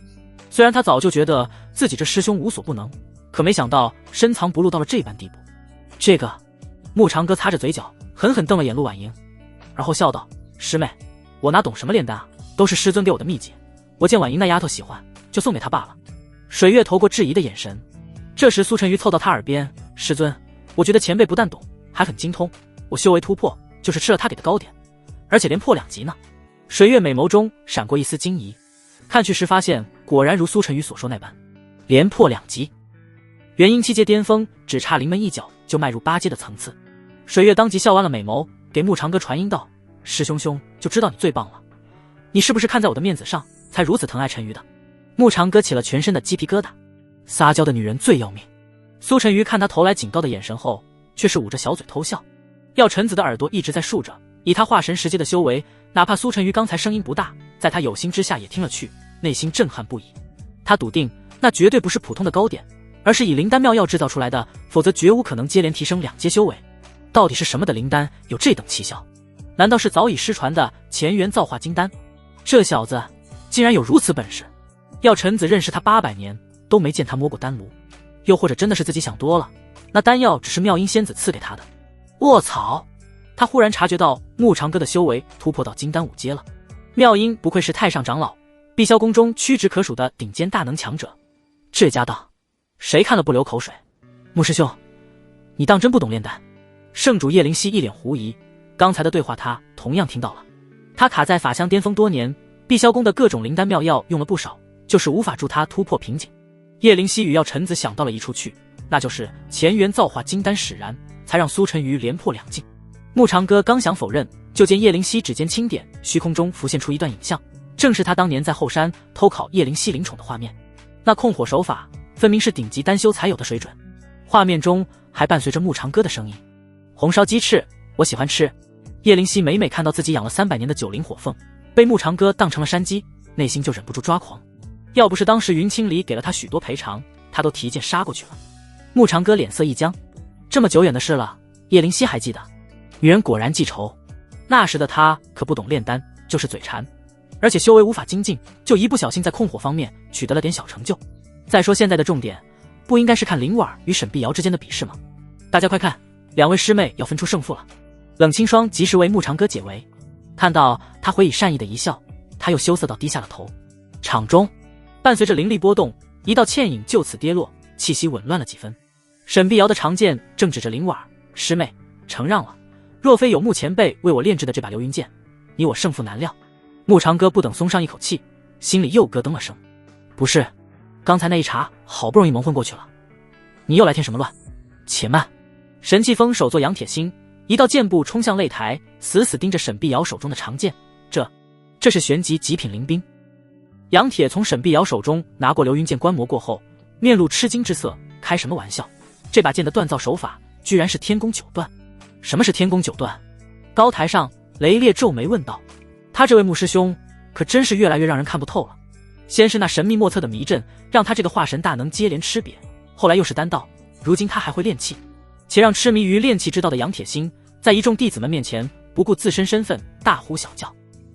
虽然他早就觉得自己这师兄无所不能，可没想到深藏不露到了这般地步。这个，穆长歌擦着嘴角，狠狠瞪了眼陆婉莹，而后笑道：“师妹，我哪懂什么炼丹啊，都是师尊给我的秘籍，我见婉莹那丫头喜欢，就送给她罢了。”水月投过质疑的眼神。这时苏晨瑜凑到他耳边：“师尊，我觉得前辈不但懂，还很精通。我修为突破，就是吃了他给的糕点，而且连破2级呢。”水月美眸中闪过一丝惊疑，看去时发现果然如苏晨瑜所说那般，连破2级。元婴7阶巅峰只差临门一脚就迈入8阶的层次。水月当即笑弯了美眸，给穆长歌传音道：“师兄兄就知道你最棒了，你是不是看在我的面子上才如此疼爱陈瑜的？”穆长歌起了全身的鸡皮疙瘩，撒娇的女人最要命。苏晨瑜看他投来警告的眼神后，却是捂着小嘴偷笑。药尘子的耳朵一直在竖着，以他化神10阶的修为，哪怕苏晨瑜刚才声音不大，在他有心之下也听了去，内心震撼不已。他笃定那绝对不是普通的糕点，而是以灵丹妙药制造出来的，否则绝无可能接连提升2阶修为。到底是什么的灵丹有这等奇效？难道是早已失传的乾元造化金丹？这小子竟然有如此本事！药尘子认识他800年，都没见他摸过丹炉，又或者真的是自己想多了，那丹药只是妙音仙子赐给他的。卧槽！他忽然察觉到穆长歌的修为突破到金丹5阶了。妙音不愧是太上长老，碧霄宫中屈指可数的顶尖大能强者。这家当，谁看了不流口水？穆师兄，你当真不懂炼丹？圣主叶灵犀一脸狐疑，刚才的对话他同样听到了。他卡在法相巅峰多年，碧霄宫的各种灵丹妙药用了不少，就是无法助他突破瓶颈。叶灵犀与药尘子想到了一处去，那就是乾元造化金丹使然，才让苏晨瑜连破2境。穆长歌刚想否认，就见叶灵犀指尖轻点，虚空中浮现出一段影像，正是他当年在后山偷考叶灵犀灵宠的画面。那控火手法分明是顶级丹修才有的水准，画面中还伴随着穆长歌的声音：“红烧鸡翅，我喜欢吃。”叶灵犀每每看到自己养了300年的9灵火凤被穆长歌当成了山鸡，内心就忍不住抓狂。要不是当时云清离给了他许多赔偿，他都提剑杀过去了。穆长歌脸色一僵，这么久远的事了，叶灵犀还记得。女人果然记仇，那时的他可不懂炼丹，就是嘴馋，而且修为无法精进，就一不小心在控火方面取得了点小成就。再说现在的重点，不应该是看林婉与沈碧瑶之间的比试吗？大家快看，2位师妹要分出胜负了。冷清霜及时为穆长歌解围，看到他回以善意的一笑，他又羞涩到低下了头。场中伴随着灵力波动，一道倩影就此跌落，气息紊乱了几分。沈碧瑶的长剑正指着林婉：“师妹，承让了，若非有穆前辈为我炼制的这把流云剑，你我胜负难料。”穆长歌不等松上一口气，心里又咯噔了声。不是，刚才那一茬好不容易蒙混过去了，你又来添什么乱？且慢！神气风手作杨铁心，一道箭步冲向擂台，死死盯着沈碧瑶手中的长剑。这是玄级极品灵兵。杨铁从沈碧瑶手中拿过流云剑观摩过后，面露吃惊之色。开什么玩笑？这把剑的锻造手法居然是天宫9段。什么是天宫9段？高台上雷烈皱眉问道。他这位穆师兄可真是越来越让人看不透了。先是那神秘莫测的迷阵，让他这个化神大能接连吃瘪，后来又是丹道，如今他还会炼气，且让痴迷于炼气之道的杨铁心在一众弟子们面前不顾自身身份大呼小叫。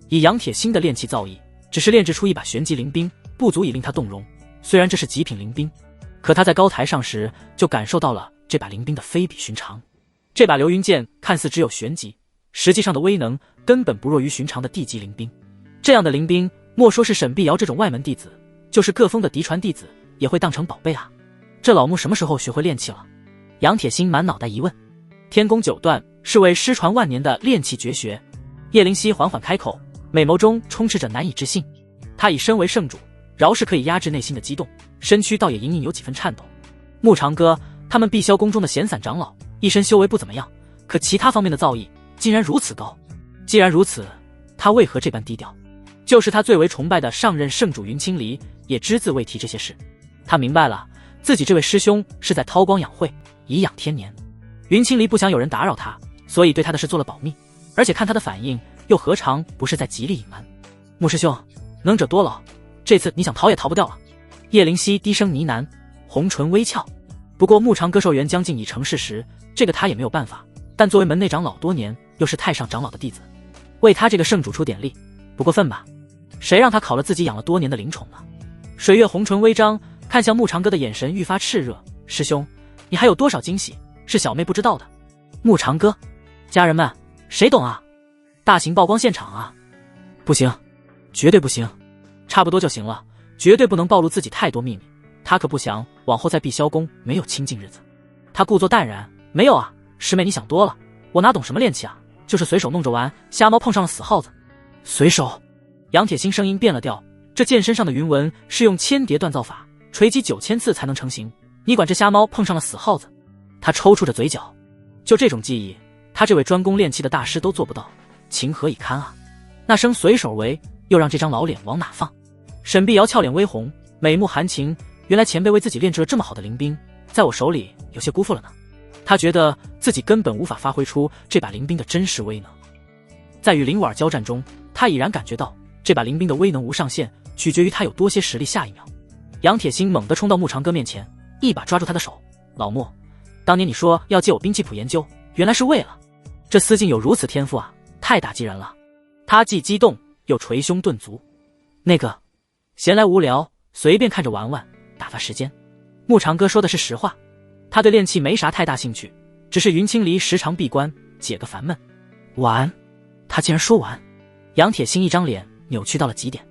以杨铁心的炼气造诣，只是炼制出一把玄级灵兵，不足以令他动容。虽然这是极品灵兵，可他在高台上时就感受到了这把灵兵的非比寻常。这把流云剑看似只有玄级，实际上的威能根本不弱于寻常的地级灵兵。这样的灵兵，莫说是沈碧瑶这种外门弟子，就是各峰的嫡传弟子也会当成宝贝啊。这老穆什么时候学会炼气了？杨铁心满脑袋疑问。天宫9段是为失传万年的炼气绝学。叶灵犀缓缓开口，美眸中充斥着难以置信。他以身为圣主，饶是可以压制内心的激动，身躯倒也隐隐有几分颤抖。穆长歌他们碧霄宫中的闲散长老，一身修为不怎么样，可其他方面的造诣竟然如此高。既然如此，他为何这般低调？就是他最为崇拜的上任圣主云清离也只字未提这些事。他明白了，自己这位师兄是在韬光养晦，颐养天年。云清离不想有人打扰他，所以对他的事做了保密，而且看他的反应，又何尝不是在极力隐瞒？穆师兄，能者多劳，这次你想逃也逃不掉了。叶灵犀低声呢喃，红唇微翘。不过穆长歌寿元将近已成事实，这个他也没有办法。但作为门内长老多年，又是太上长老的弟子，为他这个圣主出点力，不过分吧？谁让他考了自己养了多年的灵宠呢？水月红唇微张，看向穆长歌的眼神愈发炽热。师兄，你还有多少惊喜是小妹不知道的。牧长哥，家人们，谁懂啊？大型曝光现场啊！不行，绝对不行，差不多就行了，绝对不能暴露自己太多秘密。他可不想往后在碧霄宫没有清静日子。他故作淡然，没有啊，师妹你想多了，我哪懂什么炼气啊，就是随手弄着玩，瞎猫碰上了死耗子。随手？杨铁心声音变了调，这剑身上的云纹是用千叠锻造法，锤击9000次才能成型，你管这瞎猫碰上了死耗子？他抽搐着嘴角，就这种技艺，他这位专攻炼气的大师都做不到，情何以堪啊！那声随手为又让这张老脸往哪放？沈碧瑶俏脸微红，美目含情，原来前辈为自己炼制了这么好的灵兵，在我手里有些辜负了呢。他觉得自己根本无法发挥出这把灵兵的真实威能。在与灵婉交战中，他已然感觉到这把灵兵的威能无上限，取决于他有多些实力。下一秒，杨铁心猛地冲到牧长哥面前，一把抓住他的手。老穆，当年你说要借我兵器谱研究，原来是为了……这司静有如此天赋啊，太打击人了。他既激动又捶胸顿足。那个，闲来无聊，随便看着玩玩，打发时间。牧长哥说的是实话，他对炼器没啥太大兴趣，只是云清离时常闭关，解个烦闷。玩？他竟然说完。杨铁心一张脸扭曲到了极点，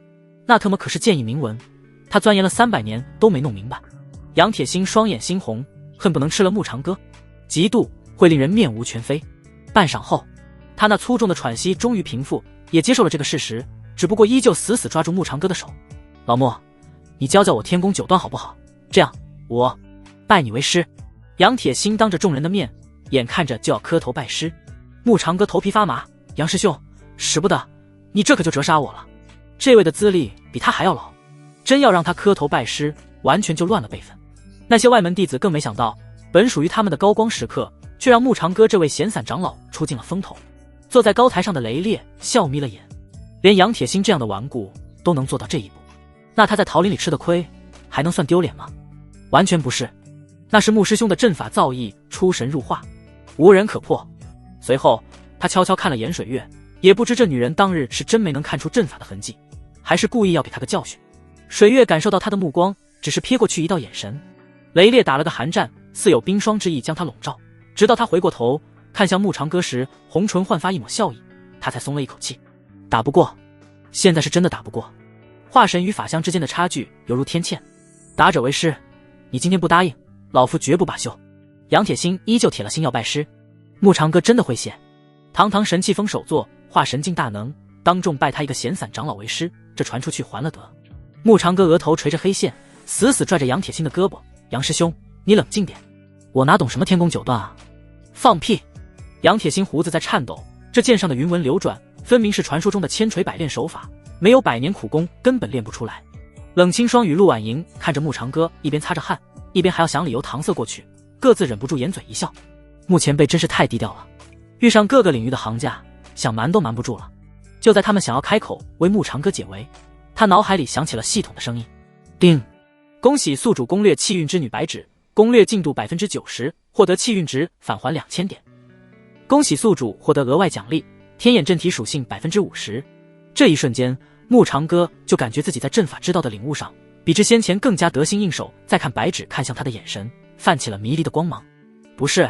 那特么可是剑意铭文，他钻研了300年都没弄明白。杨铁心双眼猩红，恨不能吃了牧长哥，嫉妒会令人面无全非。半晌后，他那粗重的喘息终于平复，也接受了这个事实，只不过依旧死死抓住牧长哥的手。老穆，你教教我天宫9段好不好？这样我拜你为师。杨铁心当着众人的面，眼看着就要磕头拜师。牧长哥头皮发麻，杨师兄，使不得，你这可就折杀我了。这位的资历比他还要老，真要让他磕头拜师，完全就乱了辈分。那些外门弟子更没想到，本属于他们的高光时刻，却让牧长哥这位闲散长老出尽了风头。坐在高台上的雷烈笑眯了眼，连杨铁心这样的顽固都能做到这一步，那他在桃林里吃的亏，还能算丢脸吗？完全不是，那是牧师兄的阵法造诣出神入化，无人可破。随后他悄悄看了眼水月，也不知这女人当日是真没能看出阵法的痕迹，还是故意要给他个教训。水月感受到他的目光，只是瞥过去一道眼神，雷烈打了个寒战，似有冰霜之意将他笼罩。直到他回过头看向牧长哥时，红唇焕发一抹笑意，他才松了一口气。打不过，现在是真的打不过。化神与法相之间的差距犹如天堑，打者为师，你今天不答应，老夫绝不罢休。杨铁心依旧铁了心要拜师。牧长哥真的会写，堂堂神器封首座，化神境大能，当众拜他一个闲散长老为师，这传出去还了得。牧长哥额头垂着黑线，死死拽着杨铁心的胳膊。杨师兄，你冷静点，我哪懂什么天宫9段啊？放屁！杨铁心胡子在颤抖，这剑上的云纹流转，分明是传说中的千锤百炼手法，没有100年苦功根本练不出来。冷清霜与陆婉莹看着牧长哥一边擦着汗，一边还要想理由搪塞过去，各自忍不住掩嘴一笑。牧前辈真是太低调了，遇上各个领域的行家，想瞒都瞒不住了。就在他们想要开口为牧长哥解围，他脑海里响起了系统的声音：叮！恭喜宿主攻略气运之女白芷，攻略进度90%，获得气运值返还2000点。恭喜宿主获得额外奖励天眼阵体属性50%。这一瞬间，牧长哥就感觉自己在阵法之道的领悟上，比之先前更加得心应手。再看白芷看向他的眼神，泛起了迷离的光芒。不是，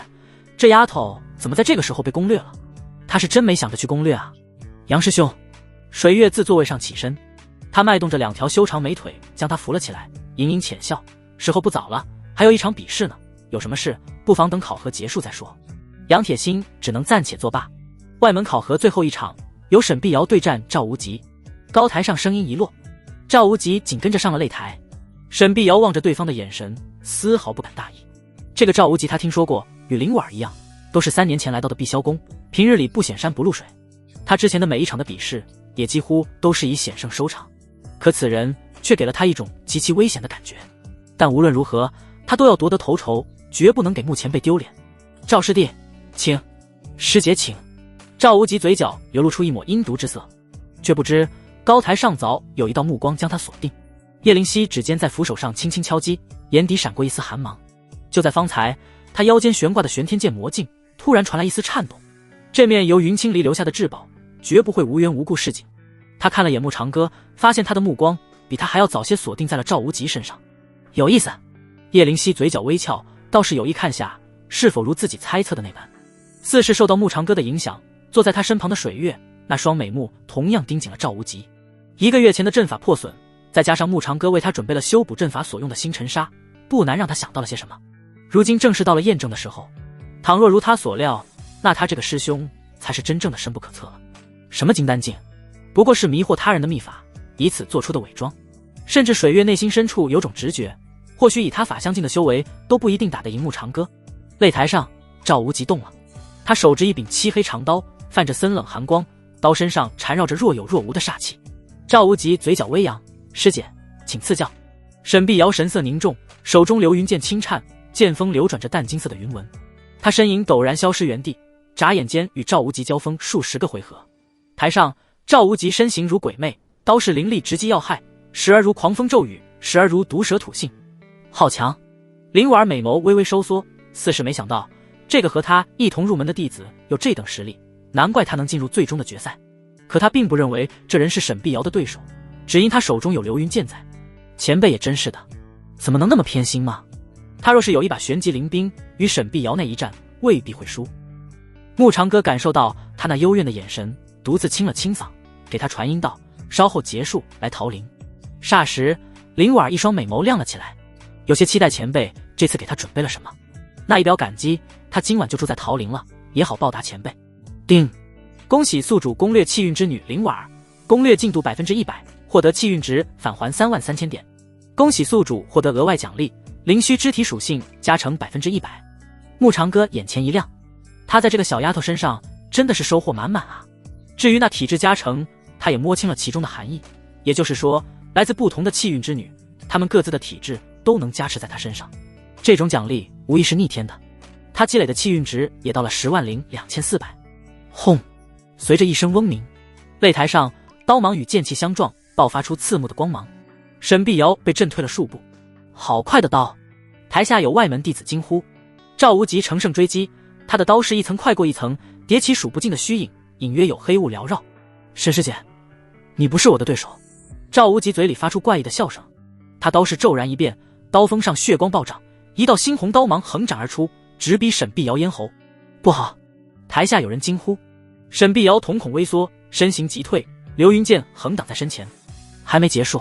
这丫头怎么在这个时候被攻略了？她是真没想着去攻略啊！杨师兄，水月自座位上起身，他迈动着2条修长美腿，将他扶了起来，盈盈浅笑：时候不早了，还有一场比试呢，有什么事不妨等考核结束再说。杨铁心只能暂且作罢。外门考核最后一场，由沈碧瑶对战赵无极。高台上声音一落，赵无极紧跟着上了擂台。沈碧瑶望着对方的眼神，丝毫不敢大意。这个赵无极他听说过，与灵婉一样，都是3年前来到的碧霄宫，平日里不显山不露水。他之前的每一场的比试，也几乎都是以险胜收场。可此人却给了他一种极其危险的感觉。但无论如何，他都要夺得头筹，绝不能给牧前辈丢脸。赵师弟，请。师姐请。赵无极嘴角流露出一抹阴毒之色，却不知高台上早有一道目光将他锁定。叶灵犀指尖在扶手上轻轻敲击，眼底闪过一丝寒芒。就在方才，他腰间悬挂的玄天剑魔镜突然传来一丝颤动。这面由云清离留下的至宝，绝不会无缘无故示警。他看了眼牧长哥，发现他的目光比他还要早些锁定在了赵无极身上。有意思。叶灵犀嘴角微翘，倒是有意看下是否如自己猜测的那般？似是受到牧长歌的影响，坐在他身旁的水月，那双美目同样盯紧了赵无极。1个月前的阵法破损，再加上牧长歌为他准备了修补阵法所用的星辰砂，不难让他想到了些什么。如今正是到了验证的时候，倘若如他所料，那他这个师兄才是真正的深不可测了。什么金丹镜，不过是迷惑他人的秘法，以此做出的伪装。甚至水月内心深处有种直觉，或许以他法相境的修为，都不一定打得赢牧长歌。擂台上，赵无极动了，他手执一柄漆黑长刀，泛着森冷寒光，刀身上缠绕着若有若无的煞气。赵无极嘴角微扬，师姐，请赐教。沈碧瑶神色凝重，手中流云剑轻颤，剑锋流转着淡金色的云纹。他身影陡然消失原地，眨眼间与赵无极交锋数十个回合。台上，赵无极身形如鬼魅，刀势凌厉直击要害，时而如狂风骤雨，时而如毒蛇吐信。好强！林婉儿美眸微微收缩，似是没想到这个和他一同入门的弟子有这等实力，难怪他能进入最终的决赛。可他并不认为这人是沈碧瑶的对手，只因他手中有流云剑在。前辈也真是的，怎么能那么偏心吗？他若是有一把玄级灵兵，与沈碧瑶那一战未必会输。牧长歌感受到他那幽怨的眼神，独自清了清嗓，给他传音道：稍后结束来桃林。霎时，林婉儿一双美眸亮了起来，有些期待前辈这次给他准备了什么。那一表感激，他今晚就住在桃林了，也好报答前辈。叮！恭喜宿主攻略气运之女林婉儿，攻略进度100%，获得气运值返还33000点。恭喜宿主获得额外奖励，灵虚肢体属性加成100%。牧长歌眼前一亮，他在这个小丫头身上真的是收获满满啊！至于那体质加成，他也摸清了其中的含义，也就是说，来自不同的气运之女，她们各自的体质都能加持在她身上。这种奖励无疑是逆天的。他积累的气运值也到了102400。轰！随着一声嗡鸣，擂台上刀芒与剑气相撞，爆发出刺目的光芒。沈碧瑶被震退了数步。好快的刀！台下有外门弟子惊呼。赵无极乘胜追击，他的刀势一层快过一层，叠起数不尽的虚影，隐约有黑雾缭绕。沈师姐，你不是我的对手。赵无极嘴里发出怪异的笑声，他刀势骤然一变，刀锋上血光暴涨，一道猩红刀芒横斩而出，直逼沈碧瑶咽喉。不好！台下有人惊呼。沈碧瑶瞳孔微缩，身形急退，流云剑横挡在身前。还没结束，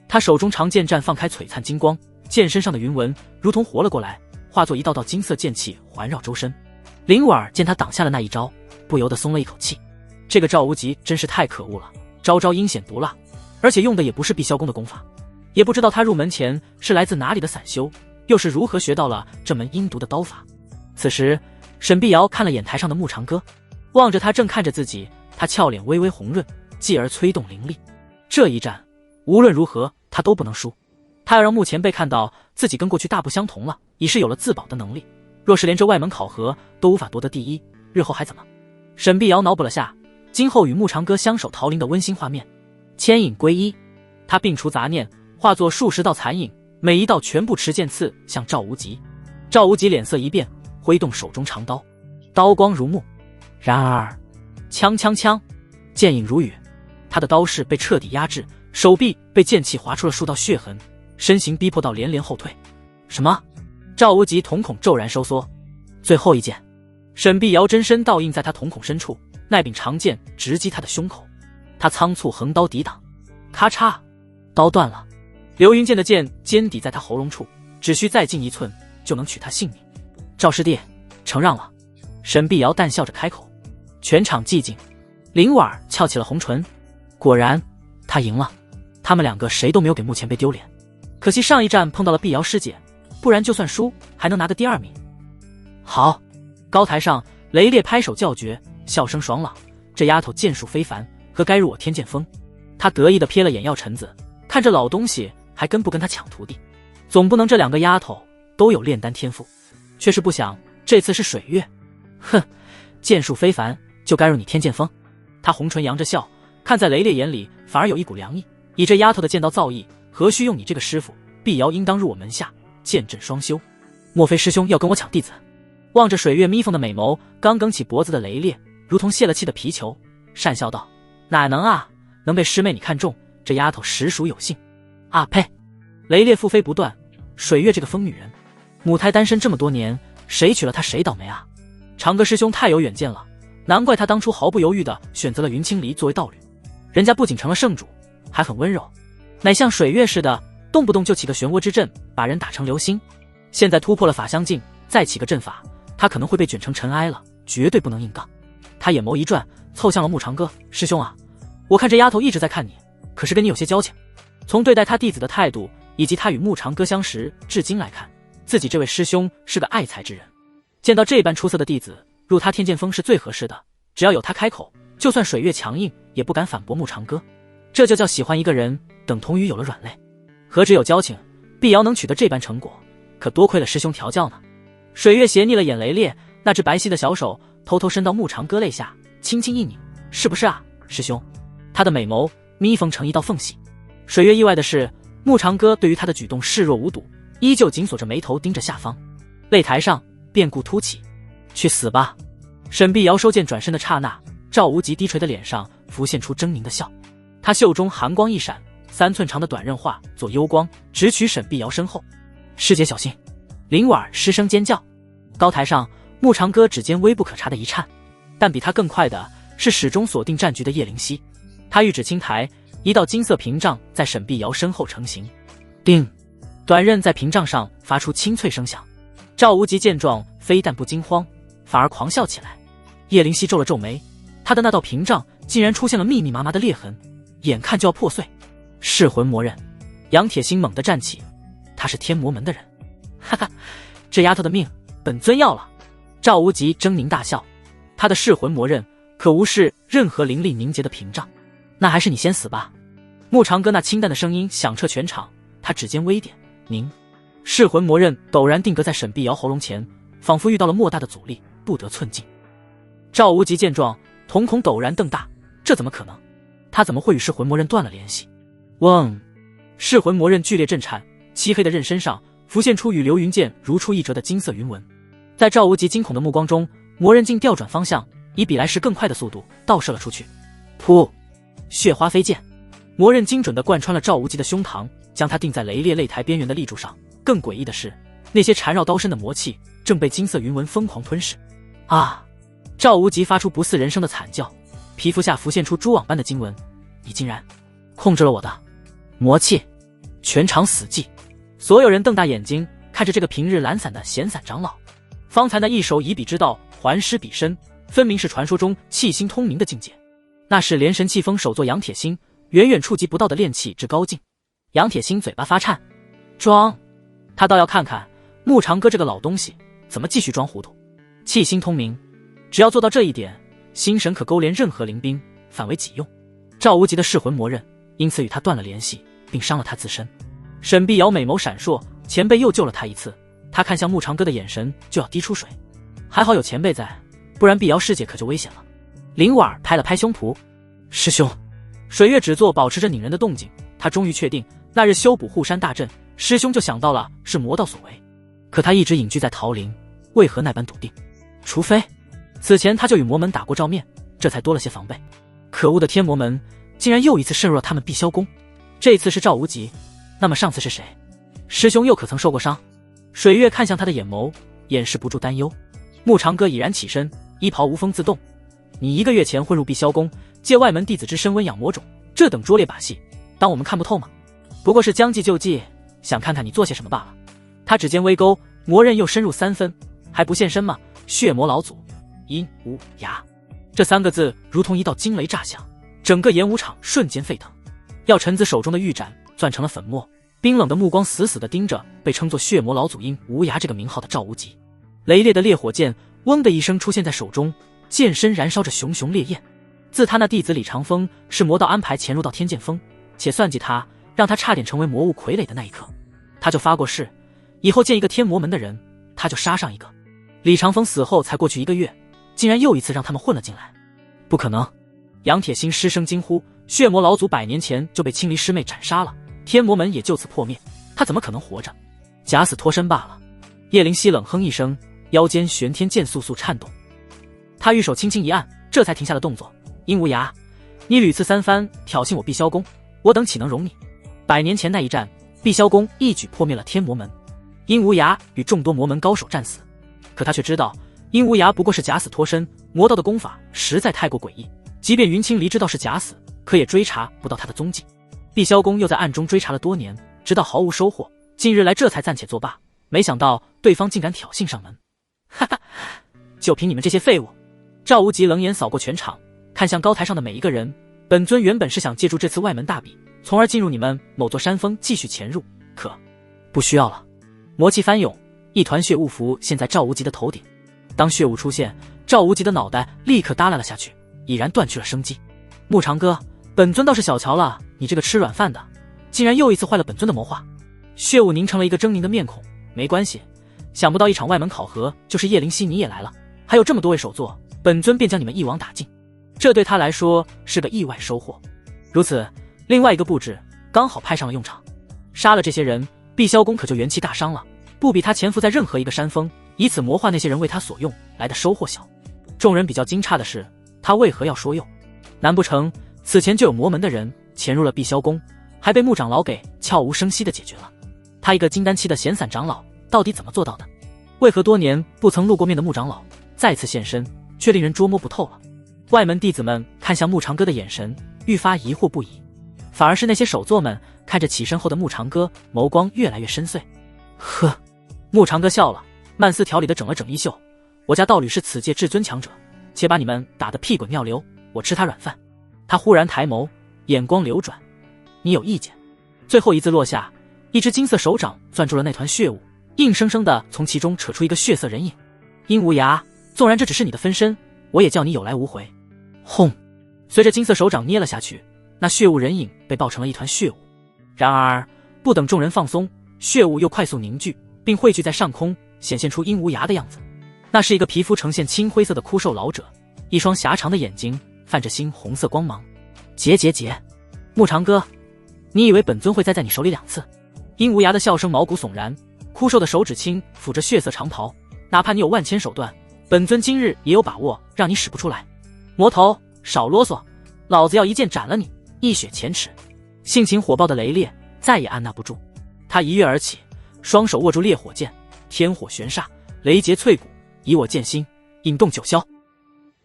他手中长剑绽放开璀璨金光，剑身上的云纹如同活了过来，化作一道道金色剑气环绕周身。林婉儿见他挡下了那一招，不由得松了一口气。这个赵无极真是太可恶了，招招阴险毒辣，而且用的也不是碧霄宫的功法。也不知道他入门前是来自哪里的散修，又是如何学到了这门阴毒的刀法。此时，沈碧瑶看了眼台上的牧长歌，望着他正看着自己，他俏脸微微红润，继而催动灵力。这一战无论如何他都不能输，他要让牧前辈看到自己跟过去大不相同了，已是有了自保的能力。若是连这外门考核都无法夺得第一，日后还怎么？沈碧瑶脑补了下今后与牧长歌相守桃林的温馨画面，牵引归一。他摒除杂念，化作数十道残影，每一道全部持剑刺向赵无极。赵无极脸色一变，挥动手中长刀，刀光如幕。然而，枪枪枪，剑影如雨，他的刀势被彻底压制，手臂被剑气划出了数道血痕，身形逼迫到连连后退。什么？赵无极瞳孔骤然收缩。最后一剑，沈碧瑶真身倒映在他瞳孔深处，那柄长剑直击他的胸口。他仓促横刀抵挡，咔嚓，刀断了。流云剑的剑尖抵在他喉咙处，只需再近1寸就能取他性命。赵师弟，承让了。沈碧瑶淡笑着开口。全场寂静，林婉儿翘起了红唇。果然，他赢了。他们两个谁都没有给穆前辈丢脸。可惜上一战碰到了碧瑶师姐，不然就算输，还能拿个第2名。好！高台上，雷烈拍手叫绝，笑声爽朗。这丫头剑术非凡，何该入我天剑锋？他得意地瞥了眼药尘子，看这老东西还跟不跟他抢徒弟？总不能这2个丫头都有炼丹天赋，却是不想这次是水月。哼，剑术非凡就该入你天剑锋。他红唇扬着笑，看在雷烈眼里反而有一股凉意。以这丫头的剑道造诣，何须用你这个师傅？碧瑶应当入我门下，剑阵双修。莫非师兄要跟我抢弟子？望着水月眯缝的美眸，刚梗起脖子的雷烈如同泄了气的皮球，讪笑道：哪能啊，能被师妹你看中，这丫头实属有幸。啊呸！雷烈腹诽不断，水月这个疯女人，母胎单身这么多年，谁娶了她谁倒霉啊！长歌师兄太有远见了，难怪他当初毫不犹豫地选择了云青离作为道侣。人家不仅成了圣主，还很温柔，乃像水月似的，动不动就起个漩涡之阵，把人打成流星。现在突破了法相境，再起个阵法，他可能会被卷成尘埃了，绝对不能硬杠。他眼眸一转，凑向了木长歌：“师兄啊，我看这丫头一直在看你，可是跟你有些交情。从对待他弟子的态度，以及他与木长歌相识至今来看，自己这位师兄是个爱才之人。见到这般出色的弟子，入他天剑锋是最合适的。只要有他开口，就算水月强硬，也不敢反驳木长歌。这就叫喜欢一个人，等同于有了软肋。何止有交情，碧瑶能取得这般成果，可多亏了师兄调教呢。”水月斜睨了眼雷烈，那只白皙的小手偷偷伸到木长歌肋下，轻轻一拧：“是不是啊，师兄？”他的美眸眯缝成一道缝隙。水月意外的是，木长歌对于他的举动视若无睹，依旧紧锁着眉头盯着下方。擂台上变故突起，去死吧！沈碧瑶收剑转身的刹那，赵无极低垂的脸上浮现出狰狞的笑，他袖中寒光一闪，3寸长的短刃化作幽光，直取沈碧瑶身后。师姐小心！林婉失声尖叫。高台上，木长歌指尖微不可察的一颤，但比他更快的是始终锁定战局的叶灵犀。他玉指轻抬，一道金色屏障在沈碧瑶身后成型。叮！短刃在屏障上发出清脆声响。赵无极见状，非但不惊慌，反而狂笑起来。叶灵犀皱了皱眉，他的那道屏障竟然出现了密密麻麻的裂痕，眼看就要破碎。噬魂魔刃！杨铁心猛地站起，他是天魔门的人。哈哈，这丫头的命本尊要了。赵无极狰狞大笑，他的噬魂魔刃可无视任何灵力凝结的屏障。那还是你先死吧。木长歌那清淡的声音响彻全场，他指尖微点，凝。噬魂魔刃陡然定格在沈碧瑶喉咙前，仿佛遇到了莫大的阻力，不得寸进。赵无极见状，瞳孔陡然瞪大，这怎么可能？他怎么会与噬魂魔刃断了联系？嗡！噬魂魔刃剧烈震颤，漆黑的刃身上浮现出与流云剑如出一辙的金色云纹。在赵无极惊恐的目光中，魔刃竟调转方向，以比来时更快的速度倒射了出去。噗！血花飞溅，魔刃精准地贯穿了赵无极的胸膛，将他钉在雷烈擂台边缘的立柱上。更诡异的是，那些缠绕刀身的魔气正被金色云纹疯狂吞噬。啊！赵无极发出不似人声的惨叫，皮肤下浮现出蛛网般的经文。你竟然控制了我的魔气！全场死寂，所有人瞪大眼睛看着这个平日懒散的闲散长老。方才那一手以彼之道还施彼身，分明是传说中气心通明的境界。那是连神气风手作杨铁心远远触及不到的炼气之高境。杨铁心嘴巴发颤，装！他倒要看看木长歌这个老东西怎么继续装糊涂。气心通明，只要做到这一点，心神可勾连任何灵兵，反为己用。赵无极的噬魂魔刃因此与他断了联系，并伤了他自身。沈碧瑶美眸闪烁，前辈又救了他一次。他看向木长歌的眼神就要滴出水，还好有前辈在，不然碧瑶师姐可就危险了。林婉拍了拍胸脯：“师兄！”水月只做保持着拧人的动静，他终于确定那日修补护山大阵，师兄就想到了是魔道所为。可他一直隐居在桃林，为何那般笃定？除非此前他就与魔门打过照面，这才多了些防备。可恶的天魔门竟然又一次渗入了他们碧霄宫，这次是赵无极，那么上次是谁？师兄又可曾受过伤？水月看向他的眼眸，掩饰不住担忧。木长歌已然起身，衣袍无风自动。你1个月前混入碧霄宫，借外门弟子之身温养魔种，这等拙劣把戏，当我们看不透吗？不过是将计就计，想看看你做些什么罢了。他指尖微勾，魔刃又深入3分，还不现身吗？血魔老祖，阴无涯。这3个字如同一道惊雷炸响，整个演武场瞬间沸腾。药尘子手中的玉盏攥成了粉末，冰冷的目光死死地盯着被称作血魔老祖阴无涯这个名号的赵无极。雷烈的烈火剑嗡的一声出现在手中，剑身燃烧着熊熊烈焰。自他那弟子李长风是魔道安排潜入到天剑锋，且算计他，让他差点成为魔物傀儡的那一刻，他就发过誓，以后见一个天魔门的人，他就杀上一个。李长风死后才过去1个月，竟然又一次让他们混了进来，不可能！杨铁心失声惊呼，血魔老祖100年前就被青离师妹斩杀了，天魔门也就此破灭，他怎么可能活着？假死脱身罢了。叶灵犀冷哼一声，腰间玄天剑簌簌颤动，他玉手轻轻一按，这才停下了动作。阴无涯，你屡次3番挑衅我碧霄宫，我等岂能容你？100年前那一战，碧霄宫一举破灭了天魔门，阴无涯与众多魔门高手战死，可他却知道殷无涯不过是假死脱身，魔道的功法实在太过诡异，即便云清离知道是假死，可也追查不到他的踪迹。碧霄宫又在暗中追查了多年，直到毫无收获，近日来这才暂且作罢。没想到对方竟敢挑衅上门，哈哈，就凭你们这些废物！赵无极冷眼扫过全场，看向高台上的每一个人。本尊原本是想借助这次外门大比，从而进入你们某座山峰继续潜入，可不需要了。魔气翻涌，一团血雾浮现在赵无极的头顶。当血雾出现，赵无极的脑袋立刻耷拉了下去，已然断去了生机。牧长哥，本尊倒是小瞧了你这个吃软饭的，竟然又一次坏了本尊的谋划。血雾凝成了一个狰狞的面孔。没关系，想不到一场外门考核，就是叶灵犀你也来了，还有这么多位首座，本尊便将你们一网打尽。这对他来说是个意外收获。如此，另外一个布置刚好派上了用场。杀了这些人，碧霄宫可就元气大伤了，不比他潜伏在任何一个山峰，以此魔化那些人为他所用来的收获小。众人比较惊诧的是，他为何要说用？难不成此前就有魔门的人潜入了碧霄宫，还被穆长老给悄无声息地解决了？他一个金丹期的闲散长老，到底怎么做到的？为何多年不曾露过面的穆长老再次现身，却令人捉摸不透了？外门弟子们看向穆长歌的眼神愈发疑惑不已，反而是那些首座们看着起身后的穆长歌，眸光越来越深邃。呵，穆长歌笑了，慢丝条理地整了整衣袖。我家道侣是此界至尊强者，且把你们打得屁滚尿流，我吃他软饭。他忽然抬眸，眼光流转，你有意见？最后一字落下，一只金色手掌攥住了那团血雾，硬生生地从其中扯出一个血色人影。殷无涯，纵然这只是你的分身，我也叫你有来无回。轰！随着金色手掌捏了下去，那血雾人影被爆成了一团血雾。然而不等众人放松，血雾又快速凝聚，并汇聚在上空，显现出殷无涯的样子。那是一个皮肤呈现青灰色的枯瘦老者，一双狭长的眼睛泛着猩红色光芒。结，穆长歌，你以为本尊会再在你手里两次？殷无涯的笑声毛骨悚然，枯瘦的手指轻抚着血色长袍，哪怕你有万千手段，本尊今日也有把握让你使不出来。魔头，少啰嗦，老子要一剑斩了你，一雪前耻！性情火爆的雷烈再也按捺不住，他一跃而起，双手握住烈火剑，天火玄煞，雷劫淬骨，以我剑心，引动九霄。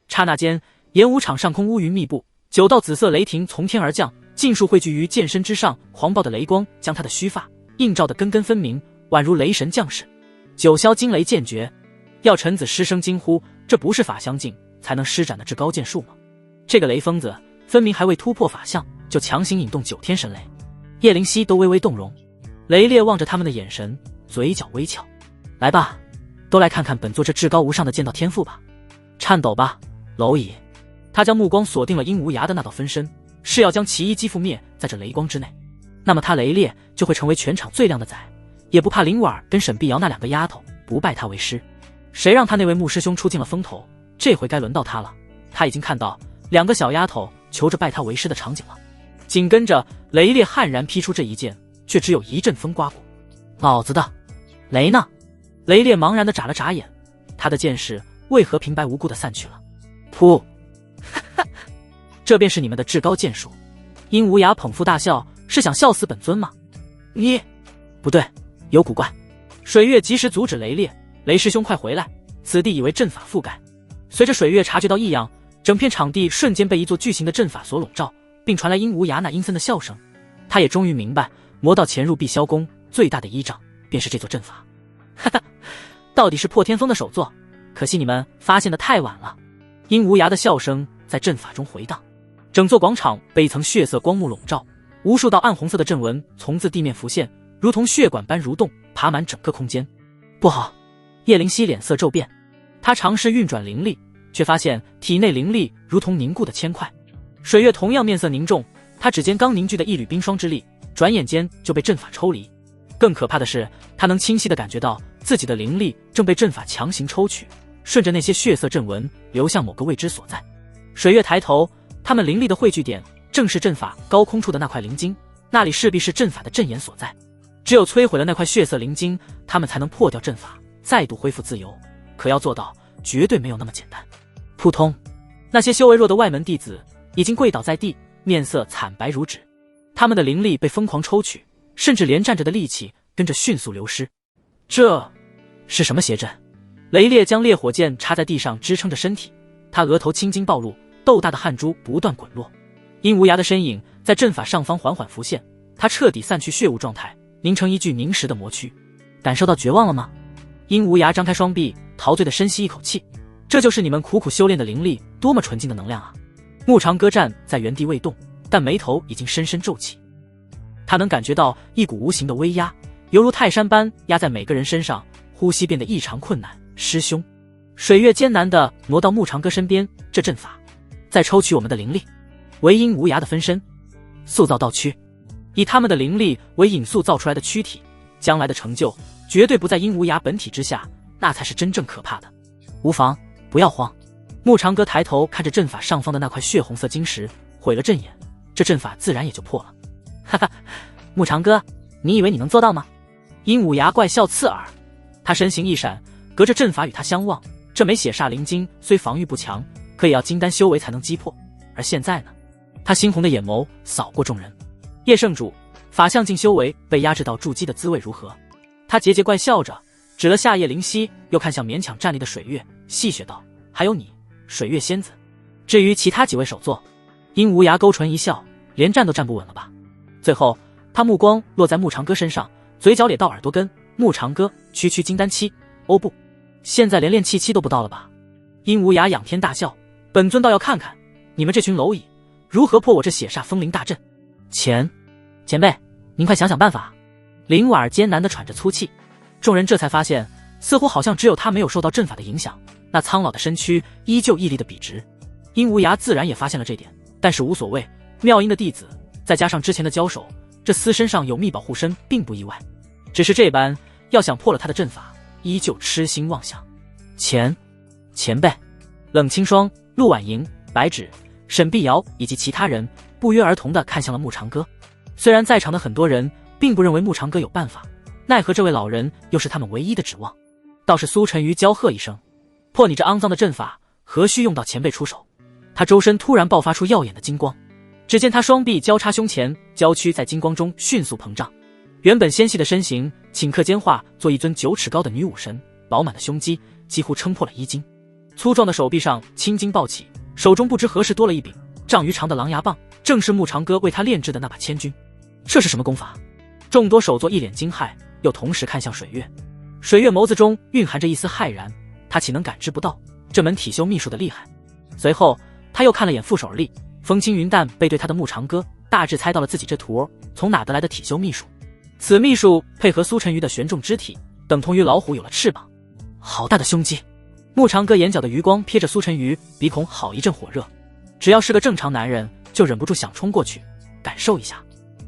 刹那间，演武场上空乌云密布，9道紫色雷霆从天而降，尽数汇聚于剑身之上，狂暴的雷光将他的须发映照得根根分明，宛如雷神降世。九霄惊雷剑诀，要臣子失声惊呼，这不是法相境才能施展的至高剑术吗？这个雷疯子分明还未突破法相，就强行引动9天神雷。叶灵犀都微微动容，雷烈望着他们的眼神，嘴角微翘。来吧，都来看看本座这至高无上的剑道天赋吧！颤抖吧，蝼蚁！他将目光锁定了殷无涯的那道分身，是要将其一击覆灭在这雷光之内。那么他雷烈就会成为全场最靓的仔，也不怕林婉跟沈碧瑶那2个丫头不拜他为师。谁让他那位穆师兄出尽了风头，这回该轮到他了。他已经看到2个小丫头求着拜他为师的场景了。紧跟着雷烈悍然劈出这一剑，却只有一阵风刮过。老子的雷呢？雷烈茫然地眨了眨眼，他的剑势为何平白无故地散去了？噗！这便是你们的至高剑术。殷无涯捧腹大笑，是想笑死本尊吗？你不对，有古怪。水月及时阻止雷烈，雷师兄快回来，此地已为阵法覆盖。随着水月察觉到异样，整片场地瞬间被一座巨型的阵法所笼罩，并传来殷无涯那阴森的笑声。他也终于明白，魔道潜入碧霄宫最大的依仗便是这座阵法。哈哈，到底是破天峰的首座，可惜你们发现的太晚了。殷无涯的笑声在阵法中回荡，整座广场被一层血色光幕笼罩，无数道暗红色的阵纹从自地面浮现，如同血管般蠕动，爬满整个空间。不好！叶灵犀脸色骤变，他尝试运转灵力，却发现体内灵力如同凝固的铅块。水月同样面色凝重，他指尖刚凝聚的一缕冰霜之力，转眼间就被阵法抽离。更可怕的是，他能清晰地感觉到自己的灵力正被阵法强行抽取，顺着那些血色阵纹流向某个未知所在。水月抬头，他们灵力的汇聚点正是阵法高空处的那块灵晶，那里势必是阵法的阵眼所在。只有摧毁了那块血色灵晶，他们才能破掉阵法，再度恢复自由。可要做到，绝对没有那么简单。扑通！那些修为弱的外门弟子已经跪倒在地，面色惨白如纸。他们的灵力被疯狂抽取，甚至连站着的力气跟着迅速流失。这是什么邪阵？雷烈将烈火剑插在地上支撑着身体，他额头青筋暴露，豆大的汗珠不断滚落。阴无涯的身影在阵法上方缓缓浮现，他彻底散去血雾状态，凝成一具凝实的魔躯。感受到绝望了吗？阴无涯张开双臂，陶醉地深吸一口气。这就是你们苦苦修炼的灵力，多么纯净的能量啊！牧长歌站在原地未动，但眉头已经深深皱起。他能感觉到一股无形的威压，犹如泰山般压在每个人身上，呼吸变得异常困难。师兄，水月艰难地挪到牧长歌身边，这阵法再抽取我们的灵力，为阴无涯的分身塑造道躯，以他们的灵力为引塑造出来的躯体，将来的成就绝对不在阴无涯本体之下，那才是真正可怕的。无妨，不要慌。牧长歌抬头看着阵法上方的那块血红色晶石，毁了阵眼，这阵法自然也就破了。哈哈，牧长歌，你以为你能做到吗？阴无涯怪笑刺耳，他身形一闪，隔着阵法与他相望。这枚血煞灵晶虽防御不强，可也要金丹修为才能击破。而现在呢？他猩红的眼眸扫过众人。叶圣主，法相境修为被压制到筑基的滋味如何？他桀桀怪笑着，指了下叶灵犀，又看向勉强站立的水月，戏谑道：“还有你，水月仙子。至于其他几位首座。”阴无涯勾唇一笑，连站都站不稳了吧？最后，他目光落在牧长歌身上，嘴角咧到耳朵根。牧长歌，区金丹期，哦不，现在连炼气期都不到了吧？阴无涯仰天大笑，本尊倒要看看你们这群蝼蚁如何破我这血煞风灵大阵。前辈，您快想想办法。林婉儿艰难地喘着粗气，众人这才发现，似乎好像只有他没有受到阵法的影响，那苍老的身躯依旧屹立的笔直。阴无涯自然也发现了这点，但是无所谓，妙音的弟子，再加上之前的交手，这厮身上有秘宝护身并不意外，只是这般要想破了他的阵法，依旧痴心妄想。前辈，冷清霜、陆婉莹、白芷、沈碧瑶以及其他人不约而同地看向了牧长歌。虽然在场的很多人并不认为牧长歌有办法，奈何这位老人又是他们唯一的指望。倒是苏晨瑜娇喝一声：“破你这肮脏的阵法，何须用到前辈出手？”他周身突然爆发出耀眼的金光，只见他双臂交叉胸前，娇躯在金光中迅速膨胀，原本纤细的身形顷刻间化作一尊9尺高的女武神，饱满的胸肌几乎撑破了衣襟，粗壮的手臂上青筋暴起，手中不知何时多了一柄丈余长的狼牙棒，正是牧长歌为他炼制的那把千钧。这是什么功法？众多首座一脸惊骇，又同时看向水月。水月眸子中蕴含着一丝骇然，他岂能感知不到这门体修秘术的厉害？随后他又看了眼副手力，风轻云淡背对他的牧长歌，大致猜到了自己这徒儿从哪得来的体修秘术。此秘术配合苏晨瑜的玄重之体，等同于老虎有了翅膀。好大的胸肌！牧长歌眼角的余光瞥着苏晨瑜，鼻孔好一阵火热。只要是个正常男人，就忍不住想冲过去感受一下。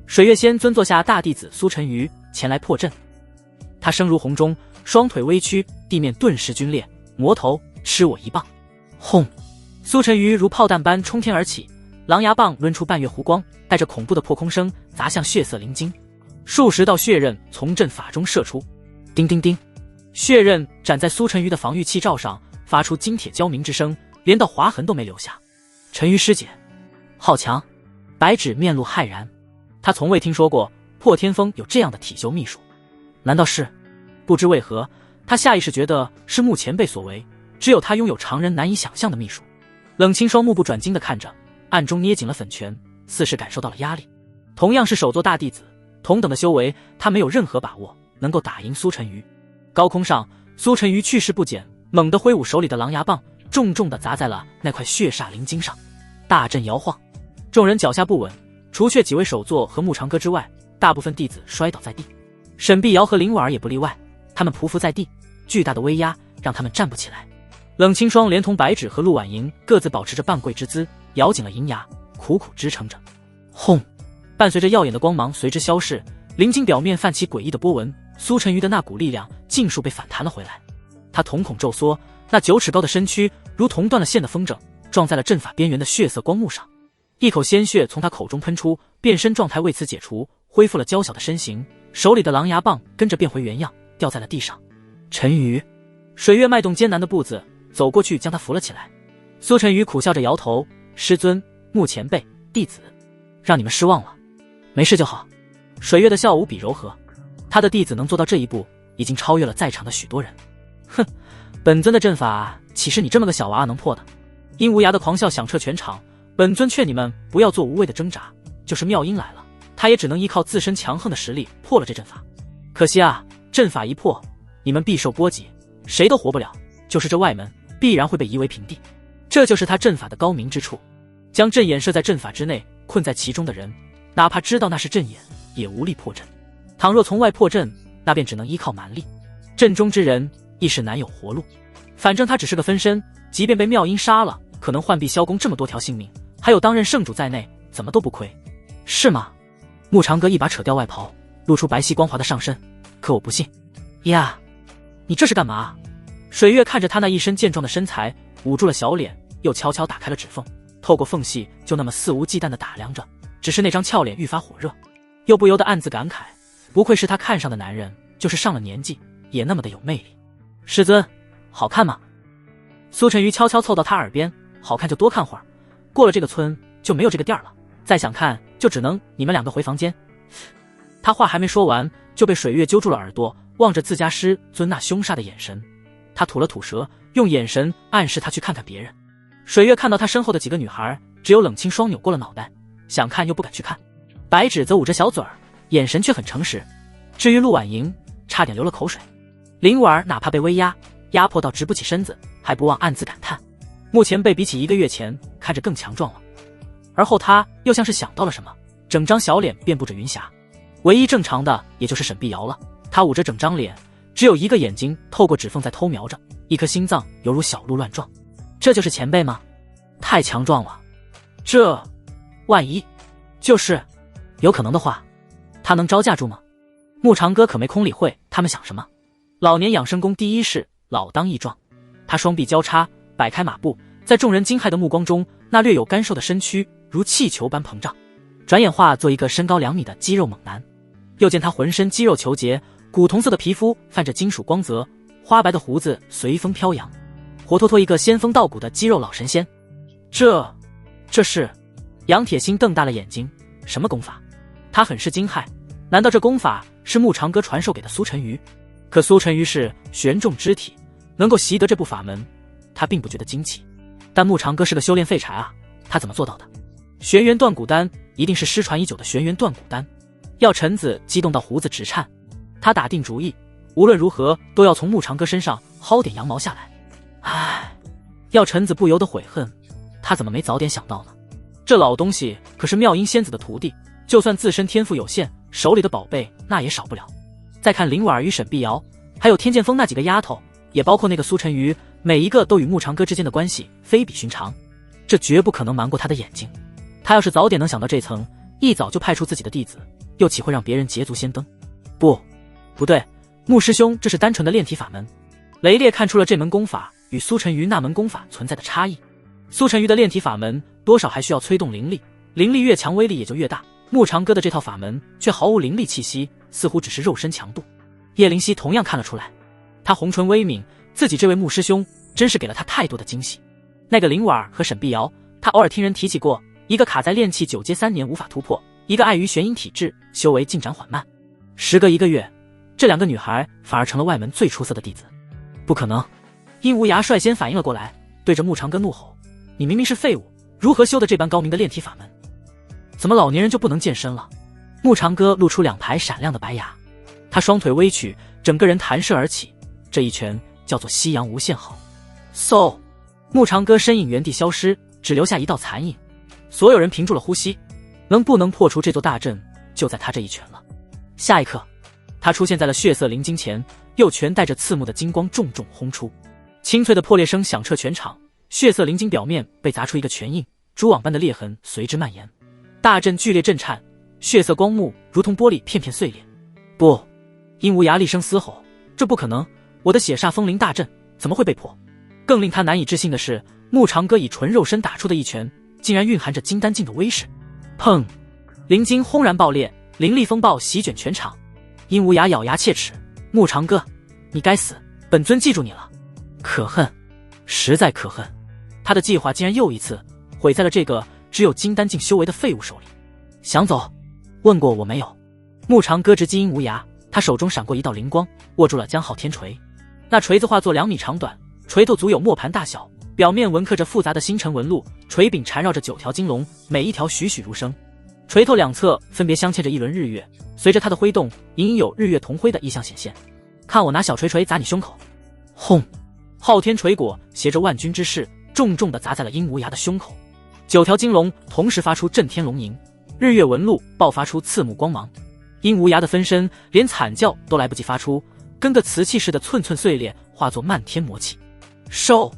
水月仙尊坐下大弟子苏晨瑜前来破阵，他声如洪钟，双腿微屈，地面顿时皲裂，魔头吃我一棒！轰！苏晨瑜如炮弹般冲天而起，狼牙棒抡出半月弧光，带着恐怖的破空声砸向血色灵晶，数十道血刃从阵法中射出，叮叮叮，血刃斩在苏晨瑜的防御气罩上，发出金铁交鸣之声，连道划痕都没留下。晨瑜师姐，好强！白芷面露骇然，他从未听说过破天风有这样的体修秘术，难道是？不知为何，他下意识觉得是牧前辈所为，只有他拥有常人难以想象的秘术。冷清霜目不转睛地看着，暗中捏紧了粉拳，似是感受到了压力。同样是首座大弟子，同等的修为，他没有任何把握能够打赢苏晨瑜。高空上，苏晨瑜去势不减，猛地挥舞手里的狼牙棒，重重地砸在了那块血煞灵晶上，大阵摇晃，众人脚下不稳，除却几位首座和牧长歌之外，大部分弟子摔倒在地。沈碧瑶和林婉儿也不例外，他们匍匐在地，巨大的威压让他们站不起来。冷清霜连同白芷和陆婉莹各自保持着半跪之姿，咬紧了银牙，苦苦支撑着。轰！伴随着耀眼的光芒随之消逝，灵晶表面泛起诡异的波纹，苏晨瑜的那股力量尽数被反弹了回来。他瞳孔骤缩，那9尺高的身躯如同断了线的风筝，撞在了阵法边缘的血色光幕上，一口鲜血从他口中喷出，变身状态为此解除，恢复了娇小的身形，手里的狼牙棒跟着变回原样，掉在了地上。晨瑜，水月迈动艰难的步子走过去将他扶了起来。苏晨瑜苦笑着摇头：“师尊，牧前辈，弟子让你们失望了，没事就好。”水月的笑无比柔和，他的弟子能做到这一步，已经超越了在场的许多人。哼，本尊的阵法岂是你这么个小娃娃能破的？殷无涯的狂笑响彻全场。本尊劝你们不要做无谓的挣扎，就是妙音来了，他也只能依靠自身强横的实力破了这阵法。可惜啊，阵法一破，你们必受波及，谁都活不了。就是这外门必然会被夷为平地。这就是他阵法的高明之处，将阵眼设在阵法之内，困在其中的人，哪怕知道那是阵眼，也无力破阵。倘若从外破阵，那便只能依靠蛮力，阵中之人亦是难有活路。反正他只是个分身，即便被妙音杀了，可能换毕萧公这么多条性命，还有当任圣主在内，怎么都不亏，是吗？牧长歌一把扯掉外袍，露出白皙光滑的上身。可我不信。呀，你这是干嘛？水月看着他那一身健壮的身材，捂住了小脸，又悄悄打开了指缝，透过缝隙就那么肆无忌惮地打量着，只是那张俏脸愈发火热，又不由得暗自感慨，不愧是他看上的男人，就是上了年纪也那么的有魅力。师尊，好看吗？苏晨瑜悄悄凑到他耳边，好看就多看会儿，过了这个村就没有这个店了，再想看就只能你们两个回房间。他话还没说完，就被水月揪住了耳朵，望着自家师尊那凶煞的眼神。他吐了吐舌，用眼神暗示他去看看别人。水月看到他身后的几个女孩，只有冷清霜扭过了脑袋，想看又不敢去看。白芷则捂着小嘴儿，眼神却很诚实。至于陆婉莹，差点流了口水。林婉哪怕被威压迫到直不起身子，还不忘暗自感叹，目前被比起1个月前看着更强壮了。而后他又像是想到了什么，整张小脸遍布着云霞。唯一正常的也就是沈碧瑶了，她捂着整张脸，只有一个眼睛透过指缝在偷瞄着，一颗心脏犹如小鹿乱撞。这就是前辈吗？太强壮了。这万一就是有可能的话，他能招架住吗？牧长歌可没空理会他们想什么。老年养生宫第一式，老当益壮。他双臂交叉，摆开马步，在众人惊骇的目光中，那略有干瘦的身躯如气球般膨胀，转眼化作一个身高2米的肌肉猛男。又见他浑身肌肉虬结，古铜色的皮肤泛着金属光泽，花白的胡子随风飘扬，活脱脱一个仙风道骨的肌肉老神仙。这是……杨铁心瞪大了眼睛，什么功法？他很是惊骇，难道这功法是牧长歌传授给的苏晨瑜？可苏晨瑜是玄重之体，能够习得这部法门，他并不觉得惊奇。但牧长歌是个修炼废柴啊，他怎么做到的？玄元断骨丹一定是失传已久的玄元断骨丹。药尘子激动到胡子直颤，他打定主意，无论如何都要从牧长歌身上薅点羊毛下来。唉，药尘子不由得悔恨，他怎么没早点想到呢？这老东西可是妙音仙子的徒弟，就算自身天赋有限，手里的宝贝那也少不了。再看林婉儿与沈碧瑶，还有天剑锋那几个丫头，也包括那个苏晨瑜，每一个都与牧长歌之间的关系非比寻常，这绝不可能瞒过他的眼睛。他要是早点能想到这层，一早就派出自己的弟子，又岂会让别人捷足先登？不对，牧师兄这是单纯的炼体法门。雷烈看出了这门功法与苏晨瑜那门功法存在的差异。苏晨瑜的炼体法门多少还需要催动灵力，灵力越强威力也就越大，牧长歌的这套法门却毫无灵力气息，似乎只是肉身强度。叶灵犀同样看了出来，他红唇微抿，自己这位牧师兄真是给了他太多的惊喜。那个林婉和沈碧瑶，他偶尔听人提起过，一个卡在炼气9阶3年无法突破，一个碍于玄阴体质修为进展缓慢。时隔1个月，这2个女孩反而成了外门最出色的弟子。不可能！殷无涯率先反应了过来，对着牧长歌怒吼：“你明明是废物，如何修的这般高明的炼体法门？怎么老年人就不能健身了？”牧长歌露出2排闪亮的白牙，他双腿微曲，整个人弹射而起，这一拳叫做夕阳无限好。嗖！牧长歌身影原地消失，只留下一道残影。所有人屏住了呼吸，能不能破除这座大阵，就在他这一拳了。下一刻，他出现在了血色灵晶前，右拳带着刺目的金光重重轰出，清脆的破裂声响彻全场，血色灵晶表面被砸出一个拳印，蛛网般的裂痕随之蔓延，大阵剧烈震颤，血色光幕如同玻璃片片碎裂。不！殷无涯厉声嘶吼，这不可能，我的血煞风灵大阵怎么会被破？更令他难以置信的是，牧长歌以纯肉身打出的一拳竟然蕴含着金丹境的威势。砰！灵晶轰然爆裂，灵力风暴席卷全场。殷无涯咬牙切齿，牧长歌，你该死，本尊记住你了。可恨，实在可恨，他的计划竟然又一次毁在了这个只有金丹境修为的废物手里。想走？问过我没有。牧长歌直击殷无涯，他手中闪过一道灵光，握住了江浩天锤。那锤子化作2米长短，锤头足有磨盘大小，表面纹刻着复杂的星辰纹路，锤柄缠绕着9条金龙，每一条栩栩如生。锤头两侧分别镶嵌着一轮日月，随着它的挥动，隐隐有日月同辉的意象显现。看我拿小锤锤砸你胸口！轰！昊天锤果携着万钧之势，重重地砸在了阴无涯的胸口。9条金龙同时发出震天龙吟，日月纹路爆发出刺目光芒。阴无涯的分身连惨叫都来不及发出，跟个瓷器似的寸寸碎裂，化作漫天魔气。收！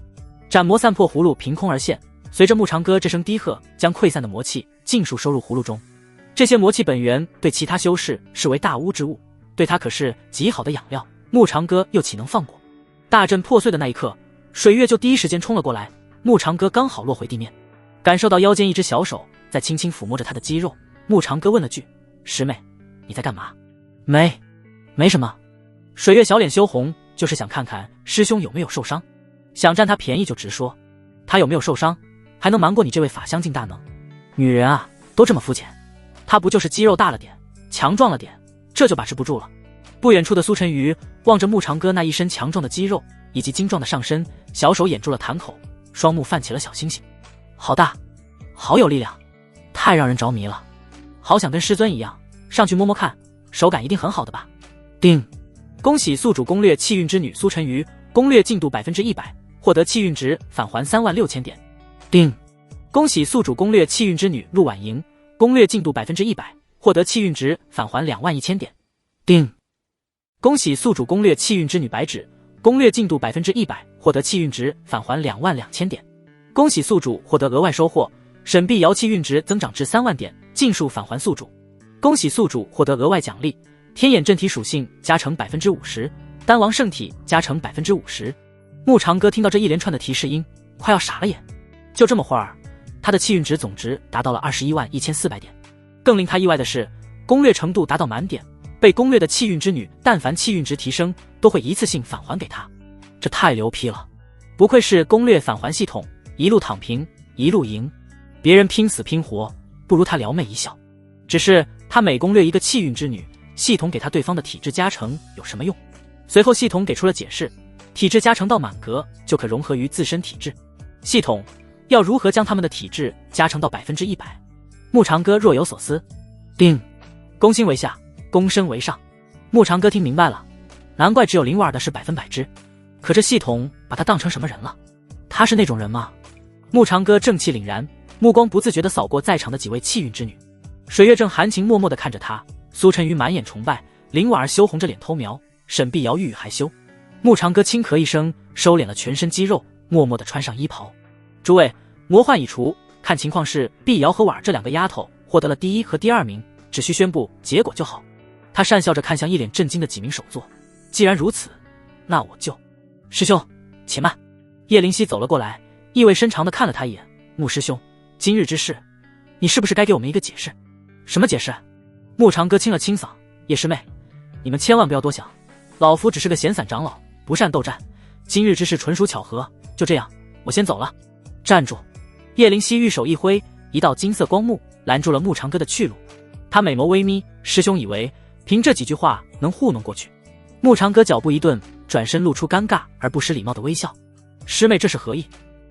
斩魔散破葫芦凭空而现，随着牧长歌这声低喝，将溃散的魔气尽数收入葫芦中。这些魔气本源对其他修士视为大巫之物，对他可是极好的养料，牧长歌又岂能放过？大阵破碎的那一刻，水月就第一时间冲了过来，牧长歌刚好落回地面，感受到腰间一只小手在轻轻抚摸着他的肌肉，牧长歌问了句：“师妹，你在干嘛？”没什么。水月小脸羞红，就是想看看师兄有没有受伤，想占他便宜就直说。他有没有受伤，还能瞒过你这位法相境大能？女人啊，都这么肤浅。他不就是肌肉大了点，强壮了点，这就把持不住了。不远处的苏晨瑜望着牧长歌那一身强壮的肌肉以及精壮的上身，小手掩住了潭口，双目泛起了小星星。好大，好有力量，太让人着迷了，好想跟师尊一样上去摸摸看，手感一定很好的吧。叮！恭喜宿主攻略气运之女苏晨瑜，攻略进度100%，获得气运值返还36000点。叮！恭喜宿主攻略气运之女陆婉莹，攻略进度100%，获得气运值返还21000点。叮！恭喜宿主攻略气运之女白芷，攻略进度100%，获得气运值返还22000点。恭喜宿主获得额外收获，沈碧瑶气运值增长至3万点，尽数返还宿主。恭喜宿主获得额外奖励，天眼阵体属性加成50%，丹王圣体加成50%。牧长歌听到这一连串的提示音，快要傻了眼。就这么会儿，他的气运值总值达到了211400点。更令他意外的是，攻略程度达到满点，被攻略的气运之女但凡气运值提升，都会一次性返还给他。这太牛批了，不愧是攻略返还系统，一路躺平一路赢，别人拼死拼活，不如他撩妹一笑。只是他每攻略一个气运之女，系统给他对方的体质加成有什么用？随后系统给出了解释，体质加成到满格就可融合于自身体质。系统要如何将他们的体质加成到100%？牧长歌若有所思。叮！攻心为下，攻身为上。牧长歌听明白了，难怪只有林婉儿的是100%之。可这系统把他当成什么人了？他是那种人吗？牧长歌正气凛然，目光不自觉地扫过在场的几位气运之女。水月正含情脉脉地看着他，苏晨瑜满眼崇拜，林婉儿羞红着脸偷瞄，沈碧瑶欲语还休。牧长歌轻咳一声，收敛了全身肌肉，默默地穿上衣袍。诸位，魔幻已除，看情况是碧瑶和婉儿这两个丫头获得了第1和第2名，只需宣布结果就好。他讪笑着看向一脸震惊的几名首座，既然如此，那我就……师兄，且慢。叶灵溪走了过来，意味深长地看了他一眼。牧师兄，今日之事，你是不是该给我们一个解释？什么解释？牧长歌清了清嗓，叶师妹，你们千万不要多想，老夫只是个闲散长老，不善斗战，今日之事纯属巧合，就这样，我先走了。站住！叶灵溪玉手一挥，一道金色光幕拦住了牧长歌的去路。他美眸微眯，师兄以为凭这几句话能糊弄过去？牧长歌脚步一顿，转身露出尴尬而不失礼貌的微笑。师妹这是何意？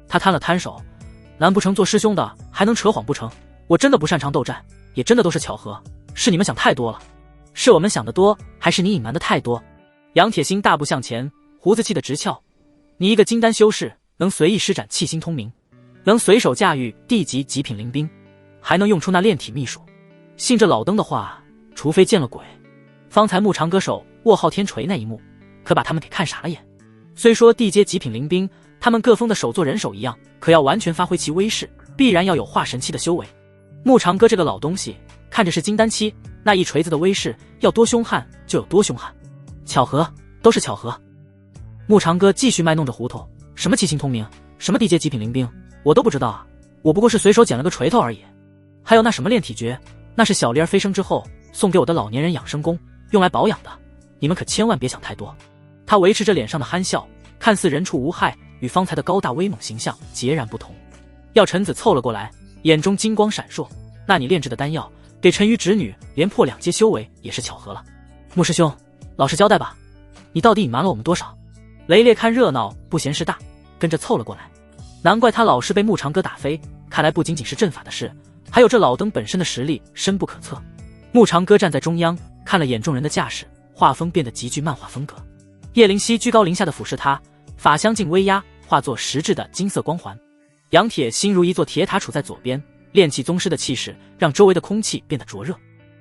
他摊了摊手，难不成做师兄的还能扯谎不成？我真的不擅长斗战，也真的都是巧合，是你们想太多了。是我们想得多，还是你隐瞒的太多？杨铁心大步向前，胡子气得直翘。你一个金丹修士，能随意施展气星通明，能随手驾驭地级极品灵兵，还能用出那炼体秘术，信这老登的话，除非见了鬼。方才牧长歌手握昊天锤那一幕，可把他们给看傻了眼。虽说地阶极品灵兵，他们各封的手作人手一样，可要完全发挥其威势，必然要有化神期的修为。牧长歌这个老东西，看着是金丹期，那一锤子的威势要多凶悍就有多凶悍。巧合，都是巧合。牧长歌继续卖弄着糊涂，什么七星通明，什么地阶极品灵兵，我都不知道啊，我不过是随手捡了个锤头而已。还有那什么炼体诀，那是小灵儿飞升之后送给我的老年人养生功，用来保养的，你们可千万别想太多。他维持着脸上的憨笑，看似人畜无害，与方才的高大威猛形象截然不同。药尘子凑了过来，眼中金光闪烁，那你炼制的丹药给陈鱼侄女连破2阶修为也是巧合了。牧师兄，老实交代吧，你到底隐瞒了我们多少？雷烈看热闹不嫌事大，跟着凑了过来。难怪他老是被木长哥打飞，看来不仅仅是阵法的事，还有这老登本身的实力深不可测。木长哥站在中央，看了眼众人的架势，画风变得极具漫画风格。叶灵犀居高临下的俯视他，法相镜微压，化作实质的金色光环。杨铁心如一座铁塔处在左边，炼气宗师的气势让周围的空气变得灼热。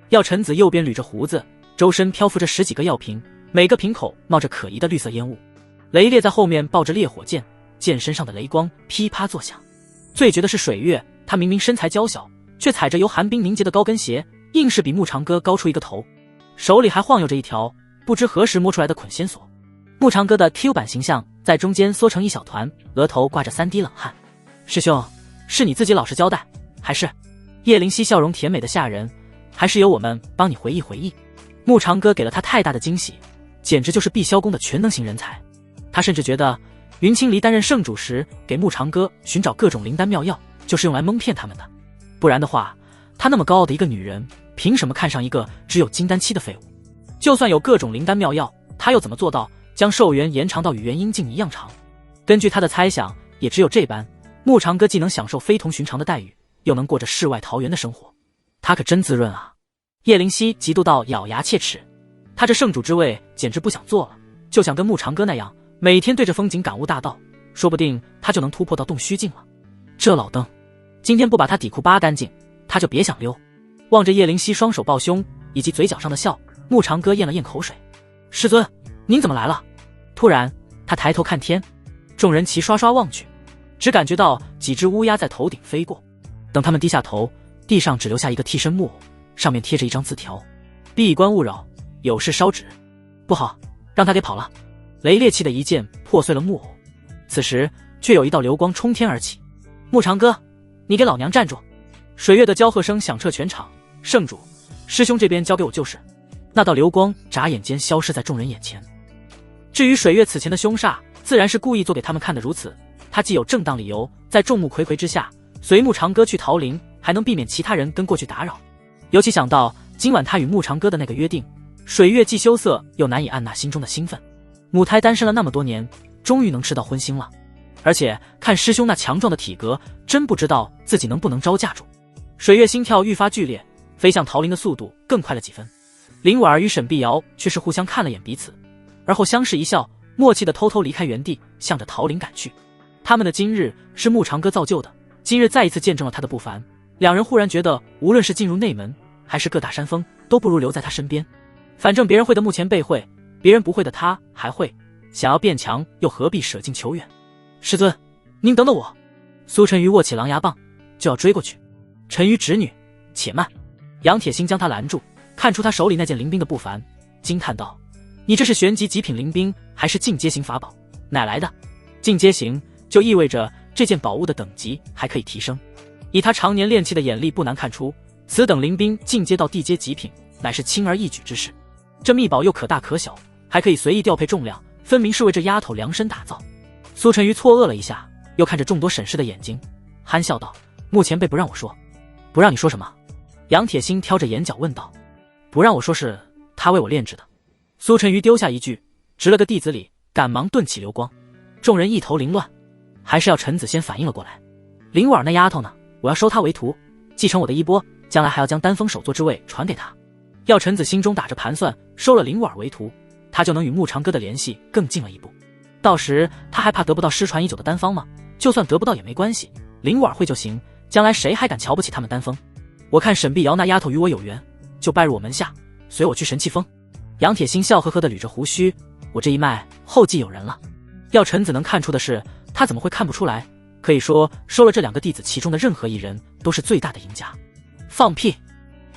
药尘子右边捋着胡子，周身漂浮着10几个药瓶，每个瓶口冒着可疑的绿色烟雾。雷烈在后面抱着烈火剑，剑身上的雷光噼啪作响。最绝的是水月，他明明身材娇小，却踩着由寒冰凝结的高跟鞋，硬是比木长哥高出一个头，手里还晃悠着一条不知何时摸出来的捆仙索。木长哥的 Q 版形象在中间缩成一小团，额头挂着3滴冷汗。师兄，是你自己老实交代，还是……叶灵犀笑容甜美的吓人，还是由我们帮你回忆回忆。木长哥给了他太大的惊喜，简直就是碧霄宫的全能型人才。他甚至觉得云清离担任圣主时给木长哥寻找各种灵丹妙药，就是用来蒙骗他们的。不然的话，他那么高傲的一个女人，凭什么看上一个只有金丹期的废物？就算有各种灵丹妙药，他又怎么做到将寿元延长到与元阴镜一样长？根据他的猜想，也只有这般，木长哥既能享受非同寻常的待遇，又能过着世外桃源的生活，他可真滋润啊！叶灵犀嫉妒到咬牙切齿，他这圣主之位简直不想做了，就想跟木长哥那样每天对着风景感悟大道，说不定他就能突破到洞虚境了。这老邓今天不把他底裤扒干净，他就别想溜。望着叶灵犀双手抱胸以及嘴角上的笑，木长哥咽了咽口水。师尊，您怎么来了？突然他抬头看天，众人齐刷刷望去，只感觉到几只乌鸦在头顶飞过。等他们低下头，地上只留下一个替身木偶，上面贴着一张字条：闭关勿扰，有事烧纸。不好，让他给跑了。雷烈气的一剑破碎了木偶，此时却有一道流光冲天而起。木长哥，你给老娘站住！水月的娇喝声响彻全场。圣主，师兄这边交给我就是。那道流光眨眼间消失在众人眼前。至于水月此前的凶煞，自然是故意做给他们看的。如此，他既有正当理由在众目睽睽之下随木长哥去桃林，还能避免其他人跟过去打扰。尤其想到今晚他与木长哥的那个约定，水月既羞涩又难以按捺心中的兴奋。母胎单身了那么多年，终于能吃到荤腥了。而且看师兄那强壮的体格，真不知道自己能不能招架住。水月心跳愈发剧烈，飞向桃林的速度更快了几分。林婉儿与沈碧瑶却是互相看了眼彼此，而后相视一笑，默契的偷偷离开原地，向着桃林赶去。他们的今日是木长哥造就的，今日再一次见证了他的不凡。两人忽然觉得，无论是进入内门，还是各大山峰，都不如留在他身边。反正别人会的目前被会，别人不会的他还会，想要变强又何必舍近求远？师尊，您等等我！苏晨瑜握起狼牙棒就要追过去。晨瑜侄女，且慢！杨铁心将他拦住，看出他手里那件灵兵的不凡，惊叹道：你这是玄级极品灵兵，还是进阶型法宝？哪来的？进阶型就意味着这件宝物的等级还可以提升。以他常年练气的眼力，不难看出，此等灵兵进阶到地阶极品，乃是轻而易举之事。这秘宝又可大可小，还可以随意调配重量，分明是为这丫头量身打造。苏晨瑜错愕了一下，又看着众多审视的眼睛，憨笑道：目前辈不让我说。不让你说什么？杨铁心挑着眼角问道。不让我说是他为我炼制的。苏晨瑜丢下一句，直了个弟子里，赶忙顿起流光。众人一头凌乱，还是要陈子先反应了过来。林婉儿那丫头呢？我要收她为徒，继承我的衣钵，将来还要将丹峰首座之位传给她。药陈子心中打着盘算，收了林婉儿为徒，他就能与木长哥的联系更近了一步。到时他还怕得不到失传已久的丹方吗？就算得不到也没关系，林婉儿会就行，将来谁还敢瞧不起他们丹峰？我看沈碧瑶那丫头与我有缘，就拜入我门下，随我去神气峰。杨铁心笑呵呵地捋着胡须，我这一脉后继有人了。药陈子能看出的是，他怎么会看不出来？可以说收了这2个弟子，其中的任何一人都是最大的赢家。放屁！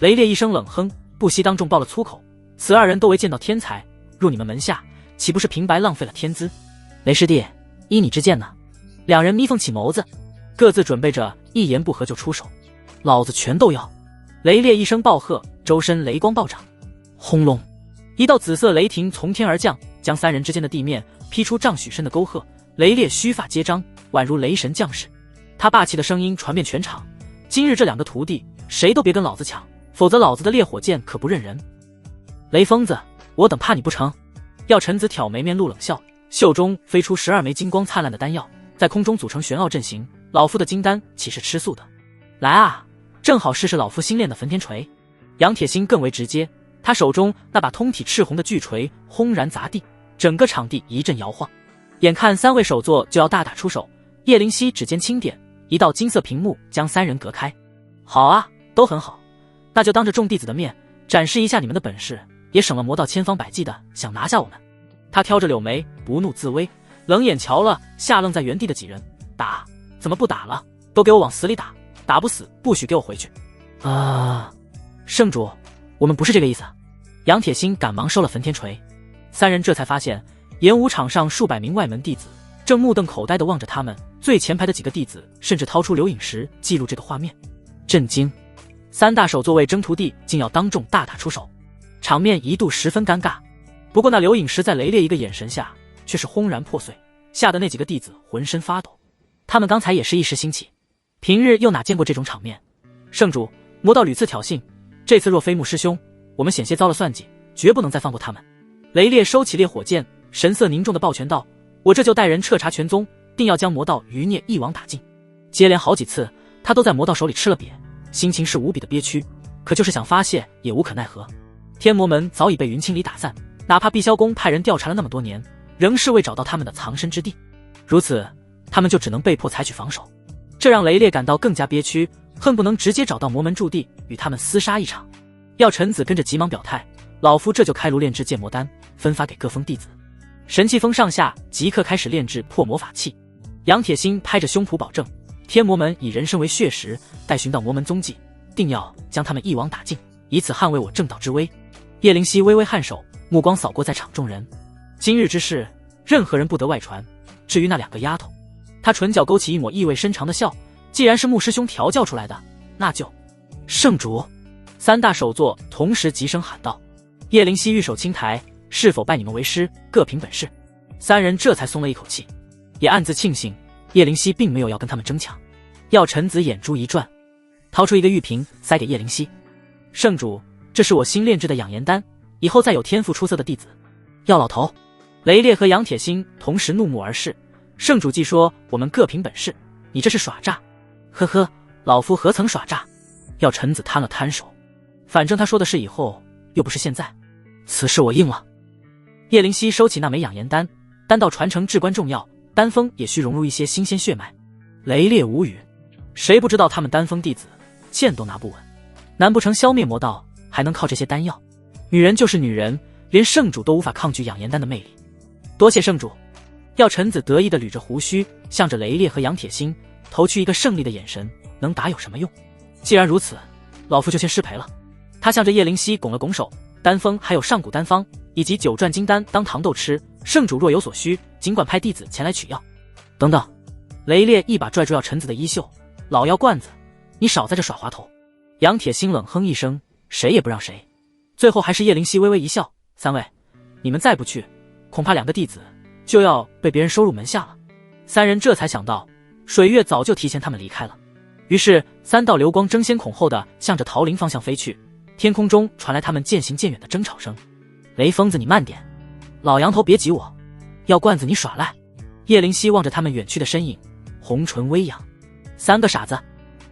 雷烈一声冷哼，不惜当众爆了粗口。此2人都为剑道天才，入你们门下，岂不是平白浪费了天资？雷师弟，依你之见呢？2人眯缝起眸子，各自准备着一言不合就出手。老子全都要！雷烈一声暴喝，周身雷光暴涨，轰隆！一道紫色雷霆从天而降，将3人之间的地面劈出丈许深的沟壑。雷烈须发皆张，宛如雷神降世。他霸气的声音传遍全场：今日这2个徒弟，谁都别跟老子抢，否则老子的烈火剑可不认人。雷疯子，我等怕你不成？药陈子挑眉面露冷笑，袖中飞出12枚金光灿烂的丹药，在空中组成玄奥阵型，老夫的金丹岂是吃素的？来啊，正好试试老夫新练的焚天锤。杨铁心更为直接，他手中那把通体赤红的巨锤轰然砸地，整个场地一阵摇晃。眼看3位首座就要大打出手，叶灵犀指尖轻点，一道金色屏幕将3人隔开。好啊，都很好，那就当着众弟子的面展示一下你们的本事，也省了魔道千方百计的想拿下我们。他挑着柳眉，不怒自威，冷眼瞧了下愣在原地的几人，打？怎么不打了？都给我往死里打，打不死不许给我回去。圣主，我们不是这个意思。杨铁心赶忙收了焚天锤。3人这才发现演武场上数百名外门弟子正目瞪口呆地望着他们，最前排的几个弟子甚至掏出留影石记录这个画面。震惊，3大首座位争徒弟竟要当众大打出手，场面一度十分尴尬。不过那留影石在雷烈一个眼神下却是轰然破碎，吓得那几个弟子浑身发抖。他们刚才也是一时兴起，平日又哪见过这种场面。圣主，魔道屡次挑衅，这次若非穆师兄，我们险些遭了算计，绝不能再放过他们。雷烈收起烈火剑，神色凝重的抱拳道：我这就带人彻查全宗，定要将魔道余孽一网打尽。接连好几次他都在魔道手里吃了瘪，心情是无比的憋屈，可就是想发泄也无可奈何。天魔门早已被云清里打散，哪怕碧霄宫派人调查了那么多年，仍是未找到他们的藏身之地。如此他们就只能被迫采取防守，这让雷烈感到更加憋屈，恨不能直接找到魔门驻地与他们厮杀一场。药尘子跟着急忙表态，老夫这就开炉炼制剑魔丹，分发给各封弟子。神器封上下即刻开始炼制破魔法器。杨铁心拍着胸脯保证，天魔门以人参为血食，待寻到魔门踪迹，定要将他们一网打尽，以此捍卫我正道之威。叶灵犀微微颔首，目光扫过在场众人，今日之事任何人不得外传。至于那2个丫头，他唇角勾起一抹意味深长的笑，既然是穆师兄调教出来的，那就……圣主！3大首座同时急声喊道。叶灵犀玉手轻抬，是否拜你们为师，各凭本事。3人这才松了一口气，也暗自庆幸叶灵犀并没有要跟他们争抢。药尘子眼珠一转，掏出一个玉瓶塞给叶灵犀。圣主，这是我新炼制的养颜丹，以后再有天赋出色的弟子。药老头，雷烈和杨铁心同时怒目而视。圣主既说我们各凭本事，你这是耍诈。呵呵，老夫何曾耍诈。药尘子摊了摊手，反正他说的是以后，又不是现在，此事我应了。叶灵犀收起那枚养颜丹，丹道传承至关重要，丹峰也需融入一些新鲜血脉。雷烈无语，谁不知道他们丹峰弟子剑都拿不稳，难不成消灭魔道还能靠这些丹药？女人就是女人，连圣主都无法抗拒养颜丹的魅力。多谢圣主。药尘子得意地捋着胡须，向着雷烈和杨铁心投去一个胜利的眼神，能打有什么用？既然如此，老夫就先失陪了。他向着叶灵犀拱了拱手，丹峰还有上古丹方以及9转金丹当糖豆吃，圣主若有所需，尽管派弟子前来取药。等等，雷烈一把拽住药尘子的衣袖，老药罐子，你少在这耍滑头。杨铁心冷哼一声，谁也不让谁。最后还是叶灵犀微微一笑，3位，你们再不去，恐怕2个弟子就要被别人收入门下了。3人这才想到，水月早就提前他们离开了。于是3道流光争先恐后的向着桃林方向飞去，天空中传来他们渐行渐远的争吵声。雷疯子，你慢点！老杨头别挤我！药罐子，你耍赖！叶灵犀望着他们远去的身影，红唇微扬。3个傻子！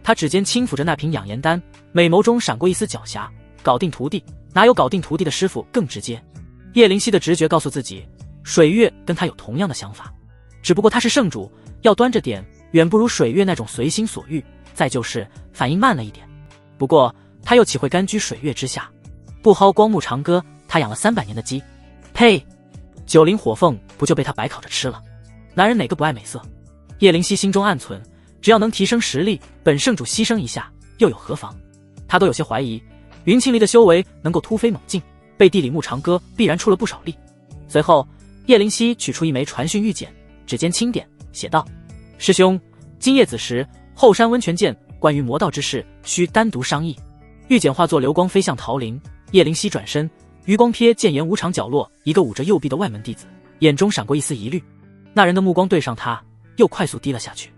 他指尖轻抚着那瓶养颜丹，美眸中闪过一丝狡黠。搞定徒弟，哪有搞定徒弟的师傅更直接？叶灵犀的直觉告诉自己，水月跟他有同样的想法，只不过他是圣主，要端着点，远不如水月那种随心所欲，再就是反应慢了一点。不过他又岂会甘居水月之下？不薅光目长歌，他养了300年的鸡。呸！9灵火凤不就被他白烤着吃了？男人哪个不爱美色？叶灵犀心中暗忖，只要能提升实力，本圣主牺牲一下又有何妨？他都有些怀疑云清离的修为能够突飞猛进，背地里木长歌必然出了不少力。随后叶灵犀取出一枚传讯玉简，指尖轻点，写道：师兄，今夜子时后山温泉见，关于魔道之事需单独商议。玉简化作流光飞向桃林，叶灵犀转身，余光瞥见演武场角落一个捂着右臂的外门弟子，眼中闪过一丝疑虑。那人的目光对上他，又快速低了下去。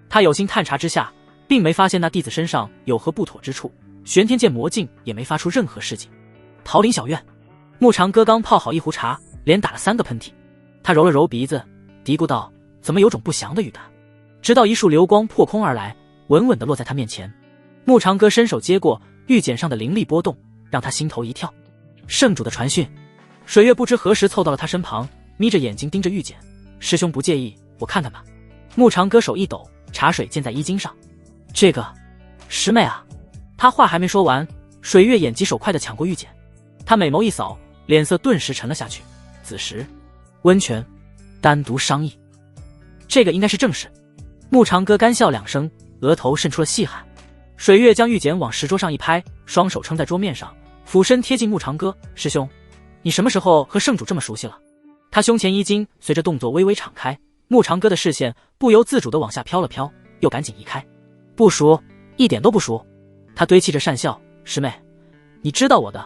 他有心探查之下，并没发现那弟子身上有何不妥之处，玄天剑魔镜也没发出任何示警。桃林小院，木长歌刚泡好一壶茶，连打了3个喷嚏。他揉了揉鼻子，嘀咕道：怎么有种不祥的预感？直到一束流光破空而来，稳稳地落在他面前。慕长歌伸手接过，玉简上的灵力波动让他心头一跳。圣主的传讯。水月不知何时凑到了他身旁，眯着眼睛盯着玉简。师兄不介意，我看看吧。慕长歌手一抖，茶水溅在衣襟上。这个，师妹啊！他话还没说完，水月眼疾手快地抢过玉简。他美眸一扫，脸色顿时沉了下去。子时，温泉，单独商议。这个应该是正事。慕长歌干笑两声，额头渗出了细汗。水月将玉简往石桌上一拍，双手撑在桌面上，俯身贴近慕长歌。师兄，你什么时候和圣主这么熟悉了？他胸前衣襟随着动作微微敞开，慕长歌的视线不由自主地往下飘了飘，又赶紧移开。不熟，一点都不熟。他堆砌着讪笑。师妹，你知道我的，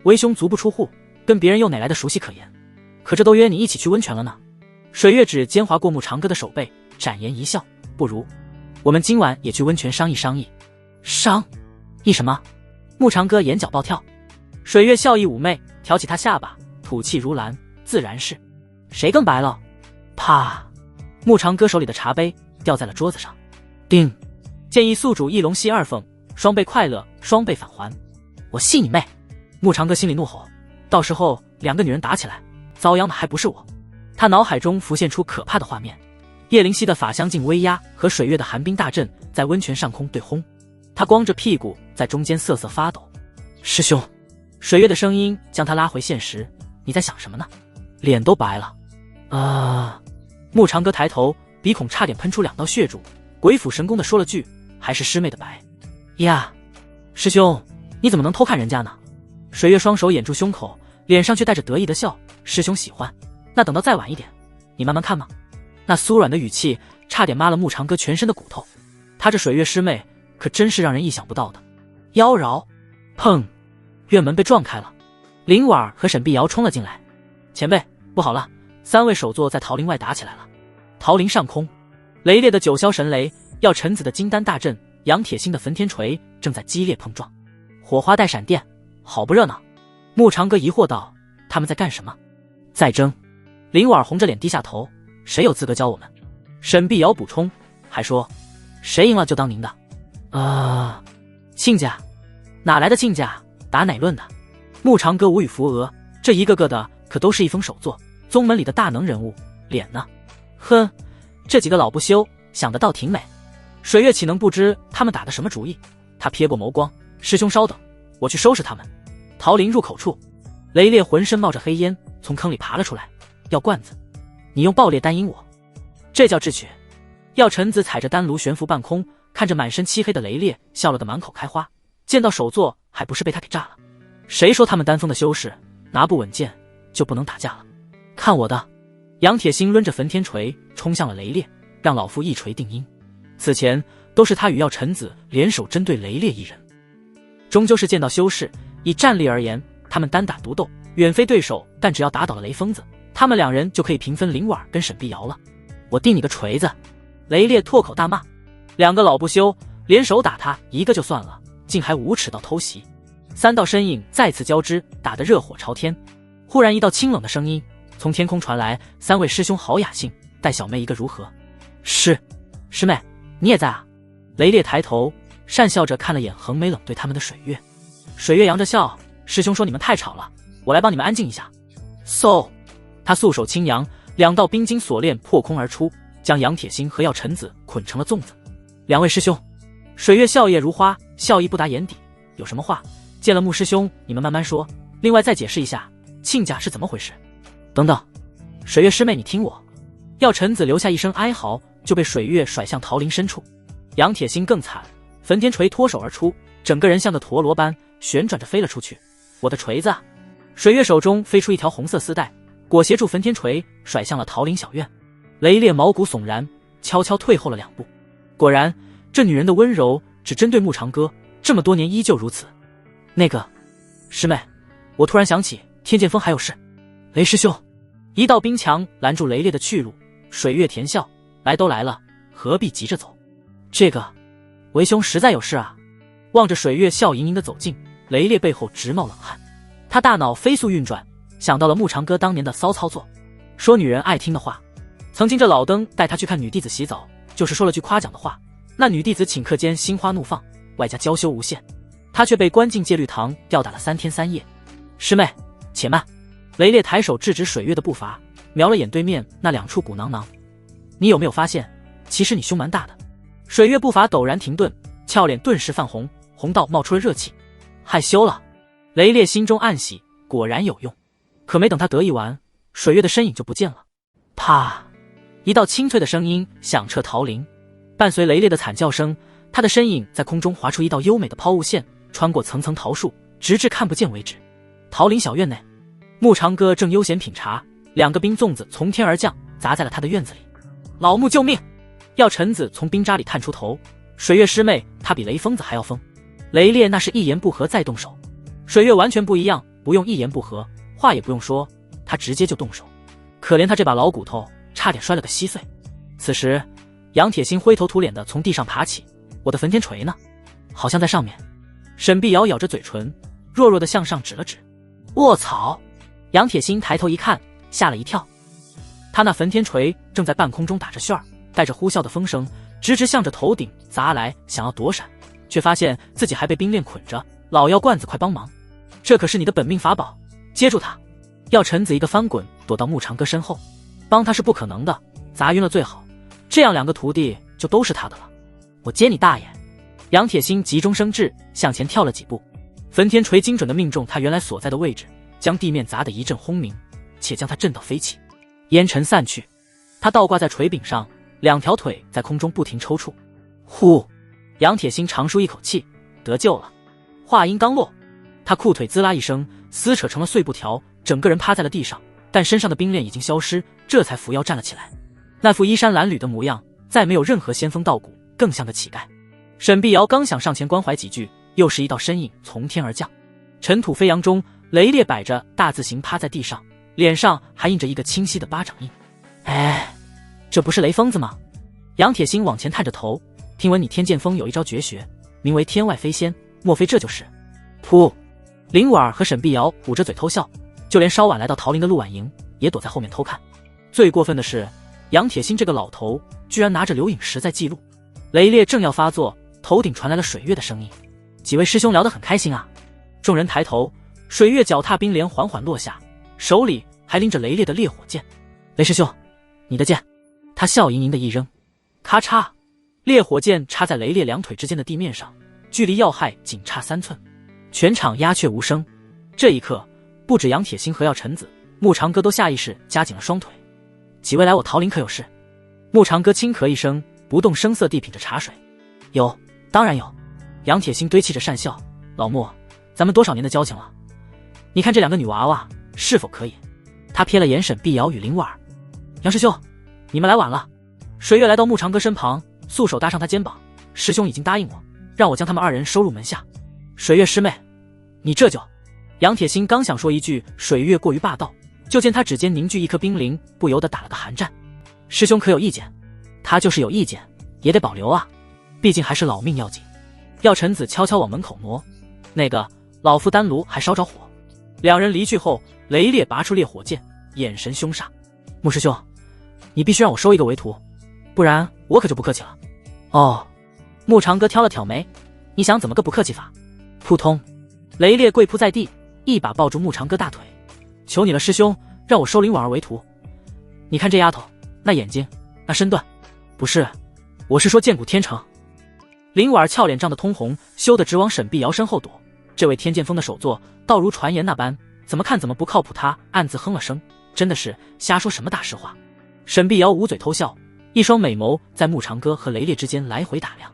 为兄足不出户，跟别人又哪来的熟悉可言？可这都约你一起去温泉了呢。水月指尖划过慕长歌的手背，展颜一笑。不如我们今晚也去温泉商议商议。商议什么？慕长歌眼角暴跳。水月笑意妩媚，挑起他下巴，吐气如兰。自然是。谁更白了？啪！慕长歌手里的茶杯掉在了桌子上。叮！建议宿主一龙戏二凤，双倍快乐，双倍返还。我信你妹！慕长歌心里怒吼，到时候两个女人打起来，遭殃的还不是我。他脑海中浮现出可怕的画面，叶灵犀的法相镜威压和水月的寒冰大阵在温泉上空对轰，他光着屁股在中间瑟瑟发抖。师兄，水月的声音将他拉回现实。你在想什么呢？脸都白了。慕长歌抬头，鼻孔差点喷出2道血珠，鬼斧神工地说了句：还是师妹的白。呀，师兄，你怎么能偷看人家呢？水月双手掩住胸口，脸上却带着得意的笑。师兄喜欢，那等到再晚一点，你慢慢看嘛。那酥软的语气差点抹了慕长歌全身的骨头。他这水月师妹可真是让人意想不到的。妖娆！砰！院门被撞开了，林婉和沈碧瑶冲了进来。前辈，不好了，3位首座在桃林外打起来了。桃林上空，雷烈的九霄神雷，药尘子的金丹大阵，杨铁心的焚天锤正在激烈碰撞，火花带闪电，好不热闹。慕长歌疑惑道：他们在干什么？在争。林婉红着脸低下头：谁有资格教我们？沈碧瑶补充，还说谁赢了就当您的。亲家？哪来的亲家？打哪论的？慕长歌无语扶额，这一个个的可都是一峰首座，宗门里的大能人物，脸呢？哼，这几个老不休，想得倒挺美。水月岂能不知他们打的什么主意？他瞥过眸光，师兄稍等，我去收拾他们。桃林入口处，雷烈浑身冒着黑烟，从坑里爬了出来。药罐子，你用爆裂丹引我，这叫智取。药尘子踩着丹炉悬浮半空，看着满身漆黑的雷烈，笑了个满口开花。见到首座，还不是被他给炸了？谁说他们丹锋的修士拿不稳剑就不能打架了？看我的！杨铁心抡着焚天锤冲向了雷烈，让老夫一锤定音。此前都是他与药尘子联手针对雷烈一人，终究是见到修士。以战力而言，他们单打独斗远非对手，但只要打倒了雷疯子，他们2人就可以平分林婉跟沈碧瑶了。我定你个锤子！雷烈脱口大骂：2个老不休联手打他一个就算了，竟还无耻到偷袭。3道身影再次交织，打得热火朝天。忽然一道清冷的声音从天空传来：3位师兄好雅兴，带小妹一个如何？是，师妹，你也在啊？雷烈抬头讪笑着看了眼横眉冷对他们的水月。水月扬着笑：师兄说你们太吵了，我来帮你们安静一下。嗖！他素手轻扬，2道冰晶锁链破空而出，将杨铁心和药尘子捆成了粽子。2位师兄，水月笑靥如花，笑意不达眼底。有什么话见了慕师兄你们慢慢说，另外再解释一下亲家是怎么回事。等等，水月师妹你听我。药尘子留下一声哀嚎，就被水月甩向桃林深处。杨铁心更惨，焚天锤脱手而出，整个人像个陀螺般旋转着飞了出去。我的锤子啊！水月手中飞出一条红色丝带，裹挟住焚天锤甩向了桃林小院。雷烈毛骨悚然，悄悄退后了2步。果然，这女人的温柔只针对慕长歌，这么多年依旧如此。那个师妹，我突然想起天剑锋还有事。雷师兄，一道冰墙拦住雷烈的去路。水月甜笑：来都来了，何必急着走？这个为兄实在有事啊。望着水月笑盈盈的走近，雷烈背后直冒冷汗。他大脑飞速运转，想到了慕长歌当年的骚操作，说女人爱听的话。曾经这老登带他去看女弟子洗澡，就是说了句夸奖的话，那女弟子顷刻间心花怒放，外加娇羞无限，她却被关进戒律堂吊打了3天3夜。师妹，且慢！雷烈抬手制止水月的步伐，瞄了眼对面那2处鼓囊囊，你有没有发现，其实你胸蛮大的？水月步伐陡然停顿，俏脸顿时泛红，红到冒出了热气。害羞了？雷烈心中暗喜，果然有用。可没等他得意完，水月的身影就不见了。啪！一道清脆的声音响彻桃林，伴随雷烈的惨叫声，他的身影在空中划出一道优美的抛物线，穿过层层桃树，直至看不见为止。桃林小院内，穆长歌正悠闲品茶，2个冰粽子从天而降，砸在了他的院子里。老穆救命！药尘子从冰渣里探出头，水月师妹，他比雷疯子还要疯。雷烈那是一言不合再动手，水月完全不一样，不用一言不合，话也不用说，他直接就动手。可怜他这把老骨头，差点摔了个稀碎。此时杨铁心灰头土脸的从地上爬起，我的焚天锤呢？好像在上面。沈碧瑶咬着嘴唇，弱弱的向上指了指。卧槽！杨铁心抬头一看，吓了一跳。他那焚天锤正在半空中打着旋儿，带着呼啸的风声，直直向着头顶砸来，想要躲闪，却发现自己还被冰链捆着。老药罐子，快帮忙！这可是你的本命法宝，接住他！药尘子一个翻滚，躲到穆长歌身后。帮他是不可能的，砸晕了最好，这样2个徒弟就都是他的了。我接你大爷！杨铁心急中生智，向前跳了几步，焚天锤精准地命中他原来所在的位置，将地面砸得一阵轰鸣，且将他震到飞起。烟尘散去，他倒挂在锤柄上，2条腿在空中不停抽搐。呼！杨铁心长舒一口气，得救了。话音刚落，他裤腿滋啦一声撕扯成了碎布条，整个人趴在了地上，但身上的冰链已经消失，这才扶腰站了起来。那副衣衫褴褛的模样，再没有任何仙风道骨，更像个乞丐。沈碧瑶刚想上前关怀几句，又是一道身影从天而降。尘土飞扬中，雷烈摆着大字形趴在地上，脸上还印着一个清晰的巴掌印。哎，这不是雷疯子吗？杨铁心往前探着头，听闻你天剑锋有一招绝学，名为天外飞仙，莫非这就是？噗！林婉儿和沈碧瑶捂着嘴偷笑，就连稍晚来到桃林的陆婉莹也躲在后面偷看。最过分的是，杨铁心这个老头居然拿着留影石在记录。雷烈正要发作，头顶传来了水月的声音：“几位师兄聊得很开心啊。”众人抬头，水月脚踏冰帘缓缓落下，手里还拎着雷烈的烈火剑。雷师兄，你的剑。他笑盈盈的一扔，咔嚓，烈火剑插在雷烈2腿之间的地面上，距离要害仅差3寸。全场鸦雀无声。这一刻，不止杨铁心和药尘子，穆长歌都下意识夹紧了双腿。几位来我桃林可有事？穆长歌轻咳一声，不动声色地品着茶水。有，当然有。杨铁心堆砌着讪笑，老穆，咱们多少年的交情了？你看这2个女娃娃是否可以？他瞥了眼沈碧瑶与林婉儿。杨师兄，你们来晚了。水月来到穆长歌身旁，素手搭上他肩膀。师兄已经答应我，让我将他们2人收入门下。水月师妹，你这就……杨铁心刚想说一句水月过于霸道，就见他指尖凝聚一颗冰灵，不由得打了个寒战。师兄可有意见？他就是有意见，也得保留啊，毕竟还是老命要紧。药尘子悄悄往门口挪，那个老夫丹炉还烧着火。2人离去后，雷烈拔出烈火剑，眼神凶煞。穆师兄，你必须让我收一个为徒，不然我可就不客气了。哦，穆长歌挑了挑眉，你想怎么个不客气法？扑通，雷烈跪扑在地，一把抱住穆长歌大腿。求你了师兄，让我收林婉儿为徒。你看这丫头，那眼睛，那身段，不是，我是说剑骨天成。林婉儿俏脸涨得通红，羞得直往沈碧瑶身后躲。这位天剑锋的手作，倒如传言那般，怎么看怎么不靠谱。他暗自哼了声，真的是瞎说什么大实话。沈碧瑶捂嘴偷笑，一双美眸在穆长歌和雷烈之间来回打量。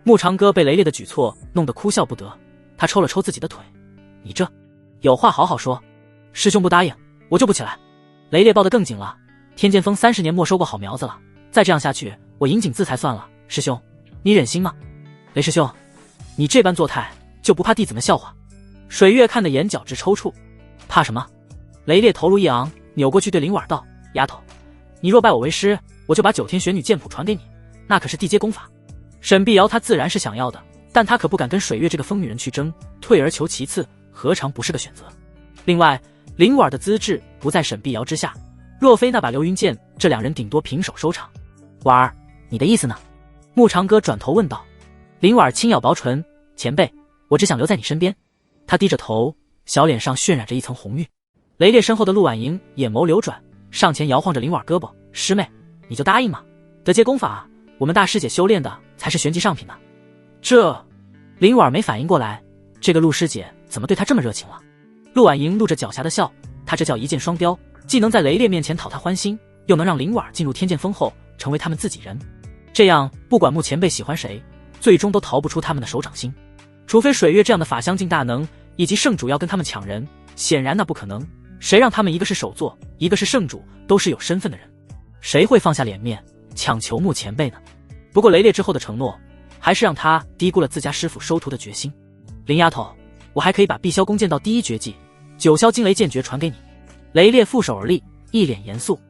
穆长歌被雷烈的举措弄得哭笑不得，他抽了抽自己的腿，你这有话好好说，师兄不答应我就不起来。雷烈抱得更紧了，天剑锋30年没收过好苗子了，再这样下去我引颈自裁算了。师兄你忍心吗？雷师兄，你这般作态就不怕弟子们笑话？水月看得眼角直抽搐。怕什么？雷烈头颅一昂，扭过去对林婉道：丫头，你若拜我为师，我就把9天玄女剑谱传给你，那可是地阶功法。沈碧瑶她自然是想要的，但她可不敢跟水月这个疯女人去争，退而求其次何尝不是个选择。另外林婉的资质不在沈碧瑶之下，若非那把流云剑，这2人顶多平手收场。婉儿，你的意思呢？牧长歌转头问道。林婉轻咬薄唇，前辈，我只想留在你身边。他低着头，小脸上渲染着一层红晕。雷烈身后的陆婉莹眼眸流转，上前摇晃着林婉胳膊，师妹，你就答应吗？得阶功法啊，我们大师姐修炼的才是玄级上品呢。这林婉没反应过来，这个陆师姐怎么对她这么热情了？陆婉莹露着狡黠的笑，她这叫一箭双雕，既能在雷烈面前讨她欢心，又能让林婉进入天剑峰后成为他们自己人。这样不管穆前辈喜欢谁，最终都逃不出他们的手掌心。除非水月这样的法相境大能以及圣主要跟他们抢人，显然那不可能。谁让他们一个是首座，一个是圣主，都是有身份的人，谁会放下脸面强求穆前辈呢？不过雷烈之后的承诺还是让他低估了自家师傅收徒的决心。林丫头，我还可以把碧霄宫剑道第一绝技九霄惊雷剑诀传给你。雷烈负手而立，一脸严肃。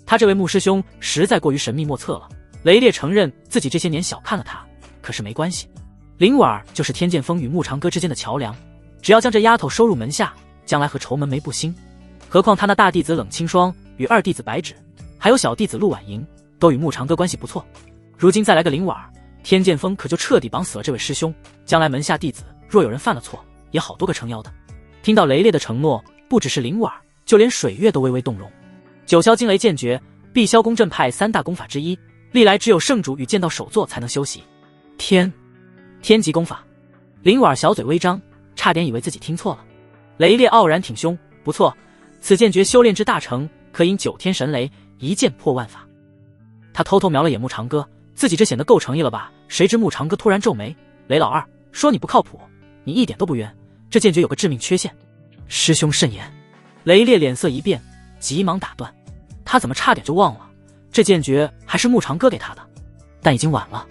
他这位穆师兄实在过于神秘莫测了。雷烈承认自己这些年小看了他，可是没关系，林婉就是天剑峰与穆长歌之间的桥梁，只要将这丫头收入门下，将来和仇门没不兴。何况他那大弟子冷清霜与二弟子白芷，还有小弟子陆婉莹，都与穆长歌关系不错。如今再来个林婉，天剑峰可就彻底绑死了这位师兄，将来门下弟子若有人犯了错，也好多个撑腰的。听到雷烈的承诺，不只是林婉，就连水月都微微动容。九霄惊雷剑诀，碧霄宫正派三大功法之一，历来只有圣主与剑道首座才能修习。天级功法。林婉小嘴微张，差点以为自己听错了。雷烈傲然挺胸，不错，此剑诀修炼至大成，可引九天神雷，一剑破万法。他偷偷瞄了眼穆长歌，自己这显得够诚意了吧？谁知穆长歌突然皱眉，雷老二，说你不靠谱，你一点都不冤，这剑诀有个致命缺陷。师兄慎言。雷烈脸色一变，急忙打断，他怎么差点就忘了，这剑诀还是穆长歌给他的，但已经晚了。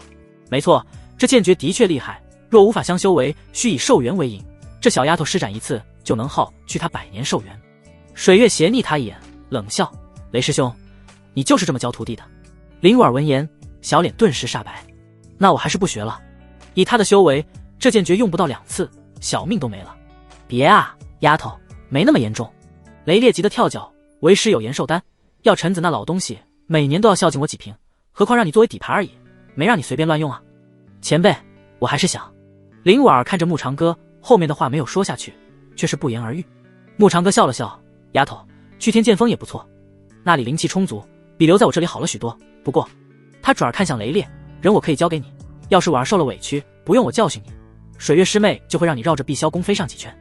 没错，这剑诀的确厉害，若无法相修为，需以寿元为引，这小丫头施展一次就能耗去他100年寿元。水月斜睨他一眼，冷笑，雷师兄，你就是这么教徒弟的？林婉闻言，小脸顿时煞白，那我还是不学了，以他的修为，这剑诀用不到2次，小命都没了。别啊，丫头，没那么严重。雷烈急得跳脚，为师有延寿丹，要陈子那老东西每年都要孝敬我几瓶，何况让你作为底牌而已，没让你随便乱用啊。前辈，我还是想。林婉看着穆长歌，后面的话没有说下去，却是不言而喻。穆长歌笑了笑，丫头，去天剑峰也不错，那里灵气充足，比留在我这里好了许多。不过他转而看向雷烈，人我可以交给你，要是婉儿受了委屈，不用我教训你，水月师妹就会让你绕着碧霄宫飞上几圈。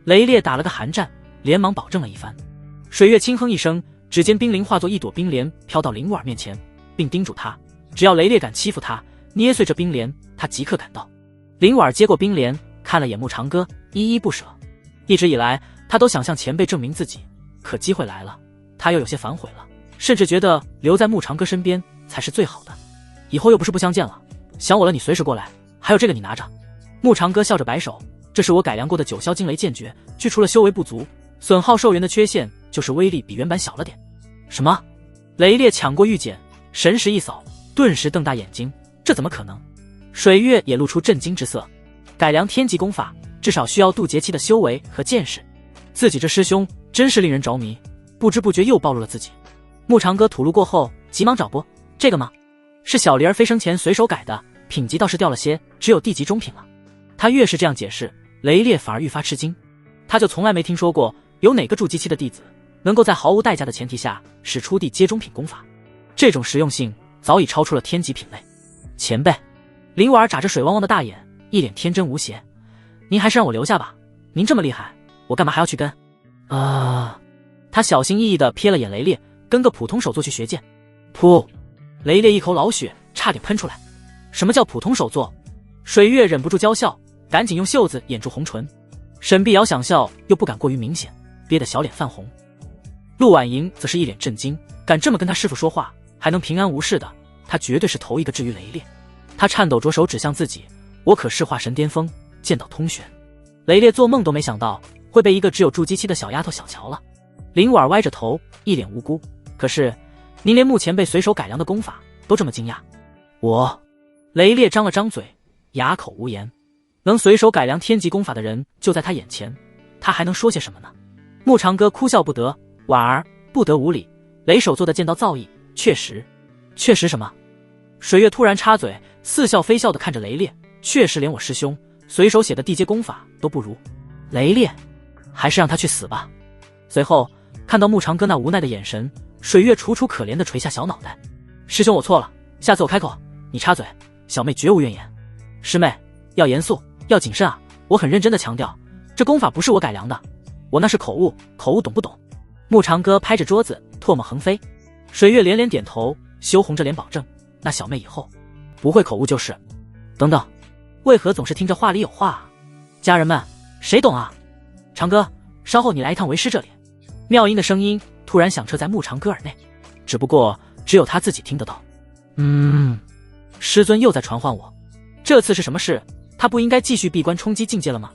雷烈打了个寒战，连忙保证了一番。水月轻哼一声，指尖冰凌化作一朵冰莲飘到林婉面前，并叮嘱他，只要雷烈敢欺负他，捏碎这冰莲，他即刻赶到。林婉接过冰莲，看了眼穆长歌，依依不舍。一直以来他都想向前辈证明自己，可机会来了，他又有些反悔了，甚至觉得留在穆长歌身边才是最好的。以后又不是不相见了，想我了你随时过来，还有这个你拿着。穆长歌笑着摆手，这是我改良过的九霄惊雷剑诀，去除了修为不足、损耗寿元的缺陷，就是威力比原版小了点。什么？雷烈抢过玉简，神识一扫，顿时瞪大眼睛，这怎么可能？水月也露出震惊之色，改良天级功法至少需要渡劫期的修为和见识，自己这师兄真是令人着迷，不知不觉又暴露了自己。穆长歌吐露过后，急忙找拨，这个吗？是小梨儿飞升前随手改的，品级倒是掉了些，只有地级中品了。他越是这样解释，雷烈反而愈发吃惊，他就从来没听说过有哪个筑基期的弟子能够在毫无代价的前提下使出地阶中品功法，这种实用性早已超出了天级品类。前辈，林婉眨着水汪汪的大眼，一脸天真无邪，您还是让我留下吧，您这么厉害，我干嘛还要去跟？他小心翼翼地瞥了眼雷烈，跟个普通手作去学剑。噗！雷烈一口老血差点喷出来。什么叫普通手作？水月忍不住娇笑，赶紧用袖子掩住红唇。沈碧瑶想笑又不敢过于明显，憋得小脸泛红。陆婉莹则是一脸震惊，敢这么跟他师父说话，还能平安无事的，他绝对是头一个置于雷烈。他颤抖着手指向自己，我可是化神巅峰，剑道通玄。雷烈做梦都没想到会被一个只有筑基期的小丫头小瞧了。林婉歪着头，一脸无辜，可是您连穆前辈随手改良的功法都这么惊讶。雷烈张了张嘴，哑口无言。能随手改良天级功法的人就在他眼前，他还能说些什么呢？穆长歌哭笑不得，婉儿不得无礼，雷手做的剑道造诣确实什么？水月突然插嘴，似笑非笑地看着雷烈，确实连我师兄随手写的地阶功法都不如。雷烈，还是让他去死吧。随后看到牧长歌那无奈的眼神，水月楚楚可怜地垂下小脑袋。师兄，我错了，下次我开口，你插嘴，小妹绝无怨言。师妹，要严肃，要谨慎啊！我很认真地强调，这功法不是我改良的，我那是口误，口误懂不懂？牧长歌拍着桌子，唾沫横飞。水月连连点头，羞红着脸保证，那小妹以后不会口误就是。等等，为何总是听着话里有话啊？家人们，谁懂啊？长歌，稍后你来一趟为师这里。妙音的声音突然响彻在牧长歌耳内，只不过只有他自己听得到。师尊又在传唤我，这次是什么事？他不应该继续闭关冲击境界了吗？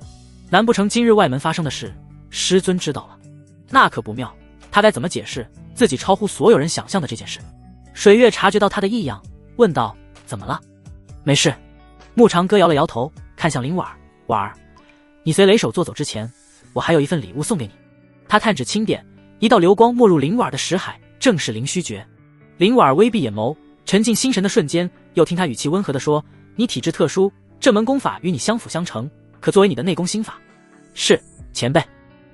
难不成今日外门发生的事，师尊知道了？那可不妙，他该怎么解释自己超乎所有人想象的这件事？水月察觉到他的异样，问道：怎么了？没事。牧长歌摇了摇头，看向灵婉儿：婉儿，你随雷手坐走之前，我还有一份礼物送给你。他探指轻点，一道流光没入灵婉儿的识海，正是灵虚诀。灵婉儿微闭眼眸，沉浸心神的瞬间，又听他语气温和地说：你体质特殊，这门功法与你相辅相成，可作为你的内功心法。是，前辈。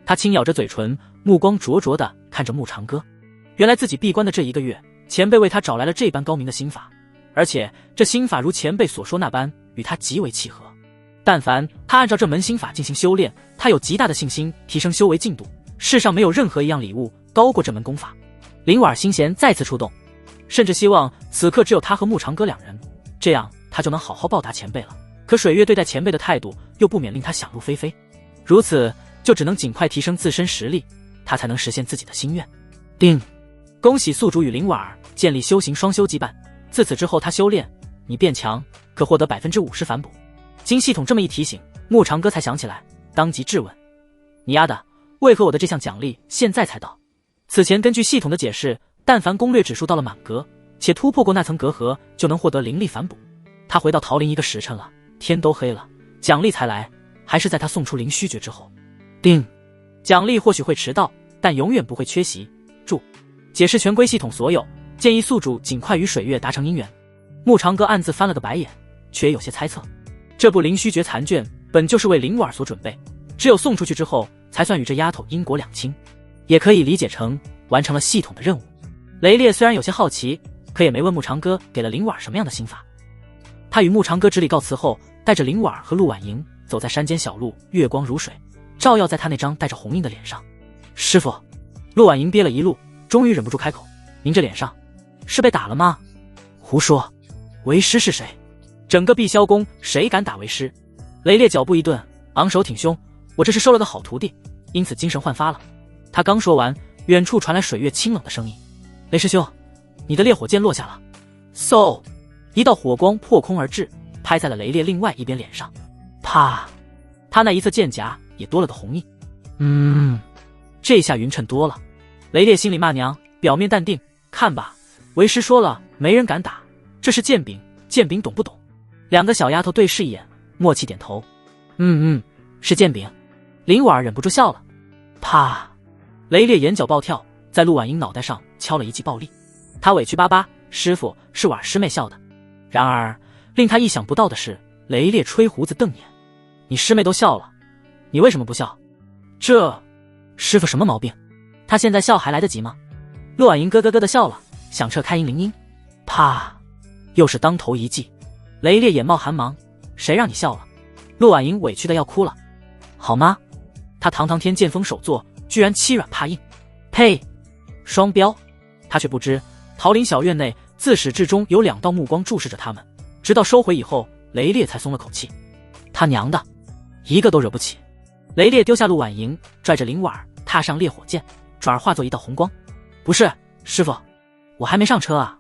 他轻咬着嘴唇，目光灼灼地看着牧长歌。原来自己闭关的这一个月，前辈为他找来了这般高明的心法，而且这心法如前辈所说那般与他极为契合。但凡他按照这门心法进行修炼，他有极大的信心提升修为进度。世上没有任何一样礼物高过这门功法。灵婉心弦再次触动，甚至希望此刻只有他和牧长歌两人，这样他就能好好报答前辈了。可水月对待前辈的态度又不免令他想入非非，如此就只能尽快提升自身实力，他才能实现自己的心愿。定，恭喜宿主与灵婉儿建立修行双修羁绊，自此之后他修炼，你变强，可获得 50% 反补。经系统这么一提醒，牧长歌才想起来，当即质问：你丫的，为何我的这项奖励现在才到？此前根据系统的解释，但凡攻略指数到了满格，且突破过那层隔阂，就能获得灵力反补。他回到桃林1个时辰了，天都黑了，奖励才来，还是在他送出灵虚诀之后。定，奖励或许会迟到，但永远不会缺席。注：解释权归系统所有，建议宿主尽快与水月达成姻缘。牧长歌暗自翻了个白眼，却也有些猜测，这部灵虚诀残卷本就是为灵婉所准备，只有送出去之后，才算与这丫头因果两清，也可以理解成完成了系统的任务。雷烈虽然有些好奇，可也没问牧长歌给了灵婉什么样的心法。他与牧长歌致礼告辞后，带着灵婉和陆婉莹走在山间小路，月光如水，照耀在他那张带着红印的脸上。师父，陆婉莹憋了一路，终于忍不住开口：您这脸上是被打了吗？胡说，为师是谁？整个碧霄宫谁敢打为师？雷烈脚步一顿，昂首挺胸：我这是收了个好徒弟，因此精神焕发了。他刚说完，远处传来水月清冷的声音：雷师兄，你的烈火剑落下了。嗖，一道火光破空而至，拍在了雷烈另外一边脸上。啪，他那一侧剑甲也多了个红印。这下匀称多了。雷烈心里骂娘，表面淡定：看吧，为师说了，没人敢打，这是剑柄，剑柄懂不懂？两个小丫头对视一眼，默契点头。是剑柄。林婉忍不住笑了。啪，雷烈眼角暴跳，在陆婉莹脑袋上敲了一记暴力。他委屈巴巴：师父，是婉师妹笑的。然而令他意想不到的是，雷烈吹胡子瞪眼：你师妹都笑了，你为什么不笑？这师父什么毛病？他现在笑还来得及吗？陆婉莹咯咯咯的笑了，响彻开音铃音。啪，又是当头一记。雷烈眼冒寒芒：谁让你笑了？陆婉莹委屈的要哭了。好吗？他堂堂天剑锋首座，居然欺软怕硬。呸！双标！他却不知，桃林小院内自始至终有2道目光注视着他们，直到收回以后，雷烈才松了口气。他娘的，一个都惹不起。雷烈丢下陆婉莹，拽着灵婉踏上烈火剑，转而化作一道红光。不是，师父，我还没上车啊！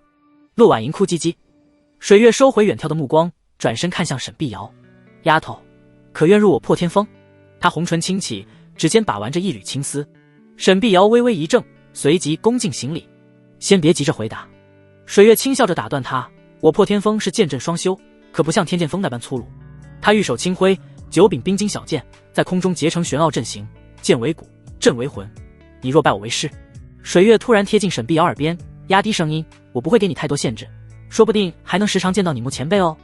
陆婉莹哭唧唧。水月收回远眺的目光，转身看向沈碧瑶：丫头，可愿入我破天锋？他红唇轻启，指尖把玩着一缕青丝。沈碧瑶微微一怔，随即恭敬行礼：先别急着回答。水月轻笑着打断他：我破天锋是剑阵双修，可不像天剑锋那般粗鲁。他玉手轻挥，9柄冰晶小剑在空中结成玄奥阵形，剑为骨，阵为魂。你若拜我为师。水月突然贴近沈碧瑶耳边，压低声音：我不会给你太多限制，说不定还能时常见到你穆前辈哦。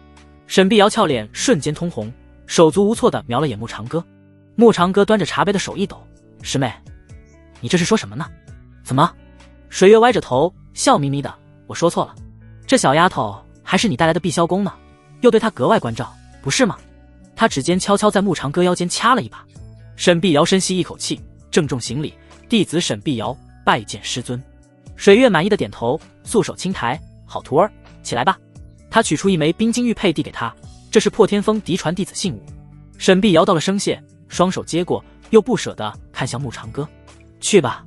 沈碧瑶俏脸瞬间通红，手足无措地瞄了眼慕长歌。慕长歌端着茶杯的手一抖：“师妹，你这是说什么呢？怎么？”水月歪着头，笑眯眯的：“我说错了，这小丫头还是你带来的碧霄宫呢，又对她格外关照，不是吗？”他指尖悄悄在慕长歌腰间掐了一把。沈碧瑶深吸一口气，郑重行礼：“弟子沈碧瑶拜见师尊。”水月满意的点头，素手轻抬：“好徒儿，起来吧。”他取出一枚冰晶玉佩递给他，这是破天峰嫡传弟子信物。沈碧瑶道了声谢，双手接过，又不舍得看向慕长歌：“去吧。”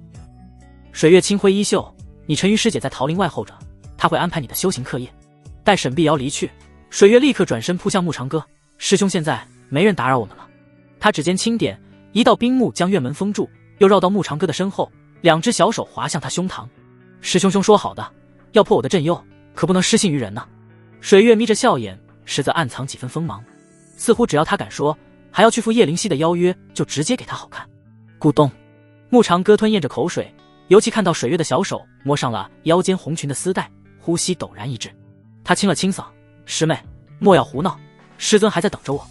水月轻挥衣袖：“你陈鱼师姐在桃林外候着，她会安排你的修行课业。”待沈碧瑶离去，水月立刻转身扑向慕长歌：“师兄，现在没人打扰我们了。”他指尖轻点，一道冰幕将院门封住，又绕到慕长歌的身后，两只小手滑向他胸膛。“师兄兄说好的，要破我的阵忧，可不能失信于人呢。”水月眯着笑眼，实则暗藏几分锋芒，似乎只要他敢说还要去赴叶灵溪的邀约，就直接给他好看。咕咚，慕长歌吞咽着口水，尤其看到水月的小手摸上了腰间红裙的丝带，呼吸陡然一滞。他清了清嗓：“师妹，莫要胡闹，师尊还在等着我。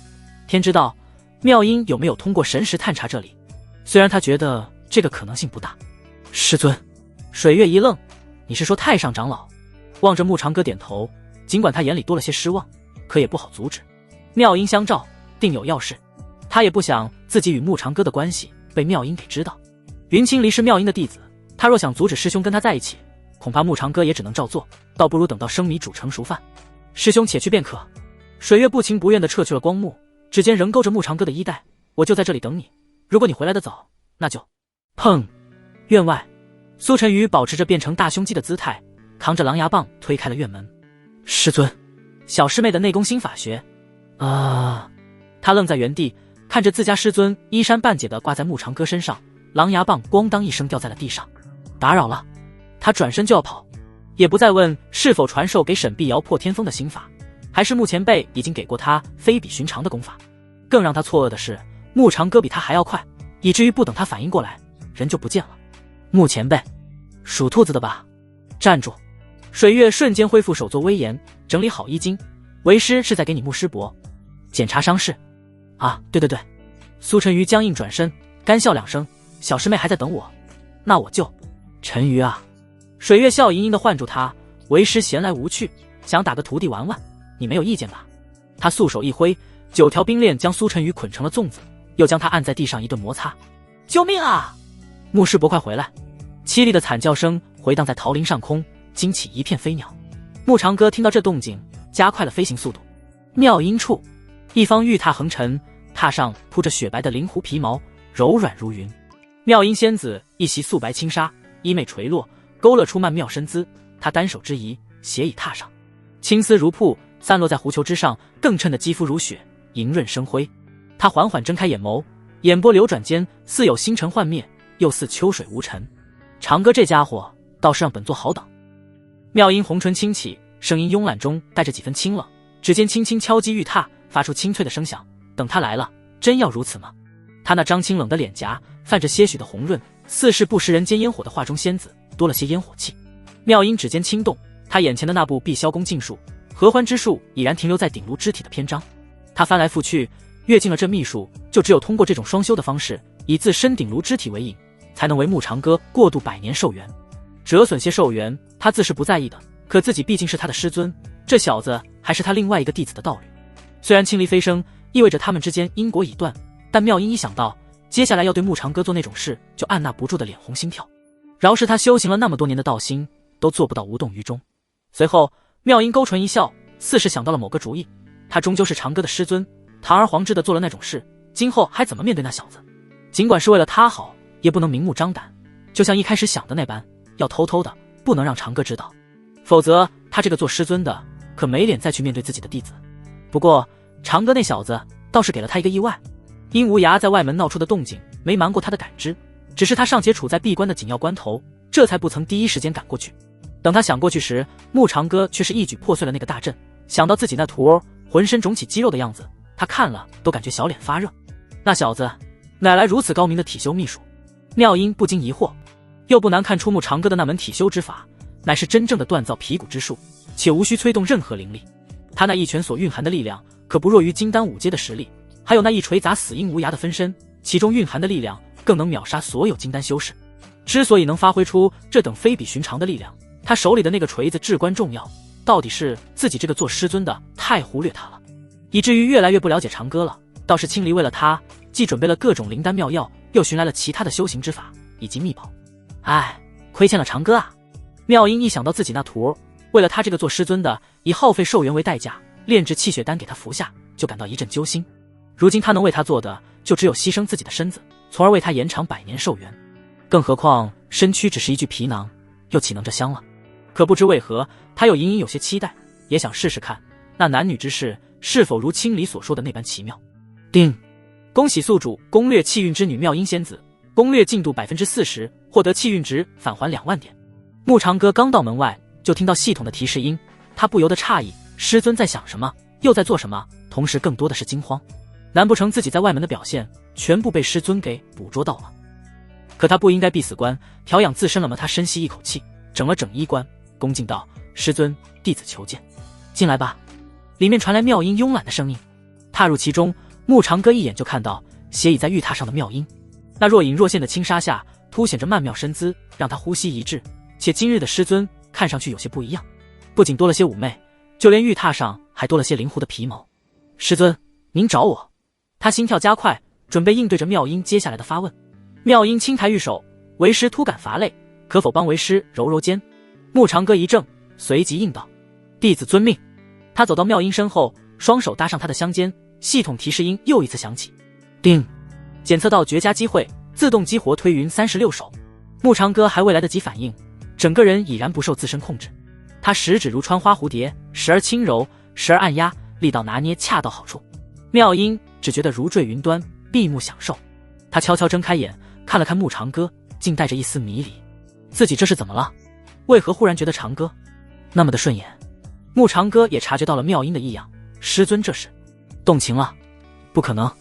天知道妙音有没有通过神识探查这里，虽然他觉得这个可能性不大。”师尊。水月一愣：“你是说太上长老？”望着慕长歌点头，尽管他眼里多了些失望，可也不好阻止。妙音相照，定有要事。他也不想自己与慕长歌的关系被妙音给知道。云清离是妙音的弟子，他若想阻止师兄跟他在一起，恐怕慕长歌也只能照做，倒不如等到生米煮成熟饭。师兄且去便可。水月不情不愿地撤去了光幕，指尖仍勾着慕长歌的衣带：“我就在这里等你，如果你回来的早，那就……”砰！院外，苏晨宇保持着变成大胸肌的姿态，扛着狼牙棒推开了院门。“师尊，小师妹的内功心法学。”他愣在原地，看着自家师尊衣衫半解地挂在慕长歌身上，狼牙棒咣当一声掉在了地上。打扰了。他转身就要跑，也不再问是否传授给沈碧瑶破天峰的心法，还是慕前辈已经给过他非比寻常的功法。更让他错愕的是，慕长歌比他还要快，以至于不等他反应过来，人就不见了。慕前辈，属兔子的吧？站住！水月瞬间恢复手作威严，整理好衣襟：“为师是在给你慕师伯检查伤势。”“啊，对。”苏晨瑜僵硬转身，干笑两声：“小师妹还在等我，那我就……”“晨瑜啊！”水月笑盈盈地唤住他：“为师闲来无趣，想打个徒弟玩玩，你没有意见吧？”他素手一挥，9条冰链将苏晨瑜捆成了粽子，又将他按在地上一顿摩擦。“救命啊！慕师伯快回来！”凄厉的惨叫声回荡在桃林上空，惊起一片飞鸟。慕长歌听到这动静，加快了飞行速度。妙音处，一方玉榻横陈，榻上铺着雪白的灵狐皮毛，柔软如云。妙音仙子一袭素白轻纱，衣袂垂落，勾勒出曼妙身姿。她单手之移，斜倚榻上，青丝如瀑，散落在狐裘之上，更衬得肌肤如雪，莹润生辉。她缓缓睁开眼眸，眼波流转间，似有星辰幻灭，又似秋水无尘。长歌这家伙倒是让本座好等。妙音红唇轻启，声音慵懒中带着几分清冷，指尖轻轻敲击玉榻，发出清脆的声响。等他来了，真要如此吗？他那张清冷的脸颊泛着些许的红润，似是不食人间烟火的画中仙子，多了些烟火气。妙音指尖轻动，他眼前的那部碧霄宫禁术合欢之术已然停留在顶炉肢体的篇章。他翻来覆去，阅尽了这秘术，就只有通过这种双修的方式，以自身顶炉肢体为引，才能为慕长歌过渡100年寿元。折损些寿元，他自是不在意的，可自己毕竟是他的师尊，这小子还是他另外一个弟子的道侣。虽然青离飞升意味着他们之间因果已断，但妙音一想到接下来要对慕长歌做那种事，就按捺不住的脸红心跳。饶是他修行了那么多年的道心，都做不到无动于衷。随后妙音勾唇一笑，似是想到了某个主意。他终究是长歌的师尊，堂而皇之的做了那种事，今后还怎么面对那小子？尽管是为了他好，也不能明目张胆，就像一开始想的那般，要偷偷的，不能让长歌知道，否则他这个做师尊的可没脸再去面对自己的弟子。不过长歌那小子倒是给了他一个意外。因无涯在外门闹出的动静没瞒过他的感知，只是他尚且处在闭关的紧要关头，这才不曾第一时间赶过去。等他想过去时，慕长歌却是一举破碎了那个大阵。想到自己那徒儿浑身肿起肌肉的样子，他看了都感觉小脸发热。那小子哪来如此高明的体修秘术？妙音不禁疑惑，又不难看出慕长歌的那门体修之法乃是真正的锻造皮骨之术，且无需催动任何灵力。他那一拳所蕴含的力量，可不弱于金丹5阶的实力，还有那一锤砸死鹰无涯的分身，其中蕴含的力量更能秒杀所有金丹修士。之所以能发挥出这等非比寻常的力量，他手里的那个锤子至关重要，到底是自己这个做师尊的太忽略他了，以至于越来越不了解长歌了。倒是青离为了他，既准备了各种灵丹妙药，又寻来了其他的修行之法以及秘宝。唉，亏欠了长歌啊！妙音一想到自己那徒为了他这个做师尊的，以耗费寿元为代价炼制气血丹给他服下，就感到一阵揪心。如今他能为他做的，就只有牺牲自己的身子，从而为他延长100年寿元。更何况身躯只是一具皮囊，又岂能这香了？可不知为何，他又隐隐有些期待，也想试试看那男女之事是否如青离所说的那般奇妙。叮！恭喜宿主攻略气运之女妙音仙子，攻略进度 40%， 获得气运值返还2万点。牧长歌刚到门外，就听到系统的提示音，他不由得诧异，师尊在想什么，又在做什么，同时更多的是惊慌。难不成自己在外门的表现全部被师尊给捕捉到了？可他不应该闭死关，调养自身了吗？他深吸一口气，整了整衣冠，恭敬道：“师尊，弟子求见。”进来吧。里面传来妙音慵懒的声音。踏入其中，牧长歌一眼就看到斜倚在玉榻上的妙音，那若隐若现的轻纱下凸显着曼妙身姿，让他呼吸一滞。且今日的师尊看上去有些不一样，不仅多了些妩媚，就连玉榻上还多了些灵狐的皮毛。师尊，您找我？他心跳加快，准备应对着妙音接下来的发问。妙音轻抬玉手，为师突感乏累，可否帮为师揉揉肩？牧长歌一怔，随即应道：“弟子遵命。”他走到妙音身后，双手搭上他的香肩，系统提示音又一次响起。叮！检测到绝佳机会，自动激活推云36手。牧长歌还未来得及反应，整个人已然不受自身控制。他食指如穿花蝴蝶，时而轻柔，时而按压，力道拿捏恰到好处。妙音只觉得如坠云端，闭目享受。他悄悄睁开眼，看了看牧长歌，竟带着一丝迷离。自己这是怎么了？为何忽然觉得长歌那么的顺眼？牧长歌也察觉到了妙音的异样，师尊这是动情了？不可能，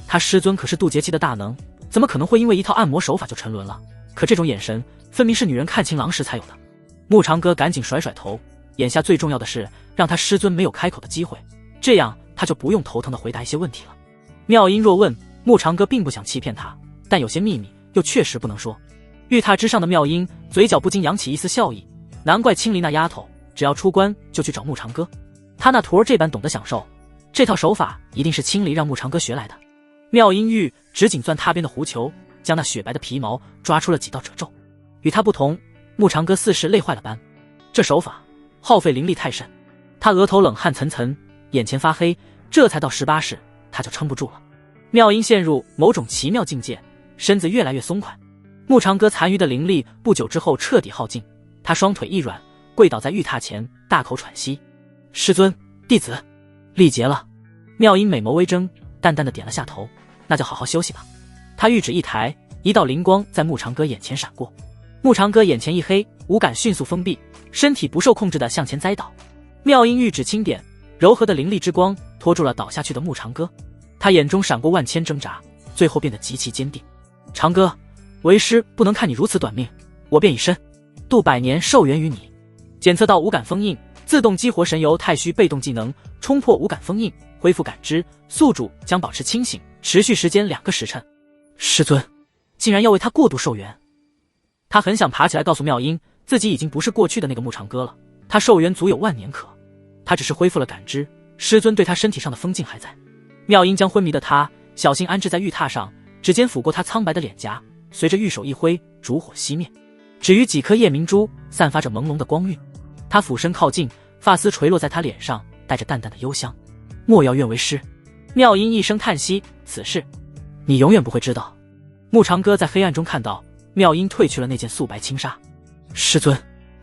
他师尊可是渡劫期的大能，怎么可能会因为一套按摩手法就沉沦了？可这种眼神分明是女人看情郎时才有的。牧长歌赶紧甩甩头，眼下最重要的是让他师尊没有开口的机会，这样他就不用头疼的回答一些问题了。妙音若问，牧长歌并不想欺骗他，但有些秘密又确实不能说。玉榻之上的妙音嘴角不禁扬起一丝笑意，难怪青离那丫头只要出关就去找牧长歌，他那徒儿这般懂得享受，这套手法一定是青离让牧长歌学来的。妙音玉指紧攥踏边的狐球，将那雪白的皮毛抓出了几道褶皱。与他不同，牧长歌似是累坏了般，这手法耗费灵力太甚，他额头冷汗涔涔，眼前发黑，这才到18式他就撑不住了。妙音陷入某种奇妙境界，身子越来越松快。牧长歌残余的灵力不久之后彻底耗尽，他双腿一软，跪倒在玉榻前，大口喘息：“师尊，弟子力竭了。”妙音美眸微睁，淡淡的点了下头：“那就好好休息吧。”他玉指一抬，一道灵光在牧长歌眼前闪过，牧长歌眼前一黑，五感迅速封闭，身体不受控制的向前栽倒。妙音玉指轻点，柔和的灵力之光拖住了倒下去的牧长歌，他眼中闪过万千挣扎，最后变得极其坚定：“长歌，为师不能看你如此短命，我便以身度100年寿元于你。”检测到五感封印，自动激活神游太虚被动技能，冲破五感封印，恢复感知，宿主将保持清醒，持续时间2个时辰。师尊竟然要为他过度寿元。他很想爬起来告诉妙音，自己已经不是过去的那个牧长歌了，他寿元足有10000年可，他只是恢复了感知，师尊对他身体上的封禁还在。妙音将昏迷的他小心安置在玉榻上，指尖抚过他苍白的脸颊，随着玉手一挥，烛火熄灭，只余几颗夜明珠散发着朦胧的光晕。他俯身靠近，发丝垂落在他脸上，带着淡淡的幽香。莫要怨为师。妙音一声叹息，此事你永远不会知道。牧长歌在黑暗中看到妙音褪去了那件素白轻纱。师尊，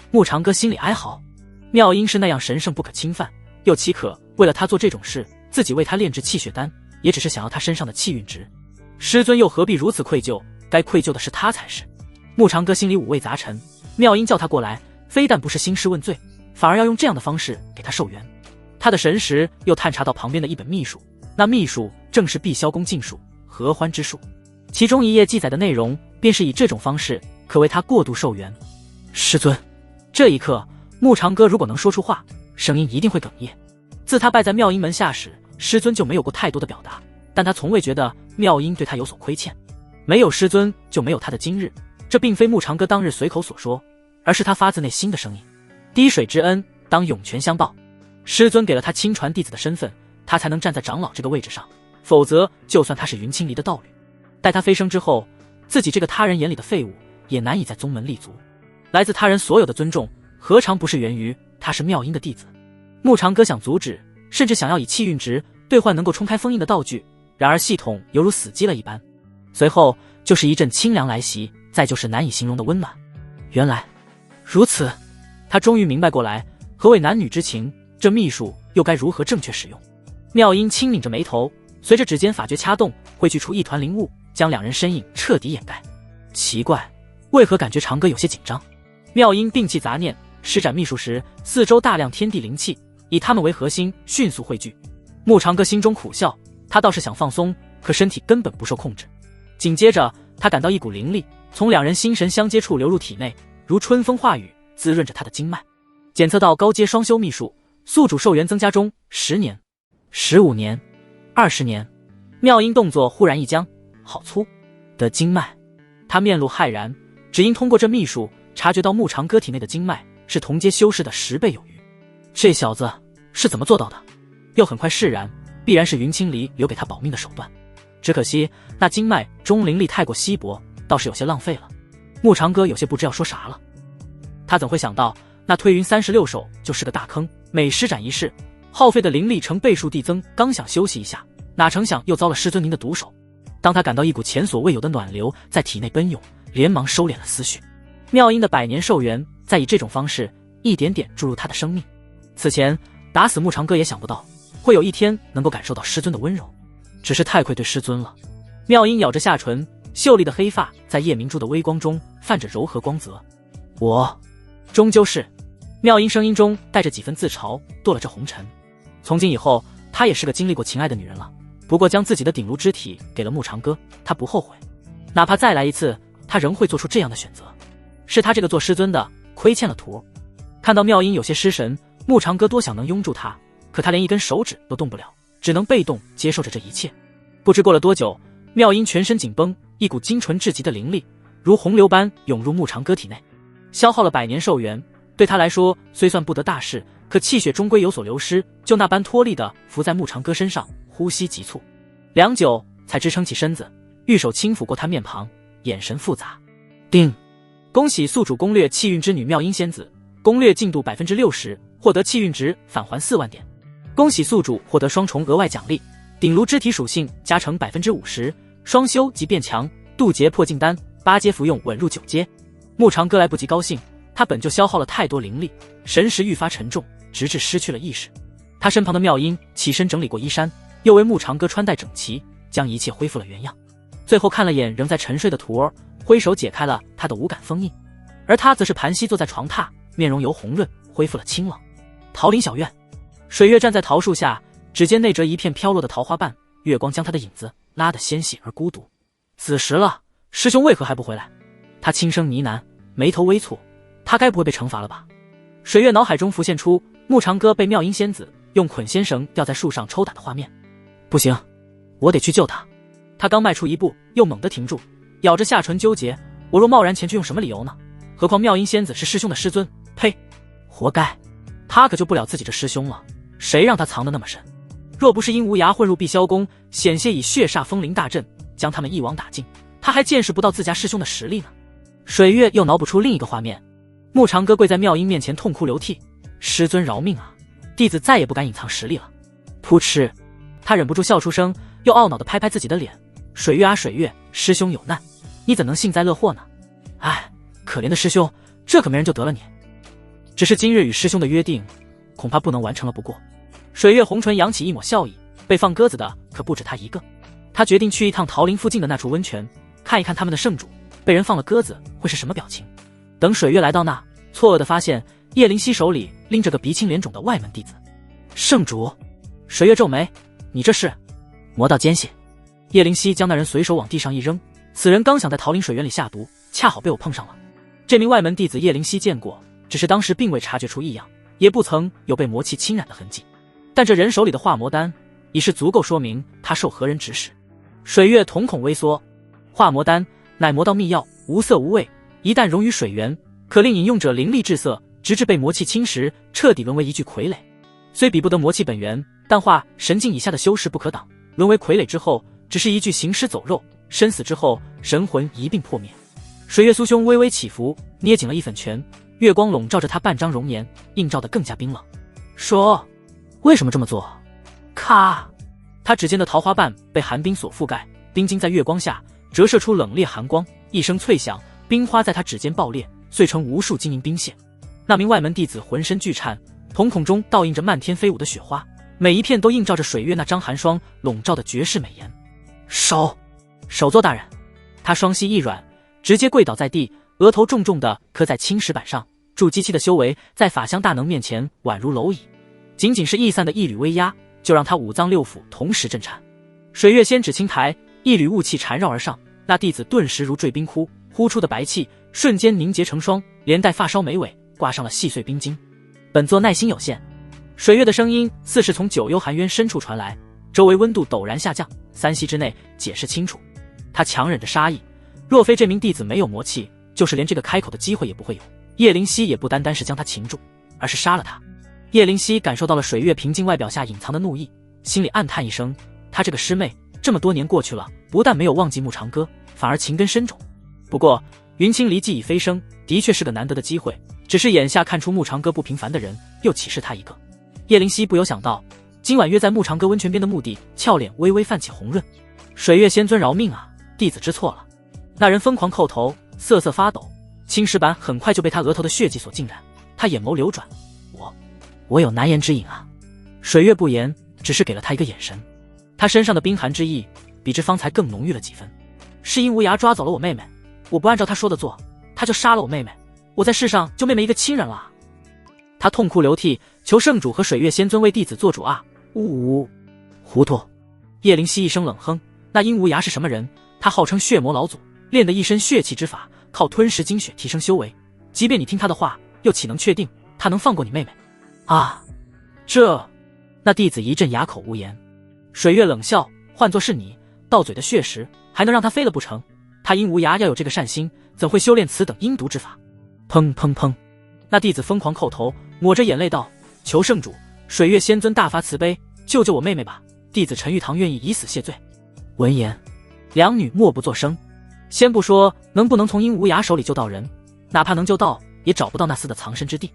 牧长歌心里哀嚎，妙音是那样神圣不可侵犯，又岂可为了他做这种事？自己为他炼制气血丹，也只是想要他身上的气运值。师尊又何必如此愧疚？该愧疚的是他才是。牧长歌心里五味杂陈，妙音叫他过来，非但不是兴师问罪，反而要用这样的方式给他寿元。他的神识又探查到旁边的一本秘术，那秘术正是碧霄宫禁术合欢之术，其中一页记载的内容便是以这种方式可为他过度寿元。师尊，这一刻牧长歌如果能说出话，声音一定会哽咽。自他拜在妙音门下时，师尊就没有过太多的表达，但他从未觉得妙音对他有所亏欠。没有师尊，就没有他的今日。这并非木长哥当日随口所说，而是他发自内心的声音。滴水之恩，当涌泉相报。师尊给了他亲传弟子的身份，他才能站在长老这个位置上，否则就算他是云清离的道侣，待他飞升之后，自己这个他人眼里的废物也难以在宗门立足。来自他人所有的尊重，何尝不是源于他是妙音的弟子？木长哥想阻止，甚至想要以气运值兑换能够冲开封印的道具，然而系统犹如死机了一般。随后就是一阵清凉来袭，再就是难以形容的温暖。原来如此，他终于明白过来，何谓男女之情，这秘术又该如何正确使用。妙音轻抿着眉头，随着指尖法诀掐动，汇聚出一团灵雾，将两人身影彻底掩盖。奇怪，为何感觉长歌有些紧张？妙音摒弃杂念，施展秘术时，四周大量天地灵气以他们为核心迅速汇聚。木长歌心中苦笑，他倒是想放松，可身体根本不受控制。紧接着他感到一股灵力从两人心神相接处流入体内，如春风化雨，滋润着他的经脉。检测到高阶双修秘术，宿主寿元增加中，10年、15年、20年。妙音动作忽然一僵，好粗的经脉。他面露骇然，只因通过这秘术察觉到木长歌体内的经脉是同阶修士的10倍有余。这小子是怎么做到的？又很快释然，必然是云清离留给他保命的手段。只可惜那经脉中灵力太过稀薄，倒是有些浪费了。木长歌有些不知要说啥了。他怎会想到那推云36手就是个大坑，每施展一式，耗费的灵力成倍数递增，刚想休息一下，哪成想又遭了师尊您的毒手。当他感到一股前所未有的暖流在体内奔涌，连忙收敛了思绪。妙音的百年寿元再以这种方式一点点注入他的生命。此前打死木长歌也想不到会有一天能够感受到师尊的温柔，只是太愧对师尊了。妙音咬着下唇，秀丽的黑发在夜明珠的微光中泛着柔和光泽。我终究是，妙音声音中带着几分自嘲，堕了这红尘。从今以后，她也是个经历过情爱的女人了。不过将自己的顶颅之体给了木长歌，她不后悔。哪怕再来一次，她仍会做出这样的选择。是她这个做师尊的亏欠了徒。看到妙音有些失神，木长歌多想能拥住她，可她连一根手指都动不了，只能被动接受着这一切。不知过了多久，妙音全身紧绷，一股精纯至极的灵力如洪流般涌入木长歌体内。消耗了100年寿元，对他来说虽算不得大事，可气血终归有所流失，就那般脱力地伏在木长歌身上，呼吸急促，良久才支撑起身子，玉手轻抚过他面庞，眼神复杂。定，恭喜宿主攻略气运之女妙音仙子，攻略进度 60%， 获得气运值返还4万点。恭喜宿主获得双重额外奖励，顶颅肢体属性加成 50%， 双修即变强，渡劫破境丹8阶服用稳入9阶。木长歌来不及高兴，他本就消耗了太多灵力，神识愈发沉重，直至失去了意识。他身旁的妙音起身整理过衣衫，又为木长歌穿戴整齐，将一切恢复了原样。最后看了眼仍在沉睡的徒儿，挥手解开了他的无感封印，而他则是盘膝坐在床榻，面容由红润恢复了清冷。桃林小院，水月站在桃树下，指尖内折一片飘落的桃花瓣，月光将他的影子拉得纤细而孤独。子时了，师兄为何还不回来？他轻声呢喃，眉头微蹙，他该不会被惩罚了吧？水月脑海中浮现出木长歌被妙音仙子用捆仙绳吊在树上抽打的画面。不行，我得去救他。他刚迈出一步，又猛地停住，咬着下唇纠结，我若贸然前去，用什么理由呢？何况妙音仙子是师兄的师尊，呸，活该。他可救不了自己这师兄了，谁让他藏得那么深？若不是因无涯混入碧霄宫，险些以血煞风灵大阵将他们一网打尽，他还见识不到自家师兄的实力呢。水月又脑补出另一个画面，木长歌跪在妙音面前痛哭流涕，师尊饶命啊，弟子再也不敢隐藏实力了。噗嗤，他忍不住笑出声，又懊恼地拍拍自己的脸。水月啊水月，师兄有难，你怎能幸灾乐祸呢？唉，可怜的师兄，这可没人就得了你。只是今日与师兄的约定，恐怕不能完成了不过。水月红唇扬起一抹笑意，被放鸽子的可不止他一个。他决定去一趟桃林附近的那处温泉，看一看他们的圣主被人放了鸽子会是什么表情。等水月来到那，错愕地发现叶灵犀手里拎着个鼻青脸肿的外门弟子。圣主？水月皱眉，你这是？魔道奸细。叶灵犀将那人随手往地上一扔，此人刚想在桃林水源里下毒，恰好被我碰上了。这名外门弟子叶灵犀见过，只是当时并未察觉出异样，也不曾有被魔气侵染的痕迹。但这人手里的化魔丹已是足够说明他受何人指使。水月瞳孔微缩，化魔丹乃魔道秘药，无色无味，一旦溶于水源，可令饮用者灵力滞涩，直至被魔气侵蚀，彻底沦为一具傀儡。虽比不得魔气本源，但化神境以下的修士不可挡，沦为傀儡之后，只是一具行尸走肉，身死之后，神魂一并破灭。水月酥胸微微起伏，捏紧了一粉拳，月光笼罩着他半张容颜，映照得更加冰冷。说，为什么这么做？咔！他指尖的桃花瓣被寒冰所覆盖，冰晶在月光下折射出冷冽寒光，一声脆响，冰花在他指尖爆裂，碎成无数晶莹冰屑。那名外门弟子浑身剧颤，瞳孔中倒映着漫天飞舞的雪花，每一片都映照着水月那张寒霜笼罩的绝世美颜。首座大人！他双膝一软，直接跪倒在地，额头重重地磕在青石板上，筑基期的修为在法相大能面前宛如蝼蚁，仅仅是易散的一缕威压，就让他五脏六腑同时震颤。水月仙指轻抬，一缕雾气缠绕而上，那弟子顿时如坠冰窟，呼出的白气瞬间凝结成霜，连带发梢眉尾挂上了细碎冰晶。本座耐心有限。水月的声音似是从九幽寒渊深处传来，周围温度陡然下降，3息之内解释清楚。他强忍着杀意，若非这名弟子没有魔气，就是连这个开口的机会也不会有。叶灵犀也不单单是将他擒住，而是杀了他。叶灵犀感受到了水月平静外表下隐藏的怒意，心里暗叹一声，他这个师妹这么多年过去了，不但没有忘记慕长歌，反而情根深重。不过云清离既已飞升，的确是个难得的机会，只是眼下看出慕长歌不平凡的人又岂是他一个。叶灵犀不由想到，今晚约在慕长歌温泉边的目的，俏脸微微泛起红润。水月仙尊饶命啊，弟子知错了。那人疯狂叩头，瑟瑟发抖，青石板很快就被他额头的血迹所浸染。他眼眸流转，我有难言之隐啊。水月不言，只是给了他一个眼神。他身上的冰寒之意比之方才更浓郁了几分。是因无涯抓走了我妹妹，我不按照他说的做，他就杀了我妹妹，我在世上就妹妹一个亲人了。他痛哭流涕，求圣主和水月仙尊为弟子做主啊！呜，糊涂！叶灵犀一声冷哼，那殷无涯是什么人？他号称血魔老祖，练得一身血气之法，靠吞食精血提升修为。即便你听他的话，又岂能确定他能放过你妹妹？啊！那弟子一阵哑口无言。水月冷笑，换作是你，到嘴的血石还能让他飞了不成？他殷无涯要有这个善心，怎会修炼此等阴毒之法？砰砰砰！那弟子疯狂叩头，抹着眼泪道：求圣主，水月仙尊大发慈悲，救救我妹妹吧！弟子陈玉堂愿意以死谢罪。闻言，两女默不作声。先不说能不能从殷无涯手里救到人，哪怕能救到，也找不到那厮的藏身之地。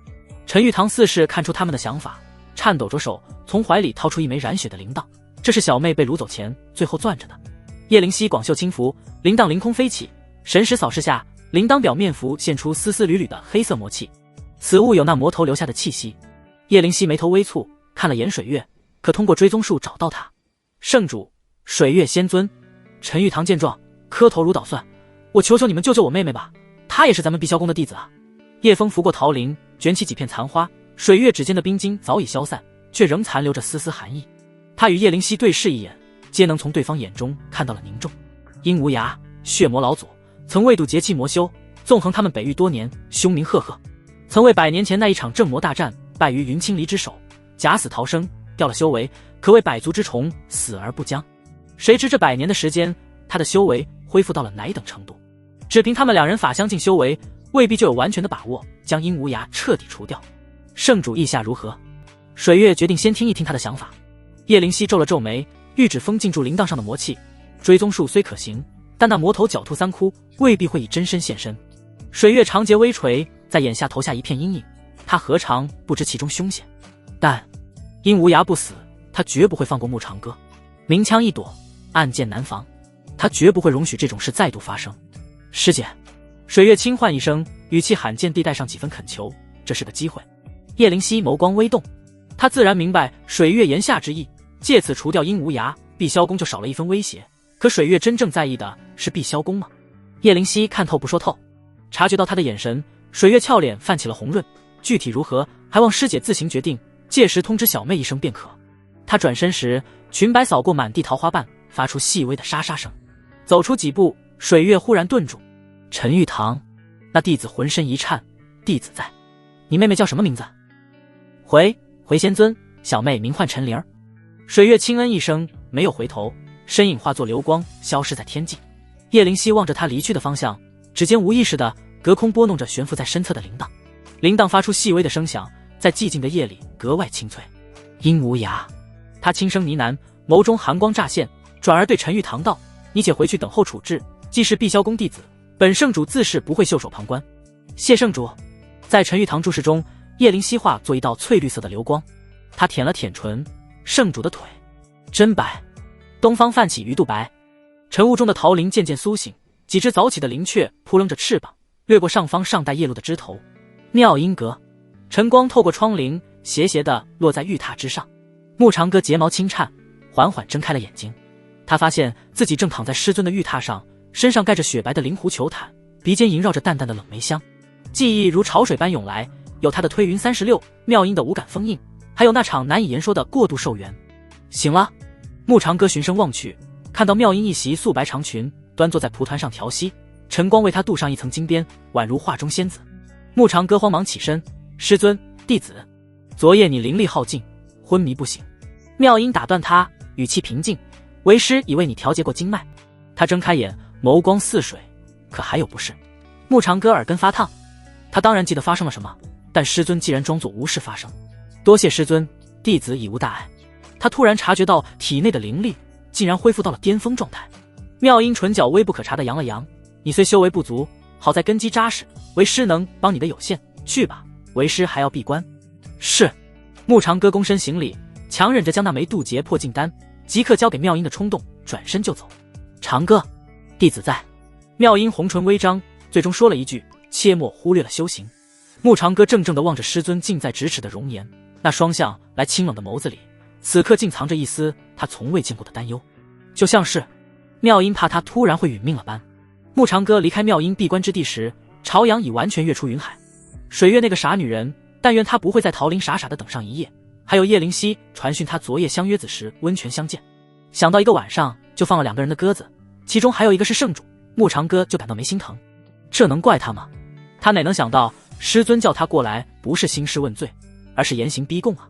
陈玉堂似是看出他们的想法，颤抖着手从怀里掏出一枚染血的铃铛，这是小妹被掳走前最后攥着的。叶灵犀广袖轻拂，铃铛凌空飞起，神识扫视下，铃铛表面浮现出丝丝缕缕的黑色魔气，此物有那魔头留下的气息。叶灵犀眉头微蹙，看了眼水月，可通过追踪术找到他。圣主，水月仙尊。陈玉堂见状，磕头如捣蒜，我求求你们救救我妹妹吧，她也是咱们碧霄宫的弟子啊。夜风拂过桃林，卷起几片残花，水月指尖的冰晶早已消散，却仍残留着丝丝寒意。他与叶灵犀对视一眼，皆能从对方眼中看到了凝重。殷无涯，血魔老祖，曾为度劫气魔修，纵横他们北域多年，凶名赫赫，曾为100年前那一场镇魔大战败于云清离之手，假死逃生，掉了修为，可谓百足之虫，死而不僵。谁知这100年的时间，他的修为恢复到了哪等程度？只凭他们两人法相境修为，未必就有完全的把握将殷无涯彻底除掉。圣主意下如何？水月决定先听一听他的想法。叶灵犀皱了皱眉，玉指封禁住铃铛上的魔气。追踪术虽可行，但那魔头狡兔3窟，未必会以真身现身。水月长睫微垂，在眼下投下一片阴影，他何尝不知其中凶险？但殷无涯不死，他绝不会放过慕长歌。明枪易躲，暗箭难防，他绝不会容许这种事再度发生。师姐，水月轻唤一声，语气罕见地带上几分恳求，这是个机会。叶灵犀眸光微动，他自然明白水月言下之意，借此除掉殷无涯，碧霄宫就少了一分威胁。可水月真正在意的是碧霄宫吗？叶灵犀看透不说透，察觉到他的眼神，水月俏脸泛起了红润。具体如何，还望师姐自行决定，届时通知小妹一声便可。他转身时，裙摆扫过满地桃花瓣，发出细微的沙沙声。走出几步，水月忽然顿住。陈玉堂，那弟子浑身一颤。弟子在。你妹妹叫什么名字？回仙尊，小妹名唤陈灵儿。水月轻嗯一声，没有回头，身影化作流光，消失在天际。叶灵犀望着他离去的方向，指尖无意识地隔空拨弄着悬浮在身侧的铃铛，铃铛发出细微的声响，在寂静的夜里格外清脆。殷无涯，他轻声呢喃，眸中寒光乍现，转而对陈玉堂道：“你且回去等候处置，既是碧霄宫弟子，本圣主自是不会袖手旁观。”谢圣主。在陈玉堂注视中，叶灵犀化作一道翠绿色的流光，他舔了舔唇，圣主的腿真白。东方泛起鱼肚白，晨雾中的桃林渐渐苏醒，几只早起的灵雀扑棱着翅膀，掠过上方尚带夜露的枝头。妙音阁，晨光透过窗棂，斜斜地落在玉榻之上。慕长歌睫毛轻颤，缓缓睁开了眼睛。他发现自己正躺在师尊的玉榻上，身上盖着雪白的灵狐裘毯，鼻尖萦绕着淡淡的冷梅香。记忆如潮水般涌来，有他的推云36，妙音的无感封印，还有那场难以言说的过度寿元。醒了，慕长歌循声望去，看到妙音一袭素白长裙，端坐在蒲团上调息，晨光为她镀上一层金边，宛如画中仙子。慕长歌慌忙起身：“师尊，弟子，昨夜你灵力耗尽，昏迷不醒。”妙音打断他，语气平静：“为师已为你调节过经脉。”他睁开眼，眸光似水，可还有不适。慕长歌耳根发烫，他当然记得发生了什么，但师尊既然装作无事发生，多谢师尊，弟子已无大碍。他突然察觉到体内的灵力竟然恢复到了巅峰状态。妙音唇角微不可察地扬了扬：“你虽修为不足，好在根基扎实，为师能帮你的有限，去吧，为师还要闭关。”是。慕长歌躬身行礼，强忍着将那枚渡劫破镜丹即刻交给妙音的冲动，转身就走。长歌，弟子在。妙音红唇微张，最终说了一句：“切莫忽略了修行。”慕长歌怔怔地望着师尊近在咫尺的容颜，那双向来清冷的眸子里，此刻竟藏着一丝他从未见过的担忧，就像是妙音怕他突然会殒命了般。慕长歌离开妙音闭关之地时，朝阳已完全跃出云海。水月那个傻女人，但愿她不会在桃林傻傻地等上一夜。还有叶灵犀传讯她昨夜相约子时温泉相见，想到一个晚上就放了2个人的鸽子，其中还有一个是圣主，慕长歌就感到没心疼。这能怪他吗？他哪能想到师尊叫他过来不是兴师问罪，而是严刑逼供啊，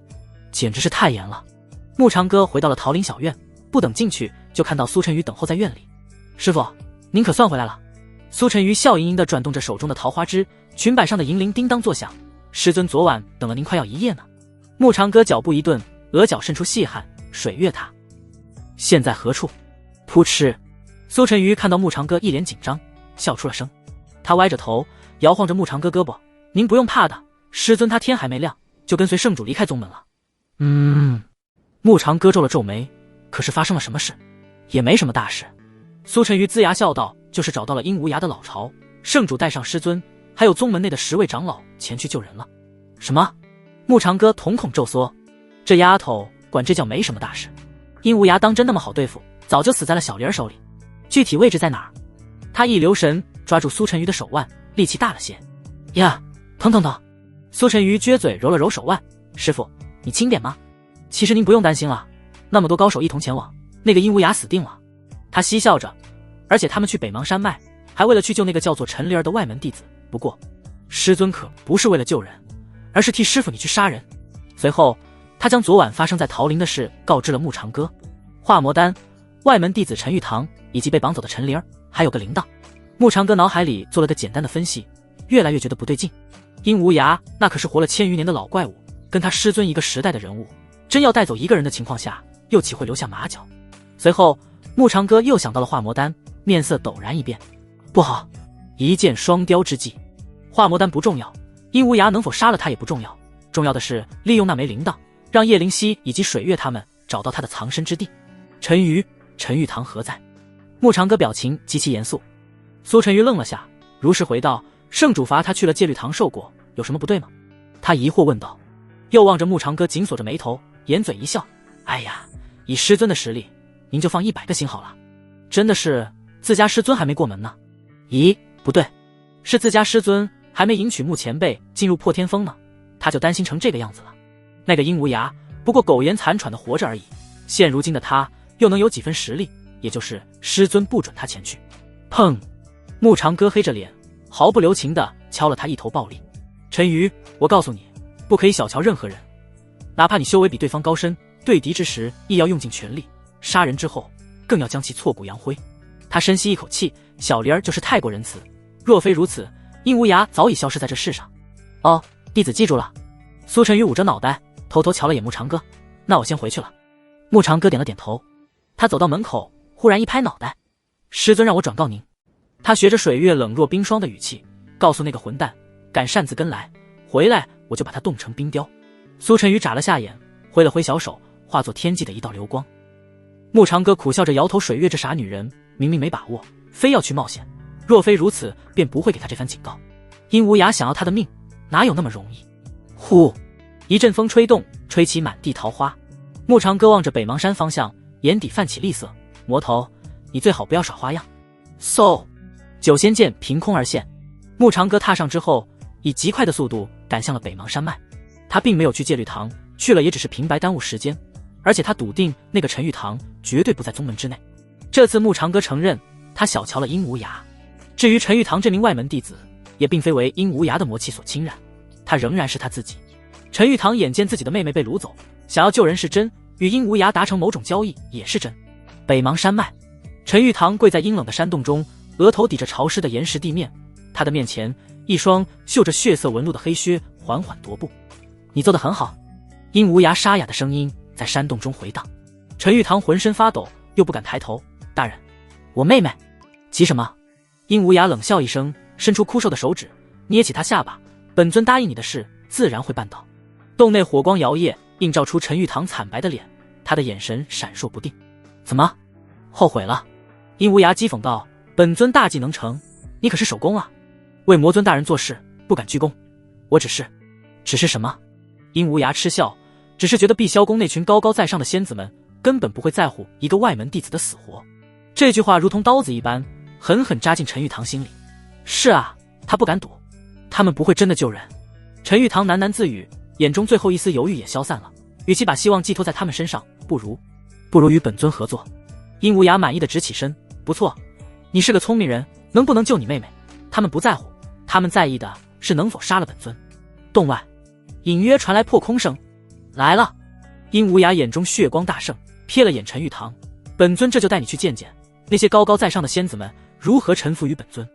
简直是太严了。慕长歌回到了桃林小院，不等进去就看到苏晨瑜等候在院里。师父，您可算回来了。苏晨瑜笑盈盈地转动着手中的桃花枝，裙摆上的银铃叮当作响。师尊昨晚等了您快要1夜呢。慕长歌脚步一顿，额角渗出细汗。水月他现在何处？扑哧，苏晨瑜看到慕长歌一脸紧张，笑出了声。他歪着头摇晃着慕长歌胳膊：“您不用怕的，师尊他天还没亮就跟随圣主离开宗门了。”慕长歌皱了皱眉，可是发生了什么事？也没什么大事。苏晨瑜龇牙笑道：“就是找到了阴无涯的老巢，圣主带上师尊，还有宗门内的10位长老前去救人了。”什么？慕长歌瞳孔骤缩，这丫头管这叫没什么大事。阴无涯当真那么好对付，早就死在了小玲手里。具体位置在哪儿？他一留神抓住苏晨瑜的手腕，力气大了些。呀，疼疼疼！苏晨瑜撅嘴揉了揉手腕：“师父，你轻点吗？其实您不用担心了，那么多高手一同前往，那个阴无涯死定了。”他嬉笑着，而且他们去北邙山脉，还为了去救那个叫做陈灵儿的外门弟子。不过，师尊可不是为了救人，而是替师父你去杀人。随后，他将昨晚发生在桃林的事告知了慕长歌。化魔丹、外门弟子陈玉堂以及被绑走的陈灵儿，还有个铃铛。慕长歌脑海里做了个简单的分析，越来越觉得不对劲。阴无涯那可是活了1000余年的老怪物，跟他师尊一个时代的人物，真要带走一个人的情况下，又岂会留下马脚？随后，慕长歌又想到了化魔丹，面色陡然一变。不好，一箭双雕之计。化魔丹不重要，阴无涯能否杀了他也不重要，重要的是利用那枚铃铛，让叶灵犀以及水月他们找到他的藏身之地。陈玉堂何在？慕长歌表情极其严肃。苏晨瑜愣了下，如实回道：“圣主罚他去了戒律堂受过，有什么不对吗？”他疑惑问道，又望着慕长歌紧锁着眉头，掩嘴一笑：“哎呀，以师尊的实力，您就放100个心好了。真的是自家师尊还没过门呢。咦，不对，是自家师尊还没迎娶慕前辈进入破天峰呢，他就担心成这个样子了。那个阴无涯不过苟延残喘的活着而已，现如今的他又能有几分实力？也就是师尊不准他前去。”砰！慕长歌黑着脸，毫不留情地敲了他一头暴力。陈瑜，我告诉你，不可以小瞧任何人，哪怕你修为比对方高深，对敌之时亦要用尽全力，杀人之后更要将其挫骨扬灰。他深吸一口气，小玲儿就是太过仁慈，若非如此，殷无涯早已消失在这世上。哦，弟子记住了。苏晨宇捂着脑袋，偷偷瞧了眼慕长歌。那我先回去了。慕长歌点了点头。他走到门口，忽然一拍脑袋：师尊让我转告您。他学着水月冷若冰霜的语气，告诉那个混蛋，敢擅自跟来，回来我就把他冻成冰雕。苏晨宇眨了下眼，挥了挥小手，化作天际的一道流光。慕长歌苦笑着摇头，水月这傻女人明明没把握，非要去冒险，若非如此，便不会给他这番警告。殷无涯想要他的命，哪有那么容易？呼，一阵风吹动，吹起满地桃花。慕长歌望着北邙山方向，眼底泛起厉色。魔头，你最好不要耍花样。嗖，九仙剑凭空而现。慕长歌踏上之后，以极快的速度赶向了北邙山脉。他并没有去戒律堂，去了也只是平白耽误时间，而且他笃定那个陈玉堂绝对不在宗门之内。这次慕长歌承认他小瞧了殷无涯。至于陈玉堂这名外门弟子，也并非为殷无涯的魔气所侵染，他仍然是他自己。陈玉堂眼见自己的妹妹被掳走，想要救人是真，与殷无涯达成某种交易也是真。北邙山脉，陈玉堂跪在阴冷的山洞中，额头抵着潮湿的岩石地面，他的面前一双绣着血色纹路的黑靴缓缓踱步。你做得很好。殷无涯沙哑的声音在山洞中回荡。陈玉堂浑身发抖，又不敢抬头。大人，我妹妹。急什么？殷无涯冷笑一声，伸出枯瘦的手指捏起他下巴。本尊答应你的事自然会办到。洞内火光摇曳，映照出陈玉堂惨白的脸，他的眼神闪烁不定。怎么后悔了？殷无涯讥讽道。本尊大计能成，你可是手工啊，为魔尊大人做事不敢居功。我只是什么？殷无涯嗤笑，只是觉得碧霄宫那群高高在上的仙子们根本不会在乎一个外门弟子的死活。这句话如同刀子一般，狠狠扎进陈玉堂心里。是啊，他不敢赌，他们不会真的救人。陈玉堂喃喃自语，眼中最后一丝犹豫也消散了。与其把希望寄托在他们身上，不如与本尊合作。殷无涯满意的直起身。不错，你是个聪明人，能不能救你妹妹他们不在乎，他们在意的是能否杀了本尊。洞外隐约传来破空声。来了。殷无涯眼中血光大盛，瞥了眼陈玉堂。本尊这就带你去见见那些高高在上的仙子们如何臣服于本尊。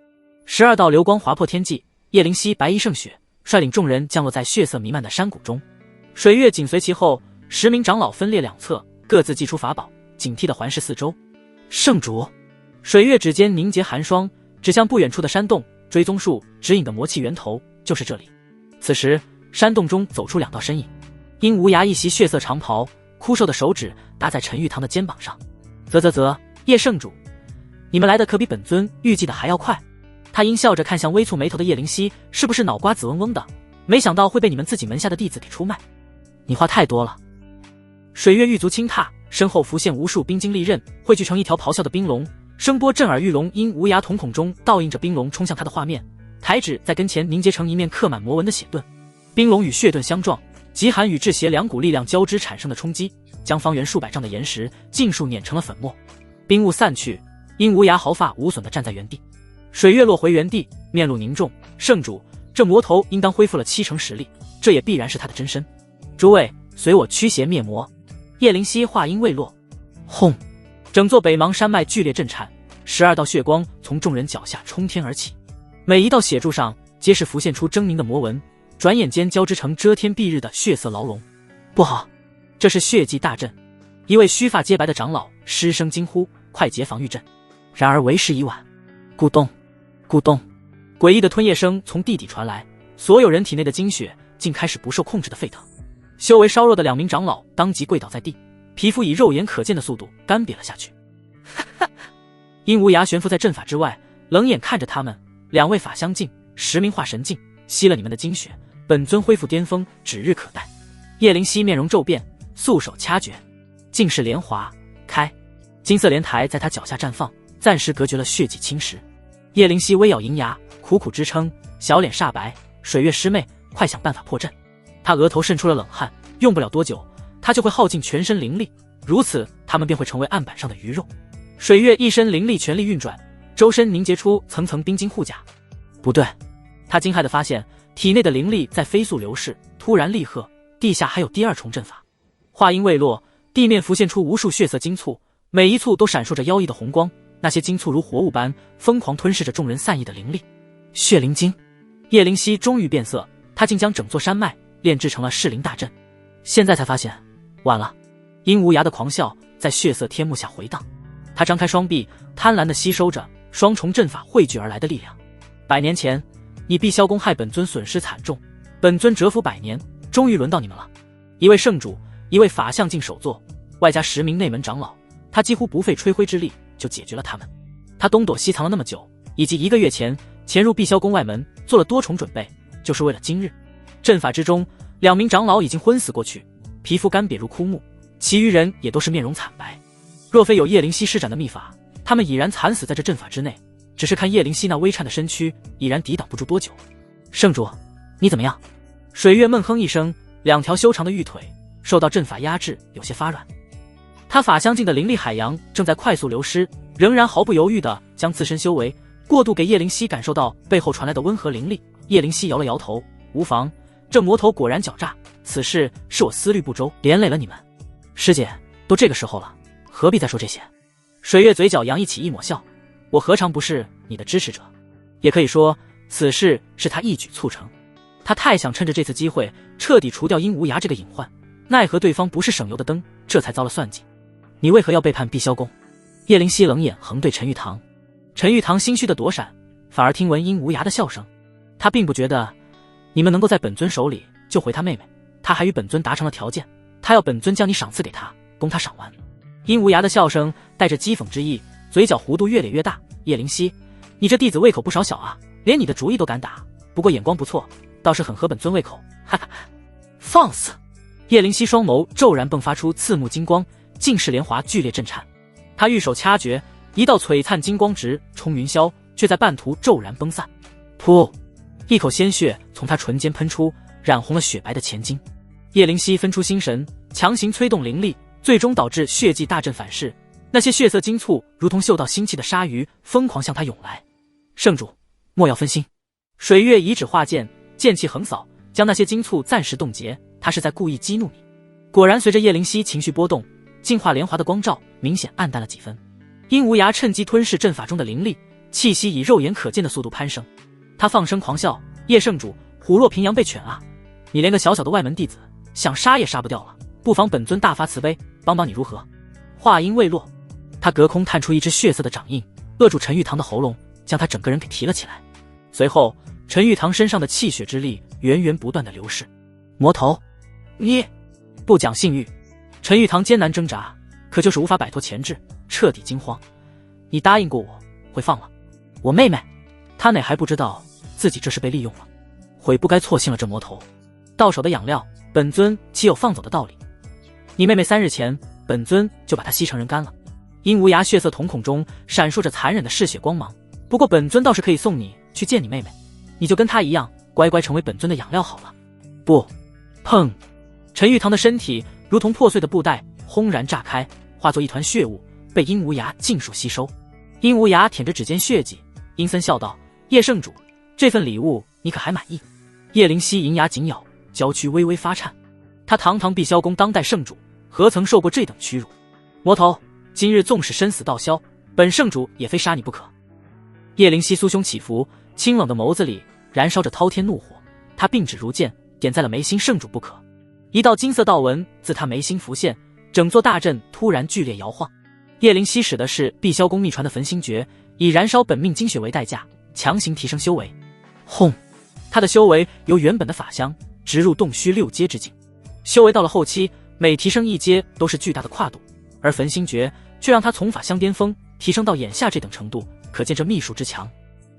12道流光划破天际，叶灵犀白衣胜雪，率领众人降落在血色弥漫的山谷中。水月紧随其后，10名长老分列两侧，各自祭出法宝，警惕地环视四周。圣主。水月指尖凝结寒霜，指向不远处的山洞，追踪术指引的魔气源头就是这里。此时山洞中走出2道身影。殷无涯一袭血色长袍，枯瘦的手指搭在陈玉堂的肩膀上。叶圣主，你们来的可比本尊预计的还要快。他阴笑着看向微蹙眉头的叶灵犀，是不是脑瓜子嗡嗡的？没想到会被你们自己门下的弟子给出卖。你话太多了。水月玉足轻踏，身后浮现无数冰晶利刃，汇聚成一条咆哮的冰龙，声波震耳欲聋。殷无涯瞳孔中倒映着冰龙冲向他的画面，抬指在跟前凝结成一面刻满魔纹的血盾。冰龙与血盾相撞，极寒与至邪两股力量交织产生的冲击，将方圆数百丈的岩石尽数碾成了粉末。冰雾散去，殷无涯毫发无损地站在原地。水月落回原地，面露凝重。圣主，这魔头应当恢复了70%实力，这也必然是他的真身。诸位，随我驱邪灭魔。叶灵犀话音未落，轰！整座北邙山脉剧烈震颤，12道血光从众人脚下冲天而起，每一道血柱上皆是浮现出狰狞的魔纹，转眼间交织成遮天蔽日的血色牢笼。不好，这是血祭大阵！一位须发皆白的长老失声惊呼：快解防御阵！然而为时已晚。咕咚咕咚，诡异的吞咽声从地底传来，所有人体内的精血竟开始不受控制的沸腾。修为稍弱的2名长老当即跪倒在地，皮肤以肉眼可见的速度干瘪了下去。殷无涯悬浮在阵法之外，冷眼看着他们。2位法相近，10名化神境，吸了你们的精血，本尊恢复巅峰指日可待。叶灵犀面容骤变，素手掐诀，尽是莲华开。金色莲台在他脚下绽放，暂时隔绝了血迹侵蚀。叶灵犀微咬银牙，苦苦支撑，小脸煞白。水月师妹，快想办法破阵。他额头渗出了冷汗，用不了多久，他就会耗尽全身灵力，如此他们便会成为案板上的鱼肉。水月一身灵力全力运转，周身凝结出层层冰晶护甲。不对，他惊骇地发现体内的灵力在飞速流逝，突然厉喝，地下还有第二重阵法。话音未落，地面浮现出无数血色金簇，每一簇都闪烁着妖异的红光，那些金簇如活物般疯狂吞噬着众人散逸的灵力。血灵晶，叶灵犀终于变色，他竟将整座山脉炼制成了噬灵大阵。现在才发现，晚了。阴无涯的狂笑在血色天幕下回荡，他张开双臂，贪婪地吸收着双重阵法汇聚而来的力量。100年前，你碧霄宫害本尊损失惨重，本尊蛰伏100年，终于轮到你们了。一位圣主，一位法相境首座，外加10名内门长老，他几乎不费吹灰之力就解决了他们。他东躲西藏了那么久，以及1个月前潜入碧霄宫外门，做了多重准备，就是为了今日。阵法之中，2名长老已经昏死过去，皮肤干瘪如枯木，其余人也都是面容惨白。若非有叶灵犀施展的秘法，他们已然惨死在这阵法之内。只是看叶灵犀那微颤的身躯，已然抵挡不住多久。圣主，你怎么样？水月闷哼一声，2条修长的玉腿受到阵法压制，有些发软。他法相境的灵力海洋正在快速流失，仍然毫不犹豫地将自身修为过渡给叶灵犀，感受到背后传来的温和灵力。叶灵犀摇了摇头，无妨，这魔头果然狡诈，此事是我思虑不周，连累了你们。师姐，都这个时候了，何必再说这些？水月嘴角扬起一抹笑，我何尝不是你的支持者？也可以说，此事是他一举促成。他太想趁着这次机会彻底除掉阴无涯这个隐患，奈何对方不是省油的灯，这才遭了算计。你为何要背叛碧霄宫？叶灵犀冷眼横对陈玉堂。陈玉堂心虚的躲闪，反而听闻阴无涯的笑声。他并不觉得你们能够在本尊手里救回他妹妹，他还与本尊达成了条件，他要本尊将你赏赐给他，供他赏玩。阴无涯的笑声带着讥讽之意，嘴角弧度越咧越大。叶灵犀，你这弟子胃口不少小啊，连你的主意都敢打，不过眼光不错，倒是很合本尊胃口，哈哈。放肆！叶灵犀双眸骤然迸发出刺目金光，尽是莲华剧烈震颤。他玉手掐诀，一道璀璨金光直冲云霄，却在半途骤然崩散。噗！一口鲜血从他唇间喷出，染红了雪白的前襟。叶灵犀分出心神，强行催动灵力，最终导致血迹大阵反噬。那些血色金簇如同嗅到腥气的鲨鱼，疯狂向他涌来。圣主，莫要分心。水月以指化剑，剑气横扫，将那些金簇暂时冻结。他是在故意激怒你。果然，随着叶灵犀情绪波动，净化莲华的光照明显暗淡了几分。阴无涯趁机吞噬阵法中的灵力，气息以肉眼可见的速度攀升。他放声狂笑：叶圣主，虎落平阳被犬啊！你连个小小的外门弟子，想杀也杀不掉了，不妨本尊大发慈悲，帮帮你如何？话音未落，他隔空探出一只血色的掌印，扼住陈玉堂的喉咙，将他整个人给提了起来。随后，陈玉堂身上的气血之力源源不断的流逝。魔头，你不讲信誉！陈玉堂艰难挣扎，可就是无法摆脱钳制，彻底惊慌。你答应过我会放了我妹妹，他哪还不知道自己这是被利用了，悔不该错信了这魔头。到手的养料，本尊岂有放走的道理？你妹妹3日前，本尊就把她吸成人干了。阴无涯血色瞳孔中闪烁着残忍的嗜血光芒。不过本尊倒是可以送你去见你妹妹，你就跟她一样，乖乖成为本尊的养料好了。不！砰！陈玉堂的身体如同破碎的布袋，轰然炸开，化作一团血雾，被阴无涯尽数吸收。阴无涯舔着指尖血迹，阴森笑道：叶圣主，这份礼物你可还满意？叶灵犀银牙紧咬，娇躯微微发颤。他堂堂碧霄宫当代圣主，何曾受过这等屈辱？魔头，今日纵使生死道消，本圣主也非杀你不可。叶灵犀酥胸起伏，清冷的眸子里燃烧着滔天怒火，他并指如剑，点在了眉心圣主不可。一道金色道纹自他眉心浮现，整座大阵突然剧烈摇晃。叶灵犀使的是碧霄宫秘传的焚心诀，以燃烧本命精血为代价，强行提升修为。轰！他的修为由原本的法相直入洞虚6阶之境，修为到了后期，每提升1阶都是巨大的跨度，而焚心诀却让他从法相巅峰提升到眼下这等程度，可见这秘术之强。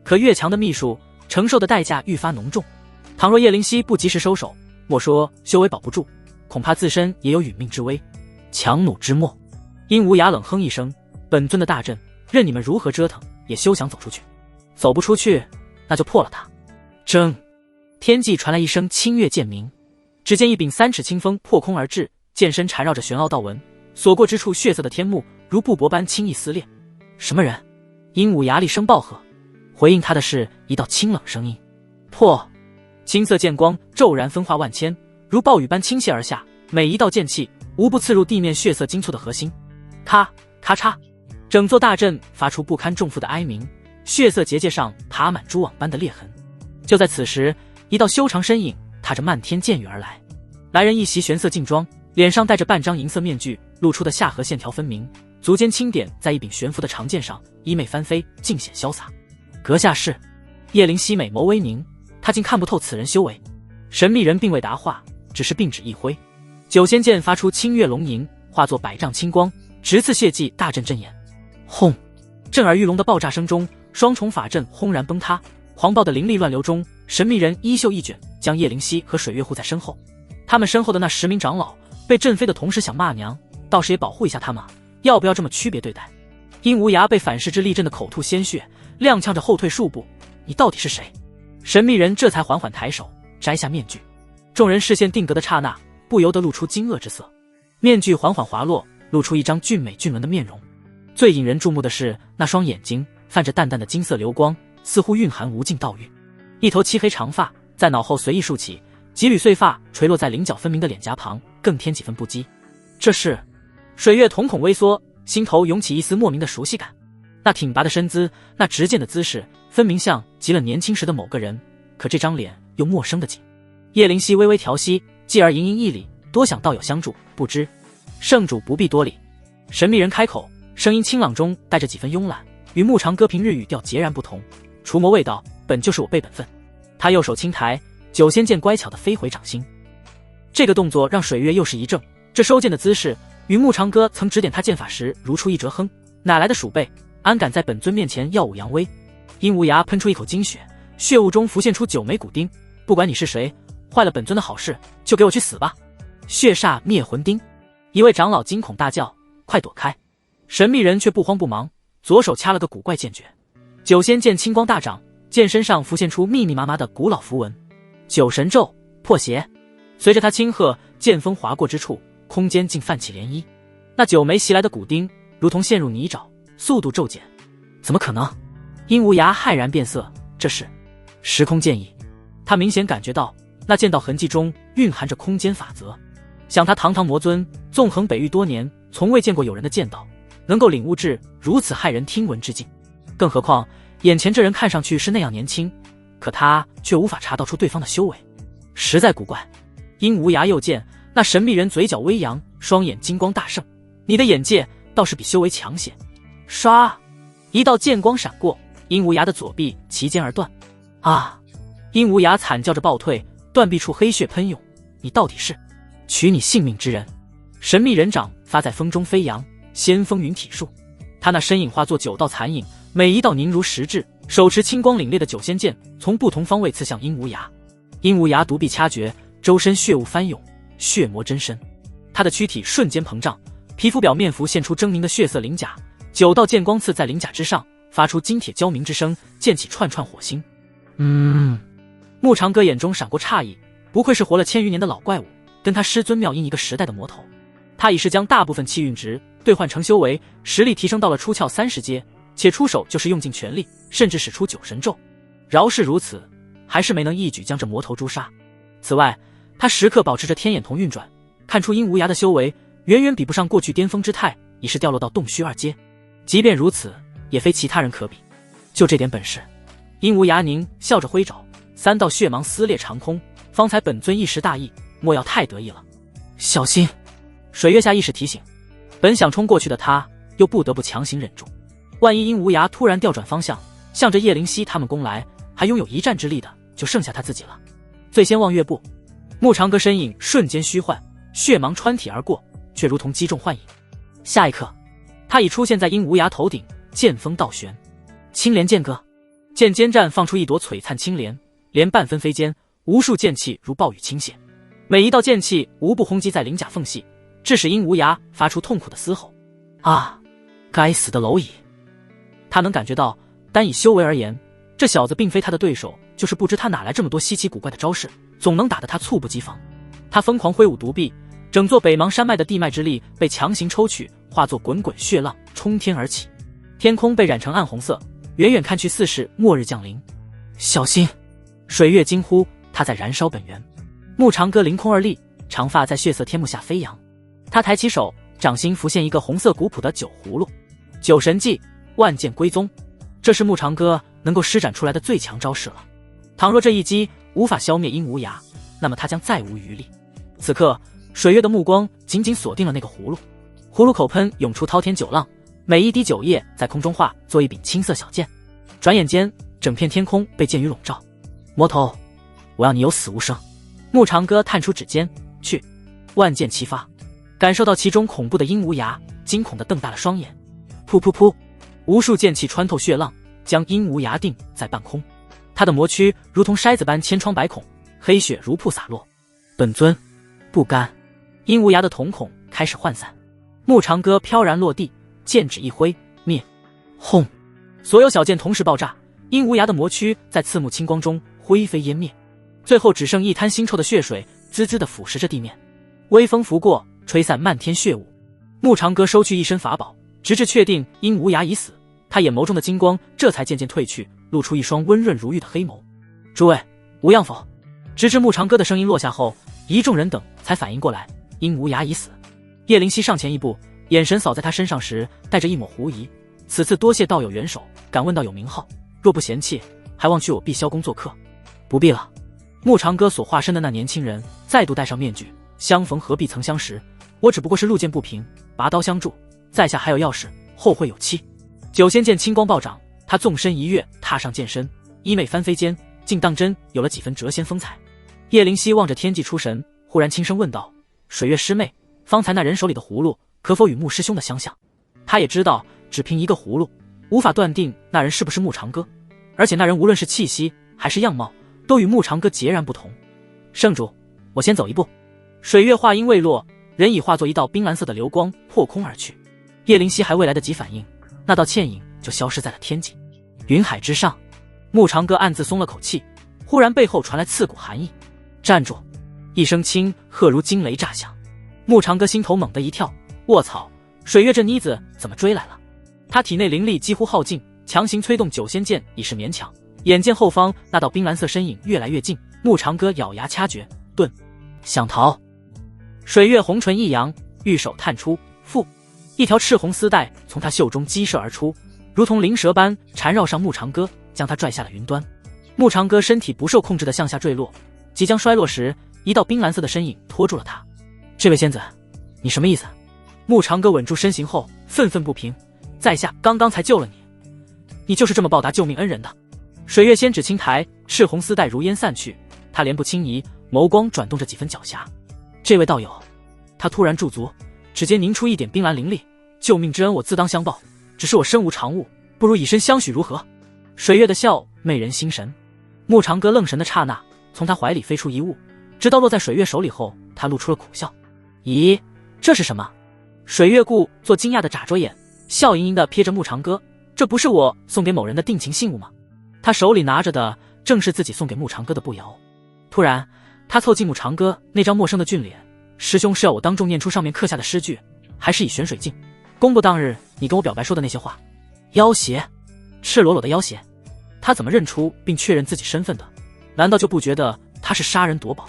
可越强的秘术，承受的代价愈发浓重。倘若叶灵犀不及时收手，莫说修为保不住，恐怕自身也有殒命之危。强弩之末，阴无涯冷哼一声：本尊的大阵，任你们如何折腾，也休想走出去。走不出去，那就破了它。铮！天际传来一声清越剑鸣，只见一柄3尺清风破空而至，剑身缠绕着玄奥道纹，所过之处血色的天幕如布帛般轻易撕裂。什么人？阴无涯厉声暴喝，回应他的是一道清冷声音：破！青色剑光骤然分化万千，如暴雨般倾泻而下，每一道剑气无不刺入地面血色金簇的核心。咔咔嚓，整座大阵发出不堪重负的哀鸣，血色结界上爬满蛛网般的裂痕。就在此时，一道修长身影踏着漫天剑雨而来。来人一袭玄色劲装，脸上戴着半张银色面具，露出的下颌线条分明，足尖轻点在一柄悬浮的长剑上，衣袂翻飞，尽显潇洒。阁下是？叶灵犀美眸微凝，他竟看不透此人修为。神秘人并未答话，只是并指一挥，九仙剑发出清月龙吟，化作百丈青光，直刺血迹，大阵震眼。轰！震耳欲聋的爆炸声中，双重法阵轰然崩塌，狂暴的灵力乱流中，神秘人衣袖一卷，将叶灵犀和水月护在身后。他们身后的那10名长老被震飞的同时想骂娘，倒是也保护一下他们，要不要这么区别对待？殷无涯被反噬之力震得口吐鲜血，踉跄着后退数步。你到底是谁？神秘人这才缓缓抬手摘下面具，众人视线定格的刹那，不由得露出惊愕之色。面具缓缓滑落，露出一张俊美俊伦的面容。最引人注目的是那双眼睛泛着淡淡的金色流光，似乎蕴含无尽道欲。一头漆黑长发在脑后随意竖起，几缕碎发垂落在棱角分明的脸颊旁，更添几分不羁。这是……水月瞳孔微缩，心头涌起一丝莫名的熟悉感。那挺拔的身姿，那执剑的姿势，分明像极了年轻时的某个人，可这张脸又陌生的紧。叶灵犀微微调息，继而盈盈一礼，多想道友相助，不知圣主不必多礼。神秘人开口，声音清朗中带着几分慵懒，与牧长歌平日语调截然不同。除魔未道，本就是我辈本分。他右手轻抬，九仙剑乖巧地飞回掌心。这个动作让水月又是一怔，这收剑的姿势与牧长歌曾指点他剑法时如出一辙。哼，哪来的鼠辈，安敢在本尊面前耀武扬威？殷无涯喷出一口精血，血雾中浮现出9枚骨钉。不管你是谁，坏了本尊的好事，就给我去死吧！血煞灭魂钉。一位长老惊恐大叫：快躲开！神秘人却不慌不忙，左手掐了个古怪剑诀，九仙剑青光大涨，剑身上浮现出密密麻麻的古老符文。九神咒破邪。随着他轻喝，剑锋划过之处，空间竟泛起涟漪。那9枚袭来的骨钉如同陷入泥沼，速度骤减。怎么可能？殷无涯骇然变色，这是时空剑意。他明显感觉到那剑道痕迹中蕴含着空间法则。想他堂堂魔尊，纵横北域多年，从未见过有人的剑道能够领悟至如此骇人听闻之境。更何况眼前这人看上去是那样年轻，可他却无法查到出对方的修为，实在古怪。殷无涯又见那神秘人嘴角微扬，双眼金光大盛，你的眼界倒是比修为强些。唰，一道剑光闪过，殷无涯的左臂齐肩而断。啊！殷无涯惨叫着暴退，断臂处黑血喷涌。你到底是取你性命之人？神秘人掌发在风中飞扬，仙风云体术。他那身影化作9道残影，每一道凝如实质，手持青光凛冽的九仙剑，从不同方位刺向殷无涯。殷无涯独臂掐诀，周身血雾翻涌，血魔真身。他的躯体瞬间膨胀，皮肤表面浮现出狰狞的血色鳞甲，9道剑光刺在鳞甲之上，发出金铁交鸣之声，溅起串串火星。牧长歌眼中闪过诧异，不愧是活了1000余年的老怪物，跟他师尊妙音一个时代的魔头。他已是将大部分气运值兑换成修为，实力提升到了出窍30阶，且出手就是用尽全力，甚至使出9神咒。饶是如此，还是没能一举将这魔头诛杀。此外，他时刻保持着天眼瞳运转，看出殷无涯的修为远远比不上过去巅峰之态，已是掉落到洞虚2阶。即便如此，也非其他人可比。就这点本事，殷无涯狞笑着挥爪，3道血芒撕裂长空。方才本尊一时大意，莫要太得意了。小心！水月下意识提醒。本想冲过去的他，又不得不强行忍住。万一殷无涯突然调转方向，向着叶灵犀他们攻来，还拥有一战之力的，就剩下他自己了。最先望月步，牧长歌身影瞬间虚幻，血芒穿体而过，却如同击中幻影。下一刻，他已出现在殷无涯头顶，剑锋倒悬。青莲剑歌，剑尖绽放出一朵璀璨青莲，莲半分飞间，无数剑气如暴雨倾泻，每一道剑气无不轰击在鳞甲缝隙，致使殷无涯发出痛苦的嘶吼。啊！该死的蝼蚁！他能感觉到，单以修为而言，这小子并非他的对手，就是不知他哪来这么多稀奇古怪的招式，总能打得他猝不及防。他疯狂挥舞独臂，整座北邙山脉的地脉之力被强行抽取，化作滚滚血浪冲天而起，天空被染成暗红色，远远看去似是末日降临。小心！水月惊呼，他在燃烧本源。木长歌凌空而立，长发在血色天幕下飞扬。他抬起手，掌心浮现一个红色古朴的酒葫芦。酒神技，万剑归宗，这是木长歌能够施展出来的最强招式了。倘若这一击无法消灭阴无涯，那么他将再无余力。此刻，水月的目光紧紧锁定了那个葫芦，葫芦口喷涌出滔天酒浪，每一滴酒液在空中化作一柄青色小剑。转眼间，整片天空被剑雨笼罩。魔头，我要你有死无生！木长歌探出指尖，去！万剑齐发，感受到其中恐怖的阴无涯，惊恐地瞪大了双眼。噗噗噗，无数剑气穿透血浪，将阴无涯定在半空。他的魔躯如同筛子般千疮百孔，黑血如瀑洒落。本尊不甘！阴无涯的瞳孔开始涣散。木长歌飘然落地，剑指一挥，灭！轰！所有小剑同时爆炸，阴无涯的魔躯在刺目青光中灰飞烟灭，最后只剩一滩腥臭的血水滋滋地腐蚀着地面。微风拂过，吹散漫天血雾。木长歌收去一身法宝，直至确定阴无涯已死，他眼眸中的金光这才渐渐褪去，露出一双温润如玉的黑眸。诸位，无恙否？直至木长歌的声音落下后，一众人等才反应过来，阴无涯已死。叶灵犀上前一步，眼神扫在他身上时带着一抹狐疑。此次多谢道友援手，敢问道友名号，若不嫌弃，还望去我碧霄宫做客。不必了。木长歌所化身的那年轻人再度戴上面具，相逢何必曾相识，我只不过是路见不平，拔刀相助，在下还有要事，后会有期。九仙剑青光暴涨，他纵身一跃，踏上剑身，衣袂翻飞间，竟当真有了几分谪仙风采。叶灵犀望着天际出神，忽然轻声问道：水月师妹，方才那人手里的葫芦可否与木师兄的相像？他也知道只凭一个葫芦无法断定那人是不是木长歌，而且那人无论是气息还是样貌都与木长歌截然不同。圣主，我先走一步。水月话音未落，人已化作一道冰蓝色的流光破空而去。叶灵犀还未来得及反应，那道倩影就消失在了天际。云海之上，木长歌暗自松了口气，忽然背后传来刺骨寒意。站住！一声轻喝如惊雷炸响。木长歌心头猛地一跳，卧槽，水月这妮子怎么追来了？他体内灵力几乎耗尽，强行催动九仙剑已是勉强。眼见后方那道冰蓝色身影越来越近，木长歌咬牙掐诀，顿，想逃。水月红唇一扬，玉手探出，复一条赤红丝带从他袖中激射而出，如同灵蛇般缠绕上木长歌，将他拽下了云端。木长歌身体不受控制地向下坠落，即将摔落时，一道冰蓝色的身影拖住了他。这位仙子，你什么意思？木长歌稳住身形后愤愤不平，在下刚刚才救了你，你就是这么报答救命恩人的？水月仙指轻抬，赤红丝带如烟散去，他莲步轻移，眸光转动着几分狡黠。这位道友，他突然驻足，指尖凝出一点冰蓝灵力，救命之恩我自当相报，只是我身无长物，不如以身相许如何？水月的笑媚人心神。木长歌愣神的刹那，从他怀里飞出一物，直到落在水月手里后，他露出了苦笑。咦，这是什么？水月故作惊讶的眨着眼，笑盈盈的瞥着木长歌，这不是我送给某人的定情信物吗？他手里拿着的正是自己送给木长歌的步摇。突然他凑近木长歌那张陌生的俊脸，师兄是要我当众念出上面刻下的诗句，还是以玄水镜公布当日你跟我表白说的那些话？妖邪，赤裸裸的妖邪，他怎么认出并确认自己身份的？难道就不觉得他是杀人夺宝？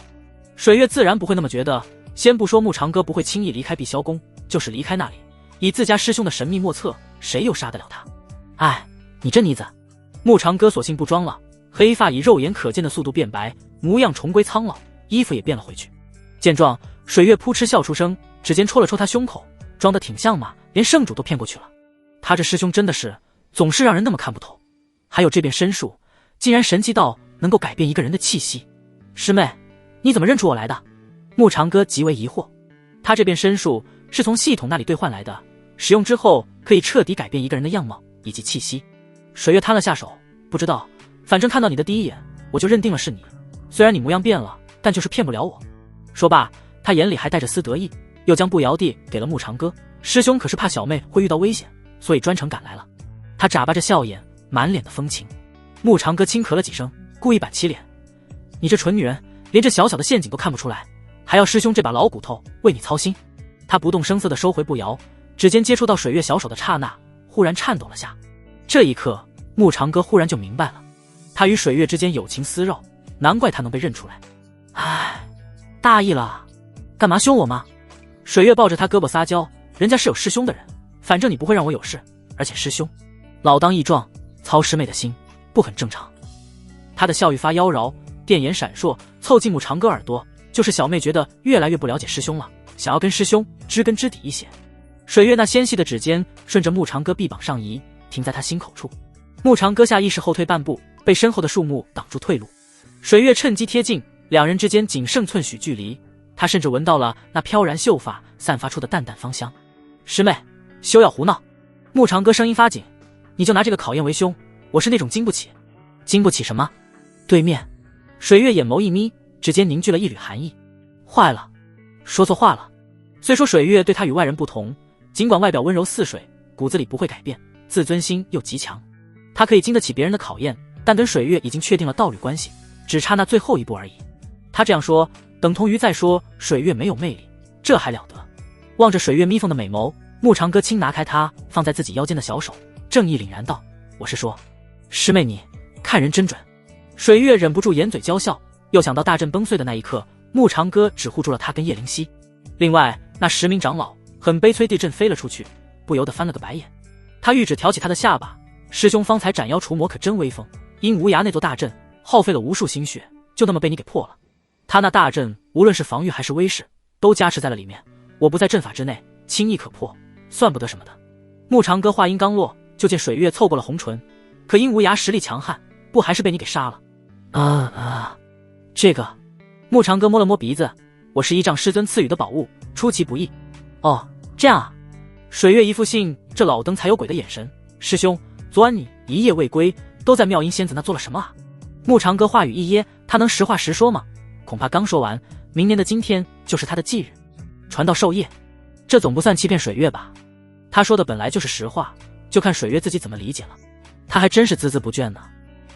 水月自然不会那么觉得，先不说木长歌不会轻易离开碧霄宫，就是离开那里，以自家师兄的神秘莫测，谁又杀得了他？哎，你这妮子！木长歌索性不装了，黑发以肉眼可见的速度变白，模样重归苍老，衣服也变了回去。见状，水月扑哧笑出声，指尖戳了戳他胸口，装得挺像嘛，连圣主都骗过去了。他这师兄真的是总是让人那么看不透。还有这变身术，竟然神奇到能够改变一个人的气息。师妹，你怎么认出我来的？木长歌极为疑惑。他这变身术是从系统那里兑换来的，使用之后可以彻底改变一个人的样貌以及气息。水月摊了下手，不知道，反正看到你的第一眼，我就认定了是你。虽然你模样变了，但就是骗不了我。说罢，他眼里还带着丝得意，又将步摇递给了木长歌。师兄可是怕小妹会遇到危险，所以专程赶来了。他眨巴着笑眼，满脸的风情。木长歌轻咳了几声，故意板起脸：你这蠢女人，连这小小的陷阱都看不出来，还要师兄这把老骨头为你操心。他不动声色地收回步摇，指尖接触到水月小手的刹那，忽然颤抖了下。这一刻，木长歌忽然就明白了，他与水月之间友情丝绕，难怪他能被认出来。唉，大意了，干嘛凶我吗？水月抱着他胳膊撒娇，人家是有师兄的人，反正你不会让我有事，而且师兄老当益壮，操师妹的心不很正常。他的笑语发妖娆，电眼闪烁，凑近慕长歌耳朵，就是小妹觉得越来越不了解师兄了，想要跟师兄知根知底一些。水月那纤细的指尖顺着慕长歌臂膀上移，停在他心口处。慕长歌下意识后退半步，被身后的树木挡住退路。水月趁机贴近，两人之间仅剩寸许距离，他甚至闻到了那飘然秀发散发出的淡淡芳香。师妹，休要胡闹！慕长歌声音发紧，你就拿这个考验为凶，我是那种经不起。经不起什么？对面，水月眼眸一眯，指尖凝聚了一缕寒意。坏了，说错话了。虽说水月对他与外人不同，尽管外表温柔似水，骨子里不会改变，自尊心又极强。他可以经得起别人的考验，但跟水月已经确定了道侣关系，只差那最后一步而已。他这样说，等同于在说水月没有魅力，这还了得？望着水月眯缝的美眸，慕长歌轻拿开他放在自己腰间的小手，正义凛然道：“我是说，师妹你看人真准。”水月忍不住掩嘴娇笑，又想到大阵崩碎的那一刻，慕长歌只护住了他跟叶灵犀。另外，那10名长老很悲催地震飞了出去，不由得翻了个白眼。他玉指挑起他的下巴，师兄方才斩妖除魔可真威风，因无涯那座大阵耗费了无数心血，就那么被你给破了。他那大阵无论是防御还是威势，都加持在了里面，我不在阵法之内，轻易可破，算不得什么的。慕长歌话音刚落，就见水月凑过了红唇，可因无涯实力强悍，不还是被你给杀了？这个……慕长歌摸了摸鼻子，我是依仗师尊赐予的宝物，出其不意。哦，这样啊。水月一副信这老登才有鬼的眼神。师兄，昨晚你一夜未归，都在妙音仙子那做了什么啊？慕长歌话语一噎，他能实话实说吗？恐怕刚说完，明年的今天就是他的忌日，传道授业，这总不算欺骗水月吧？他说的本来就是实话，就看水月自己怎么理解了。他还真是孜孜不倦呢。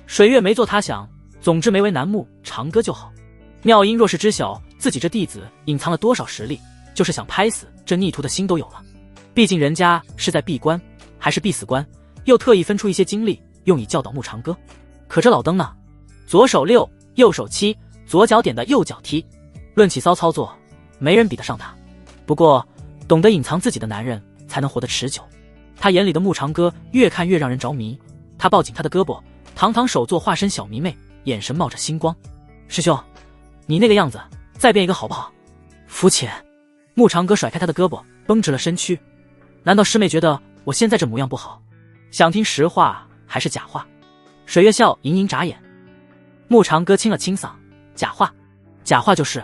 水月没做他想，总之没为难慕长歌就好。妙音若是知晓自己这弟子隐藏了多少实力，就是想拍死这逆徒的心都有了。毕竟人家是在闭关还是必死关，又特意分出一些精力用以教导慕长歌。可这老登呢，左手6，右手7，左脚点的右脚踢，论起骚操作，没人比得上他。不过懂得隐藏自己的男人才能活得持久。他眼里的慕长歌越看越让人着迷，他抱紧他的胳膊，堂堂手作化身小迷妹，眼神冒着星光。师兄，你那个样子再变一个好不好？肤浅。慕长歌甩开他的胳膊，绷直了身躯。难道师妹觉得我现在这模样不好？想听实话还是假话？水月笑盈盈眨眼。慕长歌清了清嗓，假话。假话就是。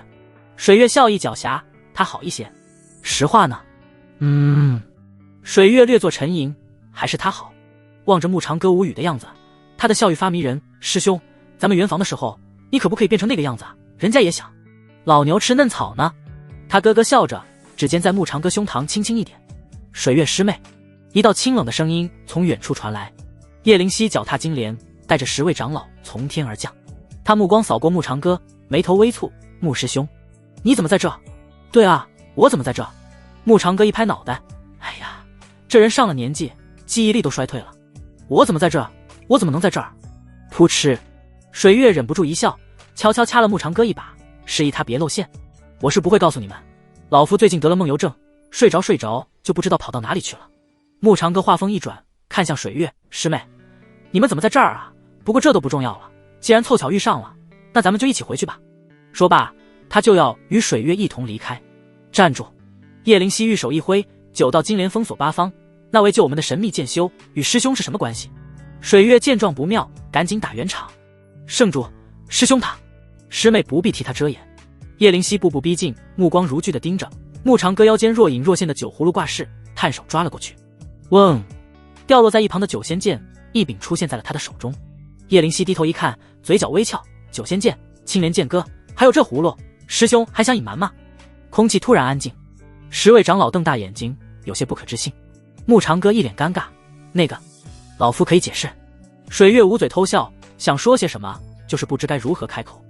水月笑意狡黠，他好一些。实话呢？水月略作沉吟，还是他好。望着慕长歌无语的样子，他的笑语发迷人。师兄，咱们圆房的时候，你可不可以变成那个样子啊？人家也想。老牛吃嫩草呢。他咯咯笑着，指尖在慕长歌胸膛轻轻一点。水月师妹，一道清冷的声音从远处传来。叶灵犀脚踏金莲，带着10位长老从天而降。他目光扫过慕长歌，眉头微蹙。慕师兄，你怎么在这？对啊，我怎么在这？慕长歌一拍脑袋，哎呀，这人上了年纪，记忆力都衰退了。我怎么在这？我怎么能在这儿？噗嗤，水月忍不住一笑，悄悄掐了慕长歌一把，示意他别露馅。我是不会告诉你们，老夫最近得了梦游症，睡着就不知道跑到哪里去了。慕长歌话锋一转，看向水月师妹，你们怎么在这儿啊？不过这都不重要了，既然凑巧遇上了，那咱们就一起回去吧。说罢，他就要与水月一同离开。站住！叶灵犀玉手一挥，9道金莲封锁八方。那位救我们的神秘剑修与师兄是什么关系？水月见状不妙，赶紧打圆场。圣主，师兄他……师妹不必替他遮掩。叶灵犀步步逼近，目光如炬地盯着慕长歌腰间若隐若现的酒葫芦挂饰，探手抓了过去。嗡！掉落在一旁的九仙剑一柄出现在了他的手中。叶灵犀低头一看，嘴角微翘。九仙剑、青莲剑歌，还有这葫芦，师兄还想隐瞒吗？空气突然安静，10位长老瞪大眼睛，有些不可置信。慕长歌一脸尴尬，那个，老夫可以解释。水月捂嘴偷笑，想说些什么，就是不知该如何开口。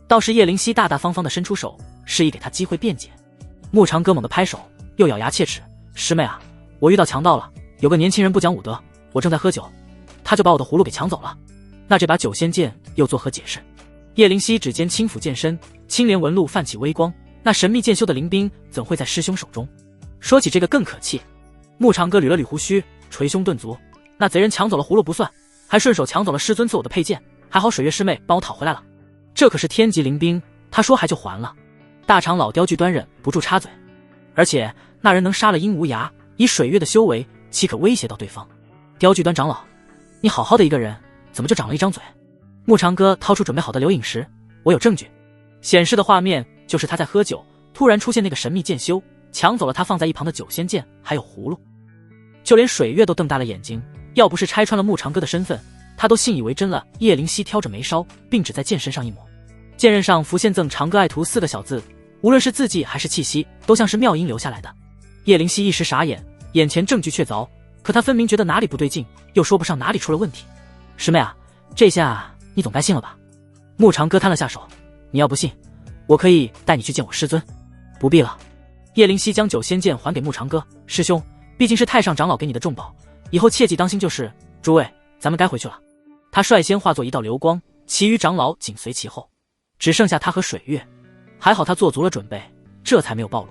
倒是叶灵犀大大方方地伸出手，示意给他机会辩解。慕长歌猛地拍手，又咬牙切齿：“师妹啊，我遇到强盗了，有个年轻人不讲武德，我正在喝酒，他就把我的葫芦给抢走了。那这把九仙剑又作何解释？”叶灵犀指尖轻抚剑身，青莲纹路泛起微光，那神秘渐修的灵兵怎会在师兄手中？说起这个更可气。牧长哥捋了捋胡须，捶胸顿足，那贼人抢走了葫芦不算，还顺手抢走了师尊赐我的佩剑，还好水月师妹帮我讨回来了。这可是天级灵兵，他说还就还了。大长老雕具端忍不住插嘴，而且那人能杀了阴无涯，以水月的修为，岂可威胁到对方？雕具端长老，你好好的一个人，怎么就长了一张嘴？牧长哥掏出准备好的留影石，我有证据。显示的画面就是他在喝酒，突然出现那个神秘剑修，抢走了他放在一旁的九仙剑，还有葫芦。就连水月都瞪大了眼睛，要不是拆穿了牧长哥的身份，他都信以为真了。叶灵犀挑着眉梢，并只在剑身上一抹，剑刃上浮现赠长歌爱徒4个小字，无论是字迹还是气息，都像是妙音留下来的。叶灵犀一时傻眼，眼前证据确凿，可他分明觉得哪里不对劲，又说不上哪里出了问题。师妹啊，这下你总该信了吧？牧长哥摊了下手，你要不信，我可以带你去见我师尊。不必了。叶灵犀将九仙剑还给牧长哥，师兄，毕竟是太上长老给你的重宝，以后切记当心就是。诸位，咱们该回去了。他率先化作一道流光，其余长老紧随其后，只剩下他和水月。还好他做足了准备，这才没有暴露。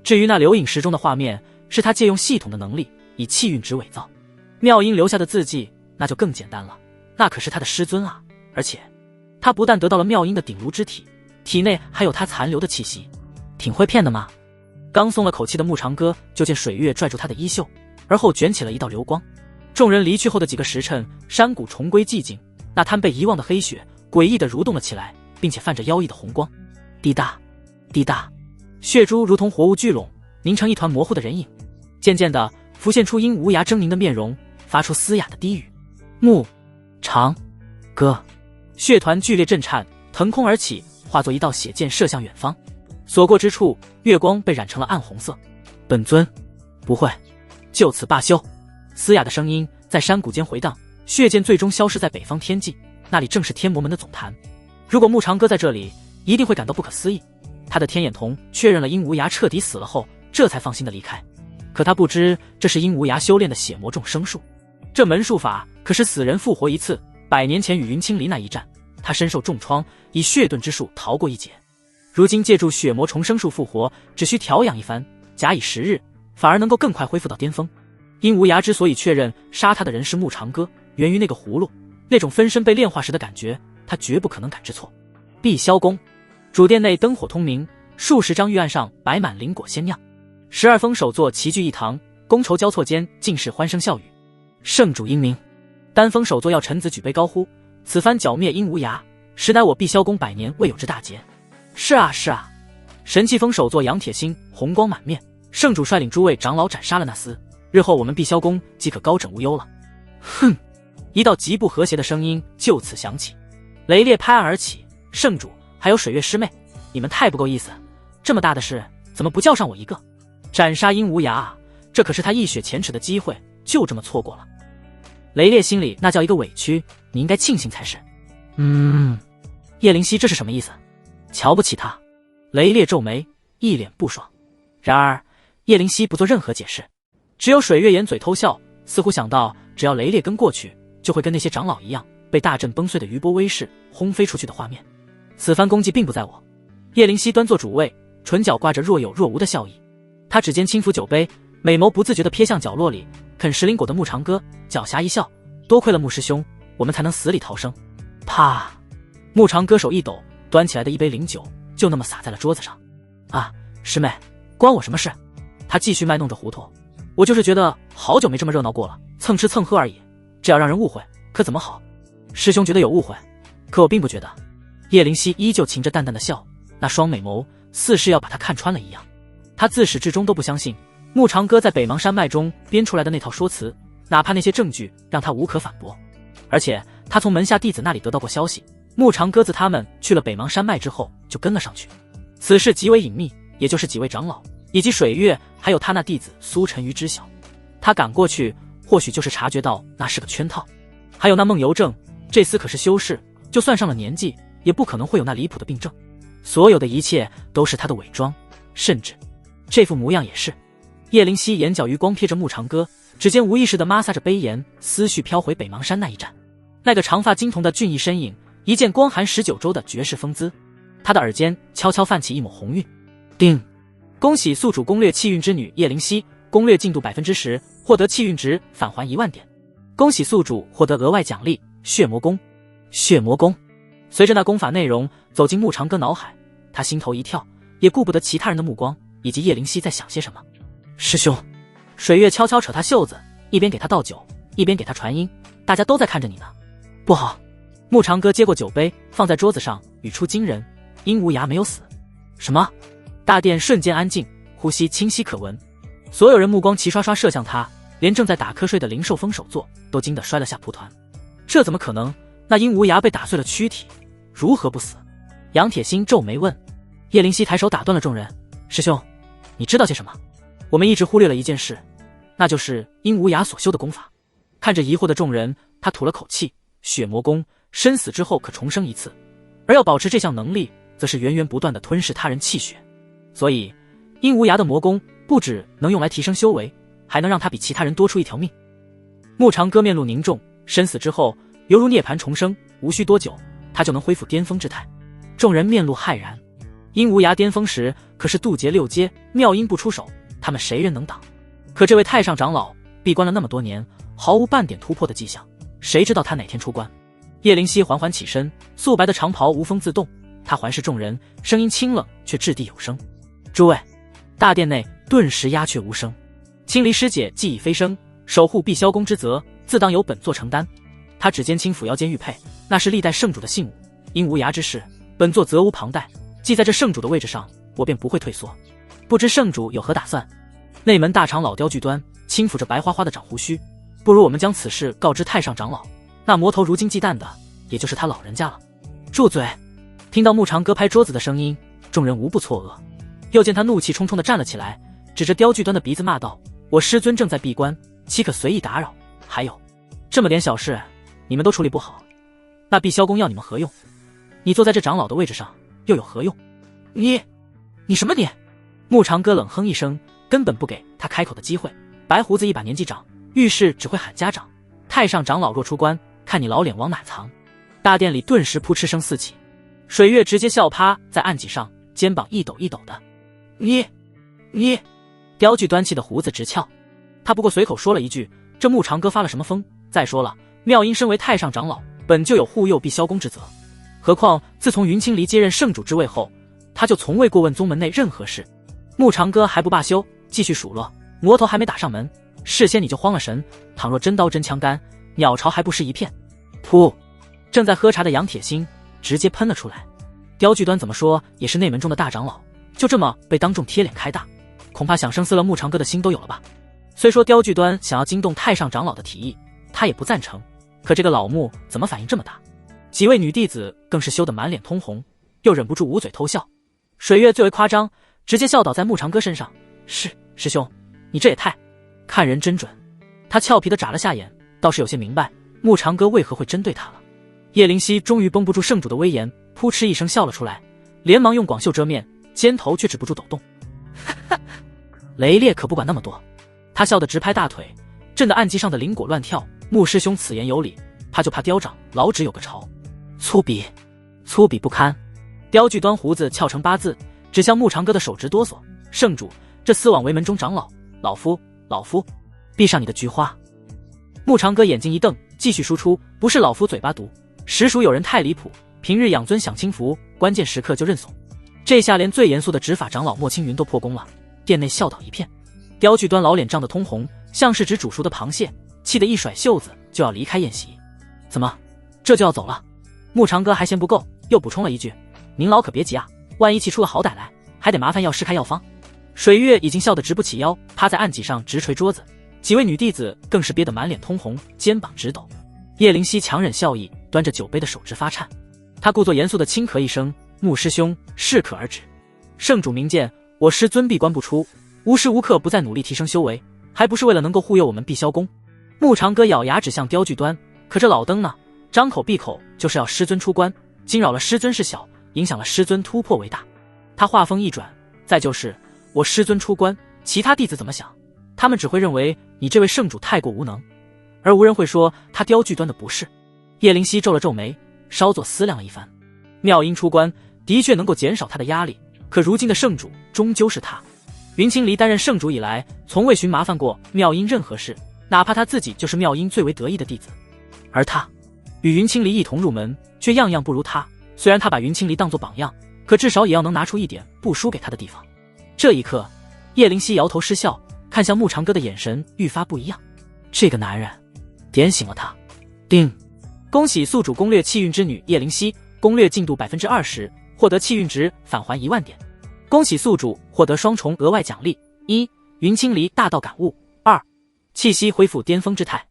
至于那留影石中的画面，是他借用系统的能力以气运值伪造。妙音留下的字迹那就更简单了，那可是他的师尊啊！而且他不但得到了妙音的顶炉之体，体内还有他残留的气息，挺会骗的嘛。刚松了口气的牧长哥就见水月拽住他的衣袖，而后卷起了一道流光。众人离去后的几个时辰，山谷重归寂静，那滩被遗忘的黑雪诡异地蠕动了起来，并且泛着妖异的红光。滴答滴答，血珠如同活物聚拢，凝成一团模糊的人影。渐渐地浮现出因无涯狰狞的面容，发出嘶哑的低语。牧长哥，血团剧烈震颤，腾空而起，化作一道血箭射向远方。所过之处，月光被染成了暗红色。本尊不会就此罢休。嘶哑的声音在山谷间回荡，血剑最终消失在北方天际，那里正是天魔门的总坛。如果牧长哥在这里，一定会感到不可思议。他的天眼瞳确认了殷无涯彻底死了后，这才放心的离开。可他不知这是殷无涯修炼的血魔众生术，这门术法可是死人复活一次。100年前与云清离那一战，他身受重创，以血遁之术逃过一劫。如今借助血魔重生术复活，只需调养一番，假以10日，反而能够更快恢复到巅峰。殷无涯之所以确认杀他的人是牧长哥，源于那个葫芦，那种分身被炼化时的感觉，他绝不可能感知错。碧霄宫主殿内灯火通明，数十张玉案上摆满灵果仙酿，12峰首座齐聚一堂，觥筹交错间尽是欢声笑语。圣主英明！丹峰首座要臣子举杯高呼，此番剿灭殷无涯，实乃我碧霄宫100年未有之大捷。是啊是啊！神气峰首座杨铁心红光满面，圣主率领诸位长老斩杀了那厮，日后我们碧霄宫即可高枕无忧了。哼！一道极不和谐的声音就此响起。雷烈拍案而起，圣主还有水月师妹，你们太不够意思，这么大的事怎么不叫上我一个？斩杀殷无涯啊，这可是他一雪前耻的机会，就这么错过了。雷烈心里那叫一个委屈，你应该庆幸才是。叶灵犀这是什么意思？瞧不起他？雷烈皱眉，一脸不爽。然而叶灵犀不做任何解释，只有水月掩嘴偷笑，似乎想到只要雷烈跟过去，就会跟那些长老一样，被大阵崩碎的余波威势轰飞出去的画面。此番功绩并不在我。叶灵犀端坐主位，唇角挂着若有若无的笑意。他指尖轻抚酒杯，美眸不自觉地瞥向角落里啃石灵果的牧长哥，狡黠一笑，多亏了牧师兄，我们才能死里逃生。啪！牧长哥手一抖，端起来的一杯灵酒就那么洒在了桌子上。啊，师妹，关我什么事？他继续卖弄着糊涂。我就是觉得好久没这么热闹过了，蹭吃蹭喝而已，这要让人误会，可怎么好？师兄觉得有误会，可我并不觉得。叶灵犀依旧噙着淡淡的笑，那双美眸似是要把他看穿了一样。他自始至终都不相信牧长哥在北邙山脉中编出来的那套说辞，哪怕那些证据让他无可反驳。而且他从门下弟子那里得到过消息，牧长鸽子他们去了北邙山脉之后就跟了上去，此事极为隐秘，也就是几位长老以及水月还有他那弟子苏晨瑜知晓。他赶过去或许就是察觉到那是个圈套。还有那梦游症，这厮可是修士，就算上了年纪也不可能会有那离谱的病症。所有的一切都是他的伪装，甚至这副模样也是。叶灵犀眼角余光瞥着牧长歌，指尖无意识地摩挲着杯沿，思绪飘回北邙山那一战。那个长发金瞳的俊逸身影一见光寒19州的绝世风姿。他的耳间悄悄泛起一抹红晕。叮！恭喜宿主攻略气运之女叶灵犀，攻略进度 10%， 获得气运值返还1万点。恭喜宿主获得额外奖励血魔功。血魔功。随着那功法内容走进牧长歌脑海，他心头一跳，也顾不得其他人的目光以及叶灵犀在想些什么。师兄，水月悄悄扯他袖子，一边给他倒酒，一边给他传音，大家都在看着你呢。不好！牧长歌接过酒杯放在桌子上，语出惊人，殷无涯没有死。什么？大殿瞬间安静，呼吸清晰可闻，所有人目光齐刷刷射向他，连正在打瞌睡的灵兽风首座都惊得摔了下蒲团。这怎么可能？那殷无涯被打碎了躯体，如何不死？杨铁心皱眉问。叶灵犀抬手打断了众人：师兄，你知道些什么？我们一直忽略了一件事，那就是殷无涯所修的功法。看着疑惑的众人，他吐了口气：血魔功身死之后可重生一次，而要保持这项能力，则是源源不断地吞噬他人气血。所以殷无涯的魔功不只能用来提升修为，还能让他比其他人多出一条命。牧长歌面露凝重，身死之后犹如涅槃重生，无需多久他就能恢复巅峰之态。众人面露骇然。殷无涯巅峰时可是渡劫6阶，妙音不出手，他们谁人能挡？可这位太上长老闭关了那么多年，毫无半点突破的迹象，谁知道他哪天出关？叶灵犀缓缓起身，素白的长袍无风自动，他环视众人，声音清冷却掷地有声：诸位！大殿内顿时鸦雀无声。青离师姐既已飞升，守护碧霄宫之责自当由本座承担。他指尖轻抚腰间玉佩，那是历代圣主的信物，因无涯之事，本座责无旁贷，记在这圣主的位置上，我便不会退缩。不知圣主有何打算？内门大长老刁巨端轻抚着白花花的长胡须，不如我们将此事告知太上长老，那魔头如今忌惮的也就是他老人家了。住嘴！听到牧长歌拍桌子的声音，众人无不错愕。又见他怒气冲冲地站了起来，指着刁巨端的鼻子骂道：我师尊正在闭关，岂可随意打扰？还有这么点小事你们都处理不好，那碧霄宫要你们何用？你坐在这长老的位置上又有何用？你什么你？牧长歌冷哼一声，根本不给他开口的机会。白胡子一把年纪长，遇事只会喊家长，太上长老若出关，看你老脸往哪藏。大殿里顿时扑哧声四起，水月直接笑趴在案几上，肩膀一抖一抖的。你刁巨端气的胡子直翘，他不过随口说了一句，这牧长歌发了什么疯？再说了，妙音身为太上长老，本就有护佑碧霄宫之责，何况自从云清离接任圣主之位后，他就从未过问宗门内任何事。牧长歌还不罢休，继续数落：魔头还没打上门，事先你就慌了神，倘若真刀真枪干，鸟巢还不是一片？噗！正在喝茶的杨铁心直接喷了出来。刁巨端怎么说也是内门中的大长老，就这么被当众贴脸开大，恐怕想生撕了牧长歌的心都有了吧。虽说刁巨端想要惊动太上长老的提议他也不赞成，可这个老牧怎么反应这么大？几位女弟子更是羞得满脸通红，又忍不住捂嘴偷笑。水月最为夸张，直接笑倒在牧长歌身上。师兄，你这也太看人真准。他俏皮地眨了下眼，倒是有些明白牧长歌为何会针对他了。叶灵犀终于绷不住圣主的威严，扑哧一声笑了出来，连忙用广袖遮面，肩头却止不住抖动。雷烈可不管那么多，他笑得直拍大腿，震得案几上的灵果乱跳。牧师兄此言有理，怕就怕刁长老只有个巢，粗鄙不堪。刁巨端胡子翘成8字，指向牧长歌的手直哆嗦。圣主，这司往为门中长老，老夫闭上你的菊花。牧长歌眼睛一瞪，继续输出：不是老夫嘴巴毒，实属有人太离谱，平日养尊享清福，关键时刻就认怂。这下连最严肃的执法长老莫青云都破功了，殿内笑倒一片。刁巨端老脸涨得通红，像是只煮熟的螃蟹，气得一甩袖子就要离开宴席。怎么，这就要走了？牧长歌还嫌不够，又补充了一句：您老可别急啊，万一气出个好歹来，还得麻烦药师开药方。水月已经笑得直不起腰，趴在案几上直捶桌子，几位女弟子更是憋得满脸通红，肩膀直抖。叶灵犀强忍笑意，端着酒杯的手直发颤。他故作严肃地轻咳一声：牧师兄，适可而止。圣主明鉴，我师尊闭关不出，无时无刻不在努力提升修为，还不是为了能够护佑我们碧霄宫？牧长歌咬牙指向刁巨端，可这老登呢，张口闭口就是要师尊出关，惊扰了师尊事小，影响了师尊突破为大。他话锋一转，再就是我师尊出关，其他弟子怎么想？他们只会认为你这位圣主太过无能，而无人会说他刁巨端的不是。叶灵犀皱了皱眉，稍作思量了一番，妙音出关的确能够减少他的压力，可如今的圣主终究是他。云清离担任圣主以来，从未寻麻烦过妙音任何事，哪怕他自己就是妙音最为得意的弟子。而他与云清离一同入门，却样样不如他。虽然他把云清离当作榜样，可至少也要能拿出一点不输给他的地方。这一刻，叶灵犀摇头失笑，看向牧长歌的眼神愈发不一样。这个男人点醒了他。叮！恭喜宿主攻略气运之女叶灵犀，攻略进度 20%， 获得气运值返还1万点。恭喜宿主获得双重额外奖励：一、云清离大道感悟；二、气息恢复巅峰之态。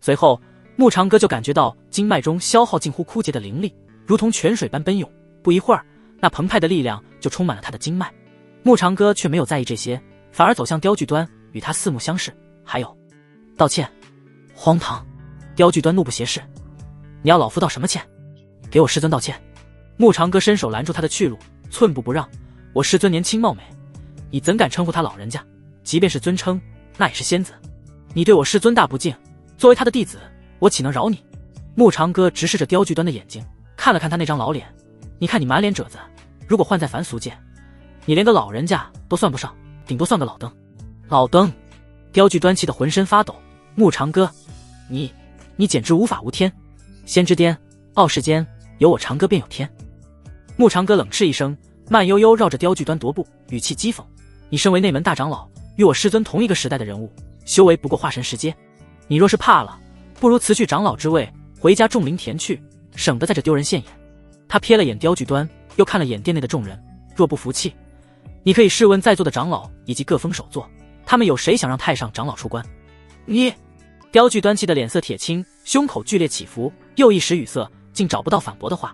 随后，牧长歌就感觉到经脉中消耗近乎枯竭的灵力，如同泉水般奔涌。不一会儿，那澎湃的力量就充满了他的经脉。牧长歌却没有在意这些，反而走向雕具端，与他四目相视。还有，道歉！荒唐！雕具端怒不胁视：“你要老夫道什么歉？给我师尊道歉！”牧长歌伸手拦住他的去路，寸步不让：“我师尊年轻貌美，你怎敢称呼他老人家？即便是尊称，那也是仙子。你对我师尊大不敬，作为他的弟子，我岂能饶你？”牧长歌直视着雕具端的眼睛，看了看他那张老脸：“你看你满脸褶子，如果换在凡俗界，你连个老人家都算不上，顶多算个老登。”老登！雕具端气得浑身发抖：“牧长歌，你简直无法无天！仙之巅，傲世间，有我长歌便有天。”牧长歌冷嗤一声，慢悠悠绕着雕具端踱步，语气讥讽：“你身为内门大长老，与我师尊同一个时代的人物，修为不过化神时阶。你若是怕了，不如辞去长老之位，回家种灵田去，省得在这丢人现眼。”他瞥了眼雕具端，又看了眼殿内的众人：“若不服气，你可以试问在座的长老以及各峰首座，他们有谁想让太上长老出关？”你！雕具端气得脸色铁青，胸口剧烈起伏，又一时语塞，竟找不到反驳的话。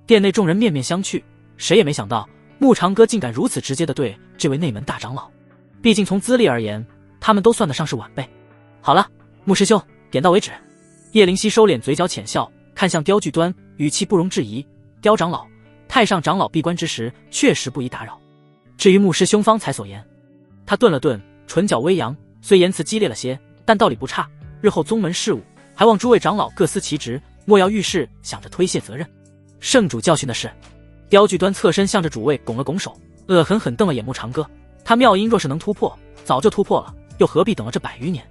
殿内众人面面相觑，谁也没想到牧长歌竟敢如此直接地对这位内门大长老。毕竟从资历而言，他们都算得上是晚辈。好了，牧师兄，点到为止。叶灵犀收敛嘴角浅笑，看向雕具端，语气不容置疑：“雕长老，太上长老闭关之时，确实不宜打扰。至于牧师兄方才所言。”他顿了顿，唇角微扬，虽言辞激烈了些，但道理不差。日后宗门事务，还望诸位长老各司其职，莫要遇事想着推卸责任。圣主教训的是。雕具端侧身向着主位拱了拱手，恶狠狠瞪了眼牧长歌。他妙音若是能突破，早就突破了，又何必等了这100余年？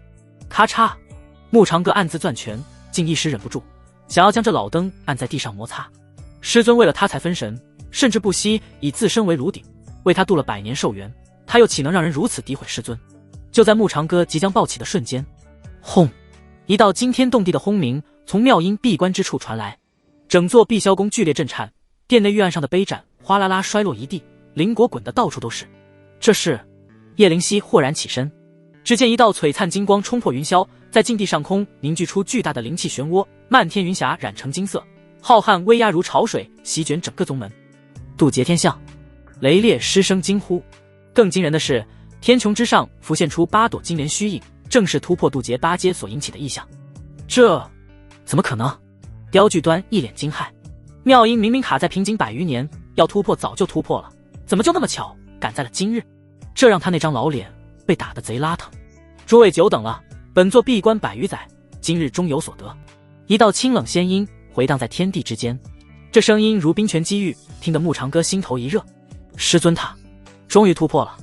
咔嚓！牧长歌暗自攥拳，竟一时忍不住，想要将这老登按在地上摩擦。师尊为了他才分神，甚至不惜以自身为炉鼎，为他镀了100年寿元，他又岂能让人如此诋毁师尊？就在牧长歌即将暴起的瞬间，轰！一道惊天动地的轰鸣从妙音闭关之处传来，整座碧霄宫剧烈震颤，殿内玉案上的杯盏哗啦啦摔落一地，灵果滚得到处都是。这是……叶灵犀豁然起身，只见一道璀璨金光冲破云霄，在禁地上空凝聚出巨大的灵气漩涡，漫天云霞染成金色，浩瀚威压如潮水，席卷整个宗门。渡劫天象！雷烈失声惊呼。更惊人的是，天穹之上浮现出8朵金莲虚影，正是突破渡劫8阶所引起的异象。这怎么可能？雕具端一脸惊骇。妙音明明卡在瓶颈100余年，要突破早就突破了，怎么就那么巧赶在了今日？这让他那张老脸被打得贼邋遢。诸位久等了，本座闭关100余载，今日终有所得。一道清冷仙音回荡在天地之间，这声音如冰泉击玉，听得牧长歌心头一热。师尊他终于突破了。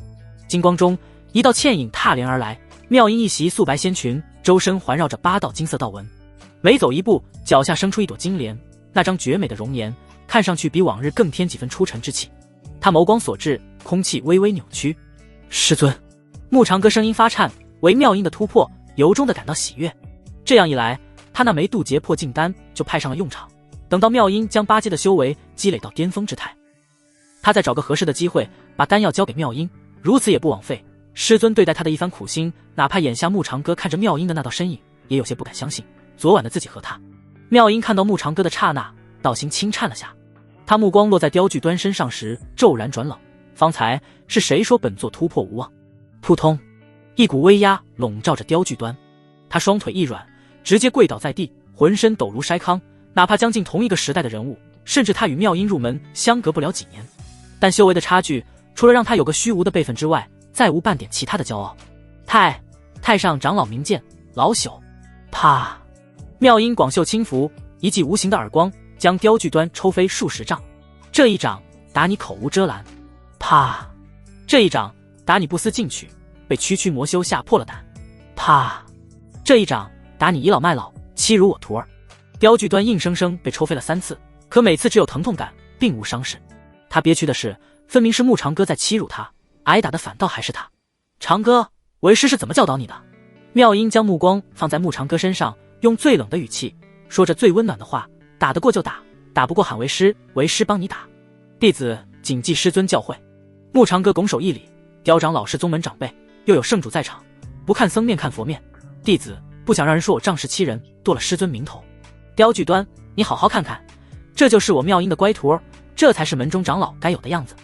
金光中，一道倩影踏帘而来，妙音一袭素白仙裙，周身环绕着8道金色道纹，每走一步，脚下生出一朵金莲。那张绝美的容颜，看上去比往日更添几分出尘之气。他眸光所至，空气微微扭曲。师尊！牧长歌声音发颤，为妙音的突破，由衷的感到喜悦。这样一来，他那枚渡劫破境丹就派上了用场。等到妙音将8阶的修为积累到巅峰之态，他再找个合适的机会把丹药交给妙音，如此也不枉费师尊对待他的一番苦心。哪怕眼下牧长歌看着妙音的那道身影，也有些不敢相信昨晚的自己和他。妙音看到牧长歌的刹那，道心轻颤了下。他目光落在雕具端身上时，骤然转冷。方才是谁说本座突破无望？扑通，一股威压笼罩着雕具端，他双腿一软，直接跪倒在地，浑身抖如筛糠。哪怕将近同一个时代的人物，甚至他与妙音入门相隔不了几年，但修为的差距，除了让他有个虚无的辈分之外，再无半点其他的骄傲。太上长老明鉴，老朽。啪！妙音广袖轻拂，一记无形的耳光将雕具端抽飞数十丈。这一掌打你口无遮拦，啪！这一掌打你不思进取，被区区魔修吓破了胆，啪！这一掌打你倚老卖老，欺辱我徒儿。雕具端硬生生被抽飞了3次，可每次只有疼痛感，并无伤势。他憋屈的是，分明是牧长哥在欺辱他，挨打的反倒还是他。长哥，为师是怎么教导你的？妙音将目光放在牧长哥身上，用最冷的语气说着最温暖的话：打得过就打，打不过喊为师，为师帮你打。弟子谨记师尊教诲。牧长哥拱手一礼：雕长老是宗门长辈，又有圣主在场，不看僧面看佛面，弟子不想让人说我仗势欺人，夺了师尊名头。雕具端，你好好看看，这就是我妙音的乖徒儿，这才是门中长老该有的样子。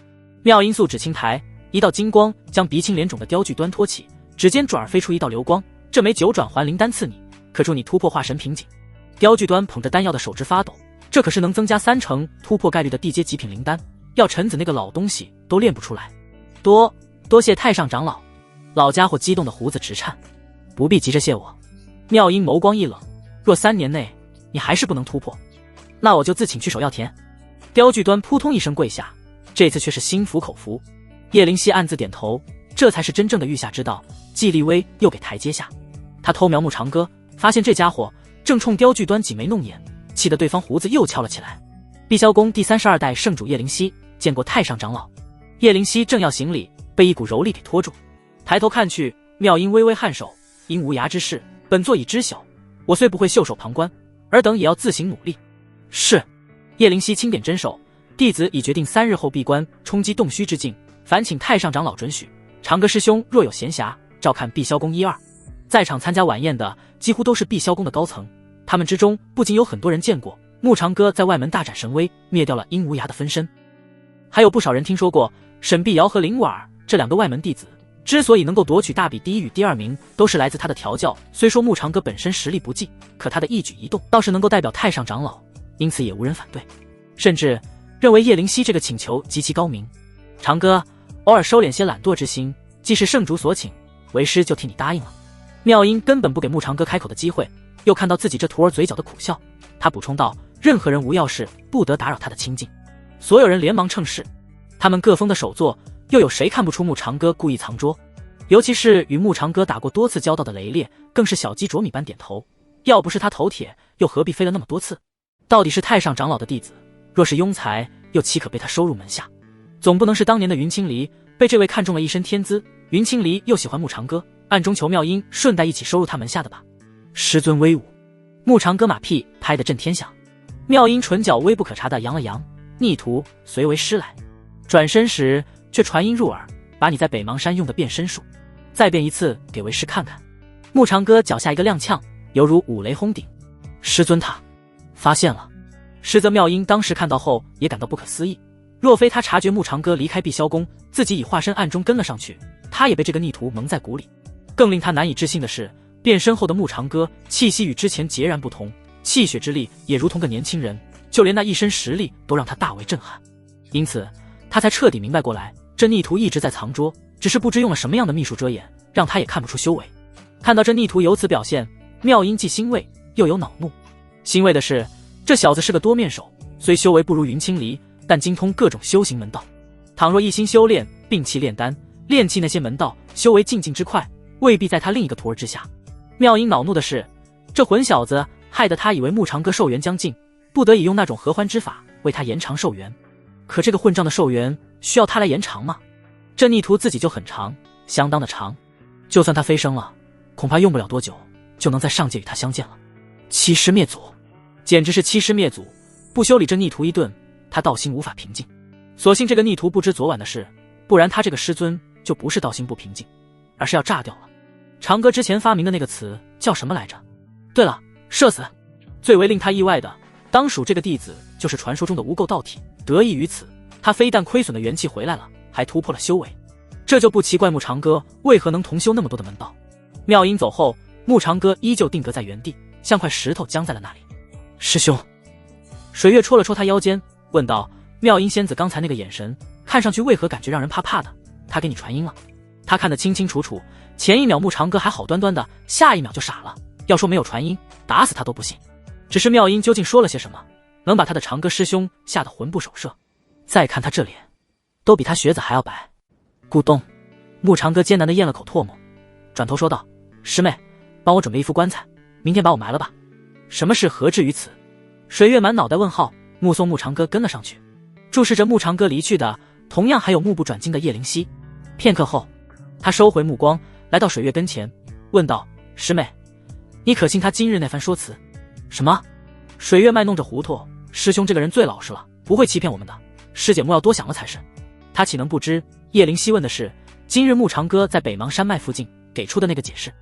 妙音素指青苔，一道金光将鼻青脸肿的雕具端托起，指尖转而飞出一道流光，这枚9转还灵丹赐你，可助你突破化神瓶颈。雕具端捧着丹药的手指发抖，这可是能增加30%突破概率的地阶极品灵丹，要陈子那个老东西都练不出来。多谢太上长老。老家伙激动的胡子直颤。不必急着谢我。妙音眸光一冷，若3年内你还是不能突破，那我就自请去手药田。雕具端扑通一声跪下，这次却是心服口服。叶灵犀暗自点头，这才是真正的御下之道。季立威又给台阶下，他偷瞄牧长哥，发现这家伙正冲雕具端挤眉弄眼，气得对方胡子又翘了起来。碧霄宫第32代圣主叶灵犀见过太上长老。叶灵犀正要行礼，被一股柔力给拖住，抬头看去，妙音微微颔首：因无涯之事，本座已知晓，我虽不会袖手旁观，尔等也要自行努力。是。叶灵犀轻点真手，弟子已决定3日后闭关冲击洞虚之境，烦请太上长老准许。长歌师兄若有闲暇，照看碧霄宫1、2。在场参加晚宴的几乎都是碧霄宫的高层，他们之中不仅有很多人见过牧长哥在外门大展神威，灭掉了阴无涯的分身，还有不少人听说过沈碧瑶和林婉儿这2个外门弟子之所以能够夺取大比第1与第2名，都是来自他的调教。虽说牧长哥本身实力不济，可他的一举一动倒是能够代表太上长老，因此也无人反对，甚至认为叶灵犀这个请求极其高明。长哥偶尔收敛些懒惰之心，既是圣主所请，为师就替你答应了。妙音根本不给牧长哥开口的机会，又看到自己这徒儿嘴角的苦笑，他补充道：任何人无要事不得打扰他的清静。所有人连忙称是，他们各封的首座，又有谁看不出牧长哥故意藏拙？尤其是与牧长哥打过多次交道的雷烈，更是小鸡啄米般点头。要不是他头铁，又何必飞了那么多次？到底是太上长老的弟子，若是庸才，又岂可被他收入门下？总不能是当年的云清离被这位看中了一身天资，云清离又喜欢牧长哥，暗中求妙音顺带一起收入他门下的吧？师尊威武！牧长哥马屁拍得震天响。妙音唇角微不可察地扬了扬：逆徒随为师来。转身时却传音入耳：把你在北邙山用的变身术再变一次给为师看看。牧长哥脚下一个踉跄，犹如五雷轰顶。师尊他发现了。实则妙音当时看到后也感到不可思议，若非他察觉牧长哥离开碧霄宫，自己已化身暗中跟了上去，他也被这个逆徒蒙在鼓里。更令他难以置信的是，变身后的牧长哥气息与之前截然不同，气血之力也如同个年轻人，就连那一身实力都让他大为震撼。因此他才彻底明白过来，这逆徒一直在藏拙，只是不知用了什么样的秘术遮掩，让他也看不出修为。看到这逆徒有此表现，妙音既欣慰又有恼怒。欣慰的是，这小子是个多面手，虽修为不如云清离，但精通各种修行门道。倘若一心修炼，摒弃炼丹、炼气那些门道，修为进之快，未必在他另一个徒儿之下。妙音恼怒的是，这混小子害得他以为牧长哥寿元将近，不得已用那种合欢之法为他延长寿元。可这个混账的寿元需要他来延长吗？这逆徒自己就很长，相当的长，就算他飞升了，恐怕用不了多久就能在上界与他相见了。欺师灭祖，简直是欺师灭祖！不修理这逆徒一顿，他道心无法平静。所幸这个逆徒不知昨晚的事，不然他这个师尊就不是道心不平静，而是要炸掉了。长歌之前发明的那个词叫什么来着？对了，社死。最为令他意外的，当属这个弟子就是传说中的无垢道体，得益于此，他非但亏损的元气回来了，还突破了修为。这就不奇怪牧长哥为何能同修那么多的门道。妙音走后，牧长哥依旧定格在原地，像块石头僵在了那里。师兄。水月戳了戳他腰间，问道：妙音仙子刚才那个眼神，看上去为何感觉让人怕怕的？他给你传音了？他看得清清楚楚，前一秒牧长哥还好端端的，下一秒就傻了。要说没有传音，打死他都不信。只是妙音究竟说了些什么，能把他的长歌师兄吓得魂不守舍。再看他这脸，都比他学子还要白。咕咚，穆长歌艰难地咽了口唾沫，转头说道：“师妹，帮我准备一副棺材，明天把我埋了吧。”什么事何至于此？水月满脑袋问号，目送穆长歌跟了上去。注视着穆长歌离去的，同样还有目不转睛的叶灵犀。片刻后，他收回目光，来到水月跟前，问道：“师妹，你可信他今日那番说辞？”什么？水月卖弄着糊涂，师兄这个人最老实了，不会欺骗我们的。师姐莫要多想了才是。他岂能不知叶灵犀问的是今日穆长歌在北邙山脉附近给出的那个解释？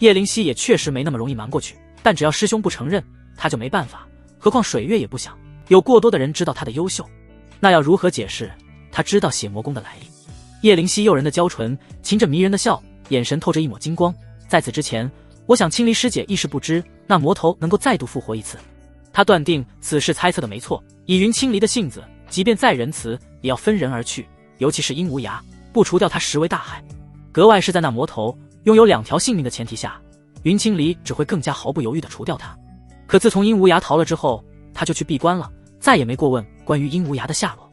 叶灵犀也确实没那么容易瞒过去，但只要师兄不承认，他就没办法。何况水月也不想有过多的人知道他的优秀，那要如何解释他知道血魔宫的来历？叶灵犀诱人的娇唇噙着迷人的笑，眼神透着一抹金光。在此之前，我想青离师姐亦是不知那魔头能够再度复活一次。他断定此事猜测的没错，以云青离的性子，即便再仁慈也要分人而去，尤其是殷无涯，不除掉他实为大害。格外是在那魔头拥有2条性命的前提下，云青离只会更加毫不犹豫地除掉他。可自从殷无涯逃了之后，他就去闭关了，再也没过问关于殷无涯的下落。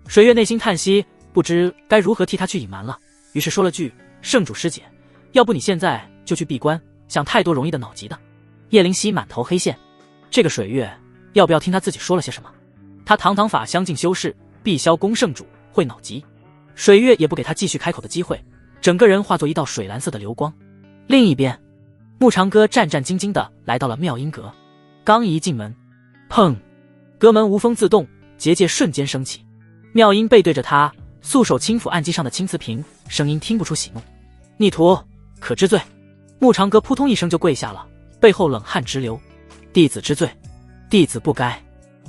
水月内心叹息，不知该如何替他去隐瞒了，于是说了句：“圣主师姐，要不你现在就去闭关，想太多容易的脑急的。”叶灵犀满头黑线，这个水月要不要听他自己说了些什么？他堂堂法相境修士，碧霄宫圣主，会脑急？水月也不给他继续开口的机会，整个人化作一道水蓝色的流光。另一边，穆长歌战战兢兢地来到了妙音阁，刚一进门，砰！阁门无风自动，结界瞬间升起。妙音背对着他，素手轻抚案几上的青瓷瓶，声音听不出喜怒。逆徒，可知罪？穆长歌扑通一声就跪下了，背后冷汗直流。弟子知罪，弟子不该。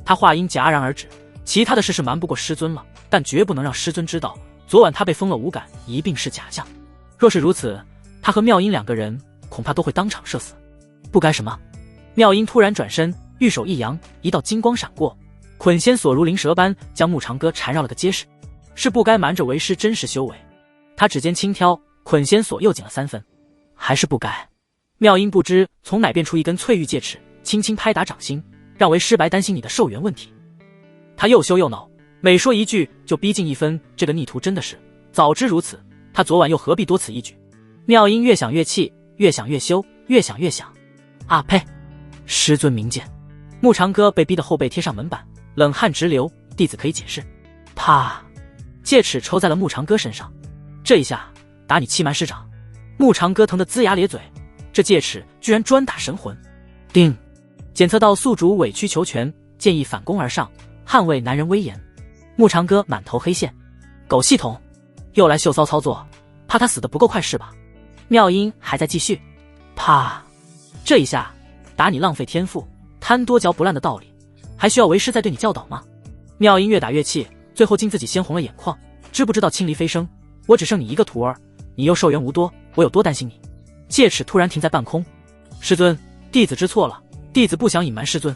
他话音戛然而止，其他的事是瞒不过师尊了，但绝不能让师尊知道昨晚他被封了五感，一并是假象。若是如此，他和妙音2个人恐怕都会当场射死。不该什么？妙音突然转身，玉手一扬，一道金光闪过，捆仙锁如灵蛇般将穆长歌缠绕了个结实。是不该瞒着为师真实修为。他指尖轻挑，捆仙锁又紧了3分。还是不该。妙音不知从哪变出一根翠玉戒尺，轻轻拍打掌心，让为师白担心你的寿元问题。他又羞又恼，每说一句就逼近1分，这个逆徒真的是，早知如此，他昨晚又何必多此一举？妙音越想越气，越想越羞，越想越想。啊呸！师尊明鉴。穆长歌被逼得后背贴上门板，冷汗直流。弟子可以解释。啪！戒尺抽在了穆长歌身上，这一下打你欺瞒师长。穆长歌疼得龇牙咧嘴，这戒尺居然专打神魂。叮！检测到宿主委曲求全，建议反攻而上，捍卫男人威严。穆长歌满头黑线，狗系统又来秀骚操作，怕他死得不够快是吧？妙音还在继续。啪！这一下打你浪费天赋，贪多嚼不烂的道理，还需要为师再对你教导吗？妙音越打越气，最后竟自己先红了眼眶。知不知道青离飞升？我只剩你一个徒儿，你又寿元无多，我有多担心你？戒尺突然停在半空。师尊，弟子知错了，弟子不想隐瞒师尊。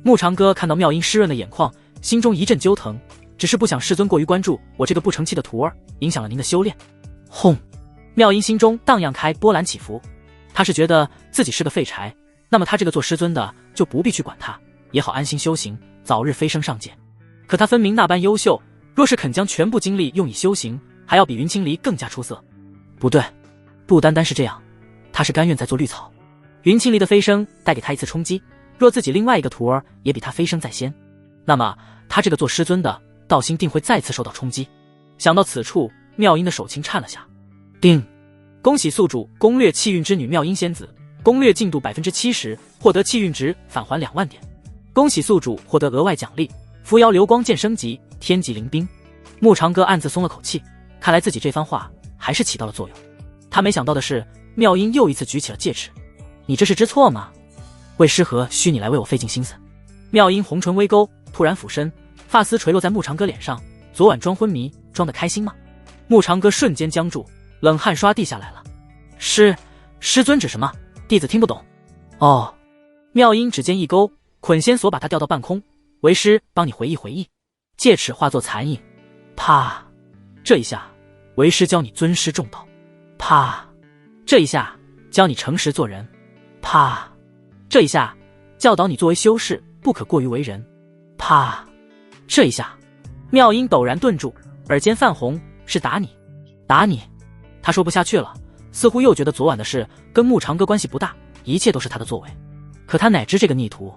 穆长歌看到妙音湿润的眼眶，心中一阵揪疼，只是不想师尊过于关注我这个不成器的徒儿，影响了您的修炼。轰！妙音心中荡漾开波澜起伏，他是觉得自己是个废柴，那么他这个做师尊的就不必去管他，也好安心修行，早日飞升上界。可他分明那般优秀，若是肯将全部精力用以修行，还要比云青离更加出色。不对，不单单是这样，他是甘愿在做绿草。云青离的飞升带给他一次冲击，若自己另外一个徒儿也比他飞升在先，那么他这个做师尊的道心定会再次受到冲击。想到此处，妙音的手轻颤了下。叮！恭喜宿主攻略气运之女妙音仙子，攻略进度 70%， 获得气运值返还2万点。恭喜宿主获得额外奖励，扶摇流光剑升级，天级灵兵。穆长歌暗自松了口气，看来自己这番话还是起到了作用。他没想到的是，妙音又一次举起了戒尺。你这是知错吗？为师何须你来为我费尽心思？妙音红唇微勾，突然俯身，发丝垂落在穆长歌脸上。昨晚装昏迷，装得开心吗？穆长歌瞬间僵住，冷汗刷地下来了。师尊指什么？弟子听不懂。哦。妙音指尖一勾，捆仙索把他吊到半空。为师帮你回忆回忆。戒尺化作残影。啪！这一下，为师教你尊师重道。啪！这一下，教你诚实做人。啪！这一下，教导你作为修士不可过于为人。啪！啪！这一下，妙音陡然顿住，耳尖泛红，是打你，打你。他说不下去了，似乎又觉得昨晚的事跟牧长歌关系不大，一切都是他的作为。可他哪知这个逆徒，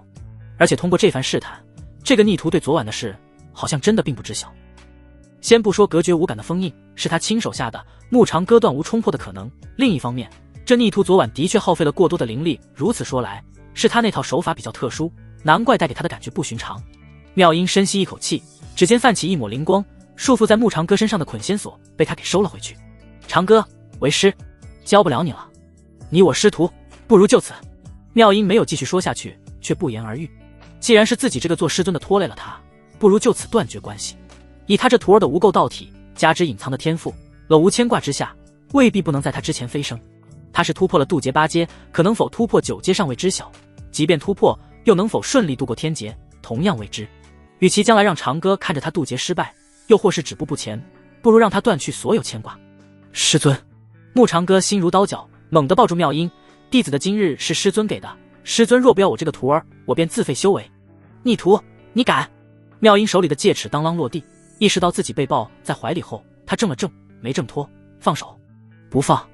而且通过这番试探，这个逆徒对昨晚的事好像真的并不知晓。先不说隔绝无感的封印是他亲手下的，牧长歌断无冲破的可能，另一方面，这逆徒昨晚的确耗费了过多的灵力，如此说来，是他那套手法比较特殊，难怪带给他的感觉不寻常。妙音深吸一口气，指尖泛起一抹灵光，束缚在牧长歌身上的捆仙索被他给收了回去。长歌，为师教不了你了，你我师徒不如就此。妙音没有继续说下去，却不言而喻。既然是自己这个做师尊的拖累了他，不如就此断绝关系。以他这徒儿的无垢道体，加之隐藏的天赋，了无牵挂之下，未必不能在他之前飞升。他是突破了渡劫8阶，可能否突破9阶尚未知晓，即便突破，又能否顺利度过天劫，同样未知。与其将来让长歌看着他渡劫失败，又或是止步不前，不如让他断去所有牵挂。师尊，牧长歌心如刀绞，猛地抱住妙音，弟子的今日是师尊给的，师尊若不要我这个徒儿，我便自废修为。逆徒，你敢！妙音手里的戒尺当啷落地，意识到自己被抱在怀里后，他怔了怔，没挣脱，放手。不放。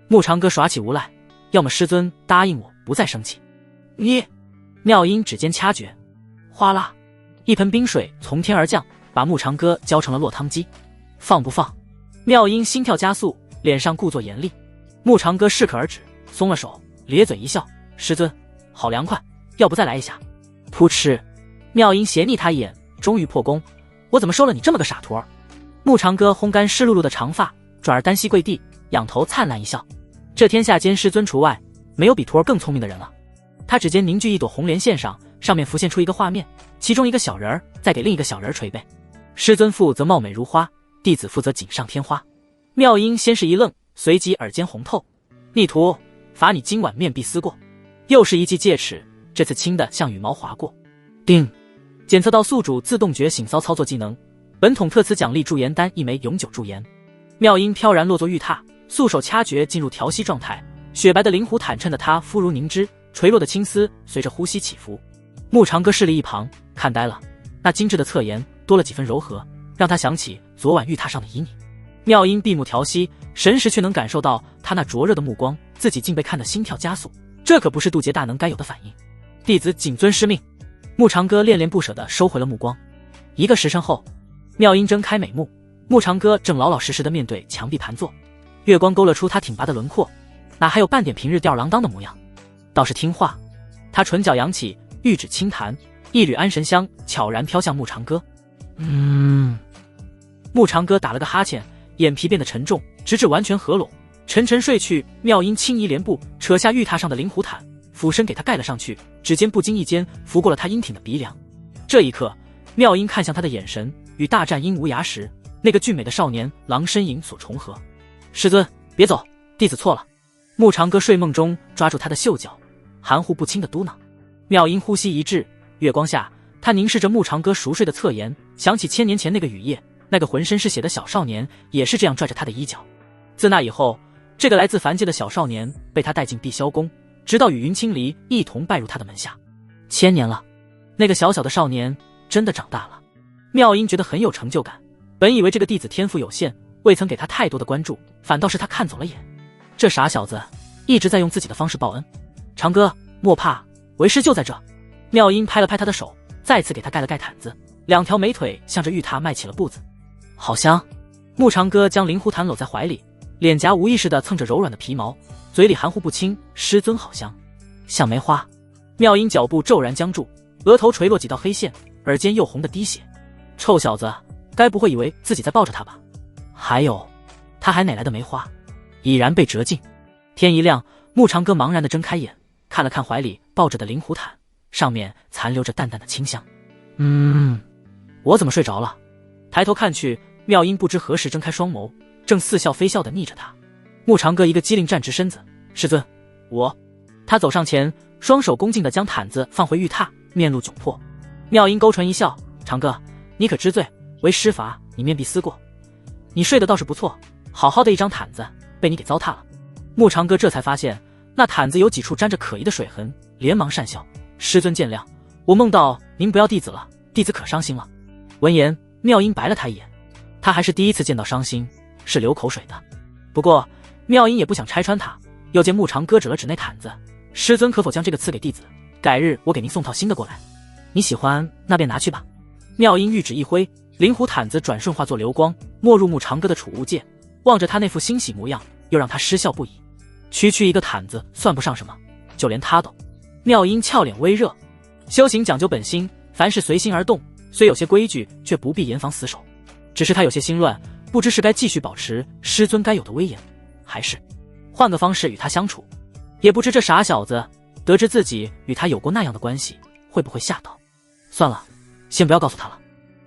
牧长歌耍起无赖，要么师尊答应我不再生气。你！妙音指尖掐诀，哗啦，一盆冰水从天而降，把牧长歌浇成了落汤鸡。放不放？妙音心跳加速，脸上故作严厉。牧长歌适可而止，松了手，咧嘴一笑：师尊，好凉快，要不再来一下？噗嗤！妙音斜睨他一眼，终于破功。我怎么收了你这么个傻徒儿？牧长歌烘干湿漉漉的长发，转而单膝跪地，仰头灿烂一笑。这天下间师尊除外，没有比徒儿更聪明的人了。他指尖凝聚一朵红莲线上，上面浮现出一个画面，其中一个小人儿在给另一个小人儿捶背。师尊负责貌美如花，弟子负责锦上添花。妙音先是一愣，随即耳尖红透。逆徒，罚你今晚面壁思过。又是一记戒尺，这次轻的像羽毛划过。叮！检测到宿主自动觉醒骚操作技能，本桶特此奖励驻颜丹1枚永久驻颜。妙音飘然落作玉榻，素手掐诀进入调息状态，雪白的灵狐坦衬的她肤如凝脂，垂落的青丝随着呼吸起伏。牧长歌势力一旁看呆了，那精致的侧颜多了几分柔和，让他想起昨晚玉榻上的旖旎。妙音闭目调息，神识却能感受到他那灼热的目光，自己竟被看得心跳加速，这可不是渡劫大能该有的反应。弟子谨遵师命。牧长歌恋恋不舍地收回了目光。1个时辰后，妙音睁开美目，牧长歌正老老实实地面对墙壁盘坐，月光勾勒出他挺拔的轮廓，哪还有半点平日吊儿郎当的模样，倒是听话。他唇角扬起，玉指轻弹，一缕安神香悄然飘向牧长歌。牧长歌打了个哈欠，眼皮变得沉重，直至完全合拢，沉沉睡去。妙音轻移莲步，扯下玉榻上的灵狐毯，俯身给他盖了上去，指尖不经意间拂过了他阴挺的鼻梁。这一刻，妙音看向他的眼神与大战阴无涯时那个俊美的少年郎身影所重合。师尊，别走，弟子错了。牧长歌睡梦中抓住他的袖角，含糊不清的嘟囔。妙音呼吸一滞，月光下，他凝视着牧长歌熟睡的侧颜，想起1000年前那个雨夜，那个浑身是血的小少年也是这样拽着他的衣角。自那以后，这个来自凡界的小少年被他带进碧霄宫，直到与云青离一同拜入他的门下。1000年了，那个小小的少年真的长大了。妙音觉得很有成就感，本以为这个弟子天赋有限，未曾给他太多的关注，反倒是他看走了眼。这傻小子一直在用自己的方式报恩。长歌，莫怕，为师就在这。妙音拍了拍他的手，再次给他盖了盖毯子，2条美腿向着玉榻迈起了步子。好香！牧长歌将灵狐毯搂在怀里，脸颊无意识地蹭着柔软的皮毛，嘴里含糊不清：师尊好香，像梅花。妙音脚步骤然僵住，额头垂落几道黑线，耳尖又红的滴血。臭小子，该不会以为自己在抱着他吧？还有，他还哪来的梅花？已然被折尽。天一亮，牧长歌茫然地睁开眼，看了看怀里抱着的灵狐毯，上面残留着淡淡的清香。我怎么睡着了？抬头看去，妙音不知何时睁开双眸，正似笑非笑地睨着他。牧长歌一个机灵站直身子，师尊，我。他走上前，双手恭敬地将毯子放回玉榻，面露窘迫。妙音勾唇一笑，长歌，你可知罪？为师罚你面壁思过。你睡得倒是不错，好好的一张毯子被你给糟蹋了。牧长歌这才发现那毯子有几处沾着可疑的水痕，连忙讪笑，师尊见谅，我梦到您不要弟子了，弟子可伤心了。闻言，妙音白了他一眼，他还是第一次见到伤心是流口水的。不过妙音也不想拆穿他，又见木长哥指了指那毯子，师尊可否将这个赐给弟子，改日我给您送套新的过来。你喜欢那便拿去吧。妙音玉指一挥，灵狐毯子转瞬化作流光，没入木长哥的储物界。望着他那副欣喜模样，又让他失笑不已。区区一个毯子算不上什么，就连他都……妙音俏脸微热，修行讲究本心，凡事随心而动，虽有些规矩，却不必严防死守。只是他有些心乱，不知是该继续保持师尊该有的威严，还是换个方式与他相处。也不知这傻小子得知自己与他有过那样的关系，会不会吓到。算了，先不要告诉他了。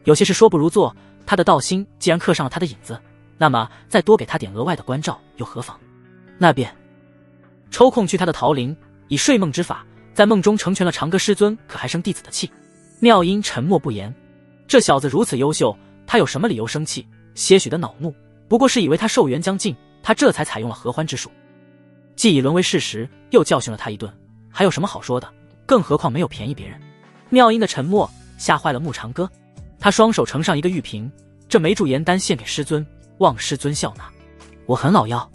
有些事说不如做，他的道心既然刻上了他的影子，那么再多给他点额外的关照又何妨？那便抽空去他的桃林，以睡梦之法，在梦中成全了长歌师尊可还生弟子的气。妙音沉默不言，这小子如此优秀，他有什么理由生气？些许的恼怒，不过是以为他寿元将近，他这才采用了合欢之术。既已沦为事实，又教训了他一顿，还有什么好说的？更何况没有便宜别人。妙音的沉默吓坏了木长歌，他双手呈上一个玉瓶，这梅柱岩丹献给师尊，望师尊笑纳。我很老妖。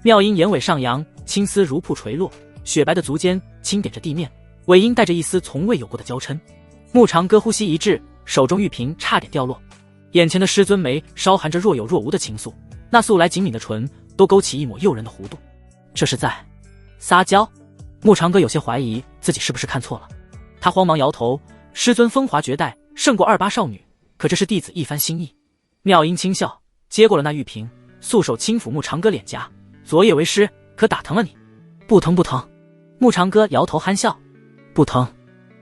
妙音眼尾上扬，青丝如瀑垂落，雪白的足尖轻点着地面，尾音带着一丝从未有过的娇嗔。木长歌呼吸一滞，手中玉瓶差点掉落。眼前的师尊眉稍含着若有若无的情愫，那素来紧抿的唇都勾起一抹诱人的弧度。这是在撒娇？木长歌有些怀疑自己是不是看错了，他慌忙摇头。师尊风华绝代，胜过28少女，可这是弟子一番心意。妙音轻笑，接过了那玉瓶，素手轻抚木长歌脸颊。昨夜为师，可打疼了你？不疼不疼。木长歌摇头憨笑，不疼。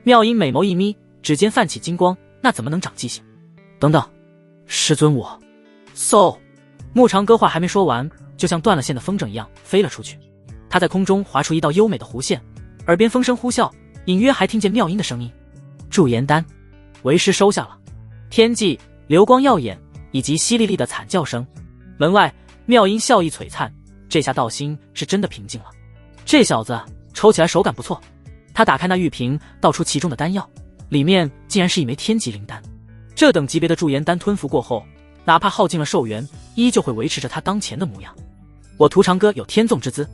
妙音美眸一眯，指尖泛起金光，那怎么能长记性？等等，师尊我嗖！木长歌话还没说完，就像断了线的风筝一样飞了出去。他在空中划出一道优美的弧线，耳边风声呼啸，隐约还听见妙音的声音：驻颜丹，为师收下了。天际流光耀眼，以及淅沥沥的惨叫声。门外妙音笑意璀璨，这下道心是真的平静了。这小子抽起来手感不错。他打开那玉瓶，倒出其中的丹药，里面竟然是一枚天级灵丹。这等级别的驻颜丹吞服过后，哪怕耗尽了寿元，依旧会维持着他当前的模样。我涂长歌有天纵之姿，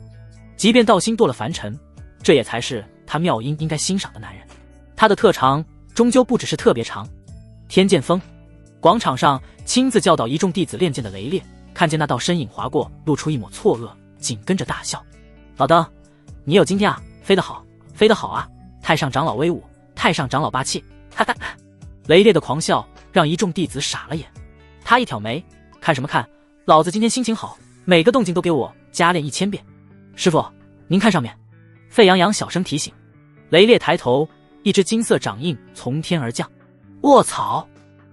即便道心堕了凡尘，这也才是他妙音应该欣赏的男人。他的特长终究不只是特别长。天剑锋，广场上亲自教导一众弟子练剑的雷烈，看见那道身影划过，露出一抹错愕，紧跟着大笑：老登，你也有今天啊，飞得好，飞得好啊！太上长老威武，太上长老霸气！哈哈！雷烈的狂笑让一众弟子傻了眼。他一挑眉，看什么看？老子今天心情好，每个动静都给我加练1000遍。师傅，您看上面。沸羊羊小声提醒。雷烈抬头，一只金色掌印从天而降。卧槽！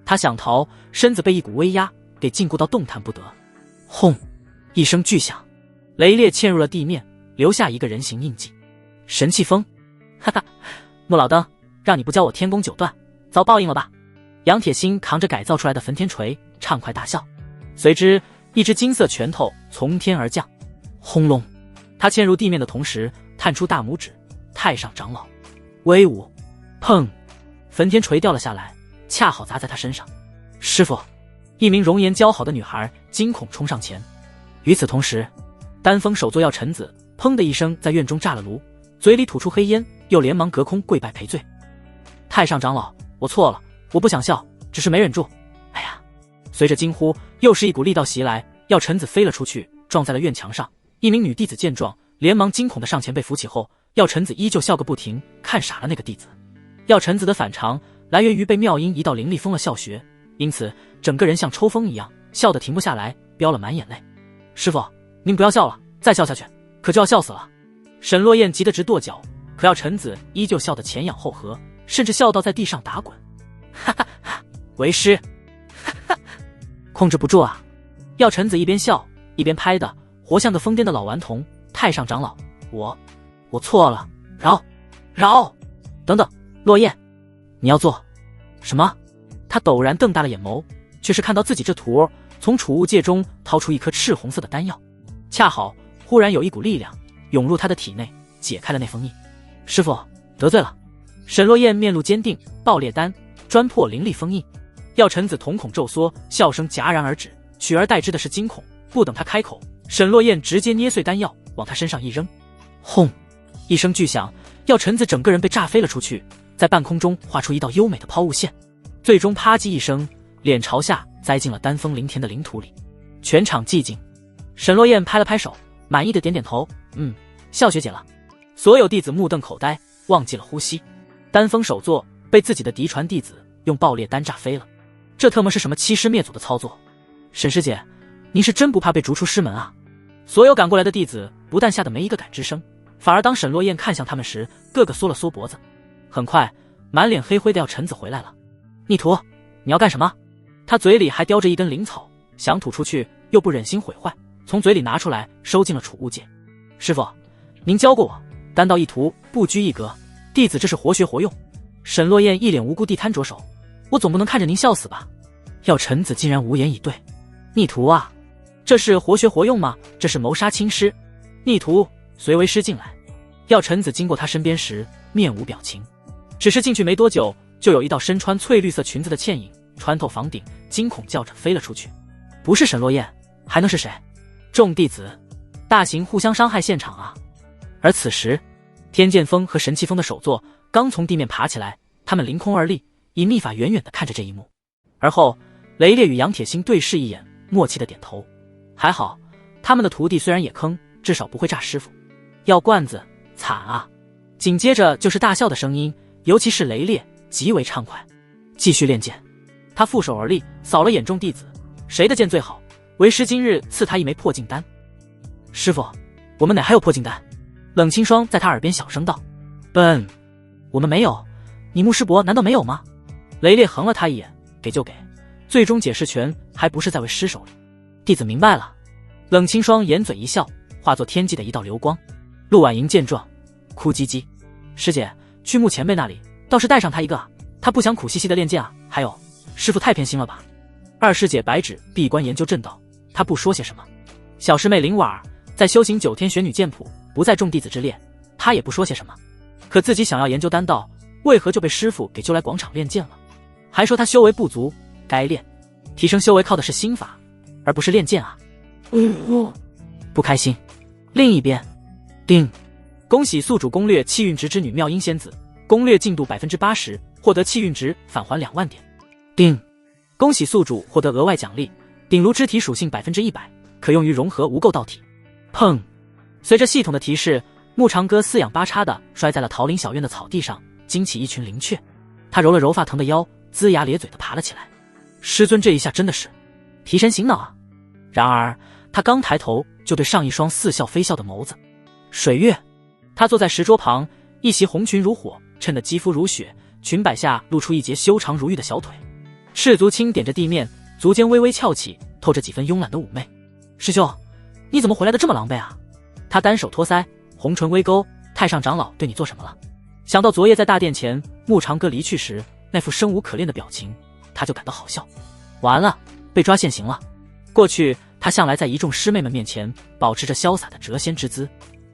他想逃，身子被一股威压给禁锢到动弹不得。轰！一声巨响，雷烈嵌入了地面，留下一个人形印记。神气风！哈哈，穆老登，让你不教我天宫9段，遭报应了吧？杨铁心扛着改造出来的焚天锤，畅快大笑。随之，一只金色拳头从天而降，轰隆！他嵌入地面的同时，探出大拇指。太上长老，威武！砰！焚天锤掉了下来，恰好砸在他身上。师傅！一名容颜姣好的女孩惊恐冲上前。与此同时，丹峰首座药尘子砰的一声在院中炸了炉，嘴里吐出黑烟，又连忙隔空跪拜赔罪。太上长老，我错了，我不想笑，只是没忍住。哎呀！随着惊呼，又是一股力道袭来，药尘子飞了出去，撞在了院墙上。一名女弟子见状，连忙惊恐地上前被扶起后，药尘子依旧笑个不停，看傻了那个弟子。药尘子的反常来源于被妙音一道灵力封了笑穴，因此整个人像抽风一样，笑得停不下来，飙了满眼泪。师傅，您不要笑了，再笑下去可就要笑死了。沈落雁急得直跺脚，可药尘子依旧笑得前仰后合，甚至笑到在地上打滚。哈哈哈，为师！哈哈，控制不住啊！药尘子一边笑一边拍的，活像个疯癫的老顽童。太上长老，我错了，饶！等等，落雁，你要做什么？他陡然瞪大了眼眸，却是看到自己这徒儿从储物戒中掏出一颗赤红色的丹药，恰好忽然有一股力量涌入他的体内，解开了那封印。师傅得罪了。沈落雁面露坚定，爆裂丹专破凌厉封印。药尘子瞳孔骤缩，笑声戛然而止，取而代之的是惊恐。不等他开口，沈落雁直接捏碎丹药往他身上一扔，轰！一声巨响，药尘子整个人被炸飞了出去，在半空中画出一道优美的抛物线，最终啪叽一声，脸朝下栽进了丹枫林田的领土里。全场寂静，沈落雁拍了拍手，满意的点点头，笑学姐了。所有弟子目瞪口呆，忘记了呼吸。丹枫首座被自己的嫡传弟子用爆裂丹炸飞了，这特么是什么欺师灭祖的操作？沈师姐，您是真不怕被逐出师门啊？所有赶过来的弟子不但吓得没一个敢吱声，反而当沈落雁看向他们时，个个缩了缩脖子。很快，满脸黑灰的药尘子回来了。逆徒，你要干什么？他嘴里还叼着一根灵草，想吐出去又不忍心毁坏，从嘴里拿出来收进了储物戒。师父，您教过我，丹道一途不拘一格，弟子这是活学活用。沈落雁一脸无辜地摊着手，我总不能看着您笑死吧？药尘子竟然无言以对。逆徒啊，这是活学活用吗？这是谋杀亲师。逆徒，随为师进来。药尘子经过他身边时面无表情，只是进去没多久，就有一道身穿翠绿色裙子的倩影穿透房顶，惊恐叫着飞了出去。不是沈落雁，还能是谁？众弟子大型互相伤害现场啊！而此时，天剑锋和神气锋的首座刚从地面爬起来，他们凌空而立，以秘法远远地看着这一幕。而后，雷烈与杨铁心对视一眼，默契地点头。还好，他们的徒弟虽然也坑，至少不会炸师傅。药罐子，惨啊！紧接着就是大笑的声音，尤其是雷烈极为畅快。继续练剑。他负手而立，扫了眼众弟子，谁的剑最好？为师今日赐他一枚破镜丹。师傅，我们哪还有破镜丹？冷清霜在他耳边小声道。笨，我们没有，你穆师伯难道没有吗？雷烈横了他一眼，给就给，最终解释权还不是在为师手里。弟子明白了。冷清霜掩嘴一笑，化作天际的一道流光。陆婉莹见状，哭唧唧，师姐，去穆前辈那里，倒是带上他一个啊，他不想苦兮兮的练剑啊。还有，师傅太偏心了吧？二师姐白纸闭关研究阵道，她不说些什么。小师妹林婉儿在修行9天玄女剑谱，不在众弟子之列，她也不说些什么。可自己想要研究丹道，为何就被师傅给揪来广场练剑了？还说他修为不足，该练。提升修为靠的是心法，而不是练剑啊。不开心。另一边，定，恭喜宿主攻略气运值之女妙音仙子，攻略进度 80%， 获得气运值返还2万点。定，恭喜宿主获得额外奖励，鼎炉肢体属性 100%， 可用于融合无垢道体。砰！随着系统的提示，牧长歌四仰八叉的摔在了桃林小院的草地上，惊起一群灵雀。他揉了揉发疼的腰，龇牙咧嘴的爬了起来。师尊这一下真的是提神醒脑啊！然而他刚抬头，就对上一双似笑非笑的眸子。水月，他坐在石桌旁，一袭红裙如火，衬得肌肤如雪，裙摆下露出一截修长如玉的小腿，赤足轻点着地面，足尖微微翘起，透着几分慵懒的妩媚。师兄，你怎么回来的这么狼狈啊？他单手托腮，红唇微勾，太上长老对你做什么了？想到昨夜在大殿前牧长歌离去时那副生无可恋的表情，他就感到好笑。完了，被抓现行了。过去他向来在一众师妹们面前保持着潇洒的谪仙之姿，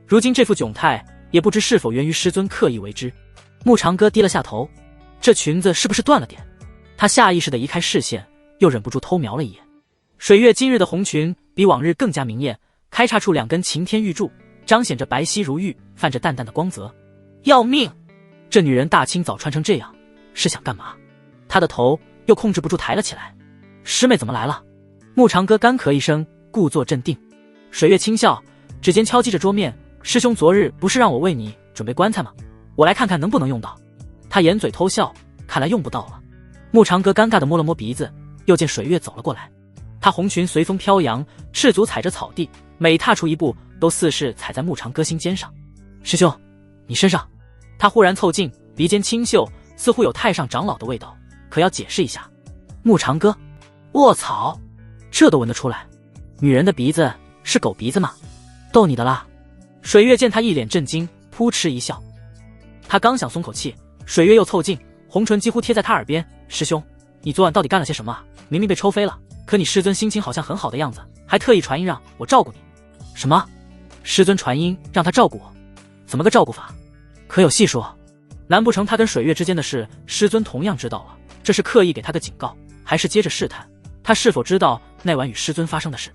如今这副窘态也不知是否源于师尊刻意为之。牧长歌低了下头，这裙子是不是断了点？他下意识地移开视线，又忍不住偷瞄了一眼。水月今日的红裙比往日更加明艳，开叉处2根擎天玉柱彰显着白皙如玉，泛着淡淡的光泽。要命！这女人大清早穿成这样是想干嘛？他的头又控制不住抬了起来。师妹怎么来了？牧长歌干咳一声，故作镇定。水月轻笑，指尖敲击着桌面，师兄昨日不是让我为你准备棺材吗？我来看看能不能用到。他掩嘴偷笑，看来用不到了。牧长歌尴尬地摸了摸鼻子，又见水月走了过来。他红裙随风飘扬，赤足踩着草地，每踏出一步都似是踩在牧长歌心尖上。师兄，你身上……他忽然凑近，鼻尖清秀，似乎有太上长老的味道，可要解释一下。牧长歌，卧槽，这都闻得出来？女人的鼻子是狗鼻子吗？逗你的啦。水月见他一脸震惊，扑哧一笑。他刚想松口气，水月又凑近，红唇几乎贴在他耳边。师兄，你昨晚到底干了些什么啊？明明被抽飞了，可你师尊心情好像很好的样子，还特意传音让我照顾你。什么？师尊传音让他照顾我？怎么个照顾法？可有细说？难不成他跟水月之间的事，师尊同样知道了，这是刻意给他个警告，还是接着试探他是否知道那晚与师尊发生的事？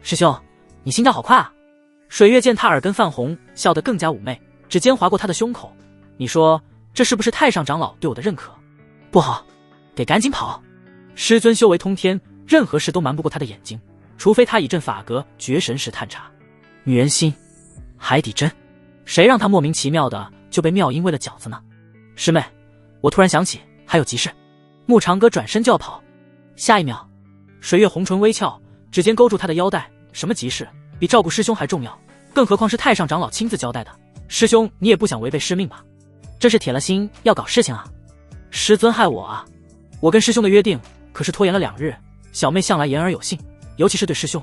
师兄，你心跳好快啊！水月见他耳根泛红，笑得更加妩媚，指尖划过他的胸口。你说这是不是太上长老对我的认可？不好，得赶紧跑！师尊修为通天，任何事都瞒不过他的眼睛，除非他以阵法格绝神识探查。女人心，海底针，谁让他莫名其妙的就被妙音喂了饺子呢？师妹，我突然想起还有急事。慕长歌转身就要跑，下一秒，水月红唇微翘，指尖勾住他的腰带。什么急事，比照顾师兄还重要，更何况是太上长老亲自交代的。师兄，你也不想违背师命吧？这是铁了心要搞事情啊！师尊害我啊！我跟师兄的约定可是拖延了2日，小妹向来言而有信，尤其是对师兄。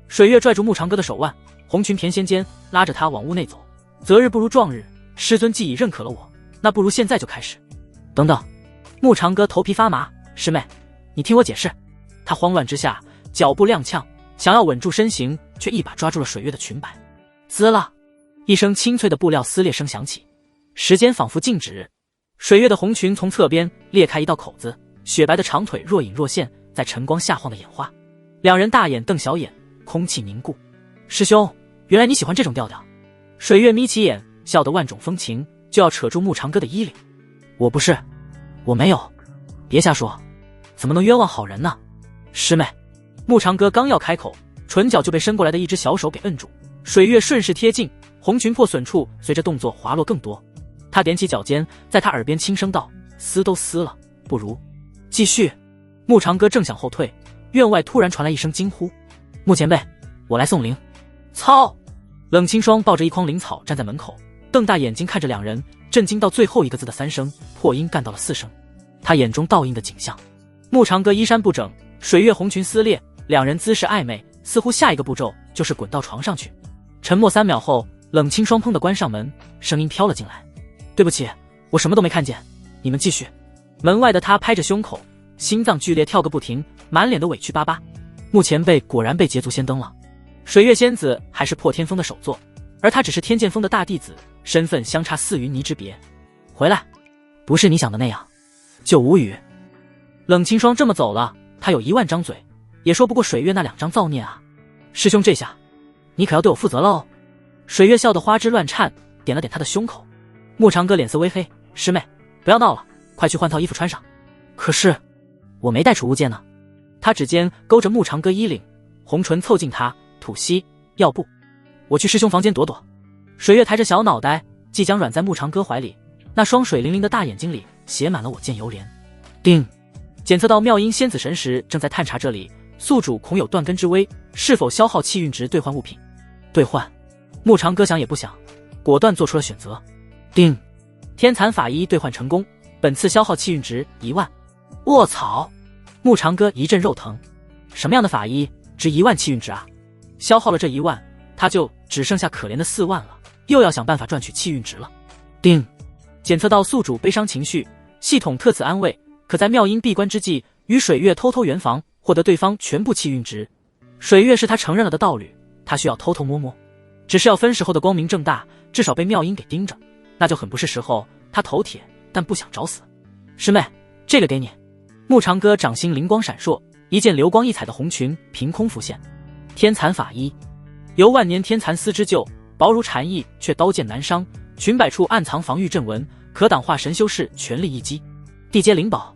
水月拽住慕长歌的手腕，红裙翩跹间拉着他往屋内走。择日不如撞日，师尊既已认可了我，那不如现在就开始。等等，慕长歌头皮发麻，师妹，你听我解释。他慌乱之下，脚步踉跄，想要稳住身形，却一把抓住了水月的裙摆。滋啦，一声清脆的布料撕裂声响起，时间仿佛静止。水月的红裙从侧边裂开一道口子，雪白的长腿若隐若现，在晨光下晃的眼花。两人大眼瞪小眼，空气凝固。师兄，原来你喜欢这种调调。水月眯起眼，笑得万种风情，就要扯住慕长歌的衣领。我不是，我没有，别瞎说，怎么能冤枉好人呢？师妹，慕长歌刚要开口，唇角就被伸过来的一只小手给摁住。水月顺势贴近，红裙破损处随着动作滑落更多。他踮起脚尖，在他耳边轻声道：撕都撕了，不如继续。慕长歌正想后退，院外突然传来一声惊呼：慕前辈，我来送灵。操！冷清霜抱着一筐灵草站在门口，瞪大眼睛看着两人，震惊到最后一个字的3声，破音干到了4声。他眼中倒映的景象，慕长歌衣衫不整，水月红裙撕裂，两人姿势暧昧，似乎下一个步骤就是滚到床上去。沉默3秒后，冷清霜砰地关上门，声音飘了进来：对不起，我什么都没看见，你们继续。门外的他拍着胸口，心脏剧烈跳个不停，满脸的委屈巴巴。慕前辈果然被捷足先登了。水月仙子还是破天峰的首座，而他只是天剑峰的大弟子，身份相差4云泥之别。回来，不是你想的那样。就无语。冷清霜这么走了，他有1万张嘴，也说不过水月那2张造孽啊。师兄这下，你可要对我负责了哦。水月笑得花枝乱颤，点了点他的胸口。慕长歌脸色微黑，师妹，不要闹了，快去换套衣服穿上。可是，我没带储物剑呢。他指尖勾着慕长歌衣领，红唇凑近他，吐息，要不，我去师兄房间躲躲。水月抬着小脑袋，即将软在慕长歌怀里，那双水灵灵的大眼睛里写满了我见犹怜。叮，检测到妙音仙子神识正在探查这里，宿主恐有断根之危，是否消耗气运值兑换物品？兑换。慕长歌想也不想，果断做出了选择。叮，天蚕法衣兑换成功，本次消耗气运值1万。卧槽！慕长歌一阵肉疼，什么样的法衣值1万气运值啊？消耗了这1万，他就只剩下可怜的4万了，又要想办法赚取气运值了。叮，检测到宿主悲伤情绪，系统特此安慰，可在妙音闭关之际与水月偷偷圆房，获得对方全部气运值。水月是他承认了的道侣，他需要偷偷摸摸，只是要分时候的光明正大，至少被妙音给盯着，那就很不是时候。他头铁，但不想找死。师妹，这个给你。慕长歌掌心灵光闪烁，一件流光溢彩的红裙凭空浮现。天蚕法衣，由万年天蚕丝织就，薄如蝉翼，却刀剑难伤，裙摆处暗藏防御阵纹，可挡化神修士全力一击。地阶灵宝。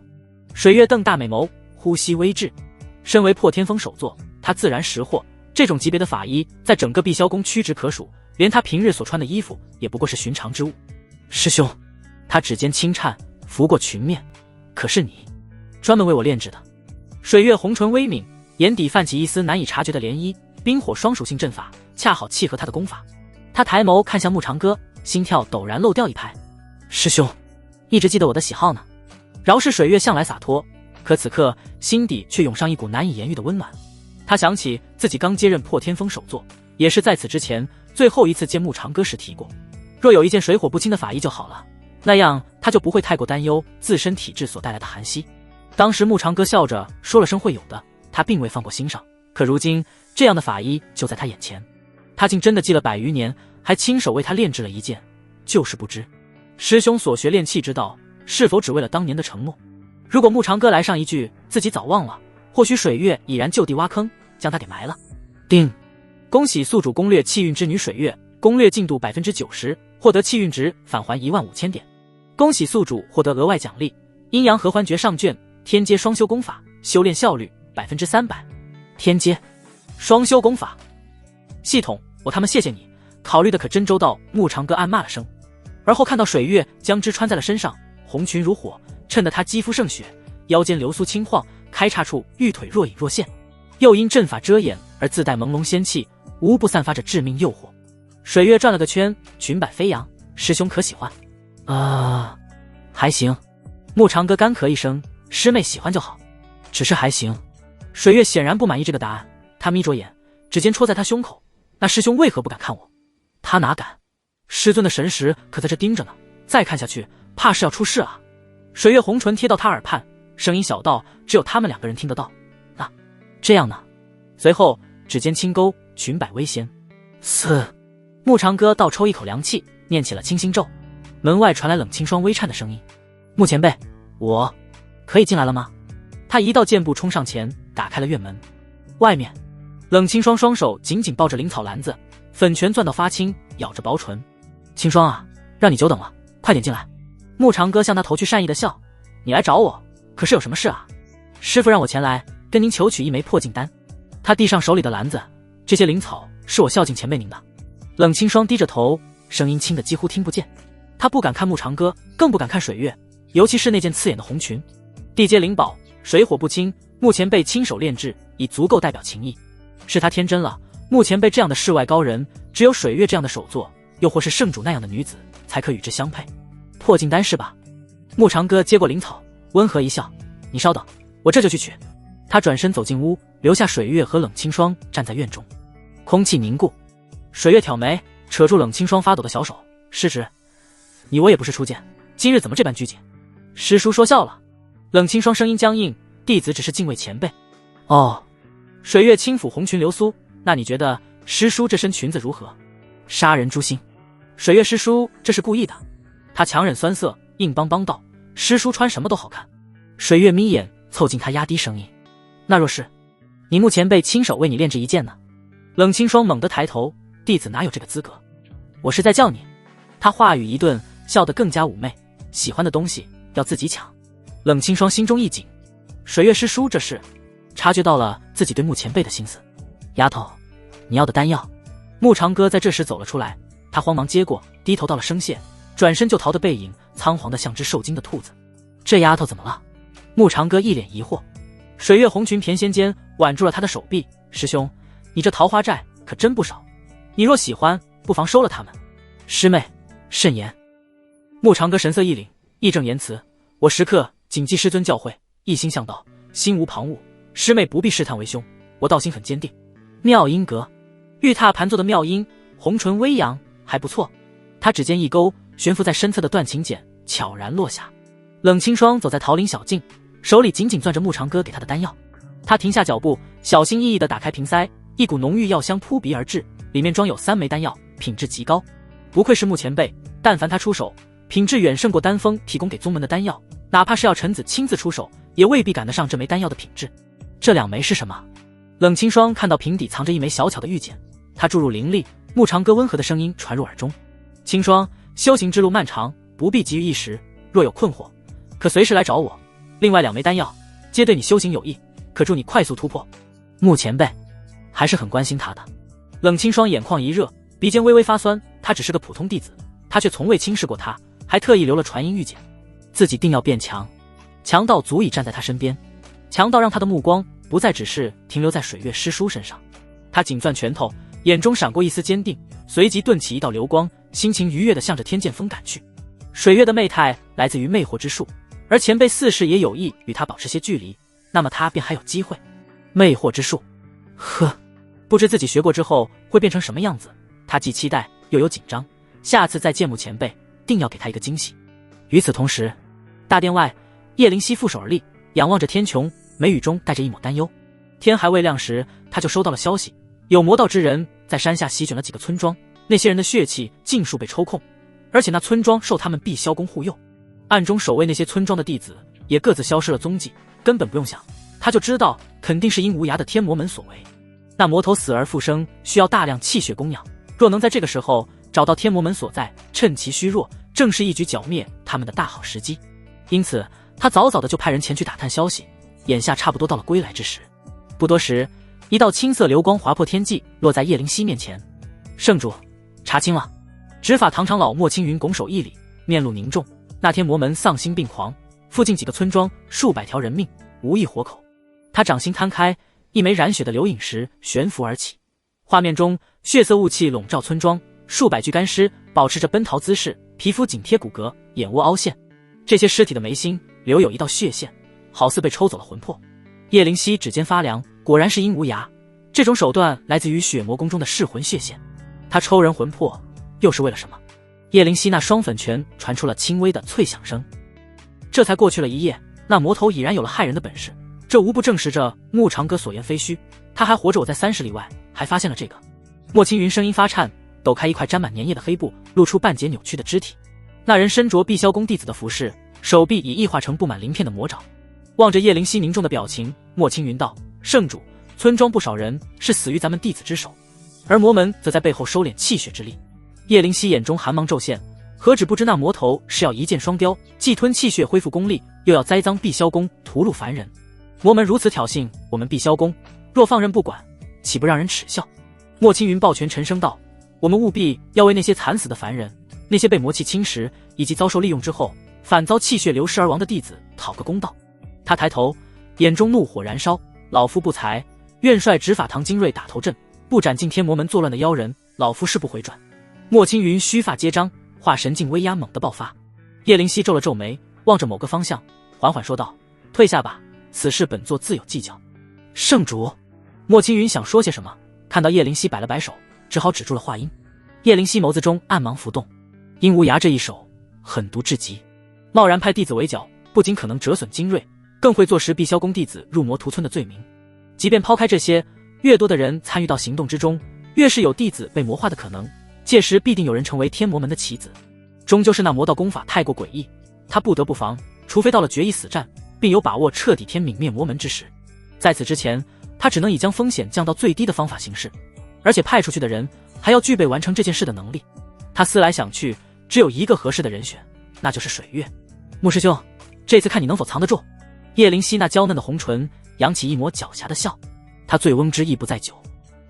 水月瞪大美眸，呼吸微滞。身为破天峰首座，他自然识货，这种级别的法衣在整个碧霄宫屈指可数，连他平日所穿的衣服也不过是寻常之物。师兄，他指尖轻颤，拂过裙面，可是你专门为我炼制的。水月红唇微抿，眼底泛起一丝难以察觉的涟漪，冰火双属性阵法恰好契合他的功法。他抬眸看向慕长歌，心跳陡然漏掉一拍。师兄，一直记得我的喜好呢。饶是水月向来洒脱，可此刻心底却涌上一股难以言喻的温暖。他想起自己刚接任破天峰首座，也是在此之前最后一次见慕长歌时提过，若有一件水火不侵的法衣就好了，那样他就不会太过担忧自身体质所带来的寒息。当时慕长歌笑着说了声会有的，他并未放过心上，可如今这样的法衣就在他眼前，他竟真的记了100余年，还亲手为他炼制了一件，就是不知师兄所学炼气之道是否只为了当年的承诺。如果木长哥来上一句自己早忘了，或许水月已然就地挖坑，将他给埋了。叮！恭喜宿主攻略气运之女水月，攻略进度 90%， 获得气运值返还15000点。恭喜宿主获得额外奖励：阴阳合欢诀上卷，天阶双修功法，修炼效率 300%。天阶双修功法，系统，我他妈谢谢你，考虑的可真周到。木长哥暗骂了声，而后看到水月将之穿在了身上，红裙如火，衬得她肌肤胜雪，腰间流苏轻晃，开叉处玉腿若隐若现，又因阵法遮掩而自带朦胧仙气，无不散发着致命诱惑。水月转了个圈，裙摆飞扬，师兄可喜欢？还行。木长哥干咳一声，师妹喜欢就好，只是还行。水月显然不满意这个答案，他眯着眼，指尖戳在他胸口，那师兄为何不敢看我？他哪敢？师尊的神识可在这盯着呢，再看下去怕是要出事啊。水月红唇贴到他耳畔，声音小到只有他们两个人听得到。那这样呢？随后指尖轻勾，裙摆微掀。木长哥倒抽一口凉气，念起了清心咒。门外传来冷清霜微颤的声音：木前辈，我可以进来了吗？他一道箭步冲上前，打开了院门。外面冷清霜双手紧紧抱着灵草篮子，粉拳攥到发青，咬着薄唇。清霜啊，让你久等了，快点进来。木长哥向他投去善意的笑：你来找我可是有什么事啊？师父让我前来跟您求取一枚破镜丹。他递上手里的篮子，这些灵草是我孝敬前辈您的。冷清霜低着头，声音轻得几乎听不见。他不敢看木长哥，更不敢看水月，尤其是那件刺眼的红裙。地阶灵宝，水火不侵，木前辈亲手炼制，已足够代表情谊。是他天真了，木前辈这样的世外高人，只有水月这样的手作，又或是圣主那样的女子，才可与之相配。破镜丹是吧？木长哥接过灵草，温和一笑：你稍等，我这就去取。他转身走进屋，留下水月和冷清霜站在院中。空气凝固，水月挑眉，扯住冷清霜发抖的小手：师侄，你我也不是初见，今日怎么这般拘谨？师叔说笑了。冷清霜声音僵硬：弟子只是敬畏前辈。哦。水月轻抚红裙流苏：那你觉得师叔这身裙子如何？杀人诛心。水月师叔这是故意的。他强忍酸涩，硬邦邦道：师叔穿什么都好看。水月眯眼凑近他，压低声音：那若是你木前辈亲手为你炼制一件呢？冷清霜猛地抬头：弟子哪有这个资格？我是在叫你。他话语一顿，笑得更加妩媚：喜欢的东西要自己抢。冷清霜心中一紧，水月师叔这是察觉到了自己对木前辈的心思。丫头，你要的丹药。木长哥在这时走了出来，他慌忙接过，低头到了声线，转身就逃的背影仓皇的像只受惊的兔子。这丫头怎么了？木长哥一脸疑惑。水月红裙翩跹间挽住了他的手臂：师兄，你这桃花债可真不少，你若喜欢，不妨收了他们。师妹慎言。木长哥神色一凛，义正言辞：我时刻谨记师尊教诲，一心向道，心无旁骛，师妹不必试探为凶，我道心很坚定。妙音阁，玉榻盘坐的妙音，红唇微扬，还不错。他指尖一勾，悬浮在身侧的断琴茧悄然落下。冷清霜走在桃林小径，手里紧紧攥着木长哥给他的丹药。他停下脚步，小心翼翼地打开瓶塞，一股浓郁药香扑鼻而至，里面装有3枚丹药，品质极高。不愧是木前辈，但凡他出手，品质远胜过丹峰提供给宗门的丹药，哪怕是要臣子亲自出手，也未必赶得上这枚丹药的品质。这2枚是什么？冷清霜看到瓶底藏着一枚小巧的玉简，他注入灵力，木长哥温和的声音传入耳中：清霜，修行之路漫长，不必急于一时，若有困惑，可随时来找我。另外2枚丹药，皆对你修行有益，可助你快速突破。木前辈还是很关心他的。冷清霜眼眶一热，鼻尖微微发酸，他只是个普通弟子，他却从未轻视过他，还特意留了传音玉简。自己定要变强，强到足以站在他身边，强到让他的目光不再只是停留在水月师叔身上。他紧攥拳头，眼中闪过一丝坚定，随即顿起一道流光，心情愉悦地向着天剑峰赶去。水月的媚态来自于魅惑之术，而前辈似是也有意与他保持些距离，那么他便还有机会。魅惑之术，不知自己学过之后会变成什么样子，他既期待又有紧张，下次再见木前辈，定要给他一个惊喜。与此同时，大殿外，叶灵犀负手而立，仰望着天穹，眉宇中带着一抹担忧。天还未亮时，他就收到了消息，有魔道之人在山下席卷了几个村庄，那些人的血气尽数被抽空，而且那村庄受他们碧霄宫护佑。暗中守卫那些村庄的弟子，也各自消失了踪迹，根本不用想，他就知道肯定是阴无涯的天魔门所为。那魔头死而复生，需要大量气血供养，若能在这个时候找到天魔门所在，趁其虚弱，正是一举剿灭他们的大好时机。因此他早早的就派人前去打探消息，眼下差不多到了归来之时。不多时，一道青色流光划破天际，落在叶灵犀面前。圣主，查清了。执法堂长老莫青云拱手一礼，面露凝重。那天魔门丧心病狂，附近几个村庄数百条人命无一活口。他掌心摊开，一枚染血的流影石悬浮而起，画面中血色雾气笼罩村庄，数百具干尸保持着奔逃姿势，皮肤紧贴骨骼，眼窝凹陷。这些尸体的眉心留有一道血线，好似被抽走了魂魄。叶灵犀指尖发凉，果然是阴无涯。这种手段来自于血魔宫中的噬魂血线。他抽人魂魄又是为了什么？叶灵犀那双粉拳传出了轻微的脆响声。这才过去了一夜，那魔头已然有了害人的本事，这无不证实着牧长哥所言非虚。他还活着，我在30里外还发现了这个。莫青云声音发颤，抖开一块沾满粘液的黑布，露出半截扭曲的肢体。那人身着碧霄宫弟子的服饰，手臂已异化成布满鳞片的魔爪。望着叶灵犀凝重的表情，莫青云道：圣主，村庄不少人是死于咱们弟子之手，而魔门则在背后收敛气血之力。叶灵犀眼中寒芒骤现，何止不知那魔头是要一箭双雕，既吞气血恢复功力，又要栽赃碧霄宫屠戮凡人。魔门如此挑衅我们碧霄宫，若放任不管，岂不让人耻笑？莫青云抱拳沉声道：我们务必要为那些惨死的凡人，那些被魔气侵蚀以及遭受利用之后反遭气血流失而亡的弟子讨个公道。他抬头，眼中怒火燃烧：老夫不才，愿率执法堂精锐打头阵，不斩尽天魔门作乱的妖人，老夫誓不回转。莫青云须发皆张，化神境威压猛地爆发。叶灵犀皱了皱眉，望着某个方向，缓缓说道：退下吧，此事本座自有计较。圣主，莫青云想说些什么，看到叶灵犀摆了摆手，只好止住了话音。叶灵犀眸子中暗芒浮动，阴无涯这一手狠毒至极，贸然派弟子围剿，不仅可能折损精锐，更会坐实碧霄宫弟子入魔屠村的罪名。即便抛开这些，越多的人参与到行动之中，越是有弟子被魔化的可能，届时必定有人成为天魔门的棋子。终究是那魔道功法太过诡异，他不得不防，除非到了决一死战，并有把握彻底天泯灭魔门之时。在此之前，他只能以将风险降到最低的方法行事，而且派出去的人还要具备完成这件事的能力。他思来想去，只有一个合适的人选，那就是水月。穆师兄，这次看你能否藏得住。叶灵犀那娇嫩的红唇扬起一抹狡黠的笑，他醉翁之意不在酒，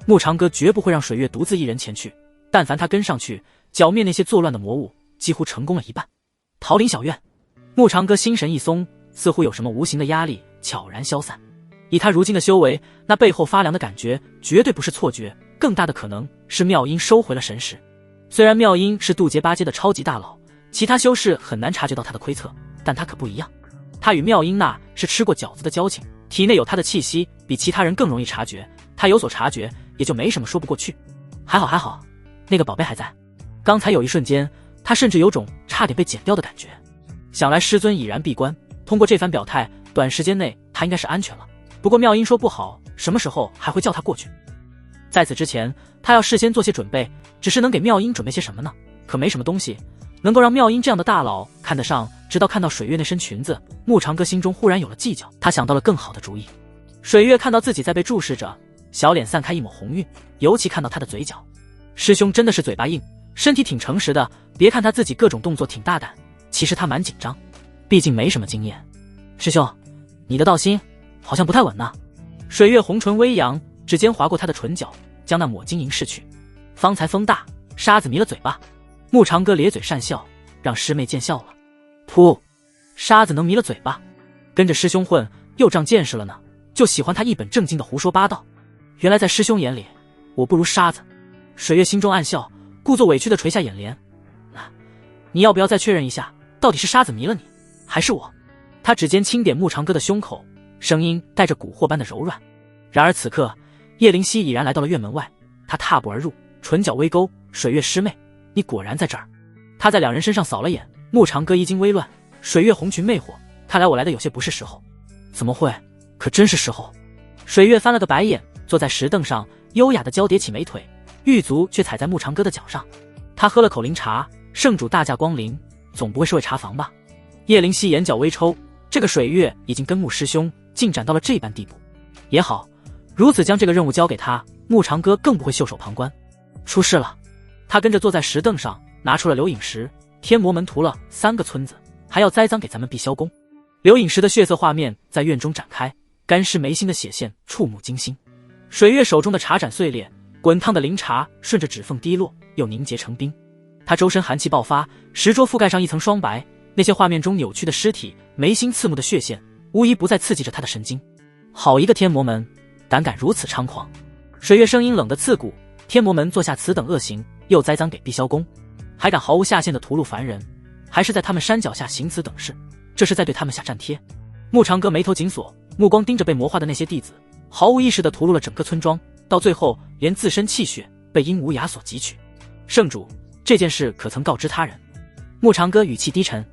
穆长哥绝不会让水月独自一人前去，但凡他跟上去剿灭那些作乱的魔物，几乎成功了一半。桃林小院，穆长哥心神一松，似乎有什么无形的压力悄然消散。以他如今的修为，那背后发凉的感觉绝对不是错觉，更大的可能是妙音收回了神识。虽然妙音是渡劫8阶的超级大佬，其他修士很难察觉到他的窥测，但他可不一样。他与妙音那是吃过饺子的交情，体内有他的气息，比其他人更容易察觉。他有所察觉，也就没什么说不过去。还好，那个宝贝还在。刚才有一瞬间，他甚至有种差点被剪掉的感觉。想来师尊已然闭关，通过这番表态，短时间内他应该是安全了。不过妙音说不好什么时候还会叫他过去。在此之前，他要事先做些准备，只是能给妙音准备些什么呢？可没什么东西能够让妙音这样的大佬看得上。直到看到水月那身裙子，穆长哥心中忽然有了计较，他想到了更好的主意。水月看到自己在被注视着，小脸散开一抹红晕，尤其看到他的嘴角。师兄真的是嘴巴硬，身体挺诚实的，别看他自己各种动作挺大胆，其实他蛮紧张，毕竟没什么经验。师兄，你的道心好像不太稳呢。水月红唇微扬，指尖划过他的唇角，将那抹晶莹拭去。方才风大，沙子迷了嘴巴。穆长哥咧嘴讪笑，让师妹见笑了。噗，沙子能迷了嘴巴？跟着师兄混又长见识了呢，就喜欢他一本正经的胡说八道。原来在师兄眼里，我不如沙子。水月心中暗笑，故作委屈的垂下眼帘。你要不要再确认一下，到底是沙子迷了你，还是我？他指尖轻点穆长哥的胸口，声音带着蛊惑般的柔软。然而此刻，叶灵犀已然来到了院门外，他踏步而入，唇角微勾。水月师妹，你果然在这儿。他在两人身上扫了眼，穆长哥衣襟微乱，水月红裙魅惑，看来我来的有些不是时候。怎么会？可真是时候。水月翻了个白眼，坐在石凳上，优雅的交叠起美腿，玉足却踩在穆长哥的脚上。他喝了口灵茶，圣主大驾光临，总不会是为查房吧？叶灵犀眼角微抽，这个水月已经跟穆师兄进展到了这般地步。也好，如此将这个任务交给他，穆长歌更不会袖手旁观。出事了，他跟着坐在石凳上，拿出了流影石。天魔门屠了3个村子，还要栽赃给咱们碧霄宫。流影石的血色画面在院中展开，干尸眉心的血线触目惊心。水月手中的茶盏碎裂，滚烫的灵茶顺着指缝滴落，又凝结成冰。他周身寒气爆发，石桌覆盖上一层霜白，那些画面中扭曲的尸体，眉心刺目的血线，无疑不再刺激着他的神经。好一个天魔门，胆敢如此猖狂！水月声音冷得刺骨，天魔门做下此等恶行，又栽赃给碧霄宫，还敢毫无下限的屠戮凡人，还是在他们山脚下行此等事，这是在对他们下战帖。穆长歌眉头紧锁，目光盯着被魔化的那些弟子，毫无意识地屠戮了整个村庄，到最后连自身气血被阴无涯所汲取。圣主，这件事可曾告知他人？穆长歌语气低沉。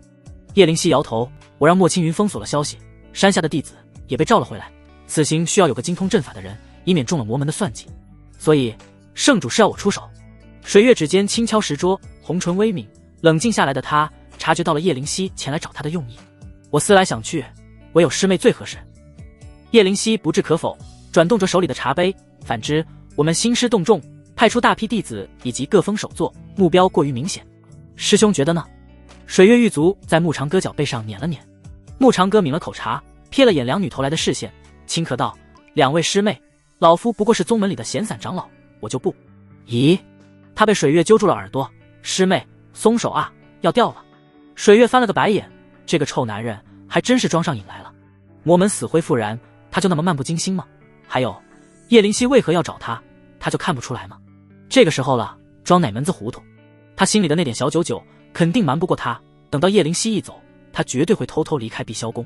叶灵犀摇头，我让莫青云封锁了消息，山下的弟子也被召了回来，此行需要有个精通阵法的人，以免中了魔门的算计，所以圣主是要我出手。水月指尖轻敲石桌，红唇微抿，冷静下来的他察觉到了叶灵犀前来找他的用意。我思来想去，唯有师妹最合适。叶灵犀不置可否，转动着手里的茶杯。反之，我们兴师动众，派出大批弟子以及各封首座，目标过于明显。师兄觉得呢？水月玉足在穆长歌脚背上捻了捻，穆长歌抿了口茶，瞥了眼两女投来的视线，轻咳道：“两位师妹，老夫不过是宗门里的闲散长老，我就不……”咦？他被水月揪住了耳朵，师妹，松手啊，要掉了。水月翻了个白眼，这个臭男人还真是装上瘾来了。魔门死灰复燃，他就那么漫不经心吗？还有，叶灵犀为何要找他，他就看不出来吗？这个时候了，装哪门子糊涂？他心里的那点小九九肯定瞒不过他，等到叶灵犀一走，他绝对会偷偷离开碧霄宫。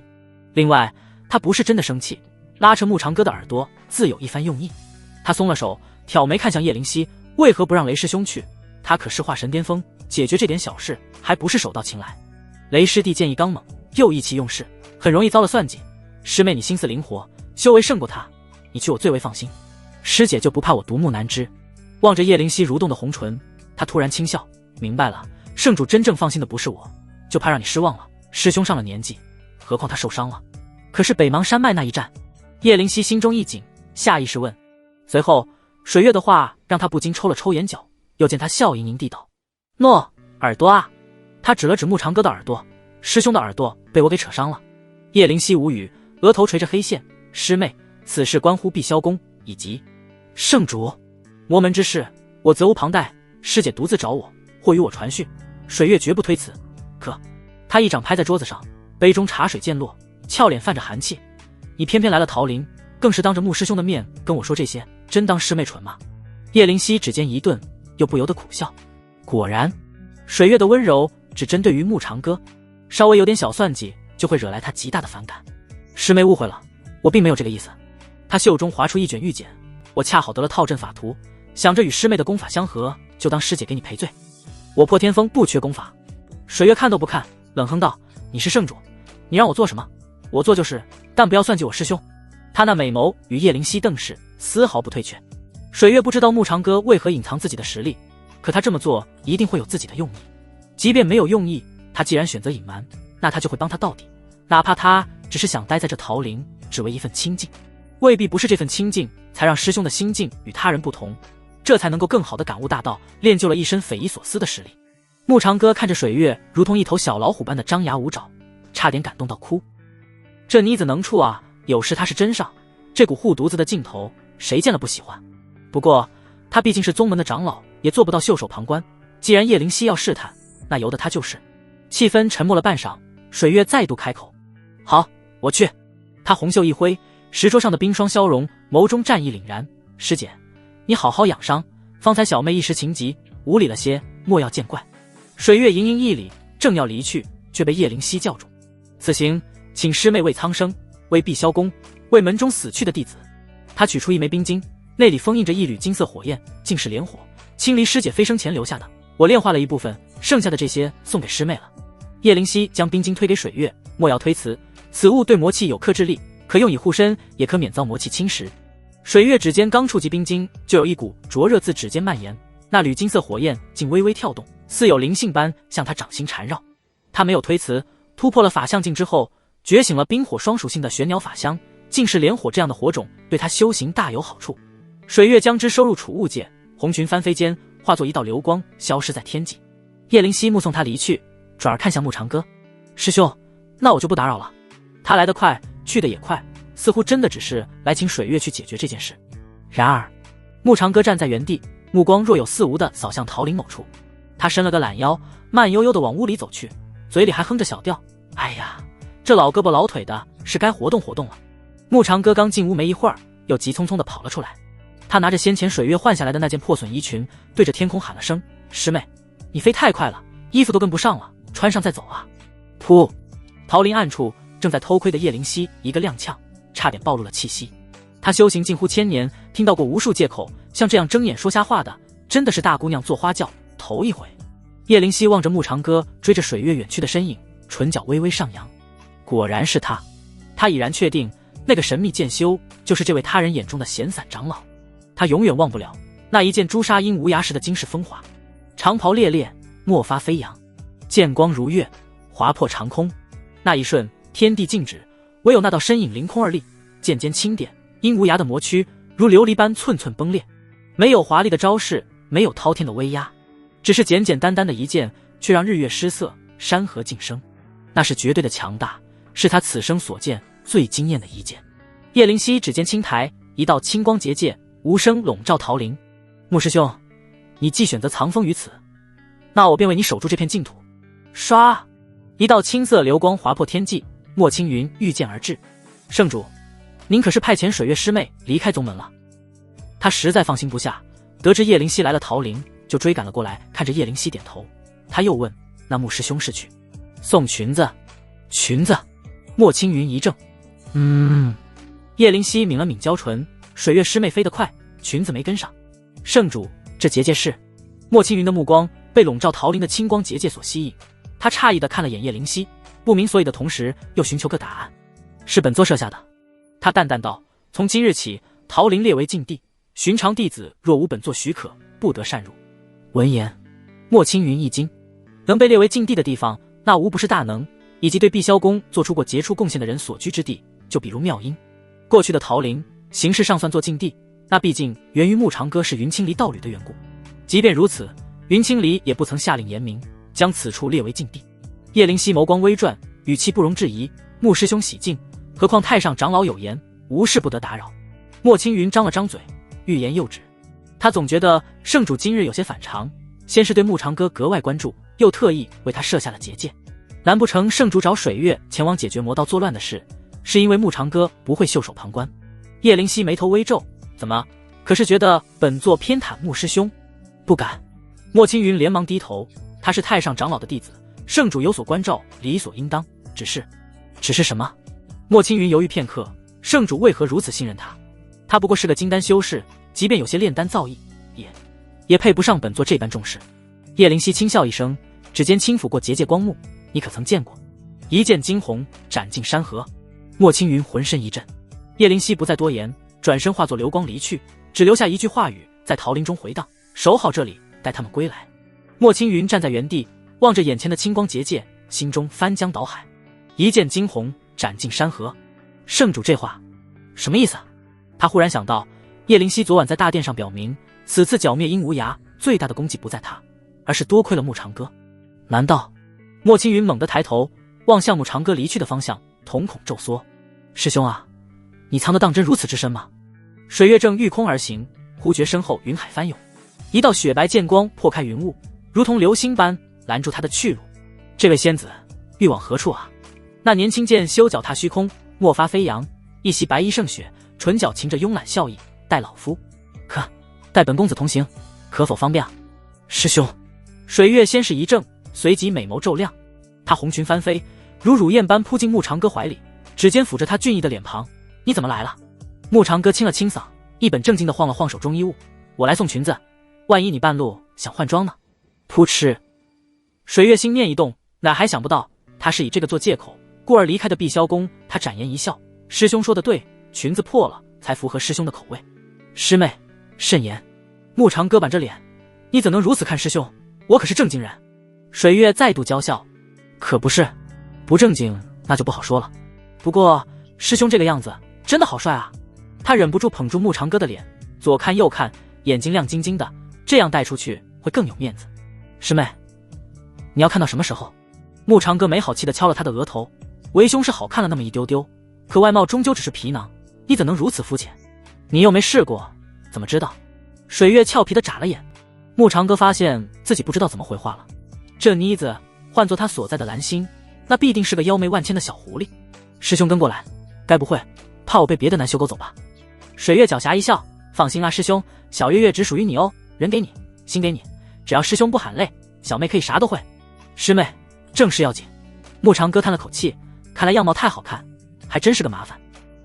另外，他不是真的生气，拉扯穆长歌的耳朵自有一番用意。他松了手，挑眉看向叶灵犀，为何不让雷师兄去？他可是化神巅峰，解决这点小事还不是手到擒来。雷师弟剑意刚猛，又意气用事，很容易遭了算计。师妹你心思灵活，修为胜过他，你去我最为放心。师姐就不怕我独木难支？望着叶灵犀蠕动的红唇，他突然轻笑，明白了，圣主真正放心的不是我，就怕让你失望了。师兄上了年纪，何况他受伤了。可是北邙山脉那一战，叶灵犀心中一紧，下意识问。随后水月的话让他不禁抽了抽眼角，又见他笑盈盈地道：“诺，耳朵啊。”他指了指穆长歌的耳朵，师兄的耳朵被我给扯伤了。叶灵犀无语，额头垂着黑线。师妹，此事关乎碧霄宫以及圣主，魔门之事，我责无旁贷。师姐独自找我，或与我传讯，水月绝不推辞。可他一掌拍在桌子上，杯中茶水溅落，俏脸泛着寒气。你偏偏来了桃林，更是当着穆师兄的面跟我说这些，真当师妹蠢吗？叶灵犀指尖一顿，又不由得苦笑。果然，水月的温柔只针对于穆长歌，稍微有点小算计就会惹来他极大的反感。师妹误会了，我并没有这个意思。他袖中划出一卷玉简，我恰好得了套阵法图，想着与师妹的功法相合，就当师姐给你赔罪。我破天风不缺功法。水月看都不看，冷哼道：“你是圣主，你让我做什么，我做就是，但不要算计我师兄。”他那美眸与叶灵犀瞪视，丝毫不退却。水月不知道穆长歌为何隐藏自己的实力，可他这么做一定会有自己的用意。即便没有用意，他既然选择隐瞒，那他就会帮他到底，哪怕他只是想待在这桃林，只为一份清静。未必不是这份清静才让师兄的心境与他人不同，这才能够更好地感悟大道，练就了一身匪夷所思的实力。穆长歌看着水月如同一头小老虎般的张牙舞爪，差点感动到哭。这妮子能处啊，有时他是真上，这股护犊子的劲头谁见了不喜欢。不过他毕竟是宗门的长老，也做不到袖手旁观，既然叶灵犀要试探，那由得他就是。气氛沉默了半晌，水月再度开口：“好，我去。”他红袖一挥，石桌上的冰霜消融，眸中战意凛然。“师姐，你好好养伤，方才小妹一时情急，无礼了些，莫要见怪。”水月盈盈一礼，正要离去，却被叶灵犀叫住：“此行请师妹为苍生，为碧霄宫，为门中死去的弟子。”他取出一枚冰晶，内里封印着一缕金色火焰，竟是莲火，青离师姐飞升前留下的，我炼化了一部分，剩下的这些送给师妹了。叶灵犀将冰晶推给水月，莫要推辞，此物对魔气有克制力，可用以护身，也可免遭魔气侵蚀。水月指尖刚触及冰晶，就有一股灼热自指尖蔓延，那缕金色火焰竟微微跳动，似有灵性般向他掌心缠绕。他没有推辞，突破了法相境之后，觉醒了冰火双属性的玄鸟法相，竟是连火这样的火种，对他修行大有好处。水月将之收入储物界，红裙翻飞间化作一道流光，消失在天际。叶灵犀目送他离去，转而看向牧长歌：“师兄，那我就不打扰了。”他来得快，去得也快，似乎真的只是来请水月去解决这件事。然而，牧长歌站在原地，目光若有似无地扫向桃林某处。他伸了个懒腰，慢悠悠地往屋里走去，嘴里还哼着小调：“哎呀，这老胳膊老腿的，是该活动活动了。”牧长歌刚进屋没一会儿，又急匆匆地跑了出来。他拿着先前水月换下来的那件破损衣裙，对着天空喊了声：“师妹，你飞太快了，衣服都跟不上了，穿上再走啊！”噗！桃林暗处正在偷窥的叶灵犀一个踉跄，差点暴露了气息。他修行近乎1000年，听到过无数借口，像这样睁眼说瞎话的，真的是大姑娘做花轿头一回。叶灵犀望着牧长歌追着水月远去的身影，唇角微微上扬。果然是他，他已然确定那个神秘剑修就是这位他人眼中的闲散长老。他永远忘不了那一剑朱砂阴无涯时的惊世风华，长袍猎猎，墨发飞扬，剑光如月，划破长空。那一瞬，天地静止，唯有那道身影凌空而立，剑尖轻点，阴无涯的魔躯如琉璃般寸寸崩裂。没有华丽的招式，没有滔天的威压，只是简简单单的一剑，却让日月失色，山河晋升。那是绝对的强大，是他此生所见最惊艳的一剑。叶灵犀指尖轻抬，一道青光结界无声笼罩桃林。牧师兄，你既选择藏风于此，那我便为你守住这片净土。唰，一道青色流光划破天际，莫青云御剑而至。圣主，您可是派遣水月师妹离开宗门了？他实在放心不下，得知叶灵犀来了桃林，就追赶了过来，看着叶灵犀点头。他又问：“那牧师兄是去送裙子？”裙子？莫青云一怔。叶灵犀抿了抿娇唇，水月师妹飞得快，裙子没跟上。圣主，这结界是？莫青云的目光被笼罩桃林的青光结界所吸引，他诧异地看了眼叶灵犀，不明所以的同时又寻求个答案。是本座设下的。他淡淡道：“从今日起，桃林列为禁地，寻常弟子若无本座许可，不得擅入。”闻言，莫青云一惊，能被列为禁地的地方，那无不是大能以及对碧霄宫做出过杰出贡献的人所居之地，就比如妙音。过去的桃林形式上算作禁地，那毕竟源于牧长歌是云清离道侣的缘故。即便如此，云清离也不曾下令严明，将此处列为禁地。叶灵犀眸光微转，语气不容置疑：“牧师兄喜静，何况太上长老有言，无事不得打扰。”莫青云张了张嘴，欲言又止。他总觉得圣主今日有些反常，先是对牧长歌格外关注，又特意为他设下了结界。难不成圣主找水月前往解决魔道作乱的事，是因为牧长歌不会袖手旁观？叶灵犀眉头微皱：“怎么？可是觉得本座偏袒牧师兄？”“不敢。”莫青云连忙低头，他是太上长老的弟子，圣主有所关照，理所应当。只是什么？莫青云犹豫片刻，圣主为何如此信任他？他不过是个金丹修士，即便有些炼丹造诣，也配不上本座这般重视。叶灵犀轻笑一声，指尖轻抚过结界光幕：“你可曾见过？”一剑惊鸿，斩尽山河。莫青云浑身一震。叶灵犀不再多言，转身化作流光离去，只留下一句话语在桃林中回荡：“守好这里，待他们归来。”莫青云站在原地，望着眼前的青光结界，心中翻江倒海。一剑惊鸿，斩尽山河。圣主这话什么意思啊？他忽然想到，叶灵犀昨晚在大殿上表明，此次剿灭阴无涯最大的功绩不在他，而是多亏了牧长歌。难道？莫青云猛地抬头，望向牧长歌离去的方向，瞳孔骤缩：“师兄啊，你藏得当真如此之深吗？”水月正御空而行，忽觉身后云海翻涌，一道雪白剑光破开云雾，如同流星般拦住他的去路。这位仙子欲往何处啊？那年轻剑修脚踏虚空，墨发飞扬，一袭白衣胜雪，唇角噙着慵懒笑意：“带老夫？带本公子同行，可否方便啊？”“师兄！”水月先是一怔，随即美眸骤亮，他红裙翻飞，如乳燕般扑进牧长歌怀里，指尖抚着他俊逸的脸庞：“你怎么来了？”牧长歌清了清嗓，一本正经地晃了晃手中衣物：“我来送裙子，万一你半路想换装呢？”噗嗤！水月心念一动，乃还想不到他是以这个做借口，故而离开的碧霄宫。他展颜一笑：“师兄说的对，裙子破了才符合师兄的口味。”“师妹慎言。”牧长歌板着脸：“你怎能如此看师兄？我可是正经人。”水月再度娇笑：“可不是，不正经那就不好说了。”不过师兄这个样子真的好帅啊！他忍不住捧住牧长哥的脸，左看右看，眼睛亮晶晶的，这样带出去会更有面子。师妹，你要看到什么时候？牧长哥没好气地敲了他的额头。为兄是好看了那么一丢丢，可外貌终究只是皮囊，你怎能如此肤浅？你又没试过，怎么知道？水月俏皮地眨了眼。牧长哥发现自己不知道怎么回话了。这妮子换作他所在的蓝星，那必定是个妖媚万千的小狐狸。师兄跟过来，该不会怕我被别的男修狗走吧？水月狡黠一笑，放心啦，师兄，小月月只属于你哦，人给你，心给你，只要师兄不喊累，小妹可以啥都会。师妹，正事要紧。牧长哥叹了口气，看来样貌太好看，还真是个麻烦。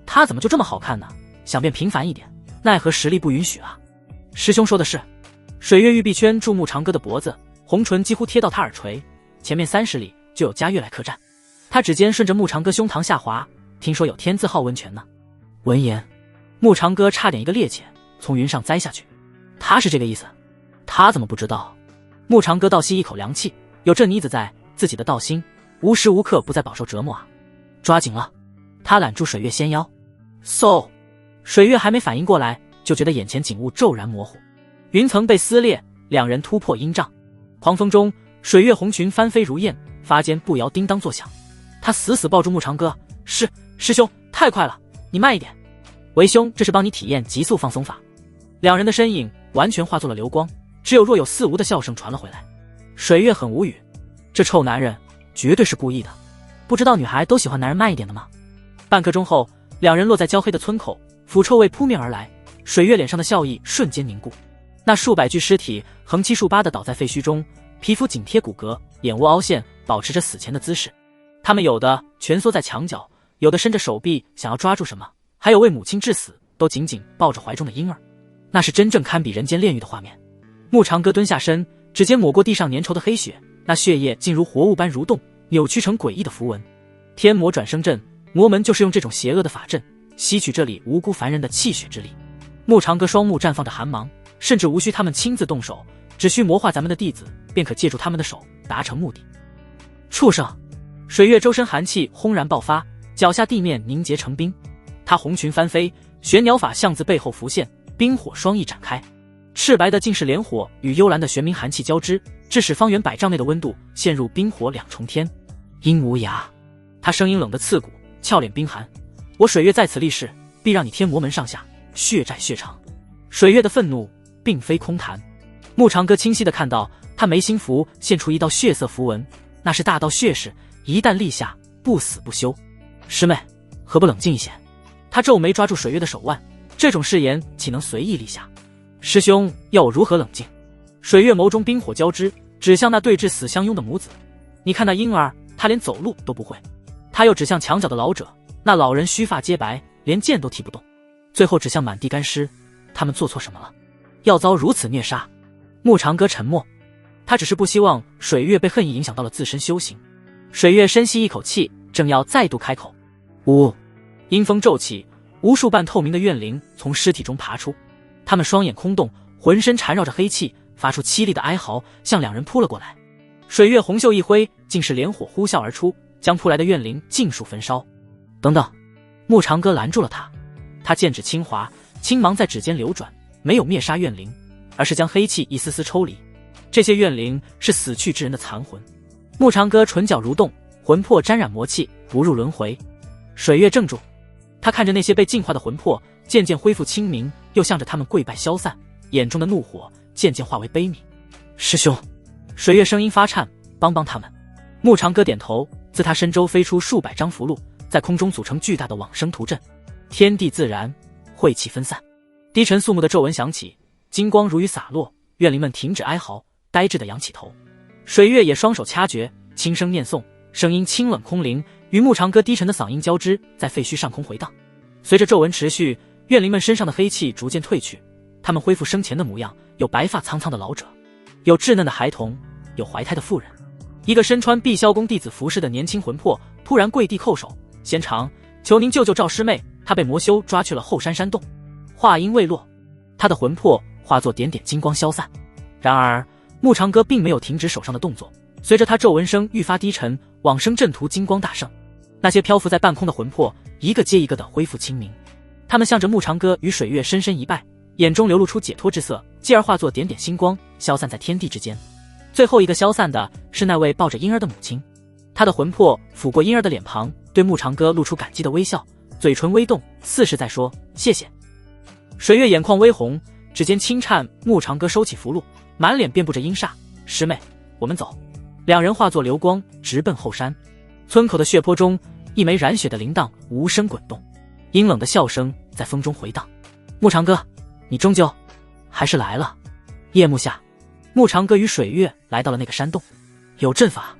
他怎么就这么好看呢？想变平凡一点，奈何实力不允许啊。师兄说的是。水月玉臂圈住牧长哥的脖子，红唇几乎贴到他耳垂，前面30里就有佳悦来客栈。他指尖顺着牧长哥胸膛下滑，听说有天字号温泉呢。闻言，牧长哥差点一个趔趄，从云上栽下去。他是这个意思？他怎么不知道？牧长哥倒吸一口凉气，有这妮子在，自己的道心无时无刻不在饱受折磨啊！抓紧了！他揽住水月纤腰。嗖！水月还没反应过来，就觉得眼前景物骤然模糊，云层被撕裂，两人突破阴障。狂风中，水月红裙翻飞如燕，发间步摇叮当作响。他死死抱住牧长哥，师兄，太快了，你慢一点。为兄这是帮你体验极速放松法。两人的身影完全化作了流光，只有若有似无的笑声传了回来。水月很无语，这臭男人绝对是故意的，不知道女孩都喜欢男人慢一点的吗？半刻钟后，两人落在焦黑的村口，腐臭味扑面而来，水月脸上的笑意瞬间凝固。那数百具尸体横七竖八地倒在废墟中，皮肤紧贴骨骼，眼窝凹陷，保持着死前的姿势。他们有的蜷缩在墙角，有的伸着手臂想要抓住什么，还有为母亲致死都紧紧抱着怀中的婴儿。那是真正堪比人间炼狱的画面。牧长哥蹲下身，指尖抹过地上粘稠的黑血，那血液竟如活物般蠕动，扭曲成诡异的符文。天魔转生阵，魔门就是用这种邪恶的法阵吸取这里无辜凡人的气血之力。牧长哥双目绽放着寒芒，甚至无需他们亲自动手，只需魔化咱们的弟子，便可借助他们的手达成目的。畜生！水月周身寒气轰然爆发，脚下地面凝结成冰。他红裙翻飞，玄鸟法向自背后浮现，冰火双翼展开。赤白的竟是莲火与幽蓝的玄冥寒气交织，致使方圆100丈内的温度陷入冰火两重天。阴无涯，他声音冷得刺骨，俏脸冰寒。我水月在此立誓，必让你天魔门上下血债血偿。水月的愤怒并非空谈。牧长哥清晰地看到他眉心符现出一道血色符文，那是大道血誓，一旦立下，不死不休。师妹，何不冷静一些？他皱眉抓住水月的手腕，这种誓言岂能随意立下？师兄要我如何冷静？水月眸中冰火交织，指向那对峙死相拥的母子。你看那婴儿，他连走路都不会。他又指向墙角的老者，那老人须发皆白，连剑都提不动。最后指向满地干尸，他们做错什么了？要遭如此虐杀？牧长哥沉默，他只是不希望水月被恨意影响到了自身修行。水月深吸一口气，正要再度开口，呜！阴风骤起，无数半透明的怨灵从尸体中爬出，他们双眼空洞，浑身缠绕着黑气，发出凄厉的哀嚎，向两人扑了过来。水月红袖一挥，竟是莲火呼啸而出，将扑来的怨灵尽数焚烧。等等！牧长哥拦住了他，他剑指轻滑，青芒在指尖流转，没有灭杀怨灵，而是将黑气一丝丝抽离。这些怨灵是死去之人的残魂。牧长哥唇角蠕动，魂魄沾染魔气，不入轮回。水月怔住，他看着那些被净化的魂魄渐渐恢复清明，又向着他们跪拜消散，眼中的怒火渐渐化为悲悯。师兄！水月声音发颤，帮他们。牧长哥点头，自他身周飞出数百张符箓，在空中组成巨大的往生图阵。天地自然，晦气分散。低沉肃穆的咒文响起，金光如雨洒落，怨灵们停止哀嚎，呆滞地仰起头。水月也双手掐诀，轻声念诵，声音清冷空灵，与牧长哥低沉的嗓音交织，在废墟上空回荡。随着咒文持续，怨灵们身上的黑气逐渐褪去，他们恢复生前的模样，有白发苍苍的老者，有稚嫩的孩童，有怀胎的妇人。一个身穿碧霄宫弟子服饰的年轻魂魄突然跪地叩首，仙长，求您救救赵师妹，她被魔修抓去了后山山洞。话音未落，他的魂魄化作点点金光消散。然而牧长哥并没有停止手上的动作，随着他咒文声愈发低沉，往生阵图金光大盛。那些漂浮在半空的魂魄一个接一个的恢复清明，他们向着牧长歌与水月深深一拜，眼中流露出解脱之色，继而化作点点星光，消散在天地之间。最后一个消散的是那位抱着婴儿的母亲，她的魂魄抚过婴儿的脸庞，对牧长歌露出感激的微笑，嘴唇微动，似是在说谢谢。水月眼眶微红，指尖轻颤，牧长歌收起符箓，满脸遍布着阴煞。师妹，我们走。两人化作流光，直奔后山。村口的血泊中，一枚染血的铃铛无声滚动，阴冷的笑声在风中回荡。牧长歌，你终究还是来了。夜幕下，牧长歌与水月来到了那个山洞，有阵法。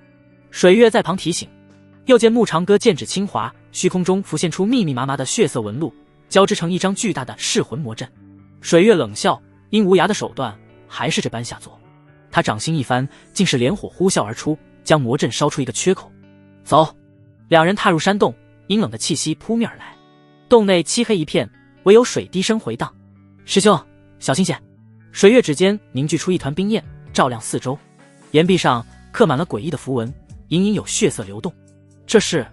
水月在旁提醒。又见牧长歌剑指轻滑，虚空中浮现出密密麻麻的血色纹路，交织成一张巨大的噬魂魔阵。水月冷笑，因无涯的手段还是这般下作。他掌心一翻，竟是连火呼啸而出，将魔阵烧出一个缺口。走！两人踏入山洞，阴冷的气息扑面而来。洞内漆黑一片，唯有水滴声回荡。师兄，小心些！水月指尖凝聚出一团冰焰，照亮四周。岩壁上刻满了诡异的符文，隐隐有血色流动。这是……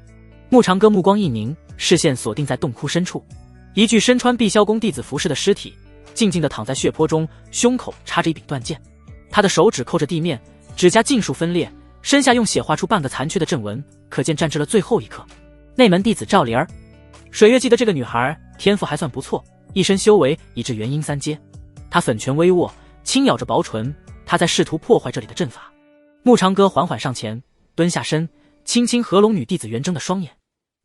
牧长歌目光一凝，视线锁定在洞窟深处，一具身穿碧霄宫弟子服饰的尸体，静静地躺在血泊中，胸口插着一柄断剑。他的手指扣着地面，指甲尽数分裂，身下用血画出半个残缺的阵纹，可见战至了最后一刻。内门弟子赵灵儿。水月记得这个女孩天赋还算不错，一身修为已至元婴3阶。她粉拳微握，轻咬着薄唇，她在试图破坏这里的阵法。牧长歌缓缓上前，蹲下身，轻轻合拢女弟子元睁的双眼。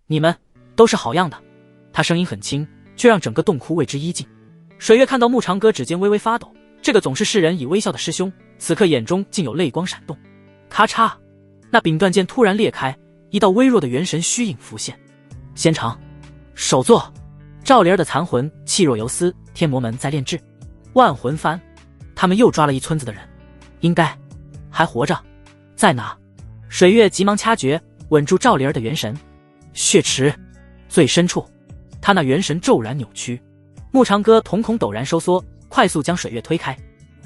你们都是好样的。他声音很轻，却让整个洞窟为之一静。水月看到牧长歌指尖微微发抖，这个总是世人以微笑的师兄，此刻眼中竟有泪光闪动。咔嚓，那柄断剑突然裂开，一道微弱的元神虚影浮现。仙长，首座。赵灵儿的残魂气若游丝，天魔门在炼制。万魂幡，他们又抓了一村子的人，应该还活着。在哪？水月急忙掐诀，稳住赵灵儿的元神。血池最深处，他那元神骤然扭曲。牧长歌瞳孔陡然收缩，快速将水月推开。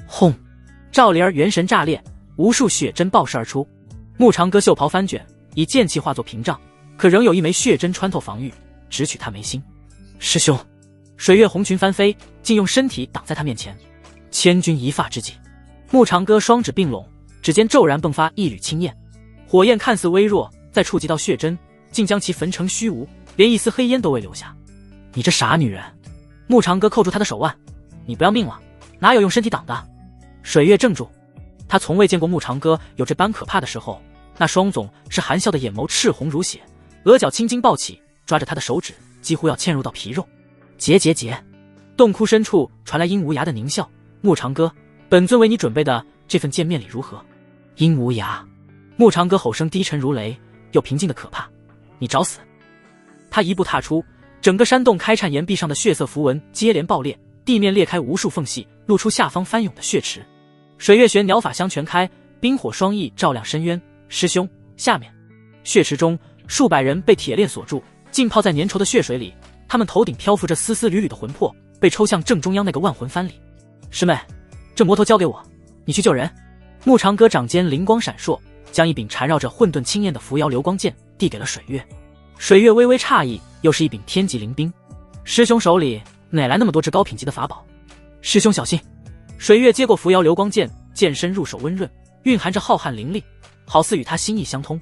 轰！赵灵儿元神炸裂，无数血针爆射而出。牧长歌袖袍翻卷，以剑气化作屏障，可仍有一枚血针穿透防御，直取他眉心。师兄！水月红裙翻飞，竟用身体挡在他面前。千钧一发之际，牧长歌双指并拢，指尖骤然迸发一缕青焰，火焰看似微弱，再触及到血针，竟将其焚成虚无，连一丝黑烟都未留下。你这傻女人！牧长歌扣住他的手腕，你不要命了？哪有用身体挡的？水月怔住，他从未见过牧长歌有这般可怕的时候。那双总是含笑的眼眸赤红如血，额角青筋暴起，抓着他的手指几乎要嵌入到皮肉。结！洞窟深处传来殷无涯的狞笑。牧长歌，本尊为你准备的这份见面礼如何？殷无涯。牧长歌吼声低沉如雷，又平静的可怕。你找死！他一步踏出，整个山洞开颤，岩壁上的血色符文接连爆裂，地面裂开无数缝隙，露出下方翻涌的血池。水月玄鸟法相全开，冰火双翼照亮深渊。师兄，下面！血池中数百人被铁链锁住，浸泡在粘稠的血水里，他们头顶漂浮着丝丝缕缕的魂魄，被抽向正中央那个万魂幡里。师妹，这魔头交给我，你去救人。牧长歌掌间灵光闪烁，将一柄缠绕着混沌青焰的扶摇流光剑递给了水月。水月微微诧异，又是一柄天级灵兵。师兄手里哪来那么多只高品级的法宝？师兄小心！水月接过扶摇流光剑，剑身入手温润，蕴含着浩瀚灵力，好似与他心意相通。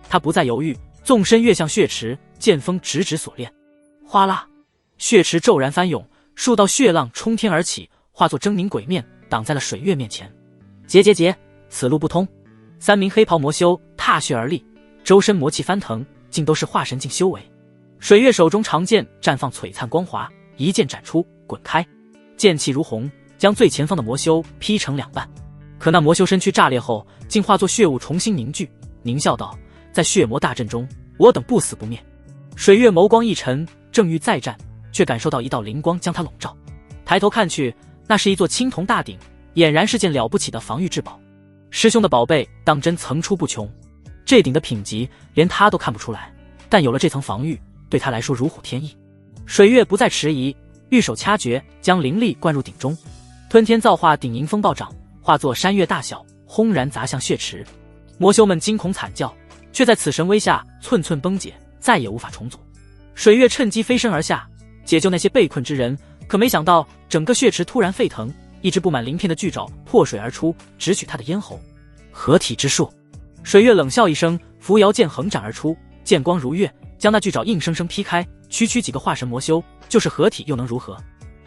他不再犹豫，纵身跃向血池，剑锋直指锁链。哗啦，血池骤然翻涌，数道血浪冲天而起，化作狰狞鬼面，挡在了水月面前。结！此路不通！三名黑袍魔修踏血而立，周身魔气翻腾，竟都是化神境修为。水月手中长剑绽放璀璨光华，一剑斩出，滚开！剑气如虹，将最前方的魔修劈成两半。可那魔修身躯炸裂后，竟化作血雾重新凝聚，狞笑道：在血魔大阵中，我等不死不灭。水月眸光一沉，正欲再战，却感受到一道灵光将他笼罩。抬头看去，那是一座青铜大鼎，俨然是件了不起的防御至宝。师兄的宝贝当真层出不穷，这鼎的品级连他都看不出来，但有了这层防御，对他来说如虎添翼。水月不再迟疑，玉手掐诀，将灵力灌入鼎中，吞天造化鼎迎风暴涨，化作山岳大小，轰然砸向血池。魔修们惊恐惨叫，却在此神威下寸寸崩解，再也无法重组。水月趁机飞身而下，解救那些被困之人，可没想到整个血池突然沸腾，一只布满鳞片的巨爪破水而出，直取他的咽喉。合体之术！水月冷笑一声，扶摇剑横斩而出，剑光如月，将那巨爪硬生生劈开。区区几个化神魔修，就是合体又能如何？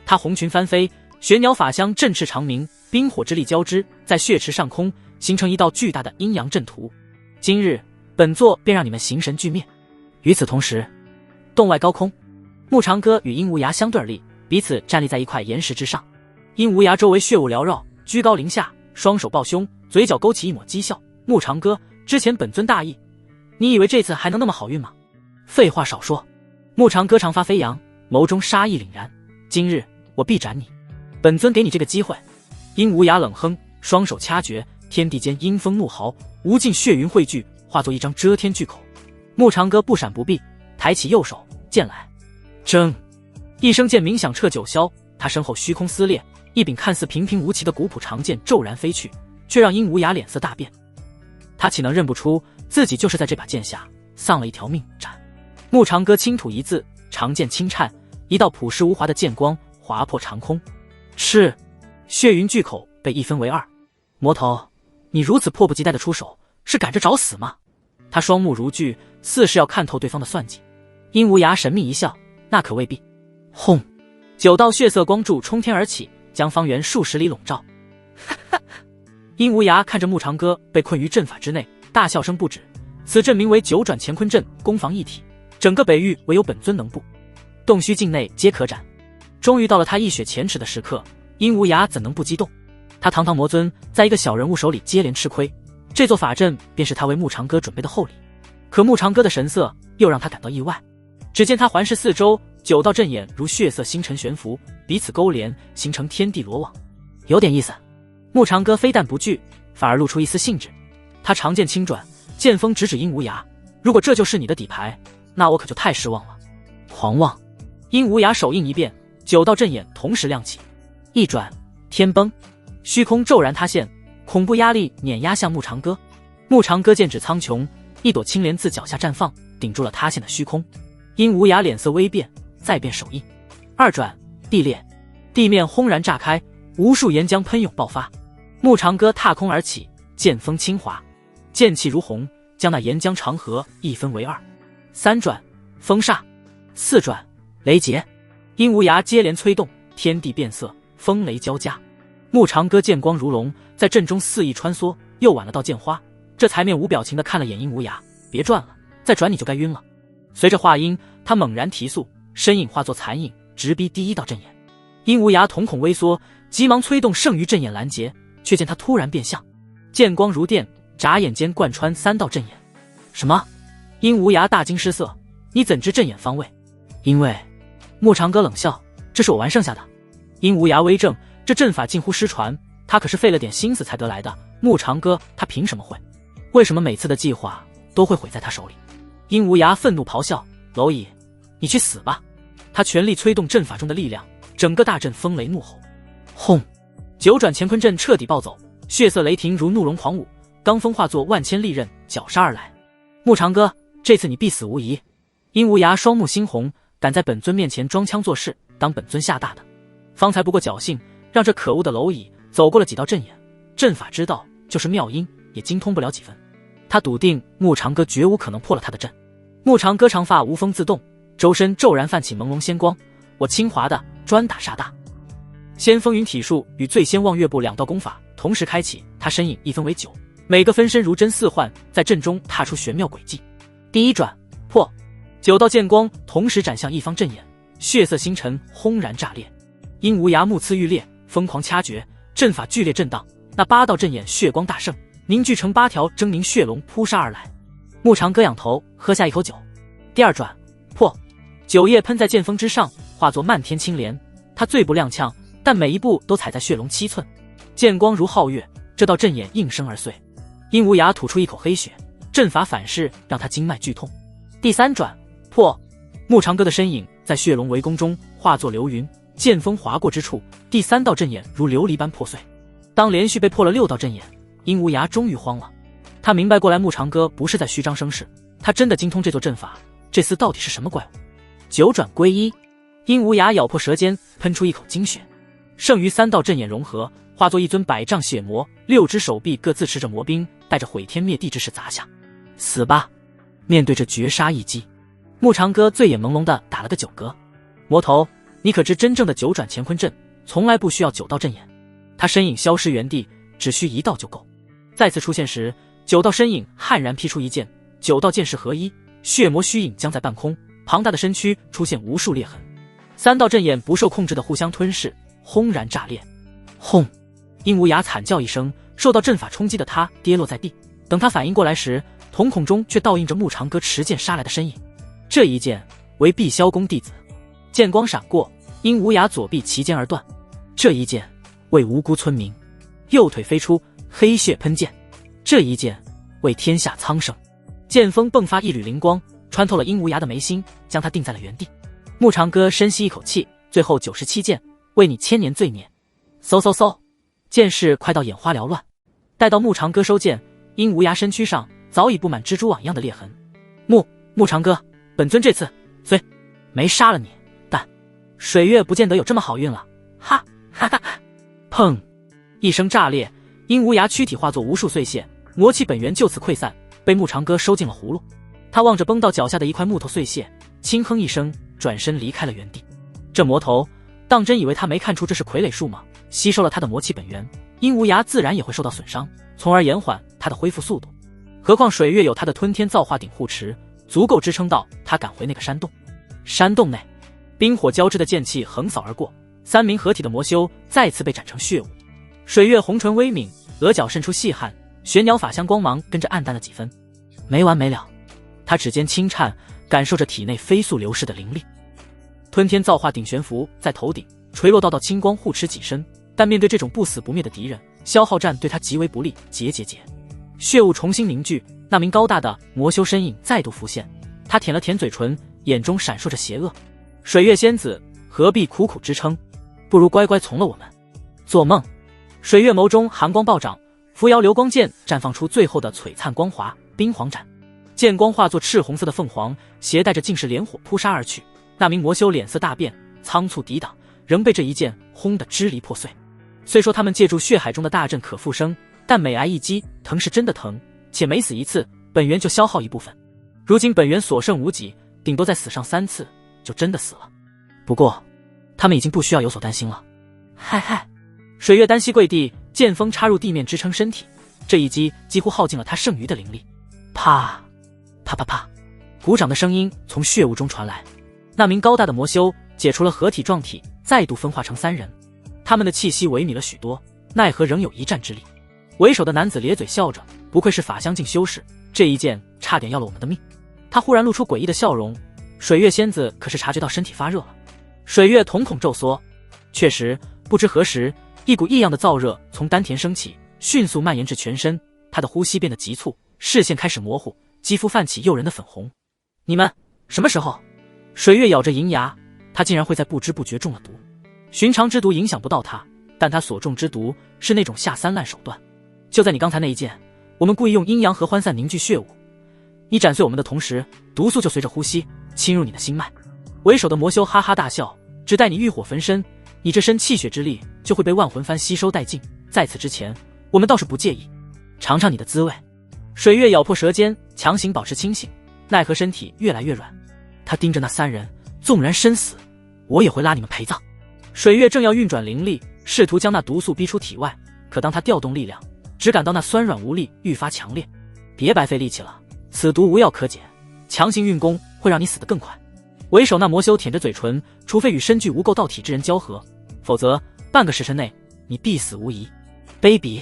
他红裙翻飞，玄鸟法相振翅长鸣，冰火之力交织，在血池上空形成一道巨大的阴阳阵图。今日本座便让你们形神俱灭。与此同时，洞外高空，木长歌与殷无涯相对而立，彼此站立在一块岩石之上。殷无涯周围血雾缭绕，居高临下，双手抱胸，嘴角勾起一抹讥笑。木长歌，之前本尊大意，你以为这次还能那么好运吗？废话少说。木长歌长发飞扬，眸中杀意凛然。今日我必斩你，本尊给你这个机会。殷无涯冷哼，双手掐诀，天地间阴风怒号，无尽血云汇聚，化作一张遮天巨口。木长歌不闪不避，抬起右手，剑来。铮！一声剑鸣响彻九霄，他身后虚空撕裂，一柄看似平平无奇的古朴长剑骤然飞去，却让殷无涯脸色大变。他岂能认不出自己就是在这把剑下丧了一条命？斩！木长歌轻吐一字，长剑轻颤，一道朴实无华的剑光划破长空。是，血云巨口被一分为二。魔头，你如此迫不及待的出手，是赶着找死吗？他双目如炬，似是要看透对方的算计。殷无涯神秘一笑，那可未必。轰！9道血色光柱冲天而起，将方圆数十里笼罩。殷无涯看着木长歌被困于阵法之内，大笑声不止。此阵名为九转乾坤阵，攻防一体，整个北域唯有本尊能布，洞虚境内皆可斩。终于到了他一雪前耻的时刻，殷无涯怎能不激动？他堂堂魔尊，在一个小人物手里接连吃亏，这座法阵便是他为木长歌准备的厚礼。可木长歌的神色又让他感到意外。只见他环视四周，9道阵眼如血色星辰悬浮，彼此勾连，形成天地罗网。有点意思。木长歌非但不惧，反而露出一丝兴致。他长剑轻转，剑锋直指殷无涯。如果这就是你的底牌，那我可就太失望了。狂妄！殷无涯手印一变，9道阵眼同时亮起，一转，天崩，虚空骤然塌陷，恐怖压力碾压向木长歌。木长歌剑指苍穹，一朵青莲自脚下绽放，顶住了塌陷的虚空。殷无涯脸色微变，再变手印，二转，地裂，地面轰然炸开，无数岩浆喷涌爆发。木长歌踏空而起，剑锋轻划，剑气如虹，将那岩浆长河一分为二。3转，风煞；4转，雷劫。殷无涯接连催动，天地变色，风雷交加。木长歌剑光如龙，在阵中肆意穿梭，又挽了道剑花。这才面无表情地看了眼殷无涯，别转了，再转你就该晕了。随着话音，他猛然提速，身影化作残影，直逼第1道阵眼。殷无涯瞳孔微缩，急忙催动剩余阵眼拦截，却见他突然变相，剑光如电，眨眼间贯穿3道阵眼。什么？殷无涯大惊失色，你怎知阵眼方位？因为木长歌冷笑，这是我玩剩下的。殷无涯微怔，这阵法近乎失传，他可是费了点心思才得来的。木长歌他凭什么会？为什么每次的计划都会毁在他手里？殷无涯愤怒咆哮，蝼蚁，你去死吧！他全力催动阵法中的力量，整个大阵风雷怒吼。轰！9转乾坤阵彻底暴走，血色雷霆如怒龙狂舞，罡风化作万千利刃绞杀而来。木长歌，这次你必死无疑！殷无涯双目猩红，敢在本尊面前装腔作势，当本尊吓大的？方才不过侥幸，让这可恶的蝼蚁走过了几道阵眼，阵法之道就是妙音，也精通不了几分。他笃定木长歌绝无可能破了他的阵。木长歌长发无风自动，周身骤然泛起朦胧仙光，我清华的专打杀大。先风云体术与醉仙望月步2道功法同时开启，他身影一分为9，每个分身如真似幻，在阵中踏出玄妙轨迹。第1转，破！9道剑光同时斩向一方阵眼，血色星辰轰然炸裂。殷无涯目眦欲裂，疯狂掐诀，阵法剧烈震荡，那8道阵眼血光大盛，凝聚成8条狰狞血龙扑杀而来。木长歌仰头喝下一口酒，第2转，破！酒液喷在剑锋之上，化作漫天青莲。他最不踉跄，但每一步都踩在血龙7寸，剑光如皓月，这道阵眼应声而碎。殷无涯吐出一口黑血，阵法反噬让他经脉剧痛。第3转，破！木长歌的身影在血龙围攻中化作流云，剑锋划过之处，第3道阵眼如琉璃般破碎。当连续被破了6道阵眼，殷无涯终于慌了。他明白过来，木长歌不是在虚张声势，他真的精通这座阵法，这厮到底是什么怪物？九转归一，殷无涯咬破舌尖，喷出一口精血，剩余3道阵眼融合，化作一尊100丈血魔，6只手臂各自持着魔兵，带着毁天灭地之势砸下。死吧！面对着绝杀一击，牧长歌醉眼朦胧地打了个9格。魔头，你可知真正的9转乾坤阵从来不需要9道阵眼？他身影消失原地，只需1道就够。再次出现时，9道身影悍然劈出一剑，9道剑势合一，血魔虚影僵在半空，庞大的身躯出现无数裂痕。3道阵眼不受控制的互相吞噬，轰然炸裂。轰！殷无涯惨叫一声，受到阵法冲击的他跌落在地。等他反应过来时，瞳孔中却倒映着牧长歌持剑杀来的身影。这一剑为碧霄宫弟子。剑光闪过，殷无涯左臂齐肩而断。这一剑为无辜村民。右腿飞出，黑血喷溅。这一剑为天下苍生。剑锋迸发一缕灵光，穿透了殷无涯的眉心，将他定在了原地。牧长歌深吸一口气，最后97剑，为你千年罪孽。嗖嗖嗖，剑势快到眼花缭乱。待到牧长歌收剑，殷无涯身躯上早已布满蜘蛛网一样的裂痕。牧长歌，本尊这次虽没杀了你，但水月不见得有这么好运了。哈哈哈！砰！一声炸裂，殷无涯躯体化作无数碎屑，魔气本源就此溃散，被牧长歌收进了葫芦。他望着崩到脚下的一块木头碎屑，轻哼一声，转身离开了原地。这魔头当真以为他没看出这是傀儡术吗？吸收了他的魔气本源，殷无涯自然也会受到损伤，从而延缓他的恢复速度。何况水月有他的吞天造化鼎护持，足够支撑到他赶回那个山洞。山洞内，冰火交织的剑气横扫而过，3名合体的魔修再次被斩成血雾。水月红唇微抿，额角渗出细汗，玄鸟法相光芒跟着暗淡了几分。没完没了，他指尖轻颤，感受着体内飞速流逝的灵力。吞天造化鼎悬浮在头顶，垂落道道青光护持己身，但面对这种不死不灭的敌人，消耗战对他极为不利。结。血雾重新凝聚，那名高大的魔修身影再度浮现。他舔了舔嘴唇，眼中闪烁着邪恶。水月仙子，何必苦苦支撑？不如乖乖从了我们。做梦！水月眸中寒光暴涨，扶摇流光剑绽放出最后的璀璨光华。冰皇斩，剑光化作赤红色的凤凰，携带着尽是连火扑杀而去。那名魔修脸色大变，仓促抵挡，仍被这一剑轰得支离破碎。虽说他们借助血海中的大阵可复生，但每挨一击，疼是真的疼，且每死一次，本源就消耗一部分。如今本源所剩无几，顶多再死上3次，就真的死了。不过，他们已经不需要有所担心了。嗨！水月单膝跪地，剑锋插入地面支撑身体，这一击几乎耗尽了他剩余的灵力。啪！鼓掌的声音从血雾中传来。那名高大的魔修解除了合体状体，再度分化成3人。他们的气息萎靡了许多，奈何仍有一战之力。为首的男子咧嘴笑着，不愧是法相境修士，这一剑差点要了我们的命。他忽然露出诡异的笑容。水月仙子可是察觉到身体发热了。水月瞳孔骤缩，确实，不知何时，一股异样的燥热从丹田升起，迅速蔓延至全身。他的呼吸变得急促，视线开始模糊，肌肤泛起诱人的粉红。你们什么时候？水月咬着银牙，他竟然会在不知不觉中了毒。寻常之毒影响不到他，但他所中之毒是那种下三滥手段。就在你刚才那一剑，我们故意用阴阳合欢散凝聚血雾，你斩碎我们的同时，毒素就随着呼吸侵入你的心脉。为首的魔修哈哈大笑，只待你欲火焚身，你这身气血之力就会被万魂幡吸收殆尽。在此之前，我们倒是不介意尝尝你的滋味。水月咬破舌尖，强行保持清醒，奈何身体越来越软。他盯着那3人，纵然身死，我也会拉你们陪葬。水月正要运转灵力，试图将那毒素逼出体外，可当他调动力量，只感到那酸软无力愈发强烈。别白费力气了，此毒无药可解，强行运功会让你死得更快。为首那魔修舔着嘴唇，除非与身具无垢道体之人交合，否则半个时辰内你必死无疑。卑鄙！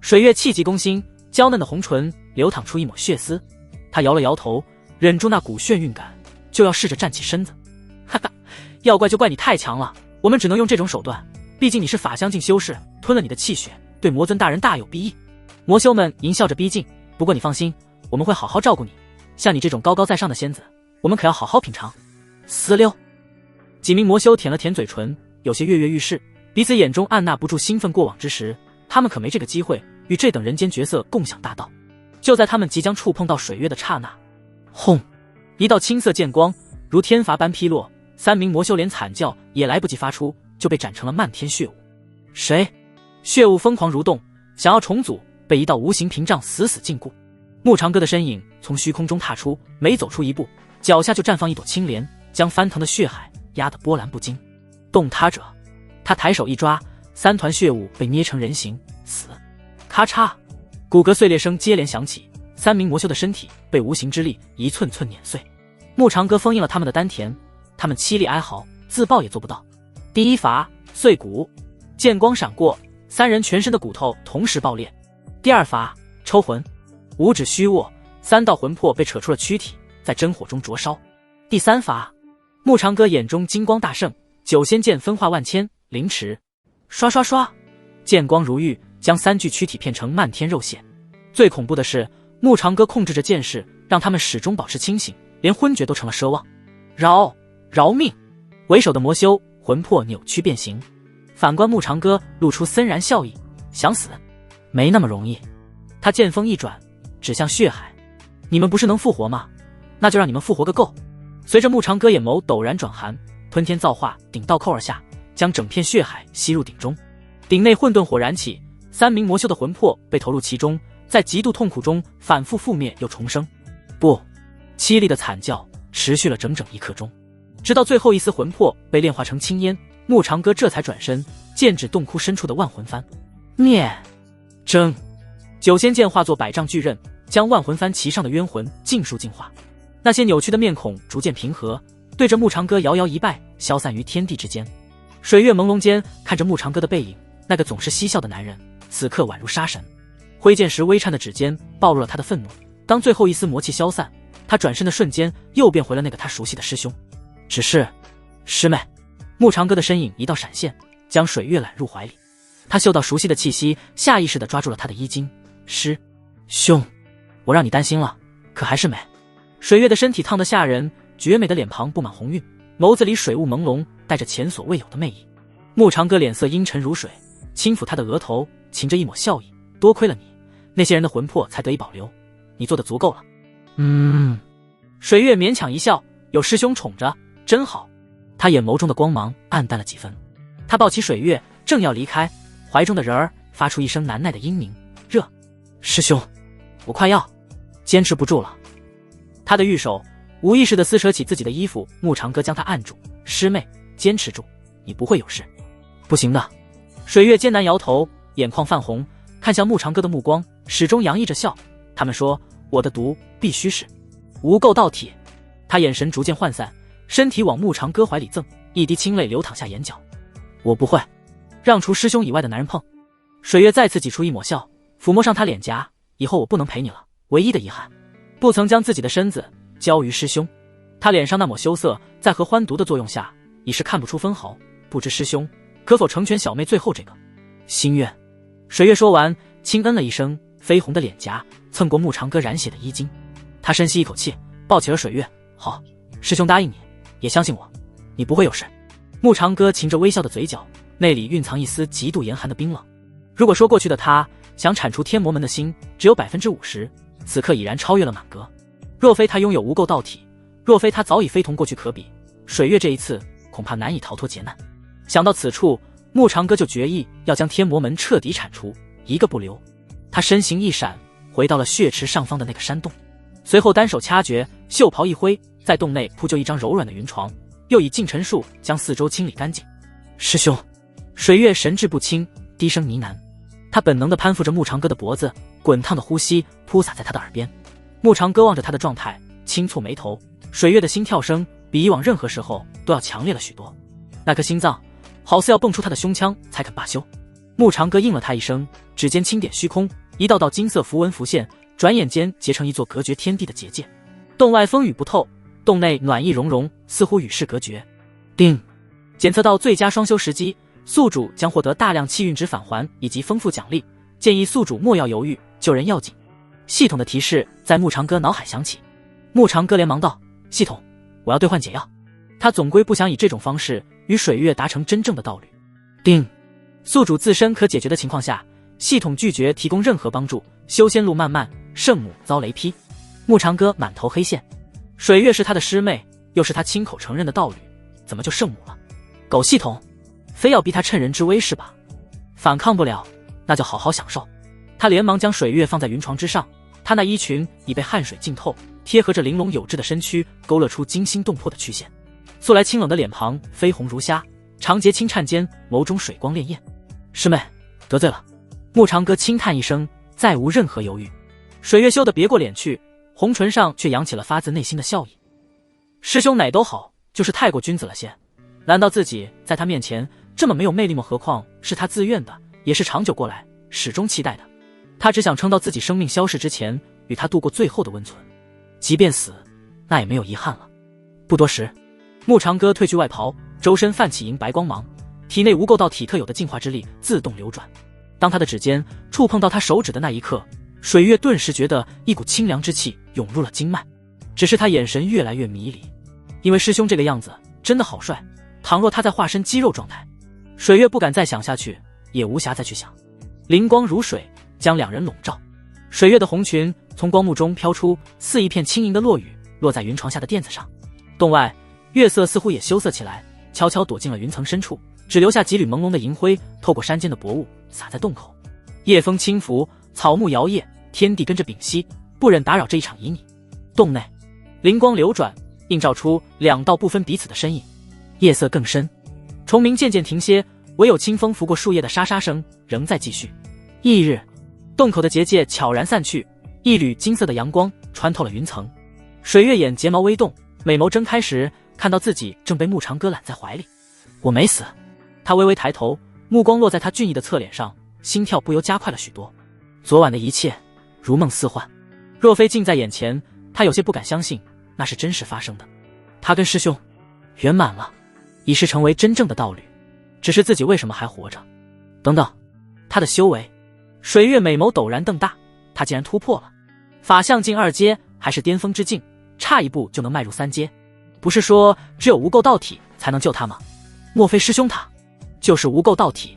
水月气急攻心，娇嫩的红唇流淌出一抹血丝。他摇了摇头，忍住那股眩晕感，就要试着站起身子。哈哈，要怪就怪你太强了，我们只能用这种手段，毕竟你是法相境修士，吞了你的气血，对魔尊大人大有裨益。魔修们淫笑着逼近，不过你放心，我们会好好照顾你。像你这种高高在上的仙子，我们可要好好品尝。撕溜！几名魔修舔了舔嘴唇，有些跃跃欲试，彼此眼中按捺不住兴奋过往之时，他们可没这个机会与这等人间角色共享大道。就在他们即将触碰到水月的刹那，轰！一道青色剑光如天罚般劈落，3名魔修连惨叫也来不及发出，就被斩成了漫天血雾。谁？血雾疯狂蠕动，想要重组，被一道无形屏障死死禁锢。木长歌的身影从虚空中踏出，每走出一步，脚下就绽放一朵青莲，将翻腾的血海压得波澜不惊。动他者！他抬手一抓，3团血雾被捏成人形，死！咔嚓，骨骼碎裂声接连响起，3名魔修的身体被无形之力一寸寸碾碎。木长歌封印了他们的丹田，他们凄厉哀嚎，自爆也做不到。第一罚碎骨，剑光闪过，3人全身的骨头同时爆裂。第二罚抽魂，五指虚握，3道魂魄被扯出了躯体，在真火中灼烧。第三罚，木长歌眼中金光大盛，9仙剑分化万千，凌迟，刷刷刷，剑光如玉，将3具躯体片成漫天肉馅。最恐怖的是，木长歌控制着剑势，让他们始终保持清醒，连昏厥都成了奢望。饶命！为首的魔修魂魄扭曲变形，反观木长歌露出森然笑意，想死没那么容易。他剑锋一转，指向血海，你们不是能复活吗？那就让你们复活个够。随着木长歌眼眸陡然转寒，吞天造化顶倒扣而下，将整片血海吸入鼎中。鼎内混沌火燃起，3名魔修的魂魄被投入其中，在极度痛苦中反复覆灭又重生。不，凄厉的惨叫持续了整整1刻钟，直到最后一丝魂魄被炼化成青烟，木长歌这才转身，剑指洞窟深处的万魂幡。灭！争！9仙剑化作100丈巨刃，将万魂幡旗上的冤魂尽数净化。那些扭曲的面孔逐渐平和，对着木长歌摇摇一拜，消散于天地之间。水月朦胧间看着木长歌的背影，那个总是嬉笑的男人，此刻宛如杀神。挥剑时微颤的指尖暴露了他的愤怒。当最后一丝魔气消散，他转身的瞬间又变回了那个他熟悉的师兄。只是师妹，木长歌的身影一道闪现，将水月揽入怀里。他嗅到熟悉的气息，下意识地抓住了他的衣襟。师兄，我让你担心了，可还是美。水月的身体烫得吓人，绝美的脸庞布满红晕，眸子里水雾朦胧，带着前所未有的魅意。木长歌脸色阴沉如水，轻抚他的额头，噙着一抹笑意。多亏了你，那些人的魂魄才得以保留，你做的足够了。水月勉强一笑，有师兄宠着，真好。他眼眸中的光芒暗淡了几分。他抱起水月，正要离开，怀中的人儿发出一声难耐的嘤鸣。热，师兄，我快要坚持不住了。他的玉手无意识地撕扯起自己的衣服，木长歌将他按住。师妹，坚持住，你不会有事。不行的。水月艰难摇头，眼眶泛红，看向木长歌的目光始终洋溢着笑。他们说，我的毒必须是无垢道体。他眼神逐渐涣散，身体往木长歌怀里赠，一滴清泪流淌下眼角。我不会让除师兄以外的男人碰。水月再次挤出一抹笑，抚摸上他脸颊。以后我不能陪你了，唯一的遗憾，不曾将自己的身子交于师兄。他脸上那抹羞涩，在和欢毒的作用下，已是看不出分毫。不知师兄可否成全小妹最后这个心愿？水月说完，轻嗯了一声，绯红的脸颊蹭过木长歌染血的衣襟。他深吸一口气，抱起了水月。好，师兄答应你，也相信我，你不会有事。木长歌噙着微笑的嘴角，内里蕴藏一丝极度严寒的冰冷。如果说过去的他想铲除天魔门的心只有 50%， 此刻已然超越了满格。若非他拥有无垢道体，若非他早已非同过去可比，水月这一次恐怕难以逃脱劫难。想到此处，木长歌就决意要将天魔门彻底铲除，一个不留。他身形一闪，回到了血池上方的那个山洞，随后单手掐诀，袖袍一挥，在洞内铺就一张柔软的云床，又以净尘术将四周清理干净。师兄，水月神志不清，低声呢喃。他本能地攀附着木长歌的脖子，滚烫的呼吸扑洒在他的耳边。木长歌望着他的状态，轻蹙眉头。水月的心跳声比以往任何时候都要强烈了许多，那颗心脏好似要蹦出他的胸腔才肯罢休。木长歌应了他一声，指尖轻点虚空，一道道金色符文浮现，转眼间结成一座隔绝天地的结界。洞外风雨不透，洞内暖意融融，似乎与世隔绝。定，检测到最佳双修时机，宿主将获得大量气运值返还以及丰富奖励，建议宿主莫要犹豫，救人要紧。系统的提示在木长歌脑海响起。木长歌连忙道：系统，我要兑换解药。他总归不想以这种方式与水月达成真正的道侣。定，宿主自身可解决的情况下，系统拒绝提供任何帮助。修仙路漫漫，圣母遭雷劈。木长歌满头黑线。水月是他的师妹，又是他亲口承认的道侣，怎么就圣母了？狗系统，非要逼他趁人之危是吧？反抗不了，那就好好享受。他连忙将水月放在云床之上，他那衣裙已被汗水浸透，贴合着玲珑有致的身躯，勾勒出惊心动魄的曲线。素来清冷的脸庞绯红如虾，长睫轻颤间，眸中水光潋滟。师妹，得罪了。慕长歌轻叹一声，再无任何犹豫。水月羞得别过脸去，红唇上却扬起了发自内心的笑意。师兄哪都好，就是太过君子了些。难道自己在他面前这么没有魅力吗？何况是他自愿的，也是长久过来始终期待的。他只想撑到自己生命消逝之前，与他度过最后的温存，即便死，那也没有遗憾了。不多时，慕长歌褪去外袍，周身泛起银白光芒，体内无垢道体特有的净化之力自动流转。当他的指尖触碰到他手指的那一刻，水月顿时觉得一股清凉之气涌入了经脉。只是他眼神越来越迷离，因为师兄这个样子真的好帅，倘若他在化身肌肉状态，水月不敢再想下去，也无暇再去想。灵光如水，将两人笼罩。水月的红裙从光幕中飘出，似一片轻盈的落雨，落在云床下的垫子上。洞外月色似乎也羞涩起来，悄悄躲进了云层深处，只留下几缕朦胧的银辉透过山间的薄雾洒在洞口。夜风轻拂，草木摇曳，天地跟着屏息，不忍打扰这一场旖旎。洞内灵光流转，映照出两道不分彼此的身影。夜色更深，虫鸣渐渐停歇，唯有清风拂过树叶的沙沙声仍在继续。翌日，洞口的结界悄然散去，一缕金色的阳光穿透了云层。水月眼睫毛微动，美眸睁开时，看到自己正被慕长歌揽在怀里。我没死。他微微抬头，目光落在他俊逸的侧脸上，心跳不由加快了许多。昨晚的一切如梦似幻，若非近在眼前，他有些不敢相信那是真实发生的。他跟师兄圆满了，已是成为真正的道侣，只是自己为什么还活着？等等，他的修为。水月美眸陡然瞪大，他竟然突破了法相境2阶，还是巅峰之境，差一步就能迈入3阶。不是说只有无垢道体才能救他吗？莫非师兄他就是无垢道体？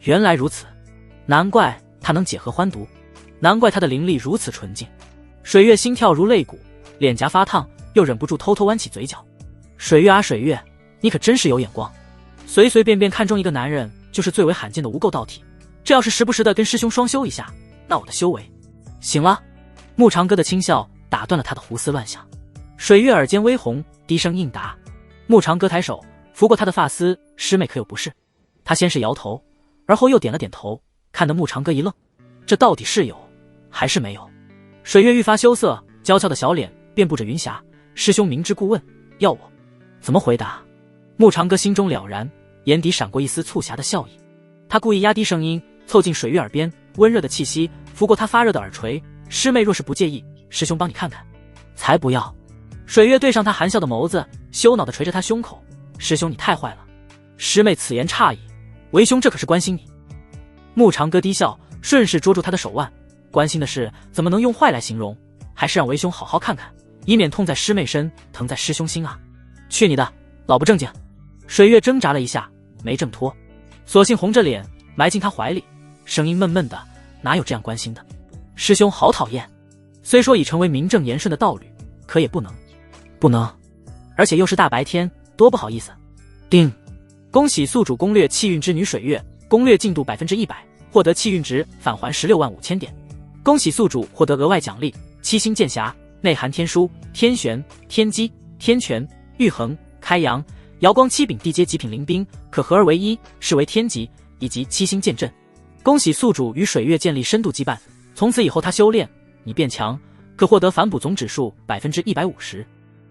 原来如此，难怪他能解合欢毒，难怪他的灵力如此纯净。水月心跳如肋骨，脸颊发烫，又忍不住偷偷弯起嘴角。水月啊水月，你可真是有眼光，随随便便看中一个男人就是最为罕见的无垢道体。这要是时不时的跟师兄双修一下，那我的修为……醒了。慕长歌的轻笑打断了他的胡思乱想。水月耳尖微红，低声应答。慕长歌抬手拂过他的发丝，师妹可有不适？他先是摇头，而后又点了点头，看得慕长歌一愣，这到底是有还是没有？水月愈发羞涩，娇俏的小脸遍布着云霞。师兄明知故问，要我怎么回答？慕长歌心中了然，眼底闪过一丝促狭的笑意。他故意压低声音，凑近水月耳边，温热的气息拂过他发热的耳垂。师妹若是不介意，师兄帮你看看。才不要。水月对上他含笑的眸子，羞恼地捶着他胸口。师兄你太坏了。师妹此言差矣，为兄这可是关心你。慕长歌低笑，顺势捉住他的手腕。关心的事怎么能用坏来形容？还是让为兄好好看看，以免痛在师妹身，疼在师兄心啊。去你的，老不正经。水月挣扎了一下，没挣脱，索性红着脸埋进他怀里，声音闷闷的，哪有这样关心的？师兄好讨厌。虽说已成为名正言顺的道侣，可也不能，而且又是大白天，多不好意思。叮，恭喜宿主攻略气运之女水月，攻略进度100%，获得气运值返还16万5千点。恭喜宿主获得额外奖励7星剑匣，内含天书、天玄、天机、天权、玉衡、开阳、瑶光7柄地阶极品灵兵，可合而为一，视为天级，以及7星剑阵。恭喜宿主与水月建立深度羁绊，从此以后他修炼你变强，可获得反哺总指数150%。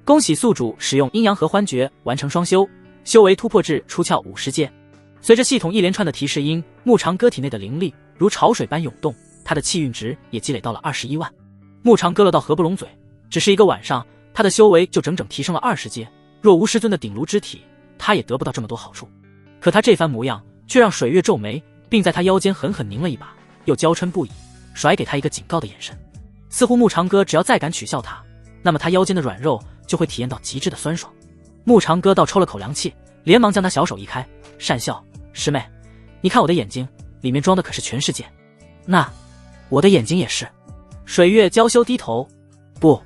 恭喜宿主使用阴阳合欢诀完成双修，修为突破至出窍50阶。随着系统一连串的提示音，慕长歌体内的灵力如潮水般涌动，他的气运值也积累到了21万。慕长歌乐到合不拢嘴，只是一个晚上，他的修为就整整提升了20阶。若无师尊的顶炉之体，他也得不到这么多好处。可他这番模样却让水月皱眉，并在他腰间狠狠拧了一把，又娇嗔不已，甩给他一个警告的眼神。似乎慕长歌只要再敢取笑他，那么他腰间的软肉就会体验到极致的酸爽。慕长歌倒抽了口凉气，连忙将他小手移开，讪笑：师妹，你看我的眼睛，里面装的可是全世界。那我的眼睛也是。水月娇羞低头。不。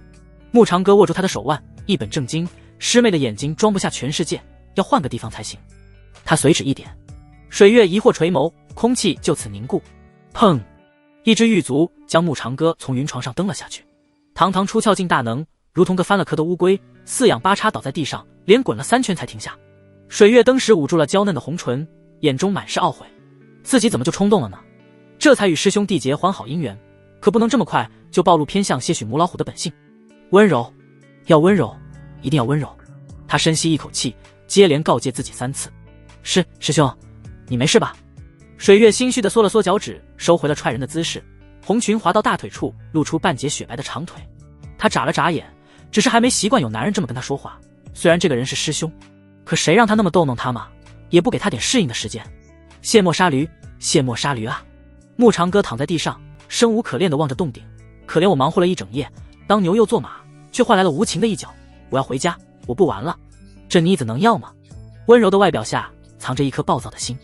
慕长歌握住他的手腕，一本正经，师妹的眼睛装不下全世界，要换个地方才行。他随指一点，水月疑惑垂眸，空气就此凝固。砰！一只玉足将木长歌从云床上蹬了下去，堂堂出窍境大能，如同个翻了壳的乌龟，四仰八叉倒在地上，连滚了3圈才停下。水月登时捂住了娇嫩的红唇，眼中满是懊悔，自己怎么就冲动了呢？这才与师兄缔结欢好姻缘，可不能这么快就暴露偏向些许母老虎的本性。温柔，要温柔，一定要温柔。他深吸一口气，接连告诫自己3次。师兄，你没事吧？水月心虚地缩了缩脚趾，收回了踹人的姿势，红裙滑到大腿处，露出半截雪白的长腿。他眨了眨眼，只是还没习惯有男人这么跟他说话。虽然这个人是师兄，可谁让他那么逗弄他嘛，也不给他点适应的时间。卸磨杀驴，卸磨杀驴啊！木长歌躺在地上，生无可恋地望着洞顶。可怜我忙活了一整夜，当牛又做马，却换来了无情的一脚。我要回家，我不玩了。这妮子能要吗？温柔的外表下藏着一颗暴躁的心，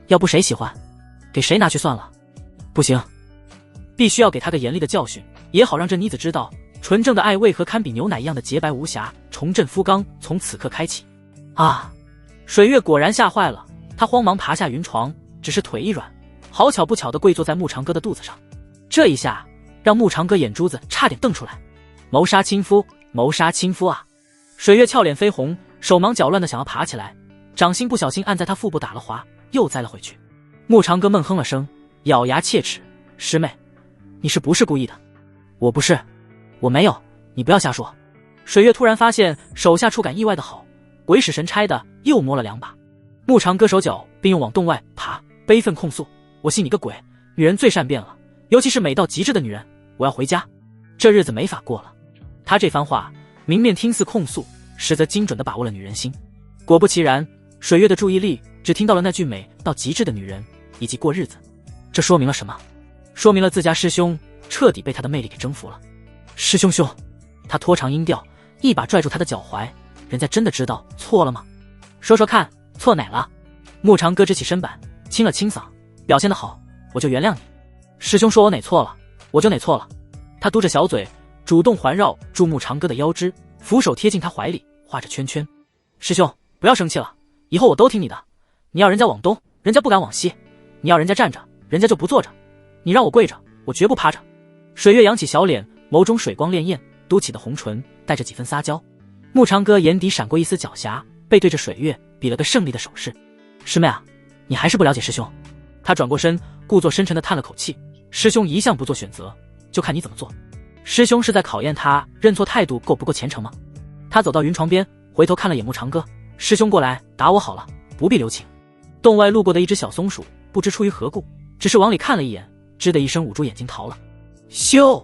要不谁喜欢，给谁拿去算了。不行，必须要给他个严厉的教训，也好让这妮子知道，纯正的爱为何堪比牛奶一样的洁白无瑕，重振夫纲从此刻开启。啊！水月果然吓坏了，他慌忙爬下云床，只是腿一软，好巧不巧地跪坐在木长歌的肚子上。这一下让木长歌眼珠子差点瞪出来。谋杀亲夫，谋杀亲夫啊！水月俏脸绯红，手忙脚乱地想要爬起来，掌心不小心按在他腹部打了滑，又栽了回去。木长歌闷哼了声，咬牙切齿：师妹，你是不是故意的？我不是，我没有，你不要瞎说。水月突然发现手下触感意外的好，鬼使神差的又摸了2把。木长歌手脚并用往洞外爬，悲愤控诉：我信你个鬼，女人最善变了，尤其是美到极致的女人，我要回家，这日子没法过了。他这番话明面听似控诉，实则精准地把握了女人心。果不其然，水月的注意力只听到了那句美到极致的女人以及过日子。这说明了什么？说明了自家师兄彻底被他的魅力给征服了。师兄，他拖长音调，一把拽住他的脚踝，人家真的知道错了吗？说说看，错哪了？木长歌直起身板，清了清嗓，表现得好，我就原谅你。师兄说我哪错了，我就哪错了。他嘟着小嘴，主动环绕住木长歌的腰肢，俯手贴近他怀里，画着圈圈。师兄，不要生气了，以后我都听你的。你要人家往东，人家不敢往西；你要人家站着，人家就不坐着；你让我跪着，我绝不趴着。水月扬起小脸，眸中水光潋滟，嘟起的红唇带着几分撒娇。木长歌眼底闪过一丝狡黠，背对着水月比了个胜利的手势。师妹啊，你还是不了解师兄。他转过身，故作深沉地叹了口气。师兄一向不做选择，就看你怎么做。师兄是在考验他认错态度够不够虔诚吗？他走到云床边，回头看了眼木长歌。师兄过来打我好了，不必留情。洞外路过的一只小松鼠不知出于何故，只是往里看了一眼，吱的一声捂住眼睛逃了。咻！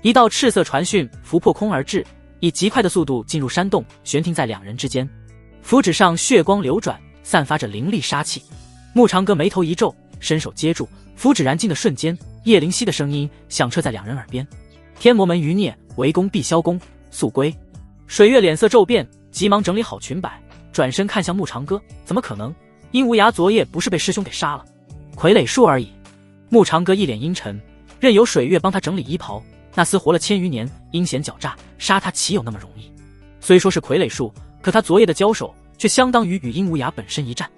一道赤色传讯拂破空而至，以极快的速度进入山洞，悬停在2人之间。符纸上血光流转，散发着凌厉杀气。木长歌眉头一皱，伸手接住符纸，燃尽的瞬间，叶灵犀的声音响彻在2人耳边：天魔门余孽，围攻必消功，速归。水月脸色骤变，急忙整理好裙摆，转身看向木长歌：怎么可能？殷无涯昨夜不是被师兄给杀了，傀儡术而已。木长歌一脸阴沉，任由水月帮他整理衣袍。那厮活了1000余年，阴险狡诈，杀他岂有那么容易？虽说是傀儡术，可他昨夜的交手却相当于与殷无涯本身一战。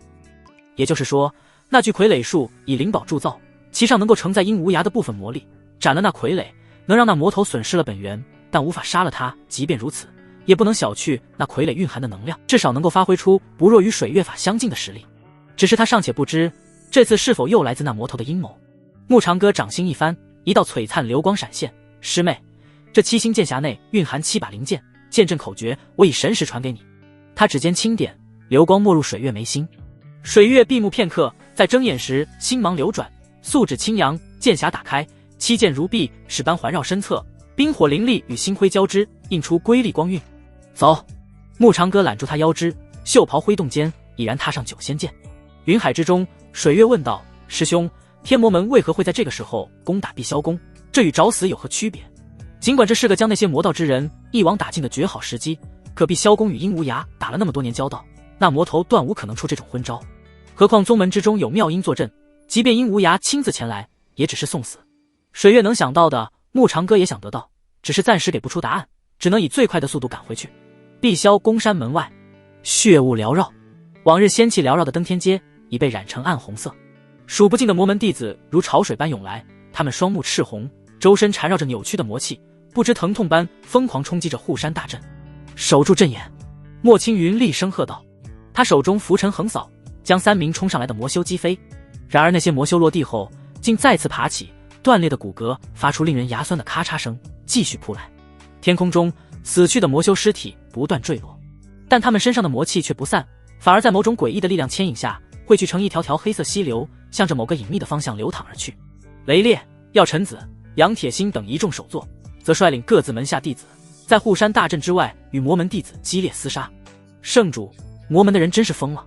也就是说，那具傀儡术以灵宝铸造，其上能够承载殷无涯的部分魔力，斩了那傀儡，能让那魔头损失了本源，但无法杀了他。即便如此，也不能小觑那傀儡蕴含的能量，至少能够发挥出不弱于水月法相近的实力。只是他尚且不知，这次是否又来自那魔头的阴谋。木长歌掌心一翻，一道璀璨流光闪现。师妹，这7星剑匣内蕴含7把灵剑，剑阵口诀我以神识传给你。他指尖轻点，流光没入水月眉心。水月闭目片刻，在睁眼时星芒流转，素指轻扬，剑匣打开，7剑如碧矢般环绕身侧，冰火灵力与星辉交织，映出瑰丽光晕。走！木长歌揽住他腰肢，袖袍挥动间已然踏上9仙剑。云海之中，水月问道：师兄，天魔门为何会在这个时候攻打碧霄宫？这与找死有何区别？尽管这是个将那些魔道之人一网打尽的绝好时机，可碧霄宫与殷无涯打了那么多年交道，那魔头断无可能出这种昏招。何况宗门之中有妙音坐镇，即便殷无涯亲自前来，也只是送死。水月能想到的，木长歌也想得到，只是暂时给不出答案，只能以最快的速度赶回去。碧霄宫山门外，血雾缭绕，往日仙气缭绕的登天街已被染成暗红色。数不尽的魔门弟子如潮水般涌来，他们双目赤红，周身缠绕着扭曲的魔气，不知疼痛般疯狂冲击着护山大阵。守住阵眼！莫青云厉声喝道。他手中拂尘横扫，将3名冲上来的魔修击飞。然而那些魔修落地后，竟再次爬起，断裂的骨骼发出令人牙酸的咔嚓声，继续扑来。天空中死去的魔修尸体不断坠落，但他们身上的魔气却不散，反而在某种诡异的力量牵引下，汇聚成一条条黑色溪流，向着某个隐秘的方向流淌而去。雷烈、药尘子、杨铁心等一众首座，则率领各自门下弟子，在护山大阵之外与魔门弟子激烈厮杀。圣主，魔门的人真是疯了！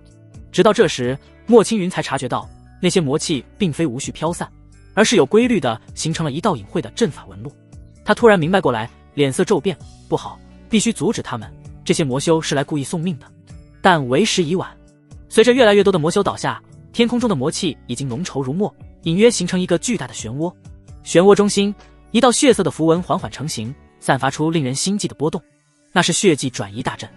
直到这时，莫青云才察觉到，那些魔气并非无序飘散，而是有规律地形成了一道隐晦的阵法纹路。他突然明白过来，脸色骤变，不好，必须阻止他们，这些魔修是来故意送命的。但为时已晚，随着越来越多的魔修倒下，天空中的魔气已经浓稠如墨，隐约形成一个巨大的漩涡。漩涡中心，一道血色的符文缓缓成型，散发出令人心悸的波动。那是血迹转移大阵。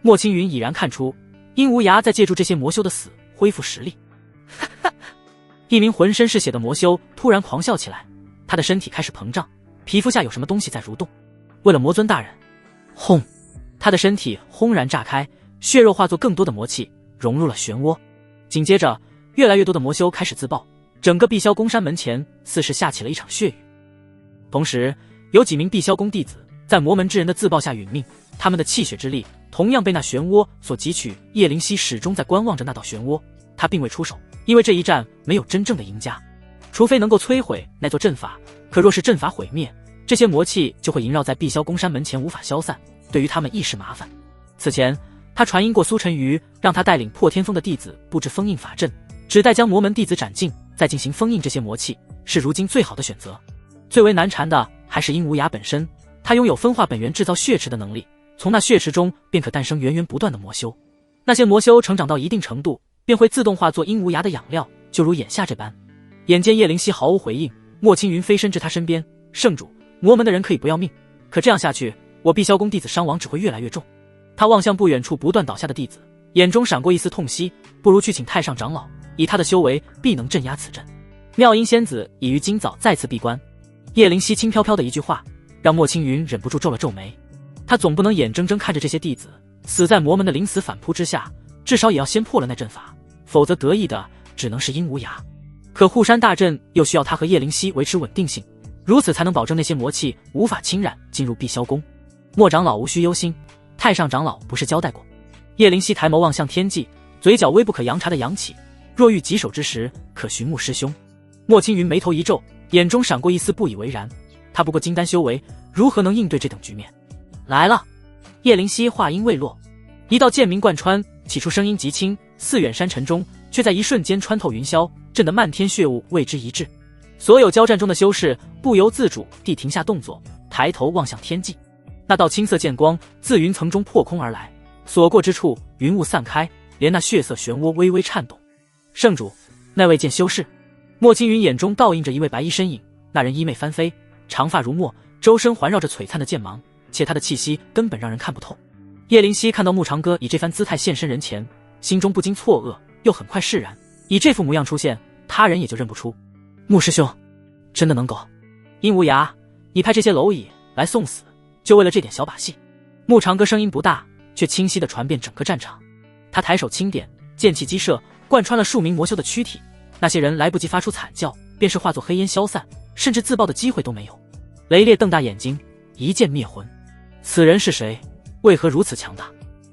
莫青云已然看出，殷无涯在借助这些魔修的死恢复实力。一名浑身是血的魔修突然狂笑起来，他的身体开始膨胀，皮肤下有什么东西在蠕动。为了魔尊大人，轰！他的身体轰然炸开，血肉化作更多的魔气，融入了漩涡。紧接着，越来越多的魔修开始自爆，整个碧霄宫山门前似是下起了一场血雨。同时，有几名碧霄宫弟子在魔门之人的自爆下殒命，他们的气血之力同样被那漩涡所汲取。叶灵犀始终在观望着那道漩涡，他并未出手，因为这一战没有真正的赢家，除非能够摧毁那座阵法。可若是阵法毁灭，这些魔气就会萦绕在碧霄宫山门前无法消散，对于他们亦是麻烦。此前他传音过苏晨瑜，让他带领破天峰的弟子布置封印法阵，只待将魔门弟子斩尽，再进行封印这些魔气，是如今最好的选择。最为难缠的还是殷无涯本身，他拥有分化本源制造血池的能力，从那血池中便可诞生源源不断的魔修。那些魔修成长到一定程度，便会自动化作殷无涯的养料，就如眼下这般。眼见叶灵犀毫无回应，莫青云飞身至他身边，圣主，魔门的人可以不要命，可这样下去，我碧霄宫弟子伤亡只会越来越重。他望向不远处不断倒下的弟子，眼中闪过一丝痛惜，不如去请太上长老，以他的修为必能镇压此阵。妙音仙子已于今早再次闭关。叶灵犀轻飘飘的一句话，让莫青云忍不住皱了皱眉。他总不能眼睁睁看着这些弟子死在魔门的临死反扑之下，至少也要先破了那阵法，否则得意的只能是殷无涯。可护山大阵又需要他和叶灵犀维持稳定性，如此才能保证那些魔气无法侵染进入碧霄宫。莫长老无需忧心，太上长老不是交代过？叶灵犀抬眸望向天际，嘴角微不可扬察的扬起，若遇棘手之时，可寻慕师兄。莫青云眉头一皱，眼中闪过一丝不以为然。他不过金丹修为，如何能应对这等局面？来了！叶灵犀话音未落，一道剑鸣贯穿，起初声音极轻，似远山沉中，却在一瞬间穿透云霄，震得漫天血雾为之一滞。所有交战中的修士不由自主地停下动作，抬头望向天际。那道青色剑光自云层中破空而来，所过之处云雾散开，连那血色漩涡微微颤动。圣主，那位剑修士。莫青云眼中倒映着一位白衣身影，那人衣袂翻飞，长发如墨，周身环绕着璀璨的剑芒，且他的气息根本让人看不透。叶灵犀看到木长歌以这番姿态现身人前，心中不禁错愕，又很快释然。以这副模样出现，他人也就认不出。穆师兄，真的能够？殷无涯，你派这些蝼蚁来送死，就为了这点小把戏？木长歌声音不大，却清晰地传遍整个战场。他抬手轻点，剑气激射，贯穿了数名魔修的躯体。那些人来不及发出惨叫，便是化作黑烟消散，甚至自爆的机会都没有。雷烈瞪大眼睛，一剑灭魂。此人是谁？为何如此强大？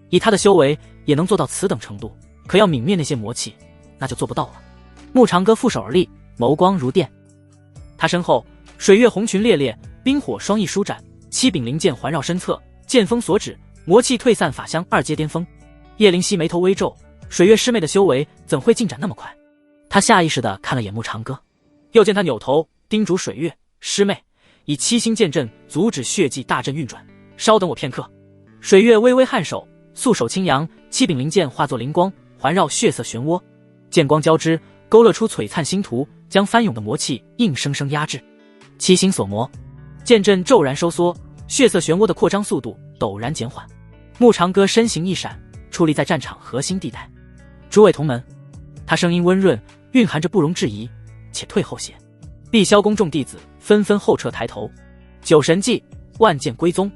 以他的修为也能做到此等程度，可要泯灭那些魔气，那就做不到了。木长歌负手而立，眸光如电。他身后水月红裙猎猎，冰火双翼舒展，七柄灵剑环绕身侧，剑锋所指，魔气退散，法相二阶巅峰。叶灵犀眉头微皱，水月师妹的修为怎会进展那么快？他下意识地看了眼木长歌，又见他扭头叮嘱水月师妹，以七星剑阵阻止血迹大阵运转，稍等我片刻。水月微微颔首，素手轻扬，七柄灵剑化作灵光，环绕血色漩涡，剑光交织，勾勒出璀璨星图，将翻涌的魔气硬生生压制。七星锁魔，剑阵骤然收缩，血色漩涡的扩张速度陡然减缓。木长歌身形一闪，矗立在战场核心地带。诸位同门，他声音温润，蕴含着不容置疑，且退后些。碧霄宫众弟子纷纷后撤抬头。九神祭，万剑归宗。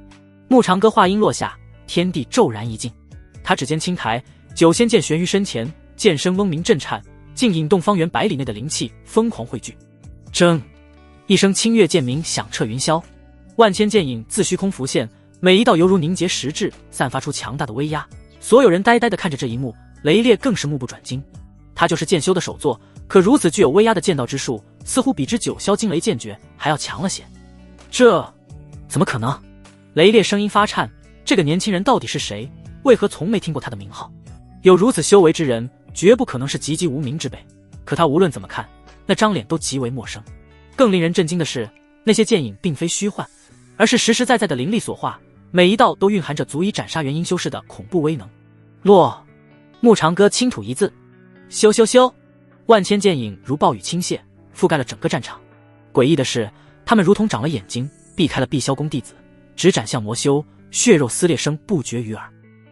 木长歌话音落下，天地骤然一静。他指尖轻抬，九仙剑悬于身前，剑身嗡鸣震颤，竟引动方圆百里内的灵气疯狂汇聚。铮！一声清越剑鸣响彻云霄，万千剑影自虚空浮现，每一道犹如凝结实质，散发出强大的威压。所有人呆呆地看着这一幕，雷烈更是目不转睛。他就是剑修的首作，可如此具有威压的剑道之术，似乎比之九霄惊雷剑诀还要强了些。这怎么可能？雷烈声音发颤，这个年轻人到底是谁？为何从没听过他的名号？有如此修为之人，绝不可能是籍籍无名之辈。可他无论怎么看，那张脸都极为陌生。更令人震惊的是，那些剑影并非虚幻，而是实实在在的灵力所化，每一道都蕴含着足以斩杀元婴修士的恐怖威能。落！木长歌轻吐一字，咻咻咻！万千剑影如暴雨倾泻，覆盖了整个战场。诡异的是，他们如同长了眼睛，避开了碧霄宫弟子，直斩向魔修，血肉撕裂声不绝于耳。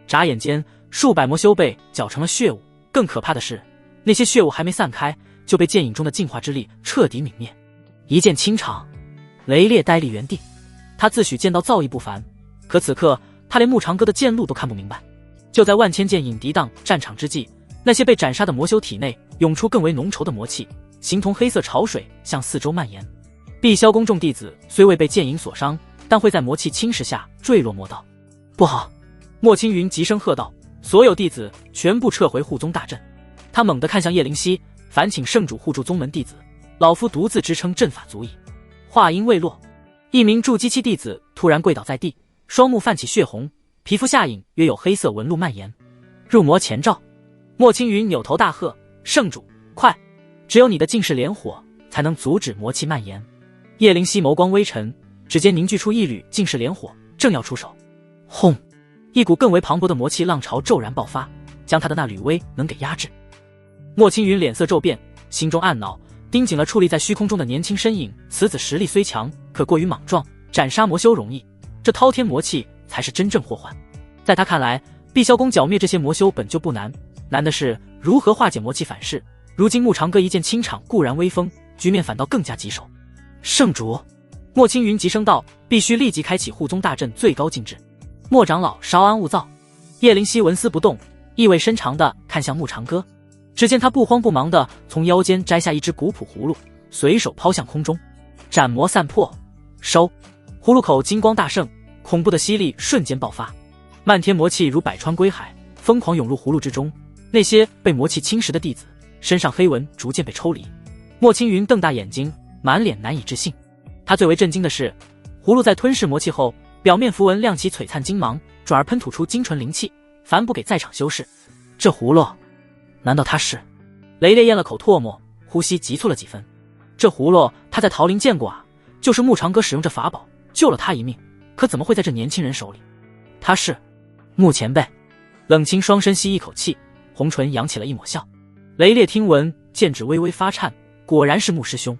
眨眼间，数百魔修被搅成了血雾。更可怕的是，那些血雾还没散开，就被剑影中的净化之力彻底泯灭。一剑清场，雷烈呆立原地。他自诩剑道造诣不凡，可此刻他连木长歌的剑路都看不明白。就在万千剑影涤荡战场之际，那些被斩杀的魔修体内涌出更为浓稠的魔气，形同黑色潮水向四周蔓延。碧霄宫众弟子虽未被剑影所伤，但会在魔气侵蚀下坠落魔道。不好！莫青云急声喝道，所有弟子全部撤回护宗大阵。他猛地看向叶灵犀，烦请圣主护住宗门弟子，老夫独自支撑阵法足矣。话音未落，一名筑基期弟子突然跪倒在地，双目泛起血红，皮肤下隐约有黑色纹路蔓延。入魔前兆！莫青云扭头大喝，圣主，快！只有你的净世莲火才能阻止魔气蔓延。叶灵犀眸光微沉，指尖凝聚出一缕净世莲火，正要出手。轰！一股更为磅礴的魔气浪潮骤然爆发，将他的那缕威能给压制。莫青云脸色骤变，心中暗恼，盯紧了矗立在虚空中的年轻身影。此子实力虽强，可过于莽撞，斩杀魔修容易，这滔天魔气才是真正祸患。在他看来，碧霄宫剿灭这些魔修本就不难，难的是如何化解魔气反噬。如今木长歌一剑清场固然威风，局面反倒更加棘手。圣主！莫青云急声道，必须立即开启护宗大阵最高禁制。莫长老稍安勿躁。叶灵犀纹丝不动，意味深长地看向木长歌。只见他不慌不忙地从腰间摘下一只古朴葫芦，随手抛向空中。斩魔散破，收！葫芦口金光大盛，恐怖的吸力瞬间爆发，漫天魔气如百川归海，疯狂涌入葫芦之中。那些被魔气侵蚀的弟子身上黑纹逐渐被抽离。莫青云瞪大眼睛，满脸难以置信。他最为震惊的是，葫芦在吞噬魔气后，表面符文亮起璀璨金芒，转而喷吐出精纯灵气，反哺给在场修士。这葫芦，难道他是？雷烈咽了口唾沫，呼吸急促了几分。这葫芦他在桃林见过啊，就是木长歌使用这法宝救了他一命，可怎么会在这年轻人手里？他是木前辈。冷清双身吸一口气，红唇扬起了一抹笑。雷烈听闻，剑指微微发颤，果然是木师兄。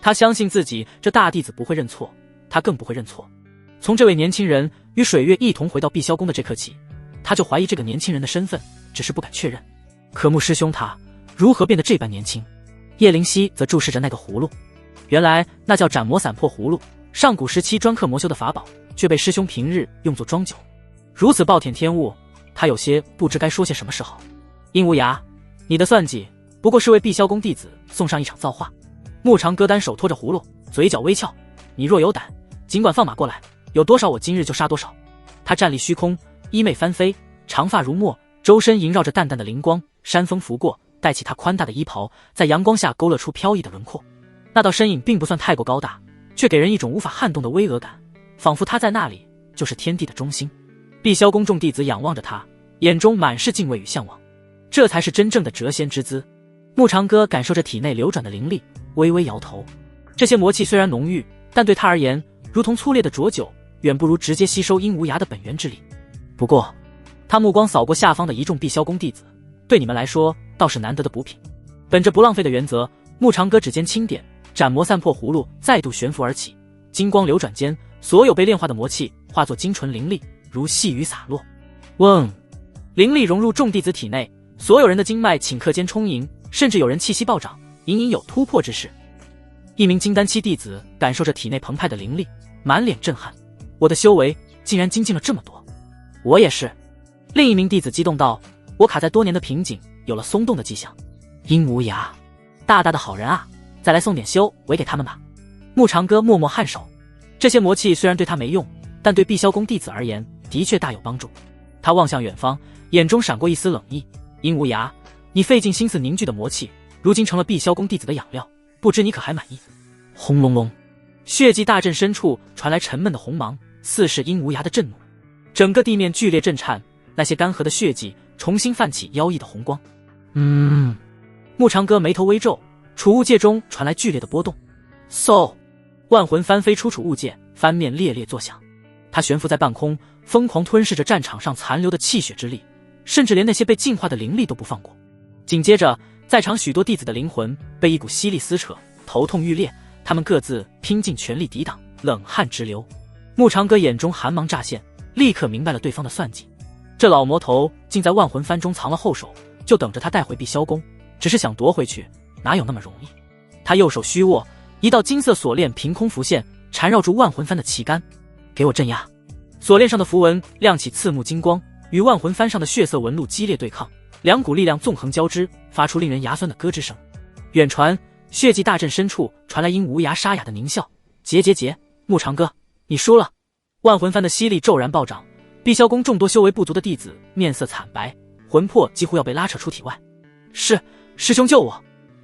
他相信自己这大弟子不会认错，他更不会认错。从这位年轻人与水月一同回到碧霄宫的这刻起，他就怀疑这个年轻人的身份，只是不敢确认。可木师兄他如何变得这般年轻？叶灵犀则注视着那个葫芦，原来那叫斩魔散破葫芦，上古时期专克魔修的法宝，却被师兄平日用作装酒。如此暴殄天物，他有些不知该说些什么是好。殷无涯，你的算计不过是为碧霄宫弟子送上一场造化。木长歌单手托着葫芦，嘴角微翘，你若有胆，尽管放马过来，有多少我今日就杀多少。他站立虚空，衣袂翻飞，长发如墨，周身萦绕着淡淡的灵光，山风拂过，带起他宽大的衣袍，在阳光下勾勒出飘逸的轮廓。那道身影并不算太过高大，却给人一种无法撼动的巍峨感，仿佛他在那里就是天地的中心。碧霄宫众弟子仰望着他，眼中满是敬畏与向往，这才是真正的谪仙之姿。木长歌感受着体内流转的灵力，微微摇头。这些魔气虽然浓郁，但对他而言如同粗劣的浊酒，远不如直接吸收殷无涯的本源之力。不过他目光扫过下方的一众碧霄宫弟子，对你们来说倒是难得的补品。本着不浪费的原则，木长歌指尖轻点，斩魔散破葫芦再度悬浮而起，金光流转间，所有被炼化的魔气化作精纯灵力，如细雨洒落。嗡，灵力融入众弟子体内，所有人的经脉顷刻间充盈，甚至有人气息暴涨，隐隐有突破之势。一名金丹期弟子感受着体内澎湃的灵力，满脸震撼，我的修为竟然精进了这么多。我也是。另一名弟子激动道，我卡在多年的瓶颈有了松动的迹象。殷无涯，大大的好人啊，再来送点修为给他们吧。牧长歌默默颔首，这些魔气虽然对他没用，但对碧霄宫弟子而言的确大有帮助。他望向远方，眼中闪过一丝冷意。殷无涯，你费尽心思凝聚的魔气，如今成了碧霄宫弟子的养料，不知你可还满意？轰隆隆，血迹大阵深处传来沉闷的红芒，似是殷无涯的震怒。整个地面剧烈震颤，那些干涸的血迹重新泛起妖异的红光。牧长歌眉头微皱，储物界中传来剧烈的波动。嗖，万魂幡飞出储物界，幡面烈烈作响。他悬浮在半空，疯狂吞噬着战场上残留的气血之力，甚至连那些被净化的灵力都不放过。紧接着，在场许多弟子的灵魂被一股吸力撕扯，头痛欲裂，他们各自拼尽全力抵挡，冷汗直流。牧长歌眼中寒芒乍现，立刻明白了对方的算计。这老魔头竟在万魂幡中藏了后手，就等着他带回碧霄宫，只是想夺回去，哪有那么容易？他右手虚握，一道金色锁链凭空浮现，缠绕住万魂幡的旗杆。给我镇压！锁链上的符文亮起刺目金光，与万魂幡上的血色纹路激烈对抗，两股力量纵横交织，发出令人牙酸的咯吱声。远传血迹大阵深处传来殷无涯沙哑的狞笑：结，牧长歌，你输了。万魂幡的吸力骤然暴涨，碧霄宫众多修为不足的弟子面色惨白，魂魄几乎要被拉扯出体外。师兄救我！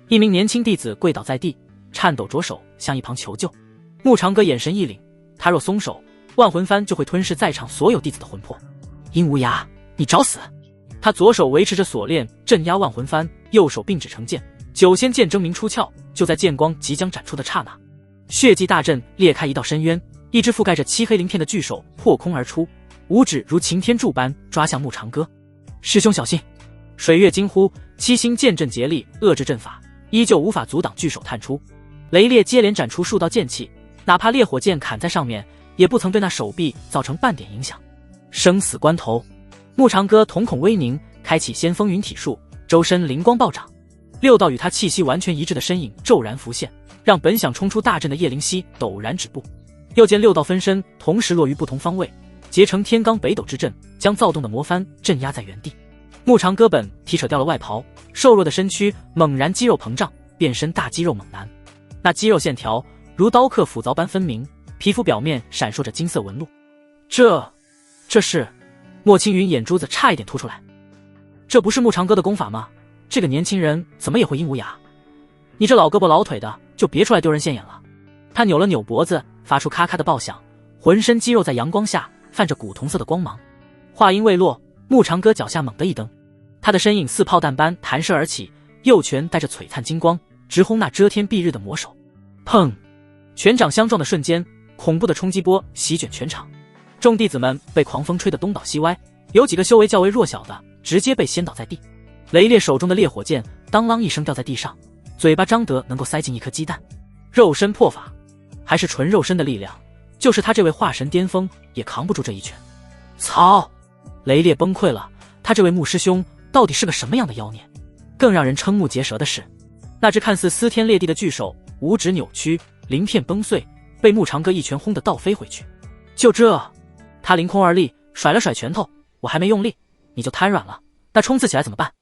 一名年轻弟子跪倒在地，颤抖着手向一旁求救。牧长歌眼神一凛，他若松手，万魂幡就会吞噬在场所有弟子的魂魄。殷无涯，你找死！他左手维持着锁链镇压万魂幡，右手并指成剑，九仙剑狰鸣出鞘。就在剑光即将斩出的刹那，血迹大阵裂开一道深渊，一只覆盖着漆黑鳞片的巨手破空而出，五指如擎天柱般抓向牧长歌。师兄小心！水月惊呼，七星剑阵竭力遏制阵法，依旧无法阻挡巨手探出。雷烈接连斩出数道剑气，哪怕烈火剑砍在上面，也不曾对那手臂造成半点影响。生死关头，牧长歌瞳孔微凝，开启仙风云体术，周身灵光暴涨。六道与他气息完全一致的身影骤然浮现，让本想冲出大阵的叶灵犀陡然止步。又见六道分身同时落于不同方位，结成天罡北斗之阵，将躁动的魔幡镇压在原地。牧长歌本提扯掉了外袍，瘦弱的身躯猛然肌肉膨胀，变身大肌肉猛男。那肌肉线条如刀刻斧凿般分明，皮肤表面闪烁着金色纹路。这是……莫青云眼珠子差一点凸出来。这不是牧长歌的功法吗？这个年轻人怎么也会殷无涯？你这老胳膊老腿的，就别出来丢人现眼了。他扭了扭脖子，发出咔咔的爆响，浑身肌肉在阳光下泛着古铜色的光芒。话音未落，牧长歌脚下猛地一蹬，他的身影似炮弹般弹射而起，右拳带着璀璨金光，直轰那遮天蔽日的魔手。砰！拳掌相撞的瞬间，恐怖的冲击波席卷全场，众弟子们被狂风吹得东倒西歪，有几个修为较为弱小的直接被掀倒在地。雷烈手中的烈火剑当啷一声掉在地上，嘴巴张得能够塞进一颗鸡蛋。肉身破法，还是纯肉身的力量，就是他这位化神巅峰也扛不住这一拳。操！雷烈崩溃了，他这位牧师兄到底是个什么样的妖孽？更让人瞠目结舌的是，那只看似撕天裂地的巨手五指扭曲，鳞片崩碎，被牧长歌一拳轰得倒飞回去。就这，他凌空而立，甩了甩拳头，我还没用力，你就瘫软了，那冲刺起来怎么办？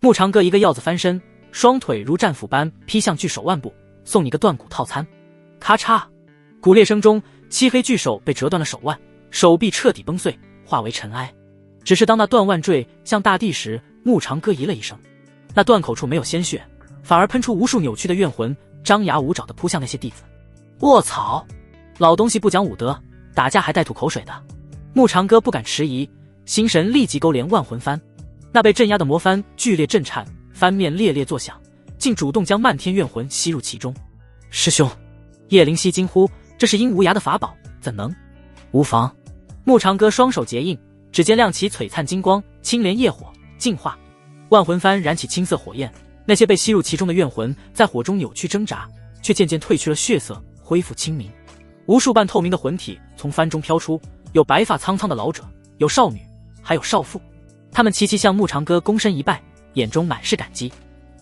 牧长歌一个鹞子翻身，双腿如战斧般劈向巨手腕部，送你个断骨套餐。咔嚓，骨裂声中，漆黑巨手被折断了手腕，手臂彻底崩碎，化为尘埃。只是当那断腕坠向大地时，牧长歌咦了一声，那断口处没有鲜血，反而喷出无数扭曲的怨魂，张牙舞爪地扑向那些弟子。卧槽，老东西不讲武德，打架还带吐口水的。牧长歌不敢迟疑，心神立即勾连万魂幡。那被镇压的魔幡剧烈震颤，幡面烈烈作响，竟主动将漫天怨魂吸入其中。师兄！叶灵犀惊呼，这是殷无涯的法宝，怎能？无妨。牧长歌双手结印，指尖亮起璀璨金光，青莲业火净化。万魂幡燃起青色火焰，那些被吸入其中的怨魂在火中扭曲挣扎，却渐渐褪去了血色，恢复清明。无数半透明的魂体从幡中飘出，有白发苍苍的老者，有少女，还有少妇，他们齐齐向穆长歌躬身一拜，眼中满是感激。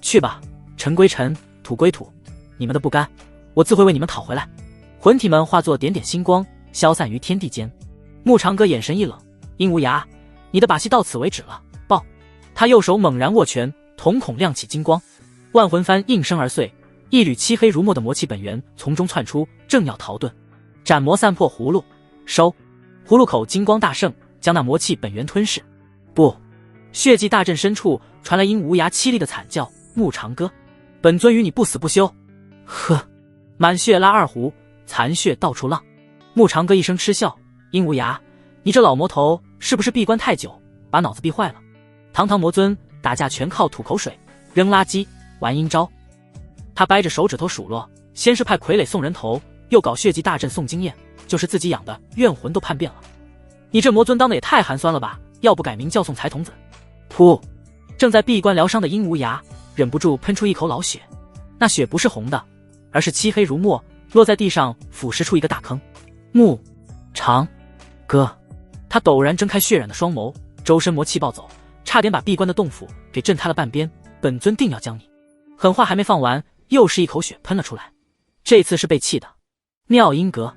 去吧，尘归尘，土归土，你们的不甘，我自会为你们讨回来。魂体们化作点点星光，消散于天地间。穆长歌眼神一冷，阴无涯，你的把戏到此为止了，报！他右手猛然握拳，瞳孔亮起金光，万魂幡应声而碎，一缕漆黑如墨的魔气本源从中窜出，正要逃遁。斩魔散破葫芦，收！葫芦口金光大盛，将那魔气本源吞噬。不！血迹大阵深处传来阴无涯凄厉的惨叫：穆长歌，本尊与你不死不休！呵！满血拉二胡，残血到处浪。穆长歌一声嗤笑：阴无涯，你这老魔头是不是闭关太久，把脑子闭坏了？堂堂魔尊打架全靠吐口水，扔垃圾，玩阴招。他掰着手指头数落，先是派傀儡送人头，又搞血迹大阵送经验，就是自己养的怨魂都叛变了。你这魔尊当的也太寒酸了吧，要不改名叫送财童子。噗！正在闭关疗伤的阴无涯忍不住喷出一口老血，那血不是红的，而是漆黑如墨，落在地上腐蚀出一个大坑。穆长歌，他陡然睁开血染的双眸，周身魔气暴走，差点把闭关的洞府给震塌了半边。本尊定要将你……狠话还没放完，又是一口血喷了出来，这次是被气的。妙音阁，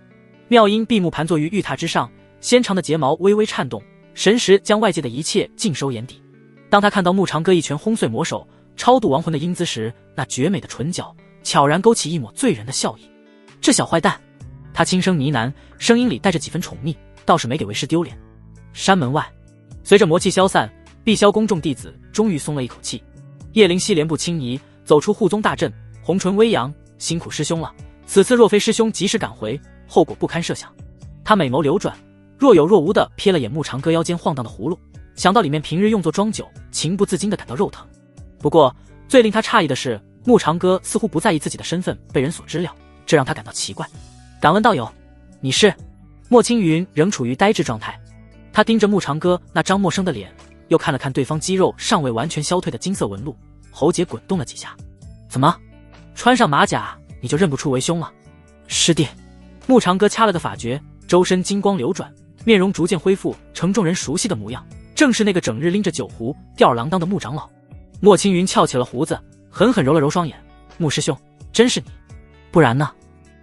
妙音闭目盘坐于玉榻之上，纤长的睫毛微微颤动，神识将外界的一切尽收眼底。当他看到穆长歌一拳轰碎魔手，超度亡魂的英姿时，那绝美的唇角悄然勾起一抹醉人的笑意。这小坏蛋，他轻声呢喃，声音里带着几分宠溺，倒是没给为师丢脸。山门外，随着魔气消散，碧霄宫众弟子终于松了一口气。叶灵犀莲步轻移，走出护宗大阵，红唇微扬：辛苦师兄了，此次若非师兄及时赶回，后果不堪设想。他美眸流转，若有若无地瞥了眼穆长歌腰间晃荡的葫芦，想到里面平日用作装酒，情不自禁地感到肉疼。不过最令他诧异的是，穆长歌似乎不在意自己的身份被人所知了，这让他感到奇怪。敢问道友，你是？莫青云仍处于呆滞状态，他盯着穆长歌那张陌生的脸，又看了看对方肌肉尚未完全消退的金色纹路，喉结滚动了几下。怎么，穿上马甲你就认不出为兄了？师弟。穆长歌掐了个法诀，周身金光流转，面容逐渐恢复成众人熟悉的模样，正是那个整日拎着酒壶吊儿郎当的穆长老。莫青云翘起了胡子，狠狠揉了揉双眼：穆师兄，真是你？不然呢？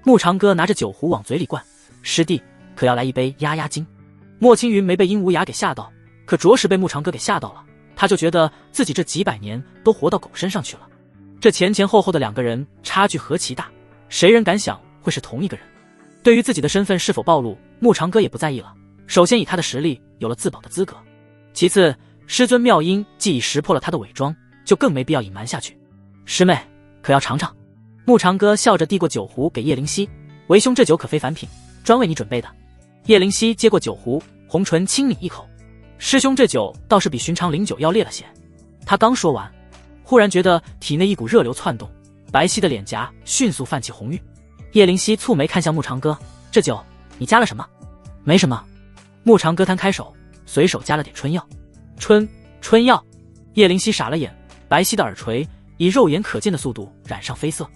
穆长歌拿着酒壶往嘴里灌：师弟可要来一杯压压惊。莫青云没被阴无涯给吓到，可着实被穆长歌给吓到了，他就觉得自己这几百年都活到狗身上去了。这前前后后的两个人差距何其大，谁人敢想会是同一个人？对于自己的身份是否暴露，穆长歌也不在意了。首先以他的实力有了自保的资格，其次师尊妙音既已识破了他的伪装，就更没必要隐瞒下去。师妹可要尝尝？穆长歌笑着递过酒壶给叶灵犀：为兄这酒可非凡品，专为你准备的。叶灵犀接过酒壶，红唇轻抿一口：师兄这酒倒是比寻常灵酒要烈了些。他刚说完，忽然觉得体内一股热流窜动，白皙的脸颊迅速泛起红晕。叶灵犀蹙眉看向穆长歌：这酒你加了什么？没什么。穆长歌摊开手，随手加了点春药。春药？叶灵犀傻了眼，白皙的耳垂以肉眼可见的速度染上绯色。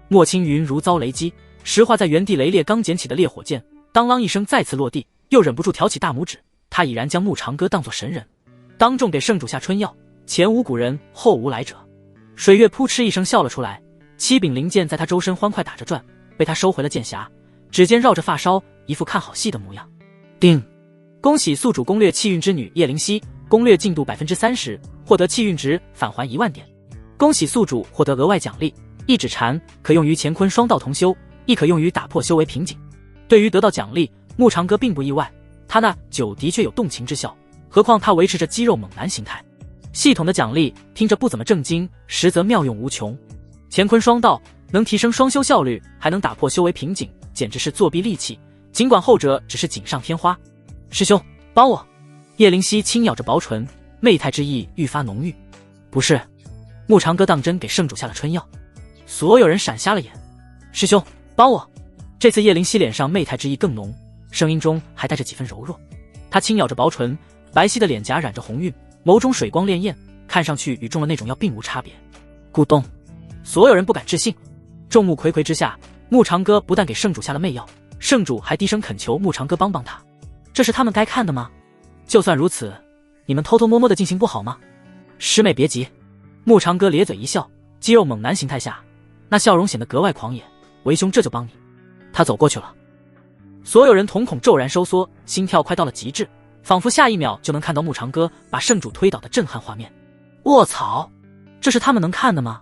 莫青云如遭雷击，石化在原地雷烈刚捡起的烈火箭当啷一声再次落地，又忍不住挑起大拇指。他已然将穆长歌当作神人，当众给圣主下春药，前无古人后无来者。水月扑哧一声笑了出来，七柄灵剑在他周身欢快打着转，被他收回了剑匣，指尖绕着发梢，一副看好戏的模样。叮！恭喜宿主攻略气运之女叶灵犀，攻略进度 30%， 获得气运值返还1万点。恭喜宿主获得额外奖励，一指禅可用于乾坤双道同修，亦可用于打破修为瓶颈。对于得到奖励，穆长歌并不意外，他那酒的确有动情之效，何况他维持着肌肉猛男形态。系统的奖励听着不怎么正经，实则妙用无穷。乾坤双道能提升双修效率，还能打破修为瓶颈，简直是作弊利器，尽管后者只是锦上添花。师兄帮我！叶灵犀轻咬着薄唇，媚态之意愈发浓郁。不是。穆长歌当真给圣主下了春药。所有人闪瞎了眼。师兄帮我！这次叶灵犀脸上媚态之意更浓，声音中还带着几分柔弱。她轻咬着薄唇，白皙的脸颊染着红晕，眸中水光潋滟，看上去与中了那种药并无差别。咕咚！所有人不敢置信。众目睽睽之下，穆长歌不但给圣主下了媚药，圣主还低声恳求穆长歌帮帮他。这是他们该看的吗？就算如此，你们偷偷摸摸的进行不好吗？师妹别急。木长哥咧嘴一笑，肌肉猛男形态下，那笑容显得格外狂野。为兄这就帮你。他走过去了。所有人瞳孔骤然收缩，心跳快到了极致，仿佛下一秒就能看到木长哥把圣主推倒的震撼画面。卧槽，这是他们能看的吗？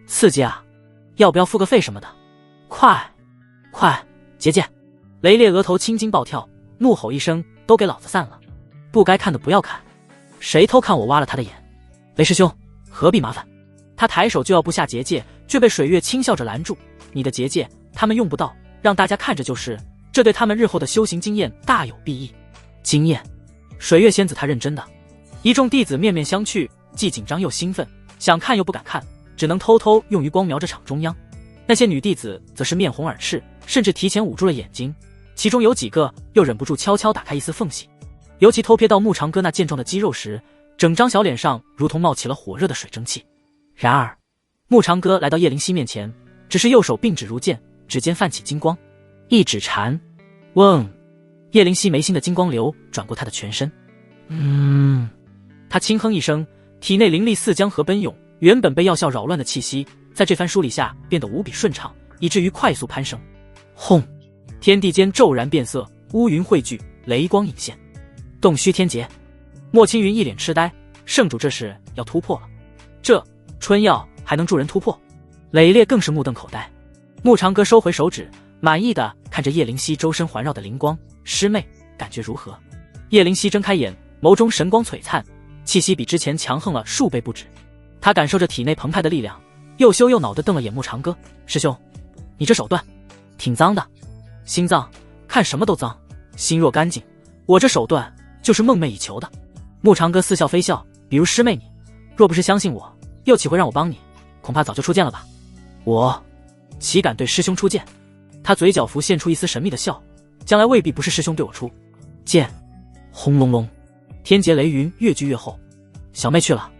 刺激啊！要不要付个费什么的？快结界！雷烈额头青筋暴跳，怒吼一声，都给老子散了！不该看的不要看，谁偷看我挖了他的眼？雷师兄何必麻烦？他抬手就要布下结界，却被水月轻笑着拦住。你的结界他们用不到，让大家看着就是，这对他们日后的修行经验大有裨益。经验？水月仙子他认真的。一众弟子面面相觑，既紧张又兴奋，想看又不敢看，只能偷偷用余光瞄着场中央。那些女弟子则是面红耳赤，甚至提前捂住了眼睛，其中有几个又忍不住悄悄打开一丝缝隙。尤其偷瞥到木长哥那健壮的肌肉时，整张小脸上如同冒起了火热的水蒸气。然而木长哥来到叶灵犀面前，只是右手并指如剑，指尖泛起金光，一指禅，嗡！叶灵犀眉心的金光流转过他的全身。他轻哼一声，体内灵力似江河奔涌，原本被药效扰乱的气息在这番梳理下变得无比顺畅，以至于快速攀升。轰！天地间骤然变色，乌云汇聚，雷光隐现。洞虚天劫！莫青云一脸痴呆，圣主这是要突破了？这春药还能助人突破？磊烈更是目瞪口呆。木长哥收回手指，满意的看着叶灵犀周身环绕的灵光，师妹感觉如何？叶灵犀睁开眼，眸中神光璀璨，气息比之前强横了数倍不止。他感受着体内澎湃的力量，又羞又恼地瞪了眼木长哥：师兄，你这手段挺脏的。心脏看什么都脏，心若干净，我这手段就是梦寐以求的。木长哥似笑非笑，比如师妹你若不是相信我，又岂会让我帮你？恐怕早就出剑了吧。我岂敢对师兄出剑？他嘴角浮现出一丝神秘的笑，将来未必不是师兄对我出剑。轰隆隆，天劫雷云越聚越厚。小妹去了。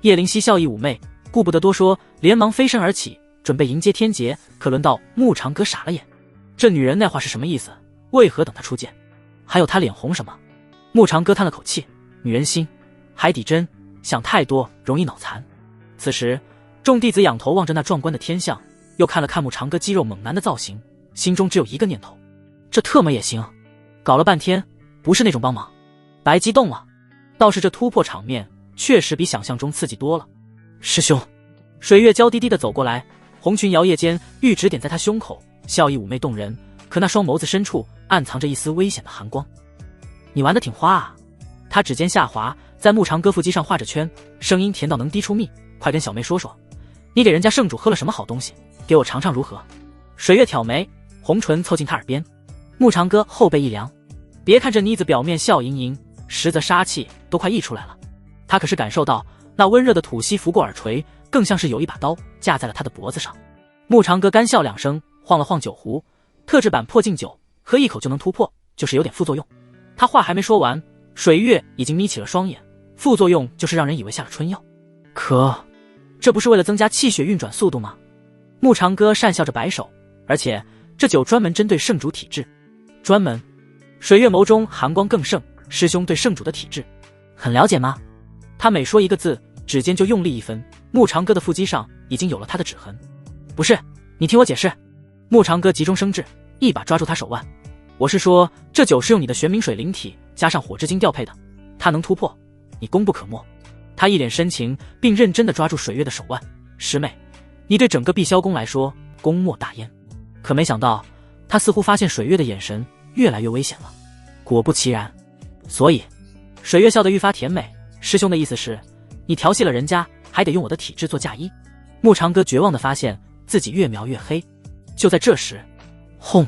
叶灵犀笑意妩媚，顾不得多说，连忙飞身而起，准备迎接天劫。可轮到木长哥傻了眼，这女人那话是什么意思？为何等他出剑？还有他脸红什么？木长哥叹了口气，女人心，海底针，想太多容易脑残。此时众弟子仰头望着那壮观的天象，又看了看木长哥肌肉猛男的造型，心中只有一个念头：这特么也行。搞了半天不是那种帮忙，白激动了。倒是这突破场面确实比想象中刺激多了。师兄，水月娇滴滴地走过来，红裙摇曳间，玉指点在他胸口，笑意妩媚动人，可那双眸子深处暗藏着一丝危险的寒光。你玩得挺花啊。他指尖下滑，在木长哥腹肌上画着圈，声音甜到能滴出蜜。快跟小妹说说，你给人家圣主喝了什么好东西，给我尝尝如何？水月挑眉，红唇凑近他耳边。木长哥后背一凉，别看这妮子表面笑盈盈，实则杀气都快溢出来了。他可是感受到那温热的吐息拂过耳垂，更像是有一把刀架在了他的脖子上。木长哥干笑两声，晃了晃酒壶，特制版破镜酒，喝一口就能突破，就是有点副作用。他话还没说完，水月已经眯起了双眼，副作用就是让人以为下了春药。可这不是为了增加气血运转速度吗？木长哥讪笑着摆手，而且这酒专门针对圣主体质。专门？水月眸中寒光更盛，师兄对圣主的体质很了解吗？他每说一个字，指尖就用力一分，木长哥的腹肌上已经有了他的指痕。不是，你听我解释。木长哥急中生智，一把抓住他手腕。我是说，这酒是用你的玄冥水灵体加上火之精调配的，它能突破，你功不可没。他一脸深情，并认真地抓住水月的手腕。师妹，你对整个碧霄宫来说功莫大焉。可没想到，他似乎发现水月的眼神越来越危险了。果不其然，所以水月笑得愈发甜美。师兄的意思是，你调戏了人家，还得用我的体质做嫁衣？木长哥绝望地发现自己越描越黑。就在这时，轰！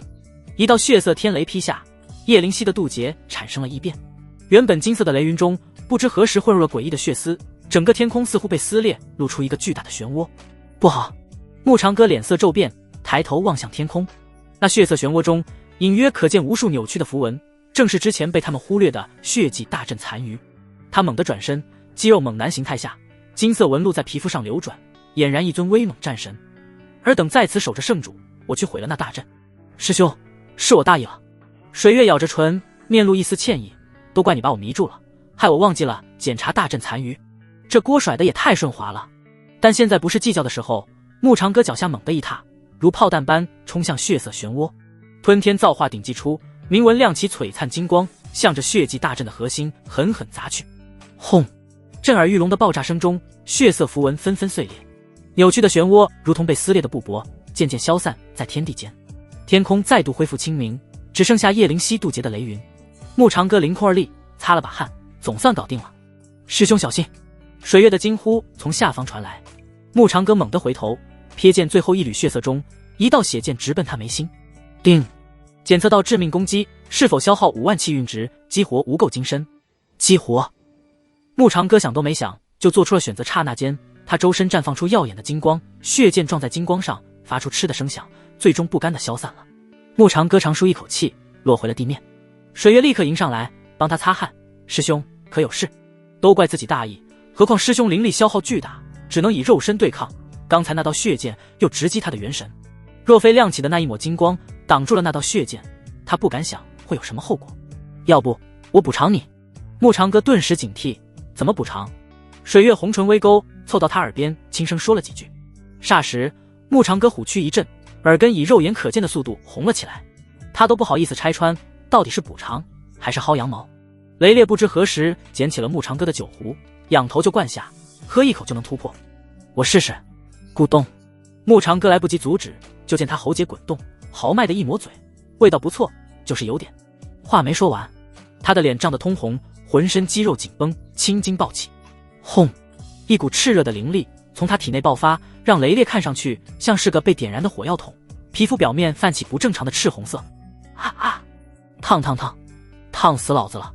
一道血色天雷劈下，叶灵犀的渡劫产生了异变。原本金色的雷云中，不知何时混入了诡异的血丝，整个天空似乎被撕裂，露出一个巨大的漩涡。不好！木长哥脸色骤变，抬头望向天空。那血色漩涡中隐约可见无数扭曲的符文，正是之前被他们忽略的血迹大阵残余。他猛地转身，肌肉猛男形态下，金色纹路在皮肤上流转，俨然一尊威猛战神。尔等在此守着圣主，我去毁了那大阵。师兄，是我大意了。水月咬着唇，面露一丝歉意，都怪你把我迷住了，害我忘记了检查大阵残余。这锅甩得也太顺滑了。但现在不是计较的时候，木长哥脚下猛地一踏，如炮弹般冲向血色漩涡，吞天造化顶击出，铭文亮起璀璨金光，向着血迹大阵的核心狠狠砸去。轰！震耳欲聋的爆炸声中，血色符文纷纷碎裂，扭曲的漩涡如同被撕裂的布帛，渐渐消散在天地间。天空再度恢复清明，只剩下叶灵犀渡劫的雷云。木长哥凌空而立，擦了把汗，总算搞定了。师兄小心！水月的惊呼从下方传来。木长哥猛地回头，瞥见最后一缕血色中，一道血箭直奔他眉心。叮！检测到致命攻击，是否消耗5万气运值，激活无垢金身？激活！木长哥想都没想就做出了选择，刹那间，他周身绽放出耀眼的金光，血箭撞在金光上，发出嗤的声响，最终不甘地消散了。木长哥长舒一口气，落回了地面。水月立刻迎上来帮他擦汗：“师兄可有事？”都怪自己大意，何况师兄灵力消耗巨大，只能以肉身对抗。刚才那道血箭又直击他的元神，若非亮起的那一抹金光挡住了那道血箭，他不敢想会有什么后果。要不我补偿你？木长哥顿时警惕，怎么补偿？水月红唇微勾，凑到他耳边轻声说了几句。霎时木长哥虎躯一震，耳根以肉眼可见的速度红了起来。他都不好意思拆穿，到底是补偿还是薅羊毛？雷烈不知何时捡起了木长哥的酒壶，仰头就灌下，喝一口就能突破。我试试。咕咚！木长哥来不及阻止，就见他喉结滚动，豪迈的一抹嘴，味道不错，就是有点。话没说完，他的脸涨得通红，浑身肌肉紧绷，青筋暴起。轰！一股炽热的灵力从他体内爆发，让雷烈看上去像是个被点燃的火药桶，皮肤表面泛起不正常的赤红色。啊啊！烫烫烫！烫死老子了！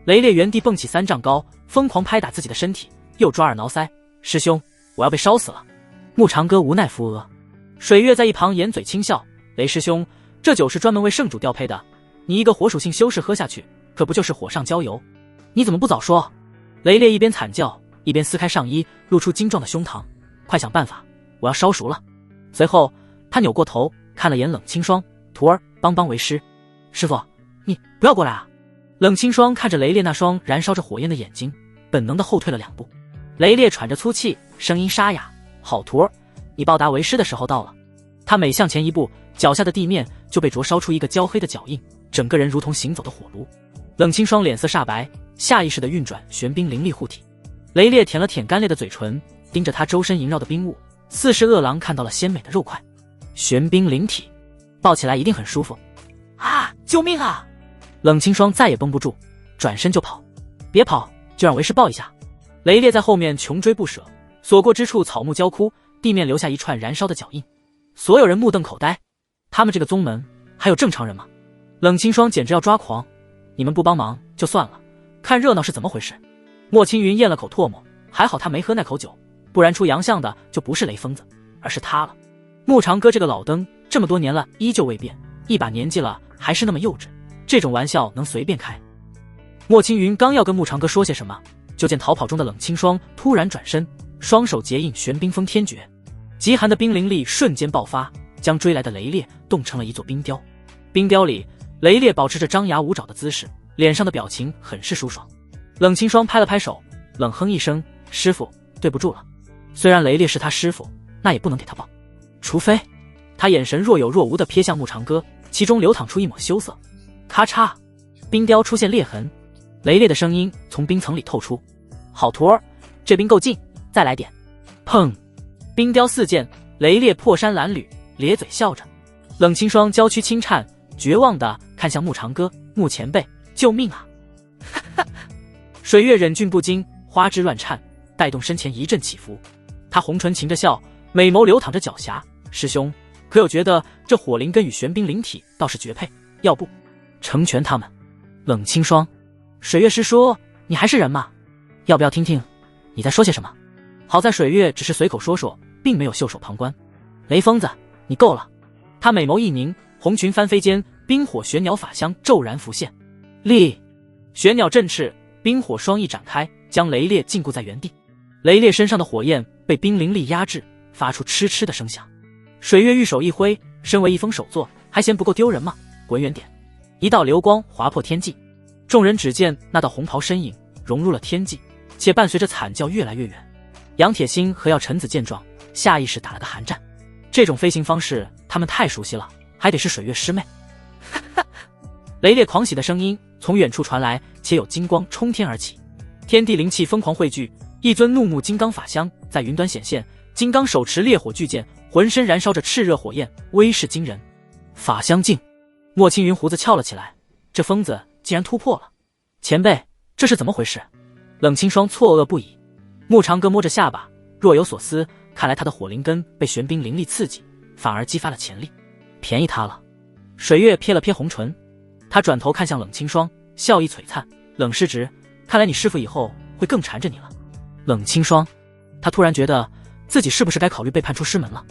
雷烈原地蹦起3丈高，疯狂拍打自己的身体，又抓耳挠腮：“师兄，我要被烧死了！”木长哥无奈扶额。水月在一旁掩嘴轻笑：“雷师兄，这酒是专门为圣主调配的，你一个火属性修士喝下去，可不就是火上浇油？你怎么不早说？”雷烈一边惨叫，一边撕开上衣，露出精壮的胸膛：“快想办法，我要烧熟了！”随后他扭过头看了眼冷清霜：“徒儿，帮帮为师。”“师傅，你不要过来啊！”冷清霜看着雷烈那双燃烧着火焰的眼睛，本能的后退了2步。雷烈喘着粗气，声音沙哑：“好徒儿，你报答为师的时候到了。”他每向前一步，脚下的地面就被灼烧出一个焦黑的脚印，整个人如同行走的火炉。冷清霜脸色煞白，下意识地运转玄冰灵力护体。雷烈舔了舔干裂的嘴唇，盯着他周身萦绕的冰雾，似是饿狼看到了鲜美的肉块。玄冰灵体，抱起来一定很舒服。啊！救命啊！冷清霜再也绷不住，转身就跑。别跑，就让为师抱一下。雷烈在后面穷追不舍，所过之处草木焦枯，地面留下一串燃烧的脚印。所有人目瞪口呆，他们这个宗门还有正常人吗？冷清霜简直要抓狂。你们不帮忙就算了，看热闹是怎么回事？莫青云咽了口唾沫，还好他没喝那口酒，不然出洋相的就不是雷疯子，而是他了。木长哥这个老登这么多年了依旧未变，一把年纪了还是那么幼稚，这种玩笑能随便开？莫青云刚要跟木长哥说些什么，就见逃跑中的冷清霜突然转身，双手结印玄冰封天诀，极寒的冰灵力瞬间爆发，将追来的雷烈冻成了一座冰雕。冰雕里，雷烈保持着张牙舞爪的姿势，脸上的表情很是舒爽。冷清霜拍了拍手，冷哼一声：“师傅，对不住了。虽然雷烈是他师傅，那也不能给他抱。除非……”他眼神若有若无地瞥向木长哥，其中流淌出一抹羞涩。咔嚓，冰雕出现裂痕，雷烈的声音从冰层里透出：“好徒儿，这冰够劲，再来点。”砰！冰雕四溅，雷烈破山褴褛，咧嘴笑着。冷清霜娇躯轻颤，绝望地看向木长哥：“木前辈，救命啊！”水月忍俊不禁，花枝乱颤，带动身前一阵起伏。他红唇噙着笑，美眸流淌着狡黠：“师兄，可有觉得这火灵根与玄冰灵体倒是绝配？要不成全他们？”冷清霜，水月师叔，你还是人吗？要不要听听你在说些什么？好在水月只是随口说说，并没有袖手旁观。雷疯子，你够了！他美眸一凝，红裙翻飞间，冰火玄鸟法相骤然浮现。立！玄鸟振翅，冰火双翼展开，将雷烈禁锢在原地。雷烈身上的火焰被冰灵力压制，发出嗤嗤的声响。水月玉手一挥，身为一封手作，还嫌不够丢人吗？滚远点！一道流光划破天际，众人只见那道红袍身影融入了天际，且伴随着惨叫越来越远。杨铁心和药尘子见状，下意识打了个寒战。这种飞行方式他们太熟悉了，还得是水月师妹。雷烈狂喜的声音从远处传来，且有金光冲天而起，天地灵气疯狂汇聚，一尊怒目金刚法相在云端显现。金刚手持烈火巨剑，浑身燃烧着炽热火焰，威势惊人。法相境，莫青云胡子翘了起来，这疯子竟然突破了。前辈，这是怎么回事？冷清霜错愕不已。穆长歌摸着下巴，若有所思，看来他的火灵根被玄冰灵力刺激，反而激发了潜力，便宜他了。水月瞥了瞥红唇，他转头看向冷清霜，笑意璀璨。冷师侄，看来你师父以后会更缠着你了。冷清霜，他突然觉得自己是不是该考虑被判出师门了。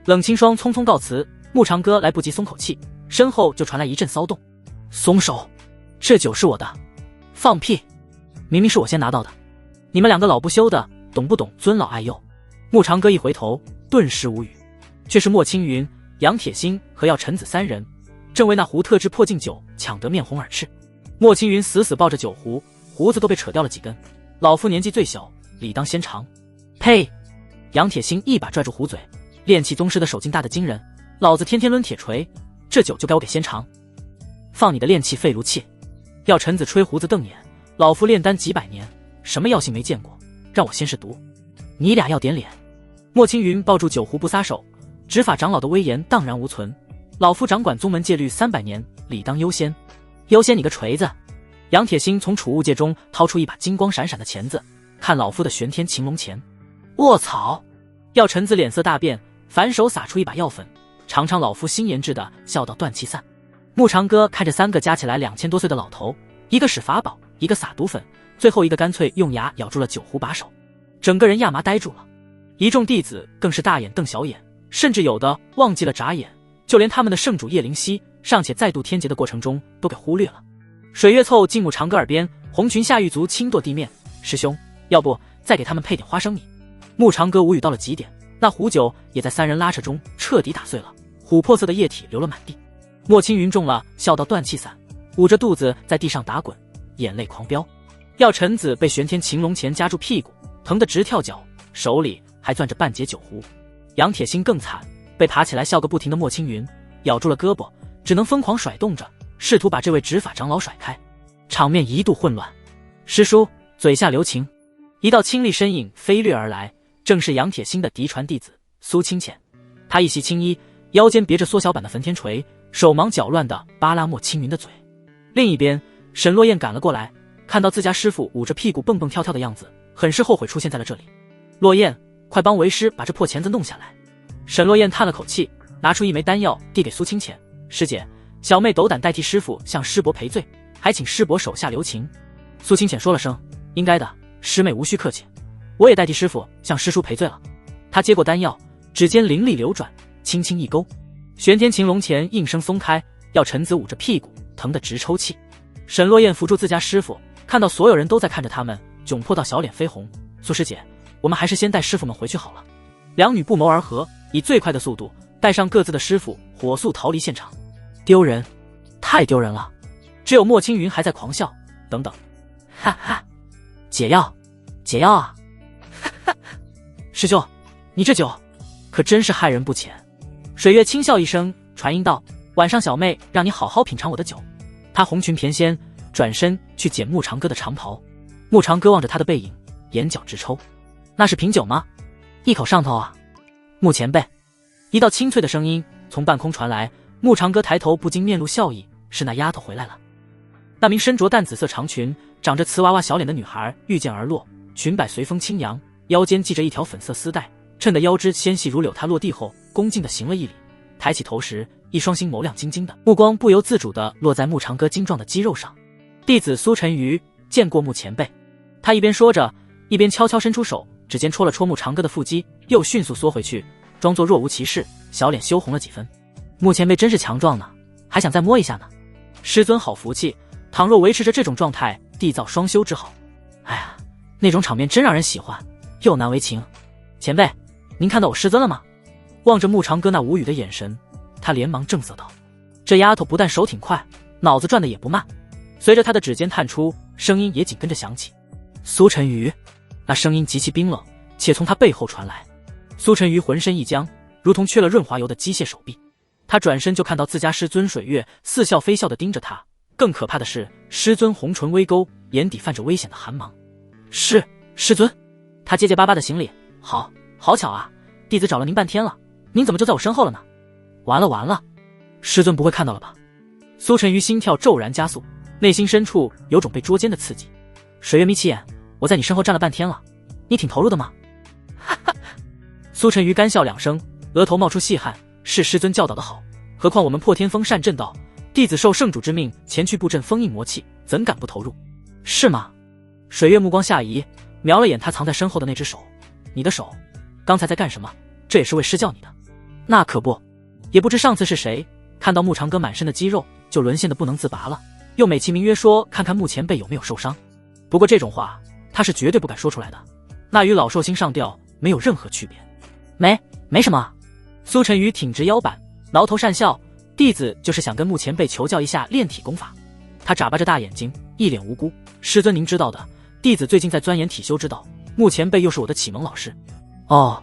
冷清霜匆匆告辞，穆长歌来不及松口气，身后就传来一阵骚动。松手，这酒是我的。放屁，明明是我先拿到的。你们两个老不休的，懂不懂尊老爱幼？穆长歌一回头，顿时无语，却是莫青云、杨铁心和药尘子三人，正为那壶特制破镜酒抢得面红耳赤。莫青云死死抱着酒壶，胡子都被扯掉了几根。老夫年纪最小，理当先尝。呸！杨铁心一把拽住壶嘴，炼气宗师的手劲大得惊人，老子天天抡铁锤，这酒就该我给先尝。放你的炼气废炉气！药尘子吹胡子瞪眼，老夫炼丹几百年，什么药性没见过，让我先试毒。你俩要点脸！莫青云抱住酒壶不撒手，执法长老的威严荡然无存。老夫掌管宗门戒律300年，理当优先。优先你个锤子！杨铁心从储物戒中掏出一把金光闪闪的钳子，看老夫的玄天擒龙钳。卧槽！药尘子脸色大变，反手撒出一把药粉，尝尝老夫新研制的，笑到断气散。穆长歌看着3个加起来2000多岁的老头，一个使法宝，一个撒毒粉，最后一个干脆用牙咬住了酒壶把手，整个人亚麻呆住了。一众弟子更是大眼瞪小眼，甚至有的忘记了眨眼，就连他们的圣主叶灵犀尚且再度天劫的过程中都给忽略了。水月凑近穆长歌耳边，红裙下狱卒轻跺地面，师兄，要不再给他们配点花生米？穆长歌无语到了极点，那壶酒也在3人拉扯中彻底打碎了，琥珀色的液体流了满地。莫青云中了，笑到断气散，捂着肚子在地上打滚，眼泪狂飙。药尘子被玄天擒龙钳夹住屁股，疼得直跳脚，手里还攥着半截酒壶。杨铁心更惨，被爬起来笑个不停的莫青云咬住了胳膊，只能疯狂甩动着，试图把这位执法长老甩开。场面一度混乱。师叔，嘴下留情。一道清丽身影飞掠而来，正是杨铁心的嫡传弟子苏清浅。他一袭青衣，腰间别着缩小版的焚天锤，手忙脚乱地扒拉莫青云的嘴。另一边，沈落雁赶了过来，看到自家师父捂着屁股蹦蹦跳跳的样子，很是后悔出现在了这里。落雁，快帮为师把这破钳子弄下来。沈落雁叹了口气，拿出一枚丹药递给苏清浅，师姐，小妹斗胆代替师父向师伯赔罪，还请师伯手下留情。苏清浅说了声应该的，师妹无需客气，我也代替师父向师叔赔罪了。他接过丹药，指尖灵力流转，轻轻一勾，玄天擒龙钳应声松开，药尘子捂着屁股疼得直抽泣。沈落雁扶住自家师父，看到所有人都在看着他们，窘迫到小脸绯红。苏师姐，我们还是先带师父们回去好了。两女不谋而合，以最快的速度带上各自的师父，火速逃离现场。丢人，太丢人了！只有莫青云还在狂笑。等等，哈哈，解药，解药啊！哈哈，师兄，你这酒可真是害人不浅。水月轻笑一声，传音道：晚上小妹让你好好品尝我的酒。他红裙翩跹，转身去捡穆长歌的长袍。穆长歌望着他的背影，眼角直抽。那是品酒吗？一口上头啊！穆前辈，一道清脆的声音从半空传来。穆长歌抬头不禁面露笑意，是那丫头回来了。那名身着淡紫色长裙、长着瓷娃娃小脸的女孩御剑而落，裙摆随风轻扬，腰间系着一条粉色丝带，衬得腰肢纤细如柳。她落地后恭敬地行了一礼，抬起头时，一双星眸亮晶晶的，目光不由自主地落在穆长歌精壮的肌肉上。弟子苏晨瑜见过穆前辈。他一边说着，一边悄悄伸出手，指尖戳了戳穆长歌的腹肌，又迅速缩回去，装作若无其事，小脸羞红了几分。穆前辈真是强壮呢，还想再摸一下呢。师尊好福气，倘若维持着这种状态，缔造双修之好。哎呀，那种场面真让人喜欢，又难为情。前辈，您看到我师尊了吗？望着穆长歌那无语的眼神，他连忙正色道：这丫头不但手挺快，脑子转的也不慢。随着他的指尖探出，声音也紧跟着响起：苏晨瑜，那声音极其冰冷，且从他背后传来。苏晨瑜浑身一僵，如同缺了润滑油的机械手臂。他转身就看到自家师尊水月似笑非笑地盯着他，更可怕的是，师尊红唇微勾，眼底泛着危险的寒芒。师尊。他结结巴巴的行礼，好巧啊，弟子找了您半天了，您怎么就在我身后了呢？完了，师尊不会看到了吧？苏晨瑜心跳骤然加速，内心深处有种被捉奸的刺激。水月眯起眼，我在你身后站了半天了，你挺投入的吗？哈哈。苏晨瑜干笑两声，额头冒出细汗，是师尊教导的好，何况我们破天风善阵道，弟子受圣主之命前去布阵封印魔气，怎敢不投入？是吗？水月目光下移，瞄了眼他藏在身后的那只手。你的手刚才在干什么？这也是为师教你的。那可不，也不知上次是谁看到穆长歌满身的肌肉就沦陷得不能自拔了，又美其名曰说看看穆前辈有没有受伤。不过这种话他是绝对不敢说出来的，那与老寿星上吊没有任何区别。没什么。苏晨瑜挺直腰板，挠头讪笑，弟子就是想跟穆前辈求教一下炼体功法。他眨巴着大眼睛，一脸无辜。师尊您知道的，弟子最近在钻研体修之道，穆前辈又是我的启蒙老师。哦。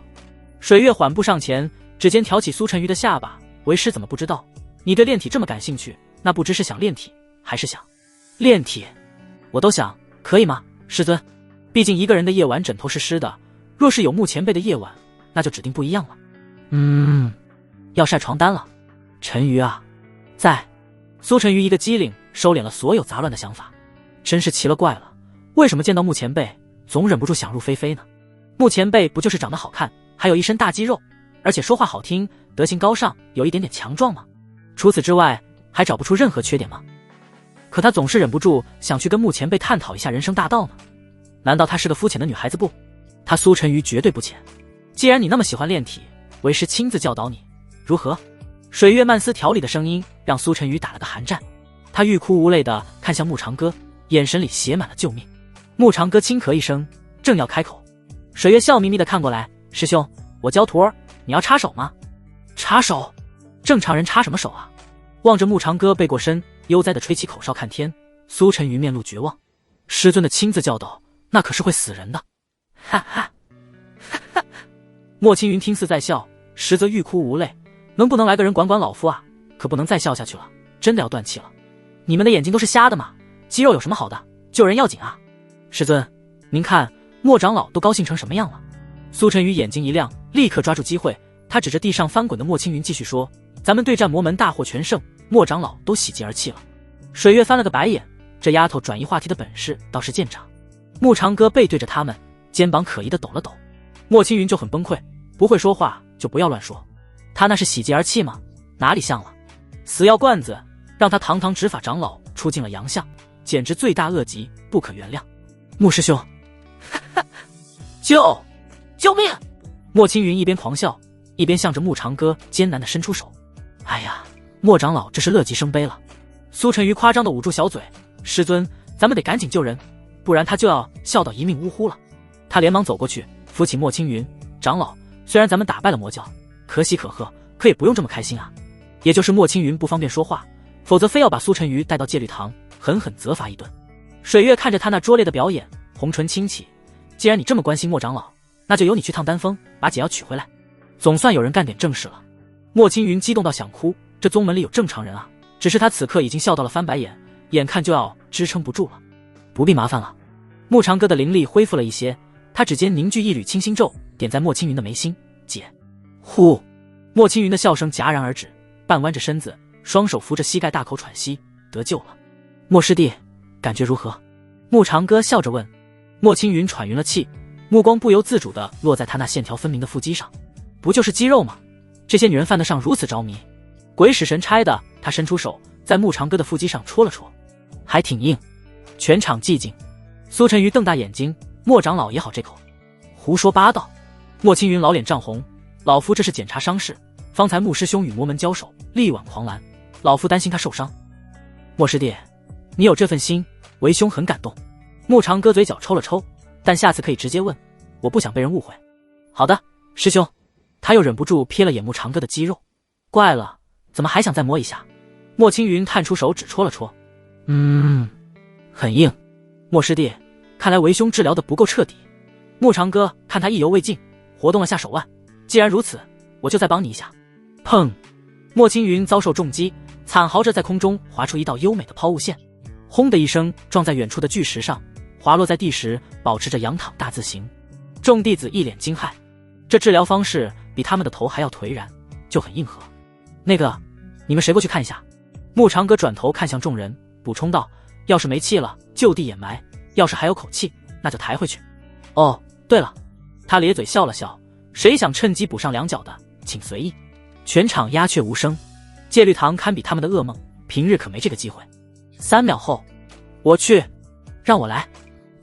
水月缓步上前，指尖挑起苏晨瑜的下巴，为师怎么不知道你对炼体这么感兴趣？那不知是想炼体还是想炼体？我都想，可以吗师尊？毕竟一个人的夜晚枕头是湿的，若是有穆前辈的夜晚，那就指定不一样了。要晒床单了。晨瑜啊，在。苏晨瑜一个机灵，收敛了所有杂乱的想法。真是奇了怪了，为什么见到穆前辈总忍不住想入非非呢？穆前辈不就是长得好看，还有一身大肌肉，而且说话好听，德行高尚，有一点点强壮吗？除此之外还找不出任何缺点吗？可他总是忍不住想去跟穆前辈探讨一下人生大道呢。难道她是个肤浅的女孩子不？她苏晨瑜绝对不浅。既然你那么喜欢炼体，为师亲自教导你，如何？水月慢丝调理的声音让苏晨瑜打了个寒战，他欲哭无泪地看向穆长歌，眼神里写满了救命。穆长歌轻咳一声，正要开口，水月笑眯眯地看过来，师兄，我教徒儿，你要插手吗？插手？正常人插什么手啊？望着穆长歌背过身，悠哉地吹起口哨看天，苏晨瑜面露绝望。师尊的亲自教导，那可是会死人的。哈哈哈哈。莫青云听似在笑，实则欲哭无泪。能不能来个人管管老夫啊？可不能再笑下去了，真的要断气了。你们的眼睛都是瞎的吗？肌肉有什么好的？救人要紧啊！师尊，您看莫长老都高兴成什么样了？苏晨瑜眼睛一亮，立刻抓住机会，他指着地上翻滚的莫青云继续说，咱们对战魔门大获全胜，莫长老都喜极而泣了。水月翻了个白眼，这丫头转移话题的本事倒是见长。穆长歌背对着他们，肩膀可疑的抖了抖。莫青云就很崩溃，不会说话就不要乱说。他那是喜极而泣吗？哪里像了？死药罐子，让他堂堂执法长老出尽了洋相，简直罪大恶极，不可原谅。穆师兄，救命！莫青云一边狂笑，一边向着穆长歌艰难地伸出手。哎呀，莫长老这是乐极生悲了。苏晨瑜夸张地捂住小嘴，师尊，咱们得赶紧救人，不然他就要笑到一命呜呼了。他连忙走过去，扶起莫青云，长老，虽然咱们打败了魔教，可喜可贺，可也不用这么开心啊。也就是莫青云不方便说话，否则非要把苏晨瑜带到戒律堂狠狠责罚一顿。水月看着他那拙劣的表演，红唇轻启，既然你这么关心莫长老，那就由你去趟丹峰把解药取回来，总算有人干点正事了。莫青云激动到想哭，这宗门里有正常人啊，只是他此刻已经笑到了翻白眼，眼看就要支撑不住了。不必麻烦了。穆长歌的灵力恢复了一些，他指尖凝聚一缕清心咒，点在莫青云的眉心，解。呼！莫青云的笑声戛然而止，半弯着身子，双手扶着膝盖大口喘息，得救了。莫师弟感觉如何？穆长歌笑着问。莫青云喘匀了气，目光不由自主地落在他那线条分明的腹肌上。不就是肌肉吗？这些女人犯得上如此着迷？鬼使神差的，他伸出手在穆长歌的腹肌上戳了戳，还挺硬。全场寂静。苏晨瑜瞪大眼睛，莫长老也好这口，胡说八道。莫青云老脸涨红，老夫这是检查伤势，方才穆师兄与魔门交手，力挽狂澜，老夫担心他受伤。莫师弟，你有这份心，为兄很感动。穆长歌嘴角抽了抽，但下次可以直接问，我不想被人误会。好的，师兄。他又忍不住瞥了眼穆长歌的肌肉，怪了，怎么还想再摸一下？莫青云探出手指戳了戳，很硬。莫师弟，看来为兄治疗的不够彻底。穆长歌看他意犹未尽，活动了下手腕。既然如此，我就再帮你一下。砰！莫青云遭受重击，惨嚎着在空中划出一道优美的抛物线，轰的一声撞在远处的巨石上，滑落在地时保持着仰躺大字形。众弟子一脸惊骇，这治疗方式比他们的头还要颓然，就很硬核。那个，你们谁过去看一下？穆长歌转头看向众人，补充道：要是没气了，就地掩埋；要是还有口气，那就抬回去。哦，对了，他咧嘴笑了笑，谁想趁机补上两脚的，请随意。全场鸦雀无声，戒律堂堪比他们的噩梦，平日可没这个机会。3秒后，我去，让我来，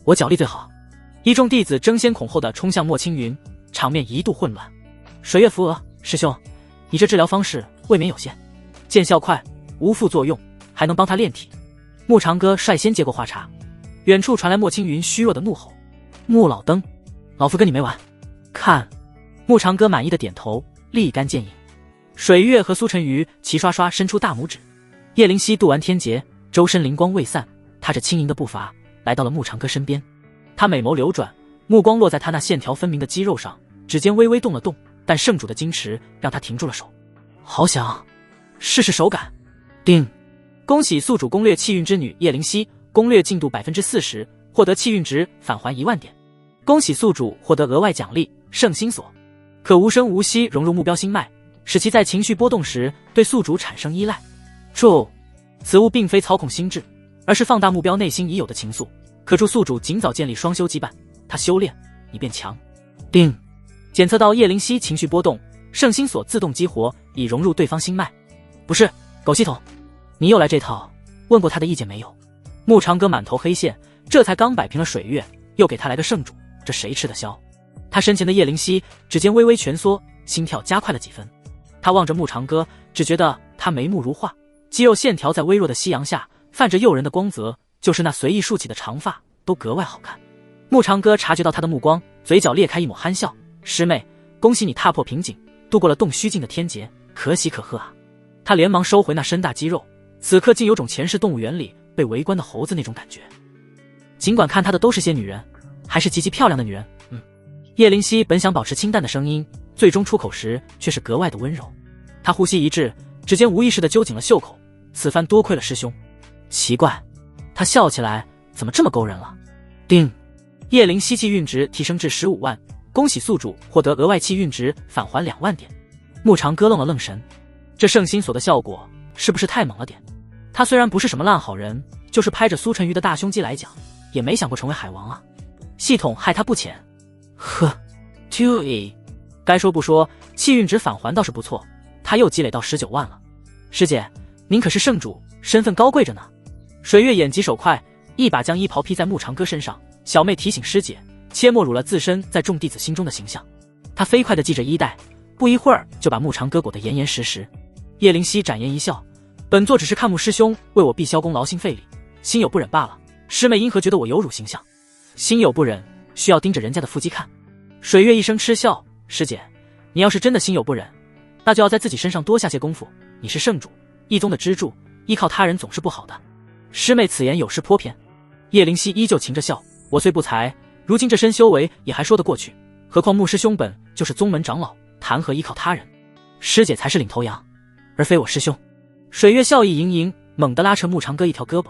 我脚力最好。一众弟子争先恐后地冲向莫青云，场面一度混乱。水月扶额，师兄，你这治疗方式未免有限，见效快，无副作用，还能帮他练体。穆长歌率先接过话茬，远处传来莫青云虚弱的怒吼：穆老登，老夫跟你没完！看！穆长歌满意的点头，立竿见影。水月和苏晨瑜齐刷刷伸出大拇指。叶灵犀渡完天劫，周身灵光未散，踏着轻盈的步伐来到了穆长歌身边。他美眸流转，目光落在他那线条分明的肌肉上，指尖微微动了动，但圣主的矜持让他停住了手。好想试试手感。叮！恭喜宿主攻略气运之女叶灵犀，攻略进度 40%， 获得气运值返还1万点。恭喜宿主获得额外奖励圣心锁，可无声无息融入目标心脉，使其在情绪波动时对宿主产生依赖。注：此物并非操控心智，而是放大目标内心已有的情愫，可助宿主尽早建立双修羁绊。他修炼，你变强。叮！检测到叶灵犀情绪波动，圣心锁自动激活，已融入对方心脉。不是，狗系统，你又来这套，问过他的意见没有？穆长歌满头黑线，这才刚摆平了水月，又给他来个圣主，这谁吃得消？他身前的叶灵犀指尖微微蜷缩，心跳加快了几分。他望着穆长歌，只觉得他眉目如画，肌肉线条在微弱的夕阳下泛着诱人的光泽，就是那随意竖起的长发都格外好看。穆长歌察觉到他的目光，嘴角裂开一抹憨笑：师妹，恭喜你踏破瓶颈，度过了洞虚境的天劫，可喜可贺啊！他连忙收回那身大肌肉，此刻竟有种前世动物园里被围观的猴子那种感觉。尽管看他的都是些女人，还是极其漂亮的女人。叶灵犀本想保持清淡的声音，最终出口时却是格外的温柔。他呼吸一滞，指尖无意识地揪紧了袖口，此番多亏了师兄。奇怪，他笑起来怎么这么勾人了？叮！叶灵犀气运值提升至15万，恭喜宿主获得额外气运值返还2万点。穆长歌愣了愣神，这圣心锁的效果是不是太猛了点？他虽然不是什么烂好人，就是拍着苏晨瑜的大胸肌来讲，也没想过成为海王啊。系统害他不浅。呵，2E， 该说不说，气运值返还倒是不错，他又积累到19万了。师姐，您可是圣主，身份高贵着呢。水月眼疾手快，一把将衣袍披在穆长歌身上。小妹提醒师姐，切莫辱了自身在众弟子心中的形象。她飞快地系着衣带，不一会儿就把穆长歌裹得严严实实。叶灵犀展颜一笑，本座只是看穆师兄为我毕萧功劳心费力，心有不忍罢了。师妹因何觉得我有辱形象？心有不忍，需要盯着人家的腹肌看。水月一声嗤笑，师姐，你要是真的心有不忍，那就要在自己身上多下些功夫。你是圣主，一宗的支柱，依靠他人总是不好的。师妹此言有失颇偏。叶灵犀依旧噙着笑，我虽不才，如今这身修为也还说得过去，何况穆师兄本就是宗门长老，谈何依靠他人？师姐才是领头羊，而非我师兄。水月笑意盈盈，猛地拉扯穆长歌一条胳膊。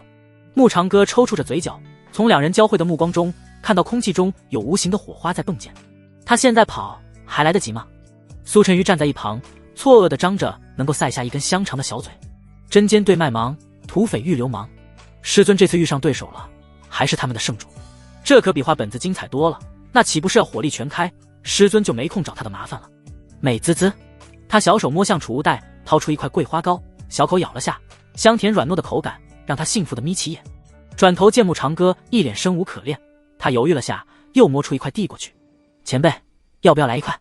穆长歌抽搐着嘴角，从两人交汇的目光中看到空气中有无形的火花在迸溅。他现在跑还来得及吗？苏晨瑜站在一旁，错愕地张着能够塞下一根香肠的小嘴。针尖对麦芒，土匪遇流氓。师尊这次遇上对手了，还是他们的圣主，这可比画本子精彩多了。那岂不是要火力全开？师尊就没空找他的麻烦了。美滋滋，他小手摸向储物袋，掏出一块桂花糕，小口咬了下，香甜软糯的口感让他幸福地眯起眼。转头见穆长歌一脸生无可恋，他犹豫了下，又摸出一块递过去。前辈，要不要来一块？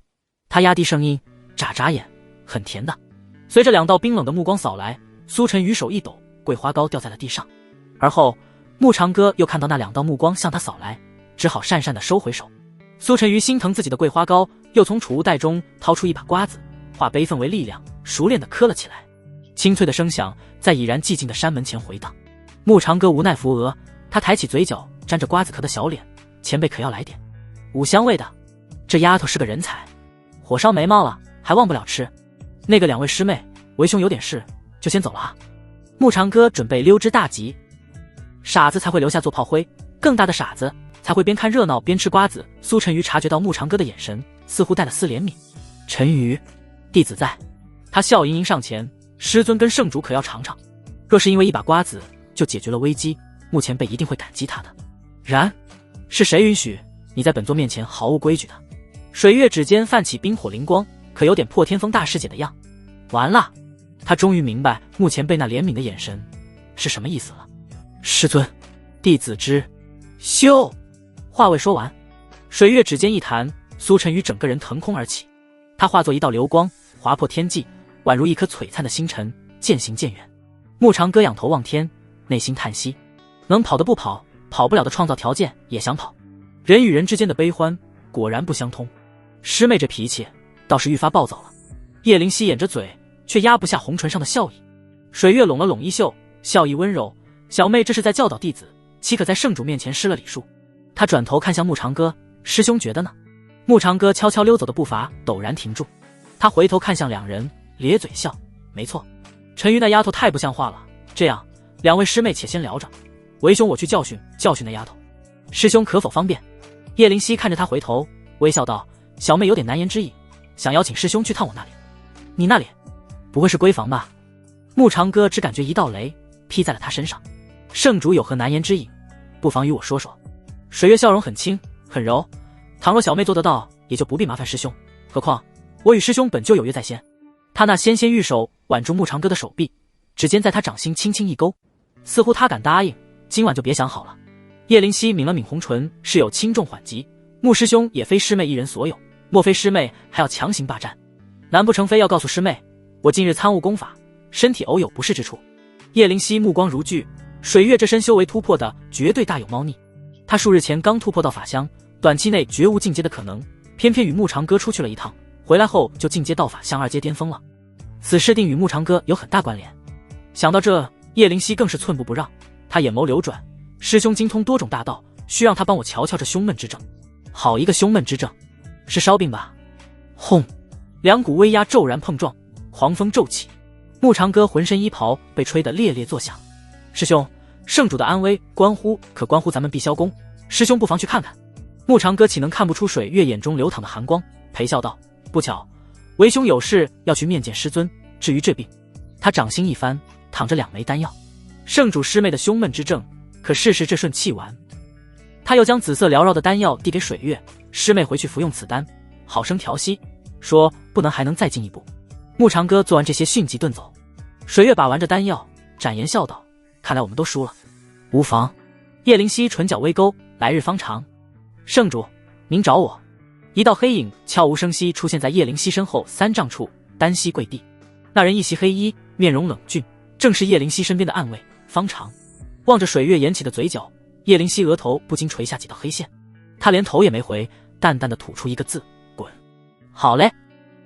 他压低声音，眨眨眼，很甜的。随着两道冰冷的目光扫来，苏晨瑜手一抖，桂花糕掉在了地上。而后穆长歌又看到那两道目光向他扫来，只好讪讪地收回手。苏晨瑜心疼自己的桂花糕，又从储物袋中掏出一把瓜子，化悲愤为力量，熟练地磕了起来。清脆的声响在已然寂静的山门前回荡。穆长歌无奈扶额，他抬起嘴角沾着瓜子壳的小脸，前辈可要来点五香味的。这丫头是个人才，火烧眉毛了还忘不了吃。那个2位师妹，为兄有点事，就先走了啊。牧长哥准备溜之大吉。傻子才会留下做炮灰，更大的傻子才会边看热闹边吃瓜子。苏晨瑜察觉到牧长哥的眼神似乎带了丝怜悯。晨瑜，弟子在。他笑盈盈上前，师尊跟圣主可要尝尝，若是因为一把瓜子就解决了危机，牧前辈一定会感激他的。然，是谁允许你在本座面前毫无规矩的？水月指尖泛起冰火灵光，可有点破天风大师姐的样。完了，他终于明白牧前辈那怜悯的眼神是什么意思了。师尊，弟子知。咻！话未说完，水月指尖一弹，苏晨瑜整个人腾空而起，他化作一道流光，划破天际，宛如一颗璀璨的星辰，渐行渐远。牧长哥仰头望天，内心叹息，能跑的不跑，跑不了的创造条件也想跑。人与人之间的悲欢果然不相通。师妹这脾气倒是愈发暴躁了。叶灵犀掩着嘴，却压不下红唇上的笑意。水月拢了拢衣袖，笑意温柔。小妹这是在教导弟子，岂可在圣主面前失了礼数？他转头看向牧长哥，师兄觉得呢？牧长哥悄悄溜走的步伐陡然停住，他回头看向两人，咧嘴笑，没错，陈瑜那丫头太不像话了。这样，2位师妹且先聊着，为兄我去教训教训那丫头。师兄可否方便？叶灵犀看着他回头，微笑道：小妹有点难言之隐，想邀请师兄去趟我那里。你那里不会是闺房吧？牧长哥只感觉一道雷劈在了他身上。圣主有何难言之隐，不妨与我说说。水月笑容很轻很柔，倘若小妹做得到，也就不必麻烦师兄，何况我与师兄本就有约在先。他那纤纤玉手挽住牧长哥的手臂，指尖在他掌心轻轻一勾，似乎他敢答应，今晚就别想好了。叶灵犀抿了抿红唇，是有轻重缓急，牧师兄也非师妹一人所有，莫非师妹还要强行霸占？难不成非要告诉师妹，我近日参悟功法，身体偶有不适之处？叶灵犀目光如炬，水月这身修为突破的绝对大有猫腻。他数日前刚突破到法相，短期内绝无进阶的可能，偏偏与牧长哥出去了一趟，回来后就进阶到法相2阶巅峰了。此事定与牧长哥有很大关联。想到这，叶灵犀更是寸步不让，他眼眸流转，师兄精通多种大道，需让他帮我瞧瞧这胸闷之症。好一个胸闷之症，是烧病吧？轰！2股威压骤然碰撞，狂风骤起，牧长哥浑身衣袍被吹得猎猎作响。师兄，圣主的安危关乎咱们碧霄宫，师兄不妨去看看。牧长哥岂能看不出水月眼中流淌的寒光，陪笑道：不巧，为兄有事要去面见师尊，至于这病，他掌心一翻，躺着2枚丹药。圣主师妹的胸闷之症，可试试这顺气丸。他又将紫色缭绕的丹药递给水月，师妹回去服用此丹，好生调息，说不能还能再进一步。牧长哥做完这些迅即遁走。水月把玩着丹药，展颜笑道：看来我们都输了。无妨。叶灵犀唇角微勾，来日方长。圣主，您找我。一道黑影悄无声息出现在叶灵犀身后3丈处，单膝跪地。那人一袭黑衣，面容冷峻，正是叶灵犀身边的暗卫方长。望着水月扬起的嘴角，叶灵犀额头不禁垂下几道黑线。他连头也没回，淡淡的吐出一个字：滚。好嘞。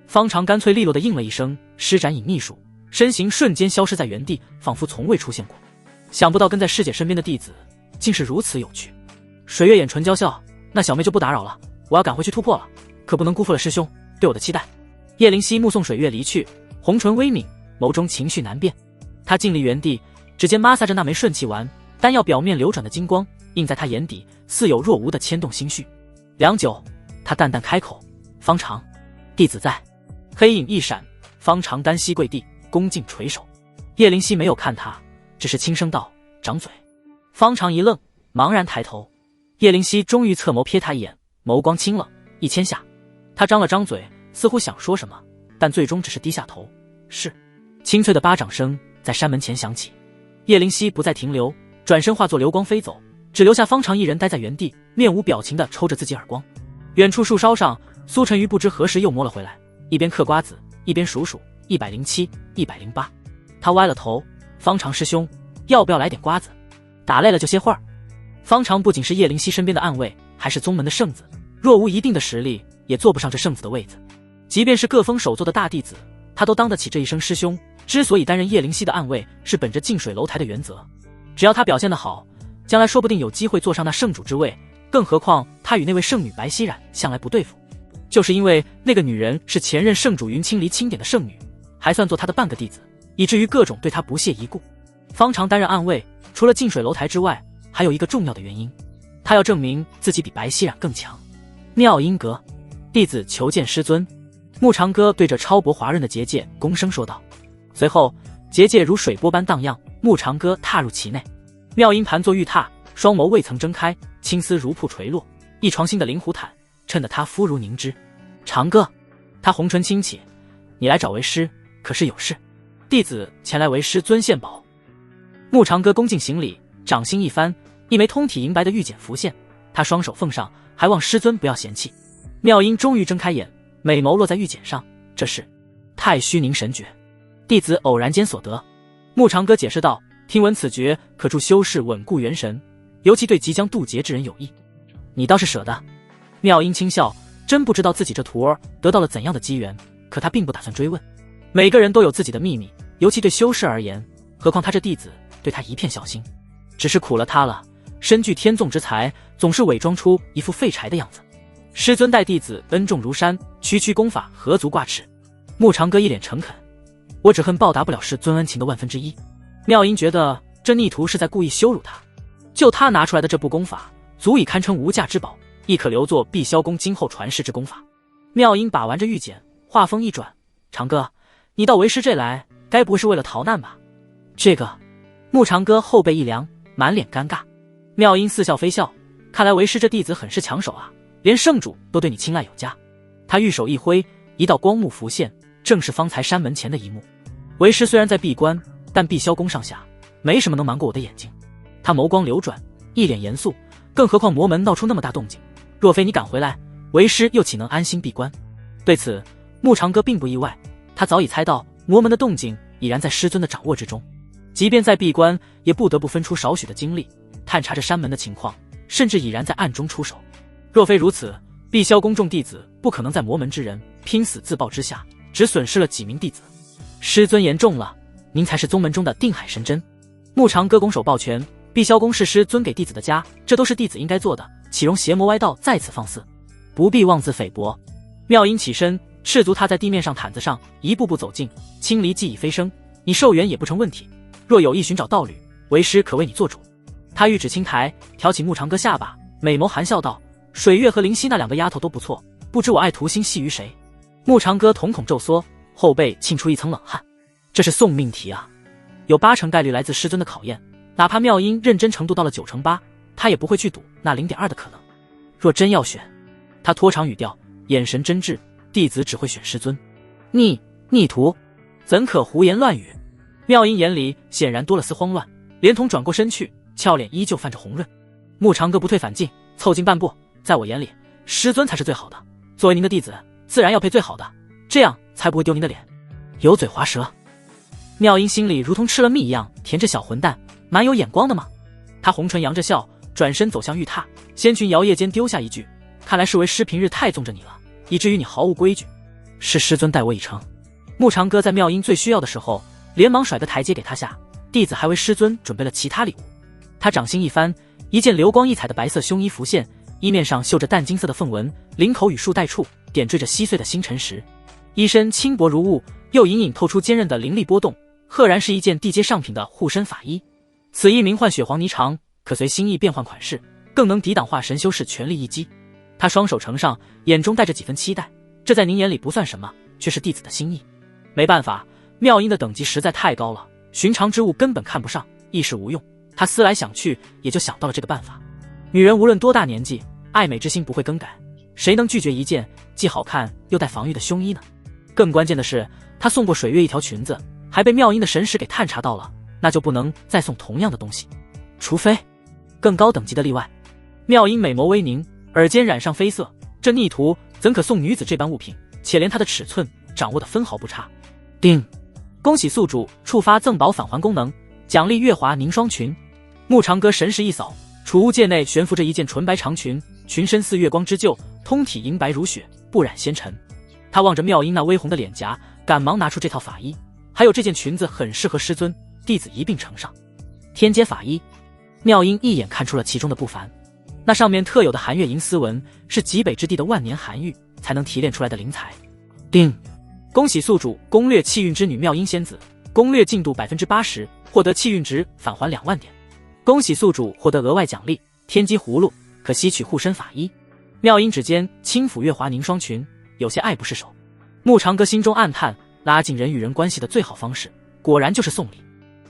方长干脆利落的应了一声，施展隐秘术，身形瞬间消失在原地，仿佛从未出现过。想不到跟在师姐身边的弟子竟是如此有趣。水月眼唇娇笑，那小妹就不打扰了，我要赶回去突破了，可不能辜负了师兄对我的期待。叶灵犀目送水月离去，红唇微抿，眸中情绪难辨。他静立原地，指尖摩挲着那枚顺气丸，丹药表面流转的金光映在他眼底，似有若无的牵动心绪。良久，他淡淡开口：方长，弟子在。黑影一闪，方长单膝跪地，恭敬垂首。叶灵犀没有看他，只是轻声道：掌嘴。方长一愣，茫然抬头。叶灵犀终于侧眸瞥他一眼，眸光清冷，一牵下。他张了张嘴，似乎想说什么，但最终只是低下头。是。清脆的巴掌声在山门前响起。叶灵犀不再停留，转身化作流光飞走，只留下方长一人待在原地，面无表情地抽着自己耳光。远处树梢上，苏晨瑜不知何时又摸了回来，一边嗑瓜子一边数107、108。他歪了头：方长师兄，要不要来点瓜子？打累了就歇会儿。方长不仅是叶灵犀身边的暗卫，还是宗门的圣子，若无一定的实力，也坐不上这圣子的位子。即便是各封首座的大弟子，他都当得起这一声师兄。之所以担任叶灵犀的暗卫，是本着近水楼台的原则，只要他表现得好，将来说不定有机会坐上那圣主之位，更何况他与那位圣女白熙冉向来不对付，就是因为那个女人是前任圣主云清离钦点的圣女，还算做他的半个弟子，以至于各种对他不屑一顾，方常担任暗卫。除了近水楼台之外，还有一个重要的原因，他要证明自己比白熙冉更强。妙音阁，弟子求见师尊。木长歌对着超薄滑润的结界躬声说道。随后结界如水波般荡漾，木长歌踏入其内。妙音盘坐玉榻，双眸未曾睁开，青丝如瀑垂落，一床新的灵狐毯衬得他肤如凝脂。长歌，他红唇轻启，你来找为师，可是有事？弟子前来为师尊献宝。木长歌恭敬行礼，掌心一翻，一枚通体银白的玉简浮现，他双手奉上，还望师尊不要嫌弃。妙音终于睁开眼，美眸落在玉简上，这是太虚凝神诀，弟子偶然间所得。木长歌解释道，听闻此诀可助修士稳固元神，尤其对即将渡劫之人有益。你倒是舍得。妙音轻笑，真不知道自己这徒儿得到了怎样的机缘，可他并不打算追问。每个人都有自己的秘密，尤其对修士而言，何况他这弟子对他一片孝心，只是苦了他了，身具天纵之才，总是伪装出一副废柴的样子。师尊待弟子恩重如山，区区功法何足挂齿。木长歌一脸诚恳，我只恨报答不了师尊恩情的1/1000。妙音觉得这逆徒是在故意羞辱他，就他拿出来的这部功法，足以堪称无价之宝，亦可留作碧霄宫今后传世之功法。妙音把玩着玉简，话锋一转，长歌，你到为师这来，该不会是为了逃难吧？这个，木长歌后背一凉，满脸尴尬。妙音似笑非笑，看来为师这弟子很是抢手啊，连圣主都对你青睐有加。他玉手一挥，一道光幕浮现，正是方才山门前的一幕。为师虽然在闭关，但碧霄宫上下没什么能瞒过我的眼睛。他眸光流转，一脸严肃，更何况魔门闹出那么大动静，若非你赶回来，为师又岂能安心闭关？对此木长歌并不意外，他早已猜到魔门的动静已然在师尊的掌握之中，即便在闭关，也不得不分出少许的精力探查着山门的情况，甚至已然在暗中出手。若非如此，碧霄宫众弟子不可能在魔门之人拼死自爆之下，只损失了几名弟子。师尊言重了，您才是宗门中的定海神针。木长歌拱手抱拳，碧霄宫是师尊给弟子的家，这都是弟子应该做的，岂容邪魔歪道再次放肆？不必妄自菲薄。妙音起身，赤足踏在地面上毯子上，一步步走近，青离既已飞升，你寿元也不成问题，若有意寻找道侣，为师可为你做主。他玉指轻抬，挑起木长歌下巴，美眸含笑道，水月和灵犀那2个丫头都不错，不知我爱徒心系于谁？木长歌瞳孔骤缩，后背沁出一层冷汗。这是送命题啊，有80%概率来自师尊的考验，哪怕妙音认真程度到了9%8%，他也不会去赌那0.2%的可能。若真要选，他拖长语调，眼神真挚，弟子只会选师尊。逆徒怎可胡言乱语？妙音眼里显然多了丝慌乱，连同转过身去，俏脸依旧泛着红润。木长歌不退反进，凑近半步，在我眼里，师尊才是最好的，作为您的弟子，自然要配最好的，这样才不会丢您的脸。油嘴滑舌。妙音心里如同吃了蜜一样甜，这小混蛋蛮有眼光的嘛。他红唇扬着笑，转身走向玉榻，仙裙摇曳间丢下一句，看来是为师平日太纵着你了，以至于你毫无规矩，是师尊待我已成。木长歌在妙音最需要的时候，连忙甩个台阶给他下，弟子还为师尊准备了其他礼物。他掌心一翻，一件流光溢彩的白色胸衣浮现，衣面上绣着淡金色的凤纹，领口与束带处点缀着稀碎的星辰石，衣身轻薄如雾，又隐隐透出坚韧的灵力波动，赫然是一件地阶上品的护身法衣。此衣名唤血黄霓裳，可随心意变换款式，更能抵挡化神修士全力一击。他双手呈上，眼中带着几分期待，这在您眼里不算什么，却是弟子的心意。没办法，妙音的等级实在太高了，寻常之物根本看不上，一时无用。他思来想去，也就想到了这个办法。女人无论多大年纪，爱美之心不会更改，谁能拒绝一件既好看又带防御的胸衣呢？更关键的是，他送过水月一条裙子，还被妙音的神识给探查到了，那就不能再送同样的东西，除非更高等级的例外。妙音美眸微凝，耳尖染上绯色，这逆徒怎可送女子这般物品，且连她的尺寸掌握的分毫不差。叮，恭喜宿主触发赠宝返还功能，奖励月华凝霜裙。木长歌神识一扫，储物界内悬浮着一件纯白长裙，裙身似月光之鹫，通体银白如雪，不染纤尘。他望着妙音那微红的脸颊，赶忙拿出这套法衣，还有这件裙子很适合师尊，弟子一并呈上。天阶法衣，妙音一眼看出了其中的不凡。那上面特有的寒月银丝纹是极北之地的万年寒玉才能提炼出来的灵材。丁，恭喜宿主攻略气运之女妙音仙子，攻略进度 80%， 获得气运值返还2万点。恭喜宿主获得额外奖励天机葫芦，可吸取护身法衣。妙音指尖轻抚月华凝霜裙，有些爱不释手。慕长歌心中暗叹，拉近人与人关系的最好方式，果然就是送礼。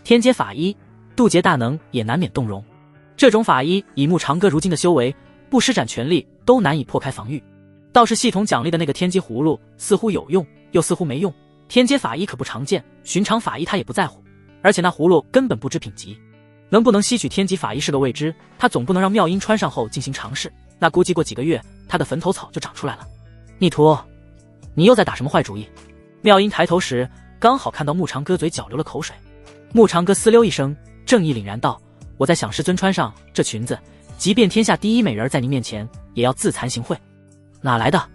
天阶法衣，渡劫大能也难免动容。这种法衣以慕长歌如今的修为，不施展全力都难以破开防御。倒是系统奖励的那个天机葫芦，似乎有用，又似乎没用。天阶法衣可不常见，寻常法衣他也不在乎，而且那葫芦根本不知品级。能不能吸取天级法衣是个未知，他总不能让妙音穿上后进行尝试，那估计过几个月他的坟头草就长出来了。逆徒，你又在打什么坏主意？妙音抬头时刚好看到慕长歌嘴角流了口水。慕长歌嘶溜一声，正义凛然道：我在想师尊穿上这裙子，即便天下第一美人在您面前也要自惭形秽。哪来的？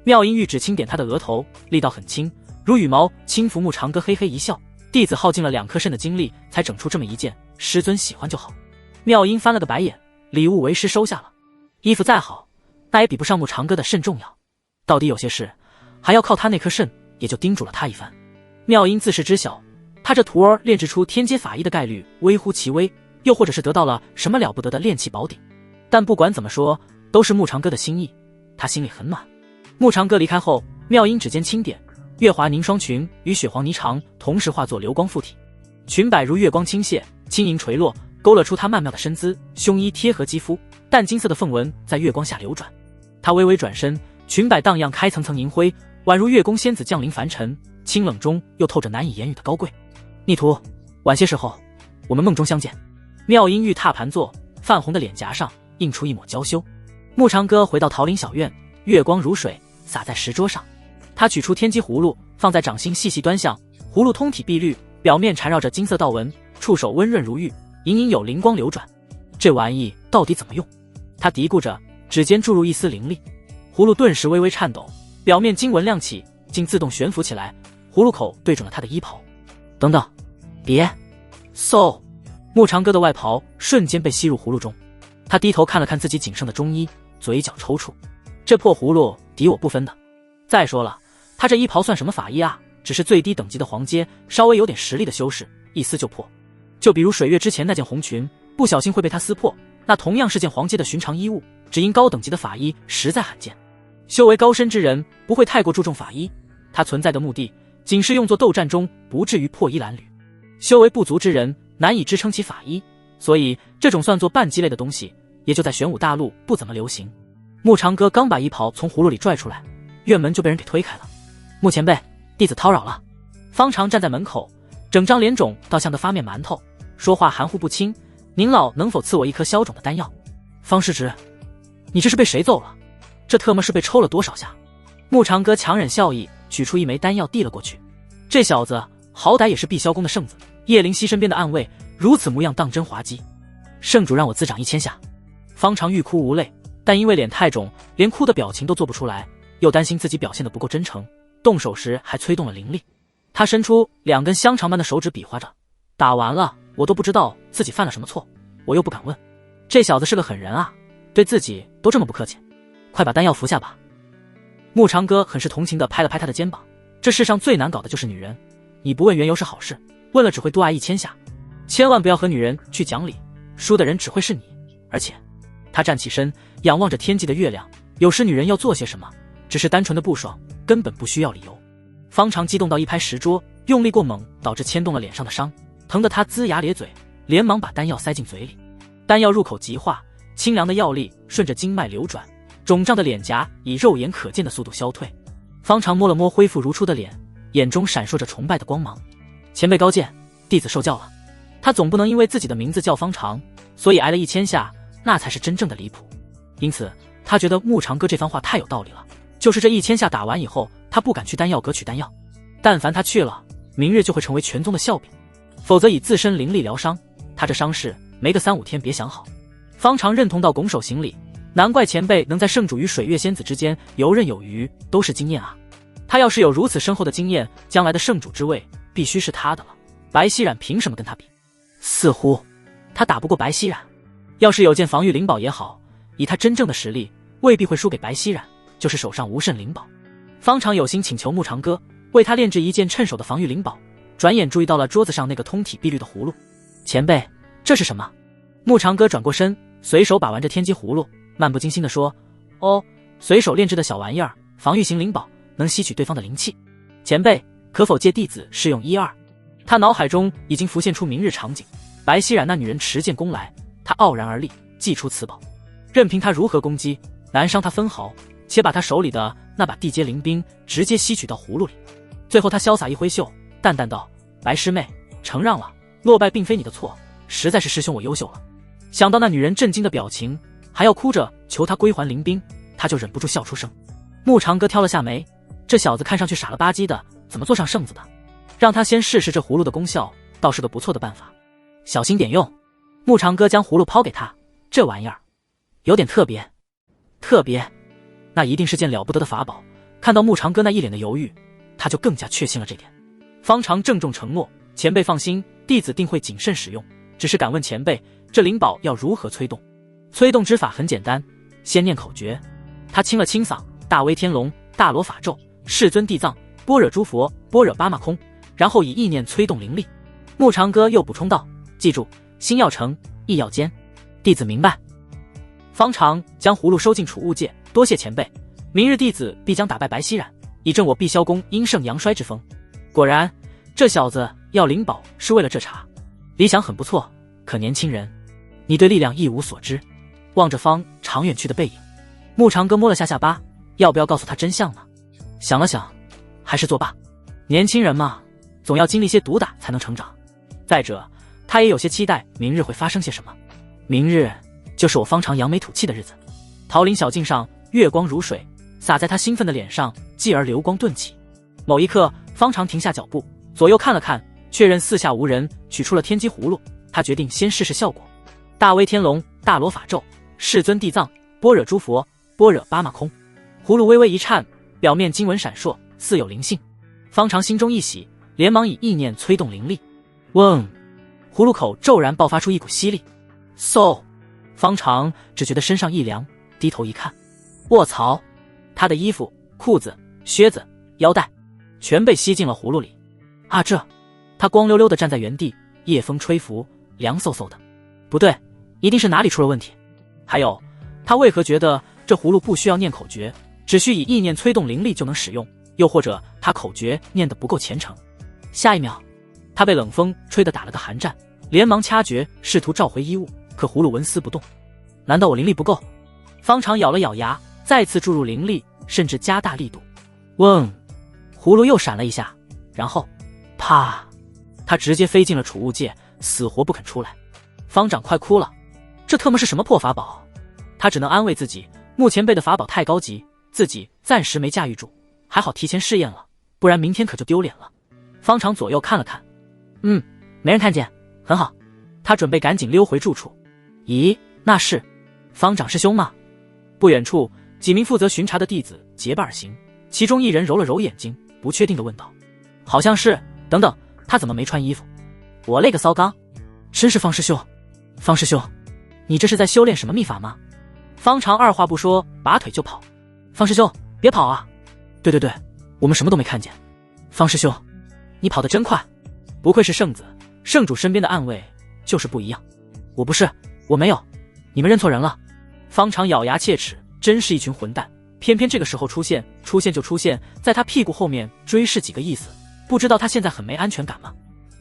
妙音玉指轻点他的额头，力道很轻，如羽毛轻抚慕长歌，嘿嘿一笑，弟子耗尽了2颗肾的精力才整出这么一件，师尊喜欢就好。妙音翻了个白眼，礼物为师收下了。衣服再好，那也比不上慕长歌的肾重要。到底有些事还要靠他那颗肾，也就叮嘱了他一番。妙音自是知晓，他这徒儿炼制出天阶法衣的概率微乎其微，又或者是得到了什么了不得的炼器宝鼎。但不管怎么说，都是慕长歌的心意，他心里很暖。慕长歌离开后，妙音指尖轻点，月华凝霜裙与雪黄霓裳同时化作流光附体，裙摆如月光倾泻，轻盈垂落，勾勒出她曼妙的身姿，胸衣贴合肌肤，淡金色的凤纹在月光下流转。她微微转身，裙摆荡漾开层层银辉，宛如月宫仙子降临凡尘，清冷中又透着难以言语的高贵。逆徒，晚些时候我们梦中相见。妙音玉踏盘坐，泛红的脸颊上映出一抹娇羞。慕长歌回到桃林小院，月光如水洒在石桌上，他取出天机葫芦放在掌心细细端详，葫芦通体碧绿，表面缠绕着金色道纹，触手温润如玉，隐隐有灵光流转。这玩意到底怎么用？他嘀咕着，指尖注入一丝灵力，葫芦顿时微微颤抖，表面金纹亮起，竟自动悬浮起来，葫芦口对准了他的衣袍。等等，别！嗖！慕长歌的外袍瞬间被吸入葫芦中，他低头看了看自己仅剩的中衣，嘴角抽搐。这破葫芦敌我不分的。再说了，他这衣袍算什么法衣啊？只是最低等级的黄阶，稍微有点实力的修士，一撕就破。就比如水月之前那件红裙，不小心会被他撕破，那同样是件黄阶的寻常衣物，只因高等级的法衣实在罕见。修为高深之人不会太过注重法衣，它存在的目的仅是用作斗战中不至于破衣褴褛。修为不足之人难以支撑起法衣，所以这种算作半鸡类的东西，也就在玄武大陆不怎么流行。慕长歌刚把衣袍从葫芦里拽出来，院门就被人给推开了。慕前辈，弟子叨扰了。方长站在门口，整张脸肿到像个发面馒头，说话含糊不清。您老能否赐我一颗消肿的丹药？方师侄，你这是被谁揍了？这特么是被抽了多少下？慕长歌强忍笑意，取出一枚丹药递了过去。这小子好歹也是碧霄宫的圣子，叶灵溪身边的暗卫，如此模样当真滑稽。圣主让我滋长1000下。方长欲哭无泪，但因为脸太肿，连哭的表情都做不出来，又担心自己表现得不够真诚，动手时还催动了灵力。他伸出2根香肠般的手指比划着，打完了我都不知道自己犯了什么错，我又不敢问。这小子是个狠人啊，对自己都这么不客气。快把丹药服下吧。慕长歌很是同情地拍了拍他的肩膀，这世上最难搞的就是女人，你不问缘由是好事，问了只会多挨1000下。千万不要和女人去讲理，输的人只会是你。而且他站起身，仰望着天际的月亮，有时女人要做些什么，只是单纯的不爽，根本不需要理由。方长激动到一拍石桌，用力过猛，导致牵动了脸上的伤，疼得他龇牙咧嘴，连忙把丹药塞进嘴里。丹药入口即化，清凉的药力顺着经脉流转，肿胀的脸颊以肉眼可见的速度消退。方长摸了摸恢复如初的脸，眼中闪烁着崇拜的光芒。前辈高见，弟子受教了。他总不能因为自己的名字叫方长，所以挨了1000下，那才是真正的离谱。因此他觉得慕长歌这番话太有道理了，就是这1000下打完以后，他不敢去丹药阁取丹药，但凡他去了，明日就会成为全宗的笑柄，否则以自身灵力疗伤，他这伤势没个3-5天别想好。方长认同到拱手行礼，难怪前辈能在圣主与水月仙子之间游刃有余，都是经验啊。他要是有如此深厚的经验，将来的圣主之位必须是他的了，白熙冉凭什么跟他比？似乎他打不过白熙冉，要是有件防御灵宝也好，以他真正的实力，未必会输给白熙然，就是手上无甚灵宝。方长有心请求木长哥为他炼制一件趁手的防御灵宝，转眼注意到了桌子上那个通体碧绿的葫芦。前辈，这是什么？木长哥转过身，随手把玩着天机葫芦，漫不经心地说：哦，随手炼制的小玩意儿，防御型灵宝，能吸取对方的灵气。前辈，可否借弟子试用1、2？他脑海中已经浮现出明日场景，白熙然那女人持剑攻来，他傲然而立，祭出此宝，任凭他如何攻击，难伤他分毫，且把他手里的那把地阶灵兵直接吸取到葫芦里。最后他潇洒一挥袖，淡淡道：白师妹，承让了，落败并非你的错，实在是师兄我优秀了。想到那女人震惊的表情，还要哭着求他归还灵兵，他就忍不住笑出声。木长哥挑了下眉，这小子看上去傻了吧唧的，怎么做上圣子的？让他先试试这葫芦的功效，倒是个不错的办法。小心点用。木长哥将葫芦抛给他，这玩意儿有点特别。特别？那一定是件了不得的法宝。看到木长哥那一脸的犹豫，他就更加确信了这点。方长郑重承诺：前辈放心，弟子定会谨慎使用。只是敢问前辈，这灵宝要如何催动？催动之法很简单，先念口诀。他清了清嗓：大威天龙，大罗法咒，世尊地藏，般若诸佛，般若巴马空，然后以意念催动灵力。木长哥又补充道：记住，心要诚，意要坚。弟子明白。方长将葫芦收进储物戒，多谢前辈，明日弟子必将打败白熙然，以振我碧霄宫阴盛阳衰之风。果然，这小子要灵宝是为了这茬，理想很不错，可年轻人，你对力量一无所知。望着方长远去的背影，木长哥摸了下下巴，要不要告诉他真相呢？想了想，还是作罢。年轻人嘛，总要经历些毒打才能成长。再者，他也有些期待明日会发生些什么。明日就是我方长扬眉吐气的日子。桃林小径上，月光如水，洒在他兴奋的脸上，继而流光顿起。某一刻，方长停下脚步，左右看了看，确认四下无人，取出了天机葫芦。他决定先试试效果。大威天龙，大罗法咒，世尊地藏，般若诸佛，般若巴马空。葫芦微微一颤，表面经文闪烁，似有灵性。方长心中一喜，连忙以意念催动灵力。嗡！葫芦口骤然爆发出一股吸力。嗖！方长只觉得身上一凉，低头一看，卧槽！他的衣服、裤子、靴子、腰带全被吸进了葫芦里。啊这！他光溜溜地站在原地，夜风吹拂，凉飕飕的。不对，一定是哪里出了问题。还有，他为何觉得这葫芦不需要念口诀，只需以意念催动灵力就能使用？又或者他口诀念得不够虔诚？下一秒，他被冷风吹得打了个寒战，连忙掐诀，试图召回衣物，可葫芦纹丝不动。难道我灵力不够？方长咬了咬牙，再次注入灵力，甚至加大力度。嗡！葫芦又闪了一下，然后啪！他直接飞进了储物戒，死活不肯出来。方长快哭了，这特么是什么破法宝？他只能安慰自己，目前背的法宝太高级，自己暂时没驾驭住，还好提前试验了，不然明天可就丢脸了。方长左右看了看，没人看见，很好。他准备赶紧溜回住处。咦，那是方长师兄吗？不远处，几名负责巡查的弟子结伴而行，其中一人揉了揉眼睛，不确定地问道：好像是，等等，他怎么没穿衣服？我勒个骚刚，真是方师兄！方师兄，你这是在修炼什么秘法吗？方长二话不说，拔腿就跑。方师兄，别跑啊！对，我们什么都没看见。方师兄，你跑得真快，不愧是圣子，圣主身边的暗卫就是不一样。我不是，我没有，你们认错人了。方长咬牙切齿，真是一群混蛋，偏偏这个时候出现就出现在他屁股后面追是几个意思？不知道他现在很没安全感吗？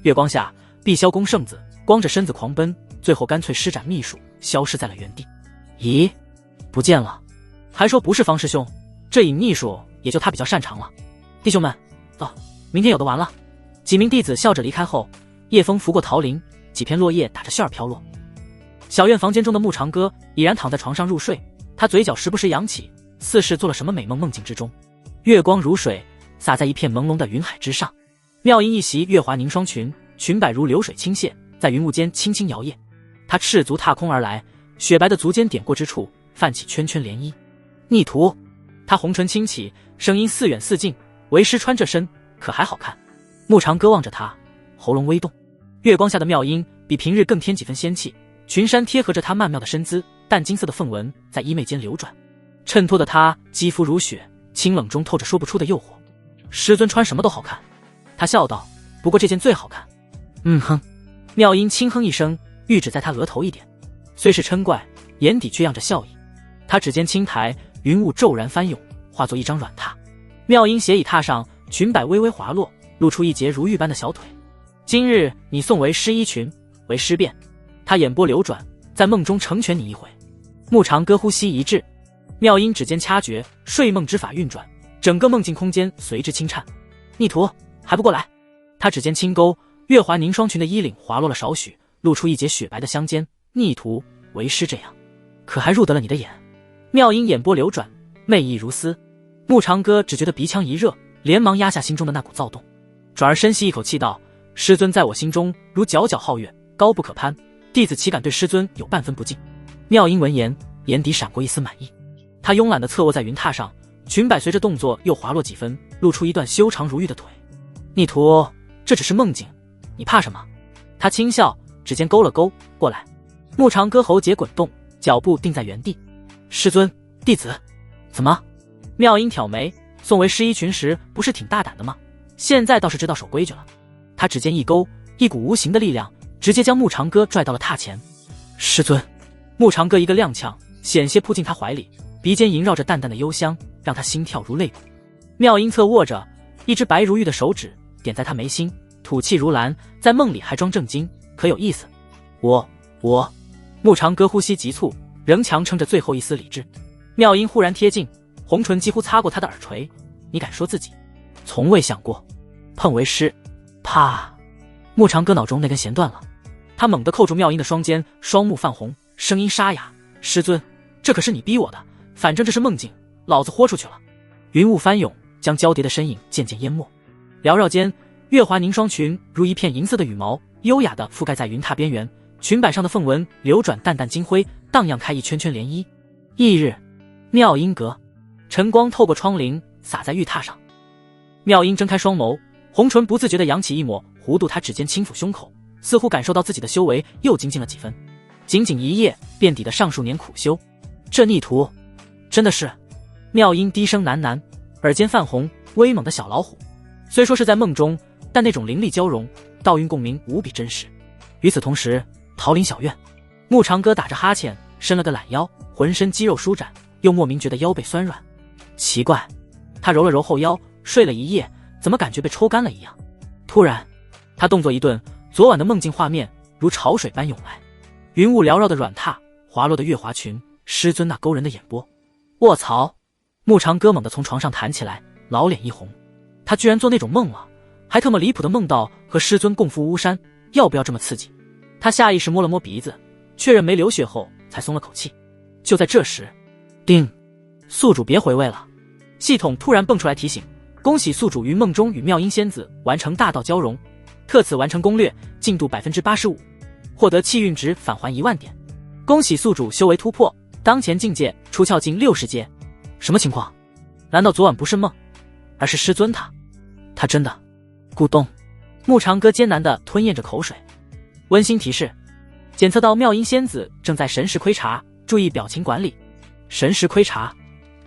月光下，碧霄宫圣子光着身子狂奔，最后干脆施展秘术，消失在了原地。咦，不见了，还说不是方师兄，这隐秘术也就他比较擅长了。弟兄们，走，明天有的玩了。几名弟子笑着离开后，夜风拂过桃林，几片落叶打着旋儿飘落。小院房间中的木长哥已然躺在床上入睡，他嘴角时不时扬起，似是做了什么美梦梦境之中。月光如水，洒在一片朦胧的云海之上。妙音一袭月华凝霜裙，裙摆如流水倾泻，在云雾间轻轻摇曳。他赤足踏空而来，雪白的足尖点过之处，泛起圈圈涟漪。逆徒！他红唇轻启，声音似远似近，为师穿这身可还好看？木长哥望着他，喉咙微动。月光下的妙音比平日更添几分仙气，裙衫贴合着她曼妙的身姿，淡金色的凤纹在衣袂间流转，衬托的她肌肤如雪，清冷中透着说不出的诱惑。师尊穿什么都好看，他笑道，不过这件最好看。哼。妙音轻哼一声，玉指在他额头一点，虽是嗔怪，眼底却漾着笑意。他指尖轻抬，云雾骤然翻涌，化作一张软榻。妙音斜倚榻上，裙摆微微滑落，露出一截如玉般的小腿。今日你送为湿衣裙，为湿便。他眼波流转，在梦中成全你一回。慕长歌呼吸一滞，妙音指尖掐诀，睡梦之法运转，整个梦境空间随之轻颤。逆徒还不过来！他指尖轻勾，月华凝霜裙的衣领滑落了少许，露出一截雪白的香肩。逆徒为师这样，可还入得了你的眼？妙音眼波流转，媚意如丝。慕长歌只觉得鼻腔一热，连忙压下心中的那股躁动，转而深吸一口气道：师尊在我心中如皎皎皓月，高不可攀，弟子岂敢对师尊有半分不敬？妙音闻言，眼底闪过一丝满意。他慵懒地侧卧在云榻上，裙摆随着动作又滑落几分，露出一段修长如玉的腿。逆徒，这只是梦境，你怕什么？他轻笑，指尖勾了勾，过来。慕长歌喉结滚动，脚步定在原地。师尊，弟子怎么？妙音挑眉，送为湿衣裙时不是挺大胆的吗？现在倒是知道守规矩了。他指尖一勾，一股无形的力量直接将慕长歌拽到了榻前。师尊！慕长歌一个踉跄，险些扑进他怀里，鼻间萦绕着淡淡的幽香，让他心跳如肋骨。妙音侧握着一只白如玉的手指，点在他眉心，吐气如兰，在梦里还装正经，可有意思。我……慕长歌呼吸急促，仍强撑着最后一丝理智。妙音忽然贴近，红唇几乎擦过他的耳垂。你敢说自己从未想过碰为师？啪！慕长歌脑中那根弦断了，他猛地扣住妙音的双肩，双目泛红，声音沙哑：师尊，这可是你逼我的，反正这是梦境，老子豁出去了。云雾翻涌，将交叠的身影渐渐淹没。缭绕间，月华凝霜裙如一片银色的羽毛，优雅地覆盖在云榻边缘，裙摆上的凤纹流转淡淡金辉，荡漾开一圈圈涟漪。翌日，妙音阁，晨光透过窗棂洒在玉榻上。妙音睁开双眸，红唇不自觉地扬起一抹，弧度他指尖轻抚胸口，似乎感受到自己的修为又精进了几分。仅仅一夜便抵得上数年苦修，这逆徒真的是……妙音低声喃喃，耳尖泛红，威猛的小老虎。虽说是在梦中，但那种灵力交融，道韵共鸣无比真实。与此同时，桃林小院，慕长歌打着哈欠，伸了个懒腰，浑身肌肉舒展，又莫名觉得腰背酸软。奇怪，他揉了揉后腰，睡了一夜，怎么感觉被抽干了一样？突然，他动作一顿，昨晚的梦境画面如潮水般涌来，云雾缭绕的软榻，滑落的月华裙，师尊那勾人的眼波。卧槽！慕长歌猛地从床上弹起来，老脸一红，他居然做那种梦了，还特么离谱的梦到和师尊共赴巫山，要不要这么刺激？他下意识摸了摸鼻子，确认没流血后才松了口气。就在这时，叮！宿主别回味了。系统突然蹦出来提醒，恭喜宿主于梦中与妙音仙子完成大道交融，特此完成攻略，进度 85%， 获得气运值返还1万点。恭喜宿主修为突破，当前境界出窍境60阶。什么情况？难道昨晚不是梦，而是师尊他真的……咕咚！慕长歌艰难地吞咽着口水。温馨提示：检测到妙音仙子正在神识窥察，注意表情管理。神识窥察，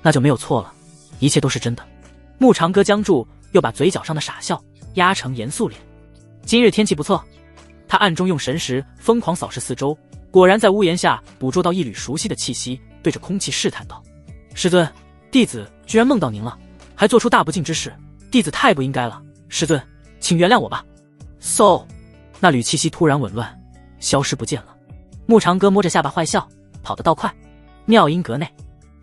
那就没有错了，一切都是真的。慕长歌僵住，又把嘴角上的傻笑压成严肃脸。今日天气不错，他暗中用神识疯狂扫视四周，果然在屋檐下捕捉到一缕熟悉的气息，对着空气试探道：师尊，弟子居然梦到您了，还做出大不敬之事，弟子太不应该了，师尊，请原谅我吧。嗖，那缕气息突然紊乱，消失不见了。慕长歌摸着下巴坏笑，跑得倒快。妙音阁内，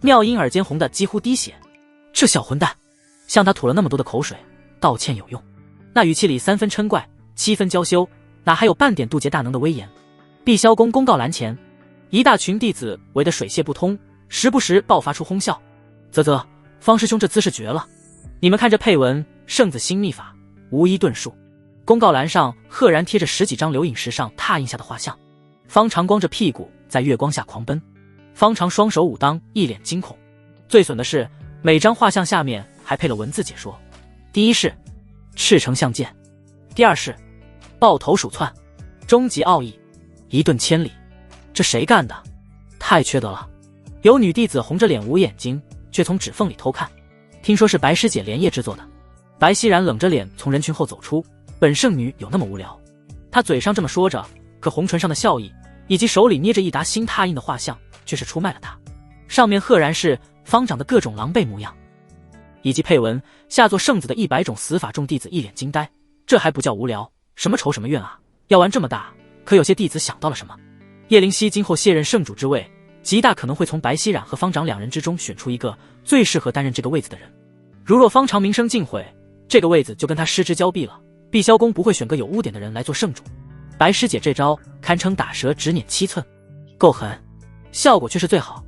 妙音耳尖红得几乎滴血，这小混蛋向他吐了那么多的口水，道歉有用？那语气里3分嗔怪，7分娇羞，哪还有半点渡劫大能的威严？碧霄宫公告栏前，一大群弟子围得水泄不通，时不时爆发出哄笑。啧，方师兄这姿势绝了！你们看这配文，圣子新秘法，无一遁术。公告栏上赫然贴着10几张刘颖石上拓印下的画像，方长光着屁股在月光下狂奔，方长双手武当，一脸惊恐。最损的是，每张画像下面还配了文字解说：第一是赤诚相见，第二是抱头鼠窜，终极奥义，一遁千里。这谁干的？太缺德了。有女弟子红着脸捂眼睛，却从指缝里偷看，听说是白师姐连夜制作的。白熙然冷着脸从人群后走出，本圣女有那么无聊？她嘴上这么说着，可红唇上的笑意以及手里捏着一沓新拓印的画像，却是出卖了她。上面赫然是方丈的各种狼狈模样，以及配文下作圣子的100种死法。众弟子一脸惊呆，这还不叫无聊？什么仇什么怨啊？要玩这么大？可有些弟子想到了什么？叶灵犀今后卸任圣主之位，极大可能会从白熙冉和方丈2人之中选出一个最适合担任这个位子的人。如若方长名声尽毁，这个位子就跟他失之交臂了。碧霄宫不会选个有污点的人来做圣主。白师姐这招堪称打蛇只捻7寸，够狠，效果却是最好。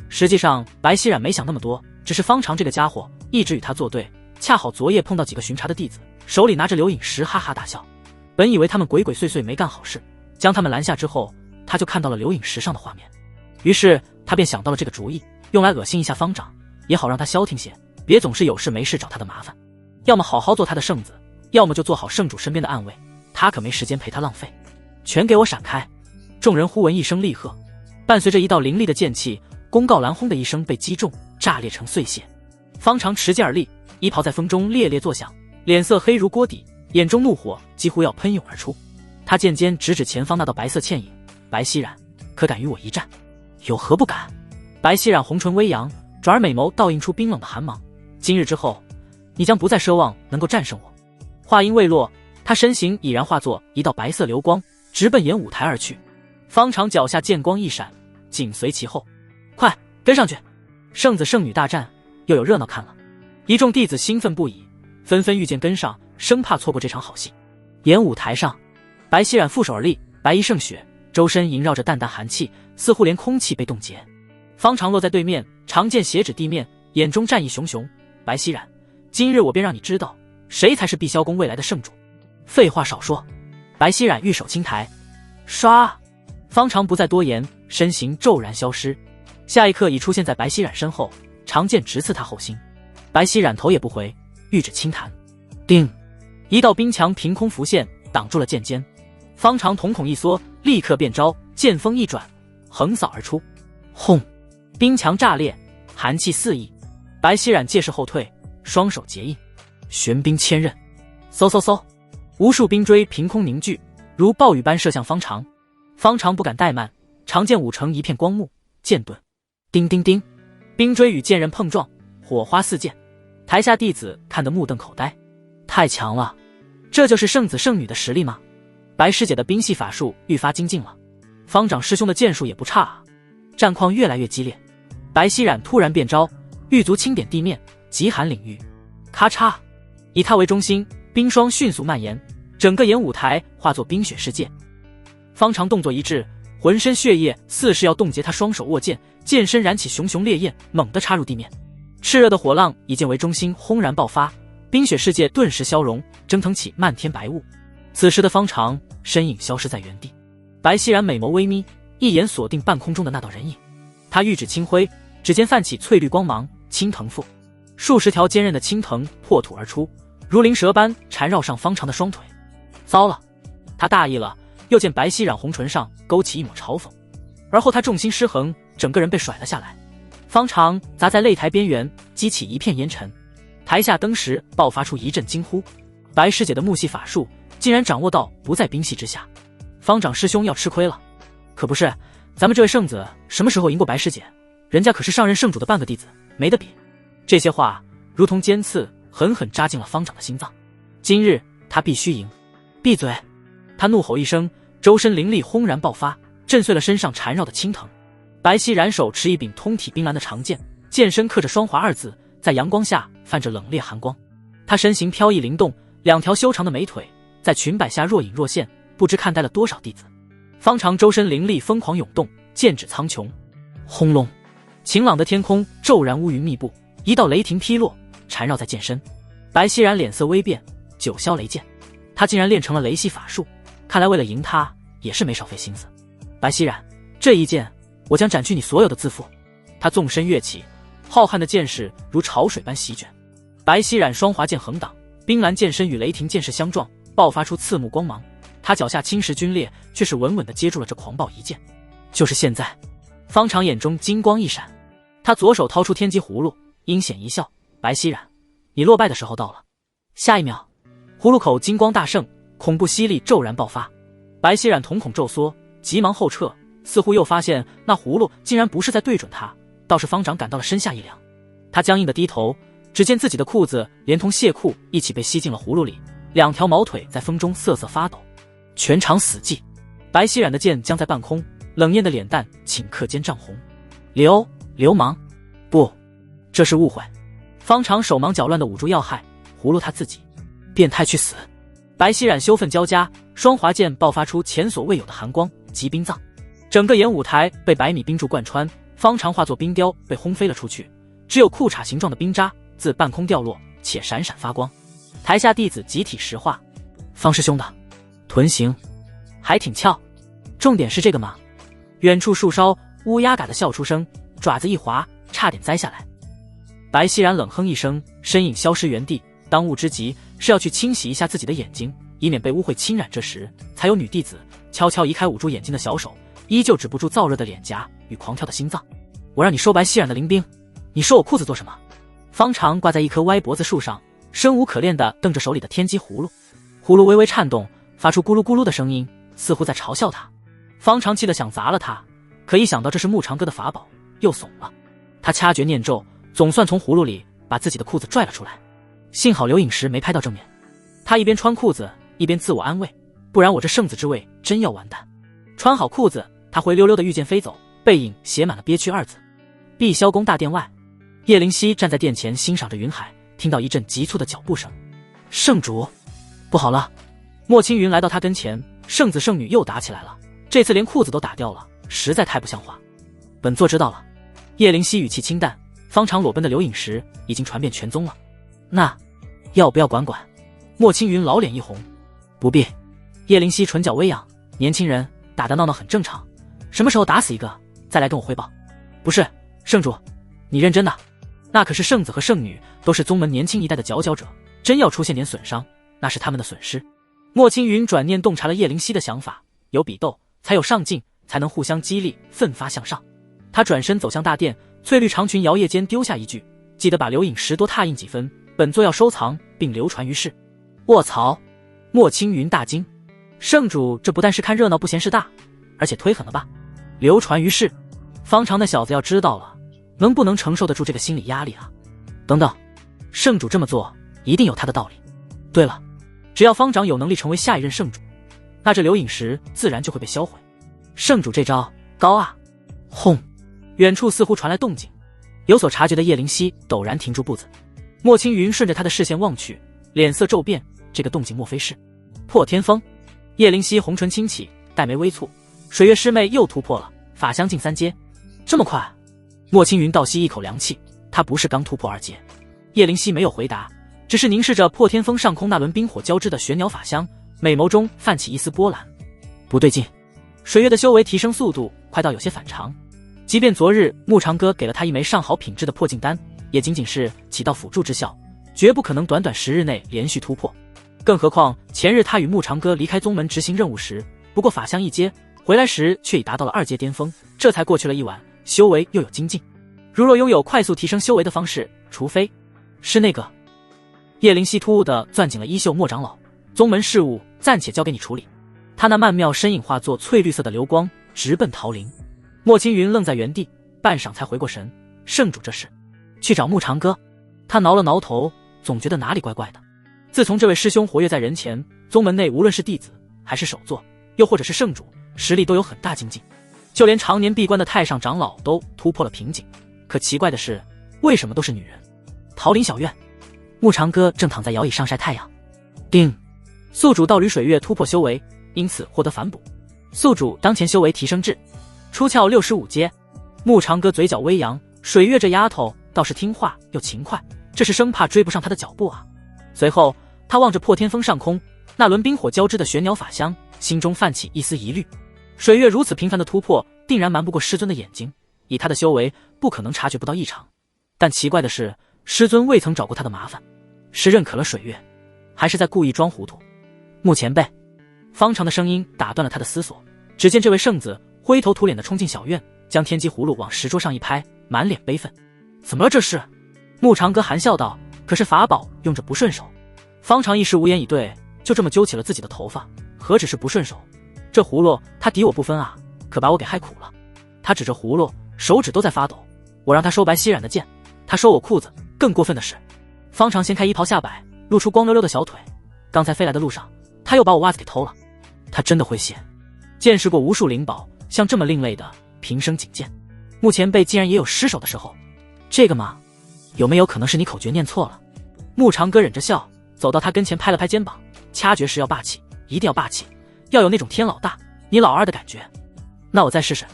实际上白熙冉没想那么多，只是方长这个家伙一直与他作对，恰好昨夜碰到几个巡查的弟子，手里拿着流饮石，哈哈大笑。本以为他们鬼鬼祟祟没干好事，将他们拦下之后，他就看到了流饮石上的画面，于是他便想到了这个主意，用来恶心一下方丈，也好让他消停些，别总是有事没事找他的麻烦。要么好好做他的圣子，要么就做好圣主身边的暗卫，他可没时间陪他浪费。全给我闪开！众人忽闻一声厉喝，伴随着一道凌厉的剑气，公告蓝轰的一声被击中，炸裂成碎屑。方长持剑而立，衣袍在风中猎猎作响，脸色黑如锅底，眼中怒火几乎要喷涌而出。他剑尖直指前方那道白色倩影，白熙冉，可敢与我一战？有何不敢？白熙冉红唇微扬，转而美眸倒映出冰冷的寒芒。今日之后，你将不再奢望能够战胜我。话音未落，他身形已然化作一道白色流光，直奔演武台而去。方长脚下剑光一闪，紧随其后。快跟上去！圣子圣女大战又有热闹看了。一众弟子兴奋不已，纷纷御剑跟上，生怕错过这场好戏。演武台上，白熙冉负手而立，白衣胜雪，周身萦绕着淡淡寒气，似乎连空气被冻结。方长落在对面，长剑斜指地面，眼中战意熊熊。白熙冉，今日我便让你知道谁才是碧霄宫未来的圣主。废话少说！白熙冉玉手轻抬，唰！方长不再多言，身形骤然消失，下一刻已出现在白熙冉身后，长剑直刺他后心。白熙冉头也不回，玉指轻弹，叮！一道冰墙凭空浮现，挡住了剑尖。方长瞳孔一缩，立刻变招，剑锋一转，横扫而出。轰！冰墙炸裂，寒气四溢。白熙冉借势后退，双手结印，玄冰千仞。嗖嗖嗖！无数冰锥凭空凝聚，如暴雨般射向方长。方长不敢怠慢，长剑舞成一片光幕，剑遁。叮叮叮！冰锥与剑刃碰撞，火花四溅。台下弟子看得目瞪口呆，太强了！这就是圣子圣女的实力吗？白师姐的冰系法术愈发精进了，方丈师兄的剑术也不差啊！战况越来越激烈。白熙冉突然变招，玉足轻点地面，极寒领域。咔嚓！以他为中心，冰霜迅速蔓延，整个演武台化作冰雪世界。方长动作一致，浑身血液似是要冻结，他双手握剑，剑身燃起熊熊烈焰，猛地插入地面。炽热的火浪以剑为中心轰然爆发，冰雪世界顿时消融，蒸腾起漫天白雾。此时的方长身影消失在原地。白熙冉美眸微眯，一眼锁定半空中的那道人影。他玉指轻挥，指尖泛起翠绿光芒，青藤附，数十条坚韧的青藤破土而出，如灵蛇般缠绕上方长的双腿。糟了！他大意了，又见白熙冉红唇上勾起一抹嘲讽，而后他重心失衡，整个人被甩了下来。方长砸在擂台边缘，激起一片烟尘。台下登时爆发出一阵惊呼，白师姐的木系法术竟然掌握到不在冰系之下，方丈师兄要吃亏了。可不是，咱们这位圣子什么时候赢过白师姐？人家可是上任圣主的半个弟子，没得比。这些话如同尖刺，狠狠扎进了方丈的心脏。今日他必须赢！闭嘴！他怒吼一声，周身灵力轰然爆发，震碎了身上缠绕的青藤。白熙冉手持一柄通体冰蓝的长剑，剑身刻着双华二字，在阳光下泛着冷冽寒光。他身形飘逸灵动，两条修长的美腿在裙摆下若隐若现，不知看呆了多少弟子。方长周身灵力疯狂涌动，剑指苍穹。轰隆！晴朗的天空骤然乌云密布，一道雷霆劈落，缠绕在剑身。白熙冉脸色微变，九霄雷剑，他竟然练成了雷系法术，看来为了赢他也是没少费心思。白熙冉，这一剑我将斩去你所有的自负！他纵身跃起，浩瀚的剑势如潮水般席卷。白熙冉双华剑横挡，冰蓝剑身与雷霆剑势相撞，爆发出刺目光芒。他脚下青石军裂，却是稳稳地接住了这狂暴一剑。就是现在！方长眼中金光一闪，他左手掏出天机葫芦，阴险一笑：“白熙然，你落败的时候到了。”下一秒，葫芦口金光大盛，恐怖吸力骤然爆发。白熙然瞳孔骤缩，急忙后撤，似乎又发现那葫芦竟然不是在对准他，倒是方长感到了身下一凉。他僵硬的低头，只见自己的裤子连同蟹裤一起被吸进了葫芦里，2条毛腿在风中瑟瑟发抖。全场死寂，白熙然的剑僵在半空，冷艳的脸蛋顷刻间涨红。流氓，不，这是误会。方长手忙脚乱地捂住要害，葫芦他自己，变态去死！白熙然羞愤交加，双华剑爆发出前所未有的寒光，急冰葬。整个演舞台被100米冰柱贯穿，方长化作冰雕被轰飞了出去，只有裤衩形状的冰渣自半空掉落，且闪闪发光。台下弟子集体石化，方师兄的臀型还挺翘，重点是这个吗？远处树梢乌鸦嘎的笑出声，爪子一滑，差点栽下来。白熙然冷哼一声，身影消失原地。当务之急是要去清洗一下自己的眼睛，以免被污秽侵染。这时才有女弟子悄悄移开捂住眼睛的小手，依旧止不住燥热的脸颊与狂跳的心脏。我让你收白熙然的灵兵，你收我裤子做什么？方长挂在一棵歪脖子树上，生无可恋地瞪着手里的天机葫芦，葫芦微微颤动，发出咕噜咕噜的声音，似乎在嘲笑他。方长气得想砸了他，可一想到这是牧长哥的法宝，又怂了。他掐诀念咒，总算从葫芦里把自己的裤子拽了出来。幸好刘颖石没拍到正面，他一边穿裤子一边自我安慰，不然我这圣子之位真要完蛋。穿好裤子，他灰溜溜的御剑飞走，背影写满了憋屈2字。碧霄宫大殿外，叶灵犀站在殿前欣赏着云海，听到一阵急促的脚步声。圣主，不好了！莫青云来到他跟前，圣子圣女又打起来了，这次连裤子都打掉了，实在太不像话。本座知道了。叶灵犀语气清淡，方长裸奔的刘颖石已经传遍全宗了。那要不要管管？莫青云老脸一红。不必。叶灵犀唇角微扬，年轻人打打闹闹很正常，什么时候打死一个再来跟我汇报。不是，圣主，你认真的？那可是圣子和圣女，都是宗门年轻一代的佼佼者，真要出现点损伤，那是他们的损失。莫青云转念洞察了叶灵犀的想法，有比斗才有上进，才能互相激励，奋发向上。他转身走向大殿，翠绿长裙摇曳间丢下一句：记得把刘颖石多拓印几分，本座要收藏并流传于世。卧槽！莫青云大惊，圣主这不但是看热闹不嫌事大，而且忒狠了吧？流传于世，方长那小子要知道了，能不能承受得住这个心理压力啊？等等，圣主这么做一定有他的道理。对了，只要方长有能力成为下一任圣主，那这刘颖石自然就会被销毁。圣主这招高啊！轰！远处似乎传来动静，有所察觉的叶灵犀陡然停住步子。莫青云顺着他的视线望去，脸色骤变，这个动静莫非是破天风？叶灵犀红唇轻启，黛眉微蹙，水月师妹又突破了法相境3阶，这么快？莫青云倒吸一口凉气，他不是刚突破2阶。叶灵犀没有回答，只是凝视着破天风上空那轮冰火交织的玄鸟法相，美眸中泛起一丝波澜。不对劲，水月的修为提升速度快到有些反常，即便昨日牧长哥给了他一枚上好品质的破镜丹，也仅仅是起到辅助之效，绝不可能短短10日内连续突破。更何况前日他与牧长哥离开宗门执行任务时，不过法相1阶，回来时却已达到了2阶巅峰，这才过去了一晚，修为又有精进。如若拥有快速提升修为的方式，除非是那个……叶灵犀突兀地攥紧了衣袖，莫长老，宗门事务暂且交给你处理。他那曼妙身影化作翠绿色的流光，直奔桃林。莫青云愣在原地，半晌才回过神，圣主这是去找牧长哥？他挠了挠头，总觉得哪里怪怪的。自从这位师兄活跃在人前，宗门内无论是弟子还是首座，又或者是圣主，实力都有很大精进，就连常年闭关的太上长老都突破了瓶颈。可奇怪的是，为什么都是女人？桃林小院，牧长哥正躺在摇椅上晒太阳。丁，宿主道侣水月突破修为，因此获得反哺。宿主当前修为提升至出窍65阶。牧长哥嘴角微扬，水月这丫头倒是听话又勤快，这是生怕追不上她的脚步啊。随后他望着破天风上空那轮冰火交织的玄鸟法相，心中泛起一丝疑虑。水月如此频繁的突破，定然瞒不过师尊的眼睛，以他的修为不可能察觉不到异常。但奇怪的是，师尊未曾找过他的麻烦，是认可了水月，还是在故意装糊涂？穆前辈，方长的声音打断了他的思索。只见这位圣子灰头土脸的冲进小院，将天机葫芦往石桌上一拍，满脸悲愤。怎么了这是？木长哥含笑道，可是法宝用着不顺手。方长一时无言以对，就这么揪起了自己的头发，何止是不顺手，这葫芦他敌我不分啊，可把我给害苦了。他指着葫芦，手指都在发抖。我让他收白皙染的剑，他收我裤子。更过分的是，方长掀开衣袍下摆，露出光溜溜的小腿。刚才飞来的路上，他又把我袜子给偷了。他真的会写。见识过无数灵宝，像这么另类的，平生仅见。目前辈竟然也有失手的时候。这个嘛，有没有可能是你口诀念错了？木长哥忍着笑，走到他跟前拍了拍肩膀。掐诀时要霸气，一定要霸气，要有那种天老大你老二的感觉。那我再试试。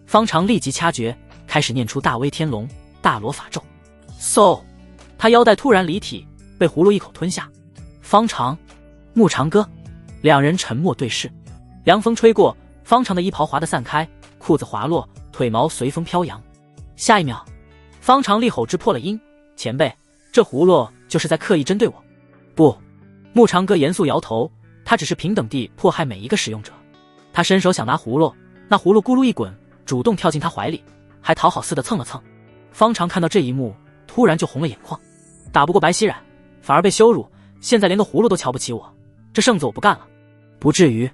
方长立即掐诀，开始念出大威天龙大罗法咒。嗖，他腰带突然离体，被葫芦一口吞下。方长、木长哥两人沉默对视。凉风吹过，方长的衣袍滑得散开，裤子滑落，腿毛随风飘扬。下一秒，方长厉吼直破了音：前辈，这葫芦就是在刻意针对我。不，木长哥严肃摇头，他只是平等地迫害每一个使用者。他伸手想拿葫芦，那葫芦咕噜一滚，主动跳进他怀里，还讨好似的蹭了蹭。方长看到这一幕，突然就红了眼眶。打不过白皙染，反而被羞辱，现在连个葫芦都瞧不起我，这圣子我不干了。不至于。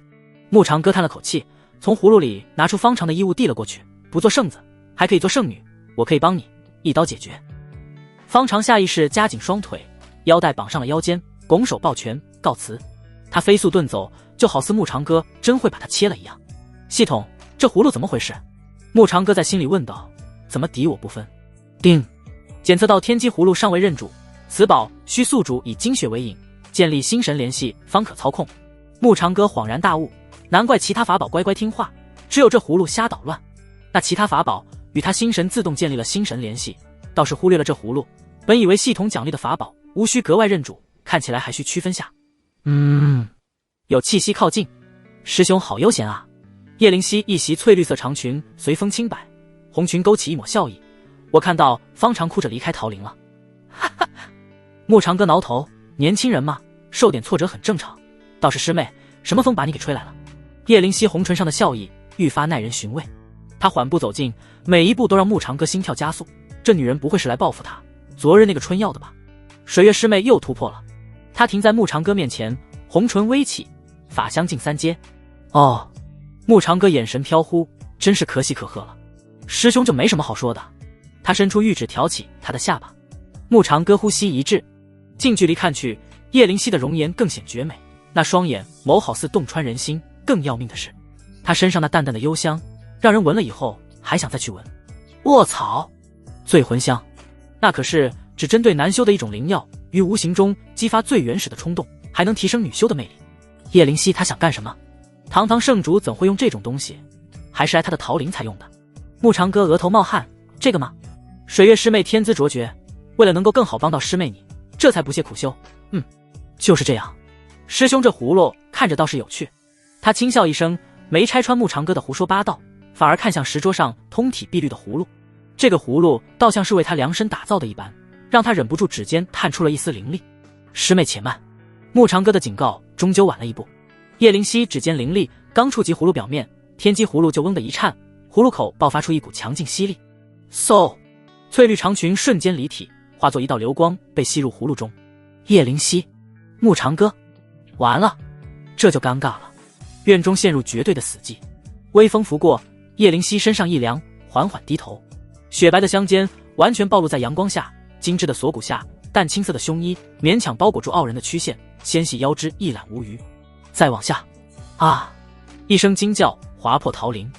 木长哥叹了口气，从葫芦里拿出方长的衣物递了过去。不做圣子，还可以做圣女，我可以帮你一刀解决。方长下意识夹紧双腿，腰带绑上了腰间，拱手抱拳告辞。他飞速遁走，就好似木长哥真会把他切了一样。系统，这葫芦怎么回事？木长哥在心里问道。怎么敌我不分？叮，检测到天机葫芦尚未认主，此宝需宿主以精血为引，建立心神联系方可操控。木长哥恍然大悟，难怪其他法宝乖乖听话，只有这葫芦瞎捣乱。那其他法宝与他心神自动建立了心神联系，倒是忽略了这葫芦。本以为系统奖励的法宝无需格外认主，看起来还需区分下。有气息靠近。师兄好悠闲啊。叶灵犀一袭翠绿色长裙随风轻摆，红裙勾起一抹笑意。我看到方长哭着离开桃林了。哈哈，木长哥挠头，年轻人嘛，受点挫折很正常。倒是师妹，什么风把你给吹来了？叶灵犀红唇上的笑意愈发耐人寻味。她缓步走近，每一步都让木长哥心跳加速。这女人不会是来报复他昨日那个春药的吧？水月师妹又突破了。她停在木长哥面前，红唇微起，法相近三阶。哦，木长哥眼神飘忽，真是可喜可贺了。师兄就没什么好说的。他伸出玉指挑起他的下巴。木长哥呼吸一滞，近距离看去，叶灵犀的容颜更显绝美，那双眼眸好似洞穿人心。更要命的是，他身上那淡淡的幽香，让人闻了以后还想再去闻。卧草，醉魂香，那可是只针对男修的一种灵药，于无形中激发最原始的冲动，还能提升女修的魅力。叶灵犀他想干什么？堂堂圣主怎会用这种东西？还是挨他的桃林才用的。木长哥额头冒汗，这个吗？水月师妹天资卓绝，为了能够更好帮到师妹你，这才不懈苦修。就是这样。师兄这葫芦看着倒是有趣。他轻笑一声，没拆穿木长哥的胡说八道，反而看向石桌上通体碧绿的葫芦。这个葫芦倒像是为他量身打造的一般，让他忍不住指尖探出了一丝灵力。师妹且慢。木长哥的警告终究晚了一步。叶灵犀指尖凌厉，刚触及葫芦表面，天机葫芦就嗡的一颤，葫芦口爆发出一股强劲吸力。嗖，翠绿长裙瞬间离体，化作一道流光被吸入葫芦中。叶灵犀，木长哥，完了，这就尴尬了。院中陷入绝对的死寂。微风拂过，叶灵犀身上一凉，缓缓低头，雪白的香肩完全暴露在阳光下，精致的锁骨下，淡青色的胸衣勉强包裹住傲人的曲线，纤细腰肢一览无余。再往下，啊！一声惊叫划破桃林，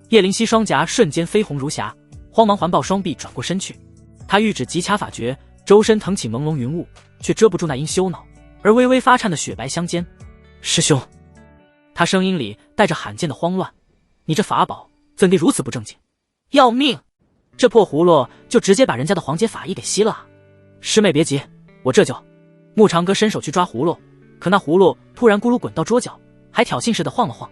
叶灵犀双颊瞬间绯红如霞，慌忙环抱双臂转过身去。他玉指急掐法诀，周身腾起朦胧云雾，却遮不住那因羞恼而微微发颤的雪白香肩。师兄，他声音里带着罕见的慌乱，你这法宝怎地如此不正经？要命！这破葫芦就直接把人家的黄阶法医给吸了啊！师妹别急，我这就……木长哥伸手去抓葫芦，可那葫芦突然咕噜滚到桌角，还挑衅似的晃了晃。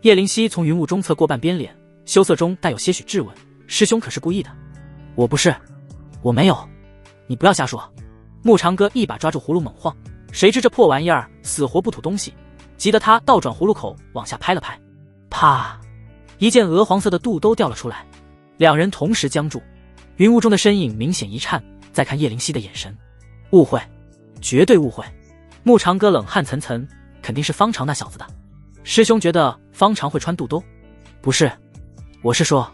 叶灵犀从云雾中侧过半边脸，羞涩中带有些许质问：师兄可是故意的？我不是，我没有，你不要瞎说。木长哥一把抓住葫芦猛晃，谁知这破玩意儿死活不吐东西，急得他倒转葫芦口往下拍了拍，啪！一件鹅黄色的肚兜掉了出来。两人同时僵住，云雾中的身影明显一颤，再看叶灵犀的眼神，误会，绝对误会。穆长歌冷汗涔涔，肯定是方长那小子的。师兄觉得方长会穿肚兜？不是，我是说……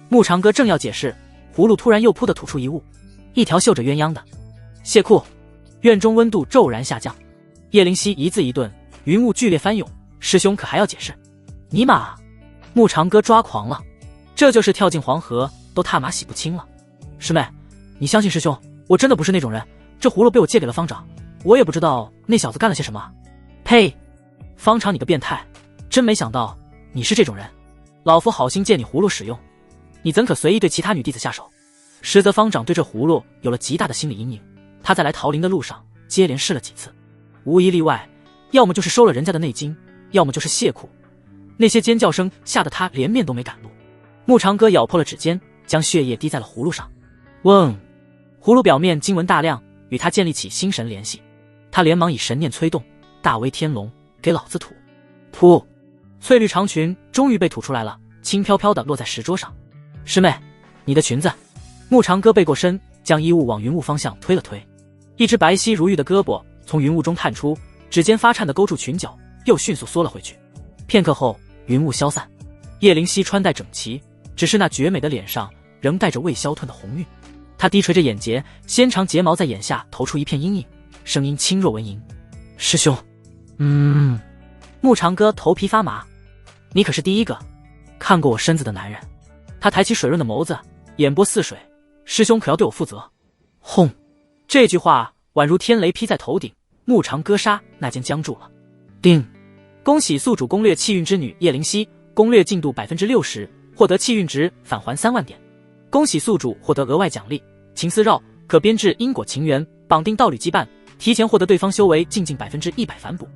穆长歌正要解释，葫芦突然又噗地吐出一物，一条绣着鸳鸯的亵裤。院中温度骤然下降，叶灵犀一字一顿，云雾剧烈翻涌。师兄可还要解释？尼玛！穆长歌抓狂了，这就是跳进黄河都踏马洗不清了。师妹，你相信师兄，我真的不是那种人。这葫芦被我借给了方长，我也不知道那小子干了些什么。呸！方长你个变态，真没想到你是这种人。老夫好心借你葫芦使用，你怎可随意对其他女弟子下手？实则方长对这葫芦有了极大的心理阴影，他在来桃林的路上接连试了几次，无一例外，要么就是收了人家的内经，要么就是亵裤。那些尖叫声吓得他连面都没敢露。穆长歌咬破了指尖，将血液滴在了葫芦上。嗡！葫芦表面经文大亮，与他建立起心神联系。他连忙以神念催动，大威天龙，给老子吐！噗！翠绿长裙终于被吐出来了，轻飘飘地落在石桌上。师妹，你的裙子。穆长歌背过身，将衣物往云雾方向推了推，一只白皙如玉的胳膊从云雾中探出，指尖发颤地勾住裙角，又迅速缩了回去。片刻后，云雾消散，叶灵犀穿戴整齐，只是那绝美的脸上仍带着未消退的红晕。她低垂着眼睫，纤长睫毛在眼下投出一片阴影，声音轻若蚊蝇：“师兄。”穆长歌头皮发麻，你可是第一个看过我身子的男人。他抬起水润的眸子，眼波似水：“师兄可要对我负责？”轰！这句话宛如天雷劈在头顶，穆长歌刹那间僵住了。叮！恭喜宿主攻略气运之女叶灵犀，攻略进度 60%， 获得气运值返还3万点。恭喜宿主获得额外奖励：情丝绕，可编制因果情缘，绑定道侣羁绊，提前获得对方修为进 100% 反哺。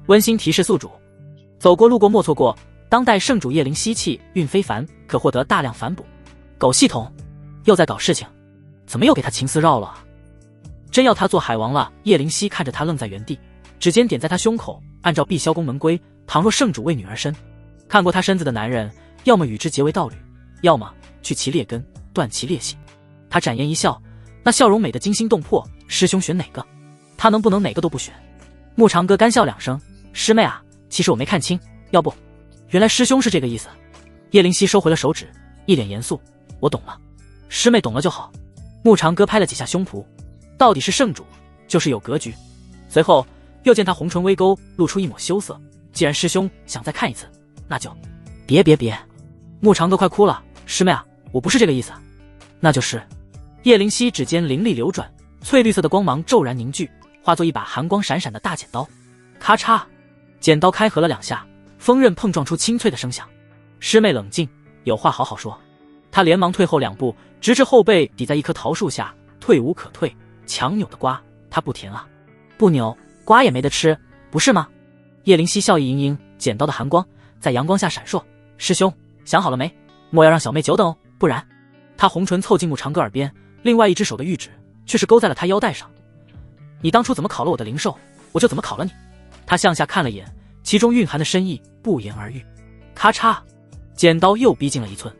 温馨提示宿主：走过路过莫错过，当代圣主叶灵犀气运非凡，可获得大量反哺。狗系统又在搞事情，怎么又给他情丝绕了？真要他做海王了？叶灵犀看着他愣在原地，指尖点在他胸口，按照碧霄宫门规，倘若圣主为女而生，看过他身子的男人，要么与之结为道侣，要么去其劣根，断其劣性。他展颜一笑，那笑容美得惊心动魄。师兄选哪个？他能不能哪个都不选？穆长歌干笑两声：“师妹啊，其实我没看清，要不……原来师兄是这个意思。”叶灵犀收回了手指，一脸严肃：“我懂了，师妹懂了就好。”穆长歌拍了几下胸脯，到底是圣主，就是有格局。随后又见他红唇微勾，露出一抹羞涩。既然师兄想再看一次，那就……别！穆长歌快哭了：“师妹啊，我不是这个意思。”那就是……叶灵犀指尖灵力流转，翠绿色的光芒骤然凝聚，化作一把寒光闪闪的大剪刀。咔嚓，剪刀开合了2下，锋刃碰撞出清脆的声响。师妹冷静，有话好好说。他连忙退后2步，直至后背抵在一棵桃树下，退无可退。强扭的瓜，他不甜啊，不扭瓜也没得吃，不是吗？叶灵犀笑意盈盈，剪刀的寒光在阳光下闪烁。师兄想好了没？莫要让小妹久等哦，不然……他红唇凑近穆长歌耳边，另外一只手的玉指却是勾在了他腰带上。你当初怎么考了我的灵兽，我就怎么考了你。他向下看了眼，其中蕴含的深意不言而喻。咔嚓，剪刀又逼近了1寸。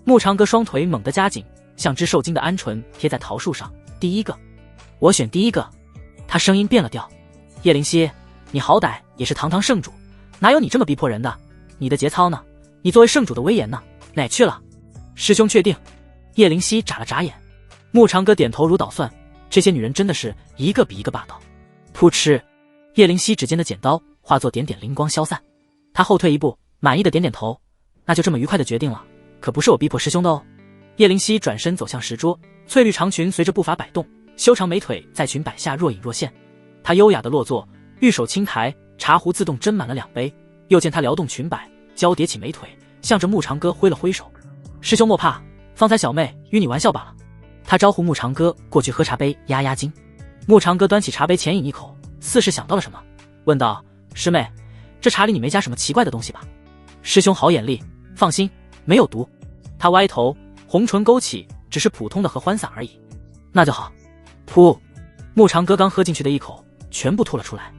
穆长歌双腿猛地夹紧，像只受惊的鹌鹑贴在桃树上。第一个，我选第一个。他声音变了调：叶灵犀，你好歹也是堂堂圣主，哪有你这么逼迫人的？你的节操呢？你作为圣主的威严呢？哪去了？师兄确定？叶灵犀眨了眨眼。穆长歌点头如捣蒜，这些女人真的是一个比一个霸道。噗嗤，叶灵犀指尖的剪刀化作点点灵光消散。他后退一步，满意的点点头：那就这么愉快的决定了，可不是我逼迫师兄的哦。叶灵犀转身走向石桌，翠绿长裙随着步伐摆动，修长美腿在裙摆下若隐若现。她优雅的落座，玉手轻抬，茶壶自动斟满了2杯。又见她撩动裙摆，交叠起美腿，向着穆长歌挥了挥手：师兄莫怕，方才小妹与你玩笑罢了。他招呼穆长歌过去喝茶杯压压惊。穆长歌端起茶杯浅饮一口，似是想到了什么，问道：师妹，这茶里你没加什么奇怪的东西吧？师兄好眼力，放心，没有毒。他歪头，红唇勾起，只是普通的合欢散而已。那就好。噗！穆长歌刚喝进去的一口全部吐了出来。